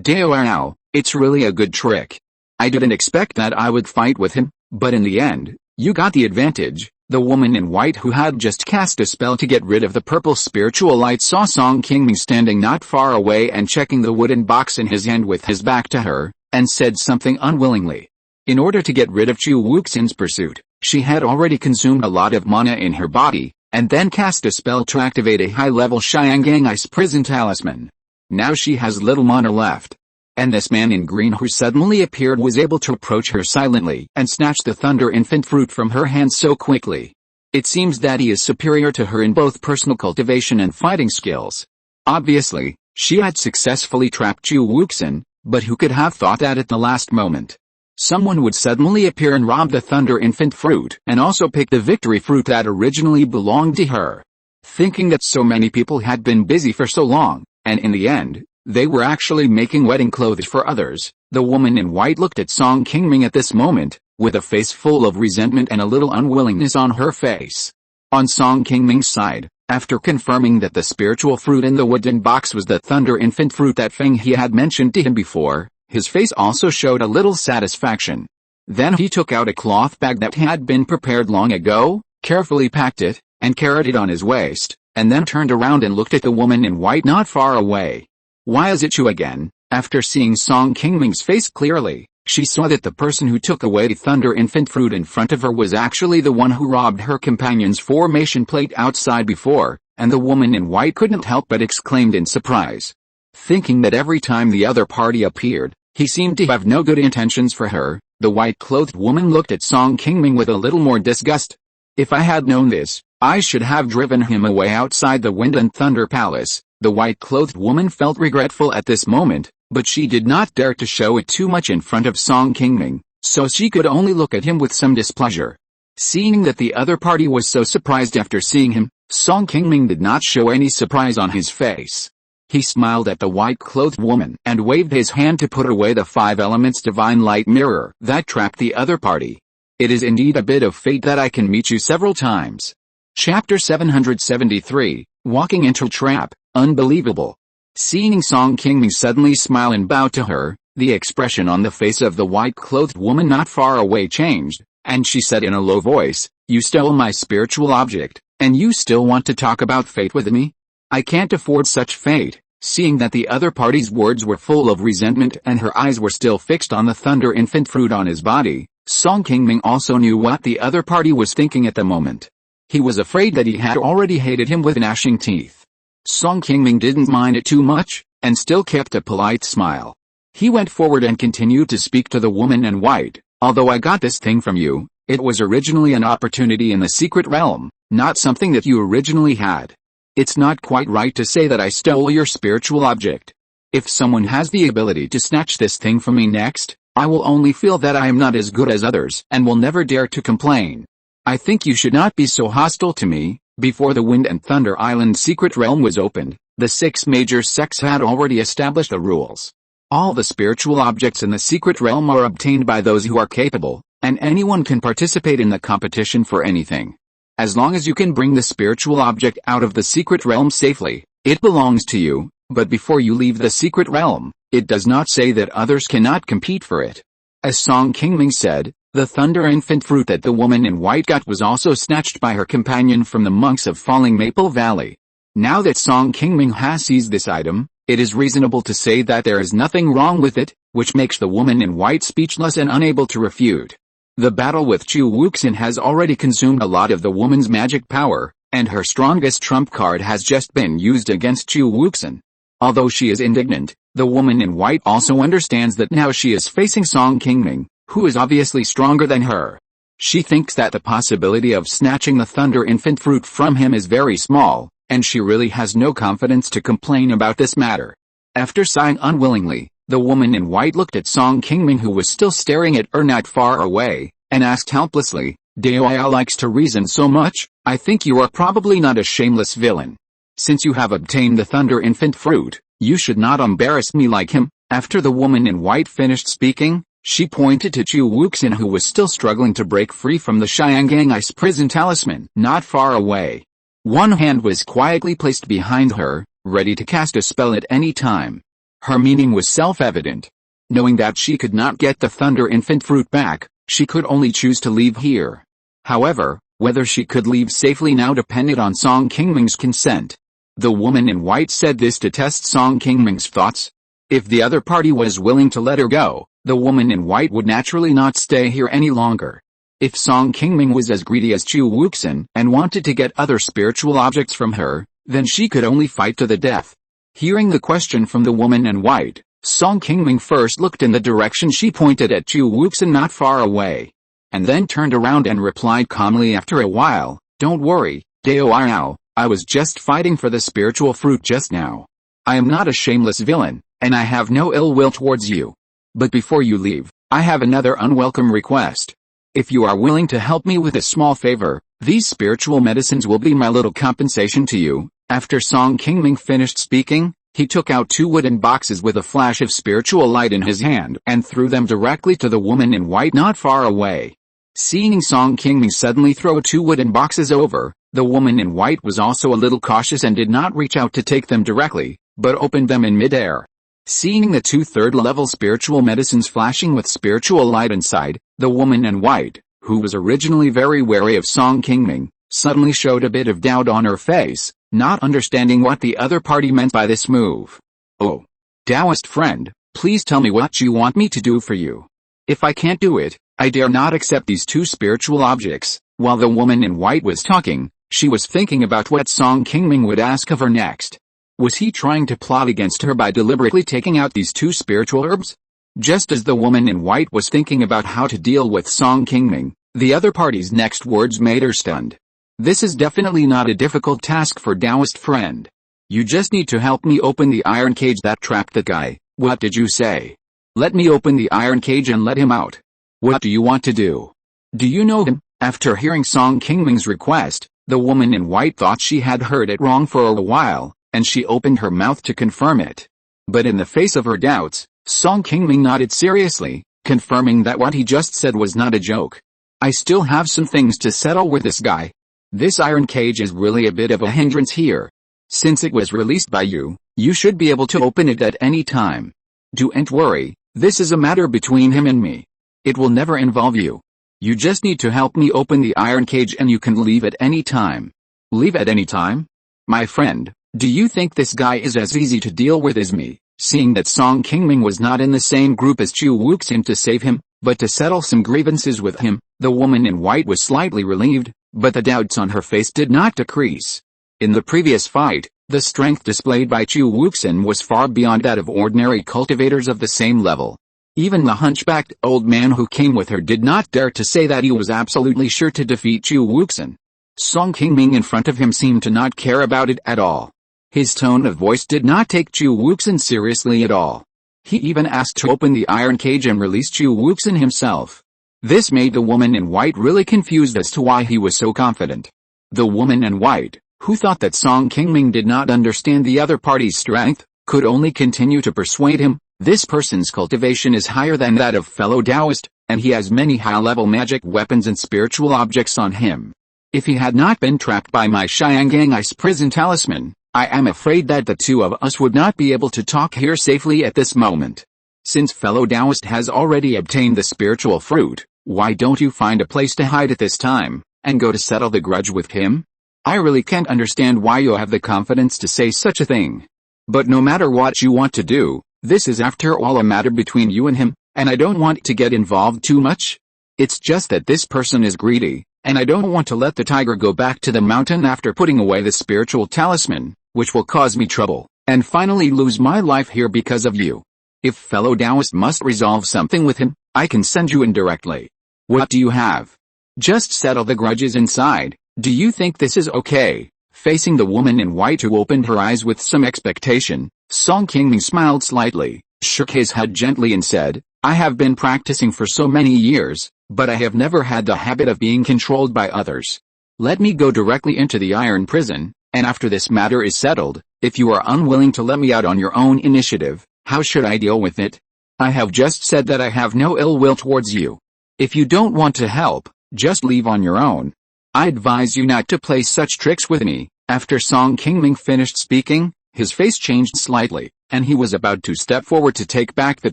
Now, it's really a good trick. I didn't expect that I would fight with him, but in the end, you got the advantage. The woman in white who had just cast a spell to get rid of the purple spiritual light saw Song Qingming standing not far away and checking the wooden box in his hand with his back to her, and said something unwillingly. In order to get rid of Chu Wuxin's pursuit, she had already consumed a lot of mana in her body, and then cast a spell to activate a high-level Xiangang Ice Prison Talisman. Now she has little mana left. And this man in green who suddenly appeared was able to approach her silently and snatch the thunder infant fruit from her hands so quickly. It seems that he is superior to her in both personal cultivation and fighting skills. Obviously, she had successfully trapped Chu Wuxin, but who could have thought that at the last moment someone would suddenly appear and rob the thunder infant fruit and also pick the victory fruit that originally belonged to her. Thinking that so many people had been busy for so long, and in the end, they were actually making wedding clothes for others, the woman in white looked at Song Qingming at this moment, with a face full of resentment and a little unwillingness on her face. On Song Qingming's side, after confirming that the spiritual fruit in the wooden box was the thunder infant fruit that Feng He had mentioned to him before, his face also showed a little satisfaction. Then he took out a cloth bag that had been prepared long ago, carefully packed it, and carried it on his waist, and then turned around and looked at the woman in white not far away. Why is it you again? After seeing Song Qingming's face clearly, she saw that the person who took away the thunder infant fruit in front of her was actually the one who robbed her companion's formation plate outside before, and the woman in white couldn't help but exclaimed in surprise. Thinking that every time the other party appeared, he seemed to have no good intentions for her, the white-clothed woman looked at Song Qingming with a little more disgust. If I had known this, I should have driven him away outside the Wind and Thunder Palace. The white-clothed woman felt regretful at this moment, but she did not dare to show it too much in front of Song Qingming, so she could only look at him with some displeasure. Seeing that the other party was so surprised after seeing him, Song Qingming did not show any surprise on his face. He smiled at the white-clothed woman and waved his hand to put away the 5 elements divine light mirror that trapped the other party. It is indeed a bit of fate that I can meet you several times. Chapter 773, Walking into Trap, Unbelievable. Seeing Song Qingming suddenly smile and bow to her, the expression on the face of the white-clothed woman not far away changed, and she said in a low voice, "You stole my spiritual object, and you still want to talk about fate with me? I can't afford such fate." Seeing that the other party's words were full of resentment and her eyes were still fixed on the thunder infant fruit on his body, Song Qingming also knew what the other party was thinking at the moment. He was afraid that he had already hated him with gnashing teeth. Song Qingming didn't mind it too much, and still kept a polite smile. He went forward and continued to speak to the woman in white. "Although I got this thing from you, it was originally an opportunity in the secret realm, not something that you originally had. It's not quite right to say that I stole your spiritual object. If someone has the ability to snatch this thing from me next, I will only feel that I am not as good as others and will never dare to complain. I think you should not be so hostile to me." Before the Wind and Thunder Island secret realm was opened, the 6 major sects had already established the rules. All the spiritual objects in the secret realm are obtained by those who are capable, and anyone can participate in the competition for anything. As long as you can bring the spiritual object out of the secret realm safely, it belongs to you, but before you leave the secret realm, It does not say that others cannot compete for it. As Song Qingming said, the Thunder Infant fruit that the woman in white got was also snatched by her companion from the monks of Falling Maple Valley. Now that Song Qingming has seized this item, it is reasonable to say that there is nothing wrong with it, which makes the woman in white speechless and unable to refute. The battle with Chu Wuxin has already consumed a lot of the woman's magic power, and her strongest trump card has just been used against Chu Wuxin. Although she is indignant, the woman in white also understands that now she is facing Song Qingming, who is obviously stronger than her. She thinks that the possibility of snatching the Thunder Infant fruit from him is very small, and she really has no confidence to complain about this matter. After sighing unwillingly, the woman in white looked at Song Qingming, who was still staring at her not far away, and asked helplessly, "Daoya likes to reason so much, I think you are probably not a shameless villain. Since you have obtained the Thunder Infant fruit, you should not embarrass me like him." After the woman in white finished speaking, she pointed to Chu Wuxin, who was still struggling to break free from the Xiangang Ice Prison Talisman not far away. One hand was quietly placed behind her, ready to cast a spell at any time. Her meaning was self-evident. Knowing that she could not get the Thunder Infant fruit back, she could only choose to leave here. However, whether she could leave safely now depended on Song Qingming's consent. The woman in white said this to test Song Qingming's thoughts. If the other party was willing to let her go, the woman in white would naturally not stay here any longer. If Song Qingming was as greedy as Chu Wuxin and wanted to get other spiritual objects from her, then she could only fight to the death. Hearing the question from the woman in white, Song Qingming first looked in the direction she pointed at Chu Wuxin not far away, and then turned around and replied calmly after a while, "Don't worry, Dao Yao, I was just fighting for the spiritual fruit just now. I am not a shameless villain, and I have no ill will towards you. But before you leave, I have another unwelcome request. If you are willing to help me with a small favor, these spiritual medicines will be my little compensation to you." After Song Qingming finished speaking, he took out 2 wooden boxes with a flash of spiritual light in his hand and threw them directly to the woman in white not far away. Seeing Song Qingming suddenly throw 2 wooden boxes over, the woman in white was also a little cautious and did not reach out to take them directly, but opened them in midair. Seeing the 2 third-level spiritual medicines flashing with spiritual light inside, the woman in white, who was originally very wary of Song Qingming, suddenly showed a bit of doubt on her face, not understanding what the other party meant by this move. "Oh, Taoist friend, please tell me what you want me to do for you. If I can't do it, I dare not accept these 2 spiritual objects." While the woman in white was talking, she was thinking about what Song Qingming would ask of her next. Was he trying to plot against her by deliberately taking out these 2 spiritual herbs? Just as the woman in white was thinking about how to deal with Song Qingming, the other party's next words made her stunned. "This is definitely not a difficult task for Taoist friend. You just need to help me open the iron cage that trapped the guy." "What did you say?" "Let me open the iron cage and let him out." "What do you want to do? Do you know him?" After hearing Song Qingming's request, the woman in white thought she had heard it wrong for a while, and she opened her mouth to confirm it. But in the face of her doubts, Song Qingming nodded seriously, confirming that what he just said was not a joke. "I still have some things to settle with this guy. This iron cage is really a bit of a hindrance here. Since it was released by you, you should be able to open it at any time. Don't worry, this is a matter between him and me. It will never involve you. You just need to help me open the iron cage and you can leave at any time." "Leave at any time? My friend, do you think this guy is as easy to deal with as me?" Seeing that Song Qingming was not in the same group as Chu Wuxin to save him, but to settle some grievances with him, the woman in white was slightly relieved, but the doubts on her face did not decrease. In the previous fight, the strength displayed by Chu Wuxin was far beyond that of ordinary cultivators of the same level. Even the hunchbacked old man who came with her did not dare to say that he was absolutely sure to defeat Chu Wuxin. Song Qingming in front of him seemed to not care about it at all. His tone of voice did not take Chu Wuxin seriously at all. He even asked to open the iron cage and release Chu Wuxin himself. This made the woman in white really confused as to why he was so confident. The woman in white, who thought that Song Qingming did not understand the other party's strength, could only continue to persuade him. This person's cultivation is higher than that of fellow Taoist, and he has many high-level magic weapons and spiritual objects on him. If he had not been trapped by my Xiangang Ice Prison Talisman, I am afraid that the two of us would not be able to talk here safely at this moment. Since fellow Taoist has already obtained the spiritual fruit, why don't you find a place to hide at this time, and go to settle the grudge with him? I really can't understand why you have the confidence to say such a thing. But no matter what you want to do, this is after all a matter between you and him, and I don't want to get involved too much. It's just that this person is greedy, and I don't want to let the tiger go back to the mountain after putting away the spiritual talisman, which will cause me trouble, and finally lose my life here because of you. If fellow Taoist must resolve something with him, I can send you in directly. What do you have? Just settle the grudges inside. Do you think this is okay? Facing the woman in white who opened her eyes with some expectation, Song Qingming smiled slightly, shook his head gently and said, I have been practicing for so many years, but I have never had the habit of being controlled by others. Let me go directly into the iron prison, and after this matter is settled, if you are unwilling to let me out on your own initiative, how should I deal with it? I have just said that I have no ill will towards you. If you don't want to help, just leave on your own. I advise you not to play such tricks with me. After Song Qingming finished speaking, his face changed slightly, and he was about to step forward to take back the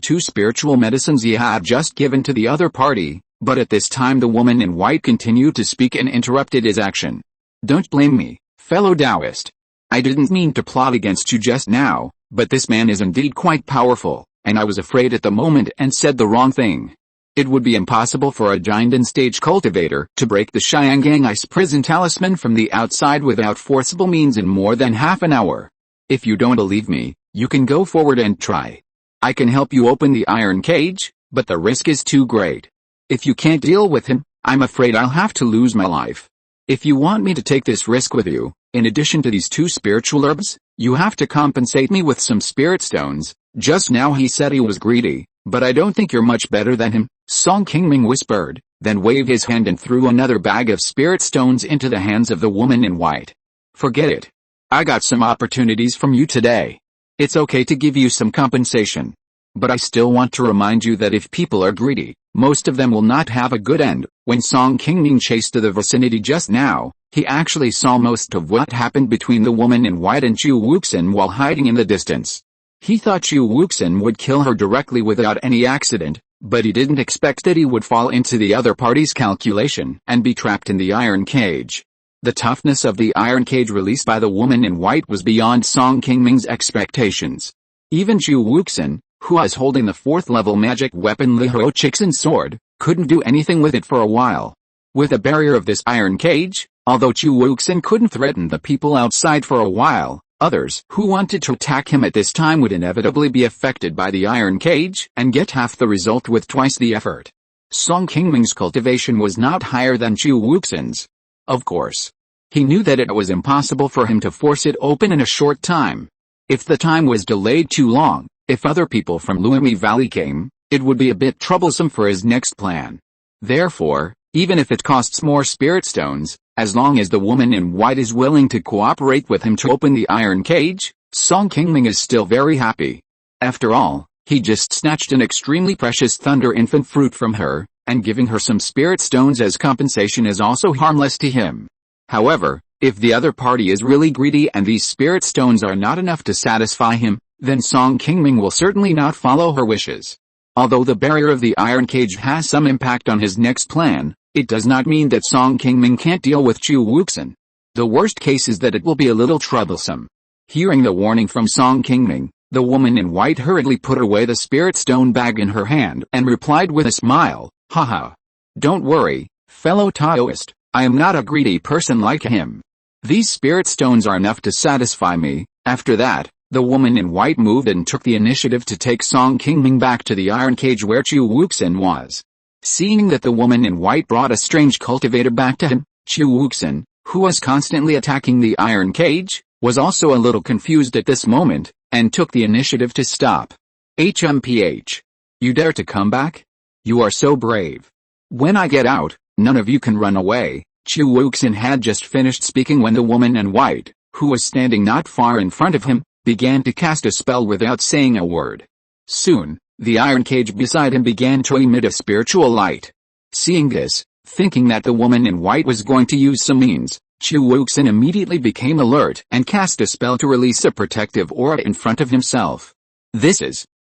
2 spiritual medicines he had just given to the other party, but at this time the woman in white continued to speak and interrupted his action. Don't blame me, fellow Taoist. I didn't mean to plot against you just now, but this man is indeed quite powerful, and I was afraid at the moment and said the wrong thing. It would be impossible for a giant stage cultivator to break the Xiangang Ice Prison Talisman from the outside without forcible means in more than half an hour. If you don't believe me, you can go forward and try. I can help you open the iron cage, but the risk is too great. If you can't deal with him, I'm afraid I'll have to lose my life. If you want me to take this risk with you, in addition to these 2 spiritual herbs, you have to compensate me with some spirit stones. Just now he said he was greedy, but I don't think you're much better than him, Song Qingming whispered, then waved his hand and threw another bag of spirit stones into the hands of the woman in white. Forget it. I got some opportunities from you today. It's okay to give you some compensation. But I still want to remind you that if people are greedy, most of them will not have a good end. When Song Qingming chased to the vicinity just now, he actually saw most of what happened between the woman in white and Chu Wuxin while hiding in the distance. He thought Chu Wuxin would kill her directly without any accident, but he didn't expect that he would fall into the other party's calculation and be trapped in the iron cage. The toughness of the iron cage released by the woman in white was beyond Song Qingming's expectations. Even Chu Wuxin, who was holding the 4th level magic weapon Li Ho Chixin's sword, couldn't do anything with it for a while. With a barrier of this iron cage, although Chu Wuxin couldn't threaten the people outside for a while, others who wanted to attack him at this time would inevitably be affected by the iron cage and get half the result with twice the effort. Song Qingming's cultivation was not higher than Chu Wuxin's. Of course. He knew that it was impossible for him to force it open in a short time. If the time was delayed too long, if other people from Luimi Valley came, it would be a bit troublesome for his next plan. Therefore, even if it costs more spirit stones, as long as the woman in white is willing to cooperate with him to open the iron cage, Song Qingming is still very happy. After all, he just snatched an extremely precious thunder infant fruit from her, and giving her some spirit stones as compensation is also harmless to him. However, if the other party is really greedy and these spirit stones are not enough to satisfy him, then Song Qingming will certainly not follow her wishes. Although the barrier of the iron cage has some impact on his next plan, it does not mean that Song Qingming can't deal with Chu Wuxin. The worst case is that it will be a little troublesome. Hearing the warning from Song Qingming, the woman in white hurriedly put away the spirit stone bag in her hand and replied with a smile, haha. Don't worry, fellow Taoist, I am not a greedy person like him. These spirit stones are enough to satisfy me. After that, the woman in white moved and took the initiative to take Song Qingming back to the iron cage where Chu Wuxin was. Seeing that the woman in white brought a strange cultivator back to him, Chu Wuxin, who was constantly attacking the iron cage, was also a little confused at this moment, and took the initiative to stop. HMPH. You dare to come back? You are so brave. When I get out, none of you can run away. Chu Wuxin had just finished speaking when the woman in white, who was standing not far in front of him, began to cast a spell without saying a word. Soon, the iron cage beside him began to emit a spiritual light. Seeing this, thinking that the woman in white was going to use some means, Qi Wuxin immediately became alert and cast a spell to release a protective aura in front of himself.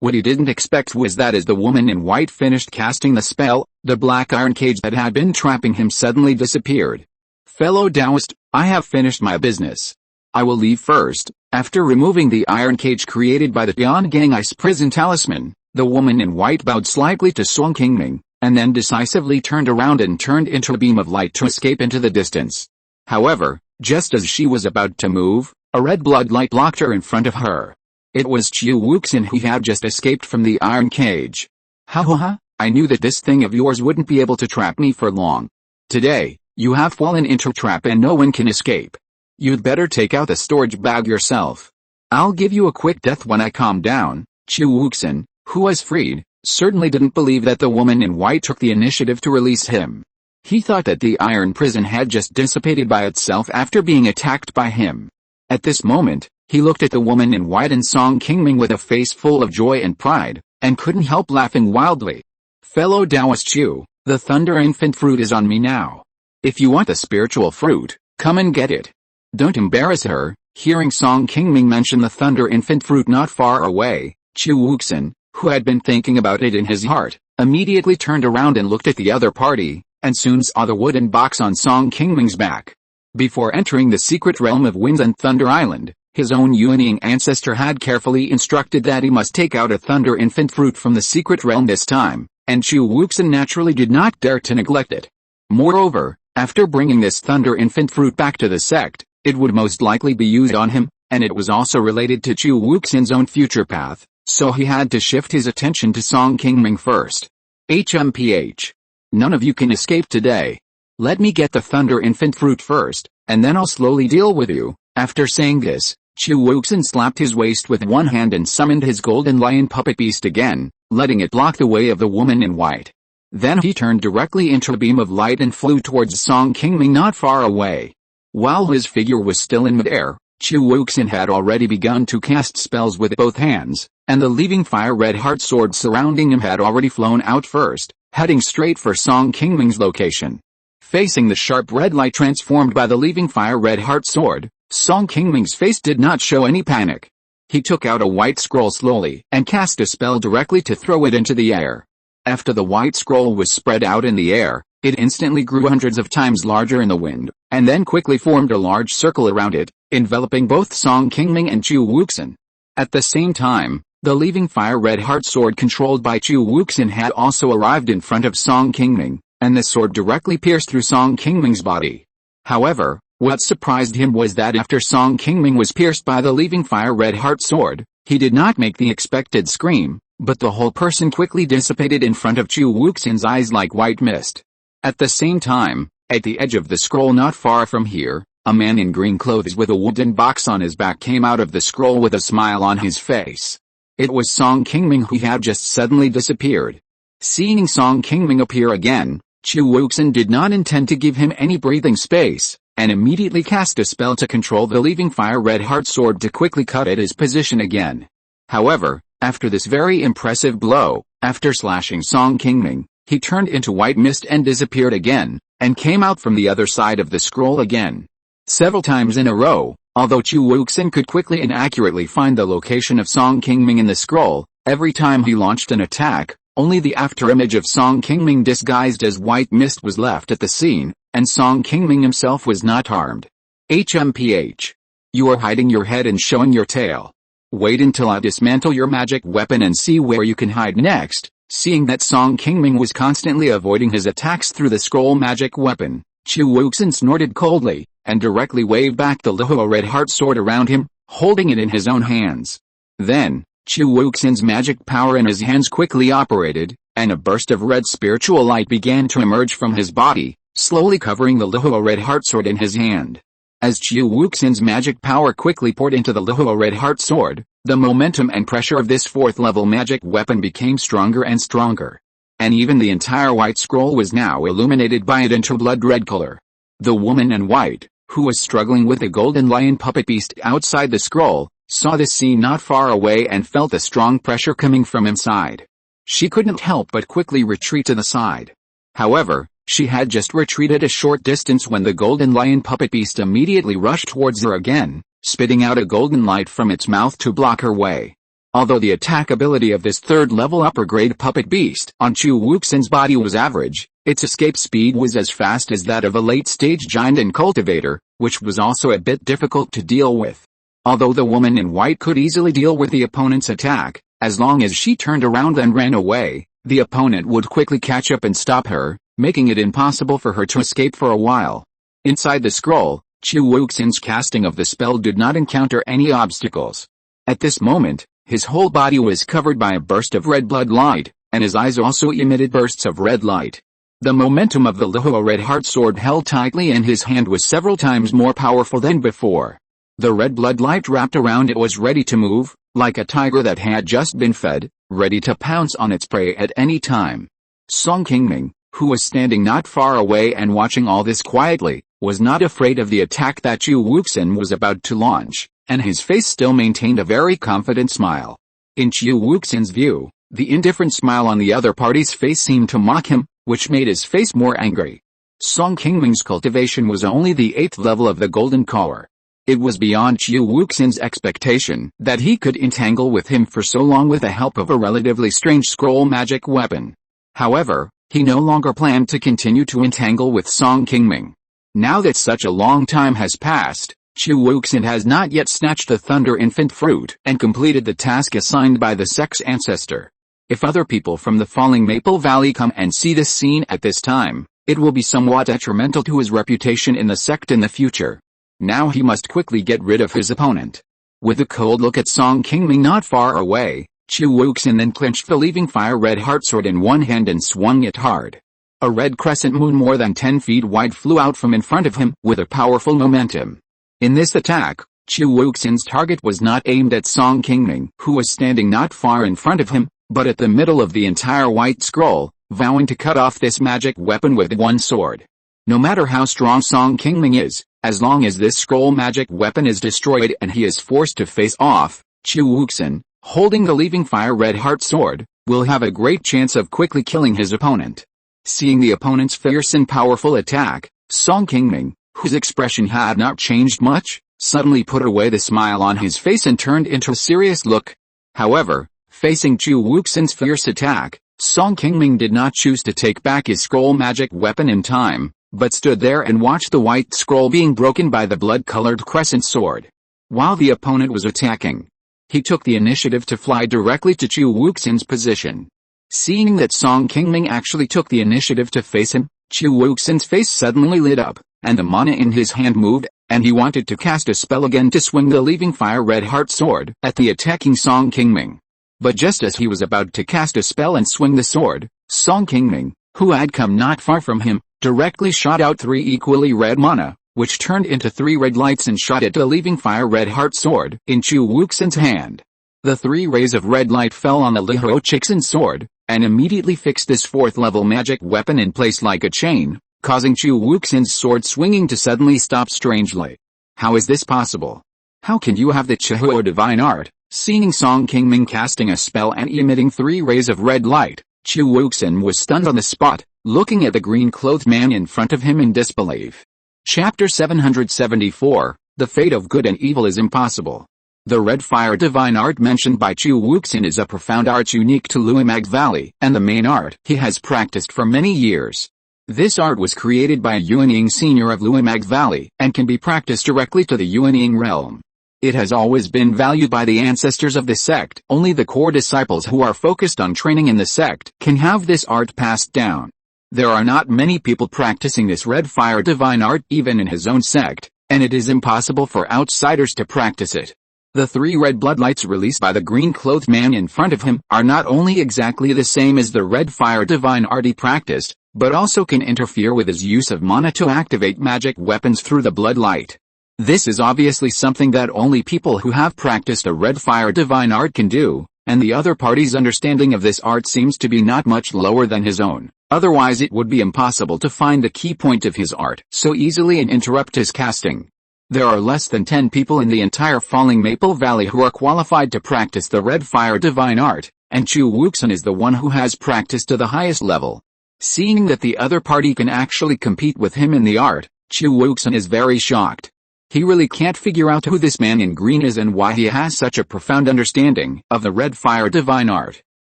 What he didn't expect was that as the woman in white finished casting the spell, the black iron cage that had been trapping him suddenly disappeared. "Fellow Taoist, I have finished my business. I will leave first." After removing the iron cage created by the Tiangang Ice Prison Talisman, the woman in white bowed slightly to Song Qingming, and then decisively turned around and turned into a beam of light to escape into the distance. However, just as she was about to move, a red bloodlight blocked her in front of her. It was Qi Wuxin who had just escaped from the iron cage. "Ha, I knew that this thing of yours wouldn't be able to trap me for long. Today, you have fallen into a trap and no one can escape. You'd better take out the storage bag yourself. I'll give you a quick death when I calm down." Qi Wuxin, who was freed, certainly didn't believe that the woman in white took the initiative to release him. He thought that the iron prison had just dissipated by itself after being attacked by him. At this moment, he looked at the woman in white and Song Qingming with a face full of joy and pride, and couldn't help laughing wildly. "Fellow Taoist Chu, the Thunder Infant Fruit is on me now. If you want the spiritual fruit, come and get it. Don't embarrass her." Hearing Song Qingming mention the Thunder Infant Fruit not far away, Qi Wuxin, who had been thinking about it in his heart, immediately turned around and looked at the other party, and soon saw the wooden box on Song Qingming's back. Before entering the secret realm of Winds and Thunder Island, his own unyielding ancestor had carefully instructed that he must take out a Thunder Infant Fruit from the secret realm this time, and Qi Wuxin naturally did not dare to neglect it. Moreover, after bringing this Thunder Infant Fruit back to the sect, it would most likely be used on him, and it was also related to Qi Wuxin's own future path, so he had to shift his attention to Song Qingming first. HMPH. None of you can escape today. Let me get the Thunder Infant Fruit first, and then I'll slowly deal with you. After saying this, Qi Wuxin slapped his waist with one hand and summoned his golden lion puppet beast again, letting it block the way of the woman in white. Then he turned directly into a beam of light and flew towards Song Qingming not far away. While his figure was still in midair, Qi Wuxin had already begun to cast spells with both hands, and the leaving fire red heart sword surrounding him had already flown out first, heading straight for Song Qingming's location. Facing the sharp red light transformed by the leaving fire red heart sword, Song Qingming's face did not show any panic. He took out a white scroll slowly and cast a spell directly to throw it into the air. After the white scroll was spread out in the air, it instantly grew hundreds of times larger in the wind, and then quickly formed a large circle around it, enveloping both Song Qingming and Qi Wuxin. At the same time, the leaving fire red heart sword controlled by Qi Wuxin had also arrived in front of Song Qingming, and the sword directly pierced through Song Qingming's body. However, what surprised him was that after Song Qingming was pierced by the leaving fire red heart sword, he did not make the expected scream, but the whole person quickly dissipated in front of Qi Wuxin's eyes like white mist. At the same time, at the edge of the scroll not far from here, a man in green clothes with a wooden box on his back came out of the scroll with a smile on his face. It was Song Qingming who had just suddenly disappeared. Seeing Song Qingming appear again, Qi Wuxin did not intend to give him any breathing space, and immediately cast a spell to control the leaving fire red heart sword to quickly cut at his position again. However, after this very impressive blow, after slashing Song Qingming, he turned into white mist and disappeared again, and came out from the other side of the scroll again. Several times in a row, although Qi Wuxin could quickly and accurately find the location of Song Qingming in the scroll, every time he launched an attack, only the afterimage of Song Qingming disguised as white mist was left at the scene, and Song Qingming himself was not harmed. HMPH. You are hiding your head and showing your tail. Wait until I dismantle your magic weapon and see where you can hide next. Seeing that Song Qingming was constantly avoiding his attacks through the scroll magic weapon, Qi Wuxin snorted coldly, and directly waved back the Luo red heart sword around him, holding it in his own hands. Then, Qi Wuxin's magic power in his hands quickly operated, and a burst of red spiritual light began to emerge from his body, slowly covering the Luo red heart sword in his hand. As Qi Wuxin's magic power quickly poured into the Luo red heart sword, the momentum and pressure of this fourth-level magic weapon became stronger and stronger. And even the entire white scroll was now illuminated by it into blood-red color. The woman in white, who was struggling with a golden lion puppet beast outside the scroll, saw this scene not far away and felt a strong pressure coming from inside. She couldn't help but quickly retreat to the side. However, She had just retreated a short distance when the golden lion puppet beast immediately rushed towards her again, spitting out a golden light from its mouth to block her way. Although the attack ability of this third-level upper-grade puppet beast on Qi Wuxin's body was average, its escape speed was as fast as that of a late-stage giant and cultivator, which was also a bit difficult to deal with. Although the woman in white could easily deal with the opponent's attack, as long as she turned around and ran away, the opponent would quickly catch up and stop her, making it impossible for her to escape for a while. Inside the scroll, Qi Wuxin's casting of the spell did not encounter any obstacles. At this moment, his whole body was covered by a burst of red blood light, and his eyes also emitted bursts of red light. The momentum of the Lihua red heart sword held tightly in his hand was several times more powerful than before. The red blood light wrapped around it was ready to move, like a tiger that had just been fed, ready to pounce on its prey at any time. Song Qingming, who was standing not far away and watching all this quietly, was not afraid of the attack that Qi Wuxin was about to launch, and his face still maintained a very confident smile. In Qi Wuxin's view, the indifferent smile on the other party's face seemed to mock him, which made his face more angry. Song Qingming's cultivation was only the 8th level of the golden core. It was beyond Qi Wuxin's expectation that he could entangle with him for so long with the help of a relatively strange scroll magic weapon. However, he no longer planned to continue to entangle with Song Qingming. Now that such a long time has passed, Qi Wuxin has not yet snatched the Thunder Infant Fruit and completed the task assigned by the sect's ancestor. If other people from the Falling Maple Valley come and see this scene at this time, it will be somewhat detrimental to his reputation in the sect in the future. Now he must quickly get rid of his opponent. With a cold look at Song Qingming not far away, Qi Wuxin then clenched the leaving fire red heart sword in one hand and swung it hard. A red crescent moon more than 10 feet wide flew out from in front of him with a powerful momentum. In this attack, Qi Wuxin's target was not aimed at Song Qingming, who was standing not far in front of him, but at the middle of the entire white scroll, vowing to cut off this magic weapon with one sword. No matter how strong Song Qingming is, as long as this scroll magic weapon is destroyed and he is forced to face off, Qi Wuxin, holding the leaving fire red heart sword, will have a great chance of quickly killing his opponent. Seeing the opponent's fierce and powerful attack, Song Qingming, whose expression had not changed much, suddenly put away the smile on his face and turned into a serious look. However, facing Qi Wuxin's fierce attack, Song Qingming did not choose to take back his scroll magic weapon in time, but stood there and watched the white scroll being broken by the blood-colored crescent sword. While the opponent was attacking, he took the initiative to fly directly to Qi Wuxin's position. Seeing that Song Qingming actually took the initiative to face him, Qi Wuxin's face suddenly lit up, and the mana in his hand moved, and he wanted to cast a spell again to swing the leaving fire red heart sword at the attacking Song Qingming. But just as he was about to cast a spell and swing the sword, Song Qingming, who had come not far from him, directly shot out 3 equally red mana, which turned into 3 red lights and shot at the leaving fire red heart sword in Qi Wuxin's hand. The 3 rays of red light fell on the Lihua Chixin's sword, and immediately fixed this 4th-level magic weapon in place like a chain, causing Qi Wuxin's sword swinging to suddenly stop strangely. How is this possible? How can you have the Qihua divine art? Seeing Song Qingming casting a spell and emitting 3 rays of red light, Qi Wuxin was stunned on the spot, looking at the green-clothed man in front of him in disbelief. Chapter 774, The Fate of Good and Evil is Impossible. The red fire divine art mentioned by Qi Wuxin is a profound art unique to Luimag Valley, and the main art he has practiced for many years. This art was created by a Yuanying senior of Luimag Valley, and can be practiced directly to the Yuanying realm. It has always been valued by the ancestors of the sect. Only the core disciples who are focused on training in the sect can have this art passed down. There are not many people practicing this red fire divine art even in his own sect, and it is impossible for outsiders to practice it. The 3 red bloodlights released by the green-clothed man in front of him are not only exactly the same as the red fire divine art he practiced, but also can interfere with his use of mana to activate magic weapons through the bloodlight. This is obviously something that only people who have practiced a red fire divine art can do, and the other party's understanding of this art seems to be not much lower than his own. Otherwise it would be impossible to find the key point of his art so easily and interrupt his casting. There are less than 10 people in the entire Falling Maple Valley who are qualified to practice the red fire divine art, and Qi Wuxin is the one who has practiced to the highest level. Seeing that the other party can actually compete with him in the art, Qi Wuxin is very shocked. He really can't figure out who this man in green is and why he has such a profound understanding of the red fire divine art.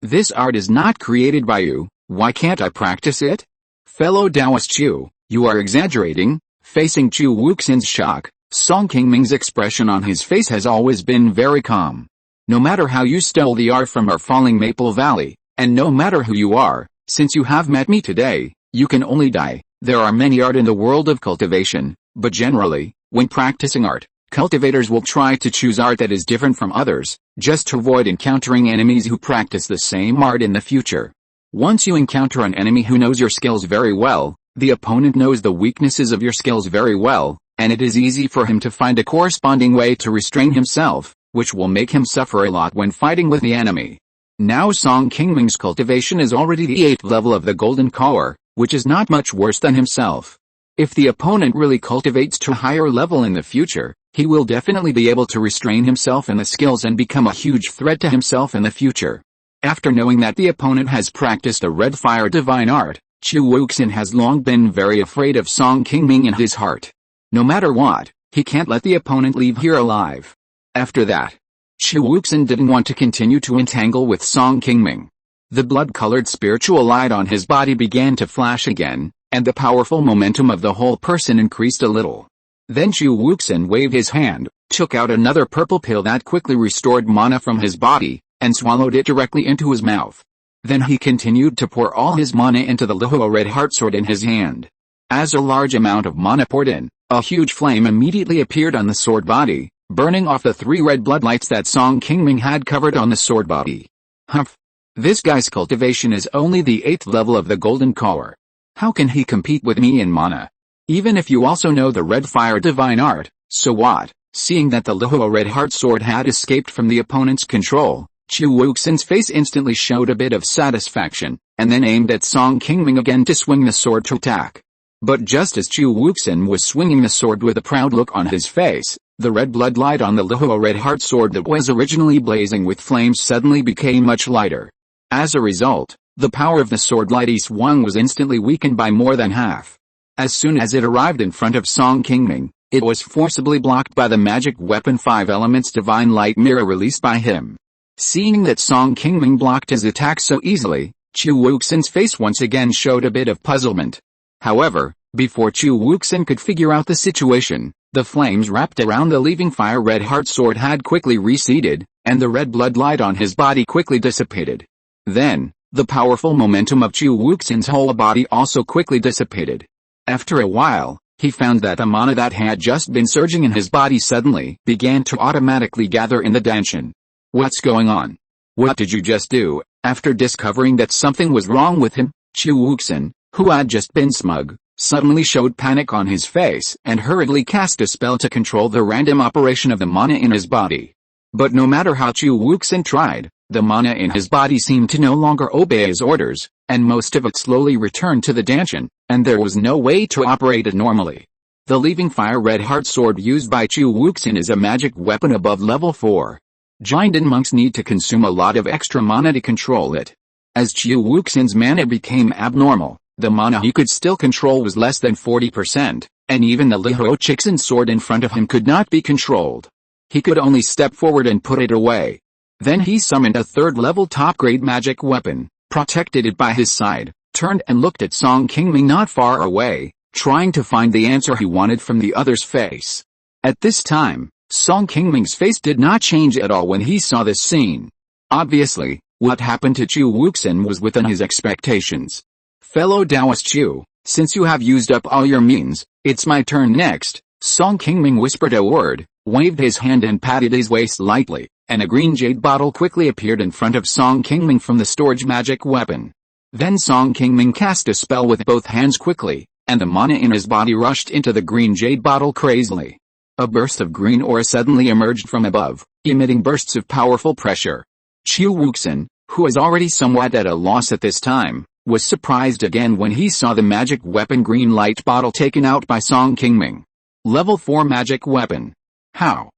This art is not created by you, why can't I practice it? Fellow Taoist Qi, you are exaggerating. Facing Qi Wuxin's shock, Song Qingming's expression on his face has always been very calm. No matter how you stole the art from our falling Maple Valley, and no matter who you are, since you have met me today, you can only die. There are many art in the world of cultivation, but generally, when practicing art, cultivators will try to choose art that is different from others, just to avoid encountering enemies who practice the same art in the future. Once you encounter an enemy who knows your skills very well, the opponent knows the weaknesses of your skills very well, and it is easy for him to find a corresponding way to restrain himself, which will make him suffer a lot when fighting with the enemy. Now Song Qingming's cultivation is already the 8th level of the golden core, which is not much worse than himself. If the opponent really cultivates to a higher level in the future, he will definitely be able to restrain himself in the skills and become a huge threat to himself in the future. After knowing that the opponent has practiced a red fire divine art, Qi Wuxin has long been very afraid of Song Qingming in his heart. No matter what, he can't let the opponent leave here alive. After that, Qi Wuxin didn't want to continue to entangle with Song Qingming. The blood-colored spiritual light on his body began to flash again, and the powerful momentum of the whole person increased a little. Then Qi Wuxin waved his hand, took out another purple pill that quickly restored mana from his body, and swallowed it directly into his mouth. Then he continued to pour all his mana into the Luo red heart sword in his hand. As a large amount of mana poured in, a huge flame immediately appeared on the sword body, burning off the 3 red bloodlights that Song Qingming had covered on the sword body. Humph! This guy's cultivation is only the 8th level of the golden core. How can he compete with me in mana? Even if you also know the red fire divine art, so what? Seeing that the Luo red heart sword had escaped from the opponent's control, Qi Wuxin's face instantly showed a bit of satisfaction, and then aimed at Song Qingming again to swing the sword to attack. But just as Qi Wuxin was swinging the sword with a proud look on his face, the red bloodlight on the Luo red heart sword that was originally blazing with flames suddenly became much lighter. As a result, the power of the sword light he swung was instantly weakened by more than half. As soon as it arrived in front of Song Qingming, it was forcibly blocked by the magic weapon 5 elements divine light mirror released by him. Seeing that Song Qingming blocked his attack so easily, Qi Wuxin's face once again showed a bit of puzzlement. However, before Qi Wuxin could figure out the situation, the flames wrapped around the leaving fire red heart sword had quickly receded, and the red blood light on his body quickly dissipated. Then, the powerful momentum of Qi Wuxin's whole body also quickly dissipated. After a while, he found that the mana that had just been surging in his body suddenly began to automatically gather in the danshan. What's going on? What did you just do? After discovering that something was wrong with him, Qi Wuxin, who had just been smug, suddenly showed panic on his face and hurriedly cast a spell to control the random operation of the mana in his body. But no matter how Qi Wuxin tried, the mana in his body seemed to no longer obey his orders, and most of it slowly returned to the danshan, and there was no way to operate it normally. The leaving fire red heart sword used by Qi Wuxin is a magic weapon above level 4. Jinden monks need to consume a lot of extra mana to control it. As Qi Wuxin's mana became abnormal, the mana he could still control was less than 40%, and even the Luo Chixin sword in front of him could not be controlled. He could only step forward and put it away. Then he summoned a 3rd level top-grade magic weapon, protected it by his side, turned and looked at Song Qingming not far away, trying to find the answer he wanted from the other's face. At this time, Song Qingming's face did not change at all when he saw this scene. Obviously, what happened to Qi Wuxin was within his expectations. Fellow Taoist Qi, since you have used up all your means, it's my turn next. Song Qingming whispered a word, waved his hand and patted his waist lightly, and a green jade bottle quickly appeared in front of Song Qingming from the storage magic weapon. Then Song Qingming cast a spell with both hands quickly, and the mana in his body rushed into the green jade bottle crazily. A burst of green aura suddenly emerged from above, emitting bursts of powerful pressure. Qi Wuxin, who was already somewhat at a loss at this time, was surprised again when he saw the magic weapon green light bottle taken out by Song Qingming. Level 4 magic weapon. How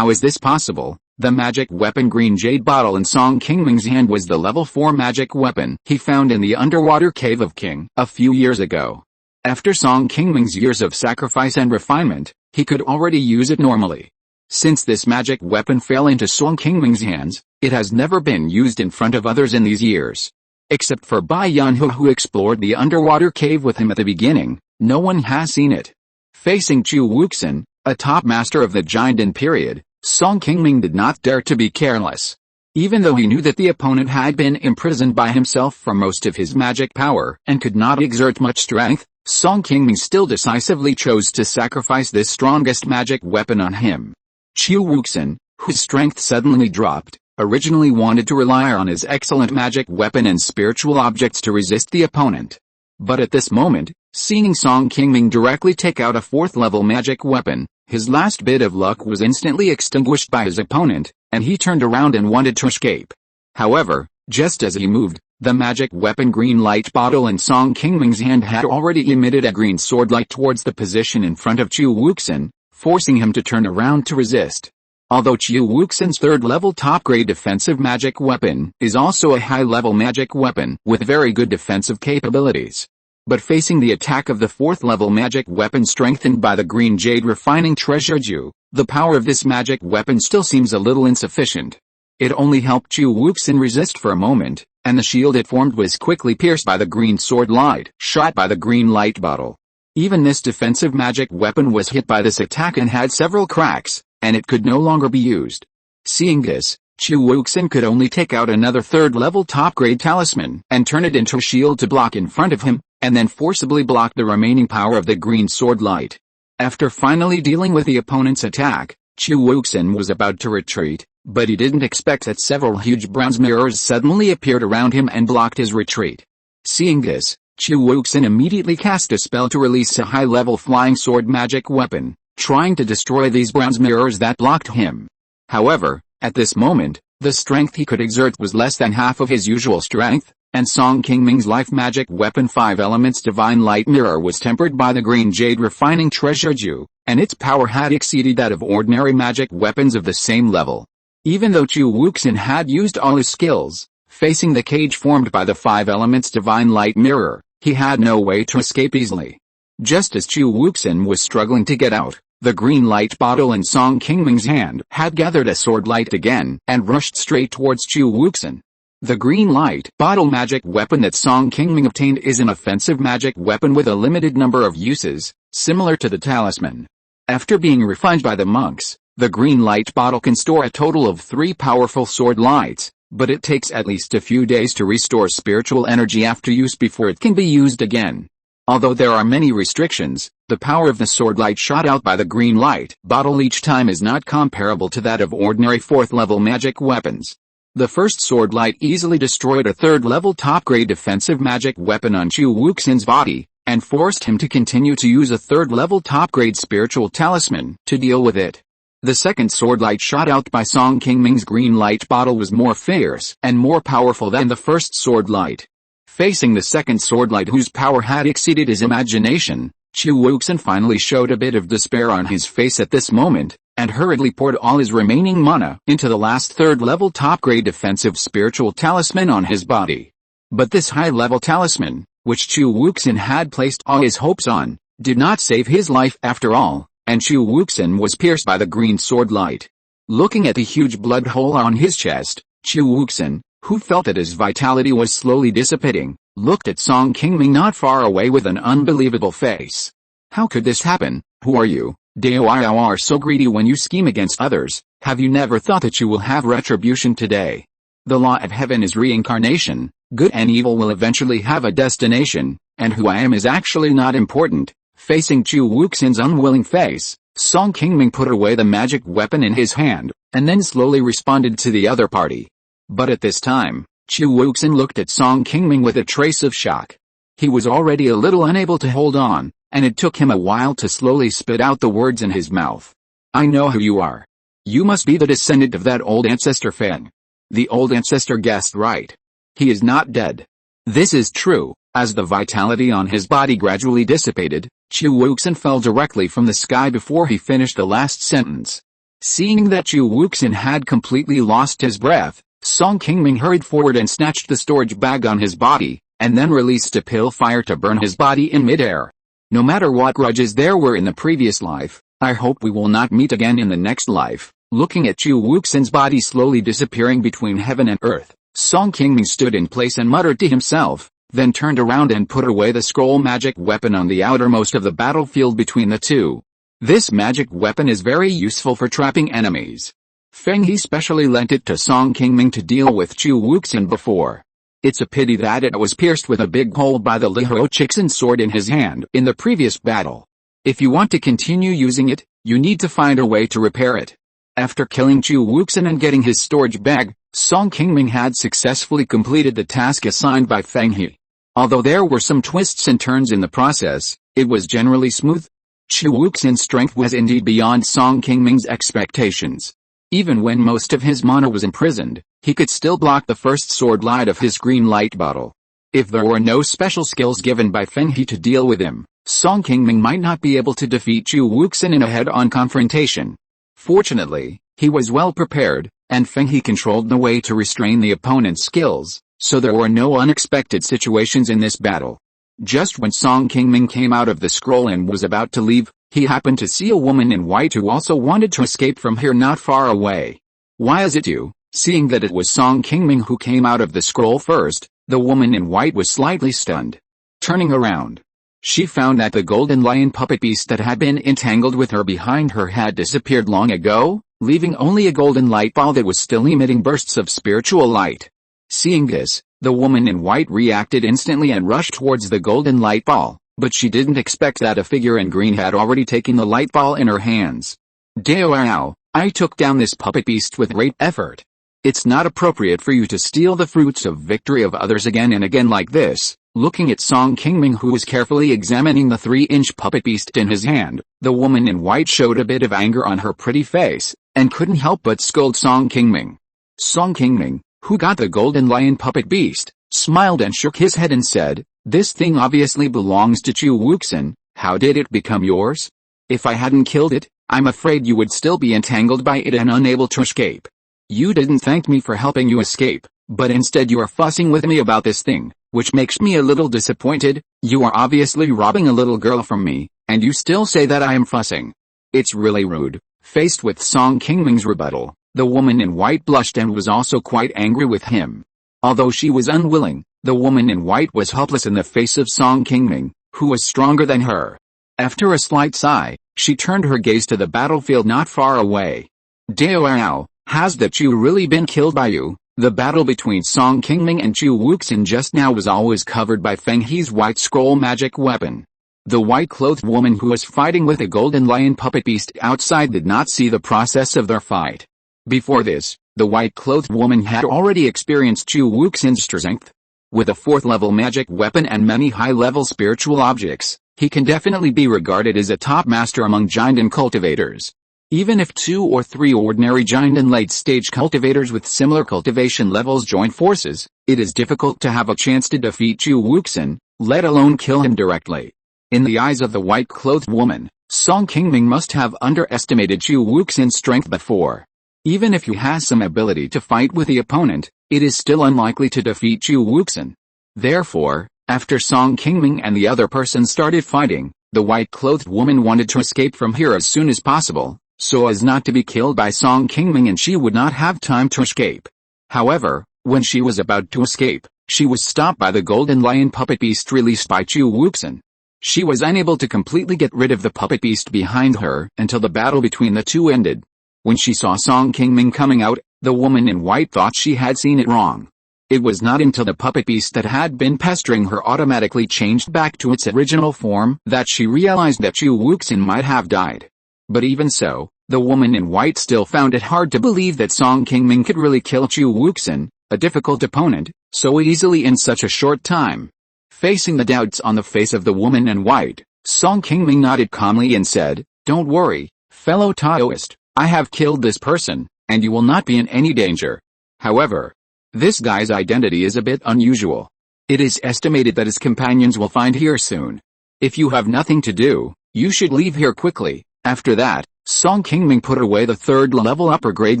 is this possible? The magic weapon green jade bottle in Song Qingming's hand was the level 4 magic weapon he found in the underwater cave of Qing a few years ago. After Song Qingming's years of sacrifice and refinement, he could already use it normally. Since this magic weapon fell into Song Qingming's hands, it has never been used in front of others in these years. Except for Bai Yunhu, who explored the underwater cave with him at the beginning, no one has seen it. Facing Chu Wuxin, a top master of the Jiandan period, Song Qingming did not dare to be careless. Even though he knew that the opponent had been imprisoned by himself for most of his magic power and could not exert much strength, Song Qingming still decisively chose to sacrifice this strongest magic weapon on him. Chu Wuxin, whose strength suddenly dropped, originally wanted to rely on his excellent magic weapon and spiritual objects to resist the opponent. But at this moment, seeing Song Qingming directly take out a 4th level magic weapon, his last bit of luck was instantly extinguished by his opponent, and he turned around and wanted to escape. However, just as he moved, the magic weapon green light bottle in Song Qingming's hand had already emitted a green sword light towards the position in front of Chu Wuxin, forcing him to turn around to resist. Although Chu Wuxin's 3rd level top grade defensive magic weapon is also a high level magic weapon with very good defensive capabilities. But facing the attack of the 4th level magic weapon strengthened by the green jade refining treasure Ju, the power of this magic weapon still seems a little insufficient. It only helped Chu Wuxin resist for a moment, and the shield it formed was quickly pierced by the green sword light shot by the green light bottle. Even this defensive magic weapon was hit by this attack and had several cracks, and it could no longer be used. Seeing this, Chu Wuxin could only take out another 3rd level top grade talisman and turn it into a shield to block in front of him, and then forcibly block the remaining power of the green sword light. After finally dealing with the opponent's attack, Chu Wuxin was about to retreat, but he didn't expect that several huge bronze mirrors suddenly appeared around him and blocked his retreat. Seeing this, Chu Wuxin immediately cast a spell to release a high-level flying sword magic weapon, trying to destroy these bronze mirrors that blocked him. However, at this moment, the strength he could exert was less than half of his usual strength, and Song Qingming's life magic weapon 5 elements divine light mirror was tempered by the green jade refining treasure Ju, and its power had exceeded that of ordinary magic weapons of the same level. Even though Chu Wuxin had used all his skills, facing the cage formed by the 5 elements divine light mirror, he had no way to escape easily. Just as Chu Wuxin was struggling to get out, the green light bottle in Song Qingming's hand had gathered a sword light again and rushed straight towards Chu Wuxin. The green light bottle magic weapon that Song Qingming obtained is an offensive magic weapon with a limited number of uses, similar to the talisman. After being refined by the monks, the green light bottle can store a total of 3 powerful sword lights, but it takes at least a few days to restore spiritual energy after use before it can be used again. Although there are many restrictions, the power of the sword light shot out by the green light bottle each time is not comparable to that of ordinary 4th level magic weapons. The first sword light easily destroyed a 3rd level top grade defensive magic weapon on Chu Wuxin's body, and forced him to continue to use a 3rd level top grade spiritual talisman to deal with it. The second sword light shot out by Song Qingming's green light bottle was more fierce and more powerful than the first sword light. Facing the second sword light whose power had exceeded his imagination, Chu Wuxin finally showed a bit of despair on his face at this moment, and hurriedly poured all his remaining mana into the last 3rd level top grade defensive spiritual talisman on his body. But this high level talisman, which Chu Wuxin had placed all his hopes on, did not save his life after all, and Chu Wuxin was pierced by the green sword light. Looking at the huge blood hole on his chest, Chu Wuxin, who felt that his vitality was slowly dissipating, looked at Song Qingming not far away with an unbelievable face. How could this happen? Who are you? You are so greedy when you scheme against others. Have you never thought that you will have retribution today? The law of heaven is reincarnation. Good and evil will eventually have a destination, and who I am is actually not important. Facing Chu Wuxin's unwilling face, Song Qingming put away the magic weapon in his hand, and then slowly responded to the other party. But at this time, Chu Wuxin looked at Song Qingming with a trace of shock. He was already a little unable to hold on, and it took him a while to slowly spit out the words in his mouth. I know who you are. You must be the descendant of that old ancestor Feng. The old ancestor guessed right. He is not dead. This is true. As the vitality on his body gradually dissipated, Chu Wuxin fell directly from the sky before he finished the last sentence. Seeing that Chu Wuxin had completely lost his breath, Song Qingming hurried forward and snatched the storage bag on his body, and then released a pill fire to burn his body in midair. No matter what grudges there were in the previous life, I hope we will not meet again in the next life. Looking at Chu Wuxin's body slowly disappearing between heaven and earth, Song Qingming stood in place and muttered to himself, then turned around and put away the scroll magic weapon on the outermost of the battlefield between the two. This magic weapon is very useful for trapping enemies. Feng He specially lent it to Song Qingming to deal with Chu Wuxin before. It's a pity that it was pierced with a big hole by the Lihuo Chixin sword in his hand in the previous battle. If you want to continue using it, you need to find a way to repair it. After killing Chu Wuxin and getting his storage bag, Song Qingming had successfully completed the task assigned by Feng He. Although there were some twists and turns in the process, it was generally smooth. Chu Wuxin's strength was indeed beyond Song Qingming's expectations. Even when most of his mana was imprisoned, he could still block the first sword light of his green light bottle. If there were no special skills given by Feng He to deal with him, Song Qingming might not be able to defeat Chu Wuxin in a head-on confrontation. Fortunately, he was well prepared, and Feng He controlled the way to restrain the opponent's skills, so there were no unexpected situations in this battle. Just when Song Qingming came out of the scroll and was about to leave, he happened to see a woman in white who also wanted to escape from here not far away. Why is it you? Seeing that it was Song Qingming who came out of the scroll first, the woman in white was slightly stunned. Turning around, she found that the golden lion puppet beast that had been entangled with her behind her had disappeared long ago, leaving only a golden light ball that was still emitting bursts of spiritual light. Seeing this, the woman in white reacted instantly and rushed towards the golden light ball, but she didn't expect that a figure in green had already taken the light ball in her hands. Dao, I took down this puppet beast with great effort. It's not appropriate for you to steal the fruits of victory of others again and again like this. Looking at Song Qingming, who was carefully examining the 3-inch puppet beast in his hand, the woman in white showed a bit of anger on her pretty face, and couldn't help but scold Song Qingming. Song Qingming, who got the golden lion puppet beast, smiled and shook his head and said, "This thing obviously belongs to Chu Wuxin. How did it become yours? If I hadn't killed it, I'm afraid you would still be entangled by it and unable to escape. You didn't thank me for helping you escape, but instead you are fussing with me about this thing, which makes me a little disappointed. You are obviously robbing a little girl from me, and you still say that I am fussing. It's really rude." Faced with Song Qingming's rebuttal, the woman in white blushed and was also quite angry with him. Although she was unwilling, the woman in white was helpless in the face of Song Qingming, who was stronger than her. After a slight sigh, she turned her gaze to the battlefield not far away. "Dao, has the Chu really been killed by you?" The battle between Song Qingming and Chu Wuxin just now was always covered by Feng He's white scroll magic weapon. The white-clothed woman who was fighting with a golden lion puppet beast outside did not see the process of their fight. Before this, the white-clothed woman had already experienced Chu Wuxin's strength. With a 4th-level magic weapon and many high-level spiritual objects, he can definitely be regarded as a top master among giant and cultivators. Even if 2 or 3 ordinary giant and late-stage cultivators with similar cultivation levels join forces, it is difficult to have a chance to defeat Chu Wuxin, let alone kill him directly. In the eyes of the white-clothed woman, Song Qingming must have underestimated Chu Wuxin's strength before. Even if he has some ability to fight with the opponent, it is still unlikely to defeat Chu Wuxin. Therefore, after Song Qingming and the other person started fighting, the white-clothed woman wanted to escape from here as soon as possible, so as not to be killed by Song Qingming and she would not have time to escape. However, when she was about to escape, she was stopped by the golden lion puppet beast released by Chu Wuxin. She was unable to completely get rid of the puppet beast behind her until the battle between the two ended. When she saw Song Qingming coming out, the woman in white thought she had seen it wrong. It was not until the puppet beast that had been pestering her automatically changed back to its original form that she realized that Chu Wuxin might have died. But even so, the woman in white still found it hard to believe that Song Qingming could really kill Chu Wuxin, a difficult opponent, so easily in such a short time. Facing the doubts on the face of the woman in white, Song Qingming nodded calmly and said, "Don't worry, fellow Taoist, I have killed this person, and you will not be in any danger. However, this guy's identity is a bit unusual. It is estimated that his companions will find here soon. If you have nothing to do, you should leave here quickly. After that, Song Qingming put away the third-level upper-grade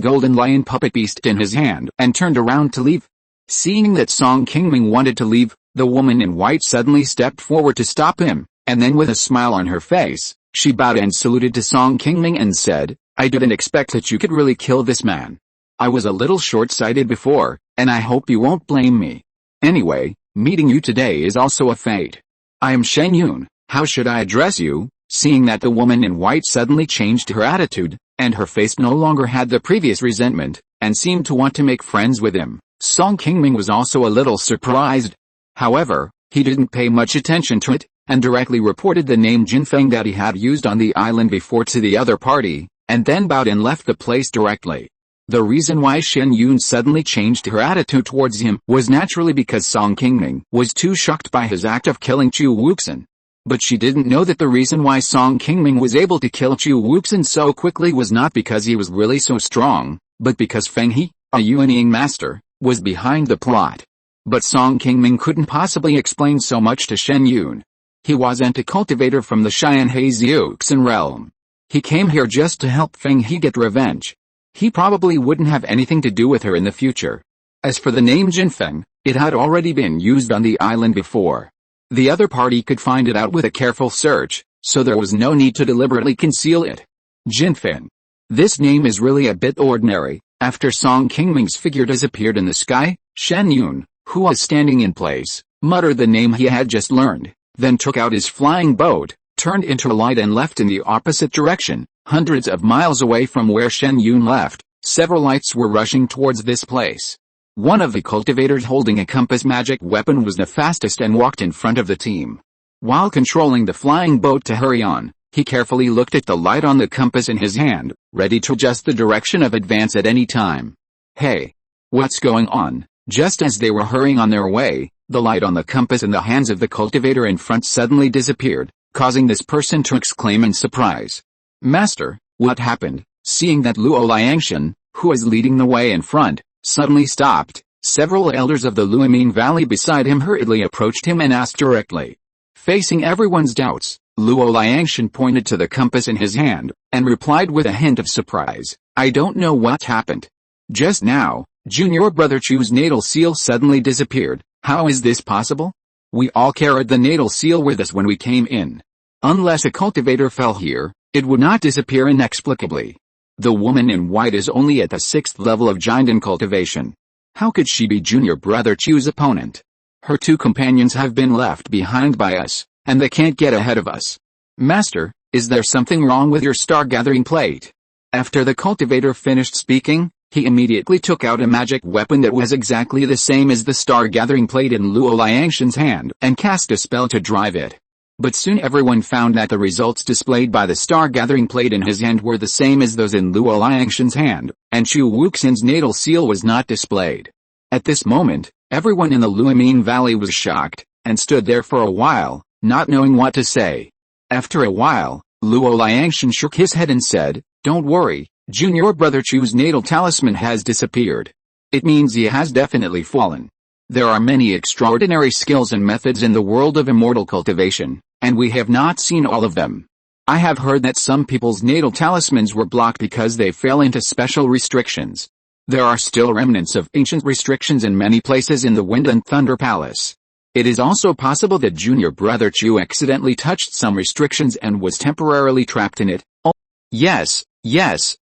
golden lion puppet beast in his hand and turned around to leave. Seeing that Song Qingming wanted to leave, the woman in white suddenly stepped forward to stop him, and then with a smile on her face, she bowed and saluted to Song Qingming and said, "I didn't expect that you could really kill this man. I was a little short-sighted before, and I hope you won't blame me. Anyway, meeting you today is also a fate. I am Shen Yun, how should I address you?" Seeing that the woman in white suddenly changed her attitude, and her face no longer had the previous resentment, and seemed to want to make friends with him, Song Qingming was also a little surprised. However, he didn't pay much attention to it, and directly reported the name Jinfeng that he had used on the island before to the other party, and then bowed and left the place directly. The reason why Shen Yun suddenly changed her attitude towards him was naturally because Song Qingming was too shocked by his act of killing Chu Wuxin. But she didn't know that the reason why Song Qingming was able to kill Chu Wuxin so quickly was not because he was really so strong, but because Feng He, a unyielding master, was behind the plot. But Song Qingming couldn't possibly explain so much to Shen Yun. He wasn't a cultivator from the Xianhe Xiuxin realm. He came here just to help Feng He get revenge. He probably wouldn't have anything to do with her in the future. As for the name Jinfeng, it had already been used on the island before. The other party could find it out with a careful search, so there was no need to deliberately conceal it. Jinfeng. This name is really a bit ordinary. After Song Qingming's figure disappeared in the sky, Shen Yun, who was standing in place, muttered the name he had just learned, then took out his flying boat, turned into a light and left in the opposite direction. Hundreds of miles away from where Shen Yun left, several lights were rushing towards this place. One of the cultivators holding a compass magic weapon was the fastest and walked in front of the team. While controlling the flying boat to hurry on, he carefully looked at the light on the compass in his hand, ready to adjust the direction of advance at any time. "Hey! What's going on?" Just as they were hurrying on their way, the light on the compass in the hands of the cultivator in front suddenly disappeared, causing this person to exclaim in surprise. "Master, what happened?" Seeing that Luo Liangshan, who was leading the way in front, suddenly stopped, several elders of the Luoming Valley beside him hurriedly approached him and asked directly. Facing everyone's doubts, Luo Liangshan pointed to the compass in his hand, and replied with a hint of surprise, "I don't know what happened. Just now, Junior Brother Chu's natal seal suddenly disappeared. How is this possible? We all carried the natal seal with us when we came in. Unless a cultivator fell here, it would not disappear inexplicably. The woman in white is only at the 6th level of giant in cultivation. How could she be Junior Brother Chu's opponent? Her two companions have been left behind by us, and they can't get ahead of us. Master, is there something wrong with your star-gathering plate?" After the cultivator finished speaking, he immediately took out a magic weapon that was exactly the same as the star-gathering plate in Luo Liangshan's hand and cast a spell to drive it. But soon everyone found that the results displayed by the star-gathering plate in his hand were the same as those in Luo Liangshan's hand, and Chu Wuxin's natal seal was not displayed. At this moment, everyone in the Luoming Valley was shocked, and stood there for a while, not knowing what to say. After a while, Luo Liangshan shook his head and said, "Don't worry, Junior Brother Chu's natal talisman has disappeared. It means he has definitely fallen. There are many extraordinary skills and methods in the world of immortal cultivation, and we have not seen all of them. I have heard that some people's natal talismans were blocked because they fell into special restrictions. There are still remnants of ancient restrictions in many places in the Wind and Thunder Palace. It is also possible that Junior Brother Chu accidentally touched some restrictions and was temporarily trapped in it." "Oh, yes,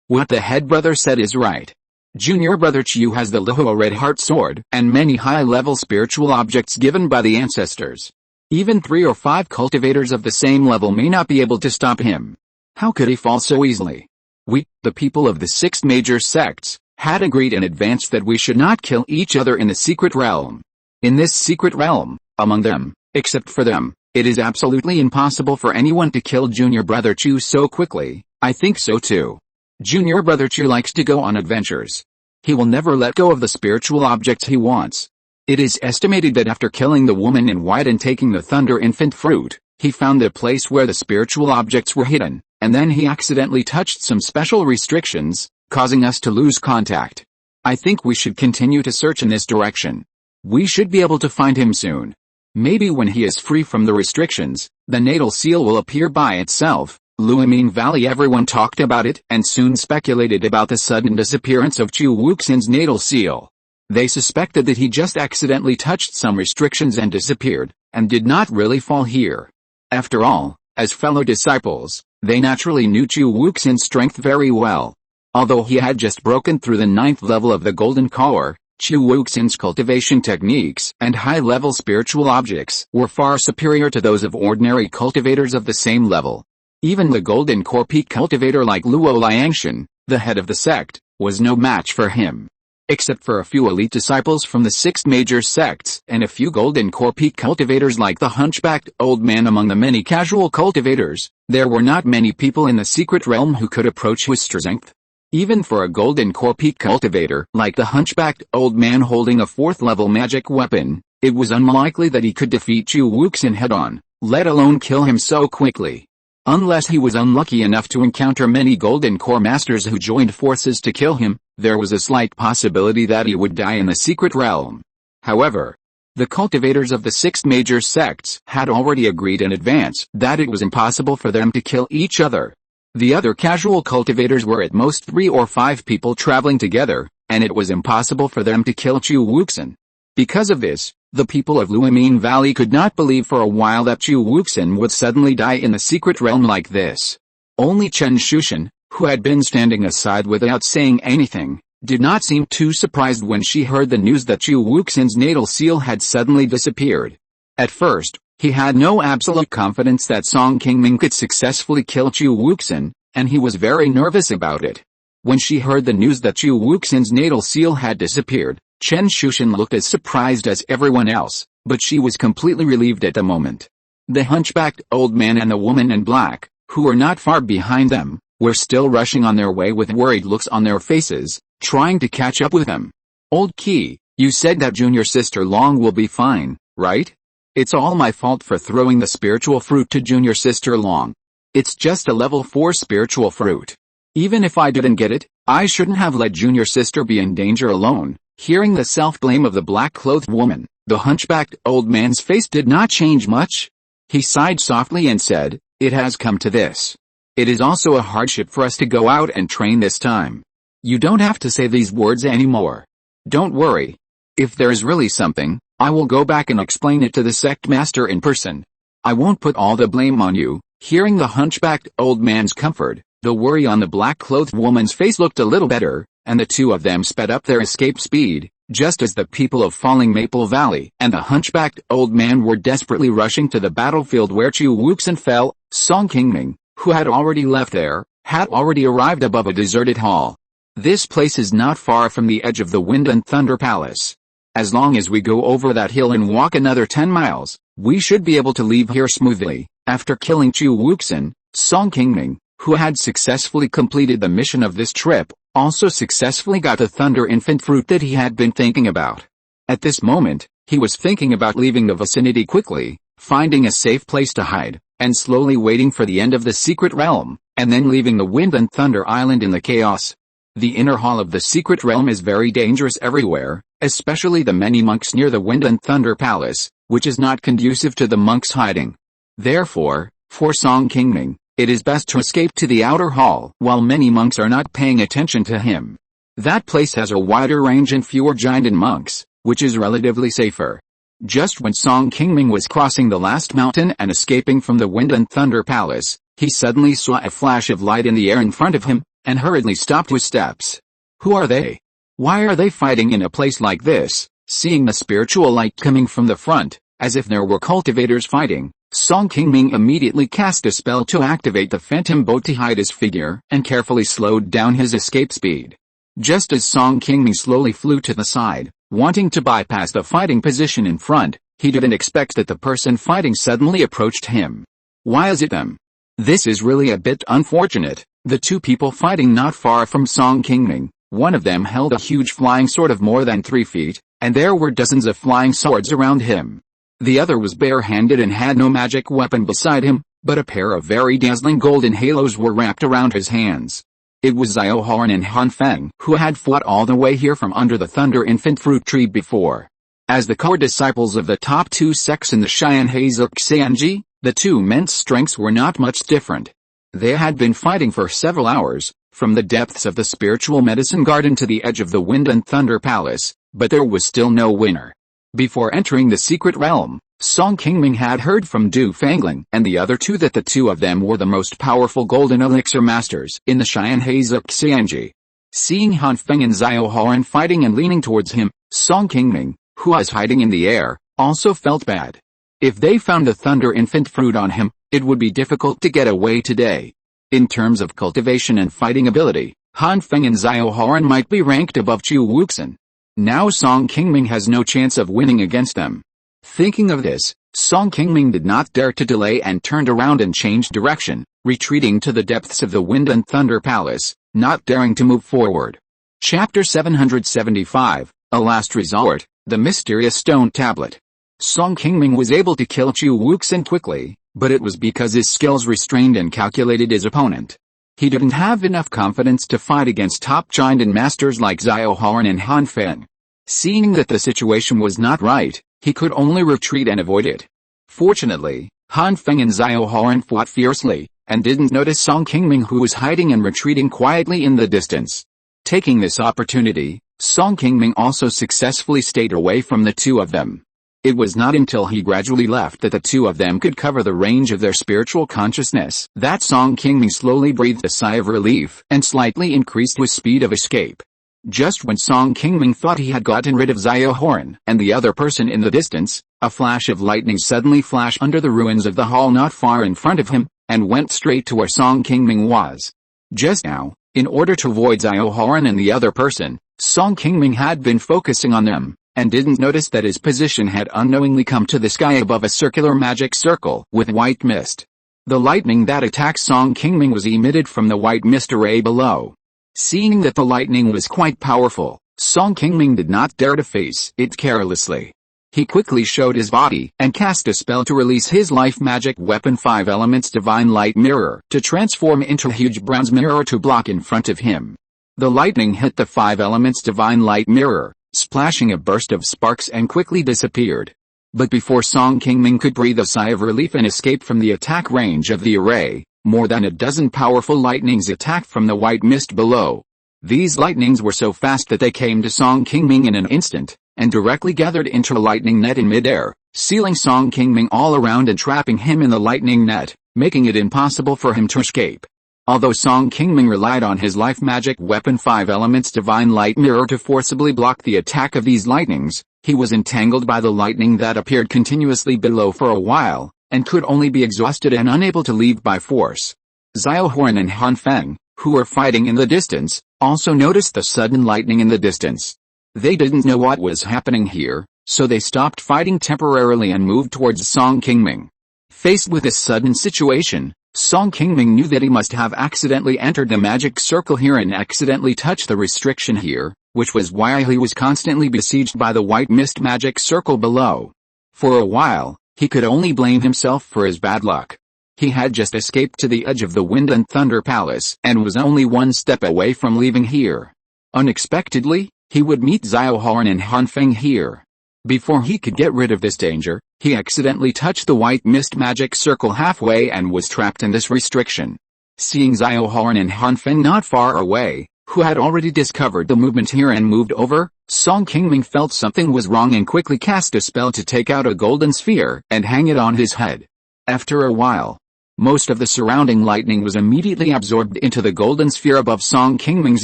what the head brother said is right. Junior Brother Chu has the Lihua Red Heart Sword and many high-level spiritual objects given by the ancestors. Even 3 or 5 cultivators of the same level may not be able to stop him. How could he fall so easily? We, the people of the 6 major sects, had agreed in advance that we should not kill each other in the secret realm. In this secret realm, among them, except for them, it is absolutely impossible for anyone to kill Junior Brother Chu so quickly. I think so too. Junior Brother Chu likes to go on adventures. He will never let go of the spiritual objects he wants. It is estimated that after killing the woman in white and taking the Thunder Infant Fruit, he found the place where the spiritual objects were hidden, and then he accidentally touched some special restrictions, causing us to lose contact. I think we should continue to search in this direction. We should be able to find him soon. Maybe when he is free from the restrictions, the natal seal will appear by itself, Luaming Valley. Everyone talked about it and soon speculated about the sudden disappearance of Chu Wuxin's natal seal. They suspected that he just accidentally touched some restrictions and disappeared, and did not really fall here. After all, as fellow disciples, they naturally knew Chu Wuxin's strength very well. Although he had just broken through the 9th level of the Golden Core, Chu Wuxin's cultivation techniques and high-level spiritual objects were far superior to those of ordinary cultivators of the same level. Even the Golden Core peak cultivator like Luo Liangshan, the head of the sect, was no match for him. Except for a few elite disciples from the 6 major sects and a few Golden Core peak cultivators like the hunchbacked old man among the many casual cultivators, there were not many people in the secret realm who could approach his strength. Even for a Golden Core peak cultivator like the hunchbacked old man holding a 4th level magic weapon, it was unlikely that he could defeat Chu Wuxin head-on, let alone kill him so quickly. Unless he was unlucky enough to encounter many Golden Core masters who joined forces to kill him, there was a slight possibility that he would die in the secret realm. However, the cultivators of the 6 major sects had already agreed in advance that it was impossible for them to kill each other. The other casual cultivators were at most 3 or 5 people traveling together, and it was impossible for them to kill Chu Wuxin. Because of this, the people of Luaming Valley could not believe for a while that Chu Wuxin would suddenly die in the secret realm like this. Only Chen Shushan, who had been standing aside without saying anything, did not seem too surprised when she heard the news that Chu Wuxin's natal seal had suddenly disappeared. At first, he had no absolute confidence that Song Qingming could successfully kill Chu Wuxin, and he was very nervous about it. When she heard the news that Chu Wuxin's natal seal had disappeared, Chen Shushan looked as surprised as everyone else, but she was completely relieved at the moment. The hunchbacked old man and the woman in black, who were not far behind them, were still rushing on their way with worried looks on their faces, trying to catch up with them. Old Qi, you said that junior sister Long will be fine, right? It's all my fault for throwing the spiritual fruit to junior sister Long. It's just a level 4 spiritual fruit. Even if I didn't get it, I shouldn't have let junior sister be in danger alone. Hearing the self-blame of the black-clothed woman, the hunchbacked old man's face did not change much. He sighed softly and said, "It has come to this. It is also a hardship for us to go out and train this time. You don't have to say these words anymore. Don't worry. If there is really something, I will go back and explain it to the sect master in person. I won't put all the blame on you." Hearing the hunchbacked old man's comfort, the worry on the black-clothed woman's face looked a little better, and the two of them sped up their escape speed, just as the people of Falling Maple Valley and the hunchbacked old man were desperately rushing to the battlefield where Chu Wuxin fell. Song Qingming, who had already left there, had already arrived above a deserted hall. This place is not far from the edge of the Wind and Thunder Palace. As long as we go over that hill and walk another 10 miles, we should be able to leave here smoothly. After killing Chu Wuxin, Song Qingming, who had successfully completed the mission of this trip, also successfully got the Thunder Infant fruit that he had been thinking about. At this moment, he was thinking about leaving the vicinity quickly, finding a safe place to hide, and slowly waiting for the end of the secret realm, and then leaving the Wind and Thunder Island in the chaos. The inner hall of the secret realm is very dangerous everywhere, especially the many monks near the Wind and Thunder Palace, which is not conducive to the monks hiding. Therefore, for Song Qingming, it is best to escape to the outer hall while many monks are not paying attention to him. That place has a wider range and fewer giant monks, which is relatively safer. Just when Song Qingming was crossing the last mountain and escaping from the Wind and Thunder Palace, he suddenly saw a flash of light in the air in front of him, and hurriedly stopped his steps. Who are they? Why are they fighting in a place like this? Seeing the spiritual light coming from the front, as if there were cultivators fighting, Song Qingming immediately cast a spell to activate the phantom boat to hide his figure, and carefully slowed down his escape speed. Just as Song Qingming slowly flew to the side, wanting to bypass the fighting position in front, he didn't expect that the person fighting suddenly approached him. Why is it them? This is really a bit unfortunate. The two people fighting not far from Song Qingming, one of them held a huge flying sword of more than 3 feet, and there were dozens of flying swords around him. The other was bare-handed and had no magic weapon beside him, but a pair of very dazzling golden halos were wrapped around his hands. It was Xiao Horn and Han Feng who had fought all the way here from under the Thunder Infant Fruit Tree before. As the core disciples of the top 2 sects in the Xian Heizuk Xianji, the two men's strengths were not much different. They had been fighting for several hours, from the depths of the spiritual medicine garden to the edge of the Wind and Thunder Palace, but there was still no winner. Before entering the secret realm, Song Qingming had heard from Du Fangling and the other two that the two of them were the most powerful golden elixir masters in the Xianhezuk Xianji. Seeing Han Feng and Xiao Horan fighting and leaning towards him, Song Qingming, who was hiding in the air, also felt bad. If they found the Thunder Infant fruit on him, it would be difficult to get away today. In terms of cultivation and fighting ability, Han Feng and Xiao Horan might be ranked above Chu Wuxin. Now Song Qingming has no chance of winning against them. Thinking of this, Song Qingming did not dare to delay and turned around and changed direction, retreating to the depths of the Wind and Thunder Palace, not daring to move forward. Chapter 775, A Last Resort, The Mysterious Stone Tablet. Song Qingming was able to kill Chu Wuxin quickly, but it was because his skills restrained and calculated his opponent. He didn't have enough confidence to fight against top giant and masters like Xiao Horan and Han Feng. Seeing that the situation was not right, he could only retreat and avoid it. Fortunately, Han Feng and Xiao Horan fought fiercely, and didn't notice Song Qingming, who was hiding and retreating quietly in the distance. Taking this opportunity, Song Qingming also successfully stayed away from the two of them. It was not until he gradually left that the two of them could cover the range of their spiritual consciousness that Song Qingming slowly breathed a sigh of relief and slightly increased his speed of escape. Just when Song Qingming thought he had gotten rid of Xiao Horan and the other person in the distance, a flash of lightning suddenly flashed under the ruins of the hall not far in front of him, and went straight to where Song Qingming was. Just now, in order to avoid Xiao Horan and the other person, Song Qingming had been focusing on them, and didn't notice that his position had unknowingly come to the sky above a circular magic circle with white mist. The lightning that attacked Song Qingming was emitted from the white mist array below. Seeing that the lightning was quite powerful, Song Qingming did not dare to face it carelessly. He quickly showed his body and cast a spell to release his life magic weapon 5 Elements Divine Light Mirror to transform into a huge bronze mirror to block in front of him. The lightning hit the 5 Elements Divine Light Mirror, splashing a burst of sparks, and quickly disappeared. But before Song Qingming could breathe a sigh of relief and escape from the attack range of the array, more than a dozen powerful lightnings attacked from the white mist below. These lightnings were so fast that they came to Song Qingming in an instant, and directly gathered into a lightning net in midair, sealing Song Qingming all around and trapping him in the lightning net, making it impossible for him to escape. Although Song Qingming relied on his life magic weapon 5 Elements Divine Light Mirror to forcibly block the attack of these lightnings, he was entangled by the lightning that appeared continuously below for a while, and could only be exhausted and unable to leave by force. Xiao Horan and Han Feng, who were fighting in the distance, also noticed the sudden lightning in the distance. They didn't know what was happening here, so they stopped fighting temporarily and moved towards Song Qingming. Faced with this sudden situation, Song Qingming knew that he must have accidentally entered the magic circle here and accidentally touched the restriction here, which was why he was constantly besieged by the white mist magic circle below. For a while, he could only blame himself for his bad luck. He had just escaped to the edge of the Wind and Thunder Palace and was only one step away from leaving here. Unexpectedly, he would meet Xiao Horan and Han Feng here. Before he could get rid of this danger, he accidentally touched the white mist magic circle halfway and was trapped in this restriction. Seeing Xiao Horan and Han Feng not far away, who had already discovered the movement here and moved over, Song Qingming felt something was wrong and quickly cast a spell to take out a golden sphere and hang it on his head. After a while, most of the surrounding lightning was immediately absorbed into the golden sphere above Song Qingming's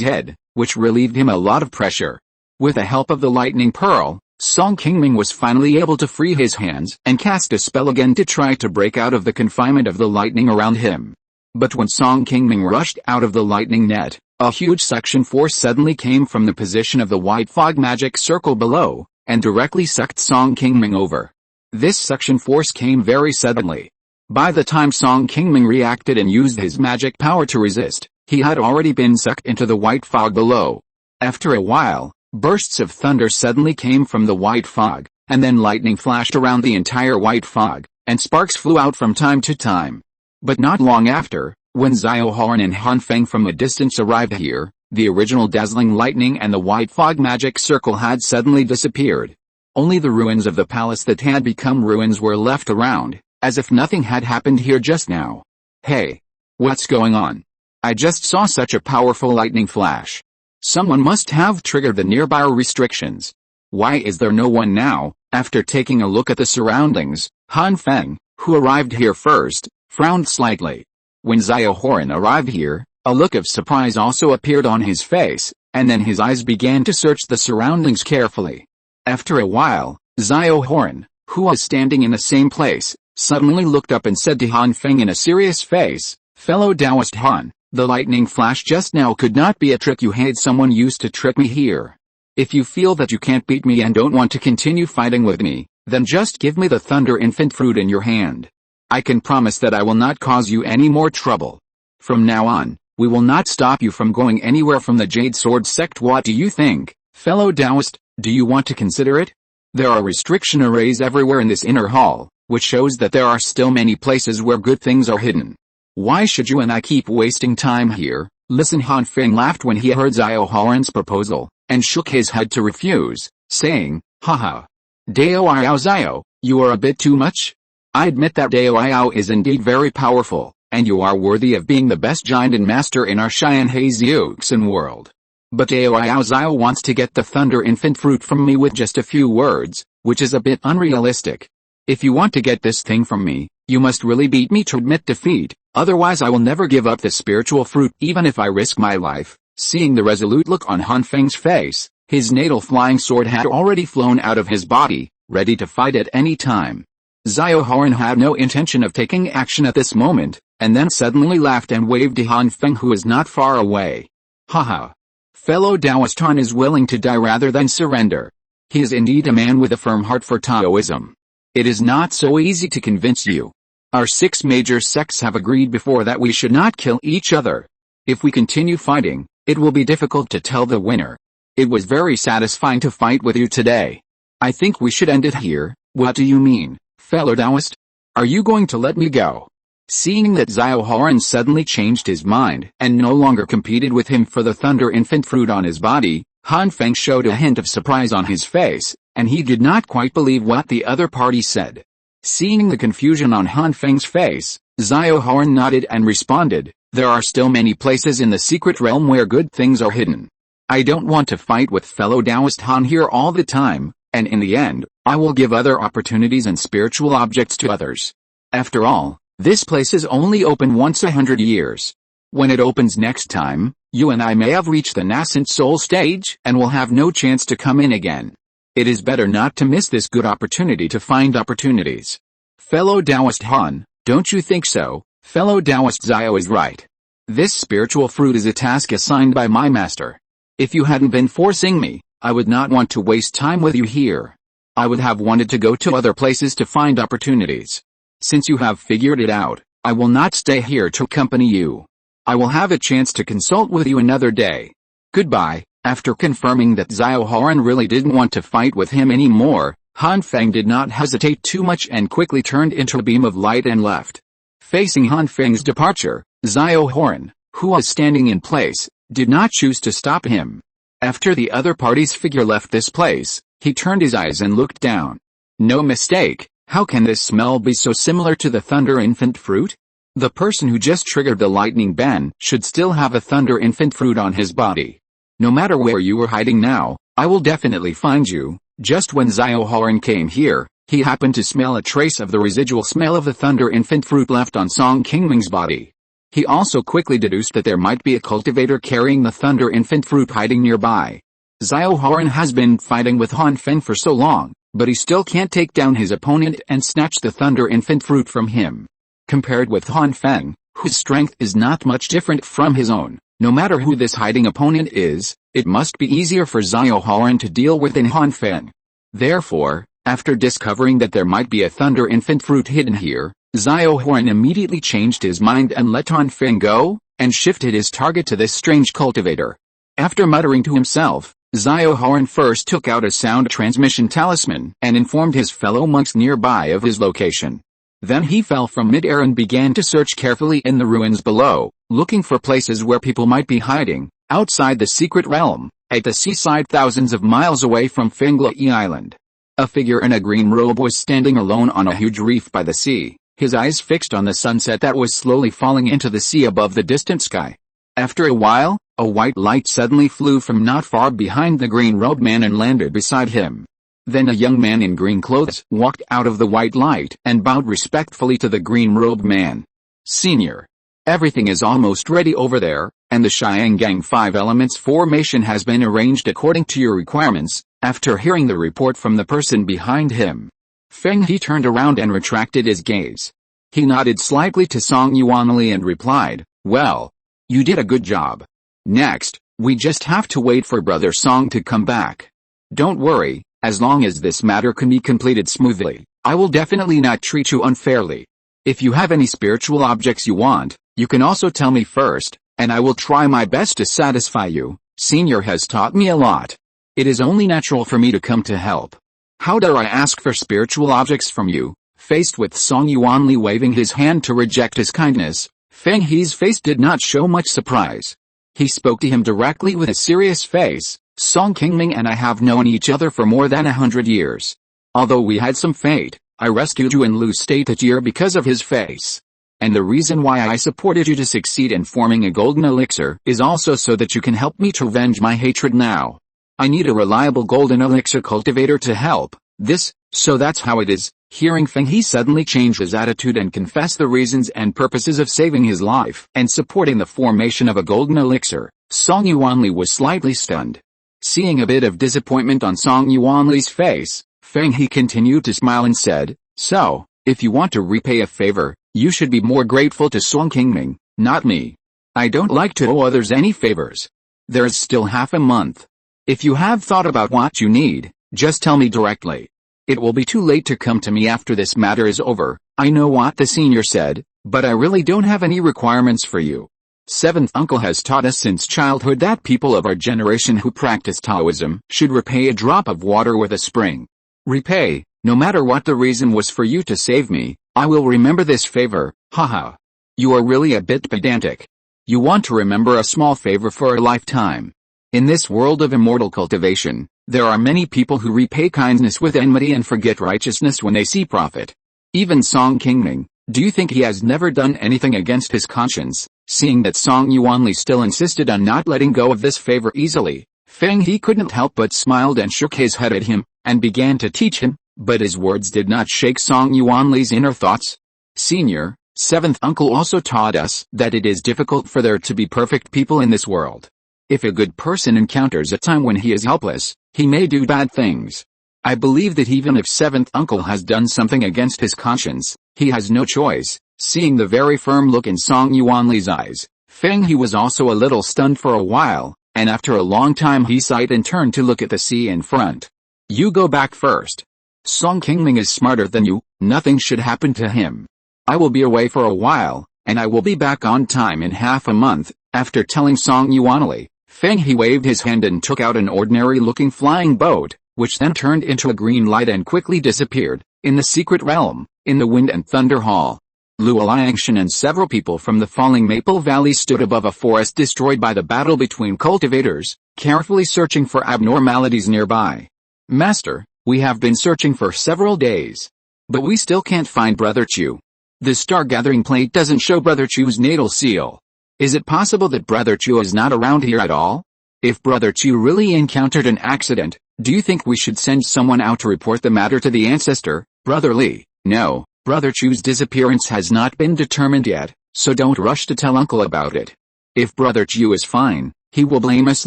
head, which relieved him a lot of pressure. With the help of the lightning pearl, Song Qingming was finally able to free his hands and cast a spell again to try to break out of the confinement of the lightning around him. But when Song Qingming rushed out of the lightning net, a huge suction force suddenly came from the position of the white fog magic circle below, and directly sucked Song Qingming over. This suction force came very suddenly. By the time Song Qingming reacted and used his magic power to resist, he had already been sucked into the white fog below. After a while, bursts of thunder suddenly came from the white fog, and then lightning flashed around the entire white fog, and sparks flew out from time to time. But not long after, when Xiao Horan and Han Feng from a distance arrived here, the original dazzling lightning and the white fog magic circle had suddenly disappeared. Only the ruins of the palace that had become ruins were left around, as if nothing had happened here just now. Hey! What's going on? I just saw such a powerful lightning flash. Someone must have triggered the nearby restrictions. Why is there no one now? After taking a look at the surroundings, Han Feng, who arrived here first, frowned slightly. When Xiao Horan arrived here, a look of surprise also appeared on his face, and then his eyes began to search the surroundings carefully. After a while, Xiao Horan, who was standing in the same place, suddenly looked up and said to Han Feng in a serious face, "Fellow Taoist Han, the lightning flash just now could not be a trick you had. Someone used to trick me here. If you feel that you can't beat me and don't want to continue fighting with me, then just give me the Thunder Infant Fruit in your hand. I can promise that I will not cause you any more trouble. From now on, we will not stop you from going anywhere from the Jade Sword sect. What do you think, fellow Taoist? Do you want to consider it? There are restriction arrays everywhere in this inner hall, which shows that there are still many places where good things are hidden. Why should you and I keep wasting time here?" Listen, Han Feng laughed when he heard Xiao Horan's proposal, and shook his head to refuse, saying, "Haha. Dao Yao Xiao, you are a bit too much. I admit that Dao Yao is indeed very powerful, and you are worthy of being the best giant and master in our Xianhe Xiuxin world. But Dao Yao Xiao wants to get the Thunder Infant Fruit from me with just a few words, which is a bit unrealistic. If you want to get this thing from me, you must really beat me to admit defeat, otherwise I will never give up the spiritual fruit even if I risk my life." Seeing the resolute look on Han Feng's face, his natal flying sword had already flown out of his body, ready to fight at any time. Xiao Horan had no intention of taking action at this moment, and then suddenly laughed and waved to Han Feng, who was not far away. "Haha. Fellow Taoist Han is willing to die rather than surrender. He is indeed a man with a firm heart for Taoism. It is not so easy to convince you. Our 6 major sects have agreed before that we should not kill each other. If we continue fighting, it will be difficult to tell the winner. It was very satisfying to fight with you today. I think we should end it here." "What do you mean, fellow Taoist? Are you going to let me go?" Seeing that Xiao Horan suddenly changed his mind and no longer competed with him for the Thunder Infant Fruit on his body, Han Feng showed a hint of surprise on his face, and he did not quite believe what the other party said. Seeing the confusion on Han Feng's face, Xiao Horan nodded and responded, "There are still many places in the secret realm where good things are hidden. I don't want to fight with fellow Taoist Han here all the time, and in the end, I will give other opportunities and spiritual objects to others. After all, this place is only open once 100 years. When it opens next time, you and I may have reached the nascent soul stage and will have no chance to come in again. It is better not to miss this good opportunity to find opportunities. Fellow Taoist Han, don't you think so?" Fellow Taoist Xiao is right. This spiritual fruit is a task assigned by my master. If you hadn't been forcing me, I would not want to waste time with you here. I would have wanted to go to other places to find opportunities. Since you have figured it out, I will not stay here to accompany you. I will have a chance to consult with you another day. Goodbye." After confirming that Xiao Horan really didn't want to fight with him anymore, Han Feng did not hesitate too much and quickly turned into a beam of light and left. Facing Han Feng's departure, Xiao Horan, who was standing in place, did not choose to stop him. After the other party's figure left this place, he turned his eyes and looked down. No mistake. How can this smell be so similar to the Thunder Infant Fruit? The person who just triggered the lightning ban should still have a Thunder Infant Fruit on his body. No matter where you are hiding now, I will definitely find you. Just when Xiao Horan came here, he happened to smell a trace of the residual smell of the Thunder Infant Fruit left on Song Qingming's body. He also quickly deduced that there might be a cultivator carrying the Thunder Infant Fruit hiding nearby. Xiao Horan has been fighting with Han Feng for so long, but he still can't take down his opponent and snatch the Thunder Infant Fruit from him. Compared with Han Feng, whose strength is not much different from his own, no matter who this hiding opponent is, it must be easier for Xiao Horan to deal with than Han Feng. Therefore, after discovering that there might be a Thunder Infant Fruit hidden here, Xiao Horan immediately changed his mind and let Han Feng go, and shifted his target to this strange cultivator. After muttering to himself, Xiao Horan first took out a sound transmission talisman and informed his fellow monks nearby of his location. Then he fell from mid-air and began to search carefully in the ruins below, looking for places where people might be hiding, outside the secret realm, at the seaside thousands of miles away from Fenglai Island. A figure in a green robe was standing alone on a huge reef by the sea. his eyes fixed on the sunset that was slowly falling into the sea above the distant sky. After a while, a white light suddenly flew from not far behind the green-robed man and landed beside him. Then a young man in green clothes walked out of the white light and bowed respectfully to the green-robed man. "Senior, everything is almost ready over there, and the Xiangang 5 elements formation has been arranged according to your requirements." After hearing the report from the person behind him, Feng He turned around and retracted his gaze. He nodded slightly to Song Yuanli and replied, "Well, you did a good job. Next, we just have to wait for Brother Song to come back. Don't worry, as long as this matter can be completed smoothly, I will definitely not treat you unfairly. If you have any spiritual objects you want, you can also tell me first, and I will try my best to satisfy you. Senior has taught me a lot. It is only natural for me to come to help. How dare I ask for spiritual objects from you?" Faced with Song Yuanli waving his hand to reject his kindness, Feng He's face did not show much surprise. He spoke to him directly with a serious face. "Song Qingming and I have known each other for more than 100 years. Although we had some fate, I rescued you in Lu's state that year because of his face. And the reason why I supported you to succeed in forming a golden elixir is also so that you can help me to avenge my hatred now. I need a reliable golden elixir cultivator to help this, so that's how it is." Hearing Feng He suddenly change his attitude and confess the reasons and purposes of saving his life and supporting the formation of a golden elixir, Song Yuanli was slightly stunned. Seeing a bit of disappointment on Song Yuanli's face, Feng He continued to smile and said, "So, if you want to repay a favor, you should be more grateful to Song Qingming, not me. I don't like to owe others any favors. There is still half a month. If you have thought about what you need, just tell me directly. It will be too late to come to me after this matter is over." "I know what the senior said, but I really don't have any requirements for you. Seventh uncle has taught us since childhood that people of our generation who practice Taoism should repay a drop of water with a spring. Repay, no matter what the reason was for you to save me. I will remember this favor." Haha. You are really a bit pedantic. You want to remember a small favor for a lifetime. In this world of immortal cultivation, there are many people who repay kindness with enmity and forget righteousness when they see profit. Even Song Qingming, do you think he has never done anything against his conscience? Seeing that Song Yuanli still insisted on not letting go of this favor easily, Feng He couldn't help but smiled and shook his head at him, and began to teach him, but his words did not shake Song Yuanli's inner thoughts. "Senior, seventh uncle also taught us that it is difficult for there to be perfect people in this world. If a good person encounters a time when he is helpless, he may do bad things. I believe that even if seventh uncle has done something against his conscience, he has no choice." Seeing the very firm look in Song Yuanli's eyes, Feng He was also a little stunned for a while, and after a long time he sighed and turned to look at the sea in front. "You go back first. Song Qingming is smarter than you, nothing should happen to him. I will be away for a while, and I will be back on time in half a month." After telling Song Yuanli, Feng He waved his hand and took out an ordinary-looking flying boat, which then turned into a green light and quickly disappeared in the secret realm, in the Wind and Thunder Hall. Luo Liangshan and several people from the falling Maple Valley stood above a forest destroyed by the battle between cultivators, carefully searching for abnormalities nearby. "Master, we have been searching for several days, but we still can't find Brother Chu. The star-gathering plate doesn't show Brother Chu's natal seal. Is it possible that Brother Chu is not around here at all? If Brother Chu really encountered an accident, do you think we should send someone out to report the matter to the ancestor, Brother Li?" "No, Brother Chu's disappearance has not been determined yet, so don't rush to tell uncle about it. If Brother Chu is fine, he will blame us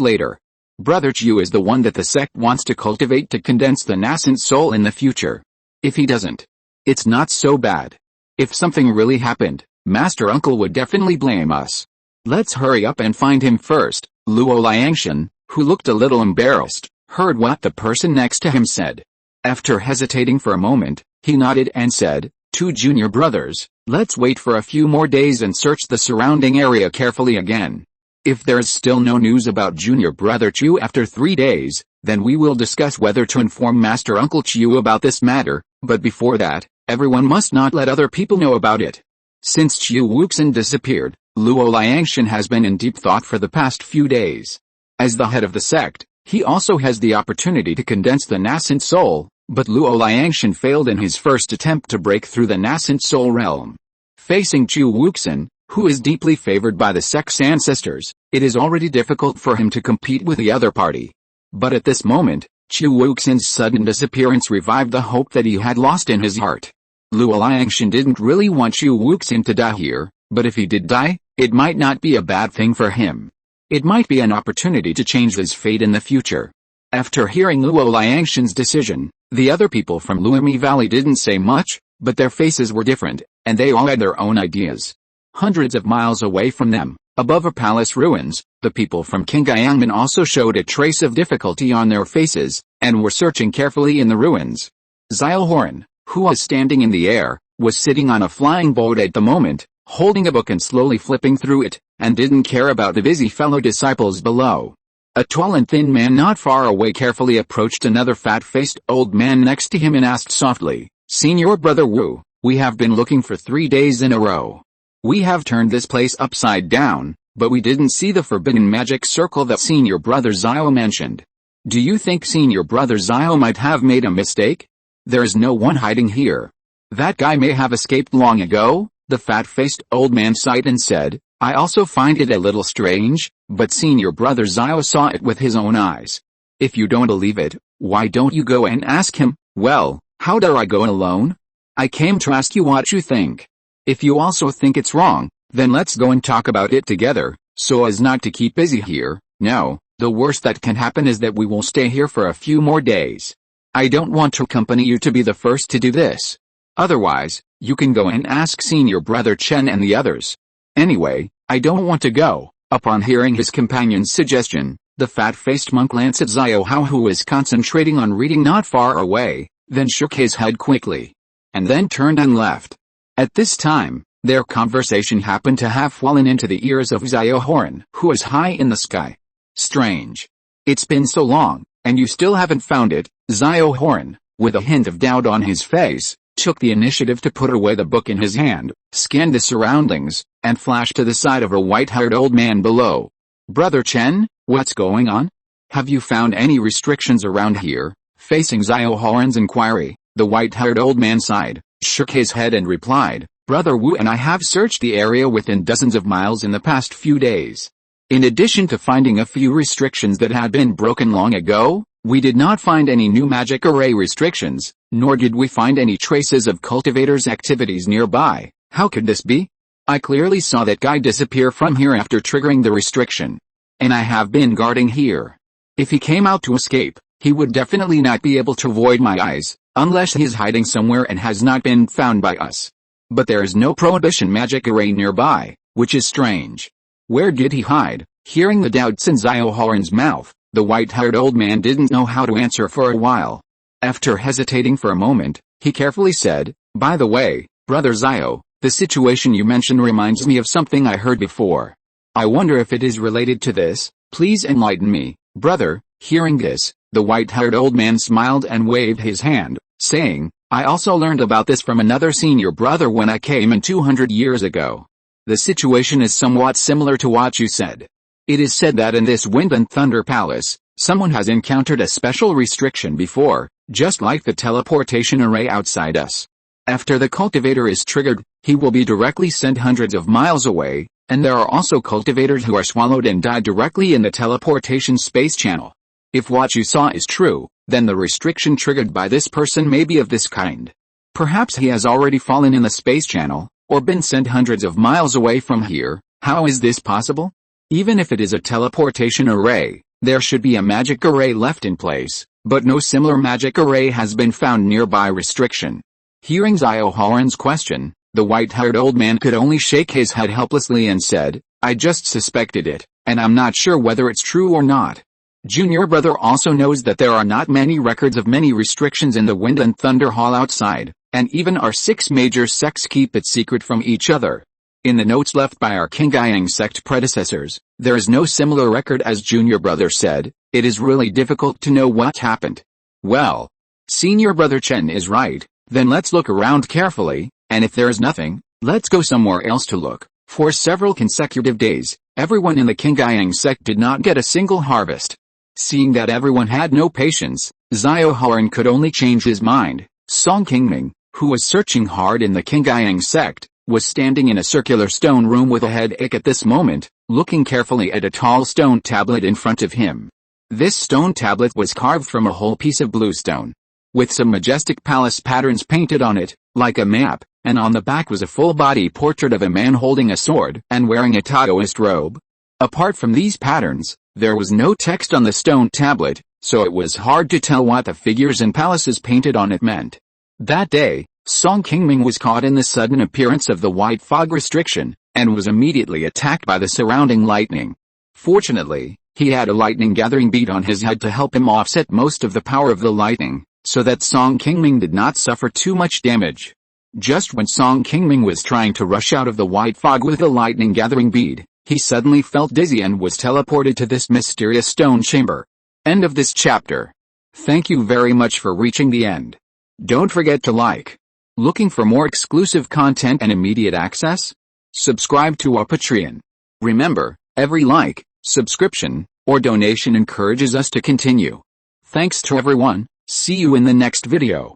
later. Brother Chu is the one that the sect wants to cultivate to condense the nascent soul in the future. If he doesn't, it's not so bad. If something really happened, Master Uncle would definitely blame us. Let's hurry up and find him first." Luo Liangshan, who looked a little embarrassed, heard what the person next to him said. After hesitating for a moment, he nodded and said, "Two junior brothers, let's wait for a few more days and search the surrounding area carefully again. If there is still no news about junior brother Chu after 3 days, then we will discuss whether to inform Master Uncle Chu about this matter, but before that, everyone must not let other people know about it." Since Chu Wuxin disappeared, Luo Liangshan has been in deep thought for the past few days. As the head of the sect, he also has the opportunity to condense the nascent soul, But Luo Liangshan failed in his first attempt to break through the nascent soul realm. Facing Chu Wuxin, who is deeply favored by the sect's ancestors, it is already difficult for him to compete with the other party. But at this moment, Chu Wuxin's sudden disappearance revived the hope that he had lost in his heart. Luo Liangshan didn't really want Chu Wuxin to die here, but if he did die, it might not be a bad thing for him. It might be an opportunity to change his fate in the future. After hearing Luo Liangshan's decision, the other people from Luomi Valley didn't say much, but their faces were different, and they all had their own ideas. Hundreds of miles away from them, above a palace ruins, the people from Qingming also showed a trace of difficulty on their faces, and were searching carefully in the ruins. Xiaohoran, who was standing in the air, was sitting on a flying boat at the moment, holding a book and slowly flipping through it, and didn't care about the busy fellow disciples below. A tall and thin man not far away carefully approached another fat-faced old man next to him and asked softly, "Senior Brother Wu, we have been looking for 3 days in a row. We have turned this place upside down, but we didn't see the forbidden magic circle that Senior Brother Xiao mentioned. Do you think Senior Brother Xiao might have made a mistake? There is no one hiding here. That guy may have escaped long ago." The fat-faced old man sighed and said, "I also find it a little strange, but Senior Brother Xiao saw it with his own eyes. If you don't believe it, why don't you go and ask him?" "Well, how dare I go alone? I came to ask you what you think. If you also think it's wrong, then let's go and talk about it together, so as not to keep busy here. No, the worst that can happen is that we will stay here for a few more days. I don't want to accompany you to be the first to do this. Otherwise, you can go and ask Senior Brother Chen and the others. Anyway, I don't want to go." Upon hearing his companion's suggestion, the fat-faced monk glanced at Xiao Hao, who was concentrating on reading not far away, then shook his head quickly, and then turned and left. At this time, their conversation happened to have fallen into the ears of Xiaohoran, who was high in the sky. "Strange. It's been so long, and you still haven't found it." Xiaohoran, with a hint of doubt on his face, took the initiative to put away the book in his hand, scanned the surroundings, and flashed to the side of a white-haired old man below. "Brother Chen, what's going on? Have you found any restrictions around here?" Facing Xiaohoran's inquiry, the white-haired old man sighed, shook his head and replied, "Brother Wu and I have searched the area within dozens of miles in the past few days. In addition to finding a few restrictions that had been broken long ago, we did not find any new magic array restrictions, nor did we find any traces of cultivators' activities nearby. How could this be? I clearly saw that guy disappear from here after triggering the restriction. And I have been guarding here. If he came out to escape, he would definitely not be able to avoid my eyes, unless he is hiding somewhere and has not been found by us. But there is no prohibition magic array nearby, which is strange. Where did he hide?" Hearing the doubts in Xiaohoran's mouth, the white-haired old man didn't know how to answer for a while. After hesitating for a moment, he carefully said, "By the way, Brother Xiao, the situation you mentioned reminds me of something I heard before. I wonder if it is related to this. Please enlighten me, brother." Hearing this, the white-haired old man smiled and waved his hand, saying, "I also learned about this from another senior brother when I came in 200 years ago. The situation is somewhat similar to what you said. It is said that in this Wind and Thunder Palace, someone has encountered a special restriction before, just like the teleportation array outside us. After the cultivator is triggered, he will be directly sent hundreds of miles away, and there are also cultivators who are swallowed and die directly in the teleportation space channel. If what you saw is true, then the restriction triggered by this person may be of this kind. Perhaps he has already fallen in the space channel, or been sent hundreds of miles away from here. How is this possible? Even if it is a teleportation array, there should be a magic array left in place, but no similar magic array has been found nearby restriction." Hearing Xiaohoran's question, the white-haired old man could only shake his head helplessly and said, "I just suspected it, and I'm not sure whether it's true or not. Junior brother also knows that there are not many records of many restrictions in the Wind and Thunder Hall outside, and even our 6 major sects keep it secret from each other. In the notes left by our Qingming sect predecessors, there is no similar record as Junior brother said. It is really difficult to know what happened." "Well, Senior Brother Chen is right, then let's look around carefully, and if there is nothing, let's go somewhere else to look." For several consecutive days, everyone in the Qingming sect did not get a single harvest. Seeing that everyone had no patience, Zioharan could only change his mind. Song Qingming, who was searching hard in the Qingming sect, was standing in a circular stone room with a headache at this moment, looking carefully at a tall stone tablet in front of him. This stone tablet was carved from a whole piece of bluestone, with some majestic palace patterns painted on it, like a map, and on the back was a full-body portrait of a man holding a sword and wearing a Taoist robe. Apart from these patterns, there was no text on the stone tablet, so it was hard to tell what the figures and palaces painted on it meant. That day, Song Qingming was caught in the sudden appearance of the white fog restriction, and was immediately attacked by the surrounding lightning. Fortunately, he had a lightning gathering bead on his head to help him offset most of the power of the lightning, so that Song Qingming did not suffer too much damage. Just when Song Qingming was trying to rush out of the white fog with the lightning gathering bead, he suddenly felt dizzy and was teleported to this mysterious stone chamber. End of this chapter. Thank you very much for reaching the end. Don't forget to like. Looking for more exclusive content and immediate access? Subscribe to our Patreon. Remember, every like, subscription, or donation encourages us to continue. Thanks to everyone. See you in the next video.